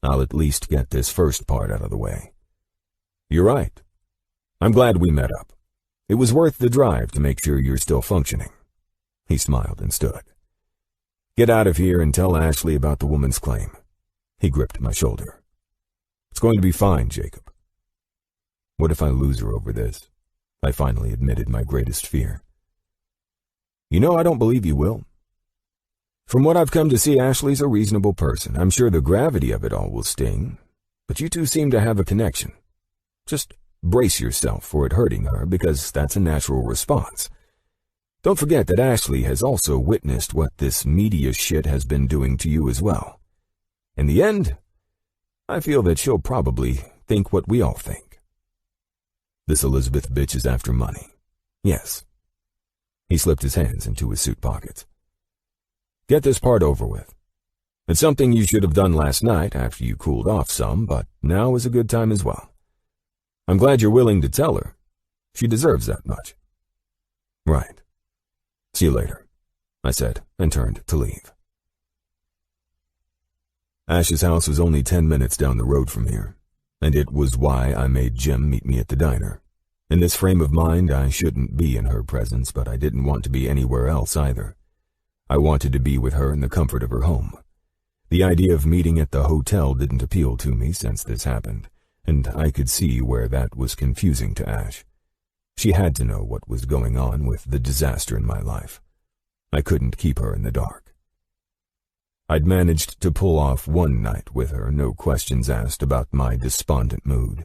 I'll at least get this first part out of the way. "You're right. I'm glad we met up. It was worth the drive to make sure you're still functioning." He smiled and stood. "Get out of here and tell Ashley about the woman's claim." He gripped my shoulder. "It's going to be fine, Jacob." What if I lose her over this? I finally admitted my greatest fear. "You know, I don't believe you will. From what I've come to see, Ashley's a reasonable person. I'm sure the gravity of it all will sting, but you two seem to have a connection. Just brace yourself for it hurting her, because that's a natural response. Don't forget that Ashley has also witnessed what this media shit has been doing to you as well. In the end, I feel that she'll probably think what we all think. This Elizabeth bitch is after money. Yes." He slipped his hands into his suit pockets. "Get this part over with. It's something you should have done last night after you cooled off some, but now is a good time as well. I'm glad you're willing to tell her. She deserves that much." "Right. See you later," I said, and turned to leave. Ash's house was only 10 minutes down the road from here, and it was why I made Jim meet me at the diner. In this frame of mind, I shouldn't be in her presence, but I didn't want to be anywhere else either. I wanted to be with her in the comfort of her home. The idea of meeting at the hotel didn't appeal to me since this happened, and I could see where that was confusing to Ash. She had to know what was going on with the disaster in my life. I couldn't keep her in the dark. I'd managed to pull off one night with her, no questions asked about my despondent mood.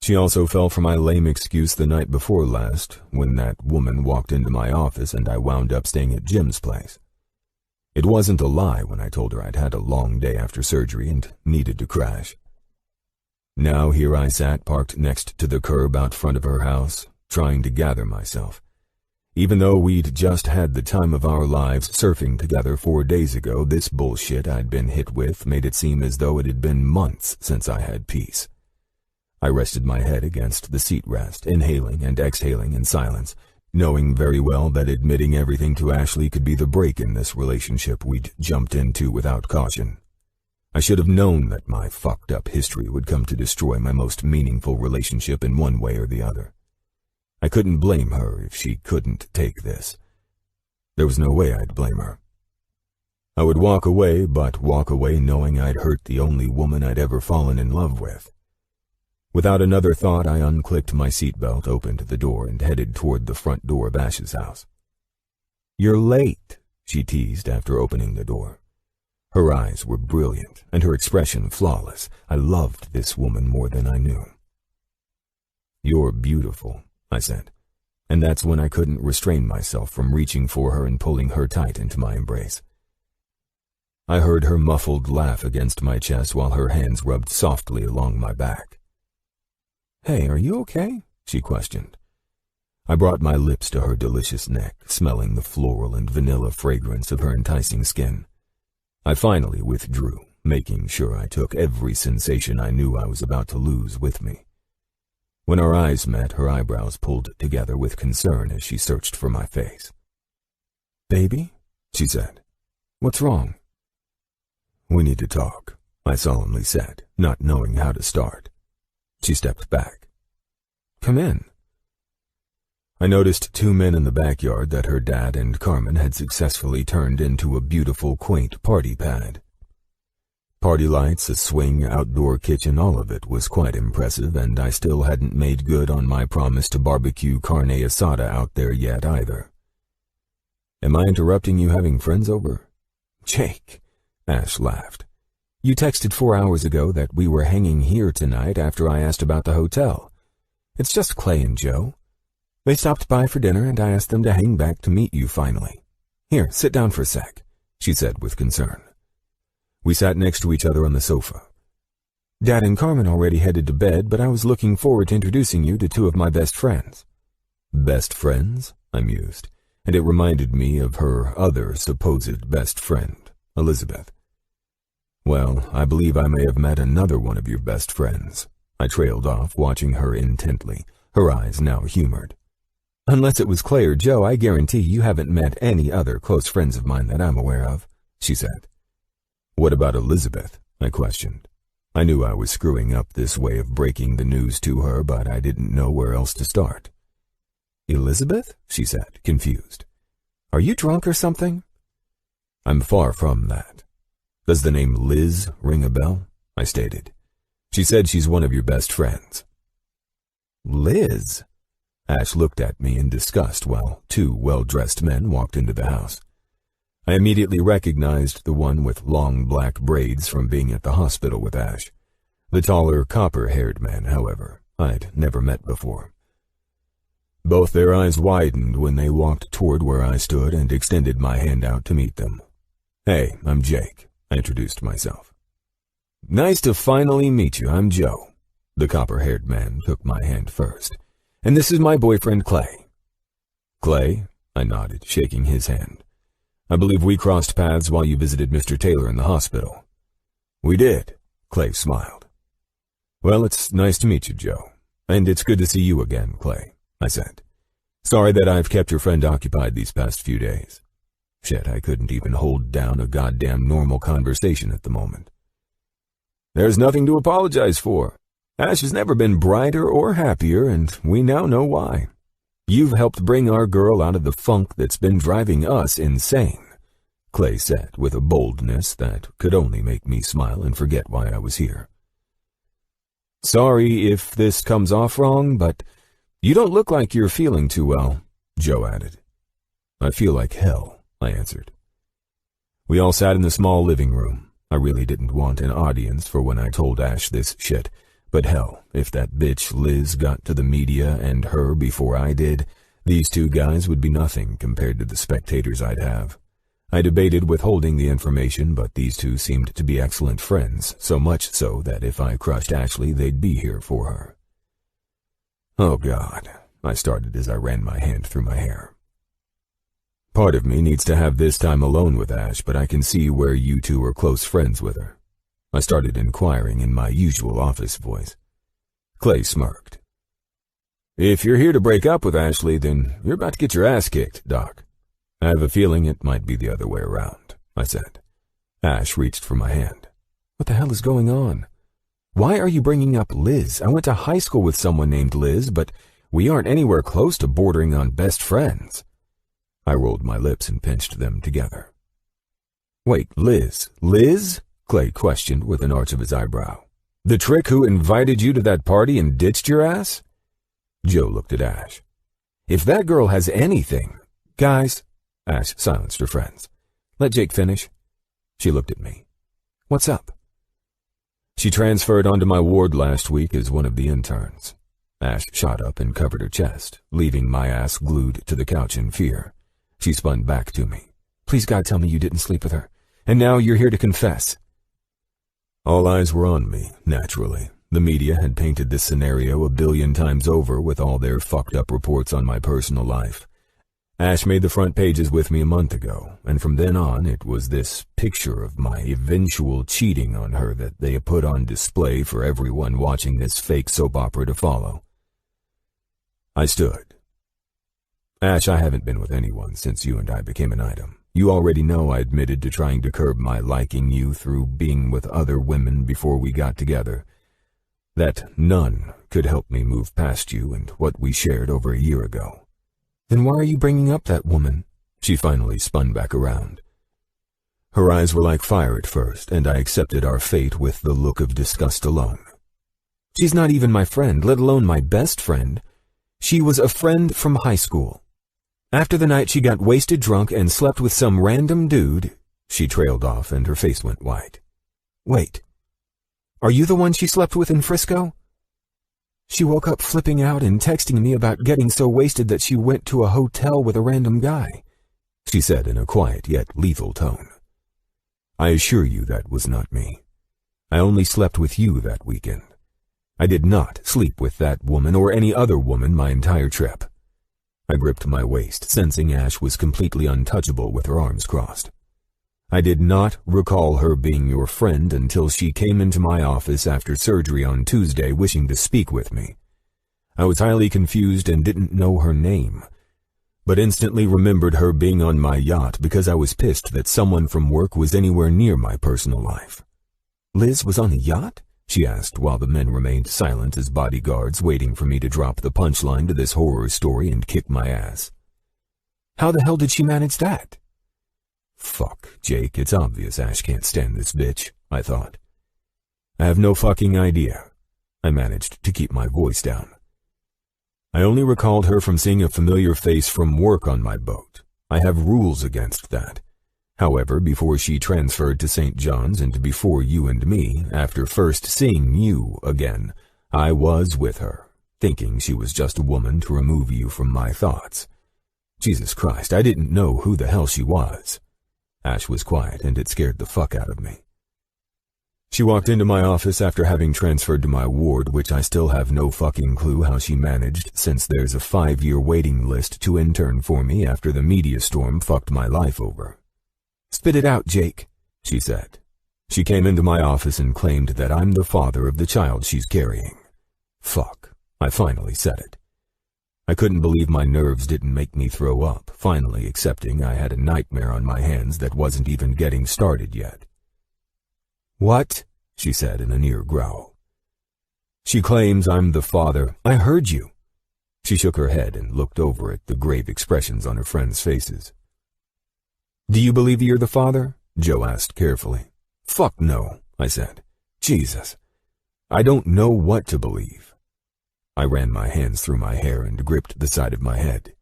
She also fell for my lame excuse the night before last, when that woman walked into my office and I wound up staying at Jim's place. It wasn't a lie when I told her I'd had a long day after surgery and needed to crash. Now here I sat parked next to the curb out front of her house, trying to gather myself. Even though we'd just had the time of our lives surfing together 4 days ago, this bullshit I'd been hit with made it seem as though it had been months since I had peace. I rested my head against the seat rest, inhaling and exhaling in silence, knowing very well that admitting everything to Ashley could be the break in this relationship we'd jumped into without caution. I should have known that my fucked up history would come to destroy my most meaningful relationship in one way or the other. I couldn't blame her if she couldn't take this. There was no way I'd blame her. I would walk away, but walk away knowing I'd hurt the only woman I'd ever fallen in love with. Without another thought, I unclicked my seatbelt, opened the door, and headed toward the front door of Ash's house. "You're late," she teased after opening the door. Her eyes were brilliant, and her expression flawless. I loved this woman more than I knew. "You're beautiful," I said, and that's when I couldn't restrain myself from reaching for her and pulling her tight into my embrace. I heard her muffled laugh against my chest while her hands rubbed softly along my back. "Hey, are you okay?" she questioned. I brought my lips to her delicious neck, smelling the floral and vanilla fragrance of her enticing skin. I finally withdrew, making sure I took every sensation I knew I was about to lose with me. When our eyes met, her eyebrows pulled together with concern as she searched for my face. "Baby," she said, "what's wrong?" "We need to talk," I solemnly said, not knowing how to start. She stepped back. "Come in." I noticed 2 men in the backyard that her dad and Carmen had successfully turned into a beautiful, quaint party pad. Party lights, a swing, outdoor kitchen, all of it was quite impressive, and I still hadn't made good on my promise to barbecue carne asada out there yet either. "Am I interrupting you having friends over?" "Jake," Ash laughed. "You texted 4 hours ago that we were hanging here tonight after I asked about the hotel. It's just Clay and Joe. They stopped by for dinner and I asked them to hang back to meet you finally. Here, sit down for a sec," she said with concern. We sat next to each other on the sofa. "Dad and Carmen already headed to bed, but I was looking forward to introducing you to 2 of my best friends." "Best friends?" I mused, and it reminded me of her other supposed best friend, Elizabeth. "Well, I believe I may have met another one of your best friends." I trailed off, watching her intently, her eyes now humored. "Unless it was Clay or Joe, I guarantee you haven't met any other close friends of mine that I'm aware of," she said. "What about Elizabeth?" I questioned. I knew I was screwing up this way of breaking the news to her, but I didn't know where else to start. "Elizabeth?" she said, confused. "Are you drunk or something?" "I'm far from that. Does the name Liz ring a bell?" I stated. "She said she's one of your best friends." "Liz?" Ash looked at me in disgust while 2 well-dressed men walked into the house. I immediately recognized the one with long black braids from being at the hospital with Ash. The taller, copper-haired man, however, I'd never met before. Both their eyes widened when they walked toward where I stood and extended my hand out to meet them. "Hey, I'm Jake," I introduced myself. "Nice to finally meet you. I'm Joe." The copper-haired man took my hand first. "And this is my boyfriend, Clay." "Clay?" I nodded, shaking his hand. "I believe we crossed paths while you visited Mr. Taylor in the hospital." "We did," Clay smiled. "Well, it's nice to meet you, Joe. And it's good to see you again, Clay," I said. "Sorry that I've kept your friend occupied these past few days." Shit, I couldn't even hold down a goddamn normal conversation at the moment. "There's nothing to apologize for. Ash has never been brighter or happier, and we now know why. You've helped bring our girl out of the funk that's been driving us insane, Clay said with a boldness that could only make me smile and forget why I was here. Sorry if this comes off wrong, but you don't look like you're feeling too well, Joe added. I feel like hell, I answered. We all sat in the small living room. I really didn't want an audience for when I told Ash this shit, but hell, if that bitch Liz got to the media and her before I did, these two guys would be nothing compared to the spectators I'd have. I debated withholding the information, but these two seemed to be excellent friends, so much so that if I crushed Ashley, they'd be here for her. Oh God, I started as I ran my hand through my hair. Part of me needs to have this time alone with Ash, but I can see where you two are close friends with her. I started inquiring in my usual office voice. Clay smirked. If you're here to break up with Ashley, then you're about to get your ass kicked, Doc. I have a feeling it might be the other way around, I said. Ash reached for my hand. What the hell is going on? Why are you bringing up Liz? I went to high school with someone named Liz, but we aren't anywhere close to bordering on best friends. I rolled my lips and pinched them together. Wait, Liz? Liz? Clay questioned with an arch of his eyebrow. The trick who invited you to that party and ditched your ass? Joe looked at Ash. If that girl has anything... Guys, Ash silenced her friends. Let Jake finish. She looked at me. What's up? She transferred onto my ward last week as one of the interns. Ash shot up and covered her chest, leaving my ass glued to the couch in fear. She spun back to me. Please God, tell me you didn't sleep with her. And now you're here to confess. All eyes were on me, naturally. The media had painted this scenario a billion times over with all their fucked up reports on my personal life. Ash made the front pages with me a month ago, and from then on it was this picture of my eventual cheating on her that they put on display for everyone watching this fake soap opera to follow. I stood. Ash, I haven't been with anyone since you and I became an item. You already know I admitted to trying to curb my liking you through being with other women before we got together. That none could help me move past you and what we shared over a year ago. Then why are you bringing up that woman? She finally spun back around. Her eyes were like fire at first, and I accepted our fate with the look of disgust alone. She's not even my friend, let alone my best friend. She was a friend from high school. After the night she got wasted drunk and slept with some random dude, she trailed off and her face went white. Wait, are you the one she slept with in Frisco? She woke up flipping out and texting me about getting so wasted that she went to a hotel with a random guy, she said in a quiet yet lethal tone. I assure you that was not me. I only slept with you that weekend. I did not sleep with that woman or any other woman my entire trip. I gripped my waist, sensing Ash was completely untouchable with her arms crossed. I did not recall her being your friend until she came into my office after surgery on Tuesday wishing to speak with me. I was highly confused and didn't know her name, but instantly remembered her being on my yacht because I was pissed that someone from work was anywhere near my personal life. Liz was on a yacht? She asked while the men remained silent as bodyguards waiting for me to drop the punchline to this horror story and kick my ass. How the hell did she manage that? Fuck, Jake, it's obvious Ash can't stand this bitch, I thought. I have no fucking idea. I managed to keep my voice down. I only recalled her from seeing a familiar face from work on my boat. I have rules against that. However, before she transferred to St. John's and before you and me, after first seeing you again, I was with her, thinking she was just a woman to remove you from my thoughts. Jesus Christ, I didn't know who the hell she was. Ash was quiet, and it scared the fuck out of me. She walked into my office after having transferred to my ward, which I still have no fucking clue how she managed, since there's a 5-year waiting list to intern for me after the media storm fucked my life over. Spit it out, Jake, she said. She came into my office and claimed that I'm the father of the child she's carrying. Fuck, I finally said it. I couldn't believe my nerves didn't make me throw up, finally accepting I had a nightmare on my hands that wasn't even getting started yet. What? She said in a near growl. She claims I'm the father. I heard you. She shook her head and looked over at the grave expressions on her friends' faces. Do you believe you're the father? Joe asked carefully. Fuck no, I said. Jesus. I don't know what to believe. I ran my hands through my hair and gripped the side of my head.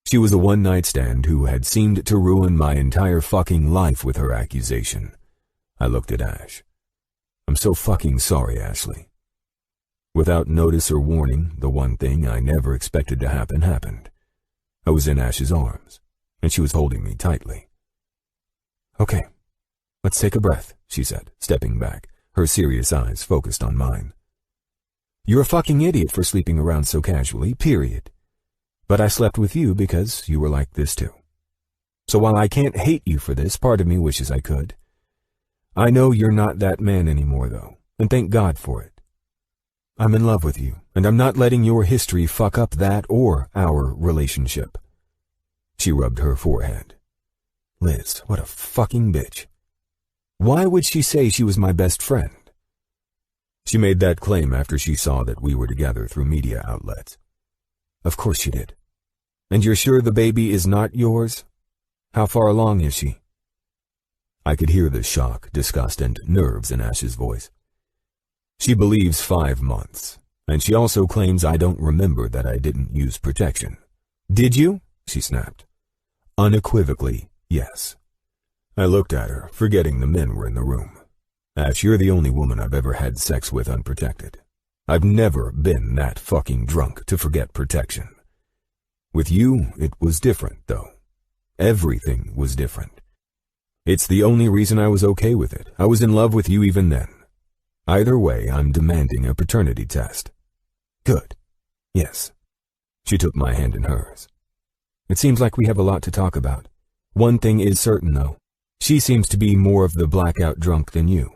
She was a one-night stand who had seemed to ruin my entire fucking life with her accusation. I looked at Ash. I'm so fucking sorry, Ashley. Without notice or warning, the one thing I never expected to happen happened. I was in Ash's arms, and she was holding me tightly. Okay, let's take a breath, she said, stepping back, her serious eyes focused on mine. You're a fucking idiot for sleeping around so casually, period. But I slept with you because you were like this too. So while I can't hate you for this, part of me wishes I could. I know you're not that man anymore, though, and thank God for it. I'm in love with you, and I'm not letting your history fuck up that or our relationship. She rubbed her forehead. Liz, what a fucking bitch. Why would she say she was my best friend? She made that claim after she saw that we were together through media outlets. Of course she did. And you're sure the baby is not yours? How far along is she? I could hear the shock, disgust, and nerves in Ash's voice. She believes 5 months, and she also claims I don't remember that I didn't use protection. Did you? She snapped. Unequivocally, yes. I looked at her, forgetting the men were in the room. Ash, you're the only woman I've ever had sex with unprotected. I've never been that fucking drunk to forget protection. With you, it was different, though. Everything was different. It's the only reason I was okay with it. I was in love with you even then. Either way, I'm demanding a paternity test. Good. Yes. She took my hand in hers. It seems like we have a lot to talk about. One thing is certain, though. She seems to be more of the blackout drunk than you.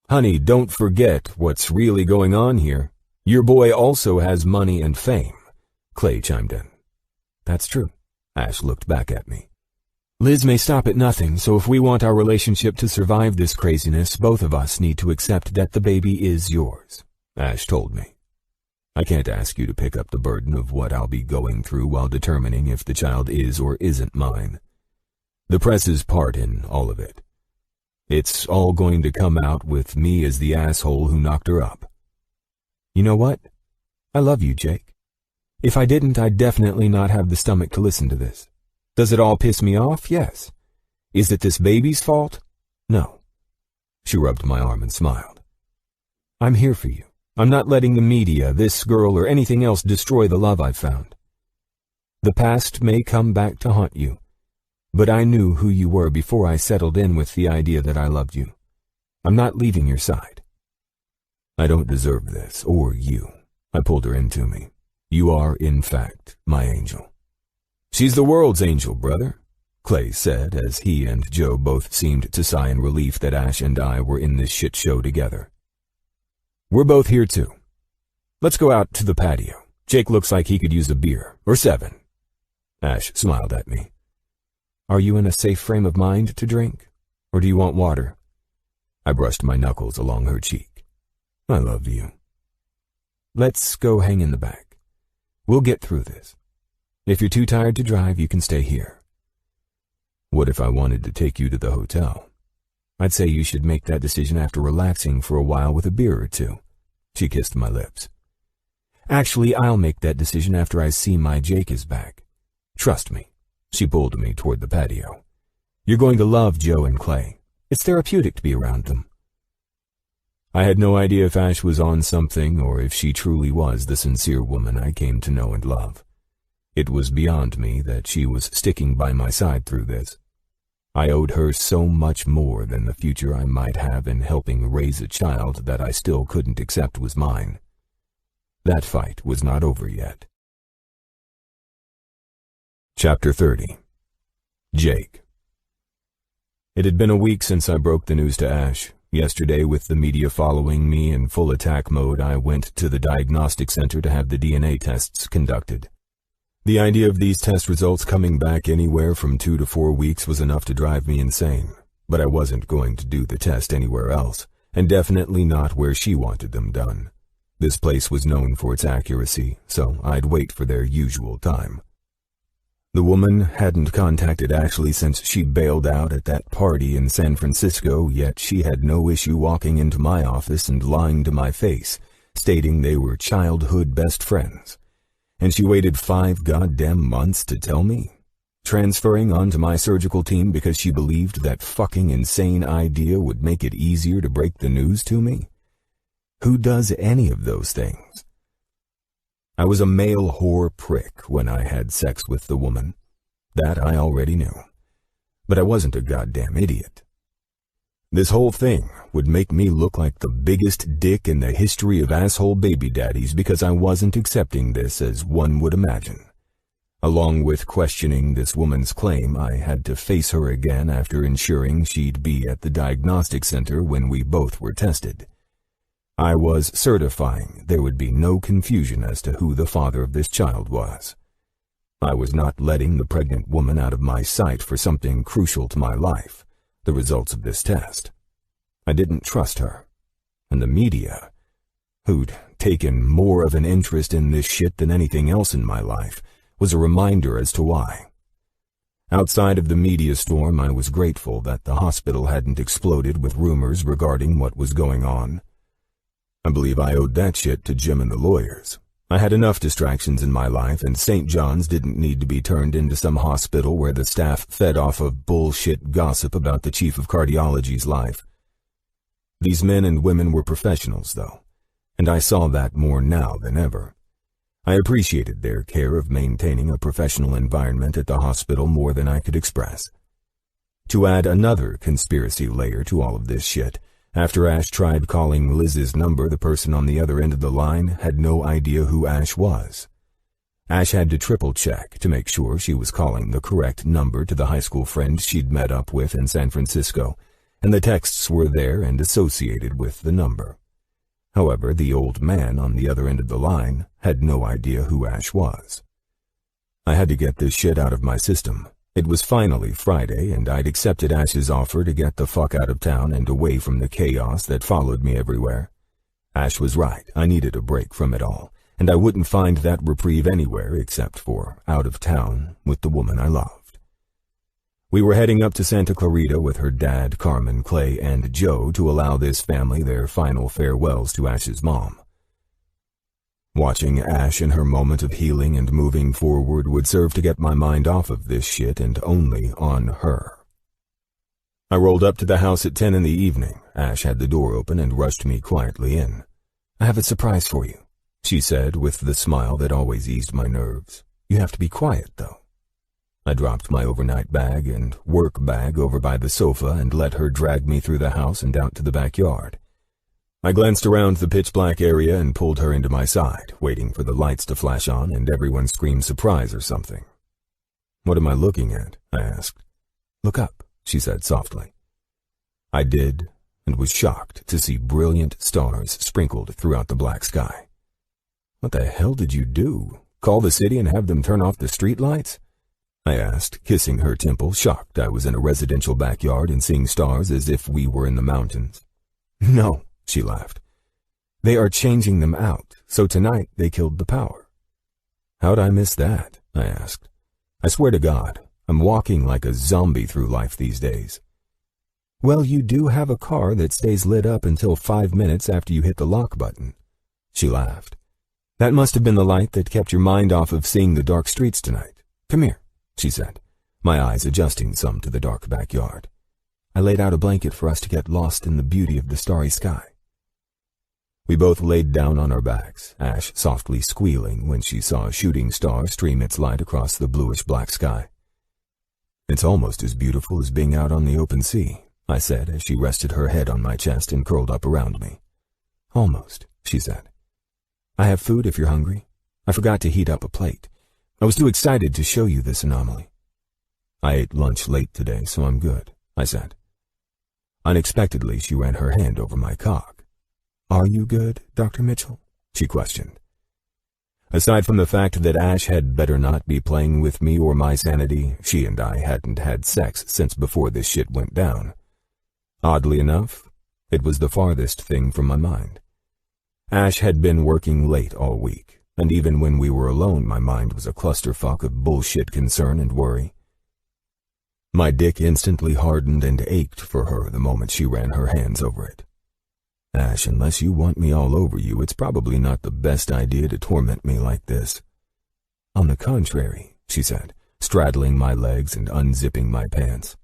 Honey, don't forget what's really going on here. Your boy also has money and fame, Clay chimed in. That's true. Ash looked back at me. Liz may stop at nothing, so if we want our relationship to survive this craziness, both of us need to accept that the baby is yours, Ash told me. I can't ask you to pick up the burden of what I'll be going through while determining if the child is or isn't mine. The press's part in all of it. It's all going to come out with me as the asshole who knocked her up. You know what? I love you, Jake. If I didn't, I'd definitely not have the stomach to listen to this. Does it all piss me off? Yes. Is it this baby's fault? No. She rubbed my arm and smiled. I'm here for you. I'm not letting the media, this girl, or anything else destroy the love I've found. The past may come back to haunt you, but I knew who you were before I settled in with the idea that I loved you. I'm not leaving your side. I don't deserve this, or you. I pulled her into me. You are, in fact, my angel. She's the world's angel, brother, Clay said, as he and Joe both seemed to sigh in relief that Ash and I were in this shit show together. We're both here, too. Let's go out to the patio. Jake looks like he could use a beer, or 7. Ash smiled at me. Are you in a safe frame of mind to drink, or do you want water? I brushed my knuckles along her cheek. I love you. Let's go hang in the back. We'll get through this. If you're too tired to drive, you can stay here. What if I wanted to take you to the hotel? I'd say you should make that decision after relaxing for a while with a beer or 2. She kissed my lips. Actually, I'll make that decision after I see my Jake is back. Trust me. She pulled me toward the patio. You're going to love Joe and Clay. It's therapeutic to be around them. I had no idea if Ash was on something or if she truly was the sincere woman I came to know and love. It was beyond me that she was sticking by my side through this. I owed her so much more than the future I might have in helping raise a child that I still couldn't accept was mine. That fight was not over yet. Chapter 30. Jake. It had been a week since I broke the news to Ash. Yesterday, with the media following me in full attack mode, I went to the diagnostic center to have the DNA tests conducted. The idea of these test results coming back anywhere from 2 to 4 weeks was enough to drive me insane, but I wasn't going to do the test anywhere else, and definitely not where she wanted them done. This place was known for its accuracy, so I'd wait for their usual time. The woman hadn't contacted Ashley since she bailed out at that party in San Francisco, yet she had no issue walking into my office and lying to my face, stating they were childhood best friends. And she waited 5 goddamn months to tell me? Transferring onto my surgical team because she believed that fucking insane idea would make it easier to break the news to me? Who does any of those things? I was a male whore prick when I had sex with the woman. That I already knew. But I wasn't a goddamn idiot. This whole thing would make me look like the biggest dick in the history of asshole baby daddies because I wasn't accepting this as one would imagine. Along with questioning this woman's claim, I had to face her again after ensuring she'd be at the diagnostic center when we both were tested. I was certifying there would be no confusion as to who the father of this child was. I was not letting the pregnant woman out of my sight for something crucial to my life, the results of this test. I didn't trust her. And the media, who'd taken more of an interest in this shit than anything else in my life, was a reminder as to why. Outside of the media storm, I was grateful that the hospital hadn't exploded with rumors regarding what was going on. I believe I owed that shit to Jim and the lawyers. I had enough distractions in my life, and St. John's didn't need to be turned into some hospital where the staff fed off of bullshit gossip about the chief of cardiology's life. These men and women were professionals, though, and I saw that more now than ever. I appreciated their care of maintaining a professional environment at the hospital more than I could express. To add another conspiracy layer to all of this shit, after Ash tried calling Liz's number, the person on the other end of the line had no idea who Ash was. Ash had to triple-check to make sure she was calling the correct number to the high school friend she'd met up with in San Francisco, and the texts were there and associated with the number. However, the old man on the other end of the line had no idea who Ash was. I had to get this shit out of my system. It was finally Friday, and I'd accepted Ash's offer to get the fuck out of town and away from the chaos that followed me everywhere. Ash was right. I needed a break from it all, and I wouldn't find that reprieve anywhere except for out of town with the woman I loved. We were heading up to Santa Clarita with her dad, Carmen, Clay, and Joe to allow this family their final farewells to Ash's mom. Watching Ash in her moment of healing and moving forward would serve to get my mind off of this shit and only on her. I rolled up to the house at 10 in the evening. Ash had the door open and rushed me quietly in. "I have a surprise for you," she said with the smile that always eased my nerves. "You have to be quiet, though." I dropped my overnight bag and work bag over by the sofa and let her drag me through the house and out to the backyard. I glanced around the pitch-black area and pulled her into my side, waiting for the lights to flash on and everyone scream surprise or something. "What am I looking at?" I asked. "Look up," she said softly. I did, and was shocked to see brilliant stars sprinkled throughout the black sky. "What the hell did you do? Call the city and have them turn off the streetlights?" I asked, kissing her temple, shocked I was in a residential backyard and seeing stars as if we were in the mountains. "No," she laughed. "They are changing them out, so tonight they killed the power." "How'd I miss that?" I asked. "I swear to God, I'm walking like a zombie through life these days." "Well, you do have a car that stays lit up until 5 minutes after you hit the lock button." She laughed. "That must have been the light that kept your mind off of seeing the dark streets tonight. Come here," she said, my eyes adjusting some to the dark backyard. "I laid out a blanket for us to get lost in the beauty of the starry sky." We both laid down on our backs, Ash softly squealing when she saw a shooting star stream its light across the bluish-black sky. "It's almost as beautiful as being out on the open sea," I said as she rested her head on my chest and curled up around me. "Almost," she said. "I have food if you're hungry. I forgot to heat up a plate. I was too excited to show you this anomaly." "I ate lunch late today, so I'm good," I said. Unexpectedly, she ran her hand over my cock. "Are you good, Dr. Mitchell?" she questioned. Aside from the fact that Ash had better not be playing with me or my sanity, she and I hadn't had sex since before this shit went down. Oddly enough, It was the farthest thing from my mind. Ash had been working late all week, and even when we were alone, my mind was a clusterfuck of bullshit concern and worry. My dick instantly hardened and ached for her the moment she ran her hands over it. Ash, unless you want me all over you, it's probably not the best idea to torment me like this. On the contrary, she said, straddling my legs and unzipping my pants.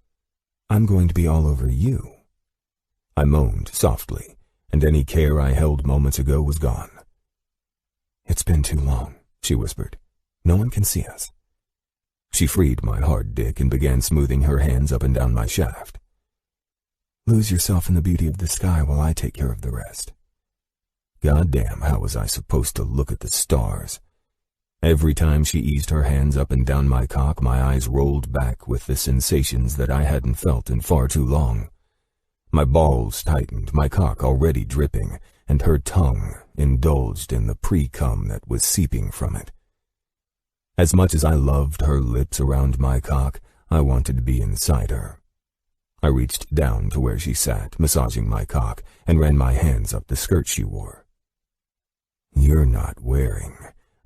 I'm going to be all over you. I moaned softly, and any care I held moments ago was gone. It's been too long, she whispered. No one can see us. She freed my hard dick and began smoothing her hands up and down my shaft. Lose yourself in the beauty of the sky while I take care of the rest. Goddamn, how was I supposed to look at the stars? Every time she eased her hands up and down my cock, my eyes rolled back with the sensations that I hadn't felt in far too long. My balls tightened, my cock already dripping, and her tongue indulged in the pre-cum that was seeping from it. As much as I loved her lips around my cock, I wanted to be inside her. I reached down to where she sat, massaging my cock, and ran my hands up the skirt she wore. You're not wearing,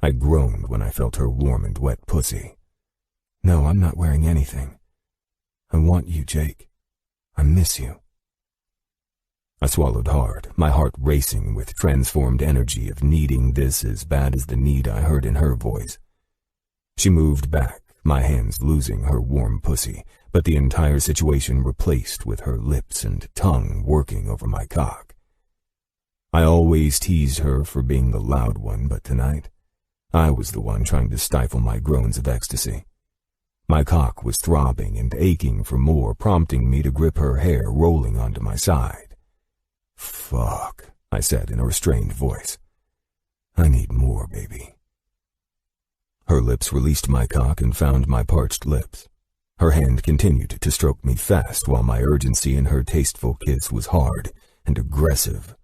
I groaned when I felt her warm and wet pussy. No, I'm not wearing anything. I want you, Jake. I miss you. I swallowed hard, my heart racing with transformed energy of needing this as bad as the need I heard in her voice. She moved back, my hands losing her warm pussy, but the entire situation replaced with her lips and tongue working over my cock. I always teased her for being the loud one, but tonight, I was the one trying to stifle my groans of ecstasy. My cock was throbbing and aching for more, prompting me to grip her hair rolling onto my side. Fuck, I said in a restrained voice. I need more, baby. Her lips released my cock and found my parched lips. Her hand continued to stroke me fast while my urgency in her tasteful kiss was hard and aggressive.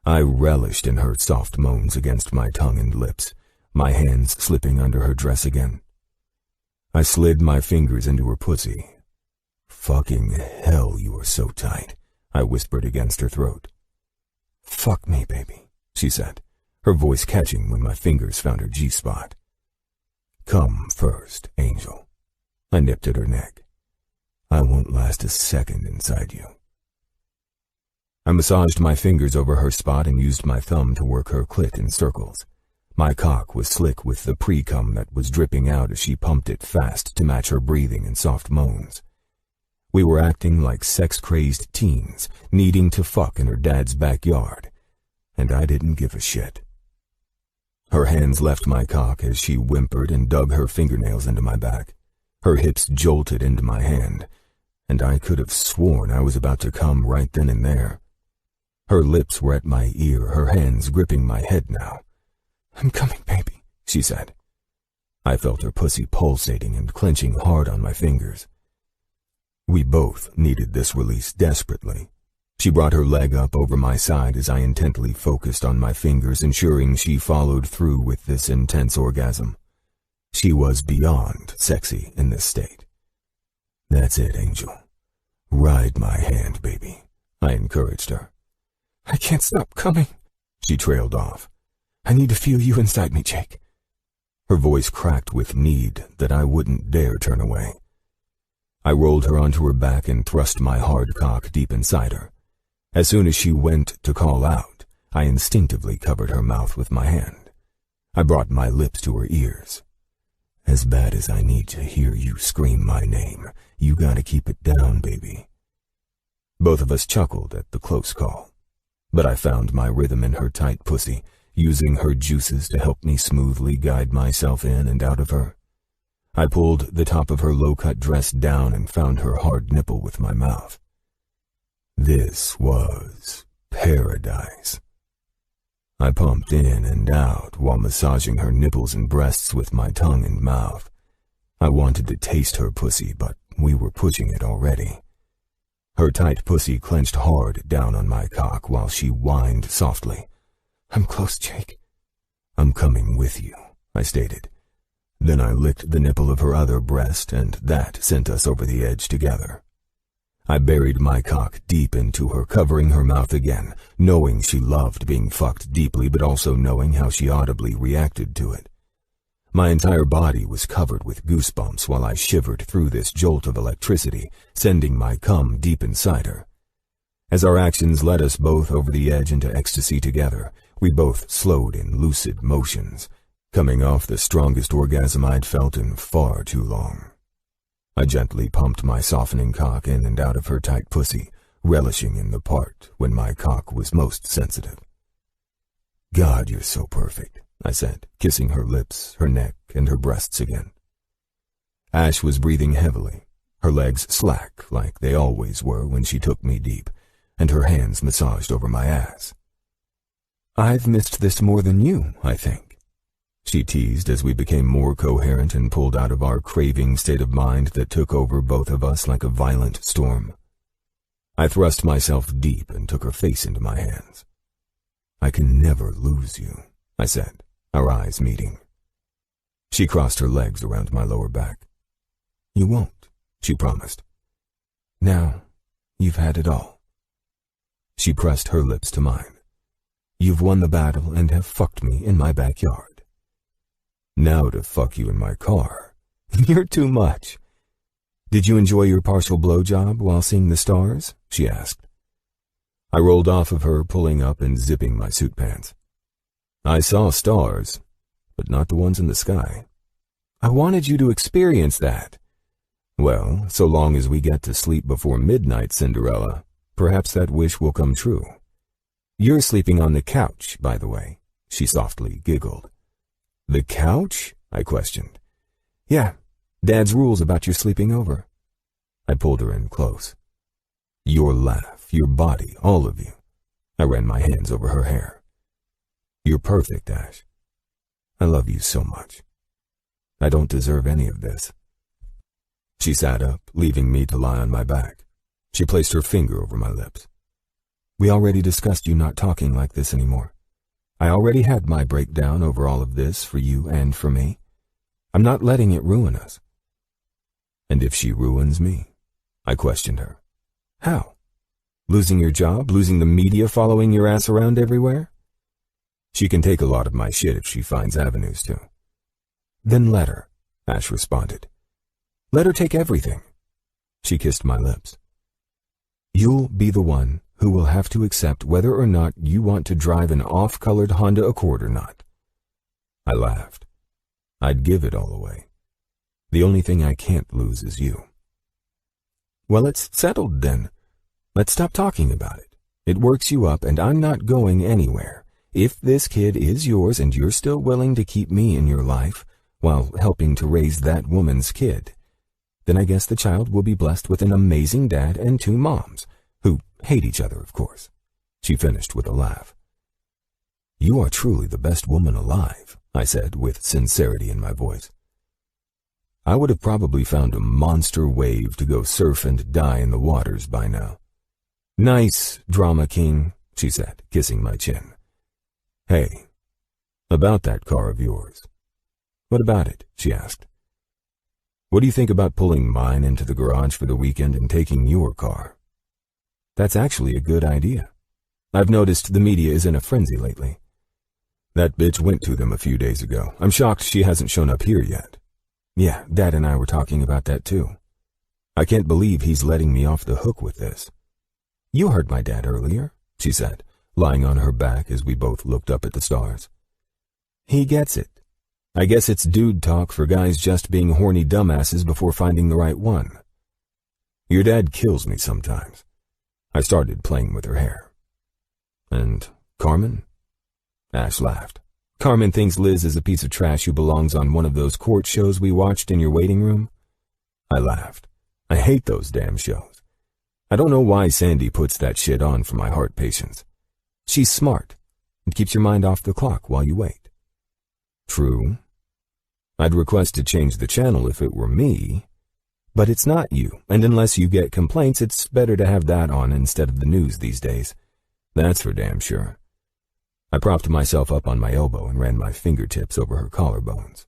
I relished in her soft moans against my tongue and lips, my hands slipping under her dress again. I slid my fingers into her pussy. Fucking hell, you are so tight, I whispered against her throat. Fuck me, baby, she said, her voice catching when my fingers found her G-spot. Come first, angel. I nipped at her neck. I won't last a second inside you. I massaged my fingers over her spot and used my thumb to work her clit in circles. My cock was slick with the pre-cum that was dripping out as she pumped it fast to match her breathing and soft moans. We were acting like sex-crazed teens, needing to fuck in her dad's backyard, and I didn't give a shit. Her hands left my cock as she whimpered and dug her fingernails into my back. Her hips jolted into my hand, and I could have sworn I was about to come right then and there. Her lips were at my ear, her hands gripping my head now. I'm coming, baby, she said. I felt her pussy pulsating and clenching hard on my fingers. We both needed this release desperately. She brought her leg up over my side as I intently focused on my fingers, ensuring she followed through with this intense orgasm. She was beyond sexy in this state. That's it, Angel. Ride my hand, baby, I encouraged her. I can't stop coming, she trailed off. I need to feel you inside me, Jake. Her voice cracked with need that I wouldn't dare turn away. I rolled her onto her back and thrust my hard cock deep inside her. As soon as she went to call out, I instinctively covered her mouth with my hand. I brought my lips to her ears. As bad as I need to hear you scream my name, you gotta keep it down, baby. Both of us chuckled at the close call, but I found my rhythm in her tight pussy, using her juices to help me smoothly guide myself in and out of her. I pulled the top of her low-cut dress down and found her hard nipple with my mouth. This was paradise. I pumped in and out while massaging her nipples and breasts with my tongue and mouth. I wanted to taste her pussy, but we were pushing it already. Her tight pussy clenched hard down on my cock while she whined softly. I'm close, Jake. I'm coming with you, I stated. Then I licked the nipple of her other breast, and that sent us over the edge together. I buried my cock deep into her, covering her mouth again, knowing she loved being fucked deeply, but also knowing how she audibly reacted to it. My entire body was covered with goosebumps while I shivered through this jolt of electricity, sending my cum deep inside her. As our actions led us both over the edge into ecstasy together, we both slowed in lucid motions, coming off the strongest orgasm I'd felt in far too long. I gently pumped my softening cock in and out of her tight pussy, relishing in the part when my cock was most sensitive. "God, you're so perfect," I said, kissing her lips, her neck, and her breasts again. Ash was breathing heavily, her legs slack like they always were when she took me deep, and her hands massaged over my ass. "I've missed this more than you, I think," she teased as we became more coherent and pulled out of our craving state of mind that took over both of us like a violent storm. I thrust myself deep and took her face into my hands. "I can never lose you," I said, our eyes meeting. She crossed her legs around my lower back. "You won't," she promised. "Now, you've had it all." She pressed her lips to mine. "You've won the battle and have fucked me in my backyard. Now to fuck you in my car. You're too much." "Did you enjoy your partial blowjob while seeing the stars?" she asked. I rolled off of her, pulling up and zipping my suit pants. "I saw stars, but not the ones in the sky." "I wanted you to experience that." "Well, so long as we get to sleep before midnight, Cinderella, perhaps that wish will come true." "You're sleeping on the couch, by the way," she softly giggled. "The couch?" I questioned. "Yeah, Dad's rules about your sleeping over." I pulled her in close. "Your laugh, your body, all of you." I ran my hands over her hair. "You're perfect, Ash. I love you so much. I don't deserve any of this." She sat up, leaving me to lie on my back. She placed her finger over my lips. "We already discussed you not talking like this anymore. I already had my breakdown over all of this for you and for me. I'm not letting it ruin us." "And if she ruins me?" I questioned her. "How? Losing your job? Losing the media following your ass around everywhere?" "She can take a lot of my shit if she finds avenues to." "Then let her," Ash responded. "Let her take everything." She kissed my lips. "You'll be the one who will have to accept whether or not you want to drive an off-colored Honda Accord or not." I laughed. I'd give it all away. The only thing I can't lose is you. "Well, it's settled then. Let's stop talking about it. It works you up and I'm not going anywhere. If this kid is yours and you're still willing to keep me in your life while helping to raise that woman's kid, then I guess the child will be blessed with an amazing dad and 2 moms, who hate each other, of course," she finished with a laugh. "You are truly the best woman alive," I said with sincerity in my voice. "I would have probably found a monster wave to go surf and die in the waters by now." "Nice, drama king," she said, kissing my chin. "Hey, about that car of yours." "What about it?" she asked. "What do you think about pulling mine into the garage for the weekend and taking your car?" "That's actually a good idea. I've noticed the media is in a frenzy lately." "That bitch went to them a few days ago. I'm shocked she hasn't shown up here yet." "Yeah, Dad and I were talking about that too. I can't believe he's letting me off the hook with this." "You heard my dad earlier," she said, lying on her back as we both looked up at the stars. "He gets it. I guess it's dude talk for guys just being horny dumbasses before finding the right one." "Your dad kills me sometimes." I started playing with her hair. "And Carmen?" Ash laughed. "Carmen thinks Liz is a piece of trash who belongs on one of those court shows we watched in your waiting room." I laughed. I hate those damn shows. I don't know why Sandy puts that shit on for my heart patients. She's smart. It keeps your mind off the clock while you wait. True. I'd request to change the channel if it were me. But it's not you, and unless you get complaints, it's better to have that on instead of the news these days. That's for damn sure. I propped myself up on my elbow and ran my fingertips over her collarbones.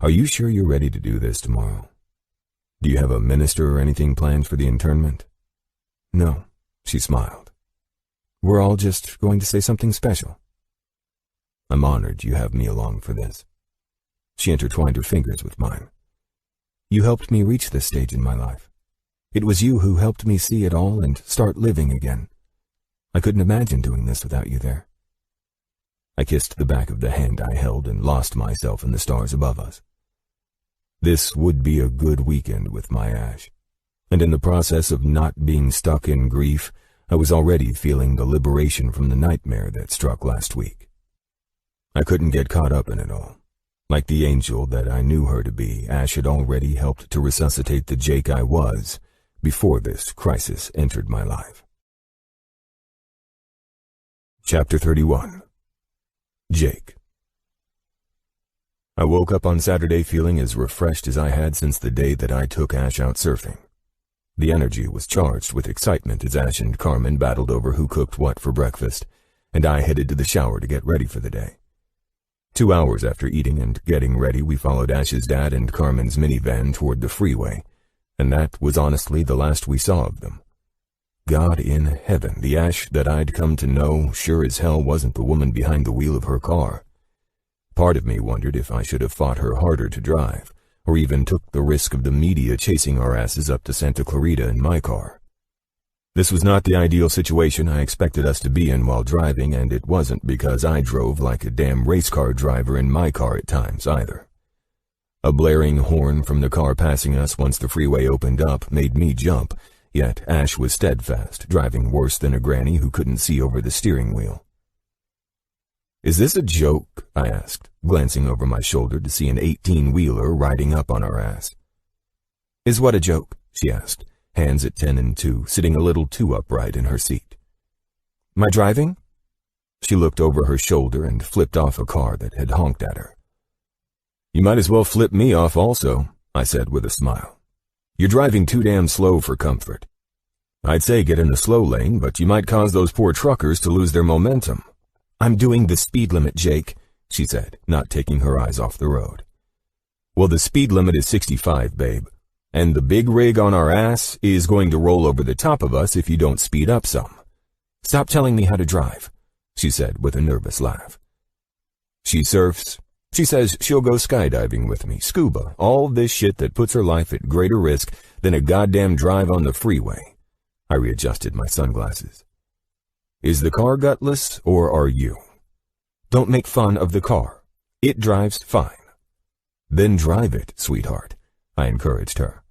"Are you sure you're ready to do this tomorrow?" Do you have a minister or anything planned for the internment? No, she smiled. We're all just going to say something special. I'm honored you have me along for this. She intertwined her fingers with mine. You helped me reach this stage in my life. It was you who helped me see it all and start living again. I couldn't imagine doing this without you there. I kissed the back of the hand I held and lost myself in the stars above us. This would be a good weekend with my Ash, and in the process of not being stuck in grief, I was already feeling the liberation from the nightmare that struck last week. I couldn't get caught up in it all. Like the angel that I knew her to be, Ash had already helped to resuscitate the Jake I was before this crisis entered my life. Chapter 31. Jake. I woke up on Saturday feeling as refreshed as I had since the day that I took Ash out surfing. The energy was charged with excitement as Ash and Carmen battled over who cooked what for breakfast, and I headed to the shower to get ready for the day. 2 hours after eating and getting ready, we followed Ash's dad and Carmen's minivan toward the freeway, and that was honestly the last we saw of them. God in heaven, the Ash that I'd come to know sure as hell wasn't the woman behind the wheel of her car. Part of me wondered if I should have fought her harder to drive, or even took the risk of the media chasing our asses up to Santa Clarita in my car. This was not the ideal situation I expected us to be in while driving, and it wasn't because I drove like a damn race car driver in my car at times either. A blaring horn from the car passing us once the freeway opened up made me jump, yet Ash was steadfast, driving worse than a granny who couldn't see over the steering wheel. "Is this a joke?" I asked, glancing over my shoulder to see an 18-wheeler riding up on our ass. "Is what a joke?" she asked, hands at 10 and 2, sitting a little too upright in her seat. "My driving?" She looked over her shoulder and flipped off a car that had honked at her. "You might as well flip me off also," I said with a smile. "You're driving too damn slow for comfort. I'd say get in the slow lane, but you might cause those poor truckers to lose their momentum." "I'm doing the speed limit, Jake," she said, not taking her eyes off the road. "Well, the speed limit is 65, babe, and the big rig on our ass is going to roll over the top of us if you don't speed up some. Stop telling me how to drive," she said with a nervous laugh. "She surfs. She says she'll go skydiving with me, scuba, all this shit that puts her life at greater risk than a goddamn drive on the freeway." I readjusted my sunglasses. "Is the car gutless, or are you?" "Don't make fun of the car. It drives fine." "Then drive it, sweetheart," I encouraged her.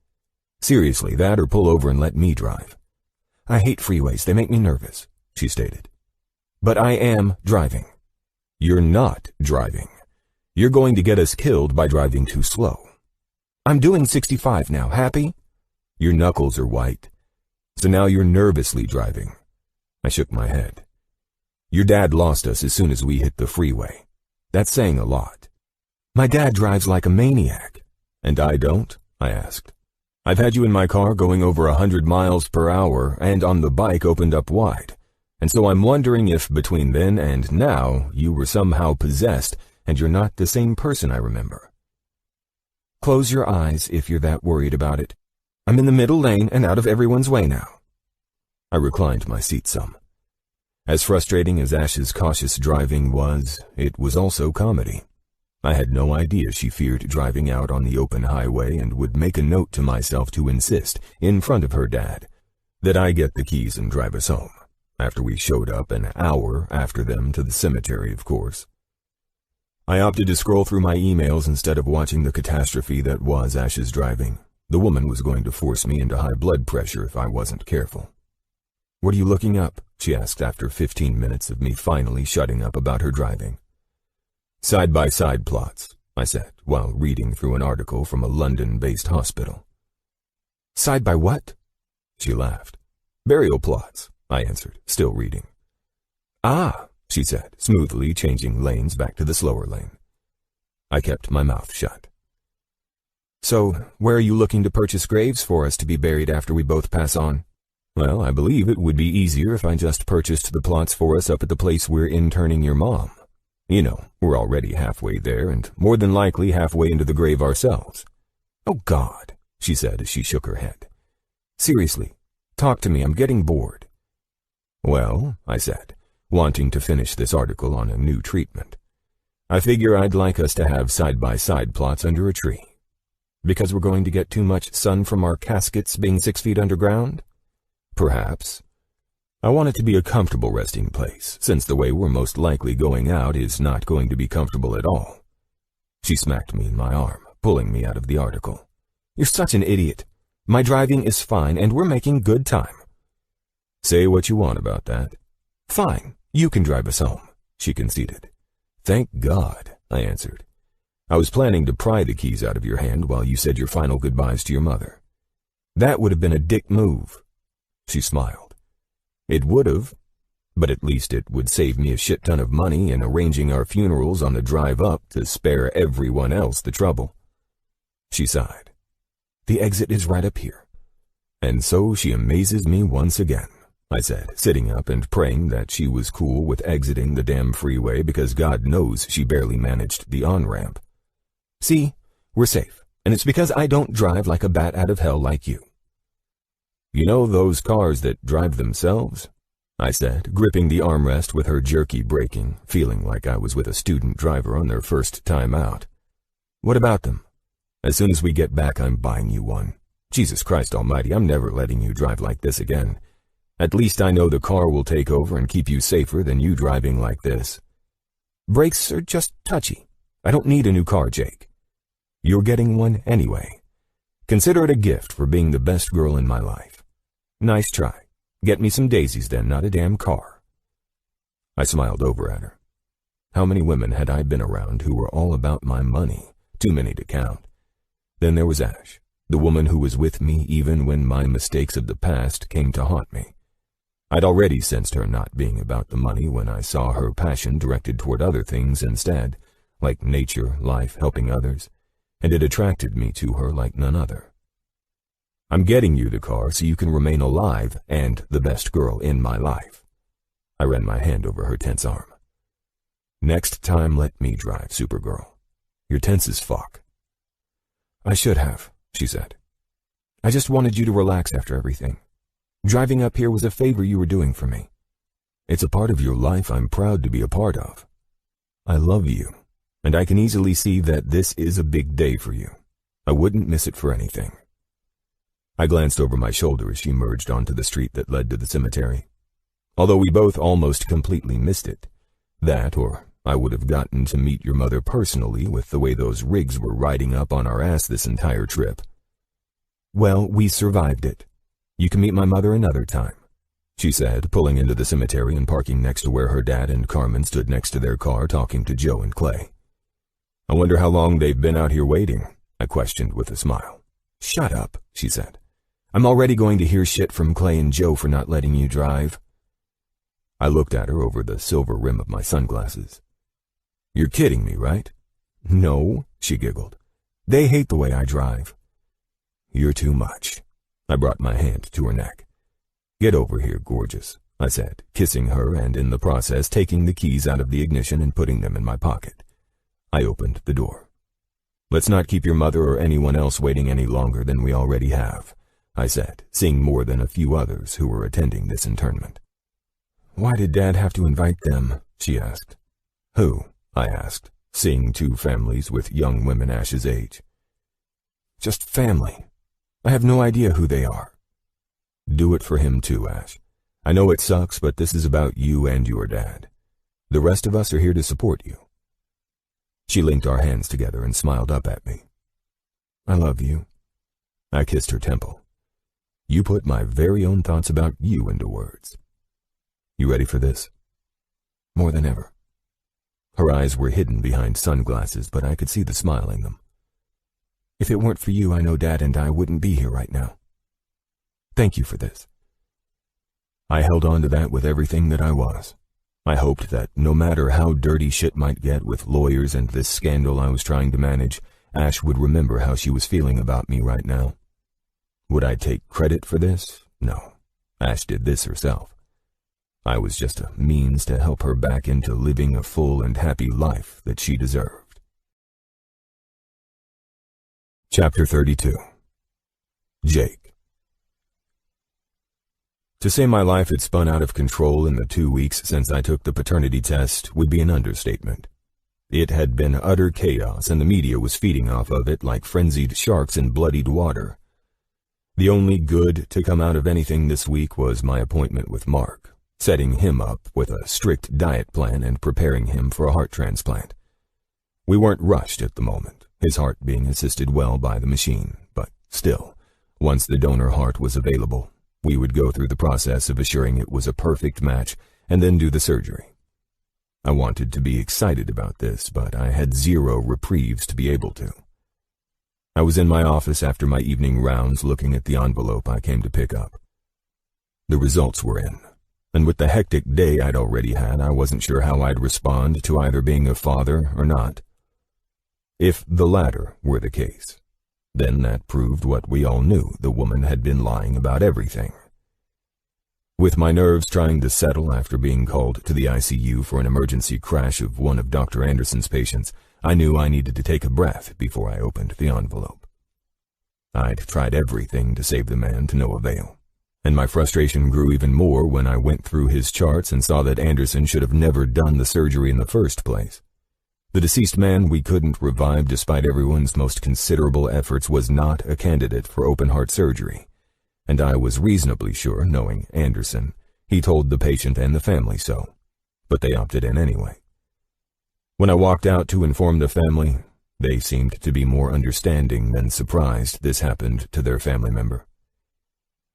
"Seriously, that or pull over and let me drive." "I hate freeways. They make me nervous," she stated. "But I am driving." "You're not driving. You're going to get us killed by driving too slow." "I'm doing 65 now. Happy?" "Your knuckles are white. So now you're nervously driving." I shook my head. "Your dad lost us as soon as we hit the freeway. That's saying a lot." "My dad drives like a maniac." "And I don't?" I asked. "I've had you in my car going over 100 miles per hour and on the bike opened up wide, and so I'm wondering if between then and now you were somehow possessed and you're not the same person I remember." "Close your eyes if you're that worried about it. I'm in the middle lane and out of everyone's way now." I reclined my seat some. As frustrating as Ash's cautious driving was, it was also comedy. I had no idea she feared driving out on the open highway and would make a note to myself to insist, in front of her dad, that I get the keys and drive us home, after we showed up an hour after them to the cemetery, of course. I opted to scroll through my emails instead of watching the catastrophe that was Ash's driving. The woman was going to force me into high blood pressure if I wasn't careful. "What are you looking up?" she asked after 15 minutes of me finally shutting up about her driving. "Side-by-side plots," I said, while reading through an article from a London-based hospital. "Side by what?" She laughed. "Burial plots," I answered, still reading. "Ah," she said, smoothly changing lanes back to the slower lane. I kept my mouth shut. "So, where are you looking to purchase graves for us to be buried after we both pass on?" "Well, I believe it would be easier if I just purchased the plots for us up at the place we're interning your mom. You know, we're already halfway there and more than likely halfway into the grave ourselves." "Oh, God," she said as she shook her head. Seriously, talk to me, I'm getting bored. Well, I said, wanting to finish this article on a new treatment. I figure I'd like us to have side-by-side plots under a tree. Because we're going to get too much sun from our caskets being 6 feet underground? Perhaps. I want it to be a comfortable resting place, since the way we're most likely going out is not going to be comfortable at all. She smacked me in my arm, pulling me out of the article. You're such an idiot. My driving is fine, and we're making good time. Say what you want about that. Fine, you can drive us home, she conceded. Thank God, I answered. I was planning to pry the keys out of your hand while you said your final goodbyes to your mother. That would have been a dick move. She smiled. It would have, but at least it would save me a shit ton of money in arranging our funerals on the drive up to spare everyone else the trouble. She sighed. The exit is right up here. And so she amazes me once again, I said, sitting up and praying that she was cool with exiting the damn freeway because God knows she barely managed the on-ramp. See, we're safe, and it's because I don't drive like a bat out of hell like you. You know those cars that drive themselves? I said, gripping the armrest with her jerky braking, feeling like I was with a student driver on their first time out. What about them? As soon as we get back, I'm buying you one. Jesus Christ almighty, I'm never letting you drive like this again. At least I know the car will take over and keep you safer than you driving like this. Brakes are just touchy. I don't need a new car, Jake. You're getting one anyway. Consider it a gift for being the best girl in my life. Nice try. Get me some daisies then, not a damn car. I smiled over at her. How many women had I been around who were all about my money? Too many to count. Then there was Ash, the woman who was with me even when my mistakes of the past came to haunt me. I'd already sensed her not being about the money when I saw her passion directed toward other things instead, like nature, life, helping others, and it attracted me to her like none other. I'm getting you the car so you can remain alive and the best girl in my life. I ran my hand over her tense arm. Next time let me drive, Supergirl. You're tense as fuck. I should have, she said. I just wanted you to relax after everything. Driving up here was a favor you were doing for me. It's a part of your life I'm proud to be a part of. I love you, and I can easily see that this is a big day for you. I wouldn't miss it for anything. I glanced over my shoulder as she merged onto the street that led to the cemetery. Although we both almost completely missed it. That, or I would have gotten to meet your mother personally with the way those rigs were riding up on our ass this entire trip. Well, we survived it. You can meet my mother another time, she said, pulling into the cemetery and parking next to where her dad and Carmen stood next to their car talking to Joe and Clay. I wonder how long they've been out here waiting, I questioned with a smile. Shut up, she said. I'm already going to hear shit from Clay and Joe for not letting you drive. I looked at her over the silver rim of my sunglasses. You're kidding me, right? No, she giggled. They hate the way I drive. You're too much. I brought my hand to her neck. Get over here, gorgeous, I said, kissing her and in the process taking the keys out of the ignition and putting them in my pocket. I opened the door. Let's not keep your mother or anyone else waiting any longer than we already have, I said, seeing more than a few others who were attending this internment. Why did Dad have to invite them? She asked. Who? I asked, seeing two families with young women Ash's age. Just family. I have no idea who they are. Do it for him too, Ash. I know it sucks, but this is about you and your dad. The rest of us are here to support you. She linked our hands together and smiled up at me. I love you. I kissed her temple. You put my very own thoughts about you into words. You ready for this? More than ever. Her eyes were hidden behind sunglasses, but I could see the smile in them. If it weren't for you, I know Dad and I wouldn't be here right now. Thank you for this. I held on to that with everything that I was. I hoped that no matter how dirty shit might get with lawyers and this scandal I was trying to manage, Ash would remember how she was feeling about me right now. Would I take credit for this? No. Ash did this herself. I was just a means to help her back into living a full and happy life that she deserved. Chapter 32. Jake. To say my life had spun out of control in the 2 weeks since I took the paternity test would be an understatement. It had been utter chaos, and the media was feeding off of it like frenzied sharks in bloodied water. The only good to come out of anything this week was my appointment with Mark, setting him up with a strict diet plan and preparing him for a heart transplant. We weren't rushed at the moment, his heart being assisted well by the machine, but still, once the donor heart was available, we would go through the process of assuring it was a perfect match and then do the surgery. I wanted to be excited about this, but I had zero reprieves to be able to. I was in my office after my evening rounds looking at the envelope I came to pick up. The results were in, and with the hectic day I'd already had, I wasn't sure how I'd respond to either being a father or not. If the latter were the case, then that proved what we all knew: the woman had been lying about everything. With my nerves trying to settle after being called to the ICU for an emergency crash of one of Dr. Anderson's patients, I knew I needed to take a breath before I opened the envelope. I'd tried everything to save the man to no avail, and my frustration grew even more when I went through his charts and saw that Anderson should have never done the surgery in the first place. The deceased man we couldn't revive despite everyone's most considerable efforts was not a candidate for open-heart surgery, and I was reasonably sure, knowing Anderson, he told the patient and the family so, but they opted in anyway. When I walked out to inform the family, they seemed to be more understanding than surprised this happened to their family member.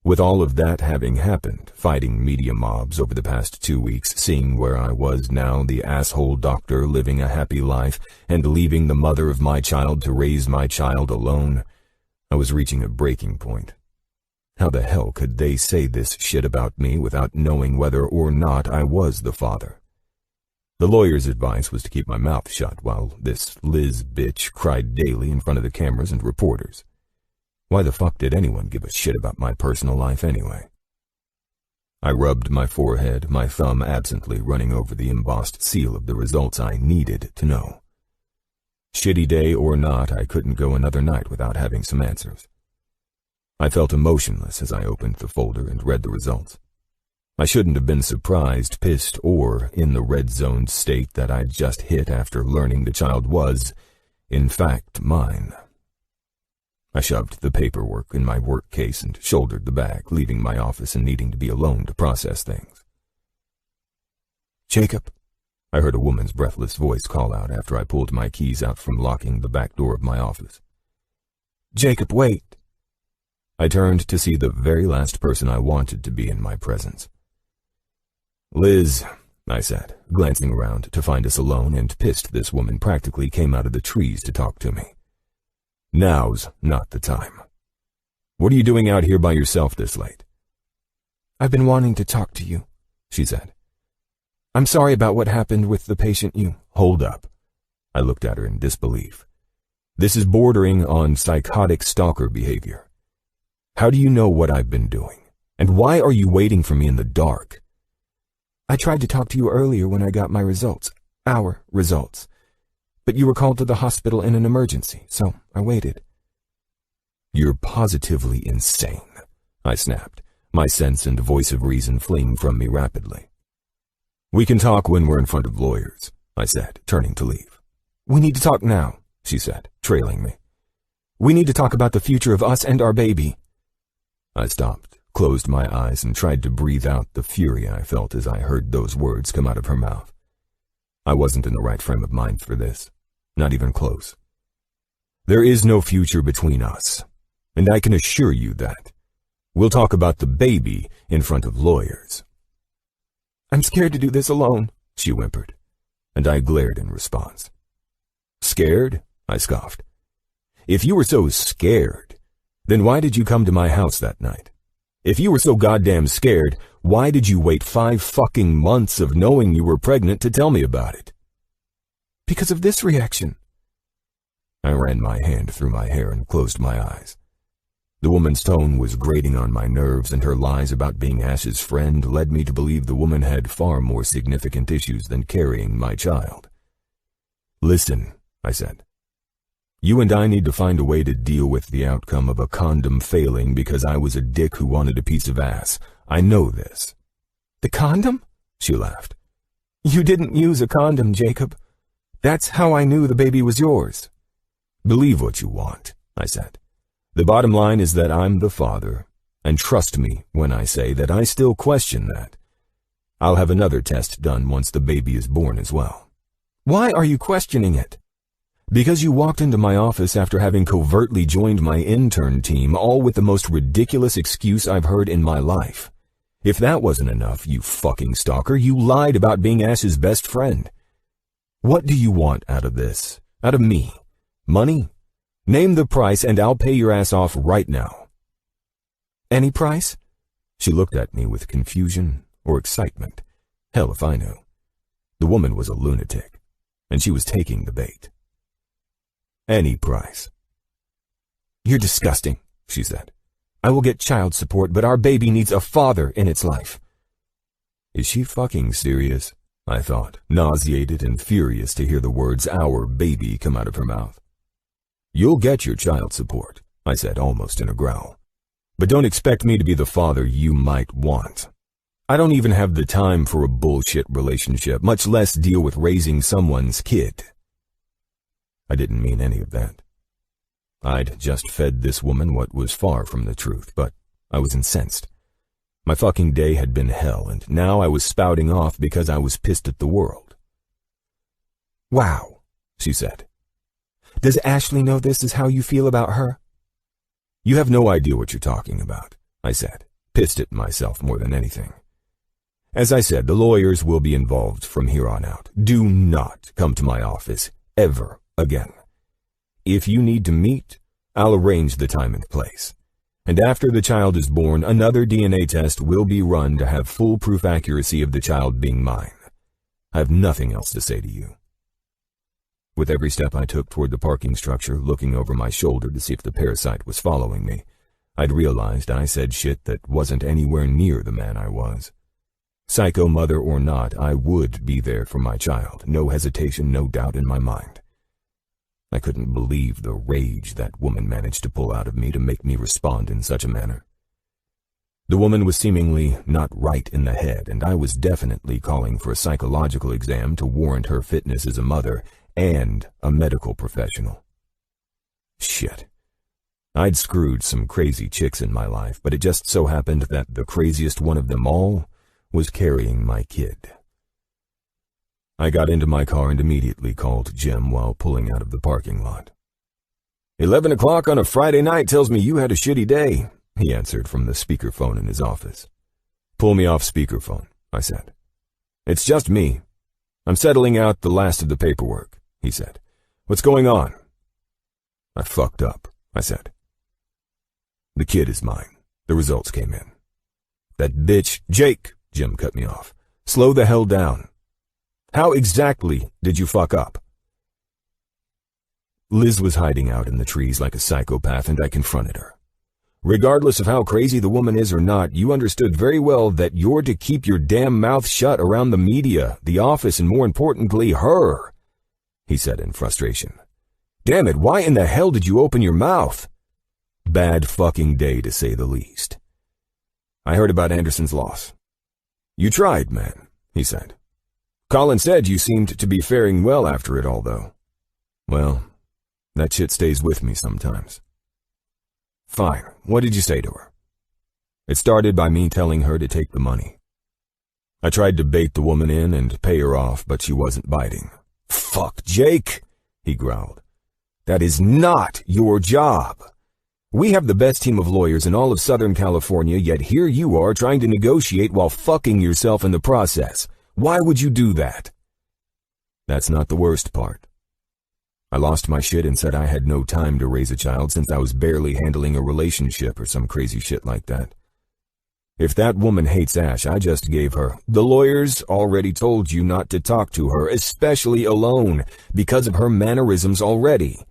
With all of that having happened, fighting media mobs over the past 2 weeks, seeing where I was now, the asshole doctor living a happy life, and leaving the mother of my child to raise my child alone, I was reaching a breaking point. How the hell could they say this shit about me without knowing whether or not I was the father? The lawyer's advice was to keep my mouth shut while this Liz bitch cried daily in front of the cameras and reporters. Why the fuck did anyone give a shit about my personal life anyway? I rubbed my forehead, my thumb absently running over the embossed seal of the results I needed to know. Shitty day or not, I couldn't go another night without having some answers. I felt emotionless as I opened the folder and read the results. I shouldn't have been surprised, pissed, or in the red-zoned state that I'd just hit after learning the child was, in fact, mine. I shoved the paperwork in my work case and shouldered the bag, leaving my office and needing to be alone to process things. "Jacob," I heard a woman's breathless voice call out after I pulled my keys out from locking the back door of my office. "Jacob, wait." I turned to see the very last person I wanted to be in my presence. "Liz," I said, glancing around to find us alone, and pissed this woman practically came out of the trees to talk to me. "Now's not the time. What are you doing out here by yourself this late?" "I've been wanting to talk to you," she said. "I'm sorry about what happened with the patient you—" "Hold up." I looked at her in disbelief. "This is bordering on psychotic stalker behavior. How do you know what I've been doing? And why are you waiting for me in the dark?" "I tried to talk to you earlier when I got my results. Our results. But you were called to the hospital in an emergency, so I waited." "You're positively insane," I snapped, my sense and voice of reason fleeing from me rapidly. "We can talk when we're in front of lawyers," I said, turning to leave. "We need to talk now," she said, trailing me. "We need to talk about the future of us and our baby." I stopped, closed my eyes, and tried to breathe out the fury I felt as I heard those words come out of her mouth. I wasn't in the right frame of mind for this, not even close. There is no future between us, and I can assure you that. We'll talk about the baby in front of lawyers. "I'm scared to do this alone," she whimpered, and I glared in response. "Scared?" I scoffed. "If you were so scared, then why did you come to my house that night? If you were so goddamn scared, why did you wait 5 fucking months of knowing you were pregnant to tell me about it?" "Because of this reaction." I ran my hand through my hair and closed my eyes. The woman's tone was grating on my nerves, and her lies about being Ash's friend led me to believe the woman had far more significant issues than carrying my child. "Listen," I said. You and I need to find a way to deal with the outcome of a condom failing because I was a dick who wanted a piece of ass. I know this." "The condom?" She laughed. "You didn't use a condom, Jacob. That's how I knew the baby was yours." "Believe what you want," I said. "The bottom line is that I'm the father, and trust me when I say that I still question that. I'll have another test done once the baby is born as well." "Why are you questioning it?" "Because you walked into my office after having covertly joined my intern team, all with the most ridiculous excuse I've heard in my life. If that wasn't enough, you fucking stalker, you lied about being Ash's best friend. What do you want out of this? Out of me? Money? Name the price and I'll pay your ass off right now." "Any price?" She looked at me with confusion or excitement. Hell if I knew. The woman was a lunatic, and she was taking the bait. "Any price." "You're disgusting," she said. "I will get child support, but our baby needs a father in its life." Is she fucking serious? I thought, nauseated and furious to hear the words "our baby" come out of her mouth. "You'll get your child support," I said almost in a growl. "But don't expect me to be the father you might want. I don't even have the time for a bullshit relationship, much less deal with raising someone's kid." I didn't mean any of that. I'd just fed this woman what was far from the truth, but I was incensed. My fucking day had been hell, and now I was spouting off because I was pissed at the world. "Wow," she said. "Does Ashley know this is how you feel about her?" "You have no idea what you're talking about," I said, pissed at myself more than anything. "As I said, the lawyers will be involved from here on out. Do not come to my office ever again. If you need to meet, I'll arrange the time and place. And after the child is born, another DNA test will be run to have foolproof accuracy of the child being mine. I have nothing else to say to you." With every step I took toward the parking structure, looking over my shoulder to see if the parasite was following me, I'd realized I said shit that wasn't anywhere near the man I was. Psycho mother or not, I would be there for my child, no hesitation, no doubt in my mind. I couldn't believe the rage that woman managed to pull out of me to make me respond in such a manner. The woman was seemingly not right in the head, and I was definitely calling for a psychological exam to warrant her fitness as a mother and a medical professional. Shit. I'd screwed some crazy chicks in my life, but it just so happened that the craziest one of them all was carrying my kid. I got into my car and immediately called Jim while pulling out of the parking lot. 11 o'clock on a Friday night tells me you had a shitty day, he answered from the speakerphone in his office. "Pull me off speakerphone," I said. "It's just me. I'm settling out the last of the paperwork," he said. "What's going on?" "I fucked up," I said. "The kid is mine. The results came in." "That bitch, Jake," Jim cut me off. "Slow the hell down. How exactly did you fuck up?" Liz was hiding out in the trees like a psychopath, and I confronted her. "Regardless of how crazy the woman is or not, you understood very well that you're to keep your damn mouth shut around the media, the office, and more importantly, her," he said in frustration. "Damn it, why in the hell did you open your mouth?" Bad fucking day, to say the least. "I heard about Anderson's loss." "You tried, man," he said. "Colin said you seemed to be faring well after it all, though." "Well, that shit stays with me sometimes." "Fine, what did you say to her?" "It started by me telling her to take the money. I tried to bait the woman in and pay her off, but she wasn't biting." "Fuck, Jake," he growled. "That is not your job. We have the best team of lawyers in all of Southern California, yet here you are trying to negotiate while fucking yourself in the process. Why would you do that?" "That's not the worst part. I lost my shit and said I had no time to raise a child since I was barely handling a relationship or some crazy shit like that. If that woman hates Ash, I just gave her, 'The lawyers already told you not to talk to her, especially alone, because of her mannerisms already.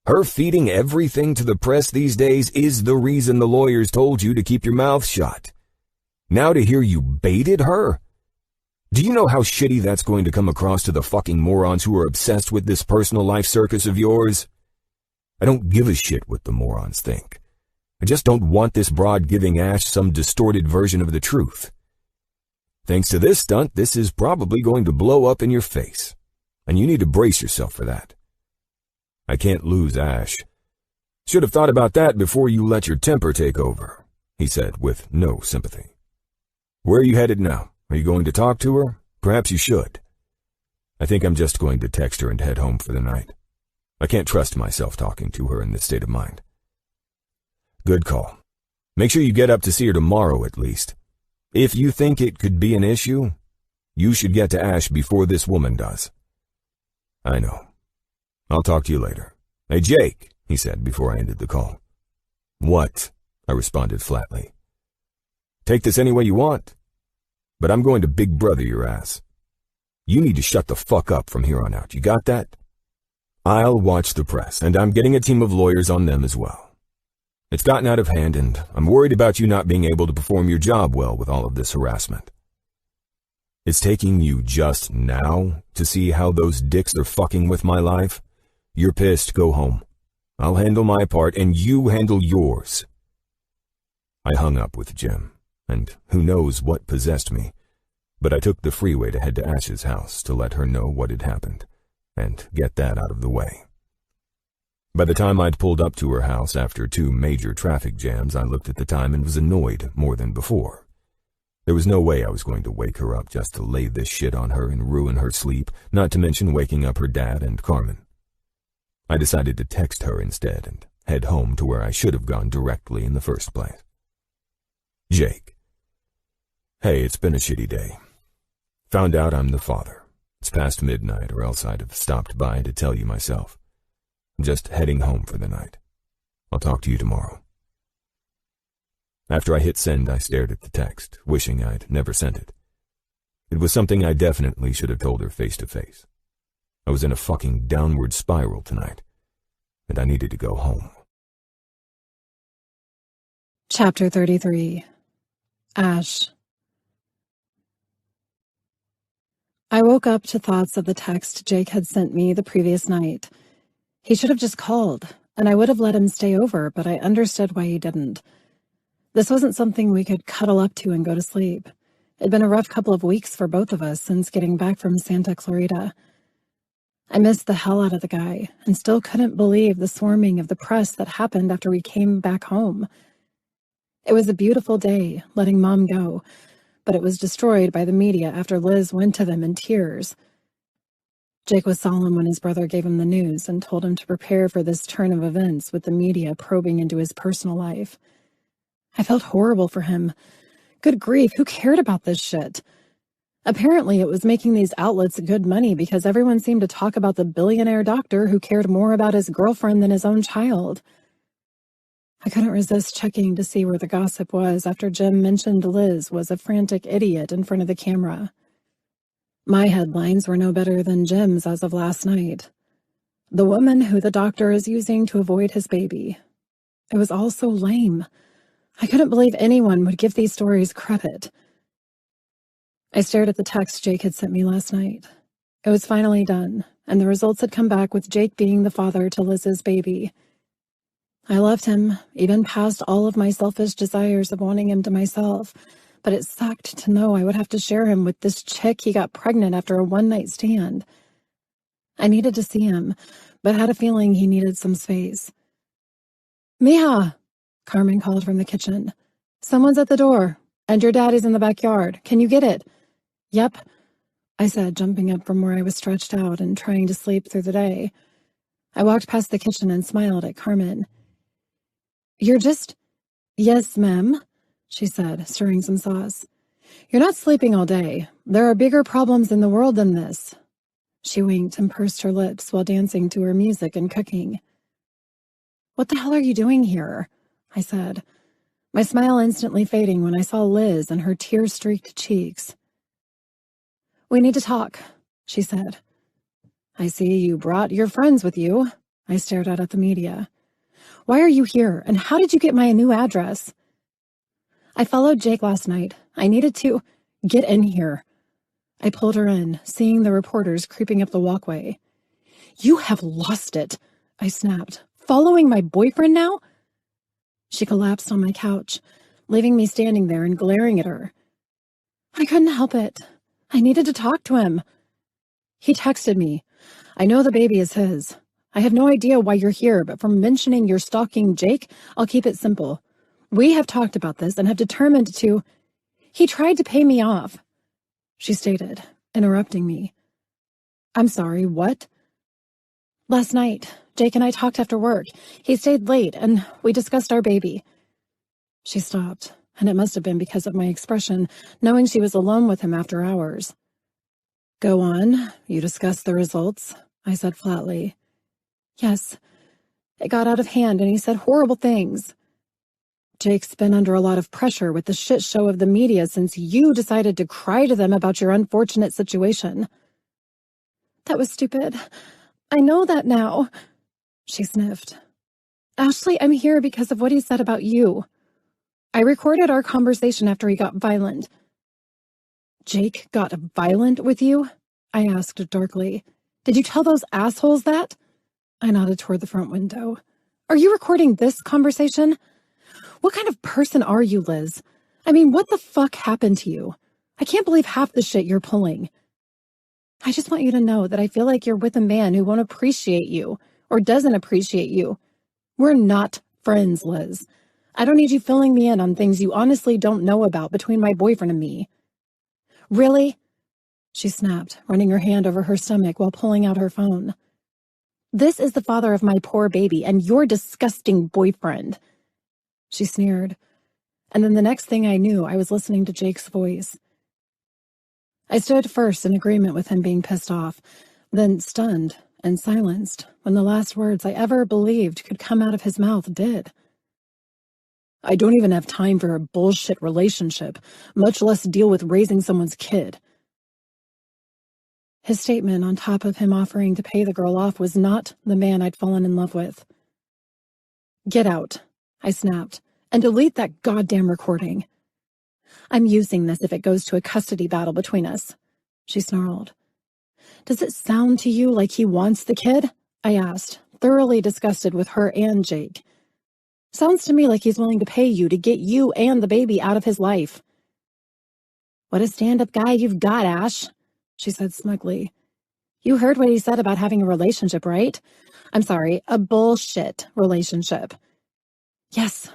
Her feeding everything to the press these days is the reason the lawyers told you to keep your mouth shut. Now to hear you baited her? Do you know how shitty that's going to come across to the fucking morons who are obsessed with this personal life circus of yours?" I don't give a shit what the morons think. I just don't want this broad giving Ash some distorted version of the truth. Thanks to this stunt, this is probably going to blow up in your face, and you need to brace yourself for that. I can't lose Ash. Should have thought about that before you let your temper take over, he said with no sympathy. Where are you headed now? Are you going to talk to her? Perhaps you should. I think I'm just going to text her and head home for the night. I can't trust myself talking to her in this state of mind. Good call. Make sure you get up to see her tomorrow at least. If you think it could be an issue, you should get to Ash before this woman does. I know. I'll talk to you later. Hey, Jake, he said before I ended the call. What? I responded flatly. Take this any way you want, but I'm going to big brother your ass. You need to shut the fuck up from here on out. You got that? I'll watch the press, and I'm getting a team of lawyers on them as well. It's gotten out of hand, and I'm worried about you not being able to perform your job well with all of this harassment. It's taking you just now to see how those dicks are fucking with my life? You're pissed, go home. I'll handle my part, and you handle yours. I hung up with Jim, and who knows what possessed me, but I took the freeway to head to Ash's house to let her know what had happened, and get that out of the way. By the time I'd pulled up to her house after 2 major traffic jams, I looked at the time and was annoyed more than before. There was no way I was going to wake her up just to lay this shit on her and ruin her sleep, not to mention waking up her dad and Carmen. I decided to text her instead and head home to where I should have gone directly in the first place. Jake. Hey, it's been a shitty day. Found out I'm the father. It's past midnight, or else I'd have stopped by to tell you myself. I'm just heading home for the night. I'll talk to you tomorrow. After I hit send, I stared at the text, wishing I'd never sent it. It was something I definitely should have told her face to face. I was in a fucking downward spiral tonight, and I needed to go home. Chapter 33. Ash. I woke up to thoughts of the text Jake had sent me the previous night. He should have just called, and I would have let him stay over, but I understood why he didn't. This wasn't something we could cuddle up to and go to sleep. It'd been a rough couple of weeks for both of us since getting back from Santa Clarita. I missed the hell out of the guy, and still couldn't believe the swarming of the press that happened after we came back home. It was a beautiful day, letting Mom go, but it was destroyed by the media after Liz went to them in tears. Jake was solemn when his brother gave him the news and told him to prepare for this turn of events with the media probing into his personal life. I felt horrible for him. Good grief, who cared about this shit? Apparently it was making these outlets good money because everyone seemed to talk about the billionaire doctor who cared more about his girlfriend than his own child. I couldn't resist checking to see where the gossip was after Jim mentioned Liz was a frantic idiot in front of the camera. My headlines were no better than Jim's as of last night. The woman who the doctor is using to avoid his baby. It was all so lame. I couldn't believe anyone would give these stories credit. I stared at the text Jake had sent me last night. It was finally done, and the results had come back with Jake being the father to Liz's baby. I loved him, even past all of my selfish desires of wanting him to myself, but it sucked to know I would have to share him with this chick he got pregnant after a one-night stand. I needed to see him, but had a feeling he needed some space. "Mija," Carmen called from the kitchen. "Someone's at the door, and your daddy's in the backyard. Can you get it?" "Yep," I said, jumping up from where I was stretched out and trying to sleep through the day. I walked past the kitchen and smiled at Carmen. "You're just—" "Yes, ma'am," she said, stirring some sauce. "You're not sleeping all day. There are bigger problems in the world than this." She winked and pursed her lips while dancing to her music and cooking. "What the hell are you doing here?" I said, my smile instantly fading when I saw Liz and her tear-streaked cheeks. "We need to talk," she said. "I see you brought your friends with you." I stared out at the media. "Why are you here, and how did you get my new address?" "I followed Jake last night. I needed to—" "Get in here." I pulled her in, seeing the reporters creeping up the walkway. "You have lost it," I snapped, following my boyfriend now?" She collapsed on my couch, leaving me standing there and glaring at her. I couldn't help it. I needed to talk to him. He texted me. "I know the baby is his. I have no idea why you're here, but from mentioning you're stalking Jake, I'll keep it simple. We have talked about this and have determined to—" "He tried to pay me off," she stated, interrupting me. "I'm sorry, what?" "Last night, Jake and I talked after work. He stayed late, and we discussed our baby." She stopped, and it must have been because of my expression, knowing she was alone with him after hours. "Go on, you discussed the results," I said flatly. "Yes, it got out of hand, and he said horrible things. Jake's been under a lot of pressure with the shit show of the media since you decided to cry to them about your unfortunate situation." "That was stupid. I know that now," she sniffed. "Ashley, I'm here because of what he said about you. I recorded our conversation after he got violent." "Jake got violent with you?" I asked darkly. "Did you tell those assholes that?" I nodded toward the front window. "Are you recording this conversation? What kind of person are you, Liz? I mean, what the fuck happened to you? I can't believe half the shit you're pulling. I just want you to know that I feel like you're with a man who won't appreciate you, or doesn't appreciate you. We're not friends, Liz. I don't need you filling me in on things you honestly don't know about between my boyfriend and me." "Really?" she snapped, running her hand over her stomach while pulling out her phone. "This is the father of my poor baby and your disgusting boyfriend," she sneered. And then the next thing I knew, I was listening to Jake's voice. I stood first in agreement with him being pissed off, then stunned and silenced when the last words I ever believed could come out of his mouth did. "I don't even have time for a bullshit relationship, much less deal with raising someone's kid." His statement, on top of him offering to pay the girl off, was not the man I'd fallen in love with. "Get out," I snapped, "and delete that goddamn recording." "I'm using this if it goes to a custody battle between us," she snarled. "Does it sound to you like he wants the kid?" I asked, thoroughly disgusted with her and Jake. "Sounds to me like he's willing to pay you to get you and the baby out of his life." "What a stand-up guy you've got, Ash," she said smugly. "You heard what he said about having a relationship, right? I'm sorry, a bullshit relationship." "Yes,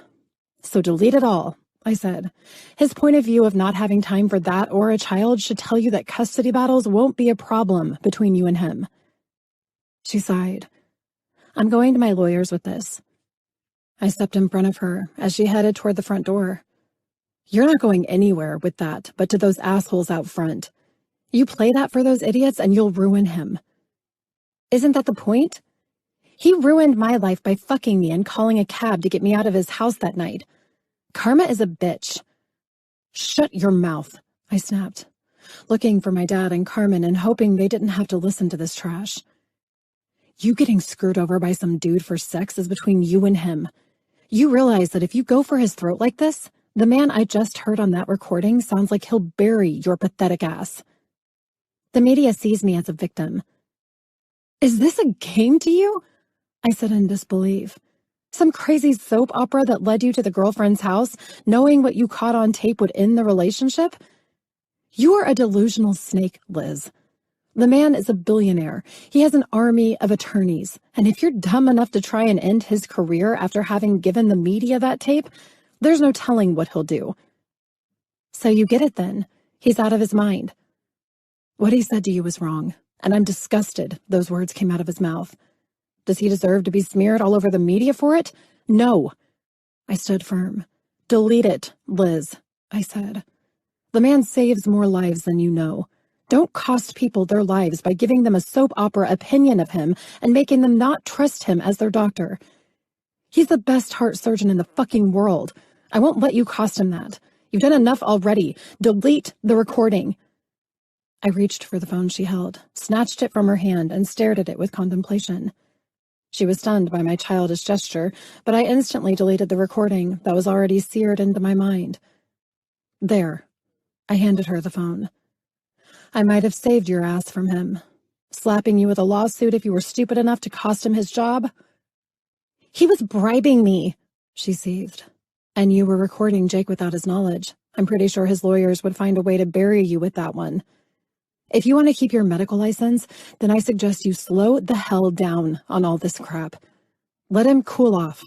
so delete it all," I said. "His point of view of not having time for that or a child should tell you that custody battles won't be a problem between you and him." She sighed. "I'm going to my lawyers with this." I stepped in front of her as she headed toward the front door. "You're not going anywhere with that, but to those assholes out front. You play that for those idiots and you'll ruin him." "Isn't that the point? He ruined my life by fucking me and calling a cab to get me out of his house that night. Karma is a bitch." "Shut your mouth," I snapped, looking for my dad and Carmen and hoping they didn't have to listen to this trash. "You getting screwed over by some dude for sex is between you and him. You realize that if you go for his throat like this, the man I just heard on that recording sounds like he'll bury your pathetic ass. The media sees me as a victim." "Is this a game to you?" I said in disbelief. "Some crazy soap opera that led you to the girlfriend's house, knowing what you caught on tape would end the relationship? You are a delusional snake, Liz. The man is a billionaire. He has an army of attorneys, and if you're dumb enough to try and end his career after having given the media that tape, there's no telling what he'll do." "So you get it then. He's out of his mind." "What he said to you was wrong, and I'm disgusted those words came out of his mouth. Does he deserve to be smeared all over the media for it? No." I stood firm. "Delete it, Liz," I said. "The man saves more lives than you know. Don't cost people their lives by giving them a soap opera opinion of him and making them not trust him as their doctor. He's the best heart surgeon in the fucking world. I won't let you cost him that. You've done enough already. Delete the recording." I reached for the phone she held, snatched it from her hand, and stared at it with contemplation. She was stunned by my childish gesture, but I instantly deleted the recording that was already seared into my mind. "There." I handed her the phone. "I might have saved your ass from him. Slapping you with a lawsuit if you were stupid enough to cost him his job." He was bribing me, she seethed. And you were recording Jake without his knowledge. I'm pretty sure his lawyers would find a way to bury you with that one. If you want to keep your medical license, then I suggest you slow the hell down on all this crap. Let him cool off.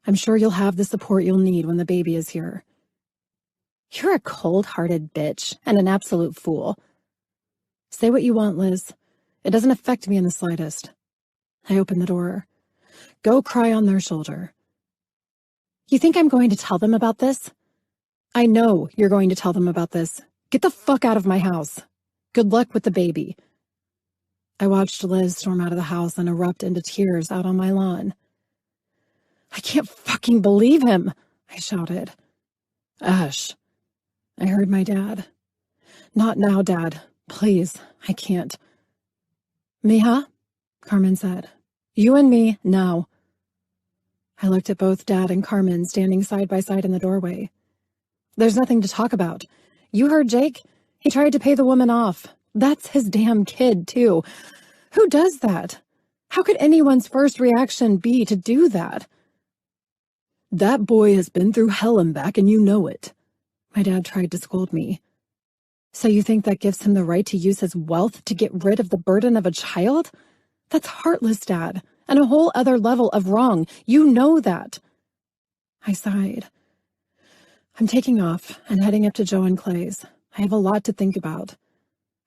I'm sure you'll have the support you'll need when the baby is here. You're a cold-hearted bitch and an absolute fool. Say what you want, Liz. It doesn't affect me in the slightest. I opened the door. Go cry on their shoulder. You think I'm going to tell them about this? I know you're going to tell them about this. Get the fuck out of my house. Good luck with the baby. I watched Liz storm out of the house and erupt into tears out on my lawn. I can't fucking believe him, I shouted. Ash, I heard my dad. Not now, Dad. Please, I can't. Mija, Carmen said. You and me, now. I looked at both Dad and Carmen standing side by side in the doorway. There's nothing to talk about. You heard Jake? He tried to pay the woman off. That's his damn kid, too. Who does that? How could anyone's first reaction be to do that? That boy has been through hell and back, and you know it. My dad tried to scold me. So you think that gives him the right to use his wealth to get rid of the burden of a child? That's heartless, Dad, and a whole other level of wrong. You know that. I sighed. I'm taking off and heading up to Joe and Clay's. I have a lot to think about.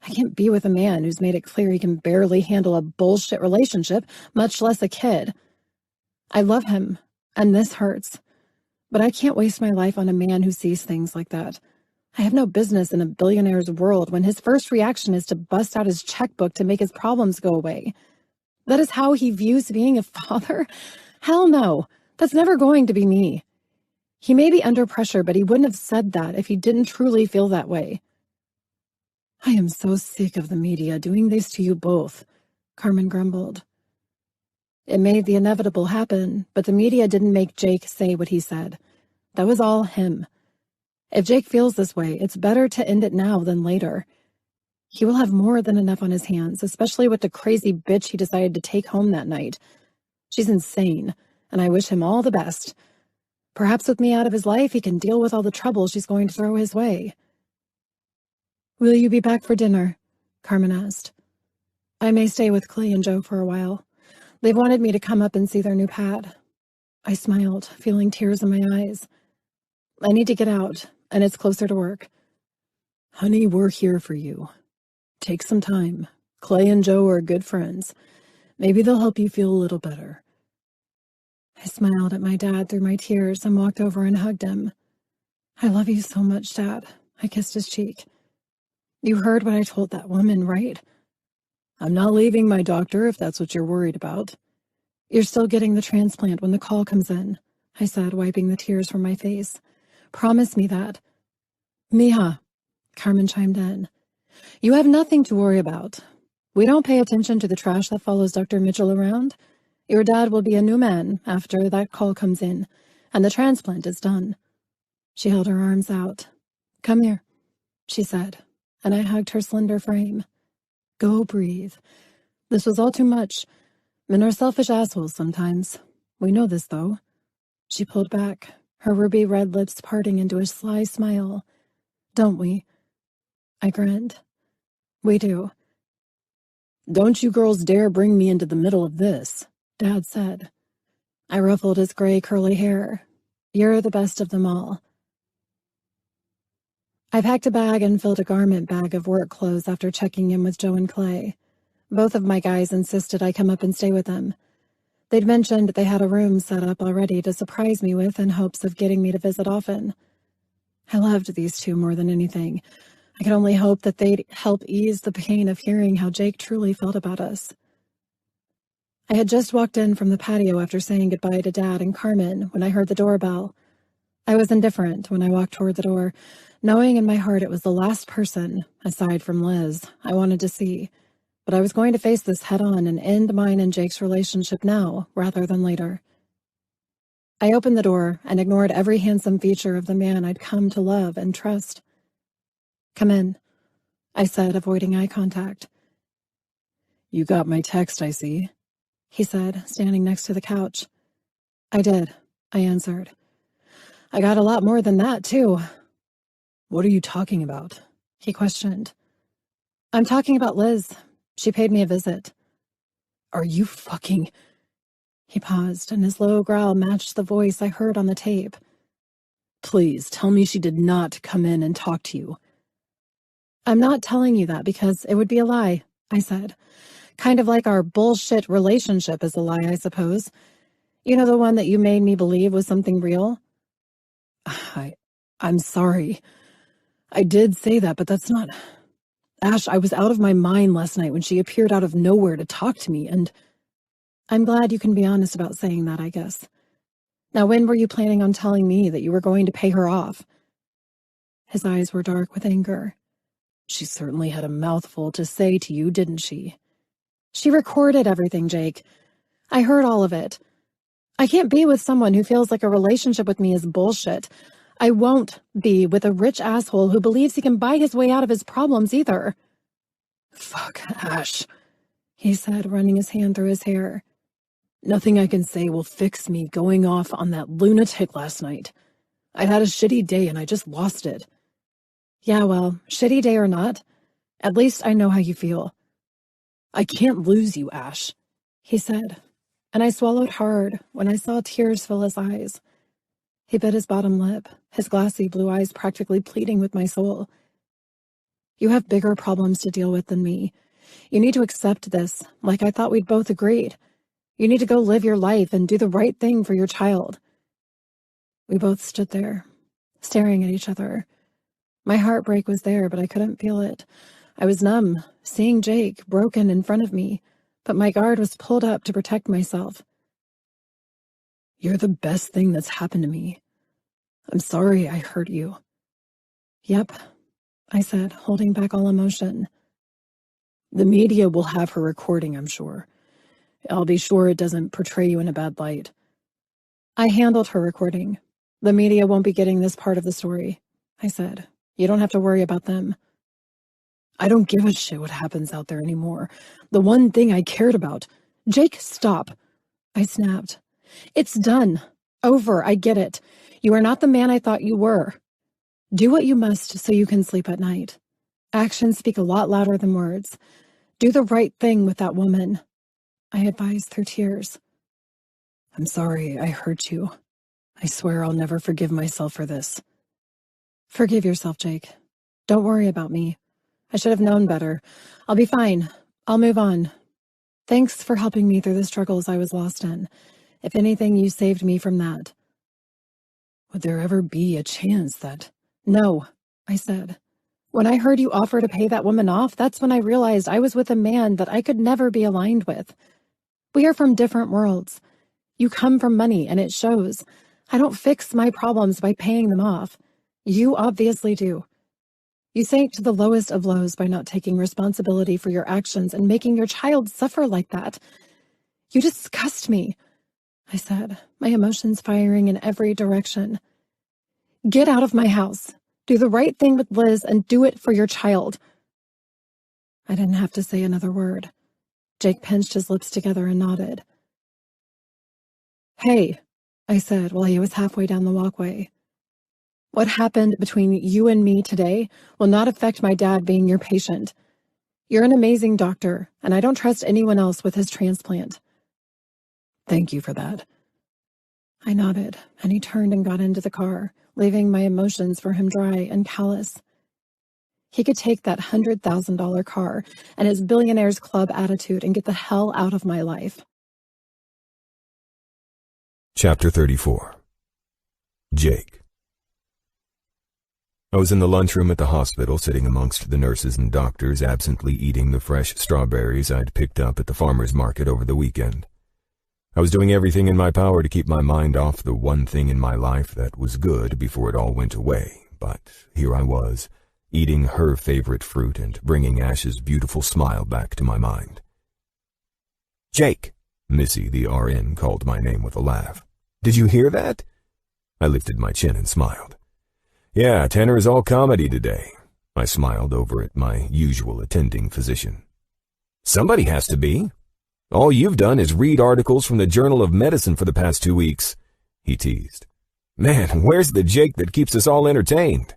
I can't be with a man who's made it clear he can barely handle a bullshit relationship, much less a kid. I love him, and this hurts. But I can't waste my life on a man who sees things like that. I have no business in a billionaire's world when his first reaction is to bust out his checkbook to make his problems go away. That is how he views being a father? Hell no. That's never going to be me. He may be under pressure, but he wouldn't have said that if he didn't truly feel that way. I am so sick of the media doing this to you both, Carmen grumbled. It made the inevitable happen, but the media didn't make Jake say what he said. That was all him. If Jake feels this way, it's better to end it now than later. He will have more than enough on his hands, especially with the crazy bitch he decided to take home that night. She's insane, and I wish him all the best. Perhaps with me out of his life, he can deal with all the trouble she's going to throw his way. Will you be back for dinner? Carmen asked. I may stay with Clay and Joe for a while. They've wanted me to come up and see their new pad. I smiled, feeling tears in my eyes. I need to get out, and it's closer to work. Honey, we're here for you. Take some time. Clay and Joe are good friends. Maybe they'll help you feel a little better. I smiled at my dad through my tears and walked over and hugged him. I love you so much, Dad. I kissed his cheek. You heard what I told that woman, right? I'm not leaving my doctor if that's what you're worried about. You're still getting the transplant when the call comes in, I said, wiping the tears from my face. Promise me that. Mija, Carmen chimed in. You have nothing to worry about. We don't pay attention to the trash that follows Dr. Mitchell around. Your dad will be a new man after that call comes in, and the transplant is done. She held her arms out. Come here, she said, and I hugged her slender frame. Go breathe. This was all too much. Men are selfish assholes sometimes. We know this, though. She pulled back, her ruby red lips parting into a sly smile. Don't we? I grinned. We do. Don't you girls dare bring me into the middle of this, Dad said. I ruffled his gray curly hair. You're the best of them all. I packed a bag and filled a garment bag of work clothes after checking in with Joe and Clay. Both of my guys insisted I come up and stay with them. They'd mentioned they had a room set up already to surprise me with in hopes of getting me to visit often. I loved these two more than anything. I could only hope that they'd help ease the pain of hearing how Jake truly felt about us. I had just walked in from the patio after saying goodbye to Dad and Carmen when I heard the doorbell. I was indifferent when I walked toward the door, knowing in my heart it was the last person, aside from Liz, I wanted to see. But I was going to face this head-on and end mine and Jake's relationship now, rather than later. I opened the door and ignored every handsome feature of the man I'd come to love and trust. Come in, I said, avoiding eye contact. You got my text, I see, he said, standing next to the couch. I did, I answered. I got a lot more than that, too. What are you talking about? He questioned. I'm talking about Liz. She paid me a visit. Are you fucking... He paused, and his low growl matched the voice I heard on the tape. Please, tell me she did not come in and talk to you. I'm not telling you that because it would be a lie, I said. Kind of like our bullshit relationship is a lie, I suppose. You know, the one that you made me believe was something real? I'm sorry. I did say that, but that's not... Ash, I was out of my mind last night when she appeared out of nowhere to talk to me, and... I'm glad you can be honest about saying that, I guess. Now, when were you planning on telling me that you were going to pay her off? His eyes were dark with anger. She certainly had a mouthful to say to you, didn't she? She recorded everything, Jake. I heard all of it. I can't be with someone who feels like a relationship with me is bullshit. I won't be with a rich asshole who believes he can buy his way out of his problems either. Fuck, Ash, he said, running his hand through his hair. Nothing I can say will fix me going off on that lunatic last night. I had a shitty day and I just lost it. Yeah, well, shitty day or not, at least I know how you feel. I can't lose you, Ash, he said, and I swallowed hard when I saw tears fill his eyes. He bit his bottom lip, his glassy blue eyes practically pleading with my soul. You have bigger problems to deal with than me. You need to accept this, like I thought we'd both agreed. You need to go live your life and do the right thing for your child. We both stood there, staring at each other. My heartbreak was there, but I couldn't feel it. I was numb, seeing Jake broken in front of me, but my guard was pulled up to protect myself. You're the best thing that's happened to me. I'm sorry I hurt you. Yep, I said, holding back all emotion. The media will have her recording, I'm sure. I'll be sure it doesn't portray you in a bad light. I handled her recording. The media won't be getting this part of the story, I said. You don't have to worry about them. I don't give a shit what happens out there anymore. The one thing I cared about... Jake, stop, I snapped. It's done. Over, I get it. You are not the man I thought you were. Do what you must so you can sleep at night. Actions speak a lot louder than words. Do the right thing with that woman, I advised through tears. I'm sorry I hurt you. I swear I'll never forgive myself for this. Forgive yourself, Jake. Don't worry about me. I should have known better. I'll be fine. I'll move on. Thanks for helping me through the struggles I was lost in. If anything, you saved me from that. Would there ever be a chance that... No, I said. When I heard you offer to pay that woman off, that's when I realized I was with a man that I could never be aligned with. We are from different worlds. You come from money, and it shows. I don't fix my problems by paying them off. You obviously do. You sank to the lowest of lows by not taking responsibility for your actions and making your child suffer like that. You disgust me, I said, my emotions firing in every direction. Get out of my house. Do the right thing with Liz and do it for your child. I didn't have to say another word. Jake pinched his lips together and nodded. Hey, I said while he was halfway down the walkway. What happened between you and me today will not affect my dad being your patient. You're an amazing doctor, and I don't trust anyone else with his transplant. Thank you for that. I nodded, and he turned and got into the car, leaving my emotions for him dry and callous. He could take that $100,000 car and his Billionaires Club attitude and get the hell out of my life. Chapter 34. Jake. I was in the lunchroom at the hospital, sitting amongst the nurses and doctors, absently eating the fresh strawberries I'd picked up at the farmer's market over the weekend. I was doing everything in my power to keep my mind off the one thing in my life that was good before it all went away, but here I was, eating her favorite fruit and bringing Ash's beautiful smile back to my mind. Jake, Missy, the RN, called my name with a laugh. Did you hear that? I lifted my chin and smiled. Yeah, Tanner is all comedy today. I smiled over at my usual attending physician. Somebody has to be. All you've done is read articles from the Journal of Medicine for the past 2 weeks. he teased. Man, where's the Jake that keeps us all entertained?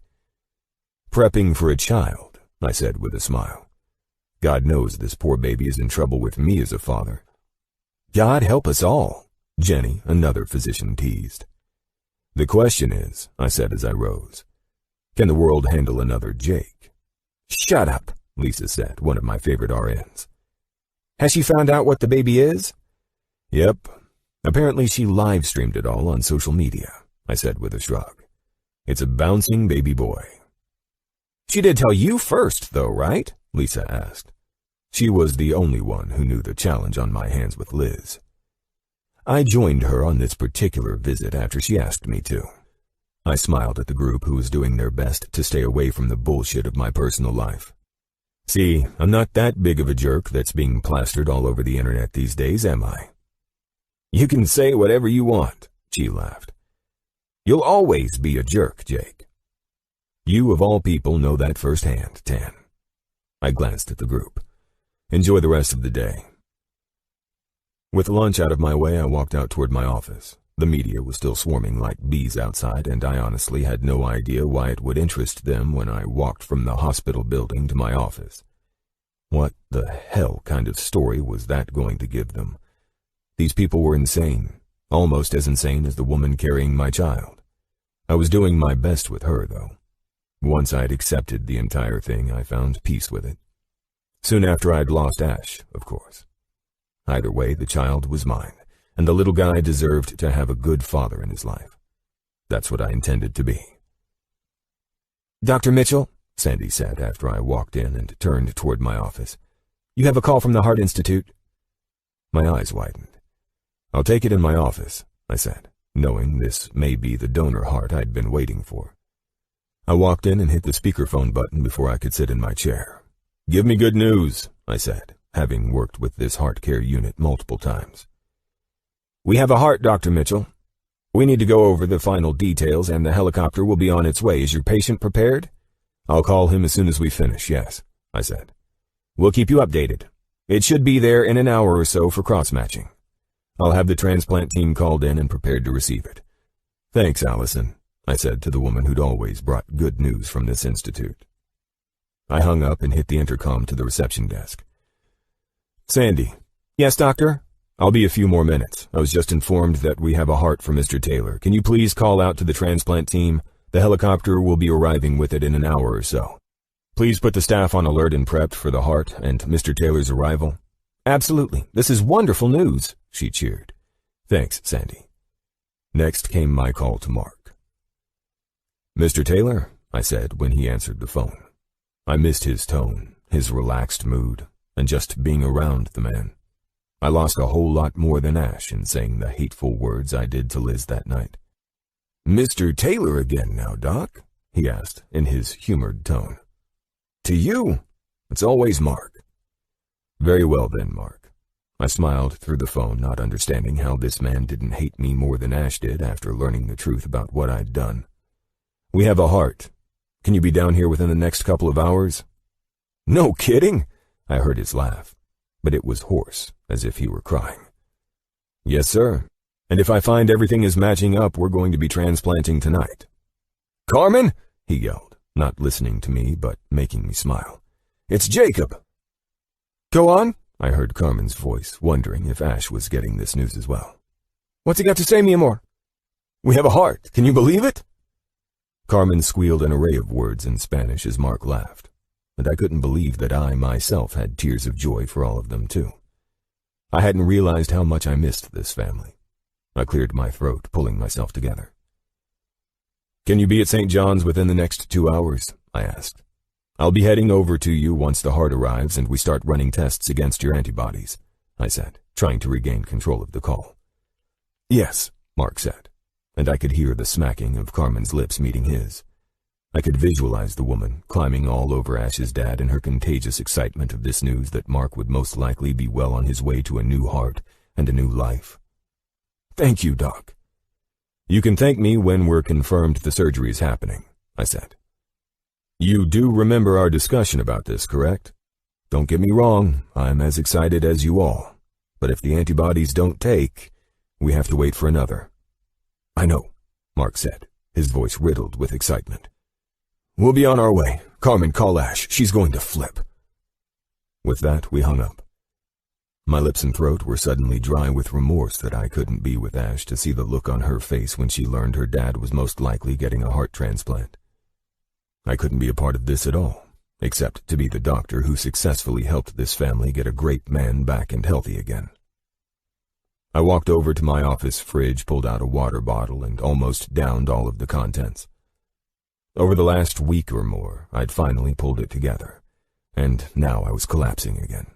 Prepping for a child, I said with a smile. God knows this poor baby is in trouble with me as a father. God help us all, Jenny, another physician, teased. The question is, I said as I rose, can the world handle another Jake? Shut up, Lisa said, one of my favorite RNs. Has she found out what the baby is? Yep. Apparently she live-streamed it all on social media, I said with a shrug. It's a bouncing baby boy. She did tell you first, though, right? Lisa asked. She was the only one who knew the challenge on my hands with Liz. I joined her on this particular visit after she asked me to. I smiled at the group who was doing their best to stay away from the bullshit of my personal life. See, I'm not that big of a jerk that's being plastered all over the internet these days, am I? You can say whatever you want, she laughed. You'll always be a jerk, Jake. You of all people know that firsthand, Tan. I glanced at the group. Enjoy the rest of the day. With lunch out of my way, I walked out toward my office. The media was still swarming like bees outside, and I honestly had no idea why it would interest them when I walked from the hospital building to my office. What the hell kind of story was that going to give them? These people were insane, almost as insane as the woman carrying my child. I was doing my best with her, though. Once I'd accepted the entire thing, I found peace with it. Soon after I'd lost Ash, of course. Either way, the child was mine, and the little guy deserved to have a good father in his life. That's what I intended to be. Dr. Mitchell, Sandy said after I walked in and turned toward my office. You have a call from the Heart Institute. My eyes widened. I'll take it in my office, I said, knowing this may be the donor heart I'd been waiting for. I walked in and hit the speakerphone button before I could sit in my chair. Give me good news, I said, having worked with this heart care unit multiple times. We have a heart, Dr. Mitchell. We need to go over the final details, and the helicopter will be on its way. Is your patient prepared? I'll call him as soon as we finish, yes, I said. We'll keep you updated. It should be there in an hour or so for cross-matching. I'll have the transplant team called in and prepared to receive it. Thanks, Allison, I said to the woman who'd always brought good news from this institute. I hung up and hit the intercom to the reception desk. Sandy. Yes, doctor? I'll be a few more minutes. I was just informed that we have a heart for Mr. Taylor. Can you please call out to the transplant team? The helicopter will be arriving with it in an hour or so. Please put the staff on alert and prepped for the heart and Mr. Taylor's arrival. Absolutely. This is wonderful news, she cheered. Thanks, Sandy. Next came my call to Mark. Mr. Taylor, I said when he answered the phone. I missed his tone, his relaxed mood, and just being around the man. I lost a whole lot more than Ash in saying the hateful words I did to Liz that night. Mr. Taylor again now, Doc? He asked in his humored tone. To you? It's always Mark. Very well then, Mark. I smiled through the phone, not understanding how this man didn't hate me more than Ash did after learning the truth about what I'd done. We have a heart. Can you be down here within the next couple of hours? No kidding? I heard his laugh, but it was hoarse, as if he were crying. Yes, sir. And if I find everything is matching up, we're going to be transplanting tonight. Carmen, he yelled, not listening to me, but making me smile. It's Jacob. Go on, I heard Carmen's voice, wondering if Ash was getting this news as well. What's he got to say, Mia Moore? We have a heart. Can you believe it? Carmen squealed an array of words in Spanish as Mark laughed, and I couldn't believe that I myself had tears of joy for all of them, too. I hadn't realized how much I missed this family. I cleared my throat, pulling myself together. Can you be at St. John's within the next 2 hours? I asked. I'll be heading over to you once the heart arrives and we start running tests against your antibodies, I said, trying to regain control of the call. Yes, Mark said, and I could hear the smacking of Carmen's lips meeting his. I could visualize the woman climbing all over Ash's dad in her contagious excitement of this news that Mark would most likely be well on his way to a new heart and a new life. Thank you, Doc. You can thank me when we're confirmed the surgery is happening, I said. You do remember our discussion about this, correct? Don't get me wrong, I'm as excited as you all. But if the antibodies don't take, we have to wait for another. I know, Mark said, his voice riddled with excitement. We'll be on our way. Carmen, call Ash. She's going to flip. With that, we hung up. My lips and throat were suddenly dry with remorse that I couldn't be with Ash to see the look on her face when she learned her dad was most likely getting a heart transplant. I couldn't be a part of this at all, except to be the doctor who successfully helped this family get a great man back and healthy again. I walked over to my office fridge, pulled out a water bottle, and almost downed all of the contents. Over the last week or more, I'd finally pulled it together, and now I was collapsing again.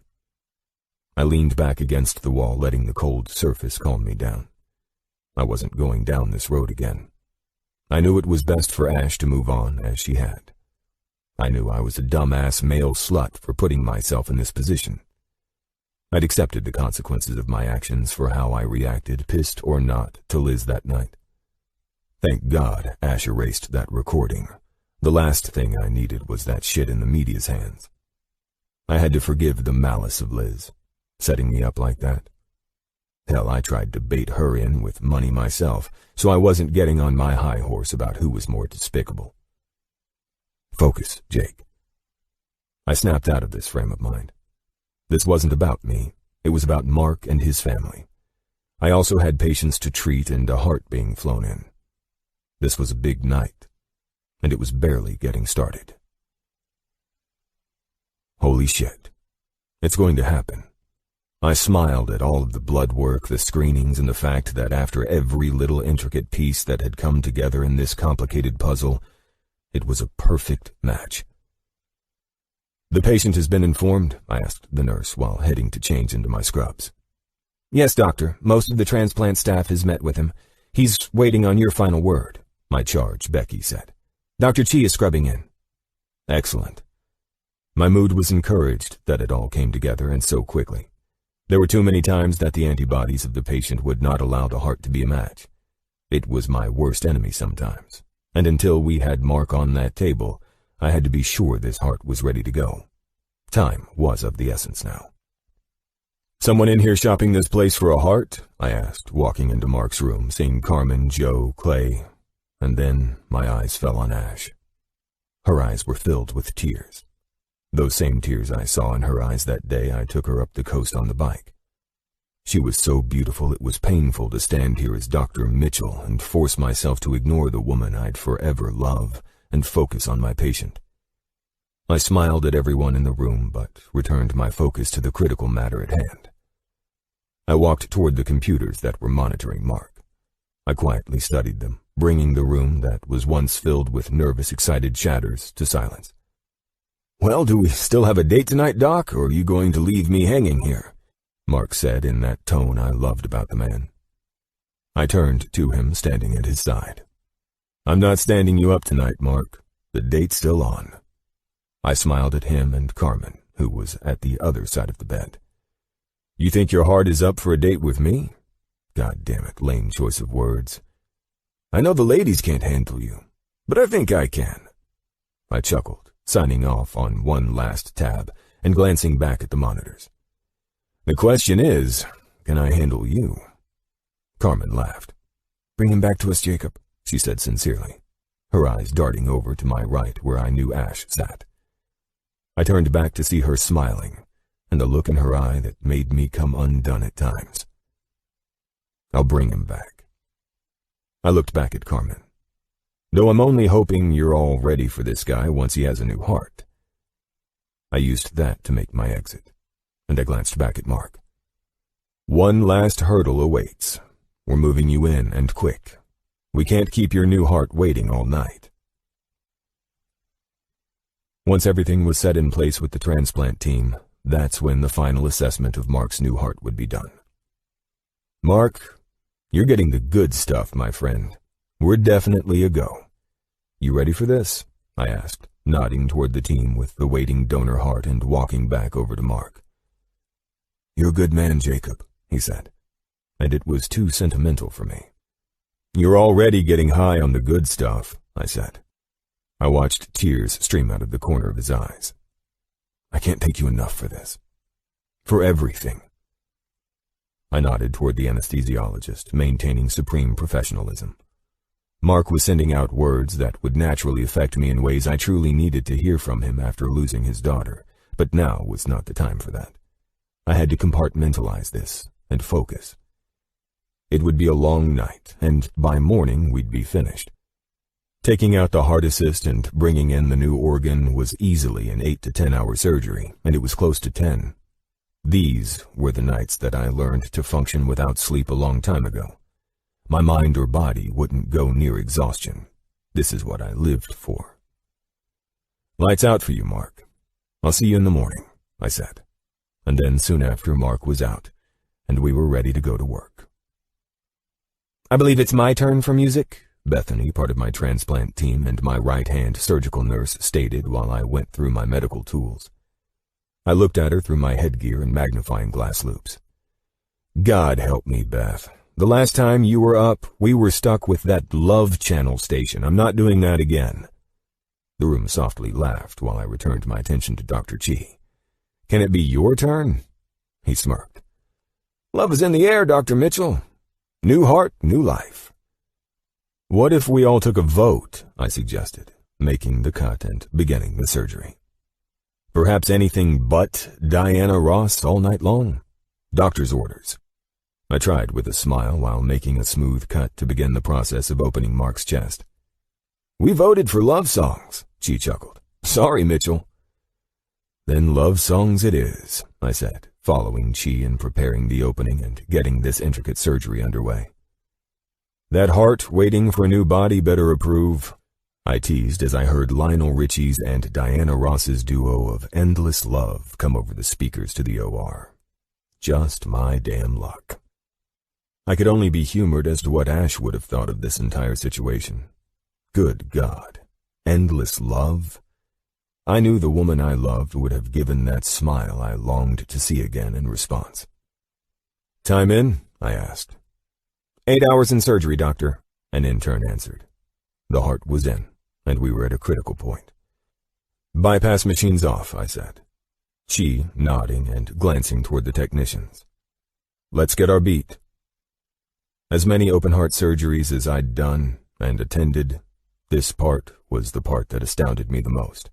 I leaned back against the wall, letting the cold surface calm me down. I wasn't going down this road again. I knew it was best for Ash to move on as she had. I knew I was a dumbass male slut for putting myself in this position. I'd accepted the consequences of my actions for how I reacted, pissed or not, to Liz that night. Thank God Ash erased that recording. The last thing I needed was that shit in the media's hands. I had to forgive the malice of Liz, setting me up like that. Hell, I tried to bait her in with money myself, so I wasn't getting on my high horse about who was more despicable. Focus, Jake. I snapped out of this frame of mind. This wasn't about me. It was about Mark and his family. I also had patients to treat and a heart being flown in. This was a big night, and it was barely getting started. Holy shit. It's going to happen. I smiled at all of the blood work, the screenings, and the fact that after every little intricate piece that had come together in this complicated puzzle, it was a perfect match. The patient has been informed, I asked the nurse while heading to change into my scrubs. Yes, doctor. Most of the transplant staff has met with him. He's waiting on your final word, my charge, Becky said. Dr. Chi is scrubbing in. Excellent. My mood was encouraged that it all came together and so quickly. There were too many times that the antibodies of the patient would not allow the heart to be a match. It was my worst enemy sometimes, and until we had Mark on that table, I had to be sure this heart was ready to go. Time was of the essence now. Someone in here shopping this place for a heart? I asked, walking into Mark's room, seeing Carmen, Joe, Clay, and then my eyes fell on Ash. Her eyes were filled with tears. Those same tears I saw in her eyes that day I took her up the coast on the bike. She was so beautiful it was painful to stand here as Dr. Mitchell and force myself to ignore the woman I'd forever love and focus on my patient. I smiled at everyone in the room, but returned my focus to the critical matter at hand. I walked toward the computers that were monitoring Mark. I quietly studied them, bringing the room that was once filled with nervous, excited chatters to silence. Well, do we still have a date tonight, Doc, or are you going to leave me hanging here? Mark said in that tone I loved about the man. I turned to him, standing at his side. I'm not standing you up tonight, Mark. The date's still on. I smiled at him and Carmen, who was at the other side of the bed. You think your heart is up for a date with me? God damn it, lame choice of words. I know the ladies can't handle you, but I think I can. I chuckled, signing off on one last tab and glancing back at the monitors. The question is, can I handle you? Carmen laughed. Bring him back to us, Jacob, she said sincerely, her eyes darting over to my right where I knew Ash sat. I turned back to see her smiling, and the look in her eye that made me come undone at times. I'll bring him back. I looked back at Carmen. Though I'm only hoping you're all ready for this guy once he has a new heart. I used that to make my exit, and I glanced back at Mark. One last hurdle awaits. We're moving you in, and quick. We can't keep your new heart waiting all night. Once everything was set in place with the transplant team, that's when the final assessment of Mark's new heart would be done. Mark, you're getting the good stuff, my friend. We're definitely a go. You ready for this? I asked, nodding toward the team with the waiting donor heart and walking back over to Mark. You're a good man, Jacob, he said, and it was too sentimental for me. You're already getting high on the good stuff, I said. I watched tears stream out of the corner of his eyes. I can't thank you enough for this. For everything. I nodded toward the anesthesiologist, maintaining supreme professionalism. Mark was sending out words that would naturally affect me in ways I truly needed to hear from him after losing his daughter, but now was not the time for that. I had to compartmentalize this and focus. It would be a long night, and by morning we'd be finished. Taking out the heart assist and bringing in the new organ was easily an 8 to 10 hour surgery, and it was close to 10. These were the nights that I learned to function without sleep a long time ago. My mind or body wouldn't go near exhaustion. This is what I lived for. "Lights out for you, Mark. I'll see you in the morning," I said. And then soon after, Mark was out, and we were ready to go to work. "I believe it's my turn for music," Bethany, part of my transplant team and my right-hand surgical nurse, stated while I went through my medical tools. I looked at her through my headgear and magnifying glass loops. "God help me, Beth. The last time you were up, we were stuck with that Love Channel station. I'm not doing that again." The room softly laughed while I returned my attention to Dr. Chi. "Can it be your turn?" He smirked. "Love is in the air, Dr. Mitchell. New heart, new life." "What if we all took a vote?" I suggested, making the cut and beginning the surgery. "Perhaps anything but Diana Ross all night long? Doctor's orders." I tried with a smile while making a smooth cut to begin the process of opening Mark's chest. "We voted for love songs," she chuckled. "Sorry, Mitchell." "Then love songs it is," I said, following Chi in preparing the opening and getting this intricate surgery underway. "That heart waiting for a new body better approve," I teased as I heard Lionel Richie's and Diana Ross's duo of Endless Love come over the speakers to the OR. Just my damn luck. I could only be humored as to what Ash would have thought of this entire situation. Good God. Endless love? I knew the woman I loved would have given that smile I longed to see again in response. "Time in?" I asked. 8 hours in surgery, doctor," an intern answered. The heart was in, and we were at a critical point. "Bypass machines off," I said. She nodding and glancing toward the technicians. "Let's get our beat." As many open-heart surgeries as I'd done and attended, this part was the part that astounded me the most.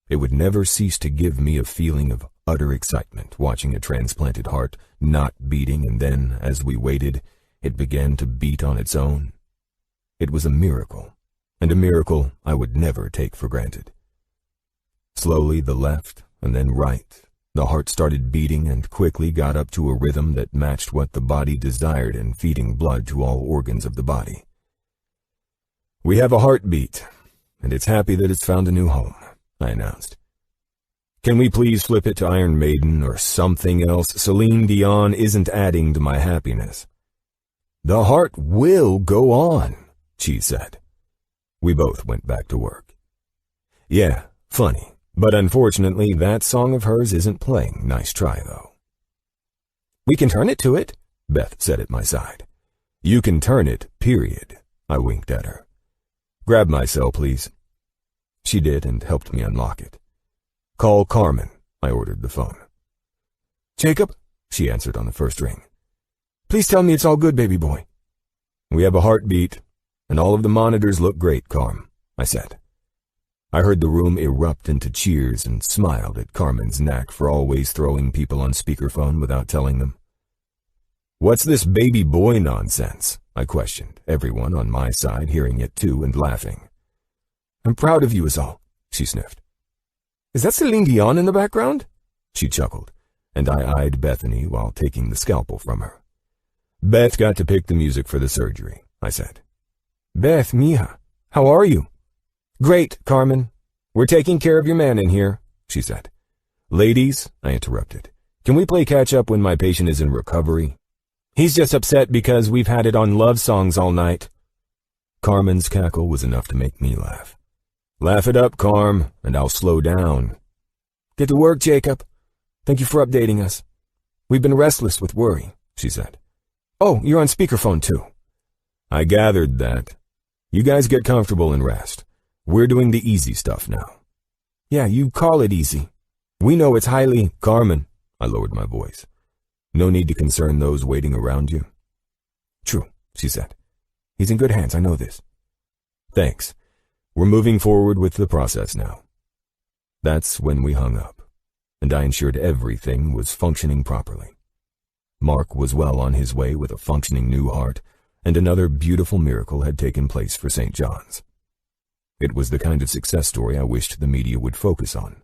It would never cease to give me a feeling of utter excitement watching a transplanted heart not beating, and then, as we waited, it began to beat on its own. It was a miracle, and a miracle I would never take for granted. Slowly the left, and then right, the heart started beating and quickly got up to a rhythm that matched what the body desired in feeding blood to all organs of the body. "We have a heartbeat, and it's happy that it's found a new home," I announced. "Can we please flip it to Iron Maiden or something else? Celine Dion isn't adding to my happiness." "The heart will go on," she said. We both went back to work. "Yeah, funny. But unfortunately, that song of hers isn't playing. Nice try, though." "We can turn it to it," Beth said at my side. "You can turn it, period." I winked at her. "Grab my cell, please." She did and helped me unlock it. "Call Carmen," I ordered the phone. "Jacob," she answered on the first ring. "Please tell me it's all good, baby boy." "We have a heartbeat, and all of the monitors look great, Carm," I said. I heard the room erupt into cheers and smiled at Carmen's knack for always throwing people on speakerphone without telling them. "What's this baby boy nonsense?" I questioned, everyone on my side hearing it too and laughing. "I'm proud of you is all," she sniffed. "Is that Celine Dion in the background?" She chuckled, and I eyed Bethany while taking the scalpel from her. "Beth got to pick the music for the surgery," I said. "Beth, mija, how are you?" "Great, Carmen. We're taking care of your man in here," she said. "Ladies," I interrupted, "can we play catch-up when my patient is in recovery? He's just upset because we've had it on love songs all night." Carmen's cackle was enough to make me laugh. "Laugh it up, Carm, and I'll slow down." "Get to work, Jacob. Thank you for updating us. We've been restless with worry," she said. "Oh, you're on speakerphone, too." "I gathered that. You guys get comfortable and rest. We're doing the easy stuff now." "Yeah, you call it easy. We know it's highly—" "Carmen," I lowered my voice. "No need to concern those waiting around you." "True," she said. "He's in good hands, I know this. Thanks. We're moving forward with the process now. That's when we hung up, and I ensured everything was functioning properly. Mark was well on his way with a functioning new heart, and another beautiful miracle had taken place for St. John's. It was the kind of success story I wished the media would focus on.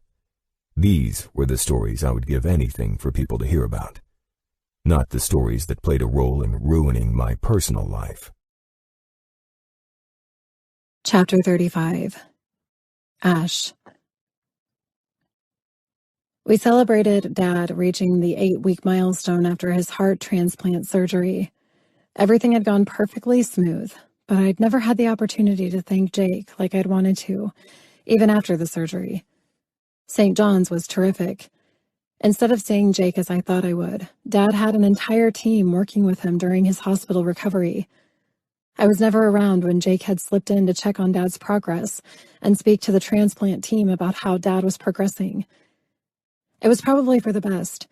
These were the stories I would give anything for people to hear about, not the stories that played a role in ruining my personal life. Chapter 35. Ash. We celebrated Dad reaching the 8-week milestone after his heart transplant surgery. Everything had gone perfectly smooth, but I'd never had the opportunity to thank Jake like I'd wanted to, even after the surgery. St. John's was terrific. Instead of seeing Jake as I thought I would, Dad had an entire team working with him during his hospital recovery. I was never around when Jake had slipped in to check on Dad's progress and speak to the transplant team about how Dad was progressing. It was probably for the best.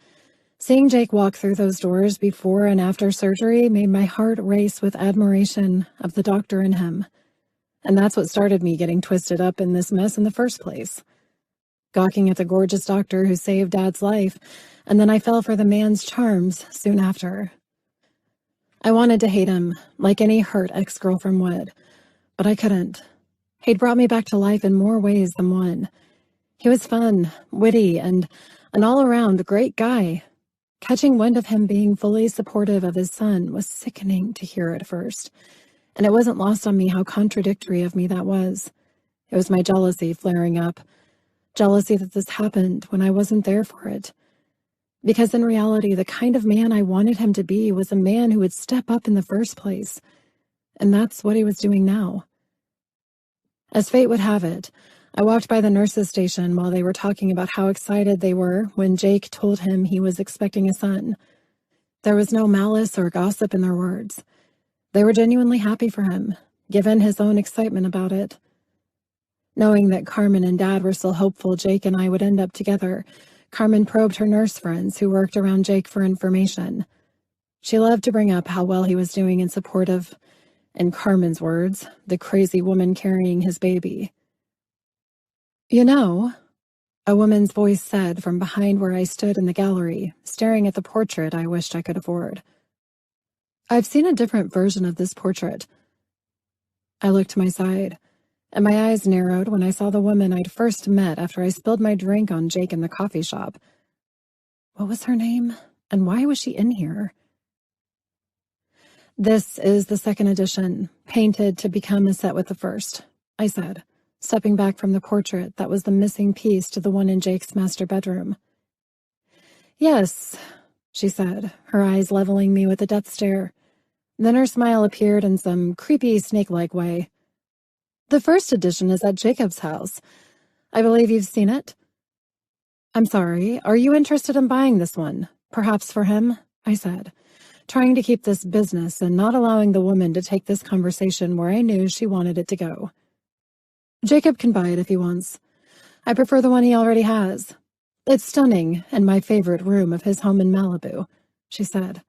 Seeing Jake walk through those doors before and after surgery made my heart race with admiration of the doctor in him. And that's what started me getting twisted up in this mess in the first place. Gawking at the gorgeous doctor who saved Dad's life, and then I fell for the man's charms soon after. I wanted to hate him, like any hurt ex-girlfriend would, but I couldn't. He'd brought me back to life in more ways than one. He was fun, witty, and an all-around great guy. Catching wind of him being fully supportive of his son was sickening to hear at first, and it wasn't lost on me how contradictory of me that was. It was my jealousy flaring up. Jealousy that this happened when I wasn't there for it. Because in reality, the kind of man I wanted him to be was a man who would step up in the first place. And that's what he was doing now. As fate would have it, I walked by the nurses' station while they were talking about how excited they were when Jake told him he was expecting a son. There was no malice or gossip in their words. They were genuinely happy for him, given his own excitement about it. Knowing that Carmen and Dad were still hopeful Jake and I would end up together, Carmen probed her nurse friends who worked around Jake for information. She loved to bring up how well he was doing in support of, in Carmen's words, the crazy woman carrying his baby. "You know," a woman's voice said from behind where I stood in the gallery, staring at the portrait I wished I could afford. "I've seen a different version of this portrait." I looked to my side, and my eyes narrowed when I saw the woman I'd first met after I spilled my drink on Jake in the coffee shop. What was her name, and why was she in here? "This is the second edition, painted to become a set with the first," I said, stepping back from the portrait that was the missing piece to the one in Jake's master bedroom. "Yes," she said, her eyes leveling me with a death stare. Then her smile appeared in some creepy snake-like way. "The first edition is at Jacob's house. I believe you've seen it?" "I'm sorry, are you interested in buying this one? Perhaps for him?" I said, trying to keep this business and not allowing the woman to take this conversation where I knew she wanted it to go. "Jacob can buy it if he wants. I prefer the one he already has. It's stunning and my favorite room of his home in Malibu," she said.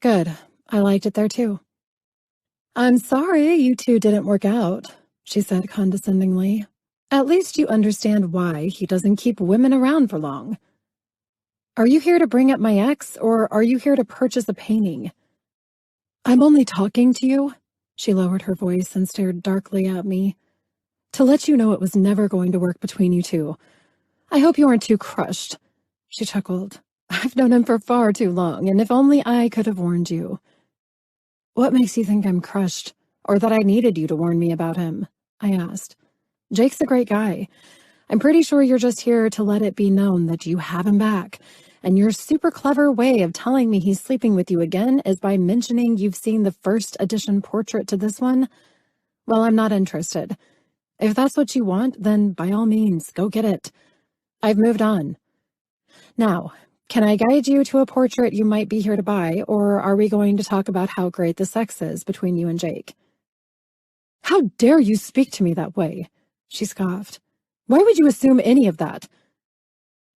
"Good, I liked it there too." "I'm sorry you two didn't work out," she said condescendingly. "At least you understand why he doesn't keep women around for long." "Are you here to bring up my ex, or are you here to purchase a painting?" "I'm only talking to you," she lowered her voice and stared darkly at me, "to let you know it was never going to work between you two. I hope you aren't too crushed." She chuckled. "I've known him for far too long, and if only I could have warned you." "What makes you think I'm crushed, or that I needed you to warn me about him?" I asked. "Jake's a great guy. I'm pretty sure you're just here to let it be known that you have him back, and your super clever way of telling me he's sleeping with you again is by mentioning you've seen the first edition portrait to this one. Well, I'm not interested. If that's what you want, then by all means, go get it. I've moved on. Now, can I guide you to a portrait you might be here to buy, or are we going to talk about how great the sex is between you and Jake?" "How dare you speak to me that way?" she scoffed. "Why would you assume any of that?"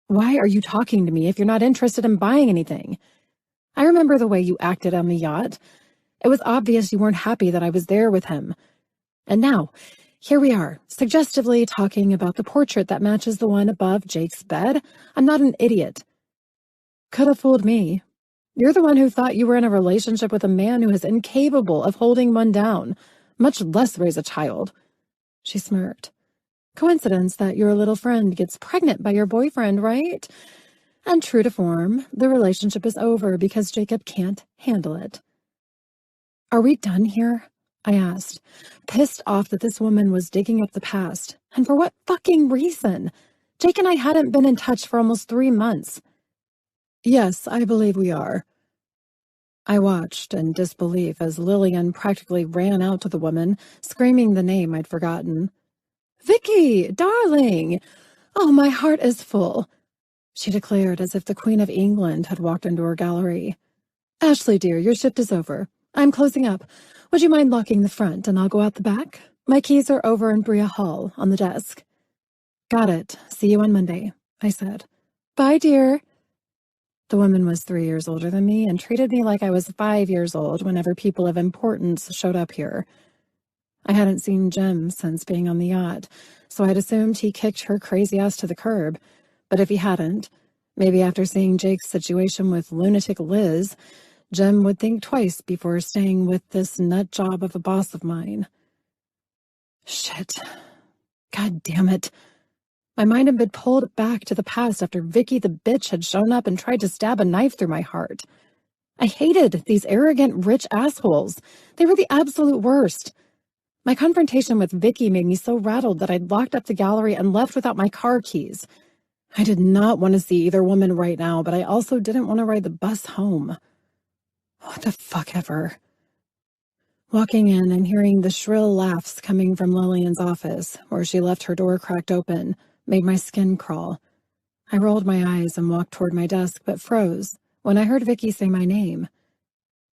"Why are you talking to me if you're not interested in buying anything? I remember the way you acted on the yacht. It was obvious you weren't happy that I was there with him. And now, here we are, suggestively talking about the portrait that matches the one above Jake's bed. I'm not an idiot. Could have fooled me. You're the one who thought you were in a relationship with a man who is incapable of holding one down, much less raise a child. She smirked. Coincidence that your little friend gets pregnant by your boyfriend, right? And true to form, the relationship is over because Jacob can't handle it. Are we done here? I asked, pissed off that this woman was digging up the past. And for what fucking reason? Jake and I hadn't been in touch for almost 3 months. Yes, I believe we are. I watched in disbelief as Lillian practically ran out to the woman, screaming the name I'd forgotten. Vicky, darling! Oh, my heart is full, she declared as if the Queen of England had walked into her gallery. Ashley, dear, your shift is over. I'm closing up. Would you mind locking the front and I'll go out the back? My keys are over in Brea Hall on the desk. Got it. See you on Monday, I said. Bye, dear. The woman was 3 years older than me and treated me like I was 5 years old whenever people of importance showed up here. I hadn't seen Jim since being on the yacht, so I'd assumed he kicked her crazy ass to the curb. But if he hadn't, maybe after seeing Jake's situation with lunatic Liz, Jim would think twice before staying with this nut job of a boss of mine. Shit. God damn it. My mind had been pulled back to the past after Vicky the bitch had shown up and tried to stab a knife through my heart. I hated these arrogant, rich assholes. They were the absolute worst. My confrontation with Vicky made me so rattled that I'd locked up the gallery and left without my car keys. I did not want to see either woman right now, but I also didn't want to ride the bus home. What the fuck ever. Walking in and hearing the shrill laughs coming from Lillian's office, where she left her door cracked open, made my skin crawl. I rolled my eyes and walked toward my desk, but froze when I heard Vicky say my name.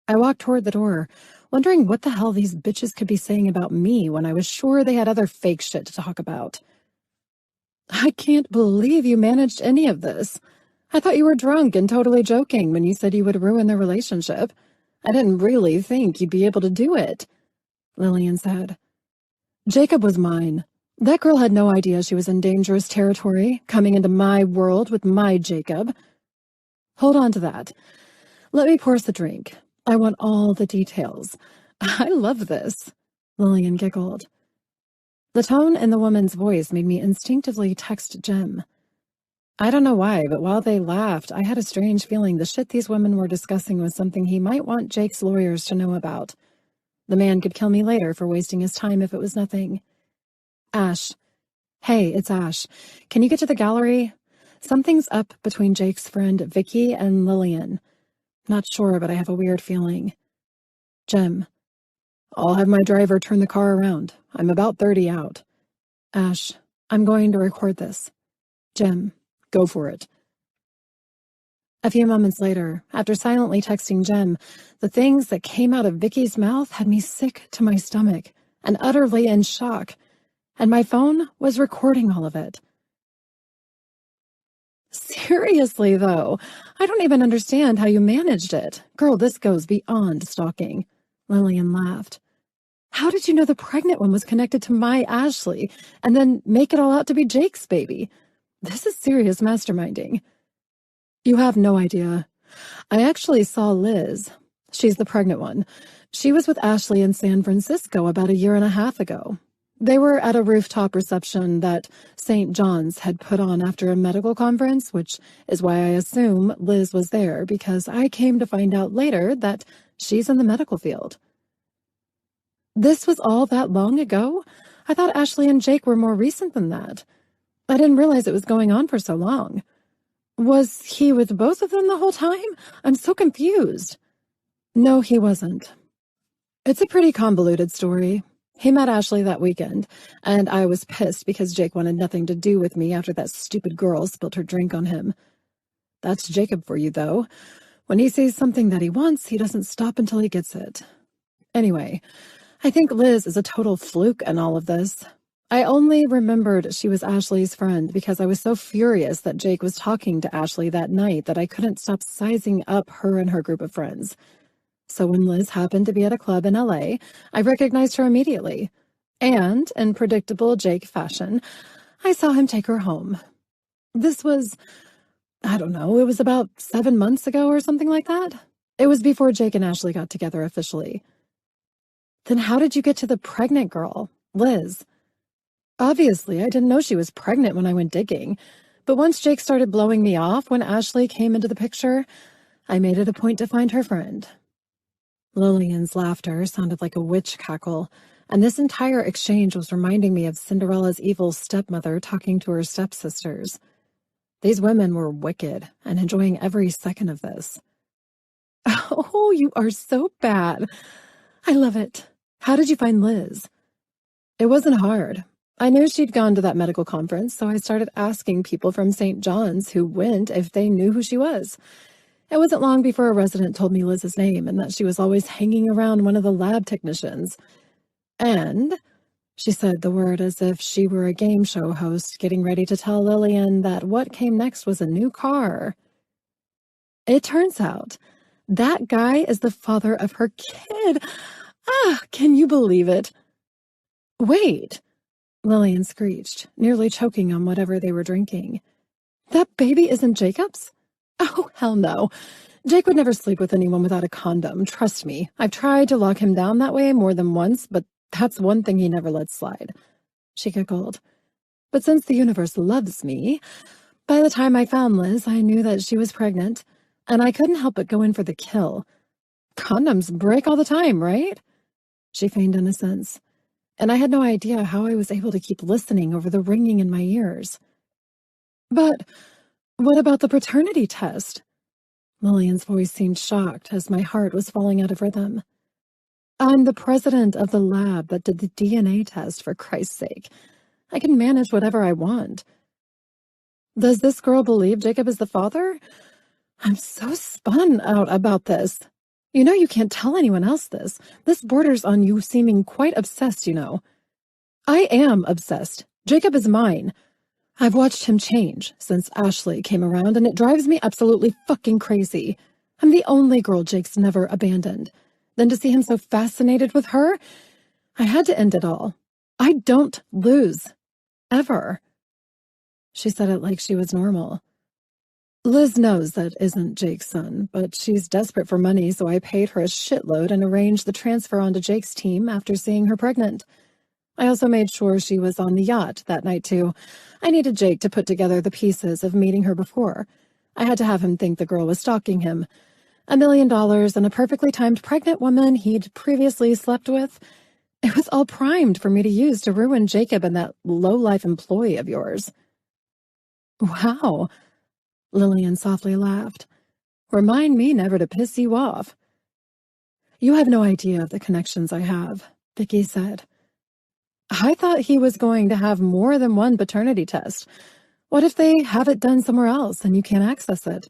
I walked toward the door, wondering what the hell these bitches could be saying about me when I was sure they had other fake shit to talk about. I can't believe you managed any of this. I thought you were drunk and totally joking when you said you would ruin the relationship. I didn't really think you'd be able to do it, Lillian said. Jacob was mine. That girl had no idea she was in dangerous territory, coming into my world with my Jacob. Hold on to that. Let me pour us a drink. I want all the details. I love this, Lillian giggled. The tone in the woman's voice made me instinctively text Jim. I don't know why, but while they laughed, I had a strange feeling the shit these women were discussing was something he might want Jake's lawyers to know about. The man could kill me later for wasting his time if it was nothing. Ash. Hey, it's Ash. Can you get to the gallery? Something's up between Jake's friend Vicky and Lillian. Not sure, but I have a weird feeling. Jim. I'll have my driver turn the car around. I'm about 30 out. Ash. I'm going to record this. Jim. Go for it. A few moments later, after silently texting Jim, the things that came out of Vicky's mouth had me sick to my stomach and utterly in shock, and my phone was recording all of it. Seriously, though, I don't even understand how you managed it. Girl, this goes beyond stalking. Lillian laughed. How did you know the pregnant one was connected to my Ashley, and then make it all out to be Jake's baby? This is serious masterminding. You have no idea. I actually saw Liz. She's the pregnant one. She was with Ashley in San Francisco about 1.5 years ago. They were at a rooftop reception that St. John's had put on after a medical conference, which is why I assume Liz was there, because I came to find out later that she's in the medical field. This was all that long ago? I thought Ashley and Jake were more recent than that. I didn't realize it was going on for so long. Was he with both of them the whole time? I'm so confused. No, he wasn't. It's a pretty convoluted story. He met Ashley that weekend, and I was pissed because Jake wanted nothing to do with me after that stupid girl spilled her drink on him. That's Jacob for you, though. When he sees something that he wants, he doesn't stop until he gets it. Anyway, I think Liz is a total fluke in all of this. I only remembered she was Ashley's friend because I was so furious that Jake was talking to Ashley that night that I couldn't stop sizing up her and her group of friends. So when Liz happened to be at a club in LA, I recognized her immediately. And, in predictable Jake fashion, I saw him take her home. This was, I don't know, it was about 7 months ago or something like that. It was before Jake and Ashley got together officially. Then how did you get to the pregnant girl, Liz? Obviously, I didn't know she was pregnant when I went digging, but once Jake started blowing me off when Ashley came into the picture, I made it a point to find her friend. Lillian's laughter sounded like a witch cackle, and this entire exchange was reminding me of Cinderella's evil stepmother talking to her stepsisters. These women were wicked and enjoying every second of this. Oh, you are so bad. I love it. How did you find Liz? It wasn't hard. I knew she'd gone to that medical conference, so I started asking people from St. John's who went if they knew who she was. It wasn't long before a resident told me Liz's name and that she was always hanging around one of the lab technicians. And she said the word as if she were a game show host getting ready to tell Lillian that what came next was a new car. It turns out that guy is the father of her kid. Can you believe it? Wait, Lillian screeched, nearly choking on whatever they were drinking. That baby isn't Jacob's? Oh, hell no. Jake would never sleep with anyone without a condom, trust me. I've tried to lock him down that way more than once, but that's one thing he never lets slide. She giggled. But since the universe loves me, by the time I found Liz, I knew that she was pregnant, and I couldn't help but go in for the kill. Condoms break all the time, right? She feigned innocence, and I had no idea how I was able to keep listening over the ringing in my ears. But what about the paternity test? Lillian's voice seemed shocked as my heart was falling out of rhythm. I'm the president of the lab that did the DNA test, for Christ's sake. I can manage whatever I want. Does this girl believe Jacob is the father? I'm so spun out about this. You know you can't tell anyone else this. This borders on you seeming quite obsessed, you know. I am obsessed. Jacob is mine. I've watched him change since Ashley came around, and it drives me absolutely fucking crazy. I'm the only girl Jake's never abandoned. Then to see him so fascinated with her, I had to end it all. I don't lose. Ever. She said it like she was normal. Liz knows that isn't Jake's son, but she's desperate for money, so I paid her a shitload and arranged the transfer onto Jake's team after seeing her pregnant. I also made sure she was on the yacht that night, too. I needed Jake to put together the pieces of meeting her before. I had to have him think the girl was stalking him. $1 million and a perfectly timed pregnant woman he'd previously slept with. It was all primed for me to use to ruin Jacob and that low-life employee of yours. Wow, Lillian softly laughed. Remind me never to piss you off. You have no idea of the connections I have, Vicky said. I thought he was going to have more than one paternity test. What if they have it done somewhere else and you can't access it?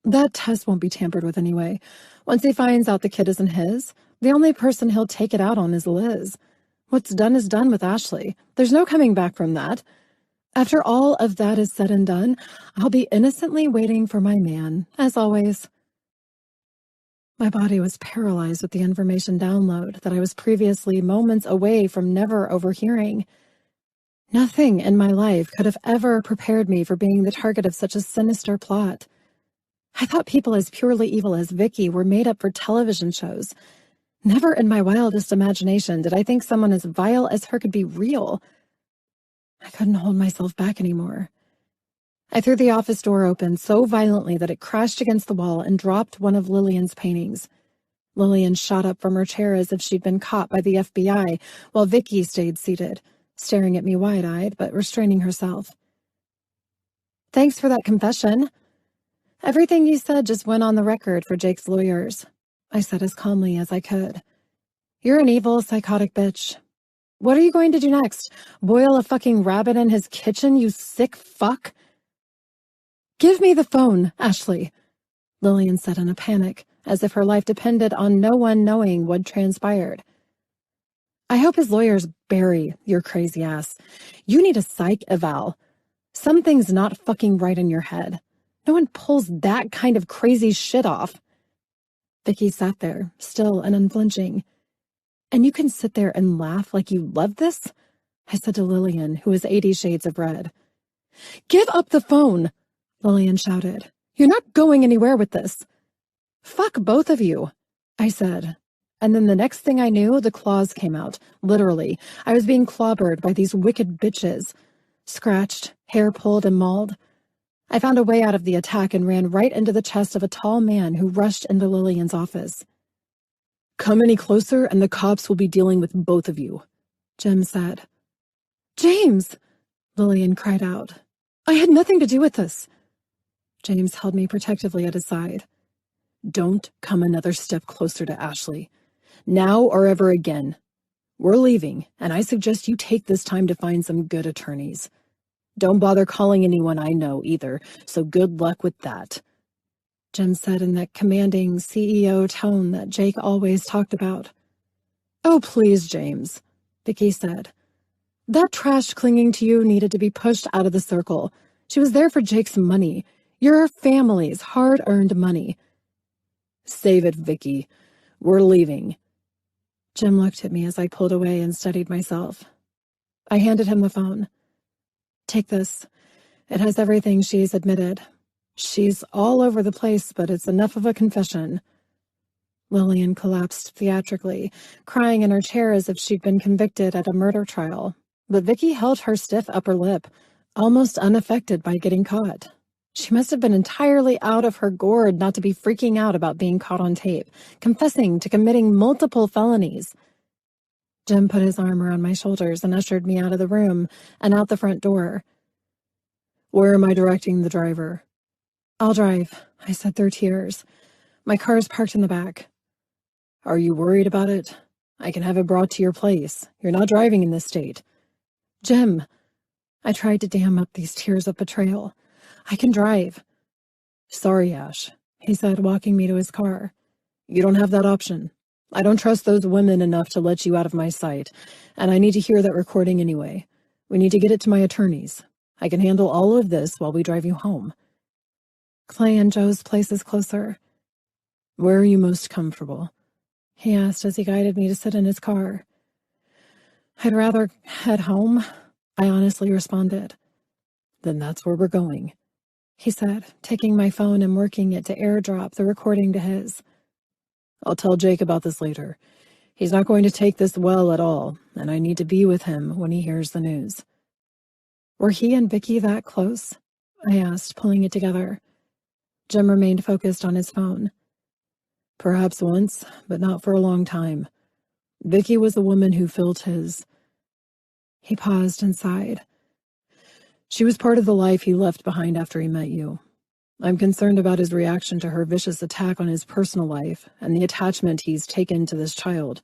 That test won't be tampered with anyway. Once he finds out the kid isn't his, the only person he'll take it out on is Liz. What's done is done with Ashley. There's no coming back from that. After all of that is said and done, I'll be innocently waiting for my man, as always. My body was paralyzed with the information download that I was previously moments away from never overhearing. Nothing in my life could have ever prepared me for being the target of such a sinister plot. I thought people as purely evil as Vicky were made up for television shows. Never in my wildest imagination did I think someone as vile as her could be real. I couldn't hold myself back anymore. I threw the office door open so violently that it crashed against the wall and dropped one of Lillian's paintings. Lillian shot up from her chair as if she'd been caught by the FBI, while Vicky stayed seated, staring at me wide-eyed but restraining herself. Thanks for that confession. Everything you said just went on the record for Jake's lawyers, I said as calmly as I could. You're an evil, psychotic bitch. What are you going to do next? Boil a fucking rabbit in his kitchen, you sick fuck? Give me the phone, Ashley, Lillian said in a panic, as if her life depended on no one knowing what transpired. I hope his lawyers bury your crazy ass. You need a psych eval. Something's not fucking right in your head. No one pulls that kind of crazy shit off. Vicky sat there, still and unflinching. And you can sit there and laugh like you love this? I said to Lillian, who was 80 shades of red. Give up the phone, Lillian shouted. You're not going anywhere with this. Fuck both of you, I said. And then the next thing I knew, the claws came out. Literally, I was being clobbered by these wicked bitches. Scratched, hair pulled and mauled. I found a way out of the attack and ran right into the chest of a tall man who rushed into Lillian's office. Come any closer and the cops will be dealing with both of you, Jim said. James, Lillian cried out. I had nothing to do with this. James held me protectively at his side. Don't come another step closer to Ashley. Now or ever again. We're leaving, and I suggest you take this time to find some good attorneys. Don't bother calling anyone I know either, so good luck with that, Jim said in that commanding CEO tone that Jake always talked about. Oh, please, James, Vicky said. That trash clinging to you needed to be pushed out of the circle. She was there for Jake's money, your family's hard-earned money. Save it, Vicky. We're leaving. Jim looked at me as I pulled away and steadied myself. I handed him the phone. Take this. It has everything she's admitted. She's all over the place, but it's enough of a confession. Lillian collapsed theatrically, crying in her chair as if she'd been convicted at a murder trial. But Vicky held her stiff upper lip, almost unaffected by getting caught. She must have been entirely out of her gourd not to be freaking out about being caught on tape, confessing to committing multiple felonies. Jim put his arm around my shoulders and ushered me out of the room and out the front door. Where am I directing the driver? I'll drive, I said through tears. My car's parked in the back. Are you worried about it? I can have it brought to your place. You're not driving in this state. Jim, I tried to dam up these tears of betrayal. I can drive. Sorry, Ash, he said, walking me to his car. You don't have that option. I don't trust those women enough to let you out of my sight, and I need to hear that recording anyway. We need to get it to my attorneys. I can handle all of this while we drive you home. Clay and Joe's place is closer. Where are you most comfortable? He asked as he guided me to sit in his car. I'd rather head home, I honestly responded. Then that's where we're going, he said, taking my phone and working it to airdrop the recording to his. I'll tell Jake about this later. He's not going to take this well at all, and I need to be with him when he hears the news. Were he and Vicky that close? I asked, pulling it together. Jim remained focused on his phone. Perhaps once, but not for a long time. Vicky was the woman who filled his... He paused and sighed. She was part of the life he left behind after he met you. I'm concerned about his reaction to her vicious attack on his personal life and the attachment he's taken to this child.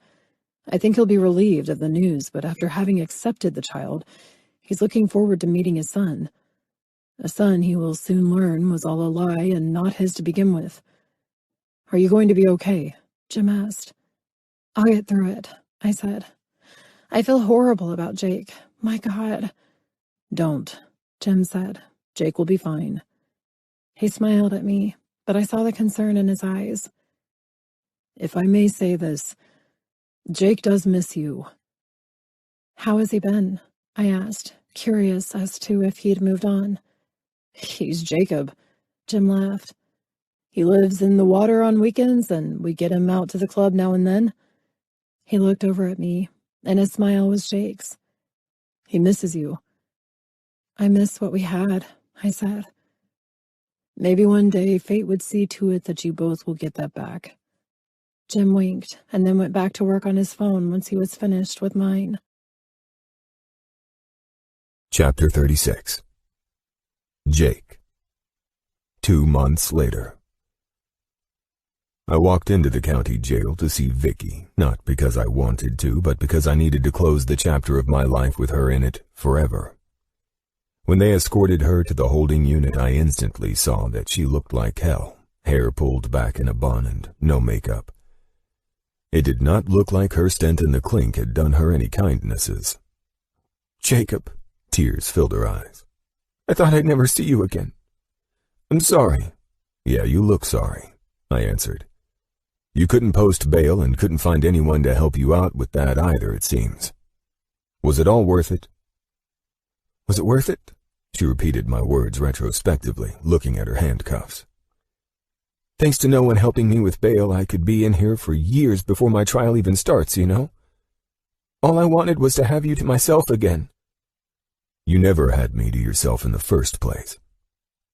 I think he'll be relieved of the news, but after having accepted the child, he's looking forward to meeting his son. A son he will soon learn was all a lie and not his to begin with. Are you going to be okay? Jim asked. I'll get through it, I said. I feel horrible about Jake. My God. Don't, Jim said. Jake will be fine. He smiled at me, but I saw the concern in his eyes. If I may say this, Jake does miss you. How has he been? I asked, curious as to if he'd moved on. He's Jacob, Jim laughed. He lives in the water on weekends, and we get him out to the club now and then. He looked over at me, and his smile was Jake's. He misses you. I miss what we had, I said. Maybe one day fate would see to it that you both will get that back. Jim winked, and then went back to work on his phone once he was finished with mine. Chapter 36. Jake. 2 months later. I walked into the county jail to see Vicky, not because I wanted to, but because I needed to close the chapter of my life with her in it forever. When they escorted her to the holding unit, I instantly saw that she looked like hell, hair pulled back in a bun and no makeup. It did not look like her stint in the clink had done her any kindnesses. Jacob, tears filled her eyes. I thought I'd never see you again. I'm sorry. Yeah, you look sorry, I answered. You couldn't post bail and couldn't find anyone to help you out with that either, it seems. Was it all worth it? Was it worth it? She repeated my words retrospectively, looking at her handcuffs. Thanks to no one helping me with bail, I could be in here for years before my trial even starts, you know? All I wanted was to have you to myself again. You never had me to yourself in the first place.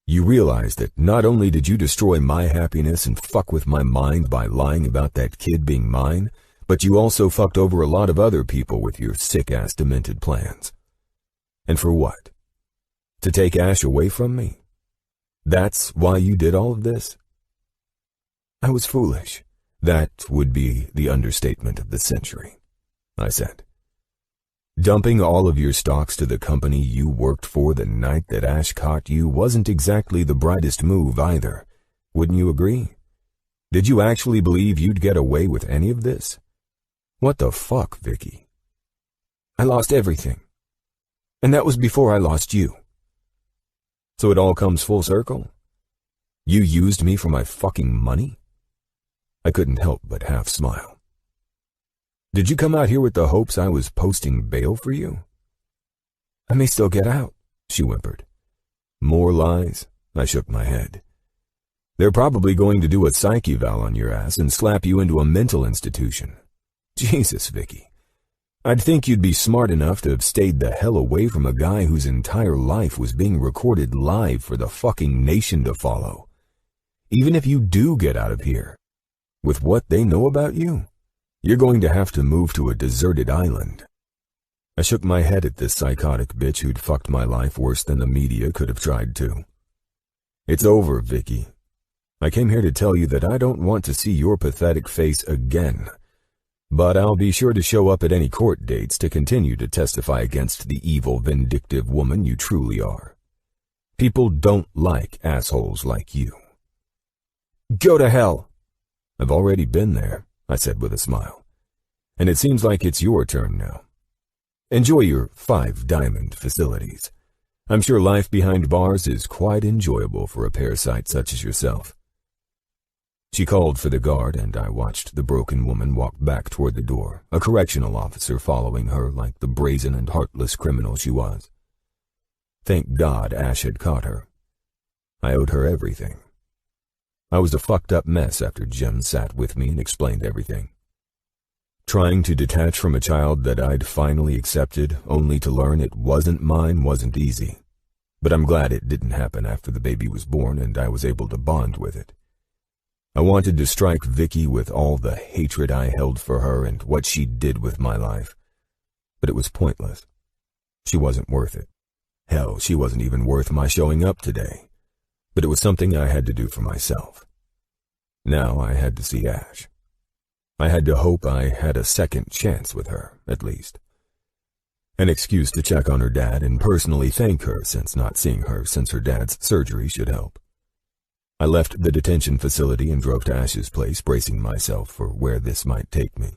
You realize that not only did you destroy my happiness and fuck with my mind by lying about that kid being mine, but you also fucked over a lot of other people with your sick-ass demented plans. And for what? To take Ash away from me? That's why you did all of this? I was foolish. That would be the understatement of the century, I said. Dumping all of your stocks to the company you worked for the night that Ash caught you wasn't exactly the brightest move either. Wouldn't you agree? Did you actually believe you'd get away with any of this? What the fuck, Vicky? I lost everything. And that was before I lost you. So it all comes full circle? You used me for my fucking money? I couldn't help but half smile. Did you come out here with the hopes I was posting bail for you? I may still get out, she whimpered. More lies? I shook my head. They're probably going to do a psych eval on your ass and slap you into a mental institution. Jesus, Vicky. I'd think you'd be smart enough to have stayed the hell away from a guy whose entire life was being recorded live for the fucking nation to follow. Even if you do get out of here, with what they know about you, you're going to have to move to a deserted island. I shook my head at this psychotic bitch who'd fucked my life worse than the media could have tried to. It's over, Vicky. I came here to tell you that I don't want to see your pathetic face again. But I'll be sure to show up at any court dates to continue to testify against the evil, vindictive woman you truly are. People don't like assholes like you. Go to hell. I've already been there, I said with a smile. And it seems like it's your turn now. Enjoy your 5-diamond facilities. I'm sure life behind bars is quite enjoyable for a parasite such as yourself. She called for the guard, and I watched the broken woman walk back toward the door, a correctional officer following her like the brazen and heartless criminal she was. Thank God Ash had caught her. I owed her everything. I was a fucked up mess after Jim sat with me and explained everything. Trying to detach from a child that I'd finally accepted, only to learn it wasn't mine, wasn't easy. But I'm glad it didn't happen after the baby was born and I was able to bond with it. I wanted to strike Vicky with all the hatred I held for her and what she did with my life. But it was pointless. She wasn't worth it. Hell, she wasn't even worth my showing up today. But it was something I had to do for myself. Now I had to see Ash. I had to hope I had a second chance with her, at least. An excuse to check on her dad and personally thank her, since not seeing her since her dad's surgery should help. I left the detention facility and drove to Ash's place, bracing myself for where this might take me.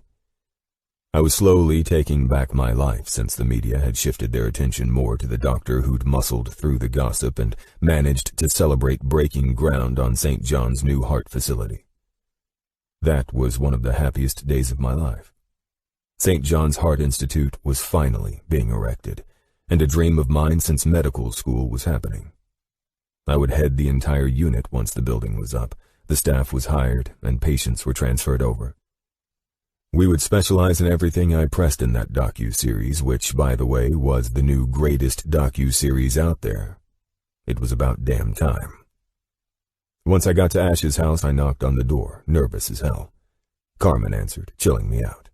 I was slowly taking back my life since the media had shifted their attention more to the doctor who'd muscled through the gossip and managed to celebrate breaking ground on St. John's new heart facility. That was one of the happiest days of my life. St. John's Heart Institute was finally being erected, and a dream of mine since medical school was happening. I would head the entire unit once the building was up, the staff was hired, and patients were transferred over. We would specialize in everything I pressed in that docu-series, which, by the way, was the new greatest docu-series out there. It was about damn time. Once I got to Ash's house, I knocked on the door, nervous as hell. Carmen answered, chilling me out.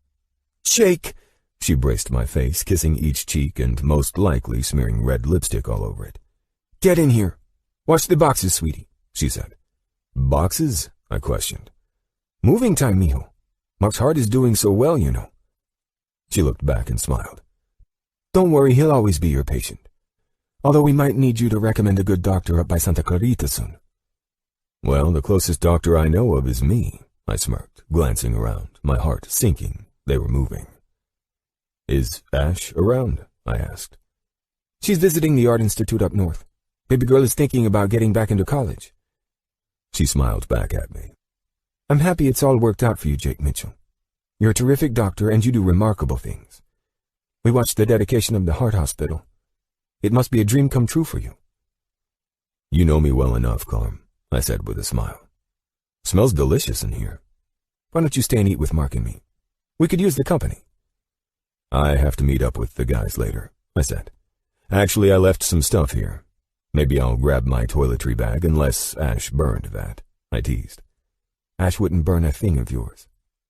Shake! She braced my face, kissing each cheek and most likely smearing red lipstick all over it. Get in here. Watch the boxes, sweetie, she said. Boxes? I questioned. Moving time, mijo. Mark's heart is doing so well, you know. She looked back and smiled. Don't worry, he'll always be your patient. Although we might need you to recommend a good doctor up by Santa Clarita soon. Well, the closest doctor I know of is me, I smirked, glancing around, my heart sinking. They were moving. Is Ash around? I asked. She's visiting the Art Institute up north. Baby girl is thinking about getting back into college. She smiled back at me. I'm happy it's all worked out for you, Jake Mitchell. You're a terrific doctor and you do remarkable things. We watched the dedication of the heart hospital. It must be a dream come true for you. You know me well enough, Carm, I said with a smile. Smells delicious in here. Why don't you stay and eat with Mark and me? We could use the company. I have to meet up with the guys later, I said. Actually, I left some stuff here. Maybe I'll grab my toiletry bag unless Ash burned that, I teased. Ash wouldn't burn a thing of yours.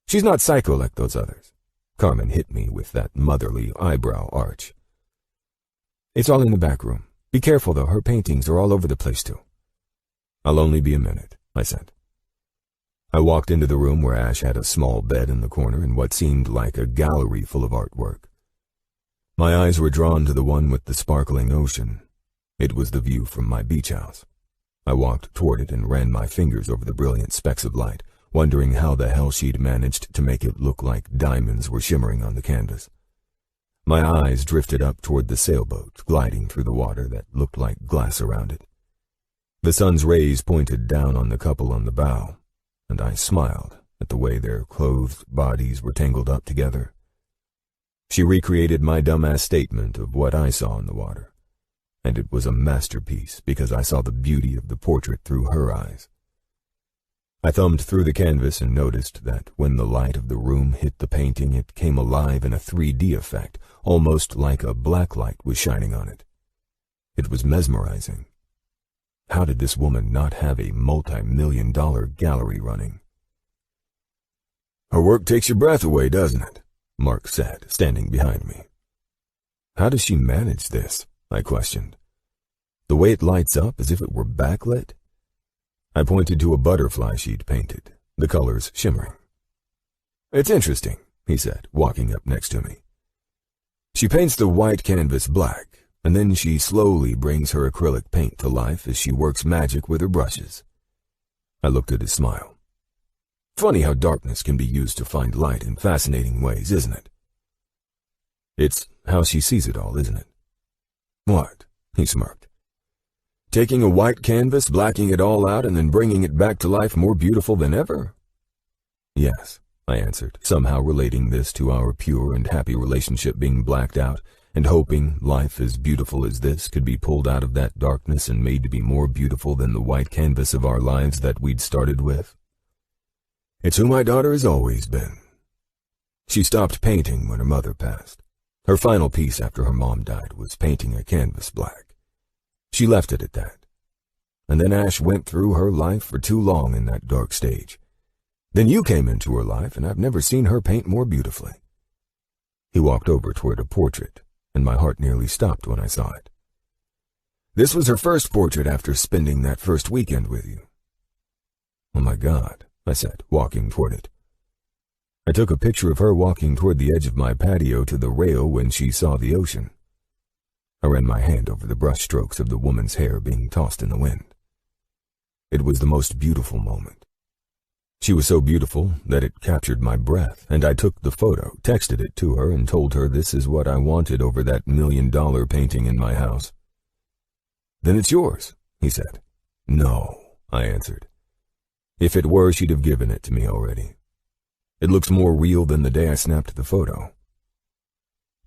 She's not psycho like those others. Carmen hit me with that motherly eyebrow arch. It's all in the back room. Be careful, though. Her paintings are all over the place, too. I'll only be a minute, I said. I walked into the room where Ash had a small bed in the corner and what seemed like a gallery full of artwork. My eyes were drawn to the one with the sparkling ocean. It was the view from my beach house. I walked toward it and ran my fingers over the brilliant specks of light, wondering how the hell she'd managed to make it look like diamonds were shimmering on the canvas. My eyes drifted up toward the sailboat, gliding through the water that looked like glass around it. The sun's rays pointed down on the couple on the bow, and I smiled at the way their clothed bodies were tangled up together. She recreated my dumbass statement of what I saw in the water, and it was a masterpiece because I saw the beauty of the portrait through her eyes. I thumbed through the canvas and noticed that when the light of the room hit the painting, it came alive in a 3D effect, almost like a black light was shining on it. It was mesmerizing. How did this woman not have a multi-million-dollar gallery running? Her work takes your breath away, doesn't it? Mark said, standing behind me. How does she manage this? I questioned. The way it lights up as if it were backlit? I pointed to a butterfly she'd painted, the colors shimmering. It's interesting, he said, walking up next to me. She paints the white canvas black, and then she slowly brings her acrylic paint to life as she works magic with her brushes. I looked at his smile. Funny how darkness can be used to find light in fascinating ways, isn't it? It's how she sees it all, isn't it? What? He smirked. Taking a white canvas, blacking it all out, and then bringing it back to life more beautiful than ever? Yes, I answered, somehow relating this to our pure and happy relationship being blacked out, and hoping life as beautiful as this could be pulled out of that darkness and made to be more beautiful than the white canvas of our lives that we'd started with. It's who my daughter has always been. She stopped painting when her mother passed. Her final piece after her mom died was painting a canvas black. She left it at that. And then Ash went through her life for too long in that dark stage. Then you came into her life, and I've never seen her paint more beautifully. He walked over toward a portrait, and my heart nearly stopped when I saw it. This was her first portrait after spending that first weekend with you. Oh my God, I said, walking toward it. I took a picture of her walking toward the edge of my patio to the rail when she saw the ocean. I ran my hand over the brush strokes of the woman's hair being tossed in the wind. It was the most beautiful moment. She was so beautiful that it captured my breath, and I took the photo, texted it to her, and told her this is what I wanted over that $1 million painting in my house. Then it's yours, he said. No, I answered. If it were, she'd have given it to me already. It looks more real than the day I snapped the photo.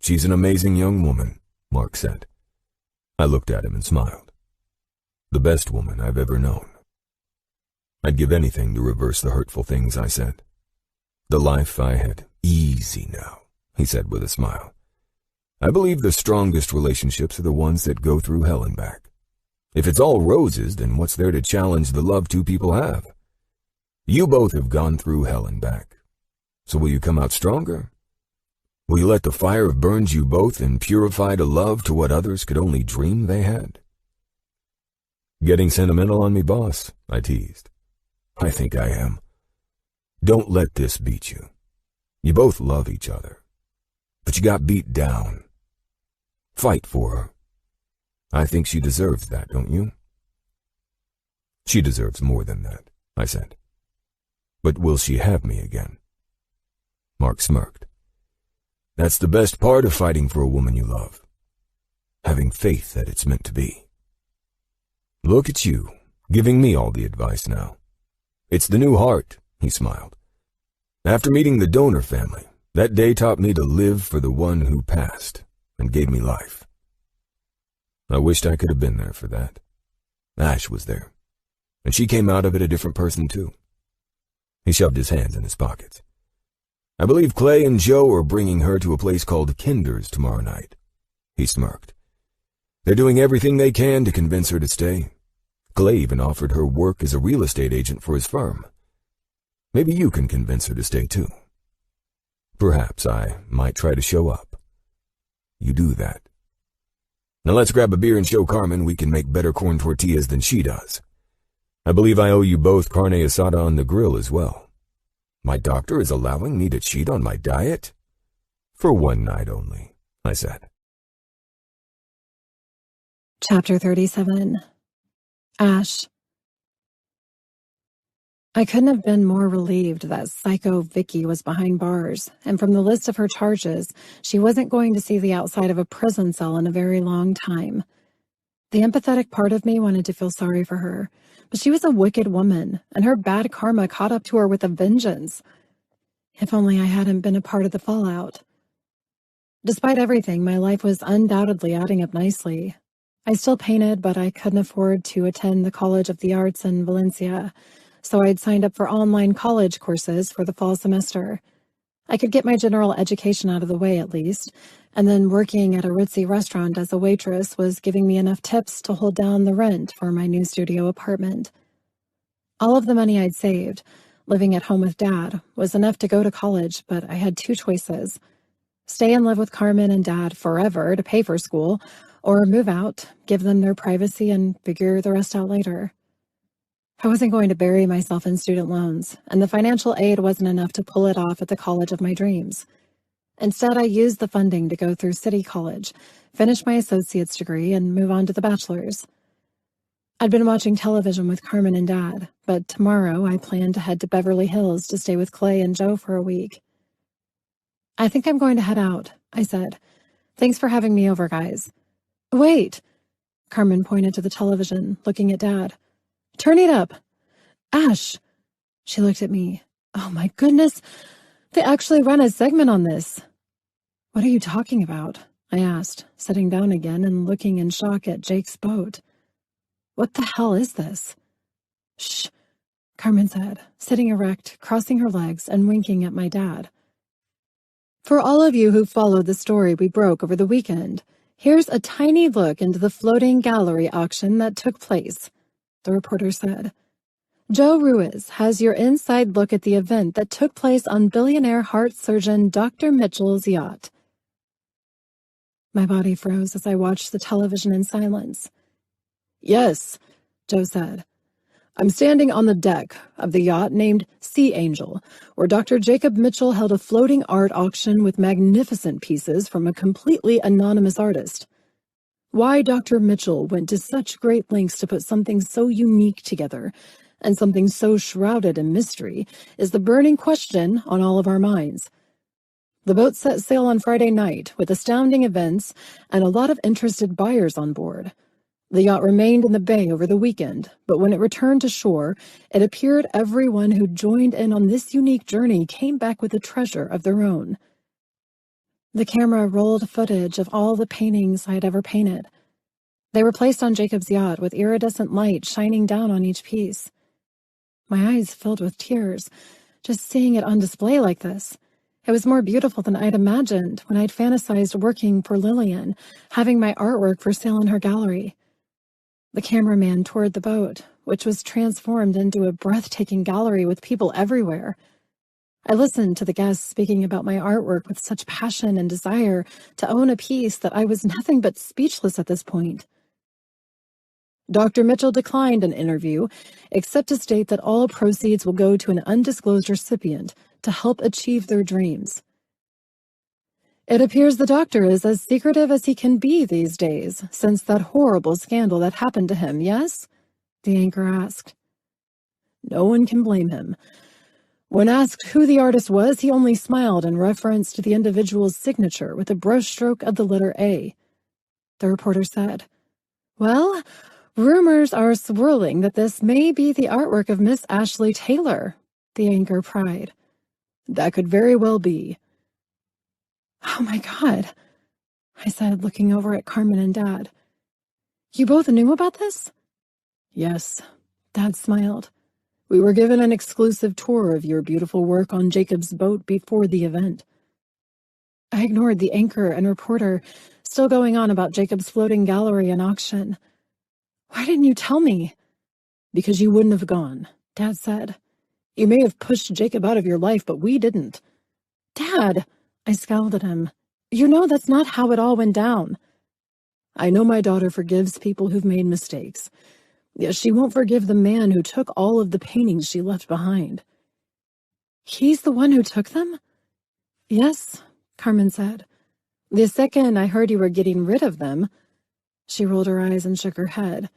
She's an amazing young woman, Mark said. I looked at him and smiled. The best woman I've ever known. I'd give anything to reverse the hurtful things I said. The life I had. Easy now, he said with a smile. I believe the strongest relationships are the ones that go through hell and back. If it's all roses, then what's there to challenge the love two people have? You both have gone through hell and back. So will you come out stronger? Will you let the fire have burned you both and purified a love to what others could only dream they had? Getting sentimental on me, boss, I teased. I think I am. Don't let this beat you. You both love each other. But you got beat down. Fight for her. I think she deserves that, don't you? She deserves more than that, I said. But will she have me again? Mark smirked. That's the best part of fighting for a woman you love. Having faith that it's meant to be. Look at you, giving me all the advice now. It's the new heart, He smiled. After meeting the donor family, that day taught me to live for the one who passed and gave me life. I wished I could have been there for that. Ash was there, and she came out of it a different person too. He shoved his hands in his pockets. I believe Clay and Joe are bringing her to a place called Kinder's tomorrow night. He smirked. They're doing everything they can to convince her to stay. Clay even offered her work as a real estate agent for his firm. Maybe you can convince her to stay too. Perhaps I might try to show up. You do that. Now let's grab a beer and show Carmen we can make better corn tortillas than she does. I believe I owe you both carne asada on the grill as well. My doctor is allowing me to cheat on my diet? For one night only, I said. Chapter 37. Ash. I couldn't have been more relieved that Psycho Vicky was behind bars, and from the list of her charges, she wasn't going to see the outside of a prison cell in a very long time. The empathetic part of me wanted to feel sorry for her, but she was a wicked woman, and her bad karma caught up to her with a vengeance. If only I hadn't been a part of the fallout. Despite everything, my life was undoubtedly adding up nicely. I still painted, but I couldn't afford to attend the College of the Arts in Valencia, so I'd signed up for online college courses for the fall semester. I could get my general education out of the way at least, and then working at a ritzy restaurant as a waitress was giving me enough tips to hold down the rent for my new studio apartment. All of the money I'd saved, living at home with Dad, was enough to go to college, but I had two choices. Stay and live with Carmen and Dad forever to pay for school, or move out, give them their privacy, and figure the rest out later. I wasn't going to bury myself in student loans, and the financial aid wasn't enough to pull it off at the college of my dreams. Instead, I used the funding to go through City College, finish my associate's degree, and move on to the bachelor's. I'd been watching television with Carmen and Dad, but tomorrow I planned to head to Beverly Hills to stay with Clay and Joe for a week. I think I'm going to head out, I said. Thanks for having me over, guys. Wait! Carmen pointed to the television, looking at Dad. Turn it up. Ash! She looked at me. Oh my goodness! They actually ran a segment on this. What are you talking about? I asked, sitting down again and looking in shock at Jake's boat. What the hell is this? Shh, Carmen said, sitting erect, crossing her legs and winking at my dad. For all of you who followed the story we broke over the weekend, here's a tiny look into the floating gallery auction that took place, the reporter said. Joe Ruiz has your inside look at the event that took place on billionaire heart surgeon Dr. Mitchell's yacht. My body froze as I watched the television in silence. Yes, Joe said. I'm standing on the deck of the yacht named Sea Angel, where Dr. Jacob Mitchell held a floating art auction with magnificent pieces from a completely anonymous artist. Why Dr. Mitchell went to such great lengths to put something so unique together, and something so shrouded in mystery, is the burning question on all of our minds. The boat set sail on Friday night with astounding events and a lot of interested buyers on board. The yacht remained in the bay over the weekend, but when it returned to shore, it appeared everyone who joined in on this unique journey came back with a treasure of their own. The camera rolled footage of all the paintings I had ever painted. They were placed on Jacob's yacht with iridescent light shining down on each piece. My eyes filled with tears, just seeing it on display like this. It was more beautiful than I'd imagined when I'd fantasized working for Lillian, having my artwork for sale in her gallery. The cameraman toured the boat, which was transformed into a breathtaking gallery with people everywhere. I listened to the guests speaking about my artwork with such passion and desire to own a piece that I was nothing but speechless at this point. Dr. Mitchell declined an interview, except to state that all proceeds will go to an undisclosed recipient to help achieve their dreams. It appears the doctor is as secretive as he can be these days, since that horrible scandal that happened to him, yes? The anchor asked. No one can blame him. When asked who the artist was, he only smiled in reference to the individual's signature with a brushstroke of the letter A. The reporter said, Well, rumors are swirling that this may be the artwork of Miss Ashley Taylor. the anchor pried. That could very well be. Oh my God, I said, looking over at Carmen and Dad. You both knew about this? Yes, Dad smiled. We were given an exclusive tour of your beautiful work on Jacob's boat before the event. I ignored the anchor and reporter, still going on about Jacob's floating gallery and auction. Why didn't you tell me? Because you wouldn't have gone, Dad said. You may have pushed Jacob out of your life, but we didn't. Dad, I scowled at him. You know that's not how it all went down. I know my daughter forgives people who've made mistakes. Yet she won't forgive the man who took all of the paintings she left behind. He's the one who took them? Yes, Carmen said. The second I heard you were getting rid of them. She rolled her eyes and shook her head.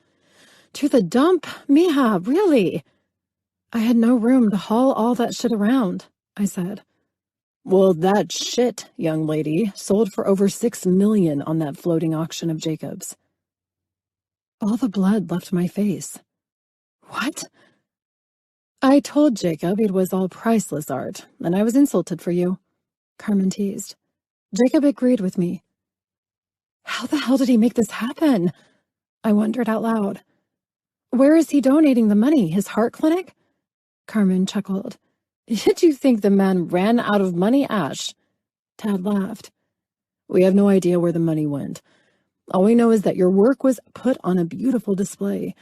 To the dump, mija, really? I had no room to haul all that shit around, I said. Well, that shit, young lady, sold for over $6 million on that floating auction of Jacob's. All the blood left my face. What? I told Jacob it was all priceless art, and I was insulted for you, Carmen teased. Jacob agreed with me. How the hell did he make this happen? I wondered out loud. Where is he donating the money? His heart clinic? Carmen chuckled. Did you think the man ran out of money, Ash? Dad laughed. We have no idea where the money went. All we know is that your work was put on a beautiful display,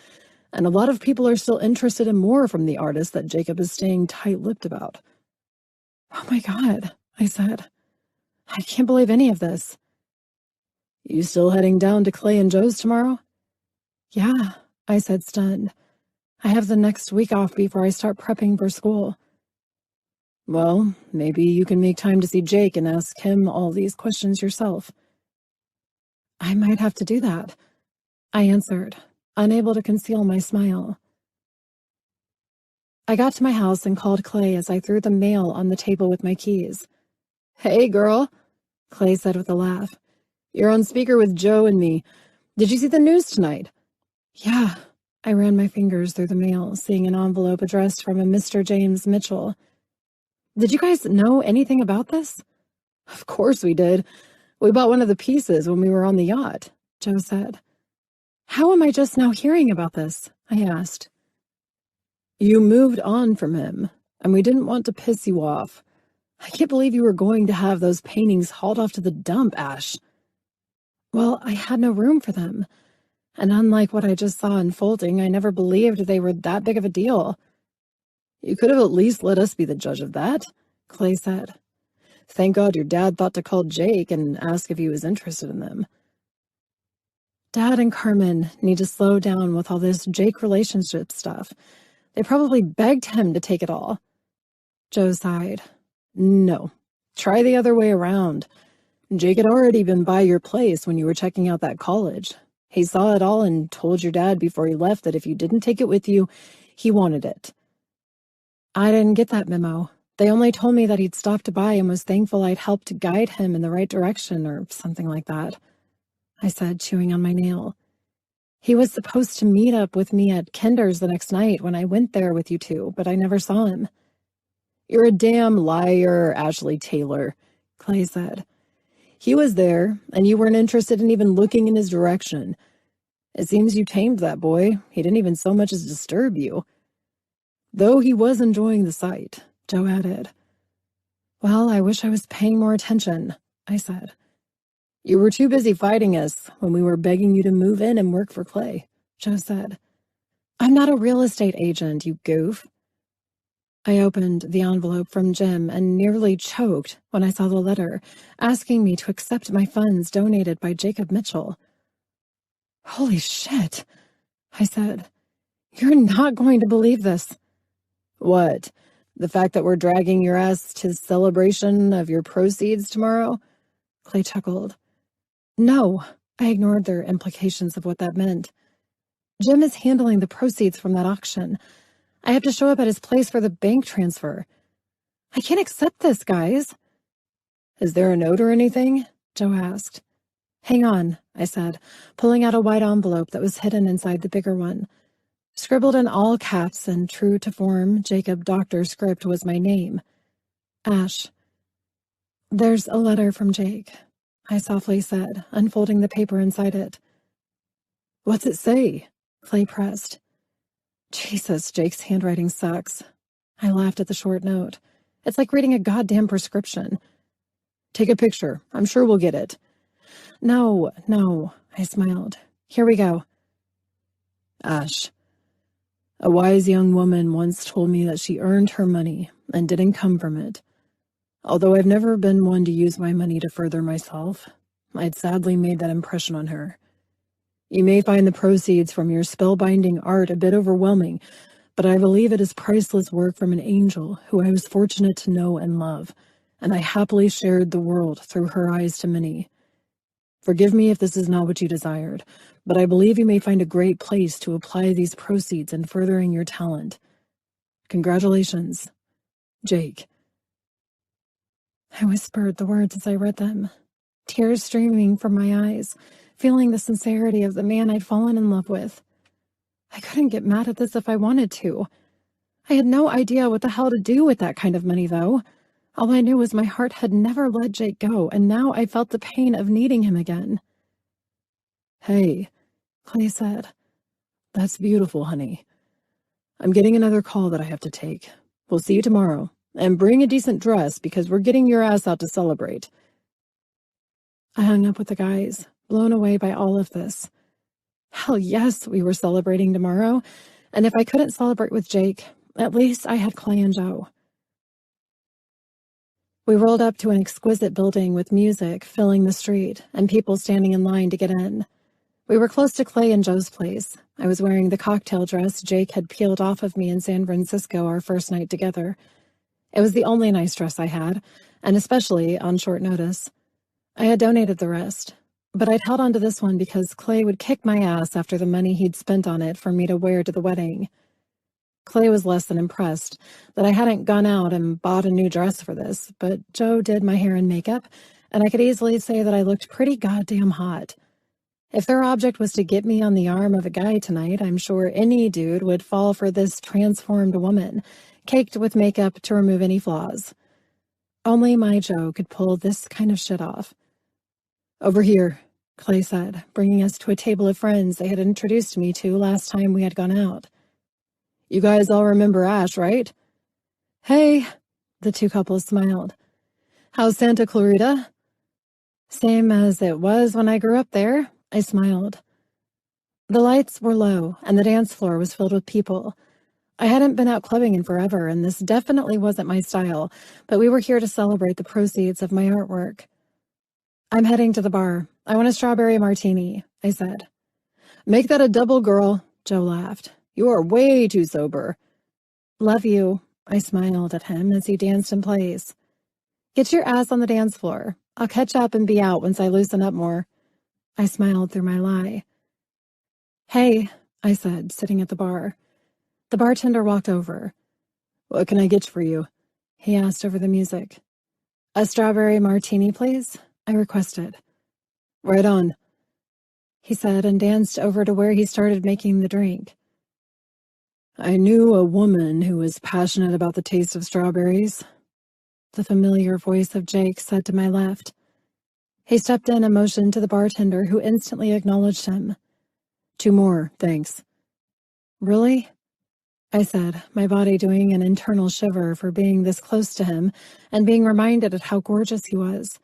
and a lot of people are still interested in more from the artist that Jacob is staying tight-lipped about. Oh my God, I said. I can't believe any of this. You still heading down to Clay and Joe's tomorrow? Yeah, I said, stunned. I have the next week off before I start prepping for school. Well, maybe you can make time to see Jake and ask him all these questions yourself. I might have to do that, I answered, unable to conceal my smile. I got to my house and called Clay as I threw the mail on the table with my keys. Hey, girl, Clay said with a laugh. You're on speaker with Joe and me. Did you see the news tonight? Yeah, I ran my fingers through the mail, seeing an envelope addressed from a Mr. James Mitchell. Did you guys know anything about this? Of course we did. We bought one of the pieces when we were on the yacht, Joe said. How am I just now hearing about this? I asked. You moved on from him, and we didn't want to piss you off. I can't believe you were going to have those paintings hauled off to the dump, Ash. Well, I had no room for them. And unlike what I just saw unfolding, I never believed they were that big of a deal. You could have at least let us be the judge of that, Clay said. Thank God your dad thought to call Jake and ask if he was interested in them. Dad and Carmen need to slow down with all this Jake relationship stuff. They probably begged him to take it all. Joe sighed. No, try the other way around. Jake had already been by your place when you were checking out that college. He saw it all and told your dad before he left that if you didn't take it with you, he wanted it. I didn't get that memo. They only told me that he'd stopped by and was thankful I'd helped guide him in the right direction or something like that, I said, chewing on my nail. He was supposed to meet up with me at Kinder's the next night when I went there with you two, but I never saw him. You're a damn liar, Ashley Taylor, Clay said. He was there, and you weren't interested in even looking in his direction. It seems you tamed that boy. He didn't even so much as disturb you. Though he was enjoying the sight, Joe added. Well, I wish I was paying more attention, I said. You were too busy fighting us when we were begging you to move in and work for Clay, Joe said. I'm not a real estate agent, you goof. I opened the envelope from Jim and nearly choked when I saw the letter asking me to accept my funds donated by Jacob Mitchell. Holy shit, I said. You're not going to believe this. What? The fact that we're dragging your ass to celebration of your proceeds tomorrow? Clay chuckled. No, I ignored their implications of what that meant. Jim is handling the proceeds from that auction. I have to show up at his place for the bank transfer. I can't accept this, guys. Is there a note or anything? Joe asked. Hang on, I said, pulling out a white envelope that was hidden inside the bigger one. Scribbled in all caps and true to form, Jacob Doctor script was my name. Ash. There's a letter from Jake, I softly said, unfolding the paper inside it. What's it say? Clay pressed. Jesus, Jake's handwriting sucks. I laughed at the short note. It's like reading a goddamn prescription. Take a picture. I'm sure we'll get it. No, I smiled. Here we go. Ash. A wise young woman once told me that she earned her money and didn't come from it. Although I've never been one to use my money to further myself, I'd sadly made that impression on her. You may find the proceeds from your spellbinding art a bit overwhelming, but I believe it is priceless work from an angel who I was fortunate to know and love, and I happily shared the world through her eyes to many. Forgive me if this is not what you desired, but I believe you may find a great place to apply these proceeds in furthering your talent. Congratulations, Jake. I whispered the words as I read them, tears streaming from my eyes, feeling the sincerity of the man I'd fallen in love with. I couldn't get mad at this if I wanted to. I had no idea what the hell to do with that kind of money, though. All I knew was my heart had never let Jake go, and now I felt the pain of needing him again. Hey, Clay said. That's beautiful, honey. I'm getting another call that I have to take. We'll see you tomorrow. And bring a decent dress, because we're getting your ass out to celebrate. I hung up with the guys, blown away by all of this. Hell yes, we were celebrating tomorrow, and if I couldn't celebrate with Jake, at least I had Clay and Joe. We rolled up to an exquisite building with music filling the street and people standing in line to get in. We were close to Clay and Joe's place. I was wearing the cocktail dress Jake had peeled off of me in San Francisco our first night together. It was the only nice dress I had, and especially on short notice. I had donated the rest, but I'd held on to this one because Clay would kick my ass after the money he'd spent on it for me to wear to the wedding. Clay was less than impressed that I hadn't gone out and bought a new dress for this, but Joe did my hair and makeup, and I could easily say that I looked pretty goddamn hot. If their object was to get me on the arm of a guy tonight, I'm sure any dude would fall for this transformed woman, caked with makeup to remove any flaws. Only my Joe could pull this kind of shit off. Over here, Clay said, bringing us to a table of friends they had introduced me to last time we had gone out. You guys all remember Ash, right? Hey, the two couples smiled. How's Santa Clarita? Same as it was when I grew up there, I smiled. The lights were low, and the dance floor was filled with people. I hadn't been out clubbing in forever, and this definitely wasn't my style, but we were here to celebrate the proceeds of my artwork. I'm heading to the bar. I want a strawberry martini, I said. Make that a double, girl, Joe laughed. You are way too sober. Love you, I smiled at him as he danced in place. Get your ass on the dance floor. I'll catch up and be out once I loosen up more. I smiled through my lie. Hey, I said, sitting at the bar. The bartender walked over. What can I get for you? He asked over the music. A strawberry martini, please, I requested. Right on, he said, and danced over to where he started making the drink. I knew a woman who was passionate about the taste of strawberries, the familiar voice of Jake said to my left. He stepped in and motioned to the bartender, who instantly acknowledged him. 2 more, thanks. Really? I said, my body doing an internal shiver for being this close to him and being reminded of how gorgeous he was.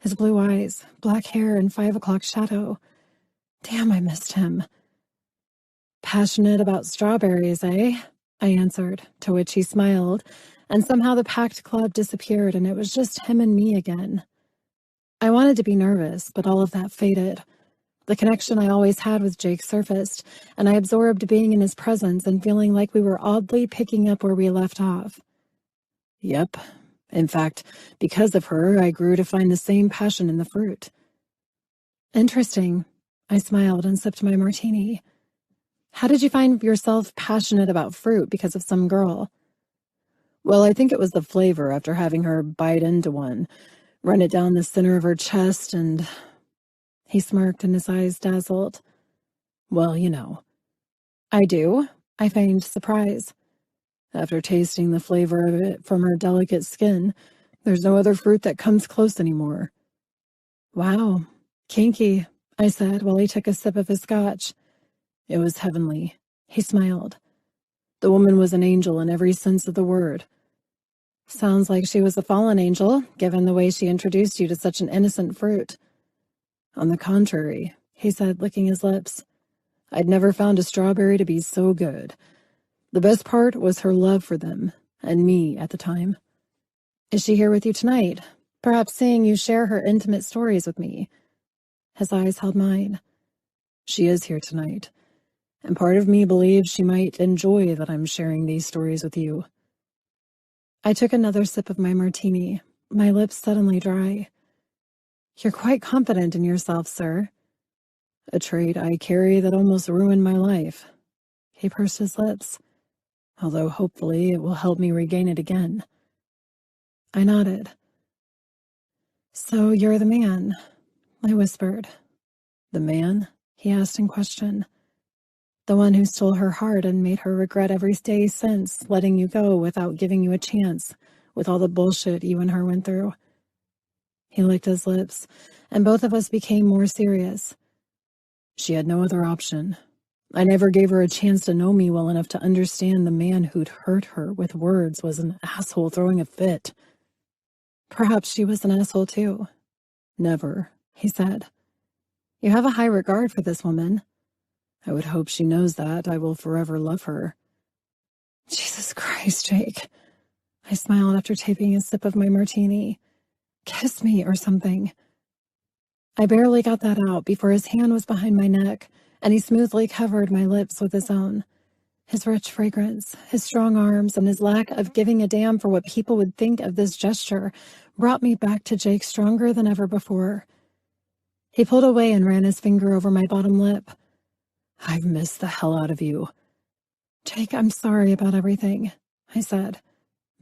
His blue eyes, black hair, and 5 o'clock shadow. Damn, I missed him. Passionate about strawberries, eh? I answered, to which he smiled, and somehow the packed club disappeared and it was just him and me again. I wanted to be nervous, but all of that faded. The connection I always had with Jake surfaced, and I absorbed being in his presence and feeling like we were oddly picking up where we left off. Yep. In fact, because of her, I grew to find the same passion in the fruit. Interesting. I smiled and sipped my martini. How did you find yourself passionate about fruit because of some girl? Well, I think it was the flavor after having her bite into one, run it down the center of her chest, and... He smirked and his eyes dazzled. Well, you know. I do, I feigned surprise. After tasting the flavor of it from her delicate skin, there's no other fruit that comes close anymore. Wow, kinky, I said while he took a sip of his scotch. It was heavenly. He smiled. The woman was an angel in every sense of the word. Sounds like she was a fallen angel, given the way she introduced you to such an innocent fruit. On the contrary, he said, licking his lips. I'd never found a strawberry to be so good. The best part was her love for them, and me at the time. Is she here with you tonight? Perhaps seeing you share her intimate stories with me. His eyes held mine. She is here tonight, and part of me believes she might enjoy that I'm sharing these stories with you. I took another sip of my martini, my lips suddenly dry. You're quite confident in yourself, sir. A trait I carry that almost ruined my life. He pursed his lips, although hopefully it will help me regain it again. I nodded. So you're the man, I whispered. The man? He asked in question. The one who stole her heart and made her regret every day since, letting you go without giving you a chance, with all the bullshit you and her went through. He licked his lips, and both of us became more serious. She had no other option. I never gave her a chance to know me well enough to understand the man who'd hurt her with words was an asshole throwing a fit. Perhaps she was an asshole too. Never, he said. You have a high regard for this woman. I would hope she knows that. I will forever love her. Jesus Christ, Jake. I smiled after taking a sip of my martini. Kiss me or something. I barely got that out before his hand was behind my neck, and he smoothly covered my lips with his own. His rich fragrance, his strong arms, and his lack of giving a damn for what people would think of this gesture brought me back to Jake stronger than ever before. He pulled away and ran his finger over my bottom lip. I've missed the hell out of you. Jake, I'm sorry about everything, I said.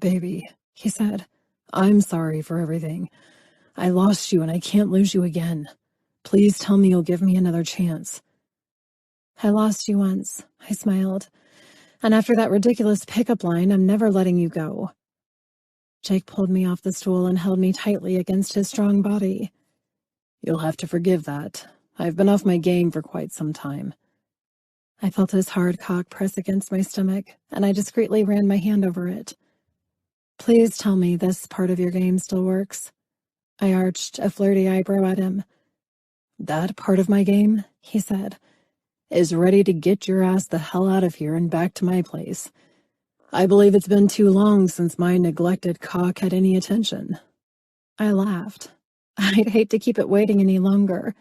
Baby, he said, I'm sorry for everything. I lost you and I can't lose you again. Please tell me you'll give me another chance. I lost you once, I smiled. And after that ridiculous pickup line, I'm never letting you go. Jake pulled me off the stool and held me tightly against his strong body. You'll have to forgive that. I've been off my game for quite some time. I felt his hard cock press against my stomach, and I discreetly ran my hand over it. Please tell me this part of your game still works. I arched a flirty eyebrow at him. That part of my game, he said, is ready to get your ass the hell out of here and back to my place. I believe it's been too long since my neglected cock had any attention. I laughed. I'd hate to keep it waiting any longer.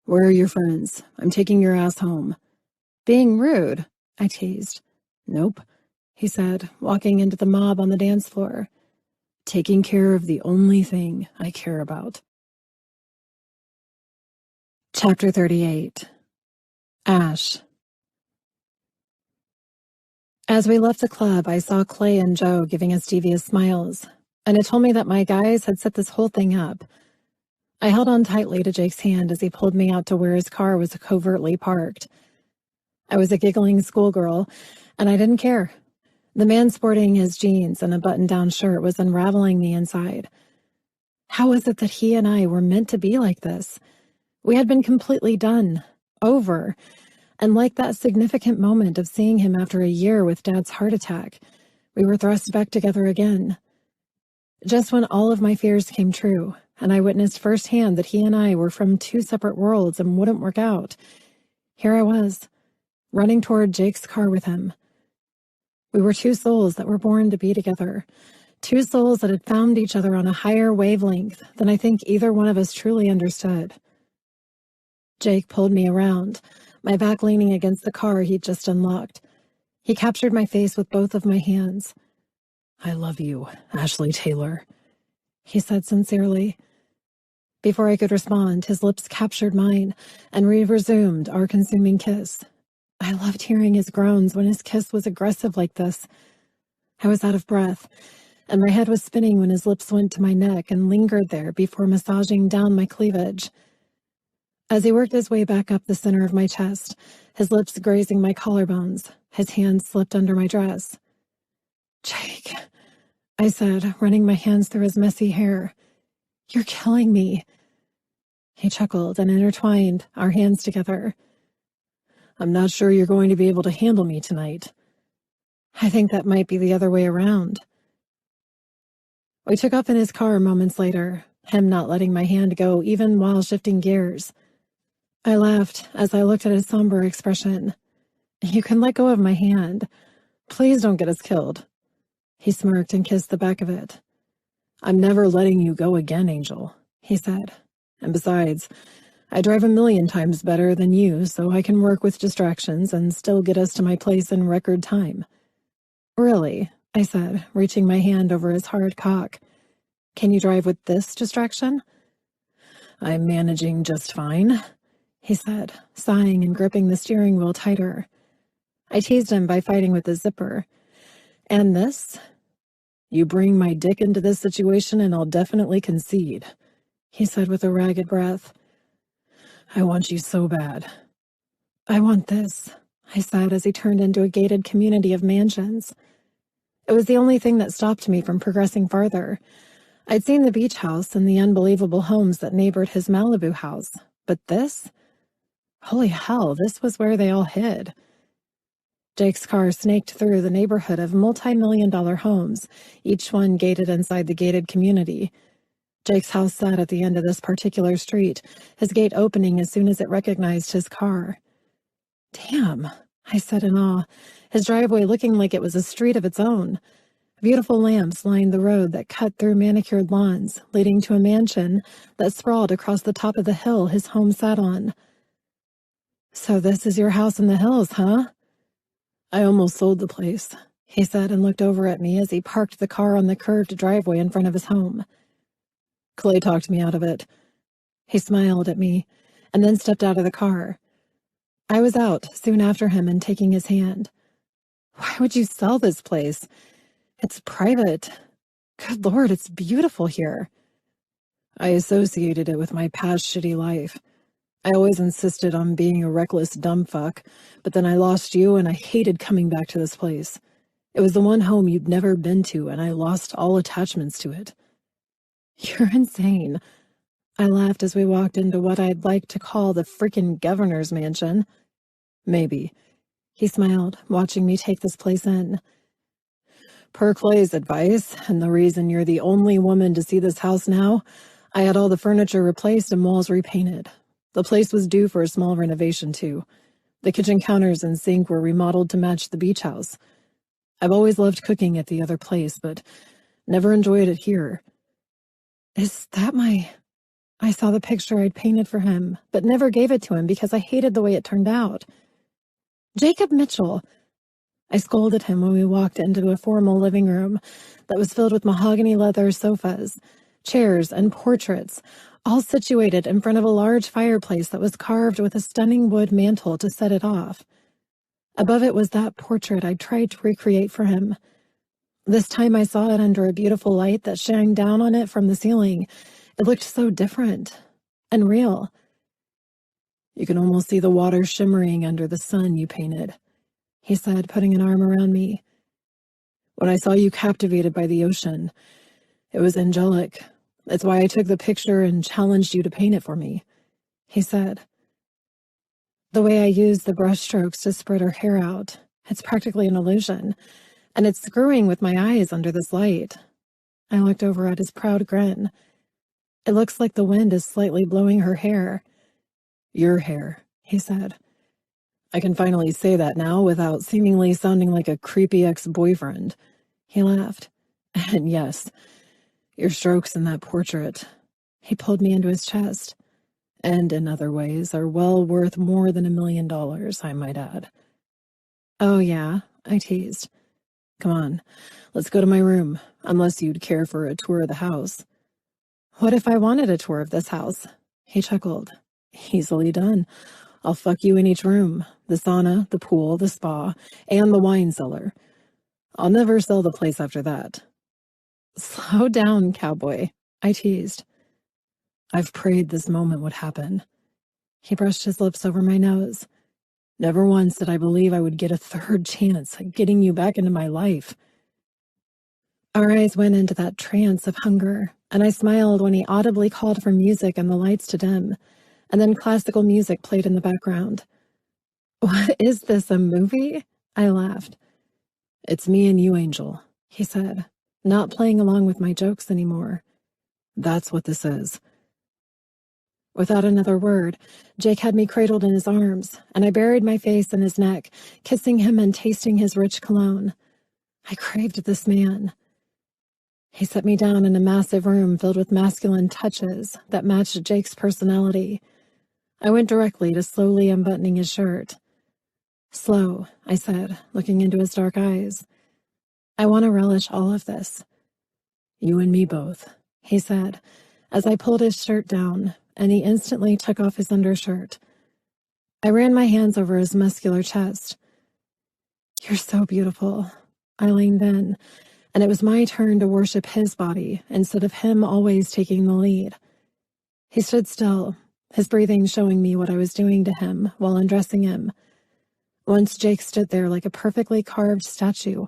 Where are your friends? I'm taking your ass home. Being rude, I teased. Nope, he said, walking into the mob on the dance floor. Taking care of the only thing I care about. Chapter 38. Ash. As we left the club, I saw Clay and Joe giving us devious smiles, and it told me that my guys had set this whole thing up. I held on tightly to Jake's hand as he pulled me out to where his car was covertly parked. I was a giggling schoolgirl, and I didn't care. The man sporting his jeans and a button-down shirt was unraveling me inside. How was it that he and I were meant to be like this? We had been completely done, over, and like that significant moment of seeing him after a year with Dad's heart attack, we were thrust back together again. Just when all of my fears came true, and I witnessed firsthand that he and I were from two separate worlds and wouldn't work out, here I was, running toward Jake's car with him. We were two souls that were born to be together, two souls that had found each other on a higher wavelength than I think either one of us truly understood. Jake pulled me around, my back leaning against the car he'd just unlocked. He captured my face with both of my hands. I love you, Ashley Taylor, he said sincerely. Before I could respond, his lips captured mine, and we resumed our consuming kiss. I loved hearing his groans when his kiss was aggressive like this. I was out of breath, and my head was spinning when his lips went to my neck and lingered there before massaging down my cleavage. As he worked his way back up the center of my chest, his lips grazing my collarbones, His hand slipped under my dress. "Jake," I said, running my hands through his messy hair. "You're killing me." He chuckled and intertwined our hands together. "I'm not sure you're going to be able to handle me tonight." "I think that might be the other way around." We took off in his car moments later, him not letting my hand go even while shifting gears. I laughed as I looked at his somber expression. "You can let go of my hand. Please don't get us killed." He smirked and kissed the back of it. "I'm never letting you go again, Angel," he said. "And besides, I drive 1,000,000 times better than you, so I can work with distractions and still get us to my place in record time." "Really?" I said, reaching my hand over his hard cock. "Can you drive with this distraction?" "I'm managing just fine," he said, sighing and gripping the steering wheel tighter. I teased him by fighting with the zipper. "And this?" "You bring my dick into this situation and I'll definitely concede," he said with a ragged breath. "I want you so bad." "I want this," I said as he turned into a gated community of mansions. It was the only thing that stopped me from progressing farther. I'd seen the beach house and the unbelievable homes that neighbored his Malibu house, but this? Holy hell, this was where they all hid. Jake's car snaked through the neighborhood of multi-million-dollar homes, each one gated inside the gated community. Jake's house sat at the end of this particular street, his gate opening as soon as it recognized his car. "Damn," I said in awe, his driveway looking like it was a street of its own. Beautiful lamps lined the road that cut through manicured lawns, leading to a mansion that sprawled across the top of the hill his home sat on. "So this is your house in the hills, huh?" "I almost sold the place," he said and looked over at me as he parked the car on the curved driveway in front of his home. "Clay talked me out of it." He smiled at me and then stepped out of the car. I was out soon after him and taking his hand. "Why would you sell this place? It's private. Good Lord, it's beautiful here." "I associated it with my past shitty life. I always insisted on being a reckless dumb fuck, but then I lost you and I hated coming back to this place. It was the one home you'd never been to and I lost all attachments to it." "You're insane." I laughed as we walked into what I'd like to call the freaking governor's mansion. "Maybe." He smiled, watching me take this place in. "Per Clay's advice, and the reason you're the only woman to see this house now, I had all the furniture replaced and walls repainted. The place was due for a small renovation, too. The kitchen counters and sink were remodeled to match the beach house. I've always loved cooking at the other place, but never enjoyed it here." "Is that my—" I saw the picture I'd painted for him, but never gave it to him because I hated the way it turned out. "Jacob Mitchell!" I scolded him when we walked into a formal living room that was filled with mahogany leather sofas, chairs, and portraits, all situated in front of a large fireplace that was carved with a stunning wood mantel to set it off. Above it was that portrait I'd tried to recreate for him. This time I saw it under a beautiful light that shined down on it from the ceiling. It looked so different and real. "You can almost see the water shimmering under the sun you painted," he said, putting an arm around me. "When I saw you captivated by the ocean, it was angelic. That's why I took the picture and challenged you to paint it for me," he said. The way I used the brushstrokes to spread her hair out, it's practically an illusion, and it's screwing with my eyes under this light. I looked over at his proud grin. It looks like the wind is slightly blowing her hair. "Your hair," he said. "I can finally say that now without seemingly sounding like a creepy ex-boyfriend." He laughed. "And yes, your strokes in that portrait," he pulled me into his chest, "and in other ways are well worth more than $1 million, I might add." "Oh yeah," I teased. "Come on, let's go to my room, unless you'd care for a tour of the house." "What if I wanted a tour of this house?" He chuckled. "Easily done. I'll fuck you in each room, the sauna, the pool, the spa, and the wine cellar. I'll never sell the place after that." "Slow down, cowboy," I teased. "I've prayed this moment would happen." He brushed his lips over my nose. Never once did I believe I would get a third chance at getting you back into my life. Our eyes went into that trance of hunger, and I smiled when he audibly called for music and the lights to dim, and then classical music played in the background. "What is this, a movie?" I laughed. "It's me and you, Angel," he said, not playing along with my jokes anymore. "That's what this is." Without another word, Jake had me cradled in his arms, and I buried my face in his neck, kissing him and tasting his rich cologne. I craved this man. He set me down in a massive room filled with masculine touches that matched Jake's personality. I went directly to slowly unbuttoning his shirt. "Slow," I said, looking into his dark eyes. "I want to relish all of this." "You and me both," he said, as I pulled his shirt down, and he instantly took off his undershirt. I ran my hands over his muscular chest. "You're so beautiful." I leaned in, and it was my turn to worship his body instead of him always taking the lead. He stood still, his breathing showing me what I was doing to him while undressing him. Once Jake stood there like a perfectly carved statue,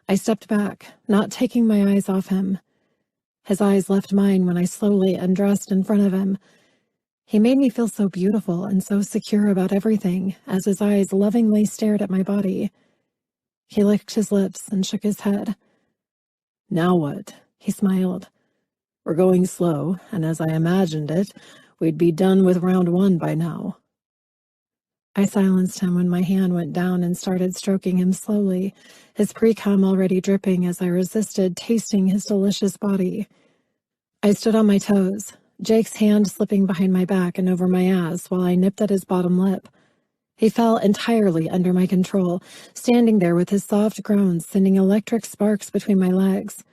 I stepped back, not taking my eyes off him. His eyes left mine when I slowly undressed in front of him. He made me feel so beautiful and so secure about everything as his eyes lovingly stared at my body. He licked his lips and shook his head. "Now what?" he smiled. "We're going slow, and as I imagined it, we'd be done with round 1 by now." I silenced him when my hand went down and started stroking him slowly, his pre-cum already dripping as I resisted tasting his delicious body. I stood on my toes, Jake's hand slipping behind my back and over my ass while I nipped at his bottom lip. He fell entirely under my control, standing there with his soft groans sending electric sparks between my legs.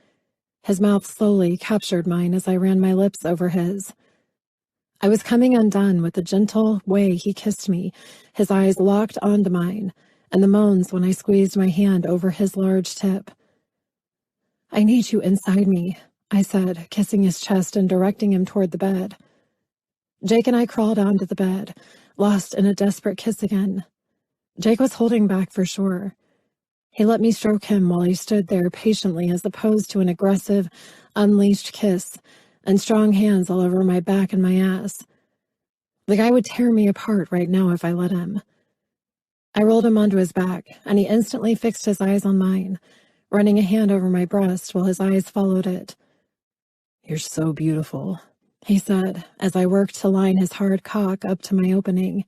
His mouth slowly captured mine as I ran my lips over his. I was coming undone with the gentle way he kissed me, his eyes locked onto mine, and the moans when I squeezed my hand over his large tip. "I need you inside me," I said, kissing his chest and directing him toward the bed. Jake and I crawled onto the bed, lost in a desperate kiss again. Jake was holding back for sure. He let me stroke him while he stood there patiently as opposed to an aggressive, unleashed kiss, and strong hands all over my back and my ass. The guy would tear me apart right now if I let him. I rolled him onto his back, and he instantly fixed his eyes on mine, running a hand over my breast while his eyes followed it. "You're so beautiful," he said, as I worked to line his hard cock up to my opening.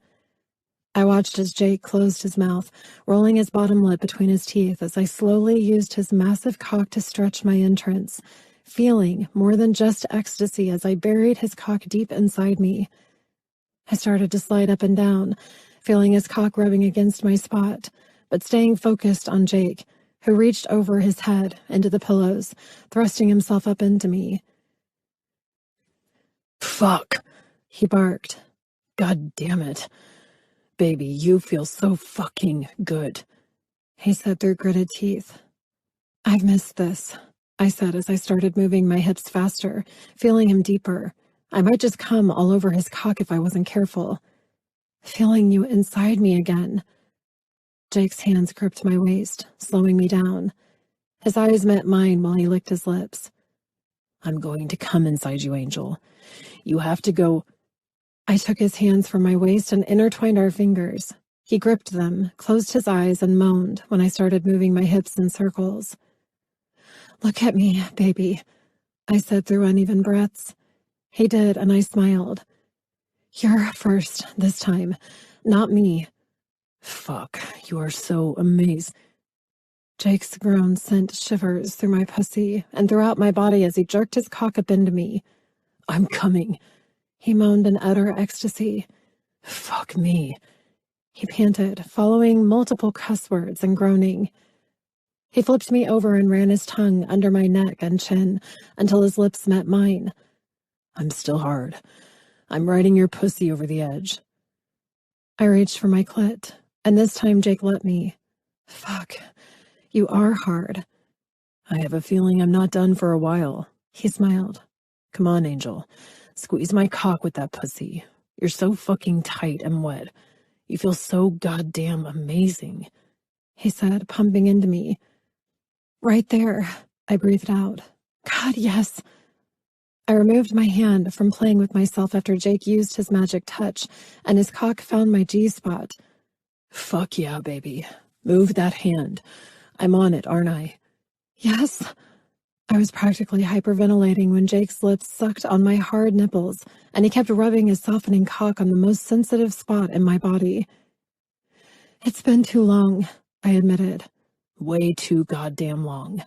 I watched as Jake closed his mouth, rolling his bottom lip between his teeth as I slowly used his massive cock to stretch my entrance, feeling more than just ecstasy as I buried his cock deep inside me. I started to slide up and down, feeling his cock rubbing against my spot, but staying focused on Jake, who reached over his head into the pillows, thrusting himself up into me. "Fuck," he barked. "God damn it. Baby, you feel so fucking good," he said through gritted teeth. "I've missed this," I said as I started moving my hips faster, feeling him deeper. I might just come all over his cock if I wasn't careful. "Feeling you inside me again." Jake's hands gripped my waist, slowing me down. His eyes met mine while he licked his lips. "I'm going to come inside you, Angel. You have to go." I took his hands from my waist and intertwined our fingers. He gripped them, closed his eyes, and moaned when I started moving my hips in circles. "Look at me, baby," I said through uneven breaths. He did, and I smiled. "You're first this time, not me." "Fuck, you are so amazing." Jake's groans sent shivers through my pussy and throughout my body as he jerked his cock up into me. "I'm coming," he moaned in utter ecstasy. "Fuck me," he panted, following multiple cuss words and groaning. He flipped me over and ran his tongue under my neck and chin until his lips met mine. "I'm still hard. I'm riding your pussy over the edge." I reached for my clit, and this time Jake let me. "Fuck, you are hard." "I have a feeling I'm not done for a while." He smiled. "Come on, Angel. Squeeze my cock with that pussy. You're so fucking tight and wet. You feel so goddamn amazing," he said, pumping into me. "Right there," I breathed out. "God, yes." I removed my hand from playing with myself after Jake used his magic touch, and his cock found my G-spot. "Fuck yeah, baby. Move that hand. I'm on it, aren't I?" "Yes." I was practically hyperventilating when Jake's lips sucked on my hard nipples, and he kept rubbing his softening cock on the most sensitive spot in my body. "It's been too long," I admitted. "Way too goddamn long,"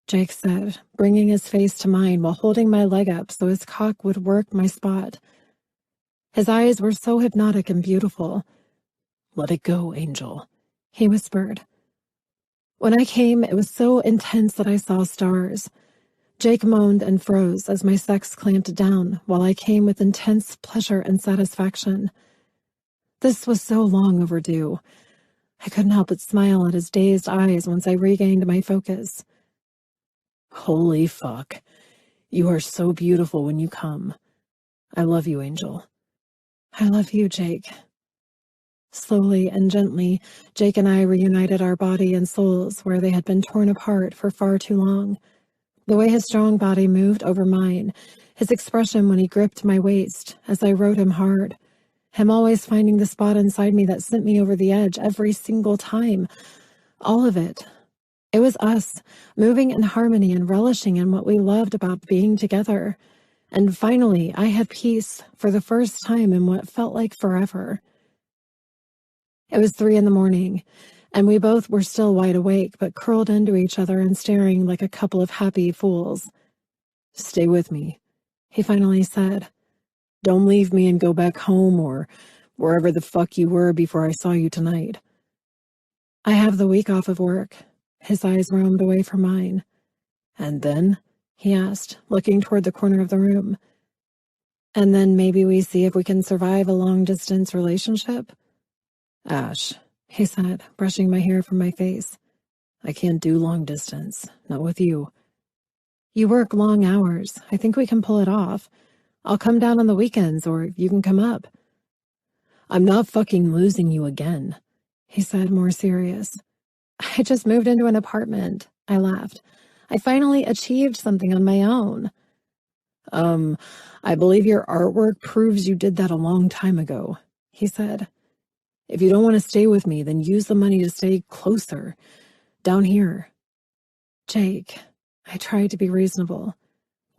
Jake said, bringing his face to mine while holding my leg up so his cock would work my spot. His eyes were so hypnotic and beautiful. "Let it go, Angel," he whispered. When I came, it was so intense that I saw stars. Jake moaned and froze as my sex clamped down while I came with intense pleasure and satisfaction. This was so long overdue. I couldn't help but smile at his dazed eyes once I regained my focus. "Holy fuck. You are so beautiful when you come. I love you, Angel." "I love you, Jake." Slowly and gently, Jake and I reunited our body and souls where they had been torn apart for far too long. The way his strong body moved over mine, his expression when he gripped my waist as I rode him hard, him always finding the spot inside me that sent me over the edge every single time. All of it. It was us, moving in harmony and relishing in what we loved about being together. And finally, I had peace for the first time in what felt like forever. It was 3 a.m, and we both were still wide awake, but curled into each other and staring like a couple of happy fools. "Stay with me," he finally said. "Don't leave me and go back home or wherever the fuck you were before I saw you tonight." "I have the week off of work." His eyes roamed away from mine. "And then?" he asked, looking toward the corner of the room. "And then maybe we see if we can survive a long-distance relationship?" "Ash," he said, brushing my hair from my face. "I can't do long distance. Not with you." "You work long hours. I think we can pull it off. I'll come down on the weekends, or you can come up." "I'm not fucking losing you again," he said, more serious. "I just moved into an apartment," I laughed. "I finally achieved something on my own." I believe your artwork proves you did that a long time ago," he said. "If you don't want to stay with me, then use the money to stay closer. Down here." "Jake," I tried to be reasonable.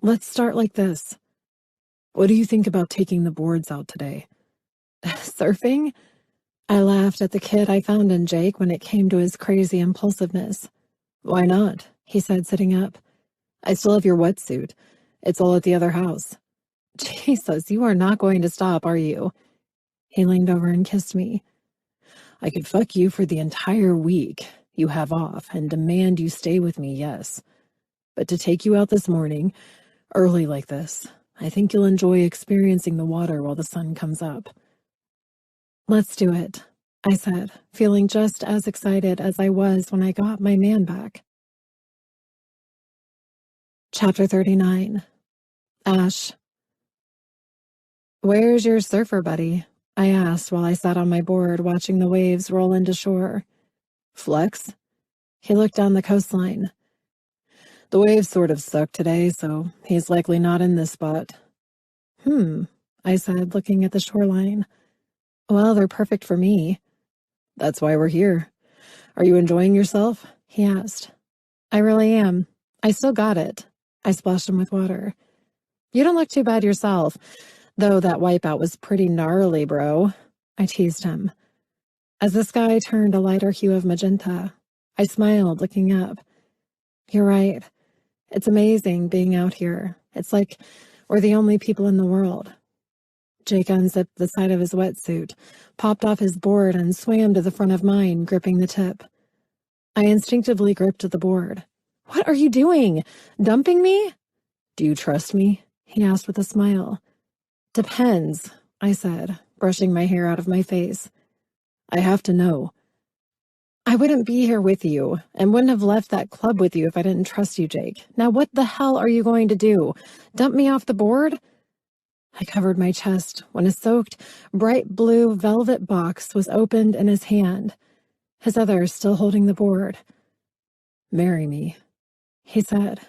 "Let's start like this." "What do you think about taking the boards out today?" "Surfing?" I laughed at the kid I found in Jake when it came to his crazy impulsiveness. "Why not?" he said, sitting up. "I still have your wetsuit. It's all at the other house." "Jesus, you are not going to stop, are you?" He leaned over and kissed me. "I could fuck you for the entire week you have off and demand you stay with me, yes. But to take you out this morning, early like this, I think you'll enjoy experiencing the water while the sun comes up." "Let's do it," I said, feeling just as excited as I was when I got my man back. Chapter 39. Ash. "Where's your surfer buddy?" I asked while I sat on my board watching the waves roll into shore. "Flex?" He looked down the coastline. "The waves sort of suck today, so he's likely not in this spot." I said, looking at the shoreline. "Well, they're perfect for me." "That's why we're here. Are you enjoying yourself?" he asked. "I really am. I still got it." I splashed him with water. "You don't look too bad yourself, though that wipeout was pretty gnarly, bro." I teased him. As the sky turned a lighter hue of magenta, I smiled, looking up. "You're right. It's amazing being out here. It's like we're the only people in the world." Jake unzipped the side of his wetsuit, popped off his board, and swam to the front of mine, gripping the tip. I instinctively gripped the board. "What are you doing? Dumping me?" "Do you trust me?" he asked with a smile. "Depends," I said, brushing my hair out of my face. "I have to know." "I wouldn't be here with you, and wouldn't have left that club with you if I didn't trust you, Jake. Now what the hell are you going to do? Dump me off the board?" I covered my chest when a soaked, bright blue velvet box was opened in his hand, his other still holding the board. "Marry me," he said,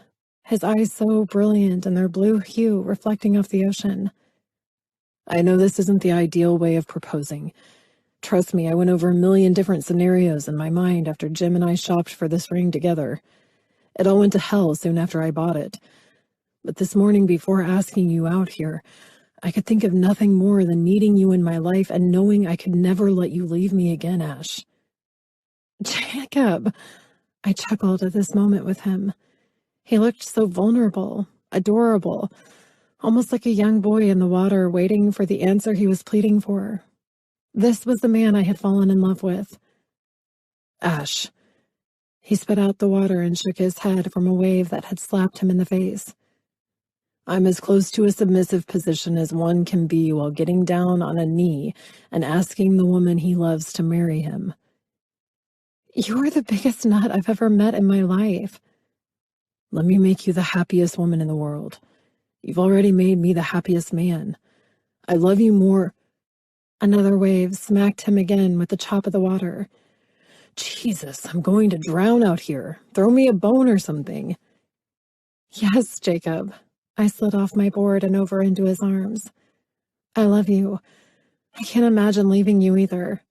his eyes so brilliant in their blue hue reflecting off the ocean. "I know this isn't the ideal way of proposing. Trust me, I went over a million different scenarios in my mind after Jim and I shopped for this ring together. It all went to hell soon after I bought it. But this morning, before asking you out here, I could think of nothing more than needing you in my life and knowing I could never let you leave me again, Ash." "Jacob," I chuckled at this moment with him. He looked so vulnerable, adorable, almost like a young boy in the water waiting for the answer he was pleading for. This was the man I had fallen in love with. "Ash." He spit out the water and shook his head from a wave that had slapped him in the face. "I'm as close to a submissive position as one can be while getting down on a knee and asking the woman he loves to marry him." "You're the biggest nut I've ever met in my life." "Let me make you the happiest woman in the world. You've already made me the happiest man. I love you more." Another wave smacked him again with the chop of the water. "Jesus, I'm going to drown out here. Throw me a bone or something." "Yes, Jacob." I slid off my board and over into his arms. "I love you. I can't imagine leaving you either."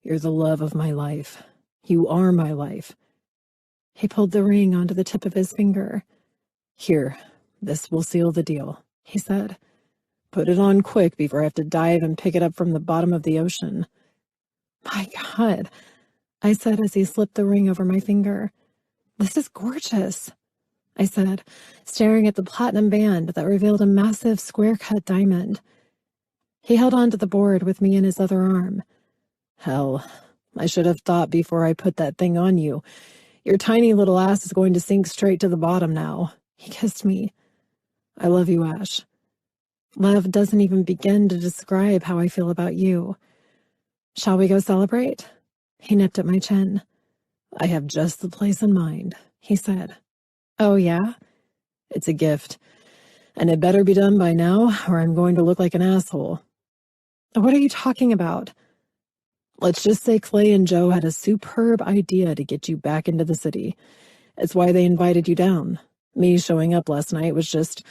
"You're the love of my life. You are my life." He pulled the ring onto the tip of his finger. "Here, this will seal the deal," he said. "Put it on quick before I have to dive and pick it up from the bottom of the ocean." "My God," I said as he slipped the ring over my finger. "This is gorgeous," I said, staring at the platinum band that revealed a massive square-cut diamond. He held onto the board with me in his other arm. "Hell, I should have thought before I put that thing on you. Your tiny little ass is going to sink straight to the bottom now." He kissed me. "I love you, Ash. Love doesn't even begin to describe how I feel about you. Shall we go celebrate?" He nipped at my chin. "I have just the place in mind," he said. "Oh, yeah?" "It's a gift. And it better be done by now, or I'm going to look like an asshole." "What are you talking about?" "Let's just say Clay and Joe had a superb idea to get you back into the city. It's why they invited you down. Me showing up last night was just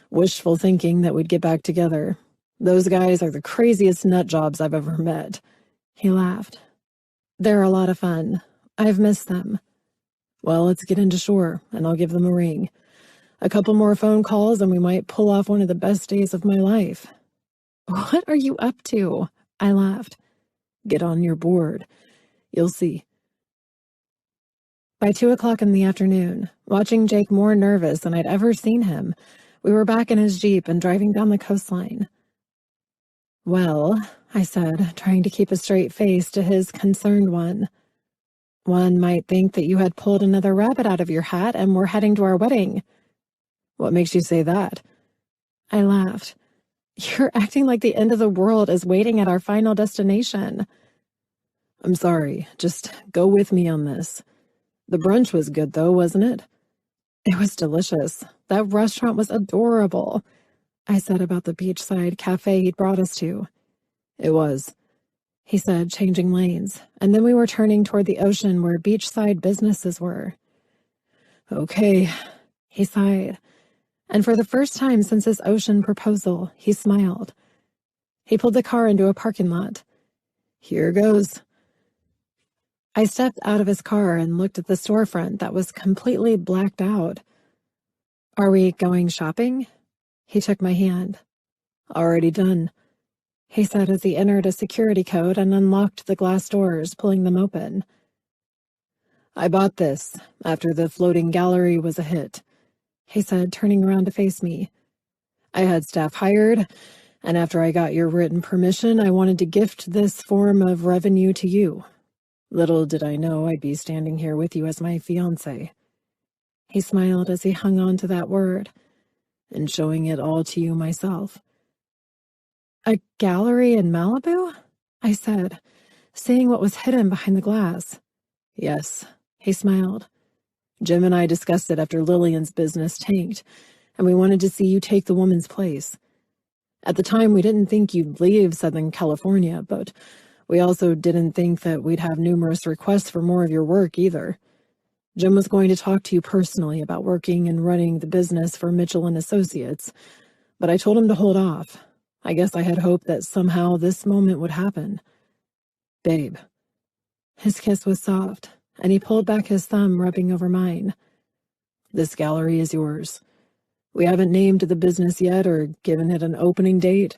wishful thinking that we'd get back together. Those guys are the craziest nut jobs I've ever met." He laughed. "They're a lot of fun. I've missed them." "Well, let's get into shore, and I'll give them a ring. A couple more phone calls, and we might pull off one of the best days of my life." "What are you up to?" I laughed. "Get on your board. You'll see." By 2 o'clock in the afternoon, watching Jake more nervous than I'd ever seen him, we were back in his Jeep and driving down the coastline. "Well," I said, trying to keep a straight face to his concerned one. "One might think that you had pulled another rabbit out of your hat and were heading to our wedding." "What makes you say that?" I laughed. "You're acting like the end of the world is waiting at our final destination." "I'm sorry. Just go with me on this. The brunch was good, though, wasn't it?" "It was delicious. That restaurant was adorable," I said about the beachside cafe he'd brought us to. "It was," he said, changing lanes, and then we were turning toward the ocean where beachside businesses were. "Okay," he sighed, and for the first time since his ocean proposal, he smiled. He pulled the car into a parking lot. "Here goes." I stepped out of his car and looked at the storefront that was completely blacked out. "Are we going shopping?" He took my hand. "Already done," he said as he entered a security code and unlocked the glass doors, pulling them open. "I bought this after the floating gallery was a hit," he said, turning around to face me. "I had staff hired, and after I got your written permission, I wanted to gift this form of revenue to you. Little did I know I'd be standing here with you as my fiancé." He smiled as he hung on to that word, "and showing it all to you myself." "A gallery in Malibu?" I said, seeing what was hidden behind the glass. "Yes," he smiled. "Jim and I discussed it after Lillian's business tanked, and we wanted to see you take the woman's place. At the time, we didn't think you'd leave Southern California, but we also didn't think that we'd have numerous requests for more of your work either. Jim was going to talk to you personally about working and running the business for Mitchell and Associates, but I told him to hold off. I guess I had hoped that somehow this moment would happen. Babe. His kiss was soft, and he pulled back his thumb, rubbing over mine. This gallery is yours. We haven't named the business yet or given it an opening date,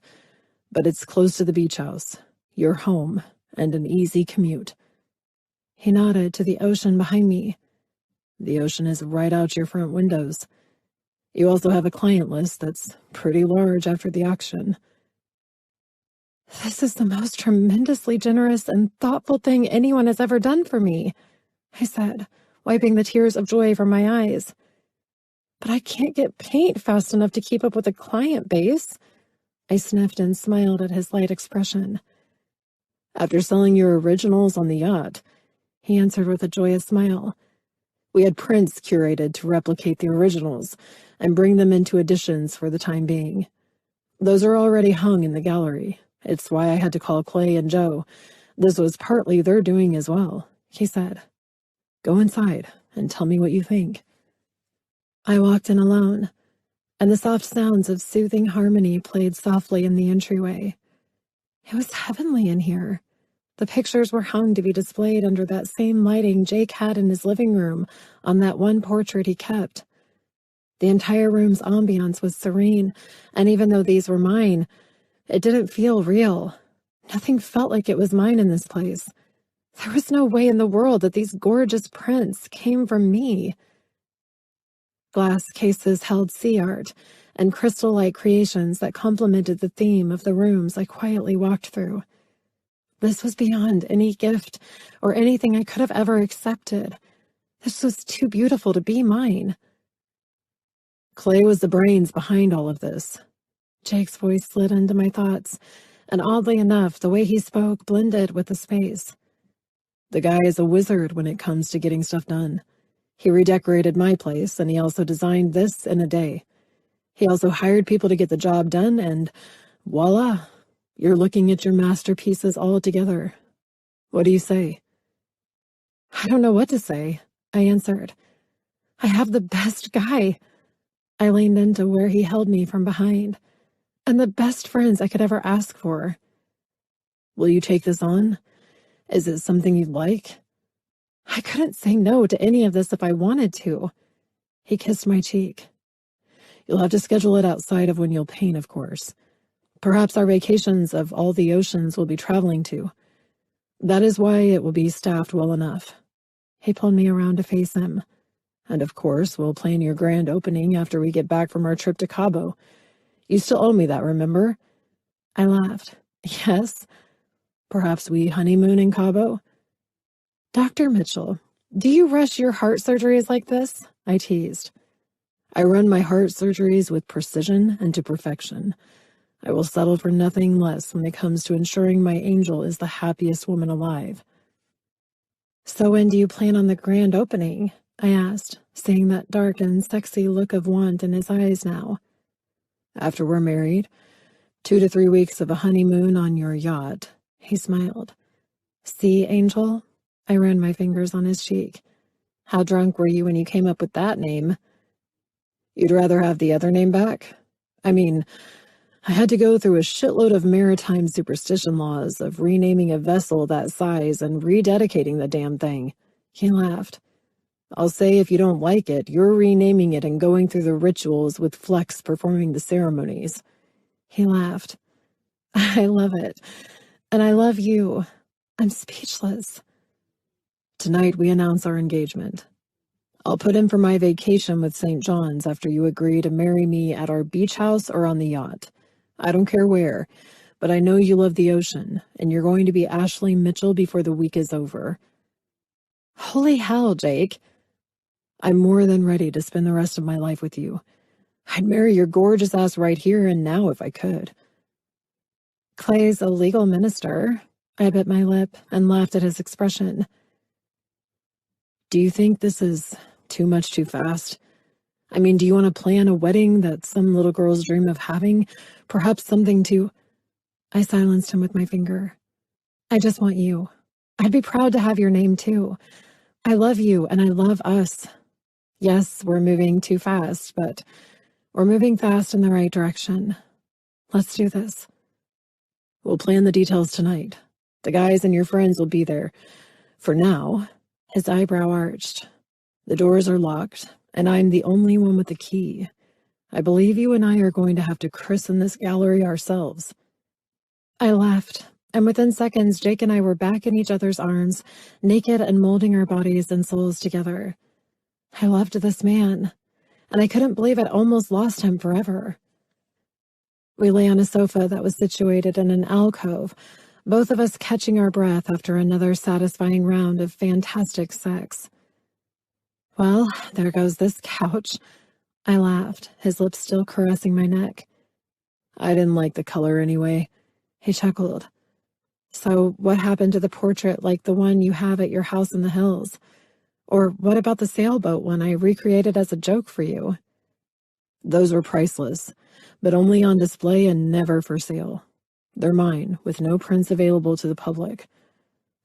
but it's close to the beach house, your home, and an easy commute. He nodded to the ocean behind me. The ocean is right out your front windows. You also have a client list that's pretty large after the auction. This is the most tremendously generous and thoughtful thing anyone has ever done for me, I said, wiping the tears of joy from my eyes. But I can't get paint fast enough to keep up with the client base. I sniffed and smiled at his light expression. After selling your originals on the yacht, he answered with a joyous smile. We had prints curated to replicate the originals and bring them into editions for the time being. Those are already hung in the gallery. It's why I had to call Clay and Joe. This was partly their doing as well, he said. Go inside and tell me what you think. I walked in alone, and the soft sounds of soothing harmony played softly in the entryway. It was heavenly in here. The pictures were hung to be displayed under that same lighting Jake had in his living room on that one portrait he kept. The entire room's ambiance was serene, and even though these were mine, it didn't feel real. Nothing felt like it was mine in this place. There was no way in the world that these gorgeous prints came from me. Glass cases held sea art and crystal-like creations that complemented the theme of the rooms I quietly walked through. This was beyond any gift or anything I could have ever accepted. This was too beautiful to be mine. Clay was the brains behind all of this. Jake's voice slid into my thoughts, and oddly enough, the way he spoke blended with the space. The guy is a wizard when it comes to getting stuff done. He redecorated my place, and he also designed this in a day. He also hired people to get the job done, and voila, you're looking at your masterpieces all together. What do you say? I don't know what to say, I answered. I have the best guy. I leaned into where he held me from behind, and the best friends I could ever ask for. Will you take this on? Is it something you'd like? I couldn't say no to any of this if I wanted to. He kissed my cheek. You'll have to schedule it outside of when you'll paint, of course. Perhaps our vacations of all the oceans we'll be traveling to. That is why it will be staffed well enough. He pulled me around to face him. And of course, we'll plan your grand opening after we get back from our trip to Cabo. You still owe me that, remember? I laughed. Yes. Perhaps we honeymoon in Cabo? Dr. Mitchell, do you rush your heart surgeries like this? I teased. I run my heart surgeries with precision and to perfection. I will settle for nothing less when it comes to ensuring my angel is the happiest woman alive. So when do you plan on the grand opening? I asked, seeing that dark and sexy look of want in his eyes now. After we're married, 2 to 3 weeks of a honeymoon on your yacht, he smiled. See, Angel? I ran my fingers on his cheek. How drunk were you when you came up with that name? You'd rather have the other name back? I mean, I had to go through a shitload of maritime superstition laws of renaming a vessel that size and rededicating the damn thing. He laughed. I'll say if you don't like it, you're renaming it and going through the rituals with Flex performing the ceremonies. He laughed. I love it. And I love you. I'm speechless. Tonight we announce our engagement. I'll put in for my vacation with St. John's after you agree to marry me at our beach house or on the yacht. I don't care where, but I know you love the ocean, and you're going to be Ashley Mitchell before the week is over. Holy hell, Jake. I'm more than ready to spend the rest of my life with you. I'd marry your gorgeous ass right here and now if I could. Clay's a legal minister. I bit my lip and laughed at his expression. Do you think this is too much too fast? I mean, do you want to plan a wedding that some little girls dream of having? Perhaps something to... I silenced him with my finger. I just want you. I'd be proud to have your name too. I love you and I love us. Yes, we're moving too fast, but we're moving fast in the right direction. Let's do this. We'll plan the details tonight. The guys and your friends will be there. For now, his eyebrow arched. The doors are locked, and I'm the only one with the key. I believe you and I are going to have to christen this gallery ourselves. I laughed, and within seconds, Jake and I were back in each other's arms, naked and molding our bodies and souls together. I loved this man, and I couldn't believe I'd almost lost him forever. We lay on a sofa that was situated in an alcove, both of us catching our breath after another satisfying round of fantastic sex. Well, there goes this couch. I laughed, his lips still caressing my neck. I didn't like the color anyway. He chuckled. So what happened to the portrait like the one you have at your house in the hills? Or what about the sailboat one I recreated as a joke for you? Those were priceless, but only on display and never for sale. They're mine, with no prints available to the public.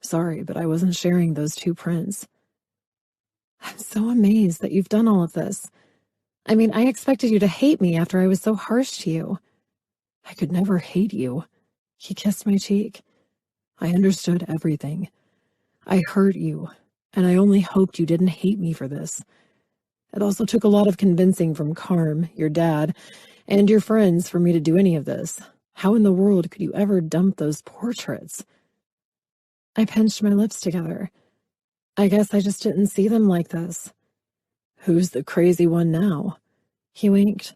Sorry, but I wasn't sharing those 2 prints. I'm so amazed that you've done all of this. I mean, I expected you to hate me after I was so harsh to you. I could never hate you. He kissed my cheek. I understood everything. I hurt you, and I only hoped you didn't hate me for this. It also took a lot of convincing from Carm, your dad, and your friends for me to do any of this. How in the world could you ever dump those portraits? I pinched my lips together. I guess I just didn't see them like this. Who's the crazy one now? He winked.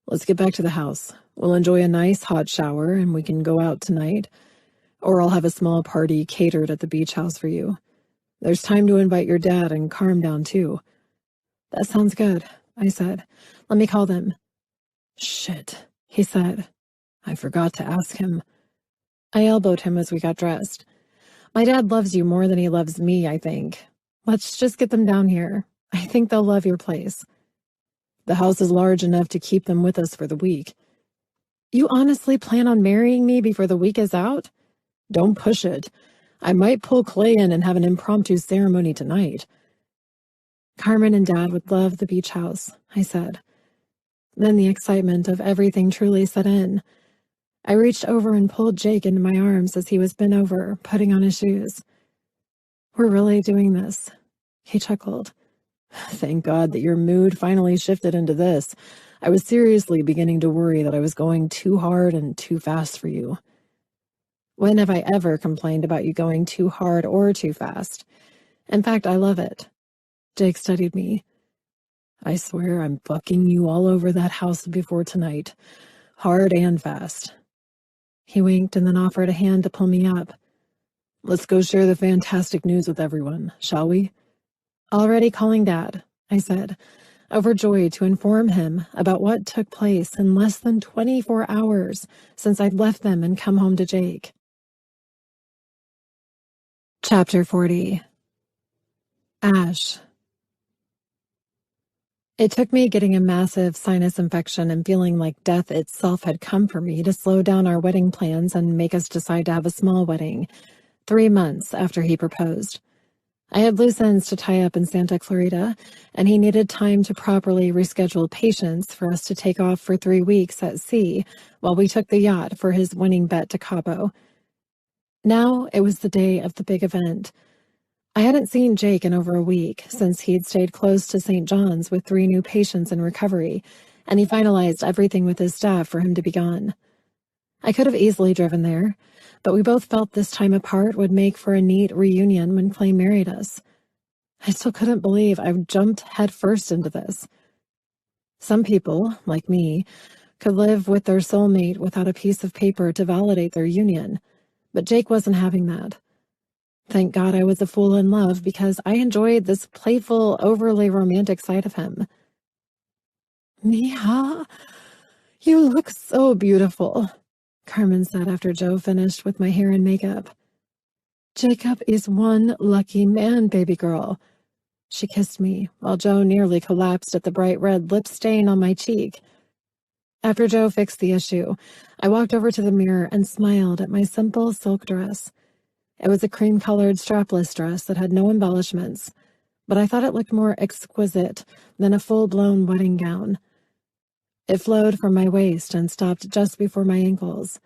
Let's get back to the house. We'll enjoy a nice hot shower and we can go out tonight. Or I'll have a small party catered at the beach house for you. There's time to invite your dad and Carm down too. That sounds good, I said. Let me call them. Shit, he said. I forgot to ask him. I elbowed him as we got dressed. My dad loves you more than he loves me, I think. Let's just get them down here. I think they'll love your place. The house is large enough to keep them with us for the week. You honestly plan on marrying me before the week is out? Don't push it. I might pull Clay in and have an impromptu ceremony tonight. Carmen and Dad would love the beach house, I said. Then the excitement of everything truly set in. I reached over and pulled Jake into my arms as he was bent over, putting on his shoes. We're really doing this, he chuckled. Thank God that your mood finally shifted into this. I was seriously beginning to worry that I was going too hard and too fast for you. When have I ever complained about you going too hard or too fast? In fact, I love it. Jake studied me. I swear I'm fucking you all over that house before tonight. Hard and fast. He winked and then offered a hand to pull me up. Let's go share the fantastic news with everyone, shall we? Already calling Dad, I said, overjoyed to inform him about what took place in less than 24 hours since I'd left them and come home to Jake. Chapter 40. Ash. It took me getting a massive sinus infection and feeling like death itself had come for me to slow down our wedding plans and make us decide to have a small wedding, 3 months after he proposed. I had loose ends to tie up in Santa Clarita, and he needed time to properly reschedule patients for us to take off for 3 weeks at sea while we took the yacht for his winning bet to Cabo. Now it was the day of the big event. I hadn't seen Jake in over a week since he'd stayed close to St. John's with 3 new patients in recovery, and he finalized everything with his staff for him to be gone. I could have easily driven there, but we both felt this time apart would make for a neat reunion when Clay married us. I still couldn't believe I jumped headfirst into this. Some people, like me, could live with their soulmate without a piece of paper to validate their union, but Jake wasn't having that. Thank God I was a fool in love because I enjoyed this playful, overly romantic side of him. Mija, you look so beautiful, Carmen said after Joe finished with my hair and makeup. Jacob is one lucky man, baby girl. She kissed me, while Joe nearly collapsed at the bright red lip stain on my cheek. After Joe fixed the issue, I walked over to the mirror and smiled at my simple silk dress. It was a cream-colored strapless dress that had no embellishments, but I thought it looked more exquisite than a full-blown wedding gown. It flowed from my waist and stopped just before my ankles.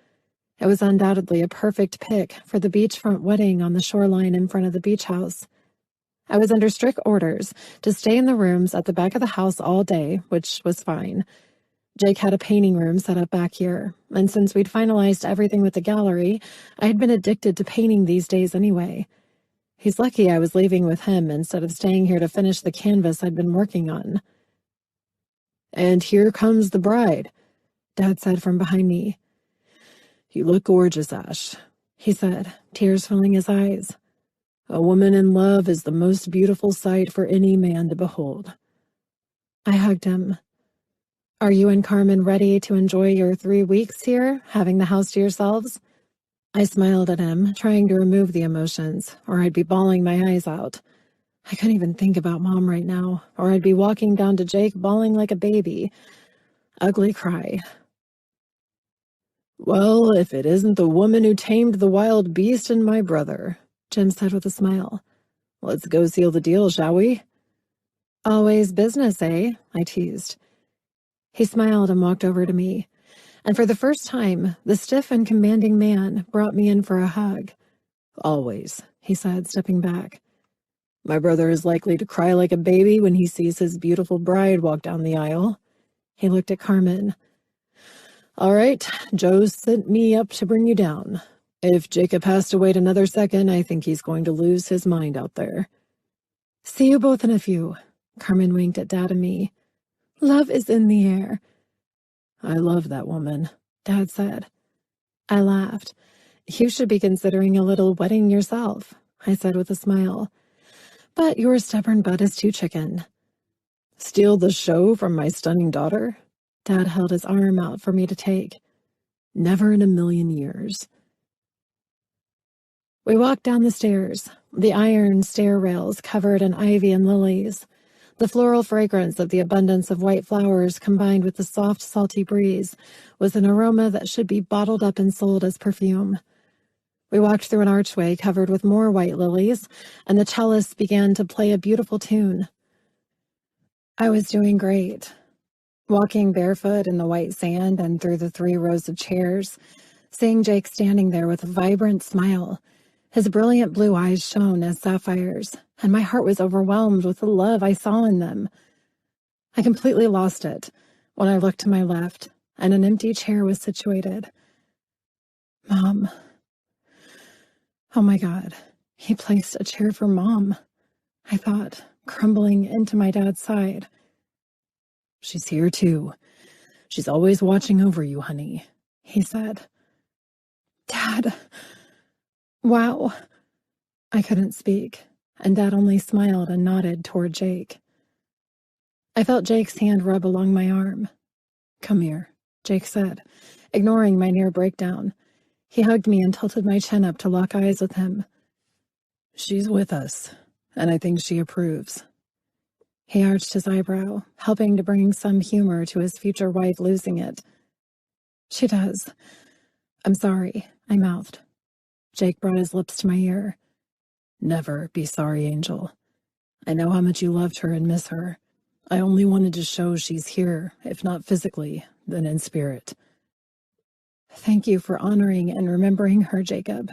It was undoubtedly a perfect pick for the beachfront wedding on the shoreline in front of the beach house. I was under strict orders to stay in the rooms at the back of the house all day, which was fine. Jake had a painting room set up back here, and since we'd finalized everything with the gallery, I had been addicted to painting these days anyway. He's lucky I was leaving with him instead of staying here to finish the canvas I'd been working on. "And here comes the bride," Dad said from behind me. "You look gorgeous, Ash," he said, tears filling his eyes. "A woman in love is the most beautiful sight for any man to behold." I hugged him. "Are you and Carmen ready to enjoy your 3 weeks here, having the house to yourselves?" I smiled at him, trying to remove the emotions, or I'd be bawling my eyes out. I couldn't even think about Mom right now, or I'd be walking down to Jake bawling like a baby. Ugly cry. "Well, if it isn't the woman who tamed the wild beast and my brother," Jim said with a smile. "Let's go seal the deal, shall we?" "Always business, eh?" I teased. He smiled and walked over to me, and for the first time, the stiff and commanding man brought me in for a hug. "Always," he said, stepping back. "My brother is likely to cry like a baby when he sees his beautiful bride walk down the aisle." He looked at Carmen. "All right, Joe sent me up to bring you down. If Jacob has to wait another second, I think he's going to lose his mind out there." "See you both in a few." Carmen winked at Dad and me. "Love is in the air." "I love that woman," Dad said. I laughed. "You should be considering a little wedding yourself," I said with a smile. "But your stubborn butt is too chicken." "Steal the show from my stunning daughter?" Dad held his arm out for me to take. "Never in a million years." We walked down the stairs, the iron stair rails covered in ivy and lilies. The floral fragrance of the abundance of white flowers combined with the soft, salty breeze was an aroma that should be bottled up and sold as perfume. We walked through an archway covered with more white lilies, and the cellist began to play a beautiful tune. I was doing great. Walking barefoot in the white sand and through the 3 rows of chairs, seeing Jake standing there with a vibrant smile. His brilliant blue eyes shone as sapphires, and my heart was overwhelmed with the love I saw in them. I completely lost it when I looked to my left, and an empty chair was situated. Mom. Oh my God, he placed a chair for Mom, I thought, crumbling into my dad's side. "She's here too. She's always watching over you, honey," he said. Dad. Wow. I couldn't speak, and Dad only smiled and nodded toward Jake. I felt Jake's hand rub along my arm. "Come here," Jake said, ignoring my near breakdown. He hugged me and tilted my chin up to lock eyes with him. "She's with us, and I think she approves." He arched his eyebrow, helping to bring some humor to his future wife losing it. "She does. I'm sorry," I mouthed. Jake brought his lips to my ear. "Never be sorry, Angel. I know how much you loved her and miss her. I only wanted to show she's here, if not physically, then in spirit." "Thank you for honoring and remembering her, Jacob,"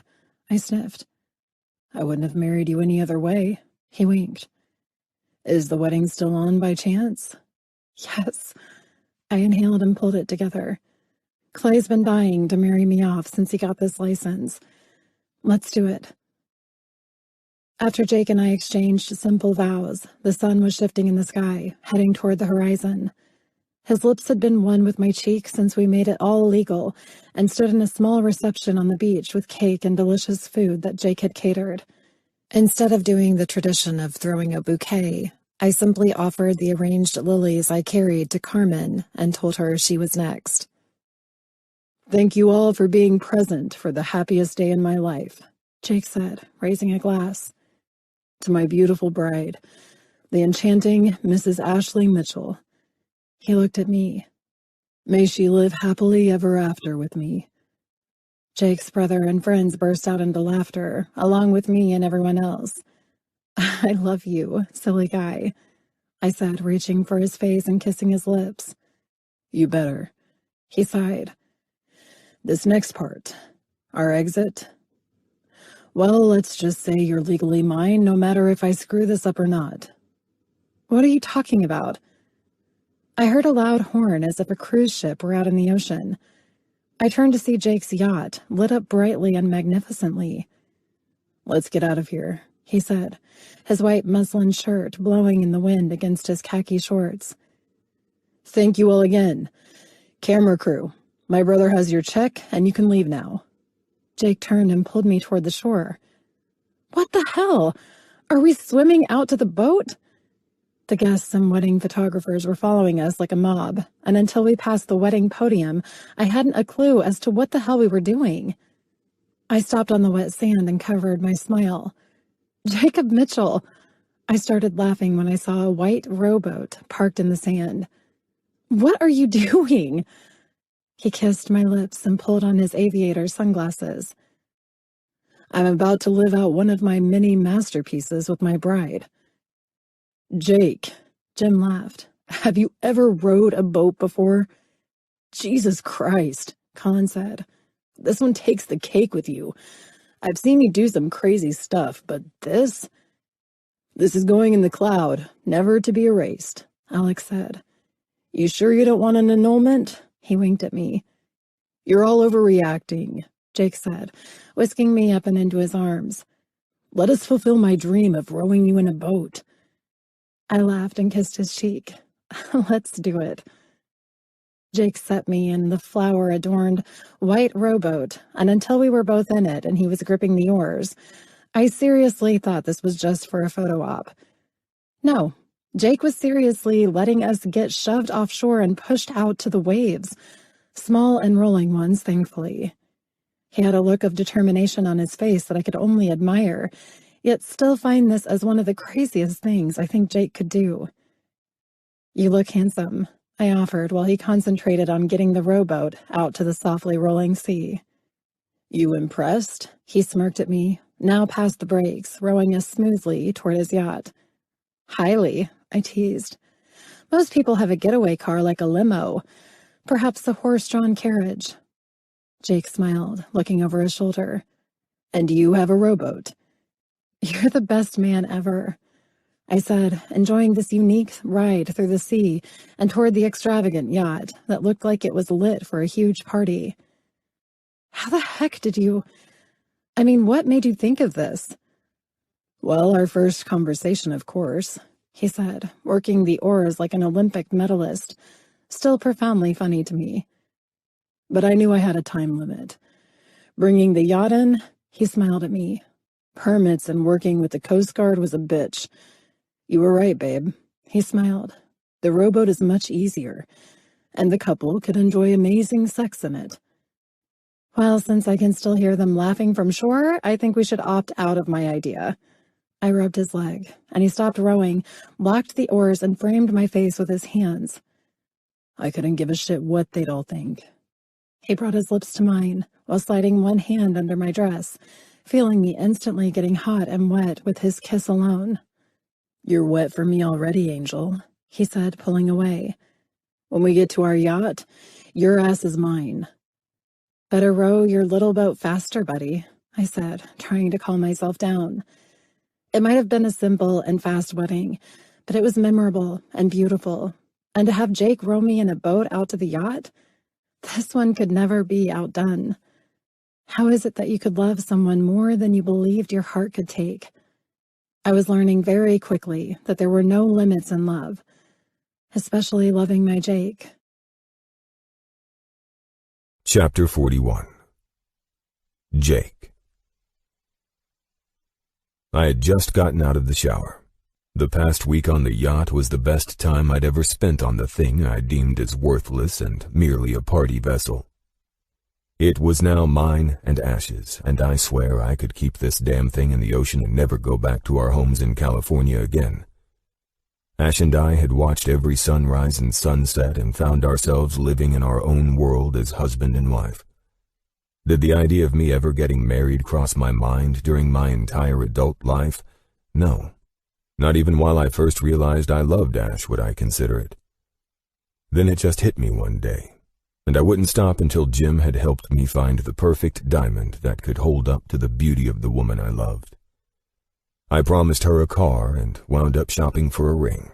I sniffed. "I wouldn't have married you any other way," he winked. "Is the wedding still on by chance?" "Yes." I inhaled and pulled it together. "Clay's been dying to marry me off since he got this license. Let's do it." After Jake and I exchanged simple vows, the sun was shifting in the sky, heading toward the horizon. His lips had been one with my cheek since we made it all legal and stood in a small reception on the beach with cake and delicious food that Jake had catered. Instead of doing the tradition of throwing a bouquet, I simply offered the arranged lilies I carried to Carmen and told her she was next. "Thank you all for being present for the happiest day in my life," Jake said, raising a glass. "To my beautiful bride, The enchanting Mrs. Ashley Mitchell. He looked at me. May she live happily ever after with me. Jake's brother and friends burst out into laughter, along with me and everyone else. I love you, silly guy, I said, reaching for his face and kissing his lips. You better. He sighed. This next part, our exit. Well, let's just say you're legally mine, no matter if I screw this up or not. What are you talking about? I heard a loud horn as if a cruise ship were out in the ocean. I turned to see Jake's yacht, lit up brightly and magnificently. Let's get out of here, he said, his white muslin shirt blowing in the wind against his khaki shorts. Thank you all again. Camera crew, my brother has your check, and you can leave now. Jake turned and pulled me toward the shore. What the hell? Are we swimming out to the boat? The guests and wedding photographers were following us like a mob, and until we passed the wedding podium, I hadn't a clue as to what the hell we were doing. I stopped on the wet sand and covered my smile. Jacob Mitchell! I started laughing when I saw a white rowboat parked in the sand. What are you doing? He kissed my lips and pulled on his aviator sunglasses. I'm about to live out one of my many masterpieces with my bride. Jake, Jim laughed. Have you ever rowed a boat before? Jesus Christ, Colin said. This one takes the cake with you. I've seen you do some crazy stuff, but this is going in the cloud, never to be erased, Alex said. You sure you don't want an annulment? He winked at me. You're all overreacting, Jake said, whisking me up and into his arms. Let us fulfill my dream of rowing you in a boat. I laughed and kissed his cheek. Let's do it. Jake set me in the flower-adorned white rowboat, and until we were both in it and he was gripping the oars, I seriously thought this was just for a photo op. No, Jake was seriously letting us get shoved offshore and pushed out to the waves, small and rolling ones, thankfully. He had a look of determination on his face that I could only admire, yet still find this as one of the craziest things I think Jake could do. You look handsome, I offered while he concentrated on getting the rowboat out to the softly rolling sea. You impressed? He smirked at me, now past the brakes, rowing us smoothly toward his yacht. Highly, I teased. Most people have a getaway car like a limo, perhaps a horse-drawn carriage. Jake smiled, looking over his shoulder. And you have a rowboat. You're the best man ever, I said, enjoying this unique ride through the sea and toward the extravagant yacht that looked like it was lit for a huge party. How the heck did you... what made you think of this? Well, our first conversation, of course, he said, working the oars like an Olympic medalist, still profoundly funny to me. But I knew I had a time limit. Bringing the yacht in, he smiled at me. Permits and working with the Coast Guard was a bitch. You were right, babe. He smiled. The rowboat is much easier, and the couple could enjoy amazing sex in it. Well, since I can still hear them laughing from shore, I think we should opt out of my idea. I rubbed his leg, and he stopped rowing, locked the oars, and framed my face with his hands. I couldn't give a shit what they'd all think. He brought his lips to mine, while sliding one hand under my dress, feeling me instantly getting hot and wet with his kiss alone. You're wet for me already, Angel, he said, pulling away. When we get to our yacht, your ass is mine. Better row your little boat faster, buddy, I said, trying to calm myself down. It might have been a simple and fast wedding, but it was memorable and beautiful. And to have Jake row me in a boat out to the yacht? This one could never be outdone. How is it that you could love someone more than you believed your heart could take? I was learning very quickly that there were no limits in love, especially loving my Jake. Chapter 41. Jake. I had just gotten out of the shower. The past week on the yacht was the best time I'd ever spent on the thing I deemed as worthless and merely a party vessel. It was now mine and Ash's, and I swear I could keep this damn thing in the ocean and never go back to our homes in California again. Ash and I had watched every sunrise and sunset and found ourselves living in our own world as husband and wife. Did the idea of me ever getting married cross my mind during my entire adult life? No. Not even while I first realized I loved Ash would I consider it. Then it just hit me one day, and I wouldn't stop until Jim had helped me find the perfect diamond that could hold up to the beauty of the woman I loved. I promised her a car and wound up shopping for a ring.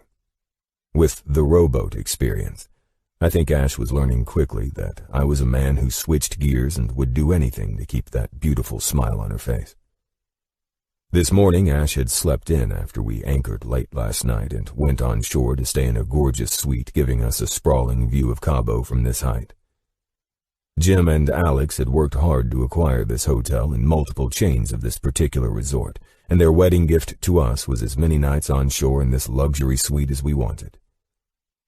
With the rowboat experience, I think Ash was learning quickly that I was a man who switched gears and would do anything to keep that beautiful smile on her face. This morning, Ash had slept in after we anchored late last night and went on shore to stay in a gorgeous suite giving us a sprawling view of Cabo from this height. Jim and Alex had worked hard to acquire this hotel and multiple chains of this particular resort, and their wedding gift to us was as many nights on shore in this luxury suite as we wanted.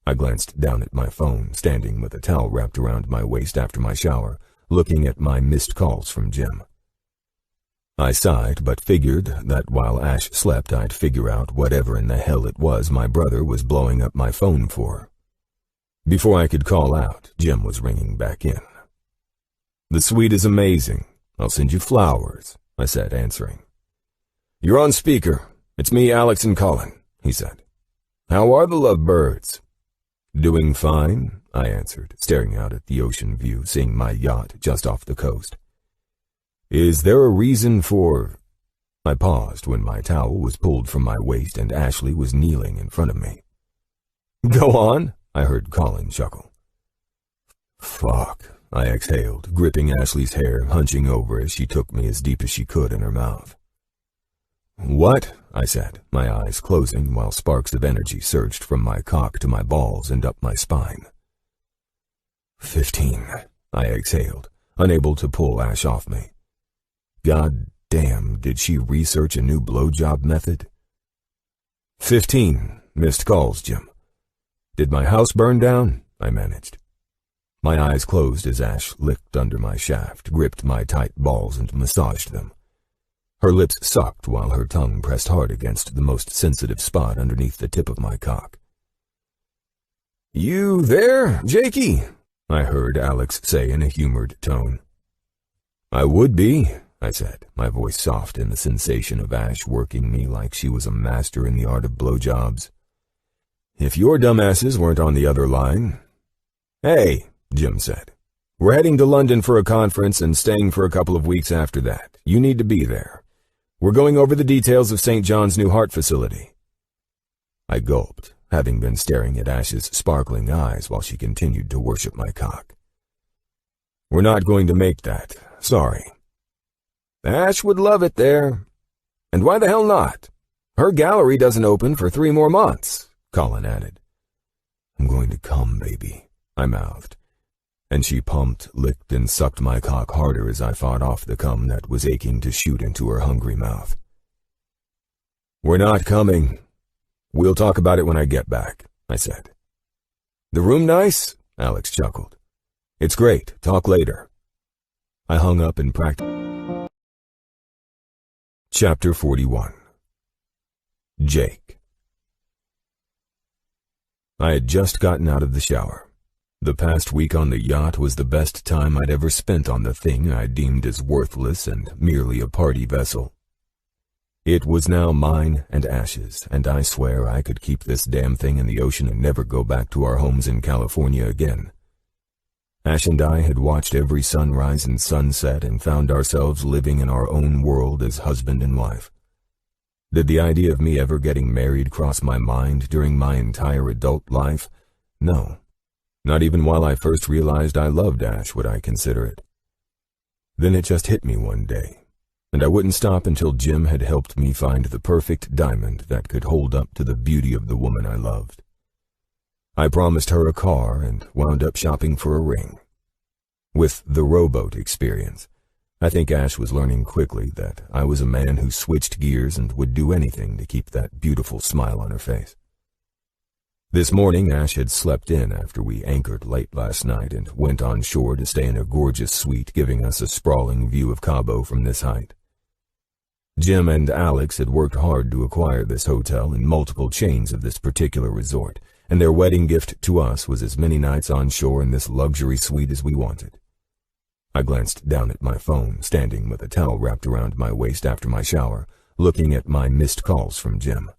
I glanced down at my phone, standing with a towel wrapped around my waist after my shower, looking at my missed calls from Jim. I sighed, but figured that while Ash slept I'd figure out whatever in the hell it was my brother was blowing up my phone for. Before I could call out, Jim was ringing back in. "The suite is amazing. I'll send you flowers," I said, answering. "You're on speaker. It's me, Alex and Colin," he said. "How are the lovebirds?" "Doing fine," I answered, staring out at the ocean view, seeing my yacht just off the coast. "Is there a reason for—" I paused when my towel was pulled from my waist and Ashley was kneeling in front of me. "Go on," I heard Colin chuckle. "Fuck," I exhaled, gripping Ashley's hair, hunching over as she took me as deep as she could in her mouth. "What?" I said, my eyes closing while sparks of energy surged from my cock to my balls and up my spine. 15, I exhaled, unable to pull Ash off me. God damn, did she research a new blowjob method? 15, missed calls, Jim. Did my house burn down? I managed. My eyes closed as Ash licked under my shaft, gripped my tight balls and massaged them. Her lips sucked while her tongue pressed hard against the most sensitive spot underneath the tip of my cock. "You there, Jakey?" I heard Alex say in a humored tone. "I would be," I said, my voice soft in the sensation of Ash working me like she was a master in the art of blowjobs. "If your dumbasses weren't on the other line." "Hey," Jim said. "We're heading to London for a conference and staying for a couple of weeks after that. You need to be there. We're going over the details of St. John's new heart facility." I gulped, having been staring at Ash's sparkling eyes while she continued to worship my cock. "We're not going to make that. Sorry." "Ash would love it there. And why the hell not? Her gallery doesn't open for 3 more months, Colin added. "I'm going to come, baby," I mouthed, and she pumped, licked, and sucked my cock harder as I fought off the cum that was aching to shoot into her hungry mouth. "We're not coming. We'll talk about it when I get back," I said. "The room nice?" Alex chuckled. "It's great. Talk later." I hung up and practiced. Chapter 41. Jake. I had just gotten out of the shower. The past week on the yacht was the best time I'd ever spent on the thing I deemed as worthless and merely a party vessel. It was now mine and Ash's, and I swear I could keep this damn thing in the ocean and never go back to our homes in California again. Ash and I had watched every sunrise and sunset and found ourselves living in our own world as husband and wife. Did the idea of me ever getting married cross my mind during my entire adult life? No. Not even while I first realized I loved Ash would I consider it. Then it just hit me one day, and I wouldn't stop until Jim had helped me find the perfect diamond that could hold up to the beauty of the woman I loved. I promised her a car and wound up shopping for a ring. With the rowboat experience, I think Ash was learning quickly that I was a man who switched gears and would do anything to keep that beautiful smile on her face. This morning, Ash had slept in after we anchored late last night and went on shore to stay in a gorgeous suite giving us a sprawling view of Cabo from this height. Jim and Alex had worked hard to acquire this hotel and multiple chains of this particular resort, and their wedding gift to us was as many nights on shore in this luxury suite as we wanted. I glanced down at my phone, standing with a towel wrapped around my waist after my shower, looking at my missed calls from Jim.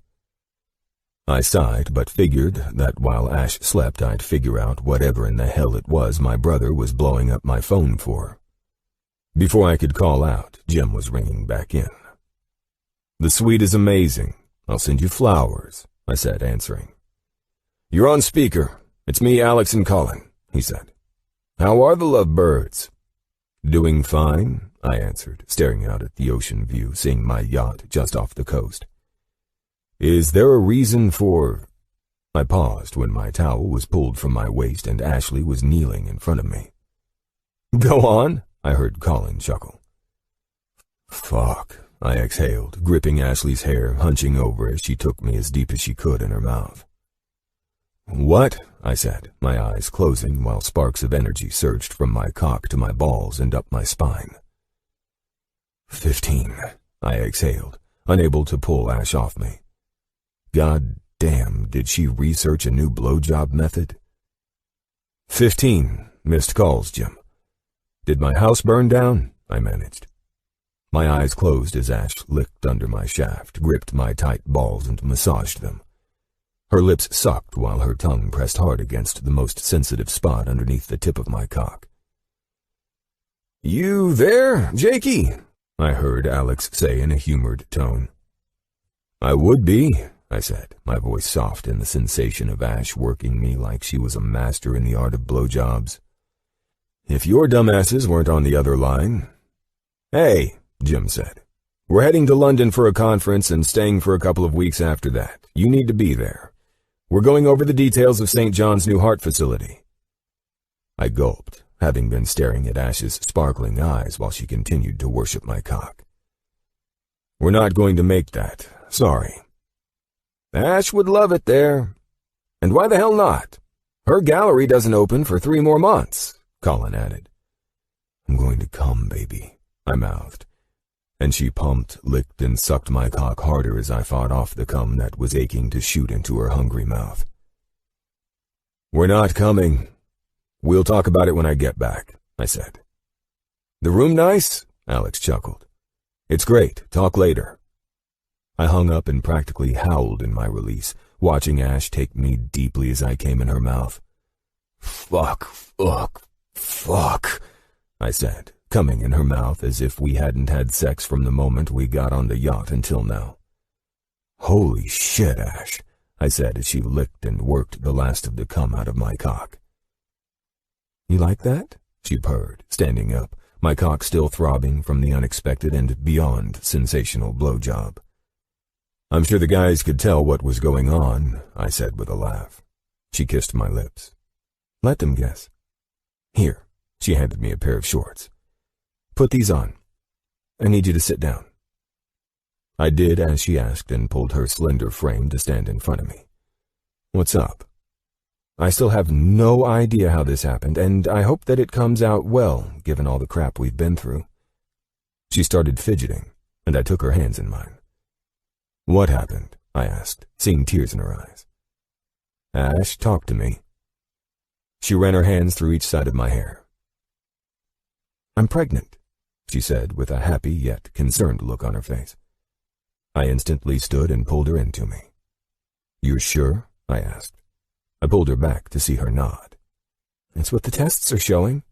I sighed, but figured that while Ash slept, I'd figure out whatever in the hell it was my brother was blowing up my phone for. Before I could call out, Jim was ringing back in. "The suite is amazing. I'll send you flowers," I said, answering. "You're on speaker. It's me, Alex and Colin," he said. "How are the lovebirds?" "Doing fine," I answered, staring out at the ocean view, seeing my yacht just off the coast. "Is there a reason for—" I paused when my towel was pulled from my waist and Ashley was kneeling in front of me. "Go on," I heard Colin chuckle. "Fuck," I exhaled, gripping Ashley's hair, hunching over as she took me as deep as she could in her mouth. "What?" I said, my eyes closing while sparks of energy surged from my cock to my balls and up my spine. 15, I exhaled, unable to pull Ash off me. God damn, did she research a new blowjob method? 15 missed calls, Jim. Did my house burn down? I managed. My eyes closed as Ash licked under my shaft, gripped my tight balls and massaged them. Her lips sucked while her tongue pressed hard against the most sensitive spot underneath the tip of my cock. "You there, Jakey?" I heard Alex say in a humored tone. "I would be," I said, my voice soft in the sensation of Ash working me like she was a master in the art of blowjobs. "If your dumbasses weren't on the other line." "Hey," Jim said. "We're heading to London for a conference and staying for a couple of weeks after that. You need to be there. We're going over the details of St. John's new heart facility." I gulped, having been staring at Ash's sparkling eyes while she continued to worship my cock. "We're not going to make that. Sorry." "Ash would love it there. And why the hell not? Her gallery doesn't open for 3 more months, Colin added. "I'm going to come, baby," I mouthed, and she pumped, licked, and sucked my cock harder as I fought off the cum that was aching to shoot into her hungry mouth. "We're not coming. We'll talk about it when I get back," I said. "The room nice?" Alex chuckled. "It's great. Talk later." I hung up and practically howled in my release, watching Ash take me deeply as I came in her mouth. Fuck, I said, coming in her mouth as if we hadn't had sex from the moment we got on the yacht until now. "Holy shit, Ash," I said as she licked and worked the last of the cum out of my cock. "You like that?" she purred, standing up, my cock still throbbing from the unexpected and beyond sensational blowjob. "I'm sure the guys could tell what was going on," I said with a laugh. She kissed my lips. "Let them guess. Here," she handed me a pair of shorts. "Put these on. I need you to sit down." I did as she asked and pulled her slender frame to stand in front of me. "What's up?" "I still have no idea how this happened, and I hope that it comes out well, given all the crap we've been through." She started fidgeting, and I took her hands in mine. "What happened?" I asked, seeing tears in her eyes. "Ash, talk to me." She ran her hands through each side of my hair. "I'm pregnant," she said with a happy yet concerned look on her face. I instantly stood and pulled her into me. "You're sure?" I asked. I pulled her back to see her nod. "That's what the tests are showing."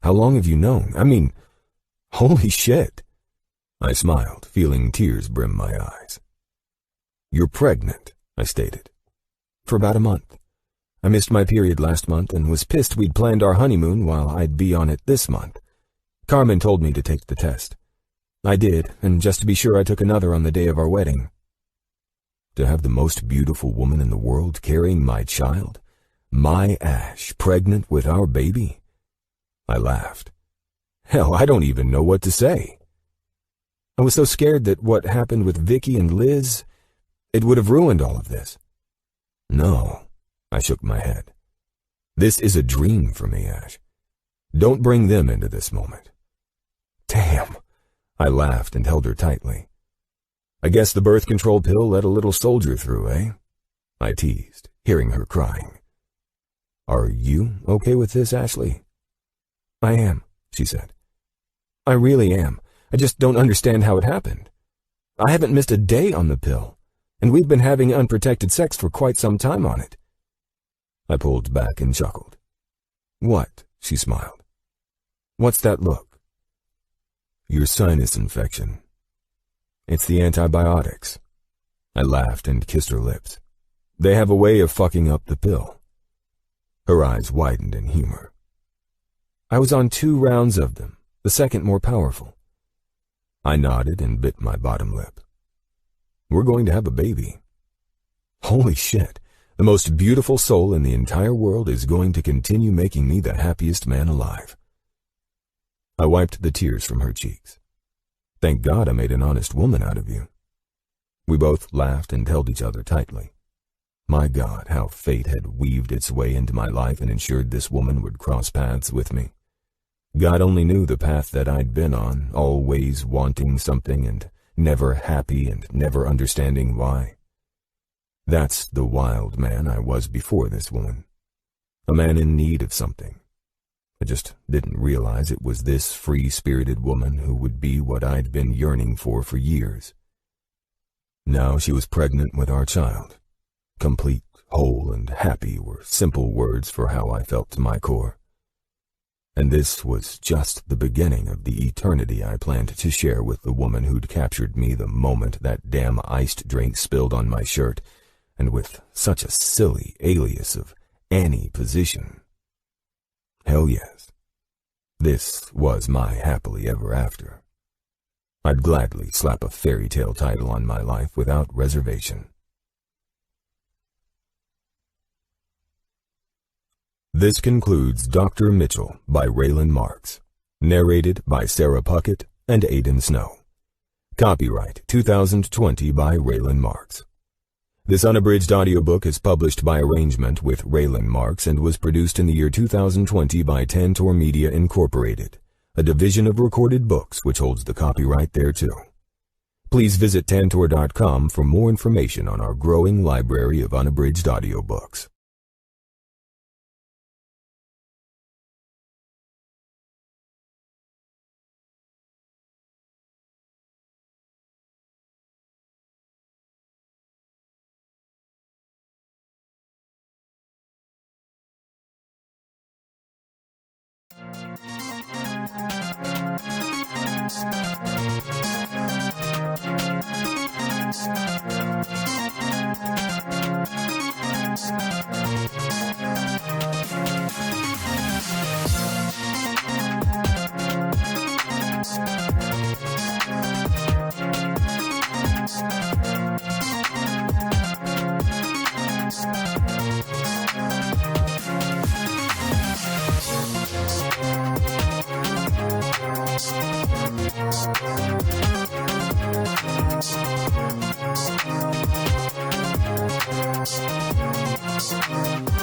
"How long have you known? I mean, holy shit." I smiled, feeling tears brim my eyes. "You're pregnant," I stated. "For about a month. I missed my period last month and was pissed we'd planned our honeymoon while I'd be on it this month. Carmen told me to take the test. I did, and just to be sure I took another on the day of our wedding." To have the most beautiful woman in the world carrying my child, my Ash, pregnant with our baby? I laughed. Hell, I don't even know what to say. I was so scared that what happened with Vicky and Liz, it would have ruined all of this. "No," I shook my head. "This is a dream for me, Ash. Don't bring them into this moment." "Damn," I laughed and held her tightly. I guess the birth control pill let a little soldier through, eh? I teased, hearing her crying. Are you okay with this, Ashley? I am, she said. I really am. I just don't understand how it happened. I haven't missed a day on the pill, and we've been having unprotected sex for quite some time on it. I pulled back and chuckled. What? She smiled. What's that look? Your sinus infection. It's the antibiotics. I laughed and kissed her lips. They have a way of fucking up the pill. Her eyes widened in humor. I was on 2 rounds of them, the second more powerful. I nodded and bit my bottom lip. We're going to have a baby. Holy shit, the most beautiful soul in the entire world is going to continue making me the happiest man alive. I wiped the tears from her cheeks. Thank God I made an honest woman out of you. We both laughed and held each other tightly. My God, how fate had weaved its way into my life and ensured this woman would cross paths with me. God only knew the path that I'd been on, always wanting something and never happy and never understanding why. That's the wild man I was before this woman. A man in need of something. I just didn't realize it was this free-spirited woman who would be what I'd been yearning for years. Now she was pregnant with our child. Complete, whole, and happy were simple words for how I felt to my core. And this was just the beginning of the eternity I planned to share with the woman who'd captured me the moment that damn iced drink spilled on my shirt, and with such a silly alias of Annie Position. Hell yes. This was my happily ever after. I'd gladly slap a fairy tale title on my life without reservation. This concludes Dr. Mitchell by Raylin Marks, narrated by Sarah Puckett and Aidan Snow. Copyright 2020 by Raylin Marks. This unabridged audiobook is published by arrangement with Raylin Marks and was produced in the year 2020 by Tantor Media Incorporated, a division of Recorded Books which holds the copyright thereto. Please visit tantor.com for more information on our growing library of unabridged audiobooks. We'll be right back.